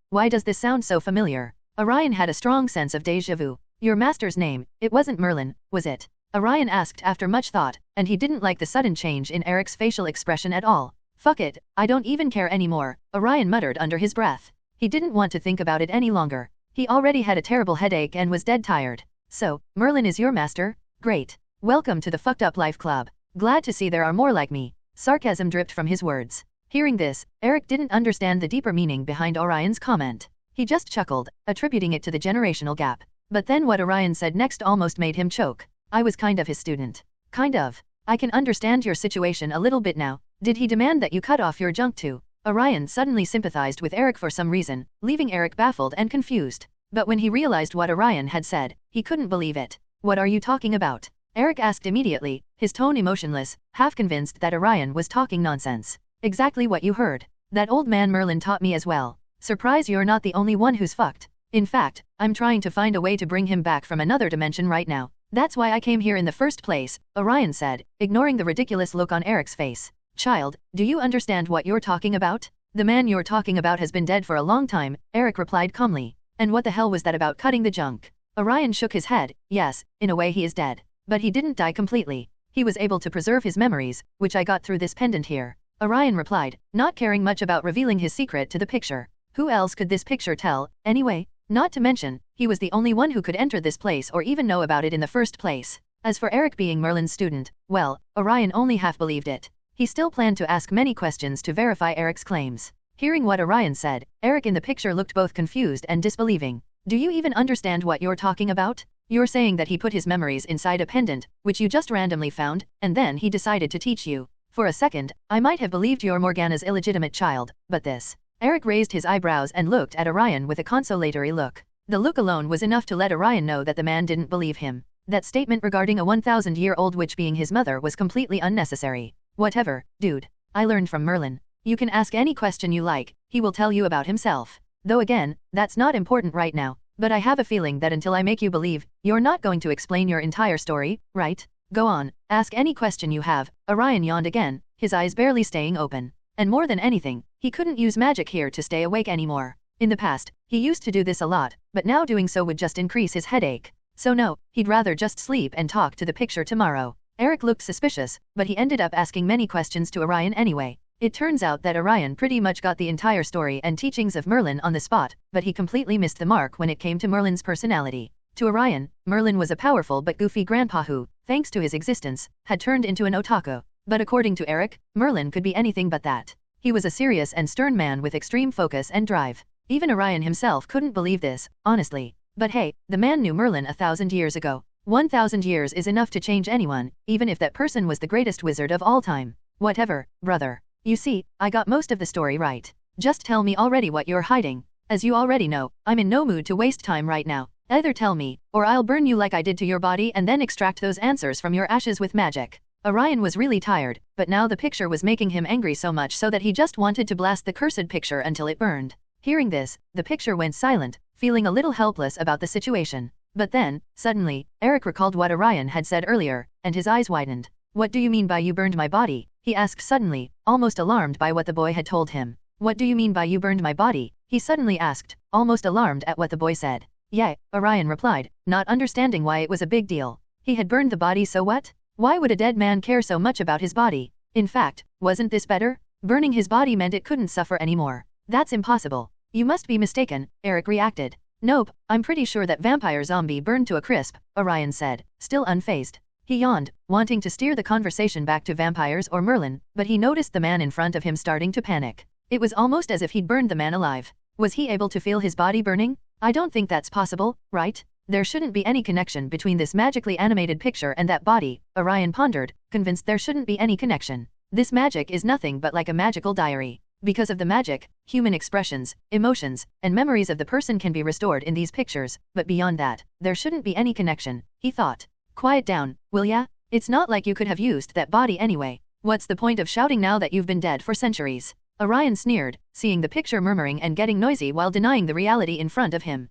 [SPEAKER 2] why does this sound so familiar? Orion had a strong sense of déjà vu. Your master's name, it wasn't Merlin, was it? Orion asked after much thought, and he didn't like the sudden change in Eric's facial expression at all. Fuck it, I don't even care anymore, Orion muttered under his breath. He didn't want to think about it any longer. He already had a terrible headache and was dead tired. So, Merlin is your master? Great. Welcome to the Fucked Up Life Club. Glad to see there are more like me. Sarcasm dripped from his words. Hearing this, Eric didn't understand the deeper meaning behind Orion's comment. He just chuckled, attributing it to the generational gap. But then what Orion said next almost made him choke. I was kind of his student. Kind of. I can understand your situation a little bit now. Did he demand that you cut off your junk too? Orion suddenly sympathized with Eric for some reason, leaving Eric baffled and confused. But when he realized what Orion had said, he couldn't believe it. What are you talking about? Eric asked immediately, his tone emotionless, half convinced that Orion was talking nonsense. Exactly what you heard. That old man Merlin taught me as well. Surprise, you're not the only one who's fucked. In fact, I'm trying to find a way to bring him back from another dimension right now. That's why I came here in the first place, Orion said, ignoring the ridiculous look on Eric's face. Child, do you understand what you're talking about? The man you're talking about has been dead for a long time, Eric replied calmly. And what the hell was that about cutting the junk? Orion shook his head. Yes, in a way he is dead. But he didn't die completely. He was able to preserve his memories, which I got through this pendant here. Orion replied, not caring much about revealing his secret to the picture. Who else could this picture tell, anyway? Not to mention, he was the only one who could enter this place or even know about it in the first place. As for Eric being Merlin's student, well, Orion only half believed it. He still planned to ask many questions to verify Eric's claims. Hearing what Orion said, Eric in the picture looked both confused and disbelieving. Do you even understand what you're talking about? You're saying that he put his memories inside a pendant, which you just randomly found, and then he decided to teach you. For a second, I might have believed you're Morgana's illegitimate child, but this. Eric raised his eyebrows and looked at Orion with a consolatory look. The look alone was enough to let Orion know that the man didn't believe him. That statement regarding a 1,000-year-old witch being his mother was completely unnecessary. Whatever, dude. I learned from Merlin. You can ask any question you like, he will tell you about himself. Though again, that's not important right now, but I have a feeling that until I make you believe, you're not going to explain your entire story, right? Go on, ask any question you have. Orion yawned again, his eyes barely staying open. And more than anything, he couldn't use magic here to stay awake anymore. In the past, he used to do this a lot, but now doing so would just increase his headache. So no, he'd rather just sleep and talk to the picture tomorrow. Eric looked suspicious, but he ended up asking many questions to Orion anyway. It turns out that Orion pretty much got the entire story and teachings of Merlin on the spot, but he completely missed the mark when it came to Merlin's personality. To Orion, Merlin was a powerful but goofy grandpa who, thanks to his existence, had turned into an otaku. But according to Eric, Merlin could be anything but that. He was a serious and stern man with extreme focus and drive. Even Orion himself couldn't believe this, honestly. But hey, the man knew Merlin 1,000 years ago. 1,000 years is enough to change anyone, even if that person was the greatest wizard of all time. Whatever, brother. You see, I got most of the story right. Just tell me already what you're hiding. As you already know, I'm in no mood to waste time right now. Either tell me, or I'll burn you like I did to your body and then extract those answers from your ashes with magic. Orion was really tired, but now the picture was making him angry so much so that he just wanted to blast the cursed picture until it burned. Hearing this, the picture went silent, feeling a little helpless about the situation. But then, suddenly, Eric recalled what Orion had said earlier, and his eyes widened. What do you mean by you burned my body? He asked suddenly, almost alarmed by what the boy had told him. What do you mean by you burned my body? He suddenly asked, almost alarmed at what the boy said. Yeah, Orion replied, not understanding why it was a big deal. He had burned the body, so what? Why would a dead man care so much about his body? In fact, wasn't this better? Burning his body meant it couldn't suffer anymore. That's impossible. You must be mistaken, Eric reacted. Nope, I'm pretty sure that vampire zombie burned to a crisp, Orion said, still unfazed. He yawned, wanting to steer the conversation back to vampires or Merlin, but he noticed the man in front of him starting to panic. It was almost as if he'd burned the man alive. Was he able to feel his body burning? I don't think that's possible, right? There shouldn't be any connection between this magically animated picture and that body, Orion pondered, convinced there shouldn't be any connection. This magic is nothing but like a magical diary. Because of the magic, human expressions, emotions, and memories of the person can be restored in these pictures, but beyond that, there shouldn't be any connection, he thought. Quiet down, will ya? It's not like you could have used that body anyway. What's the point of shouting now that you've been dead for centuries? Orion sneered, seeing the picture murmuring and getting noisy while denying the reality in front of him.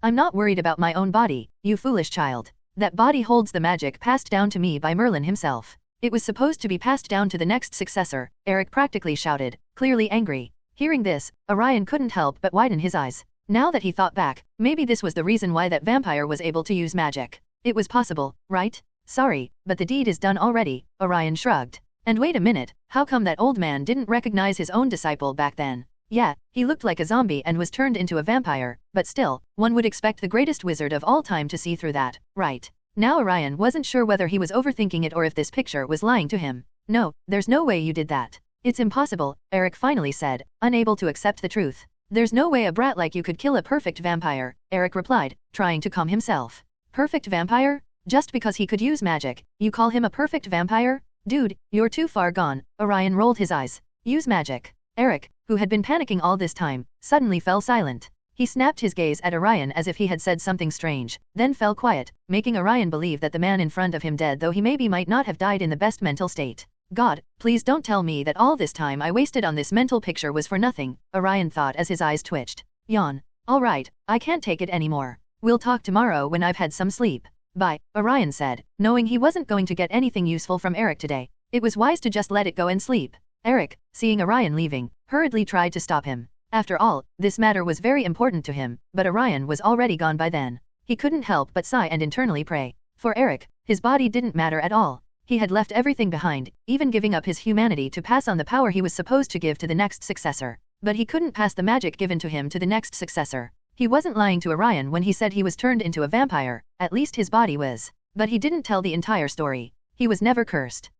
[SPEAKER 2] I'm not worried about my own body, you foolish child. That body holds the magic passed down to me by Merlin himself. It was supposed to be passed down to the next successor, Eric practically shouted, clearly angry. Hearing this, Orion couldn't help but widen his eyes. Now that he thought back, maybe this was the reason why that vampire was able to use magic. It was possible, right? Sorry, but the deed is done already, Orion shrugged. And wait a minute, how come that old man didn't recognize his own disciple back then? Yeah, he looked like a zombie and was turned into a vampire, but still, one would expect the greatest wizard of all time to see through that, right? Now Orion wasn't sure whether he was overthinking it or if this picture was lying to him. No, there's no way you did that. It's impossible, Eric finally said, unable to accept the truth. There's no way a brat like you could kill a perfect vampire, Eric replied, trying to calm himself. Perfect vampire? Just because he could use magic, you call him a perfect vampire? Dude, you're too far gone, Orion rolled his eyes. Use magic. Eric, who had been panicking all this time, suddenly fell silent. He snapped his gaze at Orion as if he had said something strange, then fell quiet, making Orion believe that the man in front of him dead though he maybe might not have died in the best mental state. God, please don't tell me that all this time I wasted on this mental picture was for nothing, Orion thought as his eyes twitched. Yawn. Alright, I can't take it anymore. We'll talk tomorrow when I've had some sleep. Bye, Orion said, knowing he wasn't going to get anything useful from Eric today. It was wise to just let it go and sleep. Eric, seeing Orion leaving, hurriedly tried to stop him. After all, this matter was very important to him, but Orion was already gone by then. He couldn't help but sigh and internally pray. For Eric, his body didn't matter at all. He had left everything behind, even giving up his humanity to pass on the power he was supposed to give to the next successor. But he couldn't pass the magic given to him to the next successor. He wasn't lying to Orion when he said he was turned into a vampire, at least his body was. But he didn't tell the entire story. He was never cursed.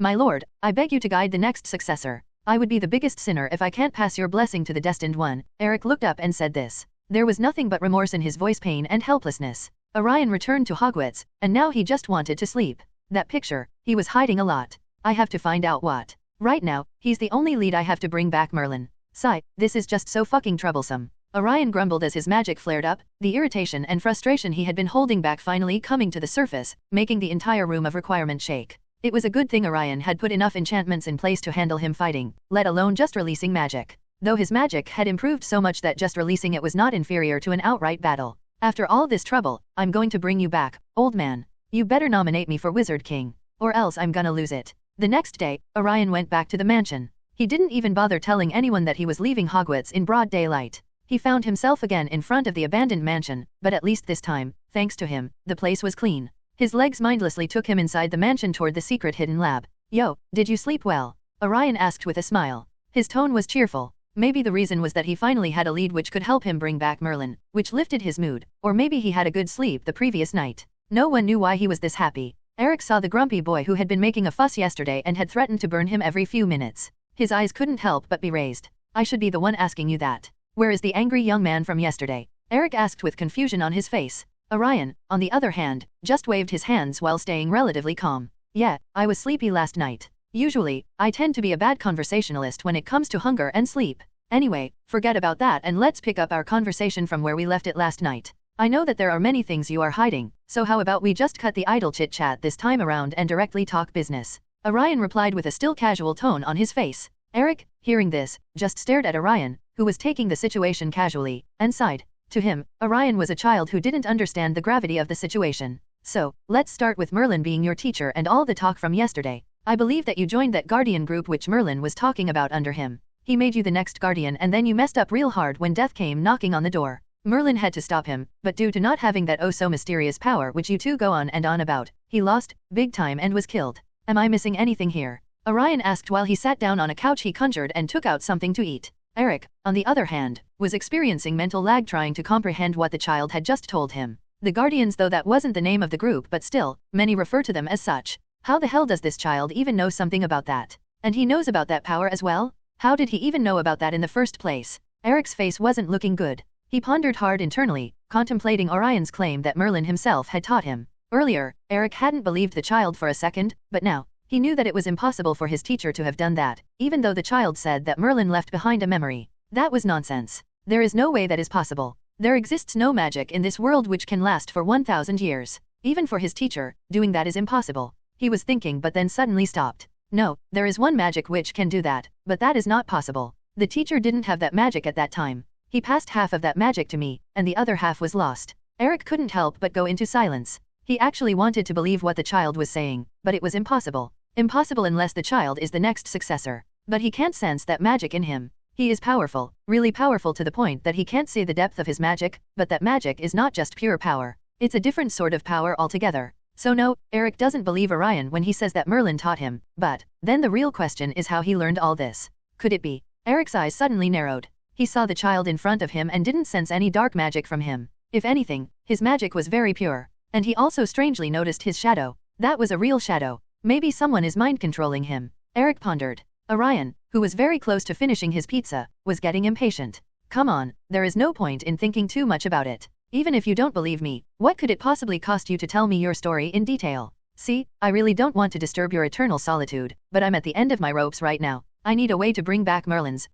[SPEAKER 2] My lord, I beg you to guide the next successor. I would be the biggest sinner if I can't pass your blessing to the destined one. Eric looked up and said this. There was nothing but remorse in his voice, pain and helplessness. Orion returned to Hogwarts, and now he just wanted to sleep. That picture, he was hiding a lot. I have to find out what. Right now, he's the only lead I have to bring back Merlin. Sigh, this is just so fucking troublesome. Orion grumbled as his magic flared up, the irritation and frustration he had been holding back finally coming to the surface, making the entire room of requirement shake. It was a good thing Orion had put enough enchantments in place to handle him fighting, let alone just releasing magic. Though his magic had improved so much that just releasing it was not inferior to an outright battle. After all this trouble, I'm going to bring you back, old man. You better nominate me for Wizard King, or else I'm gonna lose it. The next day, Orion went back to the mansion. He didn't even bother telling anyone that he was leaving Hogwarts in broad daylight. He found himself again in front of the abandoned mansion, but at least this time, thanks to him, the place was clean. His legs mindlessly took him inside the mansion toward the secret hidden lab. Yo, did you sleep well? Orion asked with a smile. His tone was cheerful. Maybe the reason was that he finally had a lead which could help him bring back Merlin, which lifted his mood, or maybe he had a good sleep the previous night. No one knew why he was this happy. Eric saw the grumpy boy who had been making a fuss yesterday and had threatened to burn him every few minutes. His eyes couldn't help but be raised. I should be the one asking you that. Where is the angry young man from yesterday? Eric asked with confusion on his face. Orion, on the other hand, just waved his hands while staying relatively calm. Yeah, I was sleepy last night. Usually, I tend to be a bad conversationalist when it comes to hunger and sleep. Anyway, forget about that and let's pick up our conversation from where we left it last night. I know that there are many things you are hiding, so how about we just cut the idle chit-chat this time around and directly talk business? Orion replied with a still casual tone on his face. Eric, hearing this, just stared at Orion, who was taking the situation casually, and sighed. To him, Orion was a child who didn't understand the gravity of the situation. So, let's start with Merlin being your teacher and all the talk from yesterday. I believe that you joined that guardian group which Merlin was talking about under him. He made you the next guardian and then you messed up real hard when death came knocking on the door. Merlin had to stop him, but due to not having that oh so mysterious power which you two go on and on about, he lost, big time and was killed. Am I missing anything here? Orion asked while he sat down on a couch he conjured and took out something to eat. Eric, on the other hand, was experiencing mental lag trying to comprehend what the child had just told him. The Guardians, though that wasn't the name of the group, but still, many refer to them as such. How the hell does this child even know something about that? And he knows about that power as well? How did he even know about that in the first place? Eric's face wasn't looking good. He pondered hard internally, contemplating Orion's claim that Merlin himself had taught him. Earlier, Eric hadn't believed the child for a second, but now, he knew that it was impossible for his teacher to have done that, even though the child said that Merlin left behind a memory. That was nonsense. There is no way that is possible. There exists no magic in this world which can last for 1,000 years. Even for his teacher, doing that is impossible. He was thinking but then suddenly stopped. No, there is one magic which can do that, but that is not possible. The teacher didn't have that magic at that time. He passed half of that magic to me, and the other half was lost. Eric couldn't help but go into silence. He actually wanted to believe what the child was saying, but it was impossible. Impossible unless the child is the next successor. But he can't sense that magic in him. He is powerful, really powerful to the point that he can't see the depth of his magic, but that magic is not just pure power. It's a different sort of power altogether. So no, Eric doesn't believe Orion when he says that Merlin taught him, but then the real question is how he learned all this. Could it be? Eric's eyes suddenly narrowed. He saw the child in front of him and didn't sense any dark magic from him. If anything, his magic was very pure. And he also strangely noticed his shadow. That was a real shadow. Maybe someone is mind-controlling him. Eric pondered. Orion, who was very close to finishing his pizza, was getting impatient. Come on, there is no point in thinking too much about it. Even if you don't believe me, what could it possibly cost you to tell me your story in detail? See, I really don't want to disturb your eternal solitude, but I'm at the end of my ropes right now. I need a way to bring back Merlin's,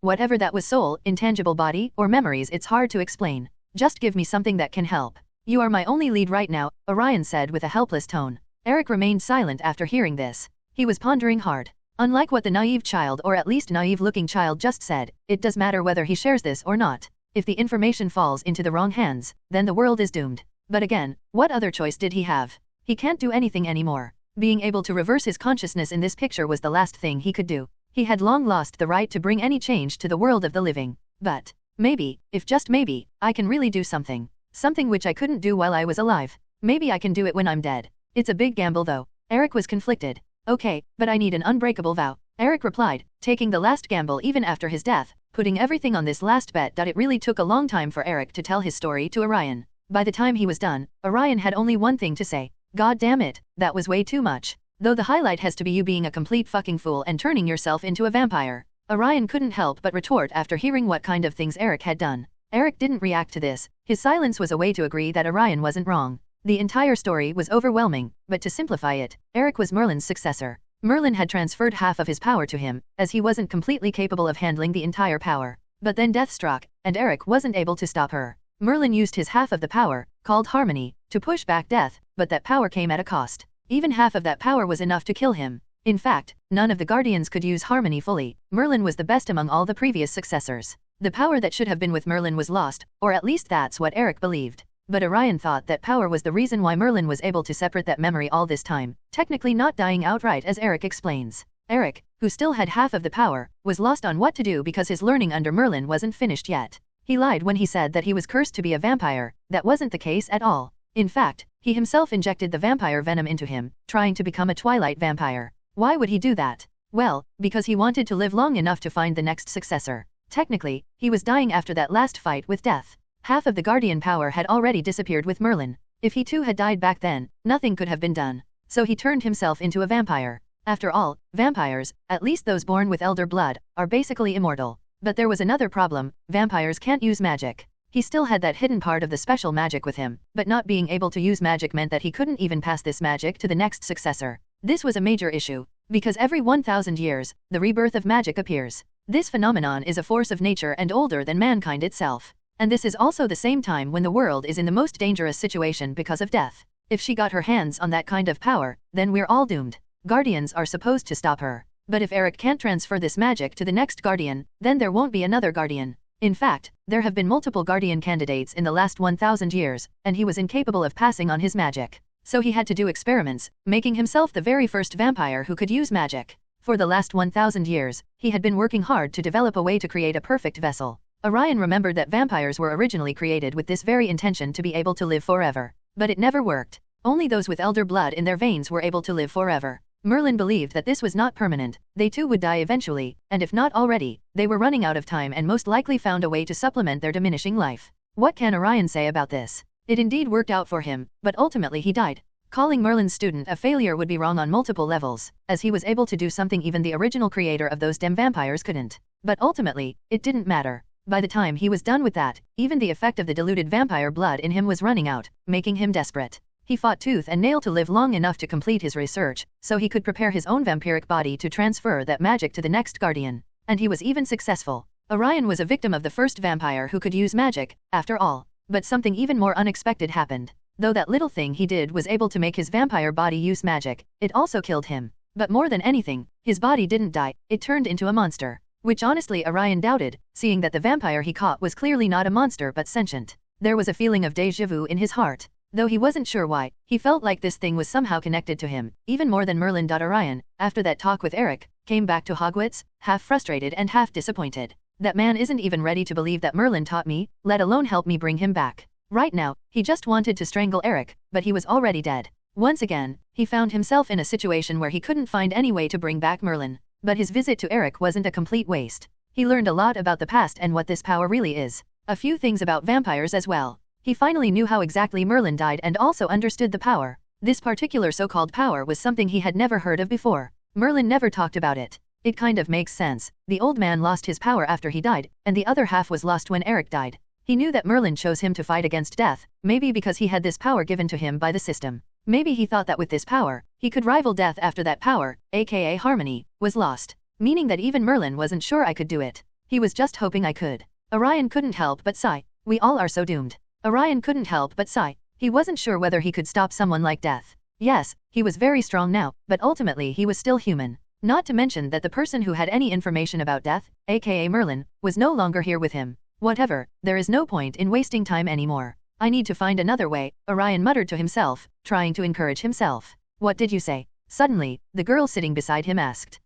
[SPEAKER 2] whatever that was, soul, intangible body, or memories. It's hard to explain. Just give me something that can help. You are my only lead right now, Orion said with a helpless tone. Eric remained silent after hearing this. He was pondering hard. Unlike what the naive child, or at least naive-looking child, just said, it does matter whether he shares this or not. If the information falls into the wrong hands, then the world is doomed. But again, what other choice did he have? He can't do anything anymore. Being able to reverse his consciousness in this picture was the last thing he could do. He had long lost the right to bring any change to the world of the living. But maybe, if just maybe, I can really do something. Something which I couldn't do while I was alive. Maybe I can do it when I'm dead. It's a big gamble though. Eric was conflicted. Okay, but I need an unbreakable vow. Eric replied, taking the last gamble even after his death, putting everything on this last bet. It really took a long time for Eric to tell his story to Orion. By the time he was done, Orion had only one thing to say. God damn it, that was way too much. Though the highlight has to be you being a complete fucking fool and turning yourself into a vampire. Orion couldn't help but retort after hearing what kind of things Eric had done. Eric didn't react to this. His silence was a way to agree that Orion wasn't wrong. The entire story was overwhelming, but to simplify it, Eric was Merlin's successor. Merlin had transferred half of his power to him, as he wasn't completely capable of handling the entire power. But then death struck, and Eric wasn't able to stop her. Merlin used his half of the power, called Harmony, to push back death, but that power came at a cost. Even half of that power was enough to kill him. In fact, none of the Guardians could use Harmony fully. Merlin was the best among all the previous successors. The power that should have been with Merlin was lost, or at least that's what Eric believed. But Orion thought that power was the reason why Merlin was able to separate that memory all this time, technically not dying outright as Eric explains. Eric, who still had half of the power, was lost on what to do because his learning under Merlin wasn't finished yet. He lied when he said that he was cursed to be a vampire. That wasn't the case at all. In fact, he himself injected the vampire venom into him, trying to become a Twilight vampire. Why would he do that? Well, because he wanted to live long enough to find the next successor. Technically, he was dying after that last fight with death. Half of the Guardian power had already disappeared with Merlin. If he too had died back then, nothing could have been done. So he turned himself into a vampire. After all, vampires, at least those born with elder blood, are basically immortal. But there was another problem: vampires can't use magic. He still had that hidden part of the special magic with him, but not being able to use magic meant that he couldn't even pass this magic to the next successor. This was a major issue, because every 1,000 years, the rebirth of magic appears. This phenomenon is a force of nature and older than mankind itself. And this is also the same time when the world is in the most dangerous situation because of death. If she got her hands on that kind of power, then we're all doomed. Guardians are supposed to stop her. But if Eric can't transfer this magic to the next Guardian, then there won't be another Guardian. In fact, there have been multiple Guardian candidates in the last 1,000 years, and he was incapable of passing on his magic. So he had to do experiments, making himself the very first vampire who could use magic. For the last 1,000 years, he had been working hard to develop a way to create a perfect vessel. Orion remembered that vampires were originally created with this very intention to be able to live forever. But it never worked. Only those with elder blood in their veins were able to live forever. Merlin believed that this was not permanent. They too would die eventually, and if not already, they were running out of time and most likely found a way to supplement their diminishing life. What can Orion say about this? It indeed worked out for him, but ultimately he died. Calling Merlin's student a failure would be wrong on multiple levels, as he was able to do something even the original creator of those damn vampires couldn't. But ultimately, it didn't matter. By the time he was done with that, even the effect of the diluted vampire blood in him was running out, making him desperate. He fought tooth and nail to live long enough to complete his research, so he could prepare his own vampiric body to transfer that magic to the next Guardian. And he was even successful. Orion was a victim of the first vampire who could use magic, after all. But something even more unexpected happened. Though that little thing he did was able to make his vampire body use magic, it also killed him. But more than anything, his body didn't die, it turned into a monster. Which honestly Orion doubted, seeing that the vampire he caught was clearly not a monster but sentient. There was a feeling of déjà vu in his heart. Though he wasn't sure why, he felt like this thing was somehow connected to him, even more than Merlin. Orion, after that talk with Eric, came back to Hogwarts, half frustrated and half disappointed. That man isn't even ready to believe that Merlin taught me, let alone help me bring him back. Right now, he just wanted to strangle Eric, but he was already dead. Once again, he found himself in a situation where he couldn't find any way to bring back Merlin. But his visit to Eric wasn't a complete waste. He learned a lot about the past and what this power really is. A few things about vampires as well. He finally knew how exactly Merlin died and also understood the power. This particular so-called power was something he had never heard of before. Merlin never talked about it. It kind of makes sense. The old man lost his power after he died, and the other half was lost when Eric died. He knew that Merlin chose him to fight against death, maybe because he had this power given to him by the system. Maybe he thought that with this power, he could rival death after that power, aka Harmony, was lost. Meaning that even Merlin wasn't sure I could do it. He was just hoping I could. Orion couldn't help but sigh. We all are so doomed. Orion couldn't help but sigh. He wasn't sure whether he could stop someone like death. Yes, he was very strong now, but ultimately he was still human. Not to mention that the person who had any information about death, aka Merlin, was no longer here with him. Whatever, there is no point in wasting time anymore. I need to find another way, Orion muttered to himself, trying to encourage himself. What did you say? Suddenly, the girl sitting beside him asked.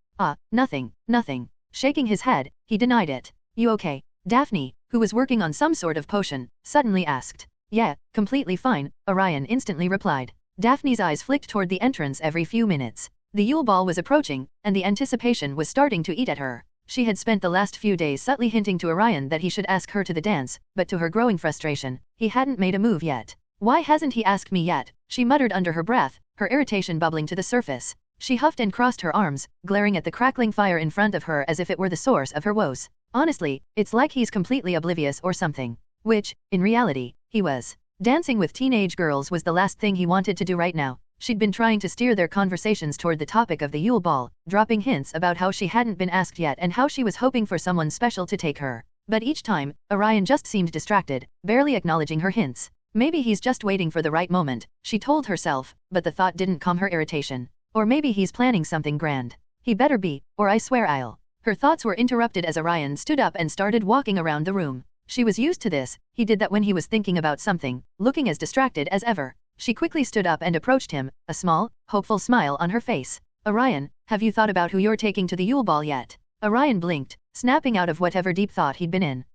[SPEAKER 2] Nothing. Shaking his head, he denied it. You okay? Daphne, who was working on some sort of potion, suddenly asked. Yeah, completely fine, Orion instantly replied. Daphne's eyes flicked toward the entrance every few minutes. The Yule Ball was approaching, and the anticipation was starting to eat at her. She had spent the last few days subtly hinting to Orion that he should ask her to the dance, but to her growing frustration, he hadn't made a move yet. Why hasn't he asked me yet? She muttered under her breath, her irritation bubbling to the surface. She huffed and crossed her arms, glaring at the crackling fire in front of her as if it were the source of her woes. Honestly, it's like he's completely oblivious or something. Which, in reality, he was. Dancing with teenage girls was the last thing he wanted to do right now. She'd been trying to steer their conversations toward the topic of the Yule Ball, dropping hints about how she hadn't been asked yet and how she was hoping for someone special to take her. But each time, Orion just seemed distracted, barely acknowledging her hints. Maybe he's just waiting for the right moment, she told herself, but the thought didn't calm her irritation. Or maybe he's planning something grand. He better be, or I swear I'll. Her thoughts were interrupted as Orion stood up and started walking around the room. She was used to this, he did that when he was thinking about something, looking as distracted as ever. She quickly stood up and approached him, a small, hopeful smile on her face. Orion, have you thought about who you're taking to the Yule Ball yet? Orion blinked, snapping out of whatever deep thought he'd been in.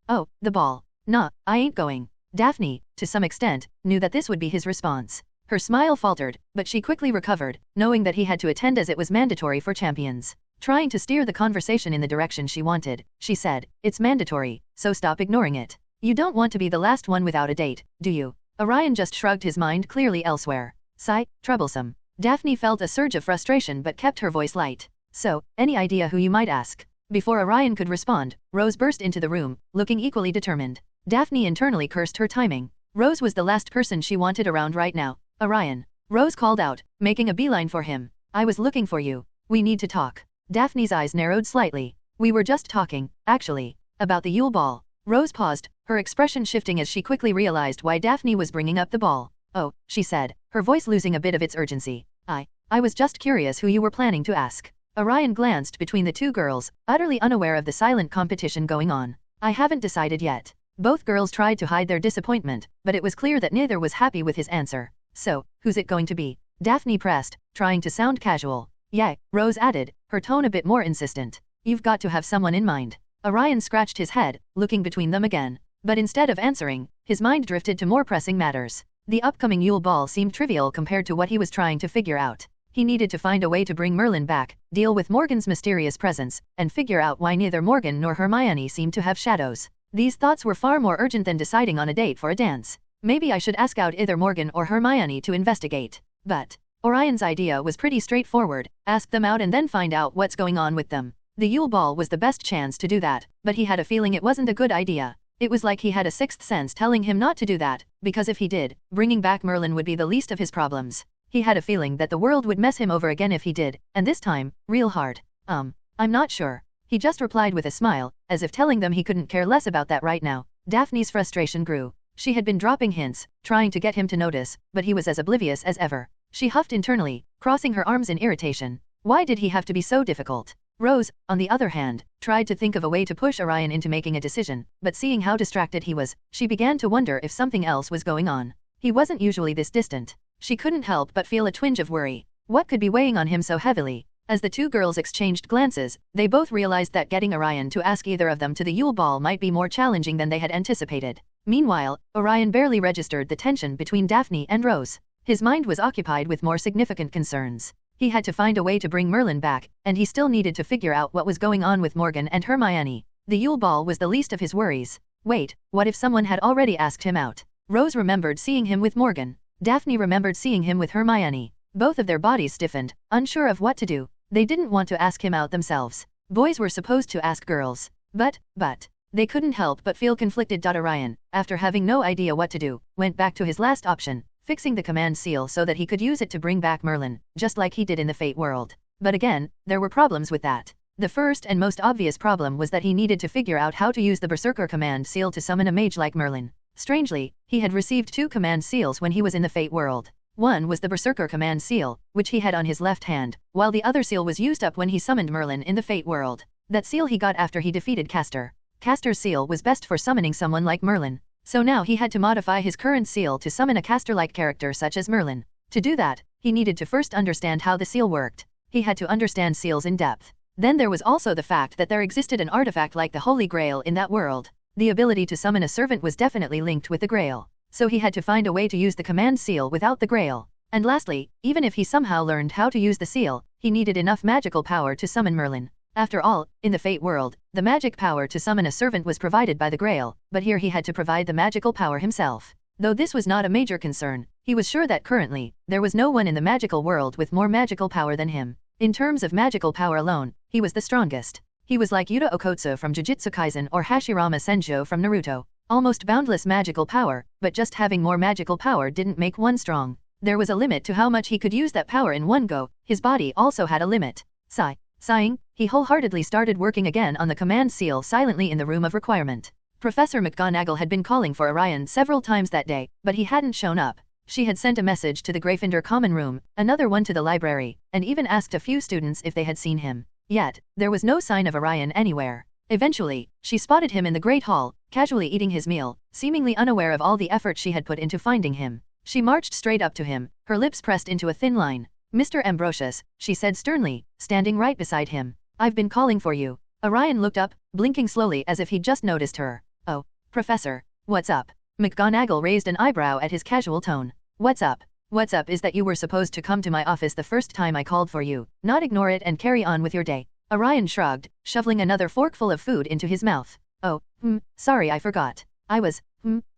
[SPEAKER 2] Oh, the ball. Nah, I ain't going. Daphne, to some extent, knew that this would be his response. Her smile faltered, but she quickly recovered, knowing that he had to attend as it was mandatory for champions. Trying to steer the conversation in the direction she wanted, she said, it's mandatory, so stop ignoring it. You don't want to be the last one without a date, do you? Orion just shrugged, his mind clearly elsewhere. Sigh, troublesome. Daphne felt a surge of frustration but kept her voice light. So, any idea who you might ask? Before Orion could respond, Rose burst into the room, looking equally determined. Daphne internally cursed her timing. Rose was the last person she wanted around right now. Orion. Rose called out, making a beeline for him. I was looking for you. We need to talk. Daphne's eyes narrowed slightly. We were just talking, actually, about the Yule Ball. Rose paused, her expression shifting as she quickly realized why Daphne was bringing up the ball. Oh, she said, her voice losing a bit of its urgency. I was just curious who you were planning to ask. Orion glanced between the two girls, utterly unaware of the silent competition going on. I haven't decided yet. Both girls tried to hide their disappointment, but it was clear that neither was happy with his answer. So, who's it going to be? Daphne pressed, trying to sound casual. Yeah, Rose added, her tone a bit more insistent. You've got to have someone in mind. Orion scratched his head, looking between them again. But instead of answering, his mind drifted to more pressing matters. The upcoming Yule Ball seemed trivial compared to what he was trying to figure out. He needed to find a way to bring Merlin back, deal with Morgan's mysterious presence, and figure out why neither Morgan nor Hermione seemed to have shadows. These thoughts were far more urgent than deciding on a date for a dance. Maybe I should ask out either Morgan or Hermione to investigate. But Orion's idea was pretty straightforward, ask them out and then find out what's going on with them. The Yule Ball was the best chance to do that, but he had a feeling it wasn't a good idea. It was like he had a sixth sense telling him not to do that, because if he did, bringing back Merlin would be the least of his problems. He had a feeling that the world would mess him over again if he did, and this time, real hard. I'm not sure. He just replied with a smile, as if telling them he couldn't care less about that right now. Daphne's frustration grew. She had been dropping hints, trying to get him to notice, but he was as oblivious as ever. She huffed internally, crossing her arms in irritation. Why did he have to be so difficult? Rose, on the other hand, tried to think of a way to push Orion into making a decision, but seeing how distracted he was, she began to wonder if something else was going on. He wasn't usually this distant. She couldn't help but feel a twinge of worry. What could be weighing on him so heavily? As the two girls exchanged glances, they both realized that getting Orion to ask either of them to the Yule Ball might be more challenging than they had anticipated. Meanwhile, Orion barely registered the tension between Daphne and Rose. His mind was occupied with more significant concerns. He had to find a way to bring Merlin back, and he still needed to figure out what was going on with Morgan and Hermione. The Yule Ball was the least of his worries. Wait, what if someone had already asked him out? Rose remembered seeing him with Morgan. Daphne remembered seeing him with Hermione. Both of their bodies stiffened, unsure of what to do. They didn't want to ask him out themselves. Boys were supposed to ask girls. But, they couldn't help but feel conflicted. Orion, after having no idea what to do, went back to his last option, fixing the command seal so that he could use it to bring back Merlin, just like he did in the Fate world. But again, there were problems with that. The first and most obvious problem was that he needed to figure out how to use the Berserker command seal to summon a mage like Merlin. Strangely, he had received 2 command seals when he was in the Fate world. One was the Berserker command seal, which he had on his left hand, while the other seal was used up when he summoned Merlin in the Fate world. That seal he got after he defeated Castor. Castor's seal was best for summoning someone like Merlin. So now he had to modify his current seal to summon a Castor-like character such as Merlin. To do that, he needed to first understand how the seal worked. He had to understand seals in depth. Then there was also the fact that there existed an artifact like the Holy Grail in that world. The ability to summon a servant was definitely linked with the Grail. So he had to find a way to use the command seal without the Grail. And lastly, even if he somehow learned how to use the seal, he needed enough magical power to summon Merlin. After all, in the Fate world, the magic power to summon a servant was provided by the Grail, but here he had to provide the magical power himself. Though this was not a major concern, he was sure that currently, there was no one in the magical world with more magical power than him. In terms of magical power alone, he was the strongest. He was like Yuta Okotsu from Jujutsu Kaisen or Hashirama Senjo from Naruto. Almost boundless magical power, but just having more magical power didn't make one strong. There was a limit to how much he could use that power in one go. His body also had a limit. Sighing, he wholeheartedly started working again on the command seal silently in the room of requirement. Professor McGonagall had been calling for Orion several times that day, but he hadn't shown up. She had sent a message to the Gryffindor common room, another one to the library, and even asked a few students if they had seen him. Yet, there was no sign of Orion anywhere. Eventually, she spotted him in the Great Hall, casually eating his meal, seemingly unaware of all the effort she had put into finding him. She marched straight up to him, her lips pressed into a thin line. "Mr. Ambrosius," she said sternly, standing right beside him. "I've been calling for you." Orion looked up, blinking slowly as if he'd just noticed her. "Oh, Professor, what's up?" McGonagall raised an eyebrow at his casual tone. "What's up? What's up is that you were supposed to come to my office the first time I called for you, not ignore it and carry on with your day." Orion shrugged, shoveling another forkful of food into his mouth. "Oh, sorry I forgot. I was,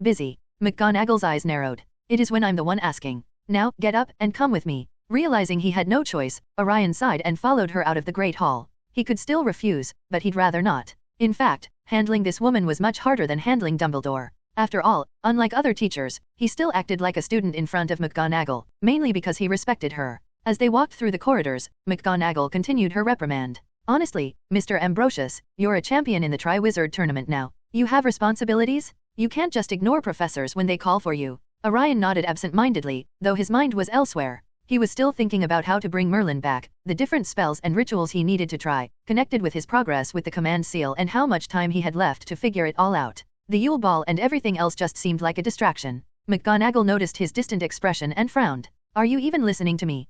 [SPEAKER 2] busy." McGonagall's eyes narrowed. "It is when I'm the one asking. Now, get up and come with me." Realizing he had no choice, Orion sighed and followed her out of the Great Hall. He could still refuse, but he'd rather not. In fact, handling this woman was much harder than handling Dumbledore. After all, unlike other teachers, he still acted like a student in front of McGonagall, mainly because he respected her. As they walked through the corridors, McGonagall continued her reprimand. "Honestly, Mr. Ambrosius, you're a champion in the Triwizard tournament now. You have responsibilities? You can't just ignore professors when they call for you." Orion nodded absent-mindedly, though his mind was elsewhere. He was still thinking about how to bring Merlin back, the different spells and rituals he needed to try, connected with his progress with the command seal and how much time he had left to figure it all out. The Yule Ball and everything else just seemed like a distraction. McGonagall noticed his distant expression and frowned. "Are you even listening to me?"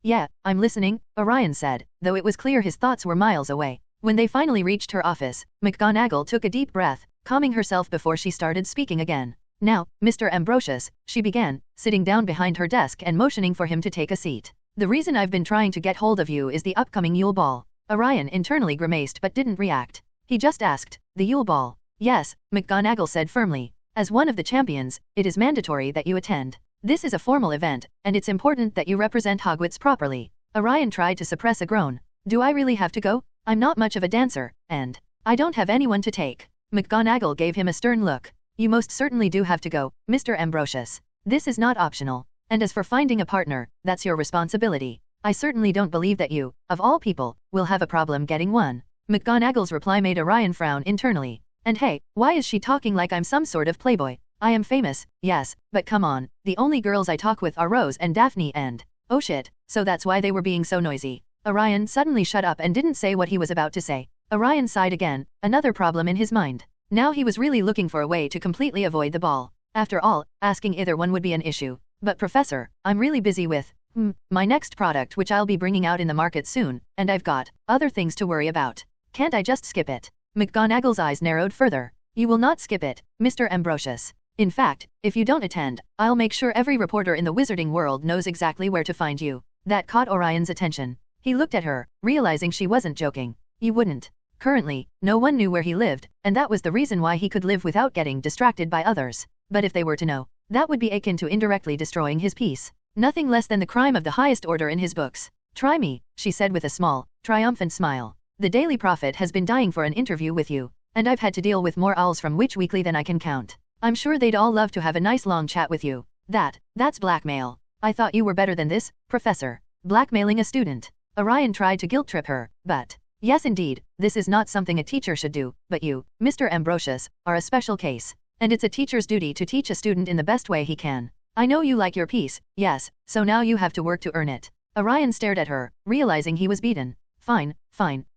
[SPEAKER 2] Yeah, I'm listening," Orion said, though it was clear his thoughts were miles away. When they finally reached her office, McGonagall took a deep breath, calming herself before she started speaking again. "Now, Mr. Ambrosius," she began, sitting down behind her desk and motioning for him to take a seat. "The reason I've been trying to get hold of you is the upcoming Yule Ball." Orion internally grimaced but didn't react. He just asked, "The Yule Ball?" "Yes," McGonagall said firmly. "As one of the champions, it is mandatory that you attend. This is a formal event, and it's important that you represent Hogwarts properly." Orion tried to suppress a groan. "Do I really have to go? I'm not much of a dancer, and I don't have anyone to take." McGonagall gave him a stern look. "You most certainly do have to go, Mr. Ambrosius. This is not optional. And as for finding a partner, that's your responsibility. I certainly don't believe that you, of all people, will have a problem getting one." McGonagall's reply made Orion frown internally. "And hey, why is she talking like I'm some sort of playboy? I am famous, yes, but come on, the only girls I talk with are Rose and Daphne and..." "Oh shit, so that's why they were being so noisy." Orion suddenly shut up and didn't say what he was about to say. Orion sighed again, another problem in his mind. Now he was really looking for a way to completely avoid the ball. After all, asking either one would be an issue. "But Professor, I'm really busy with, my next product which I'll be bringing out in the market soon, and I've got other things to worry about. Can't I just skip it?" McGonagall's eyes narrowed further. "You will not skip it, Mr. Ambrosius. In fact, if you don't attend, I'll make sure every reporter in the wizarding world knows exactly where to find you." That caught Orion's attention. He looked at her, realizing she wasn't joking. "You wouldn't." Currently, no one knew where he lived, and that was the reason why he could live without getting distracted by others. But if they were to know, that would be akin to indirectly destroying his peace. Nothing less than the crime of the highest order in his books. "Try me," she said with a small, triumphant smile. "The Daily Prophet has been dying for an interview with you, and I've had to deal with more owls from Witch Weekly than I can count. I'm sure they'd all love to have a nice long chat with you." That's blackmail. "I thought you were better than this, Professor." Blackmailing a student. Orion tried to guilt-trip her, but... "Yes indeed, this is not something a teacher should do, but you, Mr. Ambrosius, are a special case. And it's a teacher's duty to teach a student in the best way he can. I know you like your peace, yes, so now you have to work to earn it." Orion stared at her, realizing he was beaten. Fine,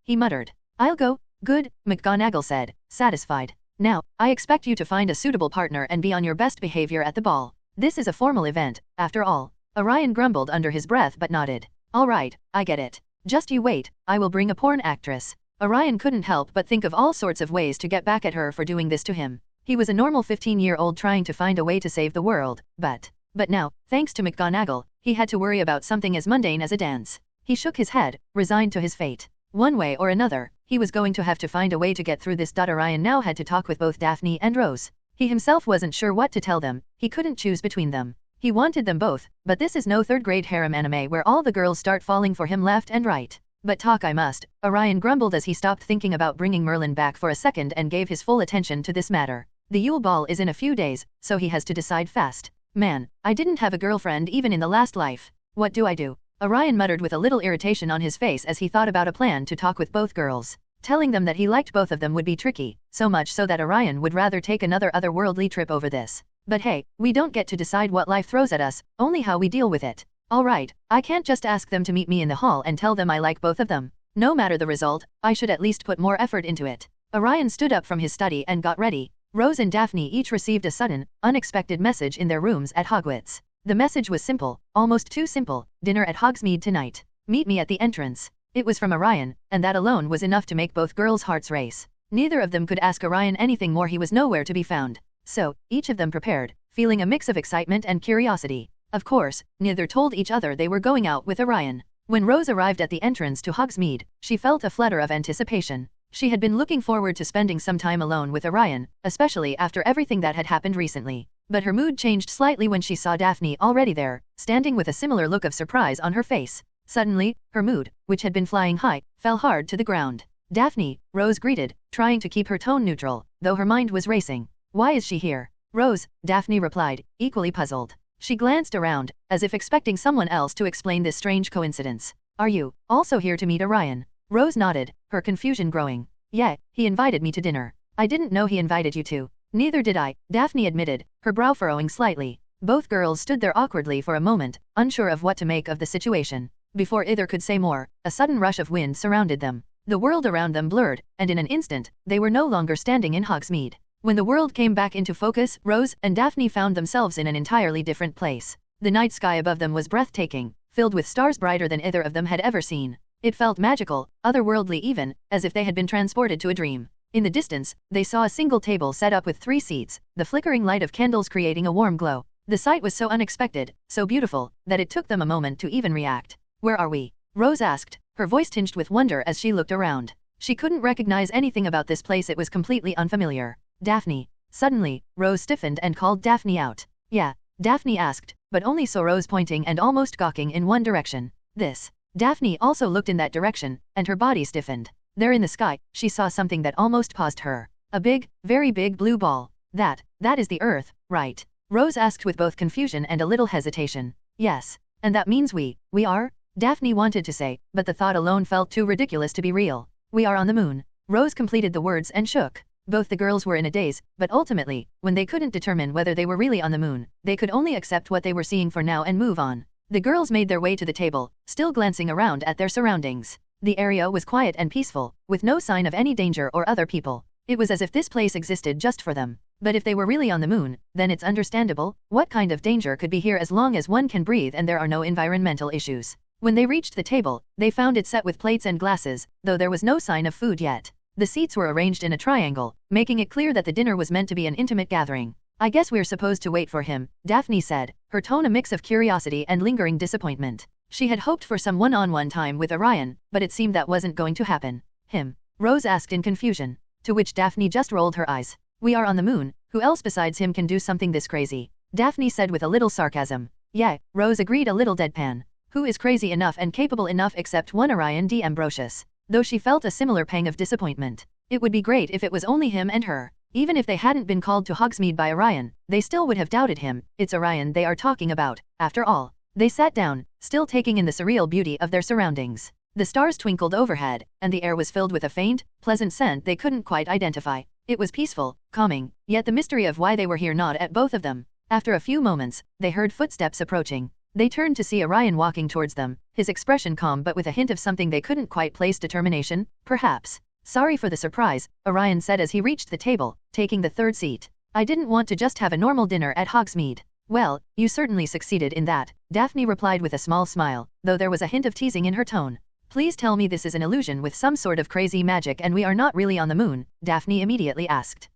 [SPEAKER 2] he muttered. "I'll go." "Good," McGonagall said, satisfied. "Now, I expect you to find a suitable partner and be on your best behavior at the ball. This is a formal event, after all." Orion grumbled under his breath but nodded. "All right, I get it. Just you wait, I will bring a porn actress." Orion couldn't help but think of all sorts of ways to get back at her for doing this to him. He was a normal 15-year-old trying to find a way to save the world, but now, thanks to McGonagall, he had to worry about something as mundane as a dance. He shook his head, resigned to his fate. One way or another, he was going to have to find a way to get through this. Orion now had to talk with both Daphne and Rose. He himself wasn't sure what to tell them, he couldn't choose between them. He wanted them both, but this is no third-grade harem anime where all the girls start falling for him left and right. But talk I must, Orion grumbled as he stopped thinking about bringing Merlin back for a second and gave his full attention to this matter. The Yule Ball is in a few days, so he has to decide fast. Man, I didn't have a girlfriend even in the last life. What do I do? Orion muttered with a little irritation on his face as he thought about a plan to talk with both girls. Telling them that he liked both of them would be tricky, so much so that Orion would rather take another otherworldly trip over this. But hey, we don't get to decide what life throws at us, only how we deal with it. Alright, I can't just ask them to meet me in the hall and tell them I like both of them. No matter the result, I should at least put more effort into it. Orion stood up from his study and got ready. Rose and Daphne each received a sudden, unexpected message in their rooms at Hogwarts. The message was simple, almost too simple: dinner at Hogsmeade tonight. Meet me at the entrance. It was from Orion, and that alone was enough to make both girls' hearts race. Neither of them could ask Orion anything more, he was nowhere to be found. So, each of them prepared, feeling a mix of excitement and curiosity. Of course, neither told each other they were going out with Orion. When Rose arrived at the entrance to Hogsmeade, she felt a flutter of anticipation. She had been looking forward to spending some time alone with Orion, especially after everything that had happened recently. But her mood changed slightly when she saw Daphne already there, standing with a similar look of surprise on her face. Suddenly, her mood, which had been flying high, fell hard to the ground. Daphne, Rose greeted, trying to keep her tone neutral, though her mind was racing. Why is she here? Rose, Daphne replied, equally puzzled. She glanced around, as if expecting someone else to explain this strange coincidence. Are you also here to meet Orion? Rose nodded, her confusion growing. Yeah, he invited me to dinner. I didn't know he invited you to. Neither did I, Daphne admitted, her brow furrowing slightly. Both girls stood there awkwardly for a moment, unsure of what to make of the situation. Before either could say more, a sudden rush of wind surrounded them. The world around them blurred, and in an instant, they were no longer standing in Hogsmeade. When the world came back into focus, Rose and Daphne found themselves in an entirely different place. The night sky above them was breathtaking, filled with stars brighter than either of them had ever seen. It felt magical, otherworldly even, as if they had been transported to a dream. In the distance, they saw a single table set up with 3 seats, the flickering light of candles creating a warm glow. The sight was so unexpected, so beautiful, that it took them a moment to even react. Where are we? Rose asked, her voice tinged with wonder as she looked around. She couldn't recognize anything about this place, it was completely unfamiliar. Daphne. Suddenly, Rose stiffened and called Daphne out. Yeah, Daphne asked, but only saw Rose pointing and almost gawking in one direction. This. Daphne also looked in that direction, and her body stiffened. There in the sky, she saw something that almost paused her. A big, very big blue ball. That is the Earth, right? Rose asked with both confusion and a little hesitation. Yes. And that means we are? Daphne wanted to say, but the thought alone felt too ridiculous to be real. We are on the moon. Rose completed the words and shook. Both the girls were in a daze, but ultimately, when they couldn't determine whether they were really on the moon, they could only accept what they were seeing for now and move on. The girls made their way to the table, still glancing around at their surroundings. The area was quiet and peaceful, with no sign of any danger or other people. It was as if this place existed just for them. But if they were really on the moon, then it's understandable. What kind of danger could be here as long as one can breathe and there are no environmental issues? When they reached the table, they found it set with plates and glasses, though there was no sign of food yet. The seats were arranged in a triangle, making it clear that the dinner was meant to be an intimate gathering. I guess we're supposed to wait for him, Daphne said, her tone a mix of curiosity and lingering disappointment. She had hoped for some one-on-one time with Orion, but it seemed that wasn't going to happen. Him? Rose asked in confusion. To which Daphne just rolled her eyes. We are on the moon, who else besides him can do something this crazy? Daphne said with a little sarcasm. Yeah, Rose agreed, a little deadpan. Who is crazy enough and capable enough except one Orion D. Ambrosius? Though she felt a similar pang of disappointment. It would be great if it was only him and her. Even if they hadn't been called to Hogsmeade by Orion, they still would have doubted him. It's Orion they are talking about, after all. They sat down, still taking in the surreal beauty of their surroundings. The stars twinkled overhead, and the air was filled with a faint, pleasant scent they couldn't quite identify. It was peaceful, calming, yet the mystery of why they were here gnawed at both of them. After a few moments, they heard footsteps approaching. They turned to see Orion walking towards them, his expression calm but with a hint of something they couldn't quite place, determination, perhaps. Sorry for the surprise, Orion said as he reached the table, taking the third seat. I didn't want to just have a normal dinner at Hogsmeade. Well, you certainly succeeded in that, Daphne replied with a small smile, though there was a hint of teasing in her tone. Please tell me this is an illusion with some sort of crazy magic and we are not really on the moon, Daphne immediately asked.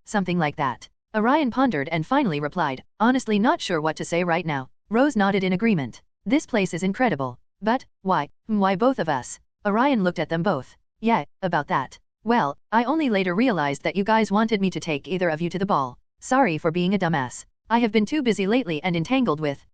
[SPEAKER 2] Something like that. Orion pondered and finally replied, honestly not sure what to say right now. Rose nodded in agreement. This place is incredible. But, why both of us? Orion looked at them both. Yeah, about that. Well, I only later realized that you guys wanted me to take either of you to the ball. Sorry for being a dumbass. I have been too busy lately and entangled with,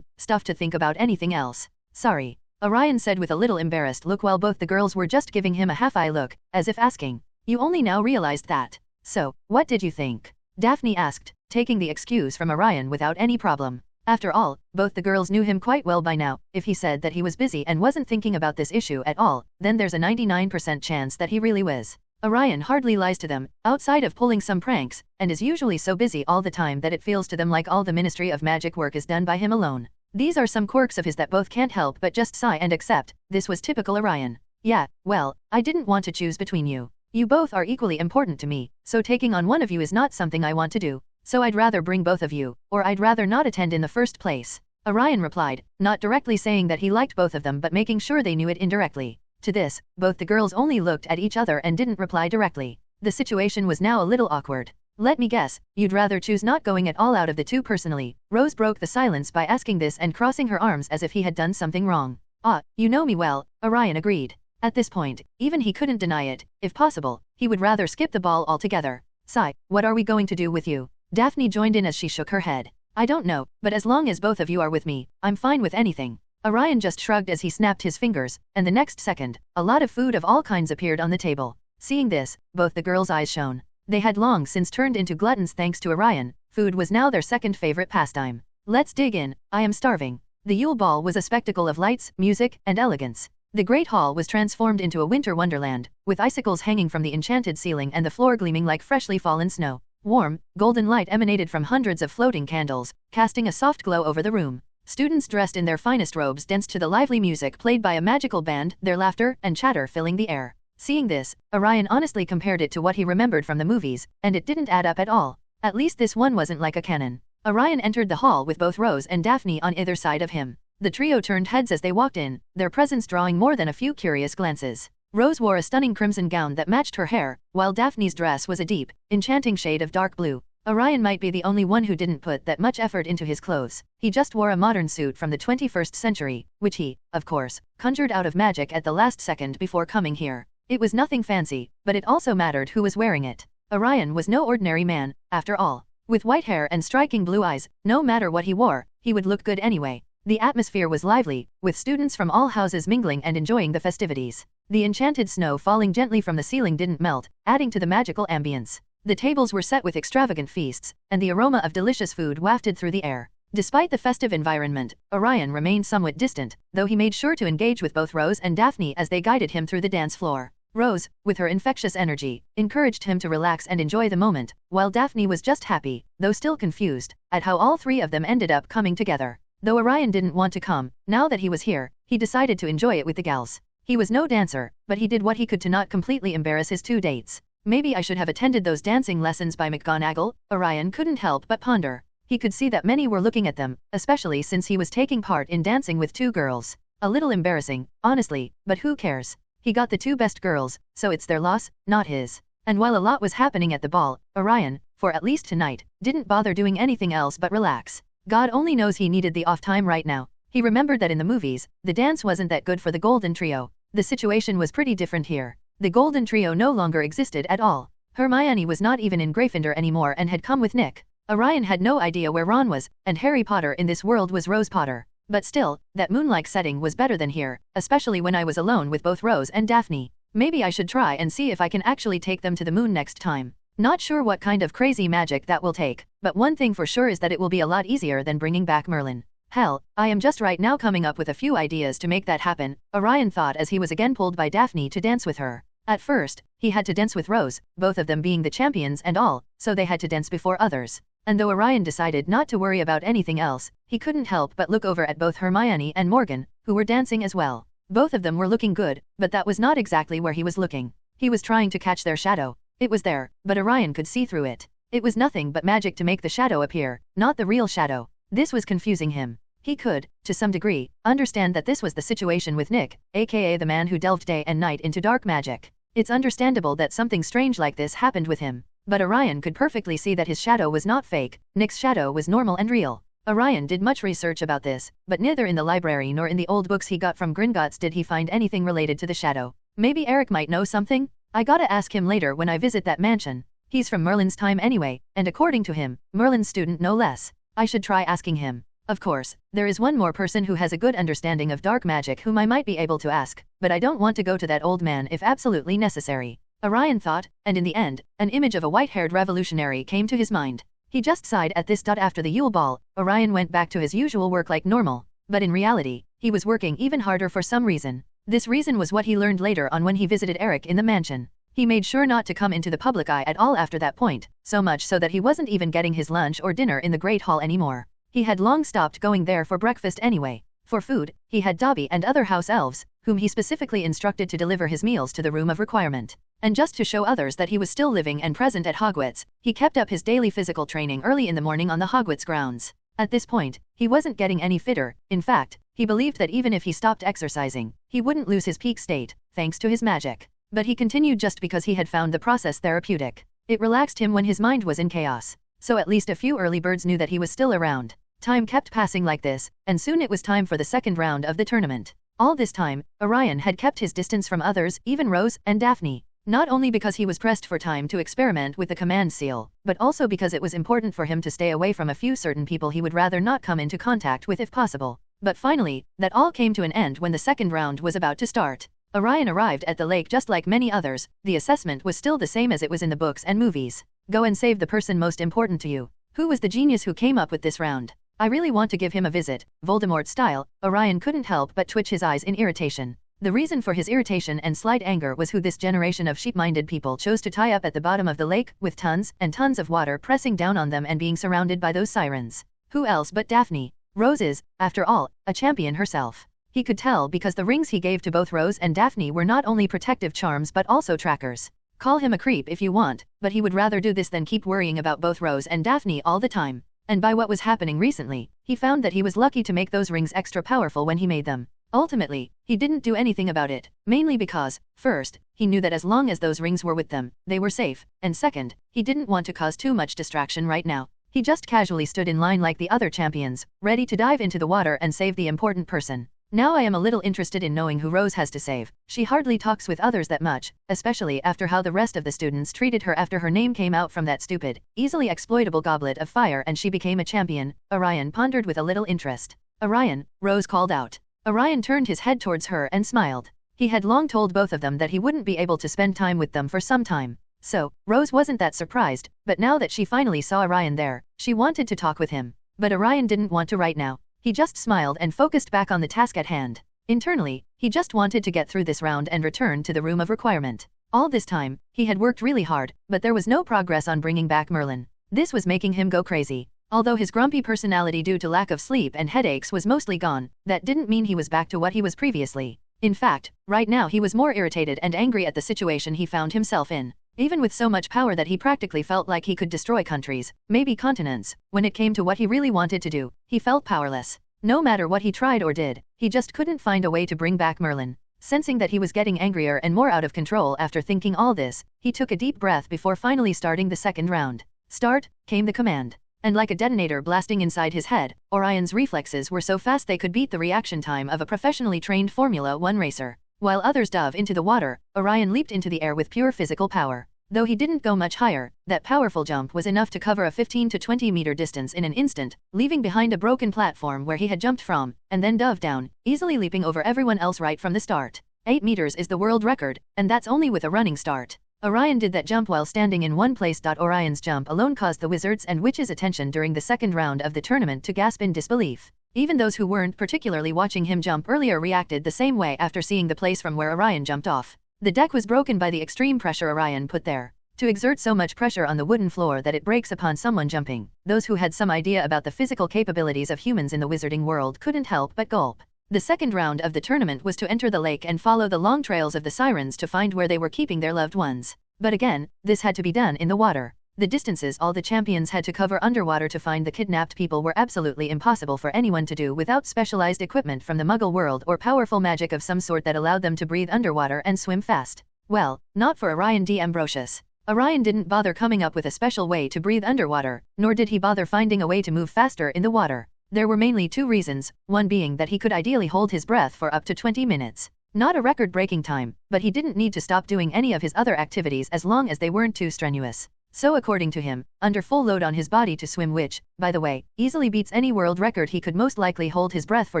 [SPEAKER 2] stuff to think about anything else. Sorry. Orion said with a little embarrassed look while both the girls were just giving him a half-eye look, as if asking, you only now realized that. So, what did you think? Daphne asked, taking the excuse from Orion without any problem. After all, both the girls knew him quite well by now. If he said that he was busy and wasn't thinking about this issue at all, then there's a 99% chance that he really was. Orion hardly lies to them, outside of pulling some pranks, and is usually so busy all the time that it feels to them like all the Ministry of Magic work is done by him alone. These are some quirks of his that both can't help but just sigh and accept. This was typical Orion. Yeah, well, I didn't want to choose between you. You both are equally important to me, so taking on one of you is not something I want to do. So I'd rather bring both of you, or I'd rather not attend in the first place. Orion replied, not directly saying that he liked both of them but making sure they knew it indirectly. To this, both the girls only looked at each other and didn't reply directly. The situation was now a little awkward. Let me guess, you'd rather choose not going at all out of the two personally. Rose broke the silence by asking this and crossing her arms as if he had done something wrong. Ah, you know me well, Orion agreed. At this point, even he couldn't deny it. If possible, he would rather skip the ball altogether. Sigh, what are we going to do with you? Daphne joined in as she shook her head. I don't know, but as long as both of you are with me, I'm fine with anything. Orion just shrugged as he snapped his fingers, and the next second, a lot of food of all kinds appeared on the table. Seeing this, both the girls' eyes shone. They had long since turned into gluttons thanks to Orion. Food was now their second favorite pastime. Let's dig in, I am starving. The Yule Ball was a spectacle of lights, music, and elegance. The Great Hall was transformed into a winter wonderland, with icicles hanging from the enchanted ceiling and the floor gleaming like freshly fallen snow. Warm, golden light emanated from hundreds of floating candles, casting a soft glow over the room. Students dressed in their finest robes danced to the lively music played by a magical band, their laughter and chatter filling the air. Seeing this, Orion honestly compared it to what he remembered from the movies, and it didn't add up at all. At least this one wasn't like a canon. Orion entered the hall with both Rose and Daphne on either side of him. The trio turned heads as they walked in, their presence drawing more than a few curious glances. Rose wore a stunning crimson gown that matched her hair, while Daphne's dress was a deep, enchanting shade of dark blue. Orion might be the only one who didn't put that much effort into his clothes. He just wore a modern suit from the 21st century, which he, of course, conjured out of magic at the last second before coming here. It was nothing fancy, but it also mattered who was wearing it. Orion was no ordinary man, after all. With white hair and striking blue eyes, no matter what he wore, he would look good anyway. The atmosphere was lively, with students from all houses mingling and enjoying the festivities. The enchanted snow falling gently from the ceiling didn't melt, adding to the magical ambience. The tables were set with extravagant feasts, and the aroma of delicious food wafted through the air. Despite the festive environment, Orion remained somewhat distant, though he made sure to engage with both Rose and Daphne as they guided him through the dance floor. Rose, with her infectious energy, encouraged him to relax and enjoy the moment, while Daphne was just happy, though still confused, at how all three of them ended up coming together. Though Orion didn't want to come, now that he was here, he decided to enjoy it with the gals. He was no dancer, but he did what he could to not completely embarrass his two dates. Maybe I should have attended those dancing lessons by McGonagall, Orion couldn't help but ponder. He could see that many were looking at them, especially since he was taking part in dancing with two girls. A little embarrassing, honestly, but who cares? He got the two best girls, so it's their loss, not his. And while a lot was happening at the ball, Orion, for at least tonight, didn't bother doing anything else but relax. God only knows he needed the off time right now. He remembered that in the movies, the dance wasn't that good for the Golden Trio. The situation was pretty different here. The Golden Trio no longer existed at all. Hermione was not even in Gryffindor anymore and had come with Nick. Orion had no idea where Ron was, and Harry Potter in this world was Rose Potter. But still, that moon-like setting was better than here, especially when I was alone with both Rose and Daphne. Maybe I should try and see if I can actually take them to the moon next time. Not sure what kind of crazy magic that will take, but one thing for sure is that it will be a lot easier than bringing back Merlin. Hell, I am just right now coming up with a few ideas to make that happen, Orion thought as he was again pulled by Daphne to dance with her. At first, he had to dance with Rose, both of them being the champions and all, so they had to dance before others. And though Orion decided not to worry about anything else, he couldn't help but look over at both Hermione and Morgan, who were dancing as well. Both of them were looking good, but that was not exactly where he was looking. He was trying to catch their shadow. It was there, but Orion could see through it. It was nothing but magic to make the shadow appear, not the real shadow. This was confusing him. He could, to some degree, understand that this was the situation with Nick, aka the man who delved day and night into dark magic. It's understandable that something strange like this happened with him. But Orion could perfectly see that his shadow was not fake. Nick's shadow was normal and real. Orion did much research about this, but neither in the library nor in the old books he got from Gringotts did he find anything related to the shadow. Maybe Eric might know something? I gotta ask him later when I visit that mansion. He's from Merlin's time anyway, and according to him, Merlin's student no less. I should try asking him. Of course, there is one more person who has a good understanding of dark magic whom I might be able to ask, but I don't want to go to that old man if absolutely necessary. Orion thought, and in the end, an image of a white-haired revolutionary came to his mind. He just sighed at this. After the Yule Ball, Orion went back to his usual work like normal, but in reality, he was working even harder for some reason. This reason was what he learned later on when he visited Eric in the mansion. He made sure not to come into the public eye at all after that point, so much so that he wasn't even getting his lunch or dinner in the Great Hall anymore. He had long stopped going there for breakfast anyway. For food, he had Dobby and other house elves, whom he specifically instructed to deliver his meals to the room of requirement. And just to show others that he was still living and present at Hogwarts, he kept up his daily physical training early in the morning on the Hogwarts grounds. At this point, he wasn't getting any fitter. In fact, he believed that even if he stopped exercising, he wouldn't lose his peak state, thanks to his magic. But he continued just because he had found the process therapeutic. It relaxed him when his mind was in chaos. So at least a few early birds knew that he was still around. Time kept passing like this, and soon it was time for the second round of the tournament. All this time, Orion had kept his distance from others, even Rose and Daphne. Not only because he was pressed for time to experiment with the command seal, but also because it was important for him to stay away from a few certain people he would rather not come into contact with if possible. But finally, that all came to an end when the second round was about to start. Orion arrived at the lake just like many others. The assessment was still the same as it was in the books and movies. Go and save the person most important to you. Who was the genius who came up with this round? I really want to give him a visit, Voldemort style. Orion couldn't help but twitch his eyes in irritation. The reason for his irritation and slight anger was who this generation of sheep-minded people chose to tie up at the bottom of the lake, with tons and tons of water pressing down on them and being surrounded by those sirens. Who else but Daphne? Rose is, after all, a champion herself. He could tell because the rings he gave to both Rose and Daphne were not only protective charms but also trackers. Call him a creep if you want, but he would rather do this than keep worrying about both Rose and Daphne all the time. And by what was happening recently, he found that he was lucky to make those rings extra powerful when he made them. Ultimately, he didn't do anything about it, mainly because, first, he knew that as long as those rings were with them, they were safe, and second, he didn't want to cause too much distraction right now. He just casually stood in line like the other champions, ready to dive into the water and save the important person. Now I am a little interested in knowing who Rose has to save. She hardly talks with others that much, especially after how the rest of the students treated her after her name came out from that stupid, easily exploitable goblet of fire and she became a champion. Orion pondered with a little interest. Orion, Rose called out. Orion turned his head towards her and smiled. He had long told both of them that he wouldn't be able to spend time with them for some time. So, Rose wasn't that surprised, but now that she finally saw Orion there, she wanted to talk with him. But Orion didn't want to right now. He just smiled and focused back on the task at hand. Internally, he just wanted to get through this round and return to the room of requirement. All this time, he had worked really hard, but there was no progress on bringing back Merlin. This was making him go crazy. Although his grumpy personality due to lack of sleep and headaches was mostly gone, that didn't mean he was back to what he was previously. In fact, right now he was more irritated and angry at the situation he found himself in. Even with so much power that he practically felt like he could destroy countries, maybe continents, when it came to what he really wanted to do, he felt powerless. No matter what he tried or did, he just couldn't find a way to bring back Merlin. Sensing that he was getting angrier and more out of control after thinking all this, he took a deep breath before finally starting the second round. Start, came the command. And like a detonator blasting inside his head, Orion's reflexes were so fast they could beat the reaction time of a professionally trained Formula 1 racer. While others dove into the water, Orion leaped into the air with pure physical power. Though he didn't go much higher, that powerful jump was enough to cover a 15 to 20 meter distance in an instant, leaving behind a broken platform where he had jumped from, and then dove down, easily leaping over everyone else right from the start. 8 meters is the world record, and that's only with a running start. Orion did that jump while standing in one place. Orion's jump alone caused the wizards' and witches' attention during the second round of the tournament to gasp in disbelief. Even those who weren't particularly watching him jump earlier reacted the same way after seeing the place from where Orion jumped off. The deck was broken by the extreme pressure Orion put there. To exert so much pressure on the wooden floor that it breaks upon someone jumping, those who had some idea about the physical capabilities of humans in the wizarding world couldn't help but gulp. The second round of the tournament was to enter the lake and follow the long trails of the sirens to find where they were keeping their loved ones. But again, this had to be done in the water. The distances all the champions had to cover underwater to find the kidnapped people were absolutely impossible for anyone to do without specialized equipment from the Muggle world or powerful magic of some sort that allowed them to breathe underwater and swim fast. Well, not for Orion D'Ambrosius. Orion didn't bother coming up with a special way to breathe underwater, nor did he bother finding a way to move faster in the water. There were mainly two reasons, one being that he could ideally hold his breath for up to 20 minutes. Not a record-breaking time, but he didn't need to stop doing any of his other activities as long as they weren't too strenuous. So according to him, under full load on his body to swim, which, by the way, easily beats any world record, he could most likely hold his breath for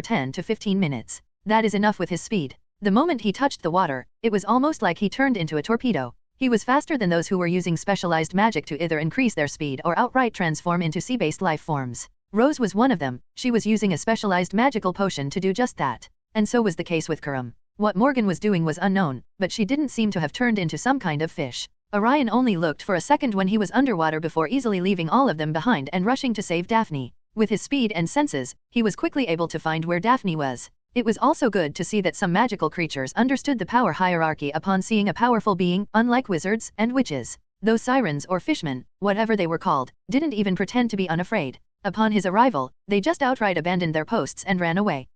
[SPEAKER 2] 10 to 15 minutes. That is enough with his speed. The moment he touched the water, it was almost like he turned into a torpedo. He was faster than those who were using specialized magic to either increase their speed or outright transform into sea-based life forms. Rose was one of them. She was using a specialized magical potion to do just that. And so was the case with Kurum. What Morgan was doing was unknown, but she didn't seem to have turned into some kind of fish. Orion only looked for a second when he was underwater before easily leaving all of them behind and rushing to save Daphne. With his speed and senses, he was quickly able to find where Daphne was. It was also good to see that some magical creatures understood the power hierarchy upon seeing a powerful being, unlike wizards and witches. Those sirens or fishmen, whatever they were called, didn't even pretend to be unafraid. Upon his arrival, they just outright abandoned their posts and ran away.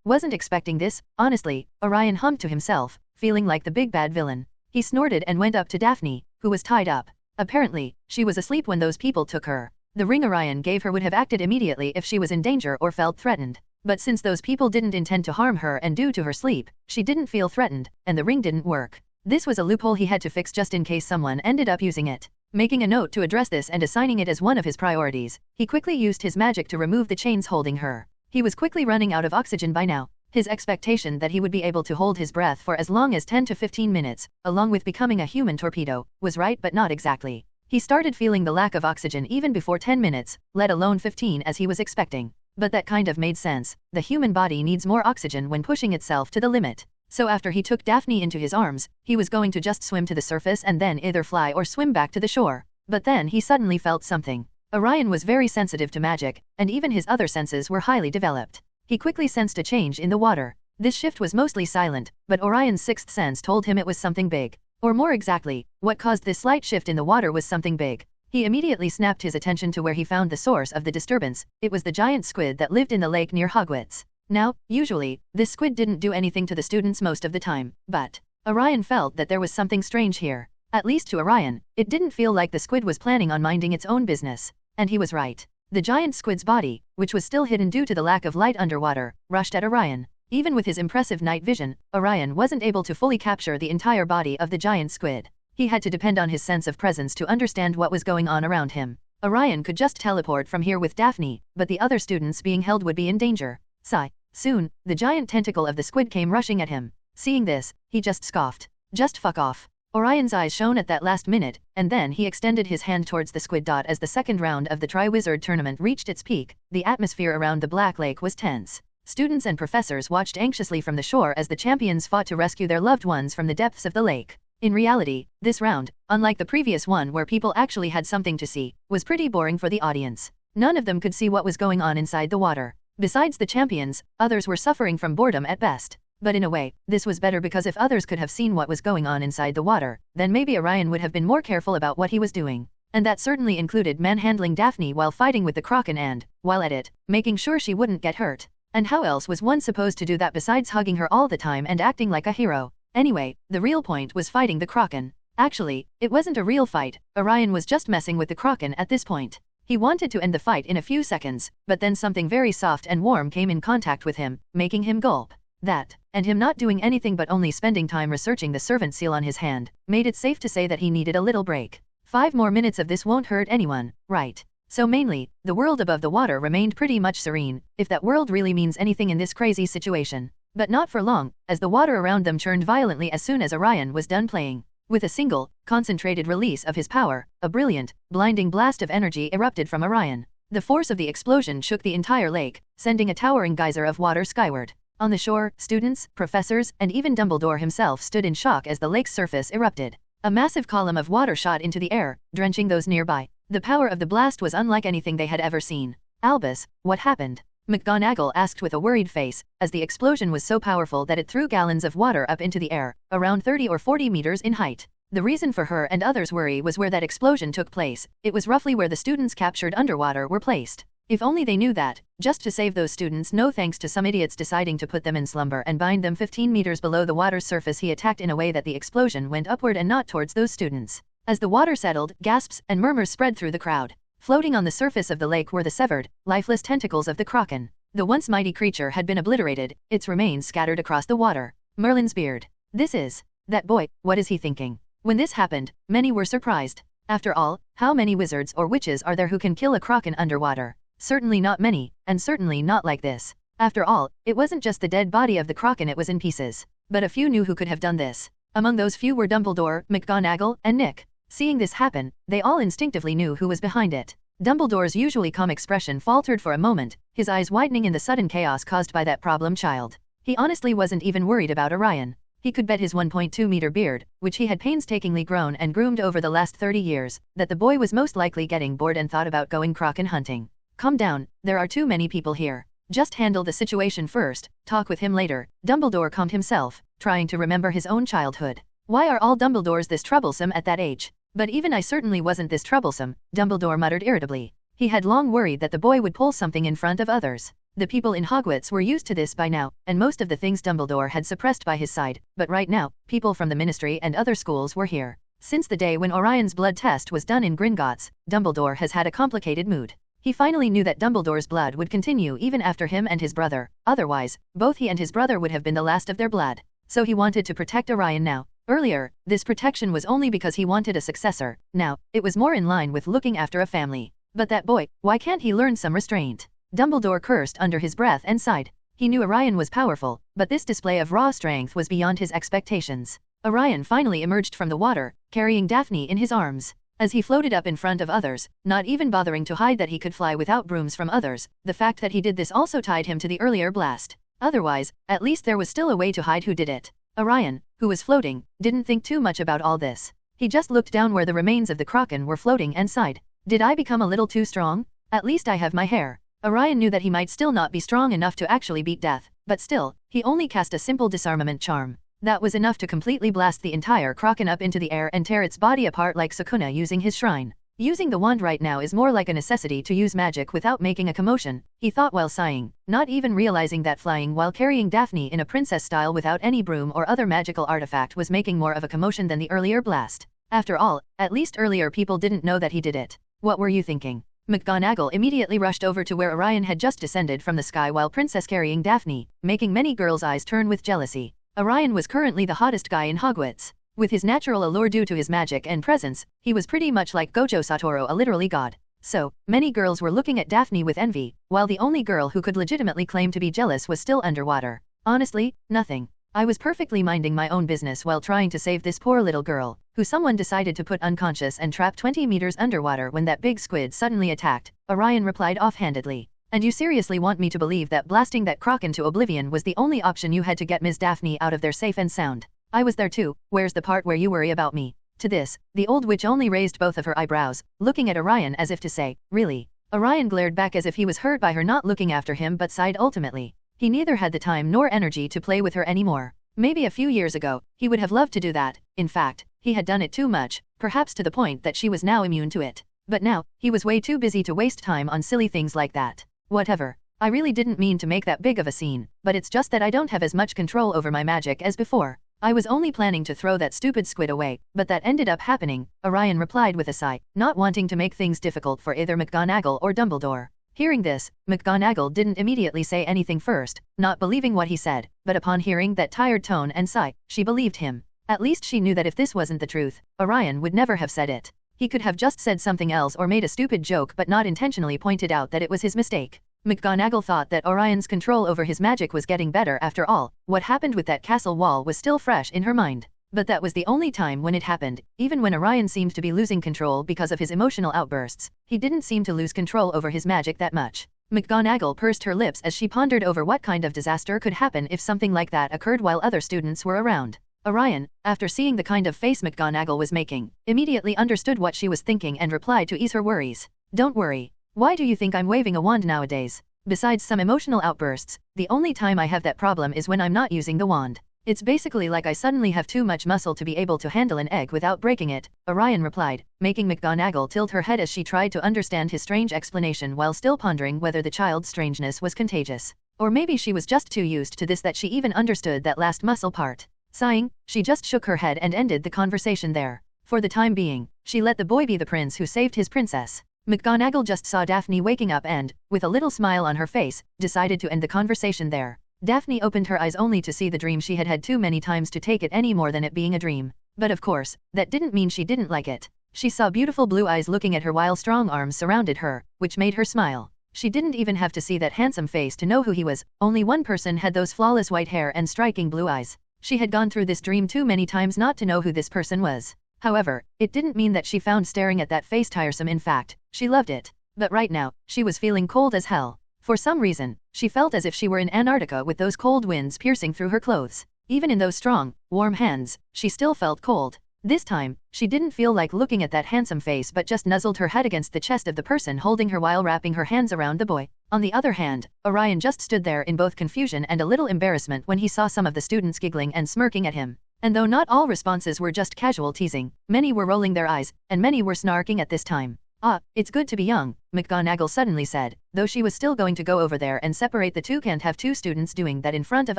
[SPEAKER 2] Wasn't expecting this, honestly, Orion hummed to himself, feeling like the big bad villain. He snorted and went up to Daphne, who was tied up. Apparently, she was asleep when those people took her. The ring Orion gave her would have acted immediately if she was in danger or felt threatened. But since those people didn't intend to harm her and due to her sleep, she didn't feel threatened, and the ring didn't work. This was a loophole he had to fix just in case someone ended up using it. Making a note to address this and assigning it as one of his priorities, he quickly used his magic to remove the chains holding her. He was quickly running out of oxygen by now. His expectation that he would be able to hold his breath for as long as 10 to 15 minutes, along with becoming a human torpedo, was right but not exactly. He started feeling the lack of oxygen even before 10 minutes, let alone 15 as he was expecting. But that kind of made sense. The human body needs more oxygen when pushing itself to the limit. So after he took Daphne into his arms, he was going to just swim to the surface and then either fly or swim back to the shore. But then he suddenly felt something. Orion was very sensitive to magic, and even his other senses were highly developed. He quickly sensed a change in the water. This shift was mostly silent, but Orion's sixth sense told him it was something big. Or more exactly, what caused this slight shift in the water was something big. He immediately snapped his attention to where he found the source of the disturbance. It was the giant squid that lived in the lake near Hogwarts. Now, usually, this squid didn't do anything to the students most of the time, but Orion felt that there was something strange here. At least to Orion, it didn't feel like the squid was planning on minding its own business. And he was right. The giant squid's body, which was still hidden due to the lack of light underwater, rushed at Orion. Even with his impressive night vision, Orion wasn't able to fully capture the entire body of the giant squid. He had to depend on his sense of presence to understand what was going on around him. Orion could just teleport from here with Daphne, but the other students being held would be in danger. Sigh. Soon, the giant tentacle of the squid came rushing at him. Seeing this, he just scoffed. Just fuck off. Orion's eyes shone at that last minute, and then he extended his hand towards the squid. As the second round of the Triwizard tournament reached its peak, the atmosphere around the Black Lake was tense. Students and professors watched anxiously from the shore as the champions fought to rescue their loved ones from the depths of the lake. In reality, this round, unlike the previous one where people actually had something to see, was pretty boring for the audience. None of them could see what was going on inside the water. Besides the champions, others were suffering from boredom at best. But in a way, this was better because if others could have seen what was going on inside the water, then maybe Orion would have been more careful about what he was doing. And that certainly included manhandling Daphne while fighting with the Kraken and, while at it, making sure she wouldn't get hurt. And how else was one supposed to do that besides hugging her all the time and acting like a hero? Anyway, the real point was fighting the Kraken. Actually, it wasn't a real fight. Orion was just messing with the Kraken at this point. He wanted to end the fight in a few seconds, but then something very soft and warm came in contact with him, making him gulp. That, and him not doing anything but only spending time researching the servant seal on his hand, made it safe to say that he needed a little break. 5 more minutes of this won't hurt anyone, right? So mainly, the world above the water remained pretty much serene, if that world really means anything in this crazy situation. But not for long, as the water around them churned violently as soon as Orion was done playing. With a single, concentrated release of his power, a brilliant, blinding blast of energy erupted from Orion. The force of the explosion shook the entire lake, sending a towering geyser of water skyward. On the shore, students, professors, and even Dumbledore himself stood in shock as the lake's surface erupted. A massive column of water shot into the air, drenching those nearby. The power of the blast was unlike anything they had ever seen. Albus, what happened? McGonagall asked with a worried face, as the explosion was so powerful that it threw gallons of water up into the air, around 30 or 40 meters in height. The reason for her and others' worry was where that explosion took place. It was roughly where the students captured underwater were placed. If only they knew that, just to save those students, no thanks to some idiots deciding to put them in slumber and bind them 15 meters below the water's surface. He attacked in a way that the explosion went upward and not towards those students. As the water settled, gasps and murmurs spread through the crowd. Floating on the surface of the lake were the severed, lifeless tentacles of the Kraken. The once mighty creature had been obliterated, its remains scattered across the water. Merlin's beard. This is that boy, what is he thinking? When this happened, many were surprised. After all, how many wizards or witches are there who can kill a kraken underwater? Certainly not many, and certainly not like this. After all, it wasn't just the dead body of the kraken it was in pieces. But a few knew who could have done this. Among those few were Dumbledore, McGonagall, and Nick. Seeing this happen, they all instinctively knew who was behind it. Dumbledore's usually calm expression faltered for a moment, his eyes widening in the sudden chaos caused by that problem child. He honestly wasn't even worried about Orion. He could bet his 1.2-meter beard, which he had painstakingly grown and groomed over the last 30 years, that the boy was most likely getting bored and thought about going kraken hunting. Calm down, there are too many people here. Just handle the situation first, talk with him later. Dumbledore calmed himself, trying to remember his own childhood. Why are all Dumbledores this troublesome at that age? But even I certainly wasn't this troublesome, Dumbledore muttered irritably. He had long worried that the boy would pull something in front of others. The people in Hogwarts were used to this by now, and most of the things Dumbledore had suppressed by his side, but right now, people from the Ministry and other schools were here. Since the day when Orion's blood test was done in Gringotts, Dumbledore has had a complicated mood. He finally knew that Dumbledore's blood would continue even after him and his brother, otherwise, both he and his brother would have been the last of their blood. So he wanted to protect Orion now. Earlier, this protection was only because he wanted a successor, now, it was more in line with looking after a family. But that boy, why can't he learn some restraint? Dumbledore cursed under his breath and sighed. He knew Orion was powerful, but this display of raw strength was beyond his expectations. Orion finally emerged from the water, carrying Daphne in his arms. As he floated up in front of others, not even bothering to hide that he could fly without brooms from others, the fact that he did this also tied him to the earlier blast. Otherwise, at least there was still a way to hide who did it. Orion, who was floating, didn't think too much about all this. He just looked down where the remains of the kraken were floating and sighed. Did I become a little too strong? At least I have my hair. Orion knew that he might still not be strong enough to actually beat death, but still, he only cast a simple disarmament charm. That was enough to completely blast the entire kraken up into the air and tear its body apart like Sukuna using his shrine. Using the wand right now is more like a necessity to use magic without making a commotion, he thought while sighing, not even realizing that flying while carrying Daphne in a princess style without any broom or other magical artifact was making more of a commotion than the earlier blast. After all, at least earlier people didn't know that he did it. What were you thinking? McGonagall immediately rushed over to where Orion had just descended from the sky while Princess carrying Daphne, making many girls' eyes turn with jealousy. Orion was currently the hottest guy in Hogwarts. With his natural allure due to his magic and presence, he was pretty much like Gojo Satoru, a literally god. So, many girls were looking at Daphne with envy, while the only girl who could legitimately claim to be jealous was still underwater. Honestly, nothing. I was perfectly minding my own business while trying to save this poor little girl, who someone decided to put unconscious and trap 20 meters underwater when that big squid suddenly attacked, Orion replied offhandedly. And you seriously want me to believe that blasting that kraken to oblivion was the only option you had to get Ms. Daphne out of there safe and sound? I was there too, where's the part where you worry about me? To this, the old witch only raised both of her eyebrows, looking at Orion as if to say, really? Orion glared back as if he was hurt by her not looking after him but sighed ultimately. He neither had the time nor energy to play with her anymore. Maybe a few years ago, he would have loved to do that. In fact, he had done it too much, perhaps to the point that she was now immune to it. But now, he was way too busy to waste time on silly things like that. Whatever. I really didn't mean to make that big of a scene, but it's just that I don't have as much control over my magic as before. I was only planning to throw that stupid squid away, but that ended up happening, Orion replied with a sigh, not wanting to make things difficult for either McGonagall or Dumbledore. Hearing this, McGonagall didn't immediately say anything first, not believing what he said, but upon hearing that tired tone and sigh, she believed him. At least she knew that if this wasn't the truth, Orion would never have said it. He could have just said something else or made a stupid joke but not intentionally pointed out that it was his mistake. McGonagall thought that Orion's control over his magic was getting better after all. What happened with that castle wall was still fresh in her mind. But that was the only time when it happened. Even when Orion seemed to be losing control because of his emotional outbursts, he didn't seem to lose control over his magic that much. McGonagall pursed her lips as she pondered over what kind of disaster could happen if something like that occurred while other students were around. Orion, after seeing the kind of face McGonagall was making, immediately understood what she was thinking and replied to ease her worries. Don't worry. Why do you think I'm waving a wand nowadays? Besides some emotional outbursts, the only time I have that problem is when I'm not using the wand. It's basically like I suddenly have too much muscle to be able to handle an egg without breaking it, Orion replied, making McGonagall tilt her head as she tried to understand his strange explanation while still pondering whether the child's strangeness was contagious. Or maybe she was just too used to this that she even understood that last muscle part. Sighing, she just shook her head and ended the conversation there. For the time being, she let the boy be the prince who saved his princess. McGonagall just saw Daphne waking up and, with a little smile on her face, decided to end the conversation there. Daphne opened her eyes only to see the dream she had had too many times to take it any more than it being a dream. But of course, that didn't mean she didn't like it. She saw beautiful blue eyes looking at her while strong arms surrounded her, which made her smile. She didn't even have to see that handsome face to know who he was. Only one person had those flawless white hair and striking blue eyes. She had gone through this dream too many times not to know who this person was. However, it didn't mean that she found staring at that face tiresome. In fact, she loved it. But right now, she was feeling cold as hell. For some reason, she felt as if she were in Antarctica with those cold winds piercing through her clothes. Even in those strong, warm hands, she still felt cold. This time, she didn't feel like looking at that handsome face but just nuzzled her head against the chest of the person holding her while wrapping her hands around the boy. On the other hand, Orion just stood there in both confusion and a little embarrassment when he saw some of the students giggling and smirking at him. And though not all responses were just casual teasing, many were rolling their eyes, and many were snarking at this time. "Ah, it's good to be young," McGonagall suddenly said, though she was still going to go over there and separate the two. Can't have two students doing that in front of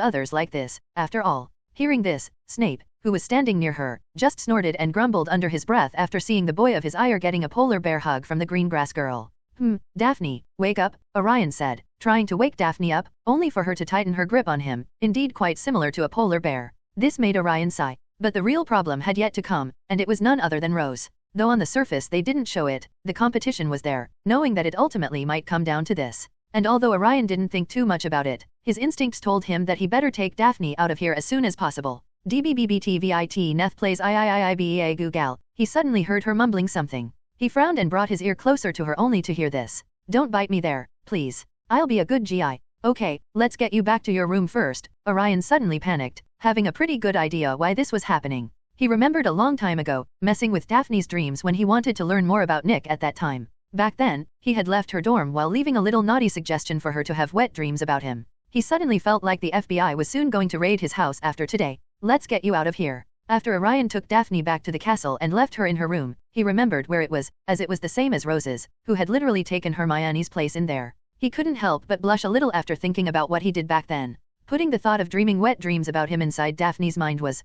[SPEAKER 2] others like this, after all. Hearing this, Snape, who was standing near her, just snorted and grumbled under his breath after seeing the boy of his ire getting a polar bear hug from the green grass girl. Daphne, wake up," Orion said, trying to wake Daphne up, only for her to tighten her grip on him, indeed quite similar to a polar bear. This made Orion sigh. But the real problem had yet to come, and it was none other than Rose. Though on the surface they didn't show it, the competition was there, knowing that it ultimately might come down to this. And although Orion didn't think too much about it, his instincts told him that he better take Daphne out of here as soon as possible. DBBBTVIT Neth plays IIIIBEA Googal. He suddenly heard her mumbling something. He frowned and brought his ear closer to her only to hear this. "Don't bite me there, please. I'll be a good GI. Okay, let's get you back to your room first." Orion suddenly panicked, having a pretty good idea why this was happening. He remembered a long time ago, messing with Daphne's dreams when he wanted to learn more about Nick at that time. Back then, he had left her dorm while leaving a little naughty suggestion for her to have wet dreams about him. He suddenly felt like the FBI was soon going to raid his house after today. "Let's get you out of here." After Orion took Daphne back to the castle and left her in her room, he remembered where it was, as it was the same as Rose's, who had literally taken Hermione's place in there. He couldn't help but blush a little after thinking about what he did back then. Putting the thought of dreaming wet dreams about him inside Daphne's mind was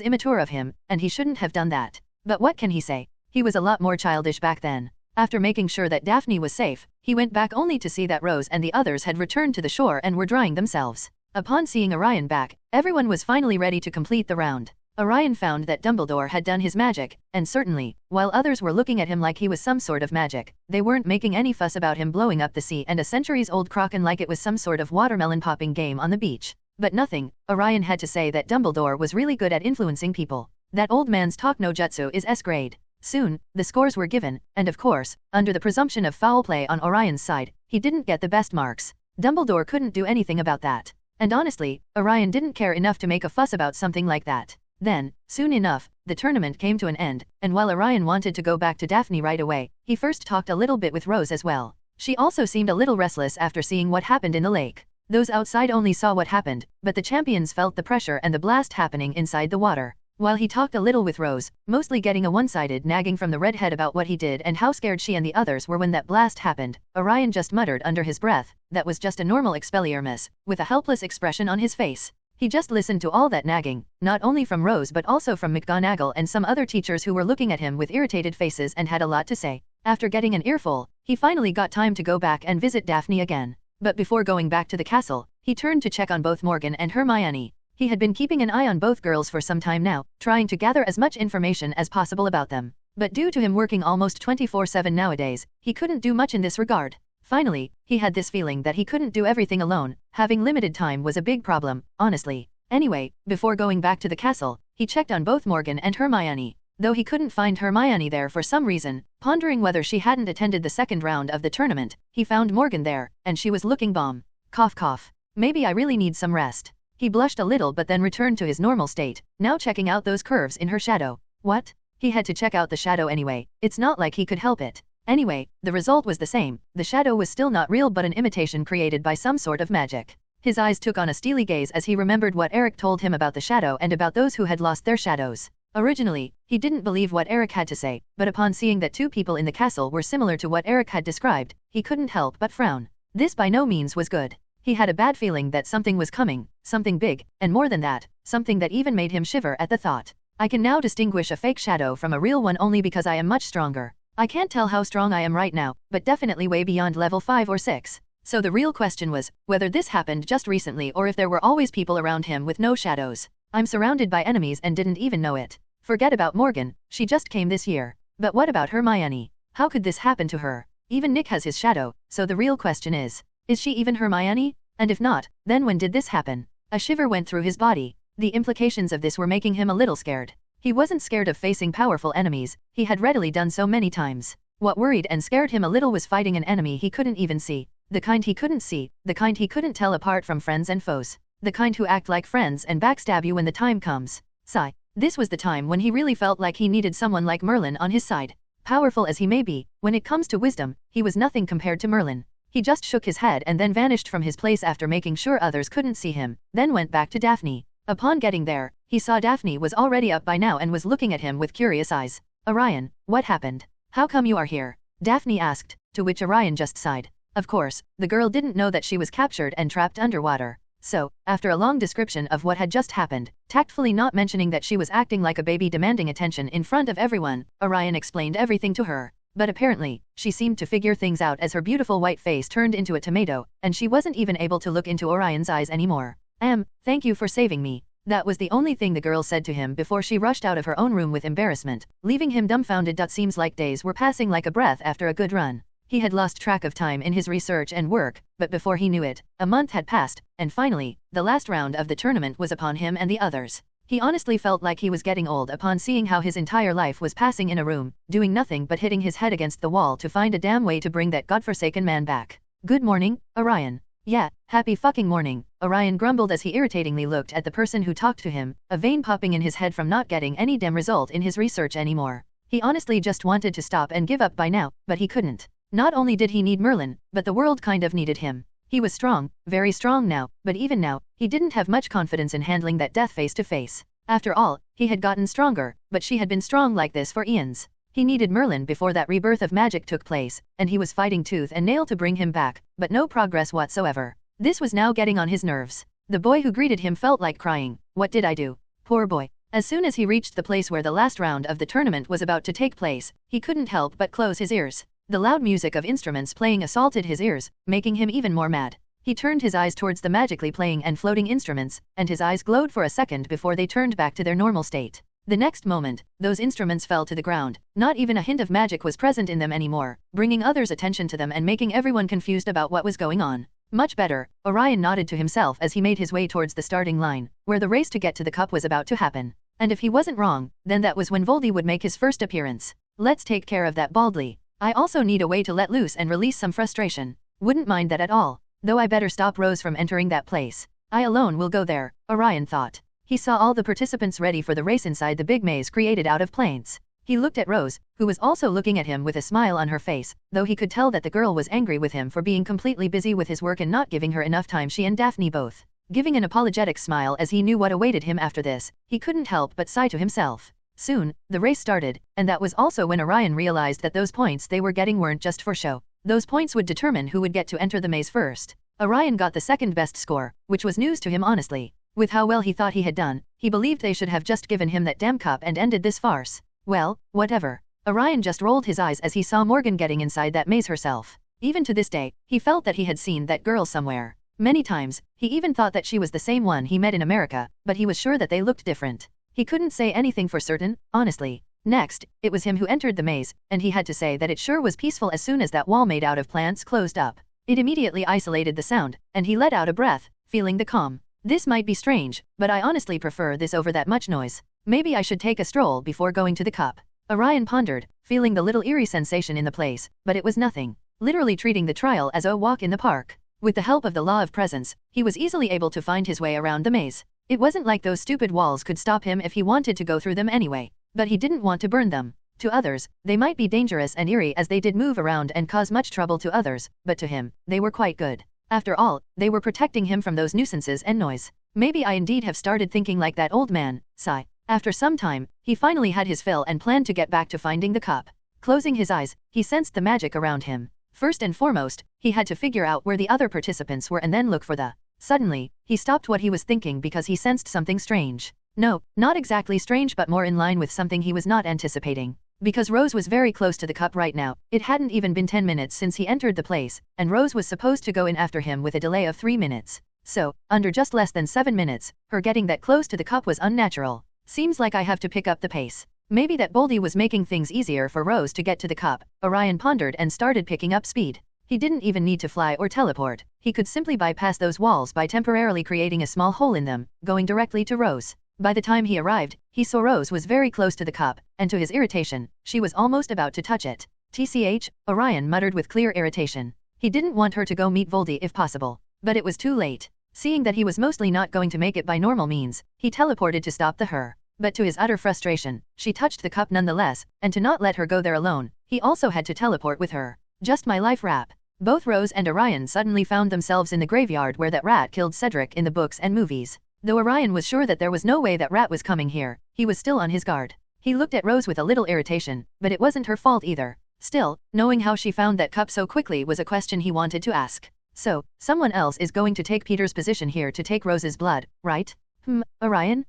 [SPEAKER 2] immature of him, and he shouldn't have done that. But what can he say? He was a lot more childish back then. After making sure that Daphne was safe, he went back only to see that Rose and the others had returned to the shore and were drying themselves. Upon seeing Orion back, everyone was finally ready to complete the round. Orion found that Dumbledore had done his magic, and certainly, while others were looking at him like he was some sort of magic, they weren't making any fuss about him blowing up the sea and a centuries-old kraken like it was some sort of watermelon-popping game on the beach. But nothing, Orion had to say that Dumbledore was really good at influencing people. That old man's talk no jutsu is S grade. Soon, the scores were given, and of course, under the presumption of foul play on Orion's side, he didn't get the best marks. Dumbledore couldn't do anything about that. And honestly, Orion didn't care enough to make a fuss about something like that. Then, soon enough, the tournament came to an end, and while Orion wanted to go back to Daphne right away, he first talked a little bit with Rose as well. She also seemed a little restless after seeing what happened in the lake. Those outside only saw what happened, but the champions felt the pressure and the blast happening inside the water. While he talked a little with Rose, mostly getting a one-sided nagging from the redhead about what he did and how scared she and the others were when that blast happened, Orion just muttered under his breath, "That was just a normal Expelliarmus," miss," with a helpless expression on his face. He just listened to all that nagging, not only from Rose but also from McGonagall and some other teachers who were looking at him with irritated faces and had a lot to say. After getting an earful, he finally got time to go back and visit Daphne again. But before going back to the castle, he turned to check on both Morgan and Hermione. He had been keeping an eye on both girls for some time now, trying to gather as much information as possible about them. But due to him working almost 24/7 nowadays, he couldn't do much in this regard. Finally, he had this feeling that he couldn't do everything alone. Having limited time was a big problem, honestly. Anyway, before going back to the castle, he checked on both Morgan and Hermione. Though he couldn't find Hermione there for some reason, pondering whether she hadn't attended the second round of the tournament, he found Morgan there, and she was looking bomb. Cough cough. Maybe I really need some rest. He blushed a little but then returned to his normal state, now checking out those curves in her shadow. What? He had to check out the shadow anyway, it's not like he could help it. Anyway, the result was the same. The shadow was still not real but an imitation created by some sort of magic. His eyes took on a steely gaze as he remembered what Eric told him about the shadow and about those who had lost their shadows. Originally, he didn't believe what Eric had to say, but upon seeing that two people in the castle were similar to what Eric had described, he couldn't help but frown. This by no means was good. He had a bad feeling that something was coming, something big, and more than that, something that even made him shiver at the thought. I can now distinguish a fake shadow from a real one only because I am much stronger. I can't tell how strong I am right now, but definitely way beyond level 5 or 6. So the real question was, whether this happened just recently or if there were always people around him with no shadows. I'm surrounded by enemies and didn't even know it. Forget about Morgan, she just came this year. But what about Hermione? How could this happen to her? Even Nick has his shadow, so the real question is she even Hermione? And if not, then when did this happen? A shiver went through his body. The implications of this were making him a little scared. He wasn't scared of facing powerful enemies, he had readily done so many times. What worried and scared him a little was fighting an enemy he couldn't even see. The kind he couldn't see, the kind he couldn't tell apart from friends and foes. The kind who act like friends and backstab you when the time comes. Sigh. This was the time when he really felt like he needed someone like Merlin on his side. Powerful as he may be, when it comes to wisdom, he was nothing compared to Merlin. He just shook his head and then vanished from his place after making sure others couldn't see him, then went back to Daphne. Upon getting there, he saw Daphne was already up by now and was looking at him with curious eyes. Orion, what happened? How come you are here? Daphne asked, to which Orion just sighed. Of course, the girl didn't know that she was captured and trapped underwater. So, after a long description of what had just happened, tactfully not mentioning that she was acting like a baby demanding attention in front of everyone, Orion explained everything to her. But apparently, she seemed to figure things out as her beautiful white face turned into a tomato, and she wasn't even able to look into Orion's eyes anymore. Thank you for saving me. That was the only thing the girl said to him before she rushed out of her own room with embarrassment, leaving him dumbfounded. Seems like days were passing like a breath after a good run. He had lost track of time in his research and work, but before he knew it, a month had passed, and finally, the last round of the tournament was upon him and the others. He honestly felt like he was getting old upon seeing how his entire life was passing in a room, doing nothing but hitting his head against the wall to find a damn way to bring that godforsaken man back. Good morning, Orion. Yeah, happy fucking morning, Orion grumbled as he irritatingly looked at the person who talked to him, a vein popping in his head from not getting any damn result in his research anymore. He honestly just wanted to stop and give up by now, but he couldn't. Not only did he need Merlin, but the world kind of needed him. He was strong, very strong now, but even now, he didn't have much confidence in handling that death face to face. After all, he had gotten stronger, but she had been strong like this for eons. He needed Merlin before that rebirth of magic took place, and he was fighting tooth and nail to bring him back, but no progress whatsoever. This was now getting on his nerves. The boy who greeted him felt like crying. What did I do? Poor boy. As soon as he reached the place where the last round of the tournament was about to take place, he couldn't help but close his ears. The loud music of instruments playing assaulted his ears, making him even more mad. He turned his eyes towards the magically playing and floating instruments, and his eyes glowed for a second before they turned back to their normal state. The next moment, those instruments fell to the ground. Not even a hint of magic was present in them anymore, bringing others' attention to them and making everyone confused about what was going on. Much better, Orion nodded to himself as he made his way towards the starting line, where the race to get to the cup was about to happen. And if he wasn't wrong, then that was when Voldy would make his first appearance. Let's take care of that baldly. I also need a way to let loose and release some frustration. Wouldn't mind that at all. Though I better stop Rose from entering that place. I alone will go there, Orion thought. He saw all the participants ready for the race inside the big maze created out of planes. He looked at Rose, who was also looking at him with a smile on her face, though he could tell that the girl was angry with him for being completely busy with his work and not giving her enough time. She and Daphne both giving an apologetic smile as he knew what awaited him after this. He couldn't help but sigh to himself. Soon, the race started, and that was also when Orion realized that those points they were getting weren't just for show. Those points would determine who would get to enter the maze first. Orion got the second best score, which was news to him honestly. With how well he thought he had done, he believed they should have just given him that damn cup and ended this farce. Well, whatever. Orion just rolled his eyes as he saw Morgan getting inside that maze herself. Even to this day, he felt that he had seen that girl somewhere. Many times, he even thought that she was the same one he met in America, but he was sure that they looked different. He couldn't say anything for certain, honestly. Next, it was him who entered the maze, and he had to say that it sure was peaceful as soon as that wall made out of plants closed up. It immediately isolated the sound, and he let out a breath, feeling the calm. This might be strange, but I honestly prefer this over that much noise. Maybe I should take a stroll before going to the cup. Orion pondered, feeling the little eerie sensation in the place, but it was nothing. Literally treating the trial as a walk in the park. With the help of the law of presence, he was easily able to find his way around the maze. It wasn't like those stupid walls could stop him if he wanted to go through them anyway. But he didn't want to burn them. To others, they might be dangerous and eerie as they did move around and cause much trouble to others, but to him, they were quite good. After all, they were protecting him from those nuisances and noise. Maybe I indeed have started thinking like that old man, sigh. After some time, he finally had his fill and planned to get back to finding the cup. Closing his eyes, he sensed the magic around him. First and foremost, he had to figure out where the other participants were and then look for the... Suddenly, he stopped what he was thinking because he sensed something strange. No, not exactly strange but more in line with something he was not anticipating. Because Rose was very close to the cup right now, it hadn't even been 10 minutes since he entered the place, and Rose was supposed to go in after him with a delay of 3 minutes. So, under just less than 7 minutes, her getting that close to the cup was unnatural. Seems like I have to pick up the pace. Maybe that Boldy was making things easier for Rose to get to the cup, Orion pondered and started picking up speed. He didn't even need to fly or teleport, he could simply bypass those walls by temporarily creating a small hole in them, going directly to Rose. By the time he arrived, he saw Rose was very close to the cup, and to his irritation, she was almost about to touch it. TCH, Orion muttered with clear irritation. He didn't want her to go meet Voldy if possible. But it was too late. Seeing that he was mostly not going to make it by normal means, he teleported to stop her. But to his utter frustration, she touched the cup nonetheless, and to not let her go there alone, he also had to teleport with her. Just my life rap. Both Rose and Orion suddenly found themselves in the graveyard where that rat killed Cedric in the books and movies. Though Orion was sure that there was no way that rat was coming here, he was still on his guard. He looked at Rose with a little irritation, but it wasn't her fault either. Still, knowing how she found that cup so quickly was a question he wanted to ask. So, someone else is going to take Peter's position here to take Rose's blood, right? Orion?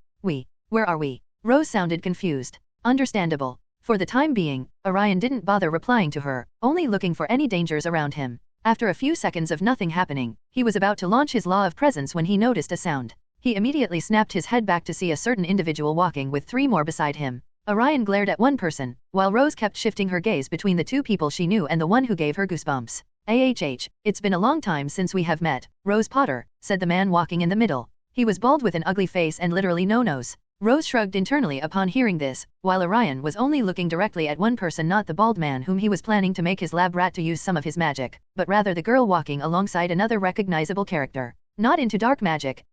[SPEAKER 2] Where are we? Rose sounded confused. Understandable. For the time being, Orion didn't bother replying to her, only looking for any dangers around him. After a few seconds of nothing happening, he was about to launch his law of presence when he noticed a sound. He immediately snapped his head back to see a certain individual walking with 3 more beside him. Orion glared at one person, while Rose kept shifting her gaze between the 2 people she knew and the one who gave her goosebumps. It's been a long time since we have met, Rose Potter, said the man walking in the middle. He was bald with an ugly face and literally no nose. Rose shrugged internally upon hearing this, while Orion was only looking directly at one person, not the bald man whom he was planning to make his lab rat to use some of his magic, but rather the girl walking alongside another recognizable character. Not into dark magic,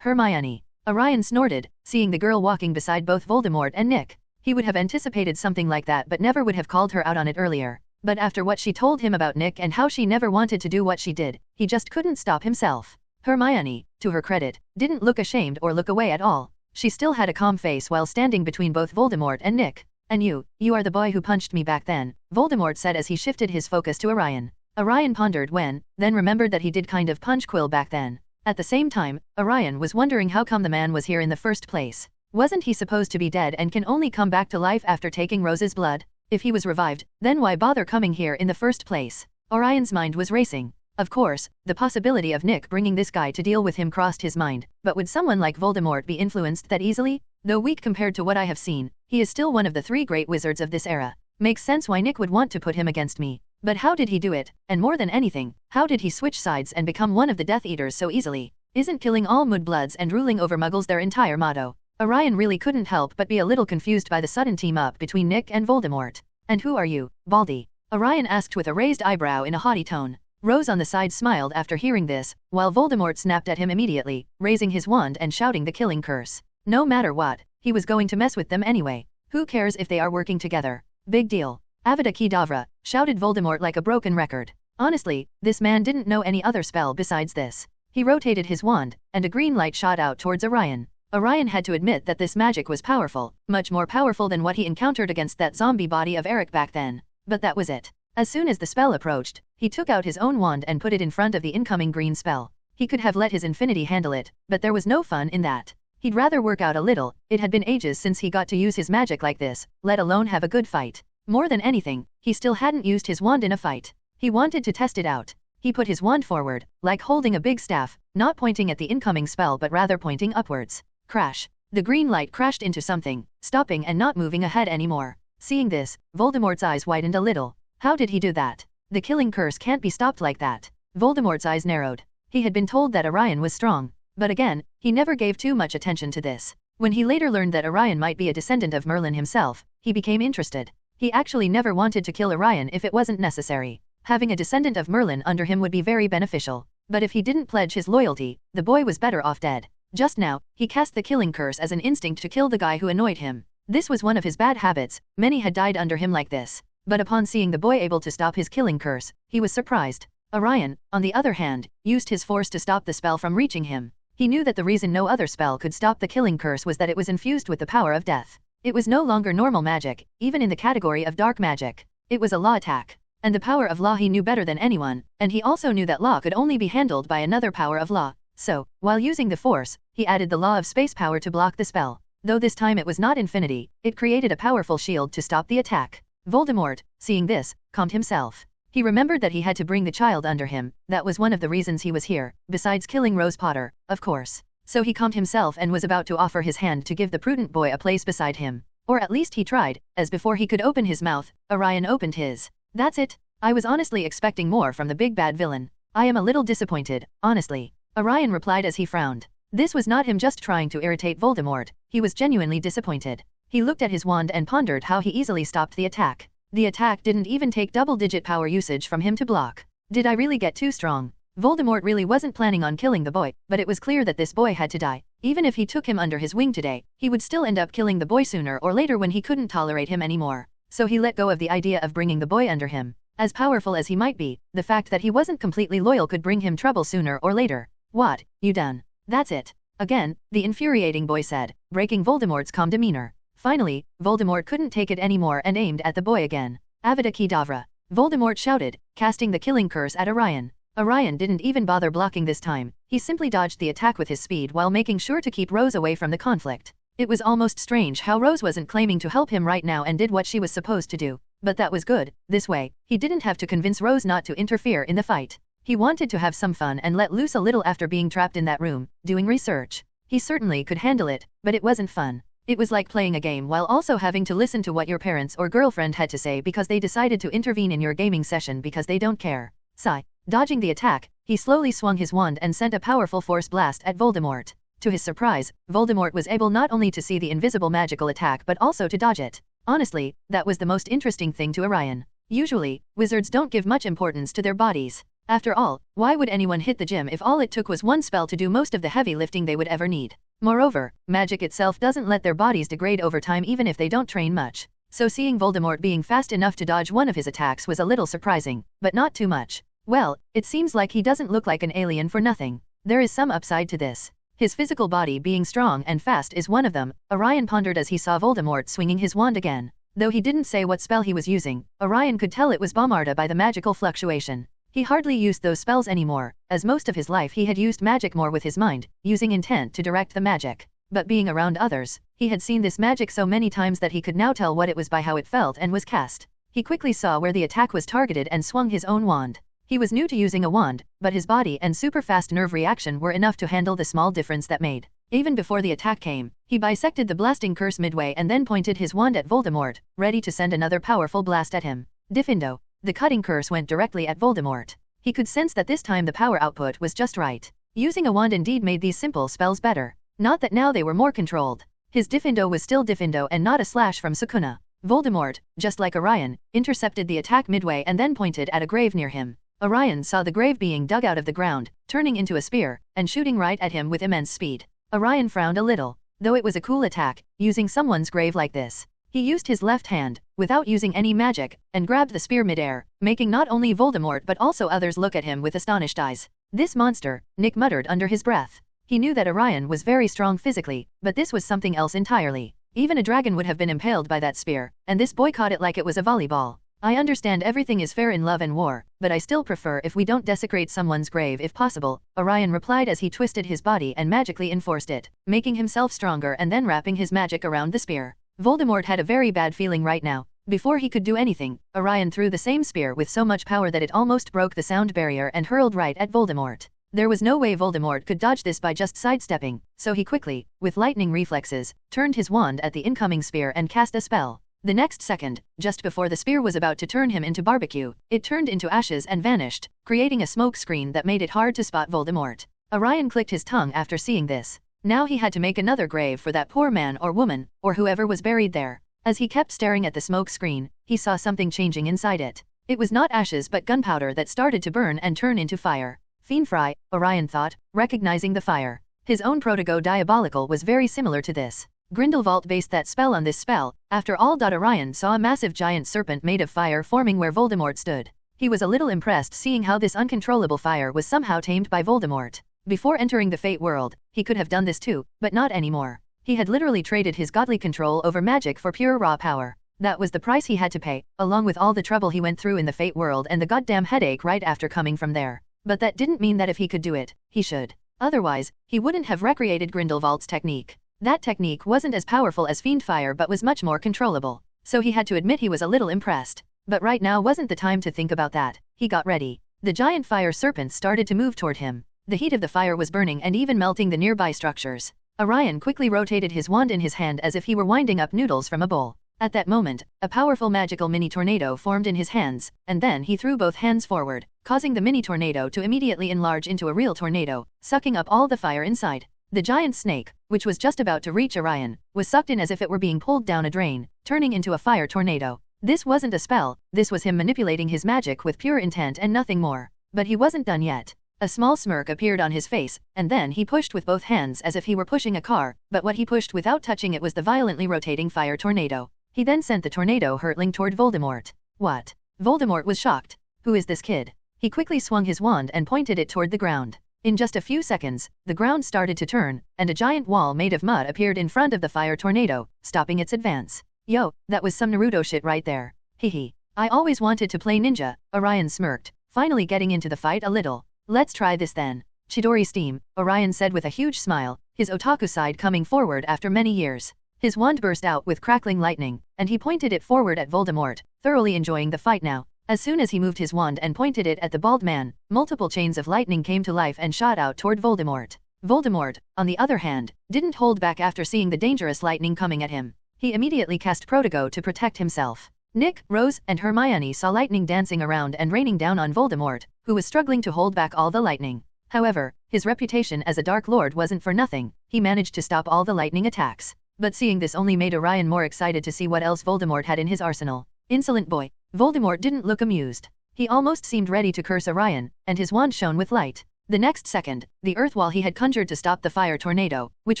[SPEAKER 2] Hermione. Orion snorted, seeing the girl walking beside both Voldemort and Nick. He would have anticipated something like that but never would have called her out on it earlier. But after what she told him about Nick and how she never wanted to do what she did, he just couldn't stop himself. Hermione, to her credit, didn't look ashamed or look away at all. She still had a calm face while standing between both Voldemort and Nick. And you are the boy who punched me back then, Voldemort said as he shifted his focus to Orion. Orion pondered then remembered that he did kind of punch Quill back then. At the same time, Orion was wondering how come the man was here in the first place. Wasn't he supposed to be dead and can only come back to life after taking Rose's blood? If he was revived, then why bother coming here in the first place? Orion's mind was racing. Of course, the possibility of Nick bringing this guy to deal with him crossed his mind, but would someone like Voldemort be influenced that easily? Though weak compared to what I have seen, he is still one of the 3 great wizards of this era. Makes sense why Nick would want to put him against me. But how did he do it? And more than anything, how did he switch sides and become one of the Death Eaters so easily? Isn't killing all Mudbloods and ruling over Muggles their entire motto? Orion really couldn't help but be a little confused by the sudden team-up between Nick and Voldemort. And who are you, Baldy? Orion asked with a raised eyebrow in a haughty tone. Rose on the side smiled after hearing this, while Voldemort snapped at him immediately, raising his wand and shouting the killing curse. No matter what, he was going to mess with them anyway. Who cares if they are working together? Big deal. Avada Kedavra, shouted Voldemort like a broken record. Honestly, this man didn't know any other spell besides this. He rotated his wand, and a green light shot out towards Orion. Orion had to admit that this magic was powerful, much more powerful than what he encountered against that zombie body of Eric back then. But that was it. As soon as the spell approached, he took out his own wand and put it in front of the incoming green spell. He could have let his infinity handle it, but there was no fun in that. He'd rather work out a little. It had been ages since he got to use his magic like this, let alone have a good fight. More than anything, he still hadn't used his wand in a fight. He wanted to test it out. He put his wand forward, like holding a big staff, not pointing at the incoming spell but rather pointing upwards. Crash. The green light crashed into something, stopping and not moving ahead anymore. Seeing this, Voldemort's eyes widened a little. How did he do that? The killing curse can't be stopped like that. Voldemort's eyes narrowed. He had been told that Orion was strong. But again, he never gave too much attention to this. When he later learned that Orion might be a descendant of Merlin himself, he became interested. He actually never wanted to kill Orion if it wasn't necessary. Having a descendant of Merlin under him would be very beneficial. But if he didn't pledge his loyalty, the boy was better off dead. Just now, he cast the killing curse as an instinct to kill the guy who annoyed him. This was one of his bad habits, many had died under him like this. But upon seeing the boy able to stop his killing curse, he was surprised. Orion, on the other hand, used his force to stop the spell from reaching him. He knew that the reason no other spell could stop the killing curse was that it was infused with the power of death. It was no longer normal magic, even in the category of dark magic. It was a law attack. And the power of law he knew better than anyone, and he also knew that law could only be handled by another power of law. So, while using the force, he added the law of space power to block the spell. Though this time it was not infinity, it created a powerful shield to stop the attack. Voldemort, seeing this, calmed himself. He remembered that he had to bring the child under him. That was one of the reasons he was here, besides killing Rose Potter, of course. So he calmed himself and was about to offer his hand to give the prudent boy a place beside him. Or at least he tried, as before he could open his mouth, Orion opened his. That's it. I was honestly expecting more from the big bad villain. I am a little disappointed, honestly. Orion replied as he frowned. This was not him just trying to irritate Voldemort, he was genuinely disappointed. He looked at his wand and pondered how he easily stopped the attack. The attack didn't even take double-digit power usage from him to block. Did I really get too strong? Voldemort really wasn't planning on killing the boy, but it was clear that this boy had to die. Even if he took him under his wing today, he would still end up killing the boy sooner or later when he couldn't tolerate him anymore. So he let go of the idea of bringing the boy under him. As powerful as he might be, the fact that he wasn't completely loyal could bring him trouble sooner or later. What, you done? That's it. Again, the infuriating boy said, breaking Voldemort's calm demeanor. Finally, Voldemort couldn't take it anymore and aimed at the boy again. Avada Kedavra. Voldemort shouted, casting the killing curse at Orion. Orion didn't even bother blocking this time, he simply dodged the attack with his speed while making sure to keep Rose away from the conflict. It was almost strange how Rose wasn't claiming to help him right now and did what she was supposed to do. But that was good, this way, he didn't have to convince Rose not to interfere in the fight. He wanted to have some fun and let loose a little after being trapped in that room, doing research. He certainly could handle it, but it wasn't fun. It was like playing a game while also having to listen to what your parents or girlfriend had to say because they decided to intervene in your gaming session because they don't care. Sigh. Dodging the attack, he slowly swung his wand and sent a powerful force blast at Voldemort. To his surprise, Voldemort was able not only to see the invisible magical attack but also to dodge it. Honestly, that was the most interesting thing to Orion. Usually, wizards don't give much importance to their bodies. After all, why would anyone hit the gym if all it took was one spell to do most of the heavy lifting they would ever need? Moreover, magic itself doesn't let their bodies degrade over time even if they don't train much. So seeing Voldemort being fast enough to dodge one of his attacks was a little surprising, but not too much. Well, it seems like he doesn't look like an alien for nothing. There is some upside to this. His physical body being strong and fast is one of them, Orion pondered as he saw Voldemort swinging his wand again. Though he didn't say what spell he was using, Orion could tell it was Bombarda by the magical fluctuation. He hardly used those spells anymore, as most of his life he had used magic more with his mind, using intent to direct the magic. But being around others, he had seen this magic so many times that he could now tell what it was by how it felt and was cast. He quickly saw where the attack was targeted and swung his own wand. He was new to using a wand, but his body and super fast nerve reaction were enough to handle the small difference that made. Even before the attack came, he bisected the blasting curse midway and then pointed his wand at Voldemort, ready to send another powerful blast at him. Diffindo. The cutting curse went directly at Voldemort. He could sense that this time the power output was just right. Using a wand indeed made these simple spells better. Not that now they were more controlled. His Diffindo was still Diffindo and not a slash from Sukuna. Voldemort, just like Orion, intercepted the attack midway and then pointed at a grave near him. Orion saw the grave being dug out of the ground, turning into a spear, and shooting right at him with immense speed. Orion frowned a little. Though it was a cool attack, using someone's grave like this. He used his left hand, without using any magic, and grabbed the spear midair, making not only Voldemort but also others look at him with astonished eyes. This monster, Nick muttered under his breath. He knew that Orion was very strong physically, but this was something else entirely. Even a dragon would have been impaled by that spear, and this boy caught it like it was a volleyball. I understand everything is fair in love and war, but I still prefer if we don't desecrate someone's grave if possible, Orion replied as he twisted his body and magically enforced it, making himself stronger and then wrapping his magic around the spear. Voldemort had a very bad feeling right now. Before he could do anything, Orion threw the same spear with so much power that it almost broke the sound barrier and hurled right at Voldemort. There was no way Voldemort could dodge this by just sidestepping, so he quickly, with lightning reflexes, turned his wand at the incoming spear and cast a spell. The next second, just before the spear was about to turn him into barbecue, it turned into ashes and vanished, creating a smoke screen that made it hard to spot Voldemort. Orion clicked his tongue after seeing this. Now he had to make another grave for that poor man or woman, or whoever was buried there. As he kept staring at the smoke screen, he saw something changing inside it. It was not ashes but gunpowder that started to burn and turn into fire. Fiendfry, Orion thought, recognizing the fire. His own Protego Diabolical was very similar to this. Grindelwald based that spell on this spell. After all, Orion saw a massive giant serpent made of fire forming where Voldemort stood. He was a little impressed seeing how this uncontrollable fire was somehow tamed by Voldemort. Before entering the Fate world, he could have done this too, but not anymore. He had literally traded his godly control over magic for pure raw power. That was the price he had to pay, along with all the trouble he went through in the Fate world and the goddamn headache right after coming from there. But that didn't mean that if he could do it, he should. Otherwise, he wouldn't have recreated Grindelwald's technique. That technique wasn't as powerful as Fiendfire but was much more controllable. So he had to admit he was a little impressed. But right now wasn't the time to think about that. He got ready. The giant fire serpents started to move toward him. The heat of the fire was burning and even melting the nearby structures. Orion quickly rotated his wand in his hand as if he were winding up noodles from a bowl. At that moment, a powerful magical mini-tornado formed in his hands, and then he threw both hands forward, causing the mini-tornado to immediately enlarge into a real tornado, sucking up all the fire inside. The giant snake, which was just about to reach Orion, was sucked in as if it were being pulled down a drain, turning into a fire tornado. This wasn't a spell, this was him manipulating his magic with pure intent and nothing more. But he wasn't done yet. A small smirk appeared on his face, and then he pushed with both hands as if he were pushing a car, but what he pushed without touching it was the violently rotating fire tornado. He then sent the tornado hurtling toward Voldemort. What? Voldemort was shocked. Who is this kid? He quickly swung his wand and pointed it toward the ground. In just a few seconds, the ground started to turn, and a giant wall made of mud appeared in front of the fire tornado, stopping its advance. Yo, that was some Naruto shit right there. Hehe. I always wanted to play ninja, Orion smirked, finally getting into the fight a little. Let's try this then. Chidori steam, Orion said with a huge smile, his otaku side coming forward after many years. His wand burst out with crackling lightning, and he pointed it forward at Voldemort, thoroughly enjoying the fight now. As soon as he moved his wand and pointed it at the bald man, multiple chains of lightning came to life and shot out toward Voldemort. Voldemort, on the other hand, didn't hold back after seeing the dangerous lightning coming at him. He immediately cast Protego to protect himself. Nick, Rose, and Hermione saw lightning dancing around and raining down on Voldemort, who was struggling to hold back all the lightning. However, his reputation as a Dark Lord wasn't for nothing. He managed to stop all the lightning attacks. But seeing this only made Orion more excited to see what else Voldemort had in his arsenal. Insolent boy. Voldemort didn't look amused. He almost seemed ready to curse Orion, and his wand shone with light. The next second, the earth wall he had conjured to stop the fire tornado, which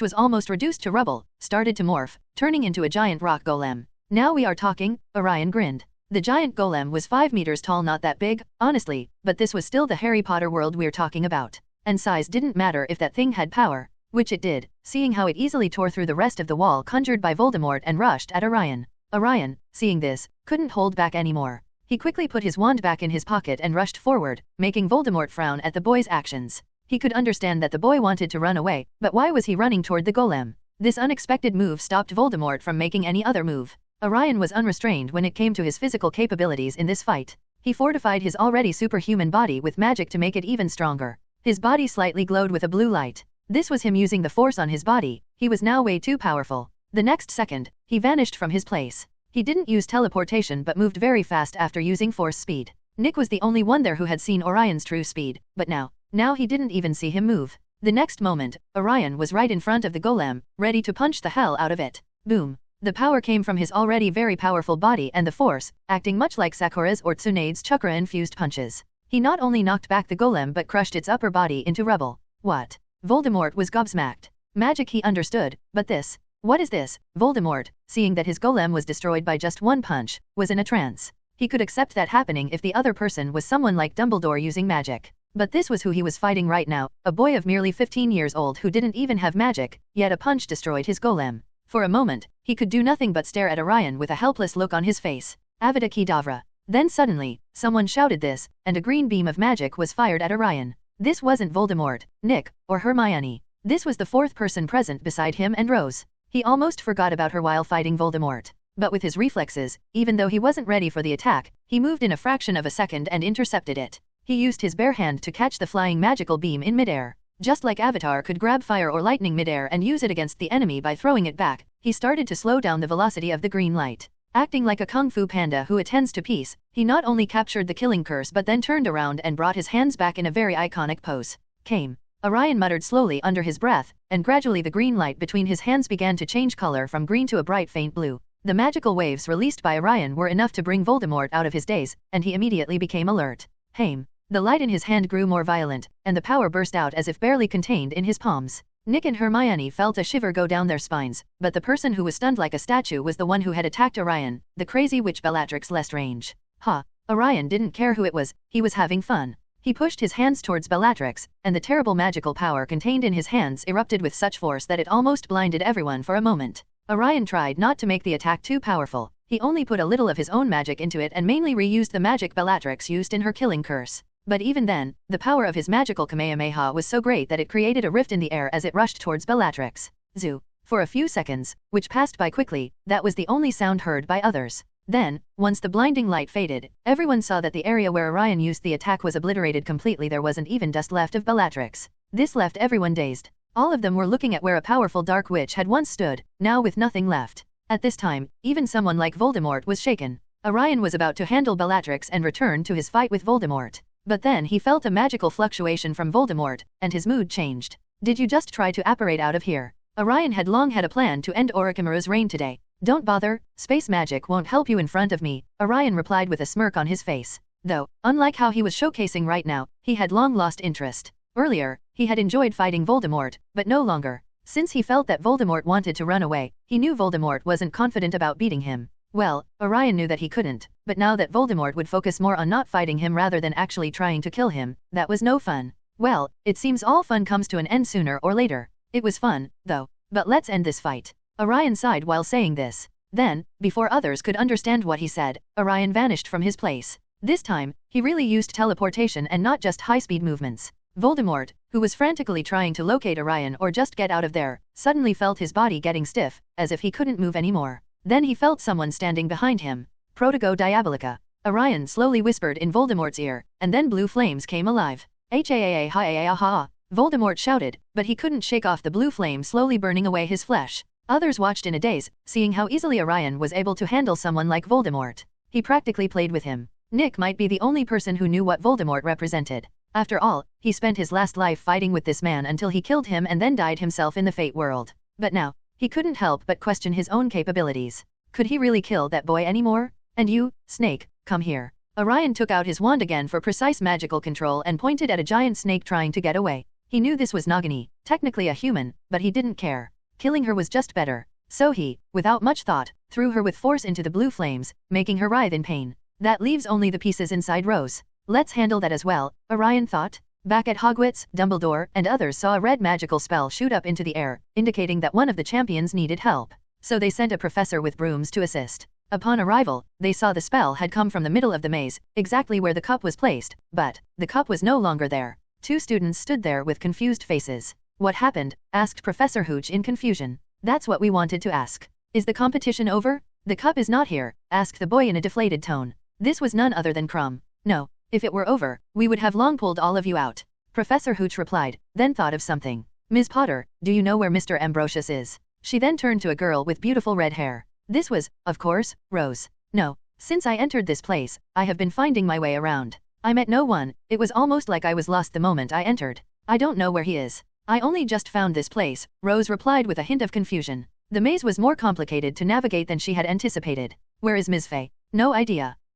[SPEAKER 2] was almost reduced to rubble, started to morph, turning into a giant rock golem. Now we are talking, Orion grinned. The giant golem was 5 meters tall, not that big, honestly, but this was still the Harry Potter world we're talking about. And size didn't matter if that thing had power. Which it did, seeing how it easily tore through the rest of the wall conjured by Voldemort and rushed at Orion. Orion, seeing this, couldn't hold back anymore. He quickly put his wand back in his pocket and rushed forward, making Voldemort frown at the boy's actions. He could understand that the boy wanted to run away, but why was he running toward the golem? This unexpected move stopped Voldemort from making any other move. Orion was unrestrained when it came to his physical capabilities in this fight. He fortified his already superhuman body with magic to make it even stronger. His body slightly glowed with a blue light. This was him using the force on his body. He was now way too powerful. The next second, he vanished from his place. He didn't use teleportation but moved very fast after using force speed. Nick was the only one there who had seen Orion's true speed, but now he didn't even see him move. The next moment, Orion was right in front of the golem, ready to punch the hell out of it. Boom. The power came from his already very powerful body and the force, acting much like Sakura's or Tsunade's chakra-infused punches. He not only knocked back the golem but crushed its upper body into rubble. What? Voldemort was gobsmacked. Magic he understood, but this? What is this? Voldemort, seeing that his golem was destroyed by just one punch, was in a trance. He could accept that happening if the other person was someone like Dumbledore using magic. But this was who he was fighting right now, a boy of merely 15 years old who didn't even have magic, yet a punch destroyed his golem. For a moment, he could do nothing but stare at Orion with a helpless look on his face. Avada Kedavra. Then suddenly, someone shouted this, and a green beam of magic was fired at Orion. This wasn't Voldemort, Nick, or Hermione. This was the fourth person present beside him and Rose. He almost forgot about her while fighting Voldemort. But with his reflexes, even though he wasn't ready for the attack, he moved in a fraction of a second and intercepted it. He used his bare hand to catch the flying magical beam in midair. Just like Avatar could grab fire or lightning midair and use it against the enemy by throwing it back, he started to slow down the velocity of the green light. Acting like a kung fu panda who attends to peace, he not only captured the killing curse but then turned around and brought his hands back in a very iconic pose. Came. Orion muttered slowly under his breath, and gradually the green light between his hands began to change color from green to a bright faint blue. The magical waves released by Orion were enough to bring Voldemort out of his daze, and he immediately became alert. Haim. The light in his hand grew more violent, and the power burst out as if barely contained in his palms. Nick and Hermione felt a shiver go down their spines, but the person who was stunned like a statue was the one who had attacked Orion, the crazy witch Bellatrix Lestrange. Ha! Orion didn't care who it was, he was having fun. He pushed his hands towards Bellatrix, and the terrible magical power contained in his hands erupted with such force that it almost blinded everyone for a moment. Orion tried not to make the attack too powerful. He only put a little of his own magic into it and mainly reused the magic Bellatrix used in her killing curse. But even then, the power of his magical Kamehameha was so great that it created a rift in the air as it rushed towards Bellatrix. Zoo. For a few seconds, which passed by quickly, that was the only sound heard by others. Then, once the blinding light faded, everyone saw that the area where Orion used the attack was obliterated completely. There wasn't even dust left of Bellatrix. This left everyone dazed. All of them were looking at where a powerful dark witch had once stood, now with nothing left. At this time, even someone like Voldemort was shaken. Orion was about to handle Bellatrix and return to his fight with Voldemort. But then he felt a magical fluctuation from Voldemort, and his mood changed. Did you just try to apparate out of here? Orion had long had a plan to end Orochimaru's reign today. Don't bother, space magic won't help you in front of me, Orion replied with a smirk on his face. Though, unlike how he was showcasing right now, he had long lost interest. Earlier, he had enjoyed fighting Voldemort, but no longer. Since he felt that Voldemort wanted to run away, he knew Voldemort wasn't confident about beating him. Well, Orion knew that he couldn't, but now that Voldemort would focus more on not fighting him rather than actually trying to kill him, that was no fun. Well, it seems all fun comes to an end sooner or later. It was fun, though. But let's end this fight. Orion sighed while saying this. Then, before others could understand what he said, Orion vanished from his place. This time, he really used teleportation and not just high-speed movements. Voldemort, who was frantically trying to locate Orion or just get out of there, suddenly felt his body getting stiff, as if he couldn't move anymore. Then he felt someone standing behind him. Protego Diabolica. Orion slowly whispered in Voldemort's ear, and then blue flames came alive. Ha-ha-ha-ha-ha. Voldemort shouted, but he couldn't shake off the blue flame slowly burning away his flesh. Others watched in a daze, seeing how easily Orion was able to handle someone like Voldemort. He practically played with him. Nick might be the only person who knew what Voldemort represented. After all, he spent his last life fighting with this man until he killed him and then died himself in the Fate world. But now, he couldn't help but question his own capabilities. Could he really kill that boy anymore? And you, Snake, come here. Orion took out his wand again for precise magical control and pointed at a giant snake trying to get away. He knew this was Nagini, technically a human, but he didn't care. Killing her was just better. So he, without much thought, threw her with force into the blue flames, making her writhe in pain. That leaves only the pieces inside Rose. Let's handle that as well, Orion thought. Back at Hogwarts, Dumbledore and others saw a red magical spell shoot up into the air, indicating that one of the champions needed help. So they sent a professor with brooms to assist. Upon arrival, they saw the spell had come from the middle of the maze, exactly where the cup was placed, but the cup was no longer there. Two students stood there with confused faces. What happened? Asked Professor Hooch in confusion. That's what we wanted to ask. Is the competition over? The cup is not here, asked the boy in a deflated tone. This was none other than Crumb. No, if it were over, we would have long pulled all of you out. Professor Hooch replied, then thought of something. Ms. Potter, do you know where Mr. Ambrosius is? She then turned to a girl with beautiful red hair. This was, of course, Rose. No, since I entered this place, I have been finding my way around. I met no one, it was almost like I was lost the moment I entered. I don't know where he is. I only just found this place, Rose replied with a hint of confusion. The maze was more complicated to navigate than she had anticipated. Where is Ms. Faye? No idea.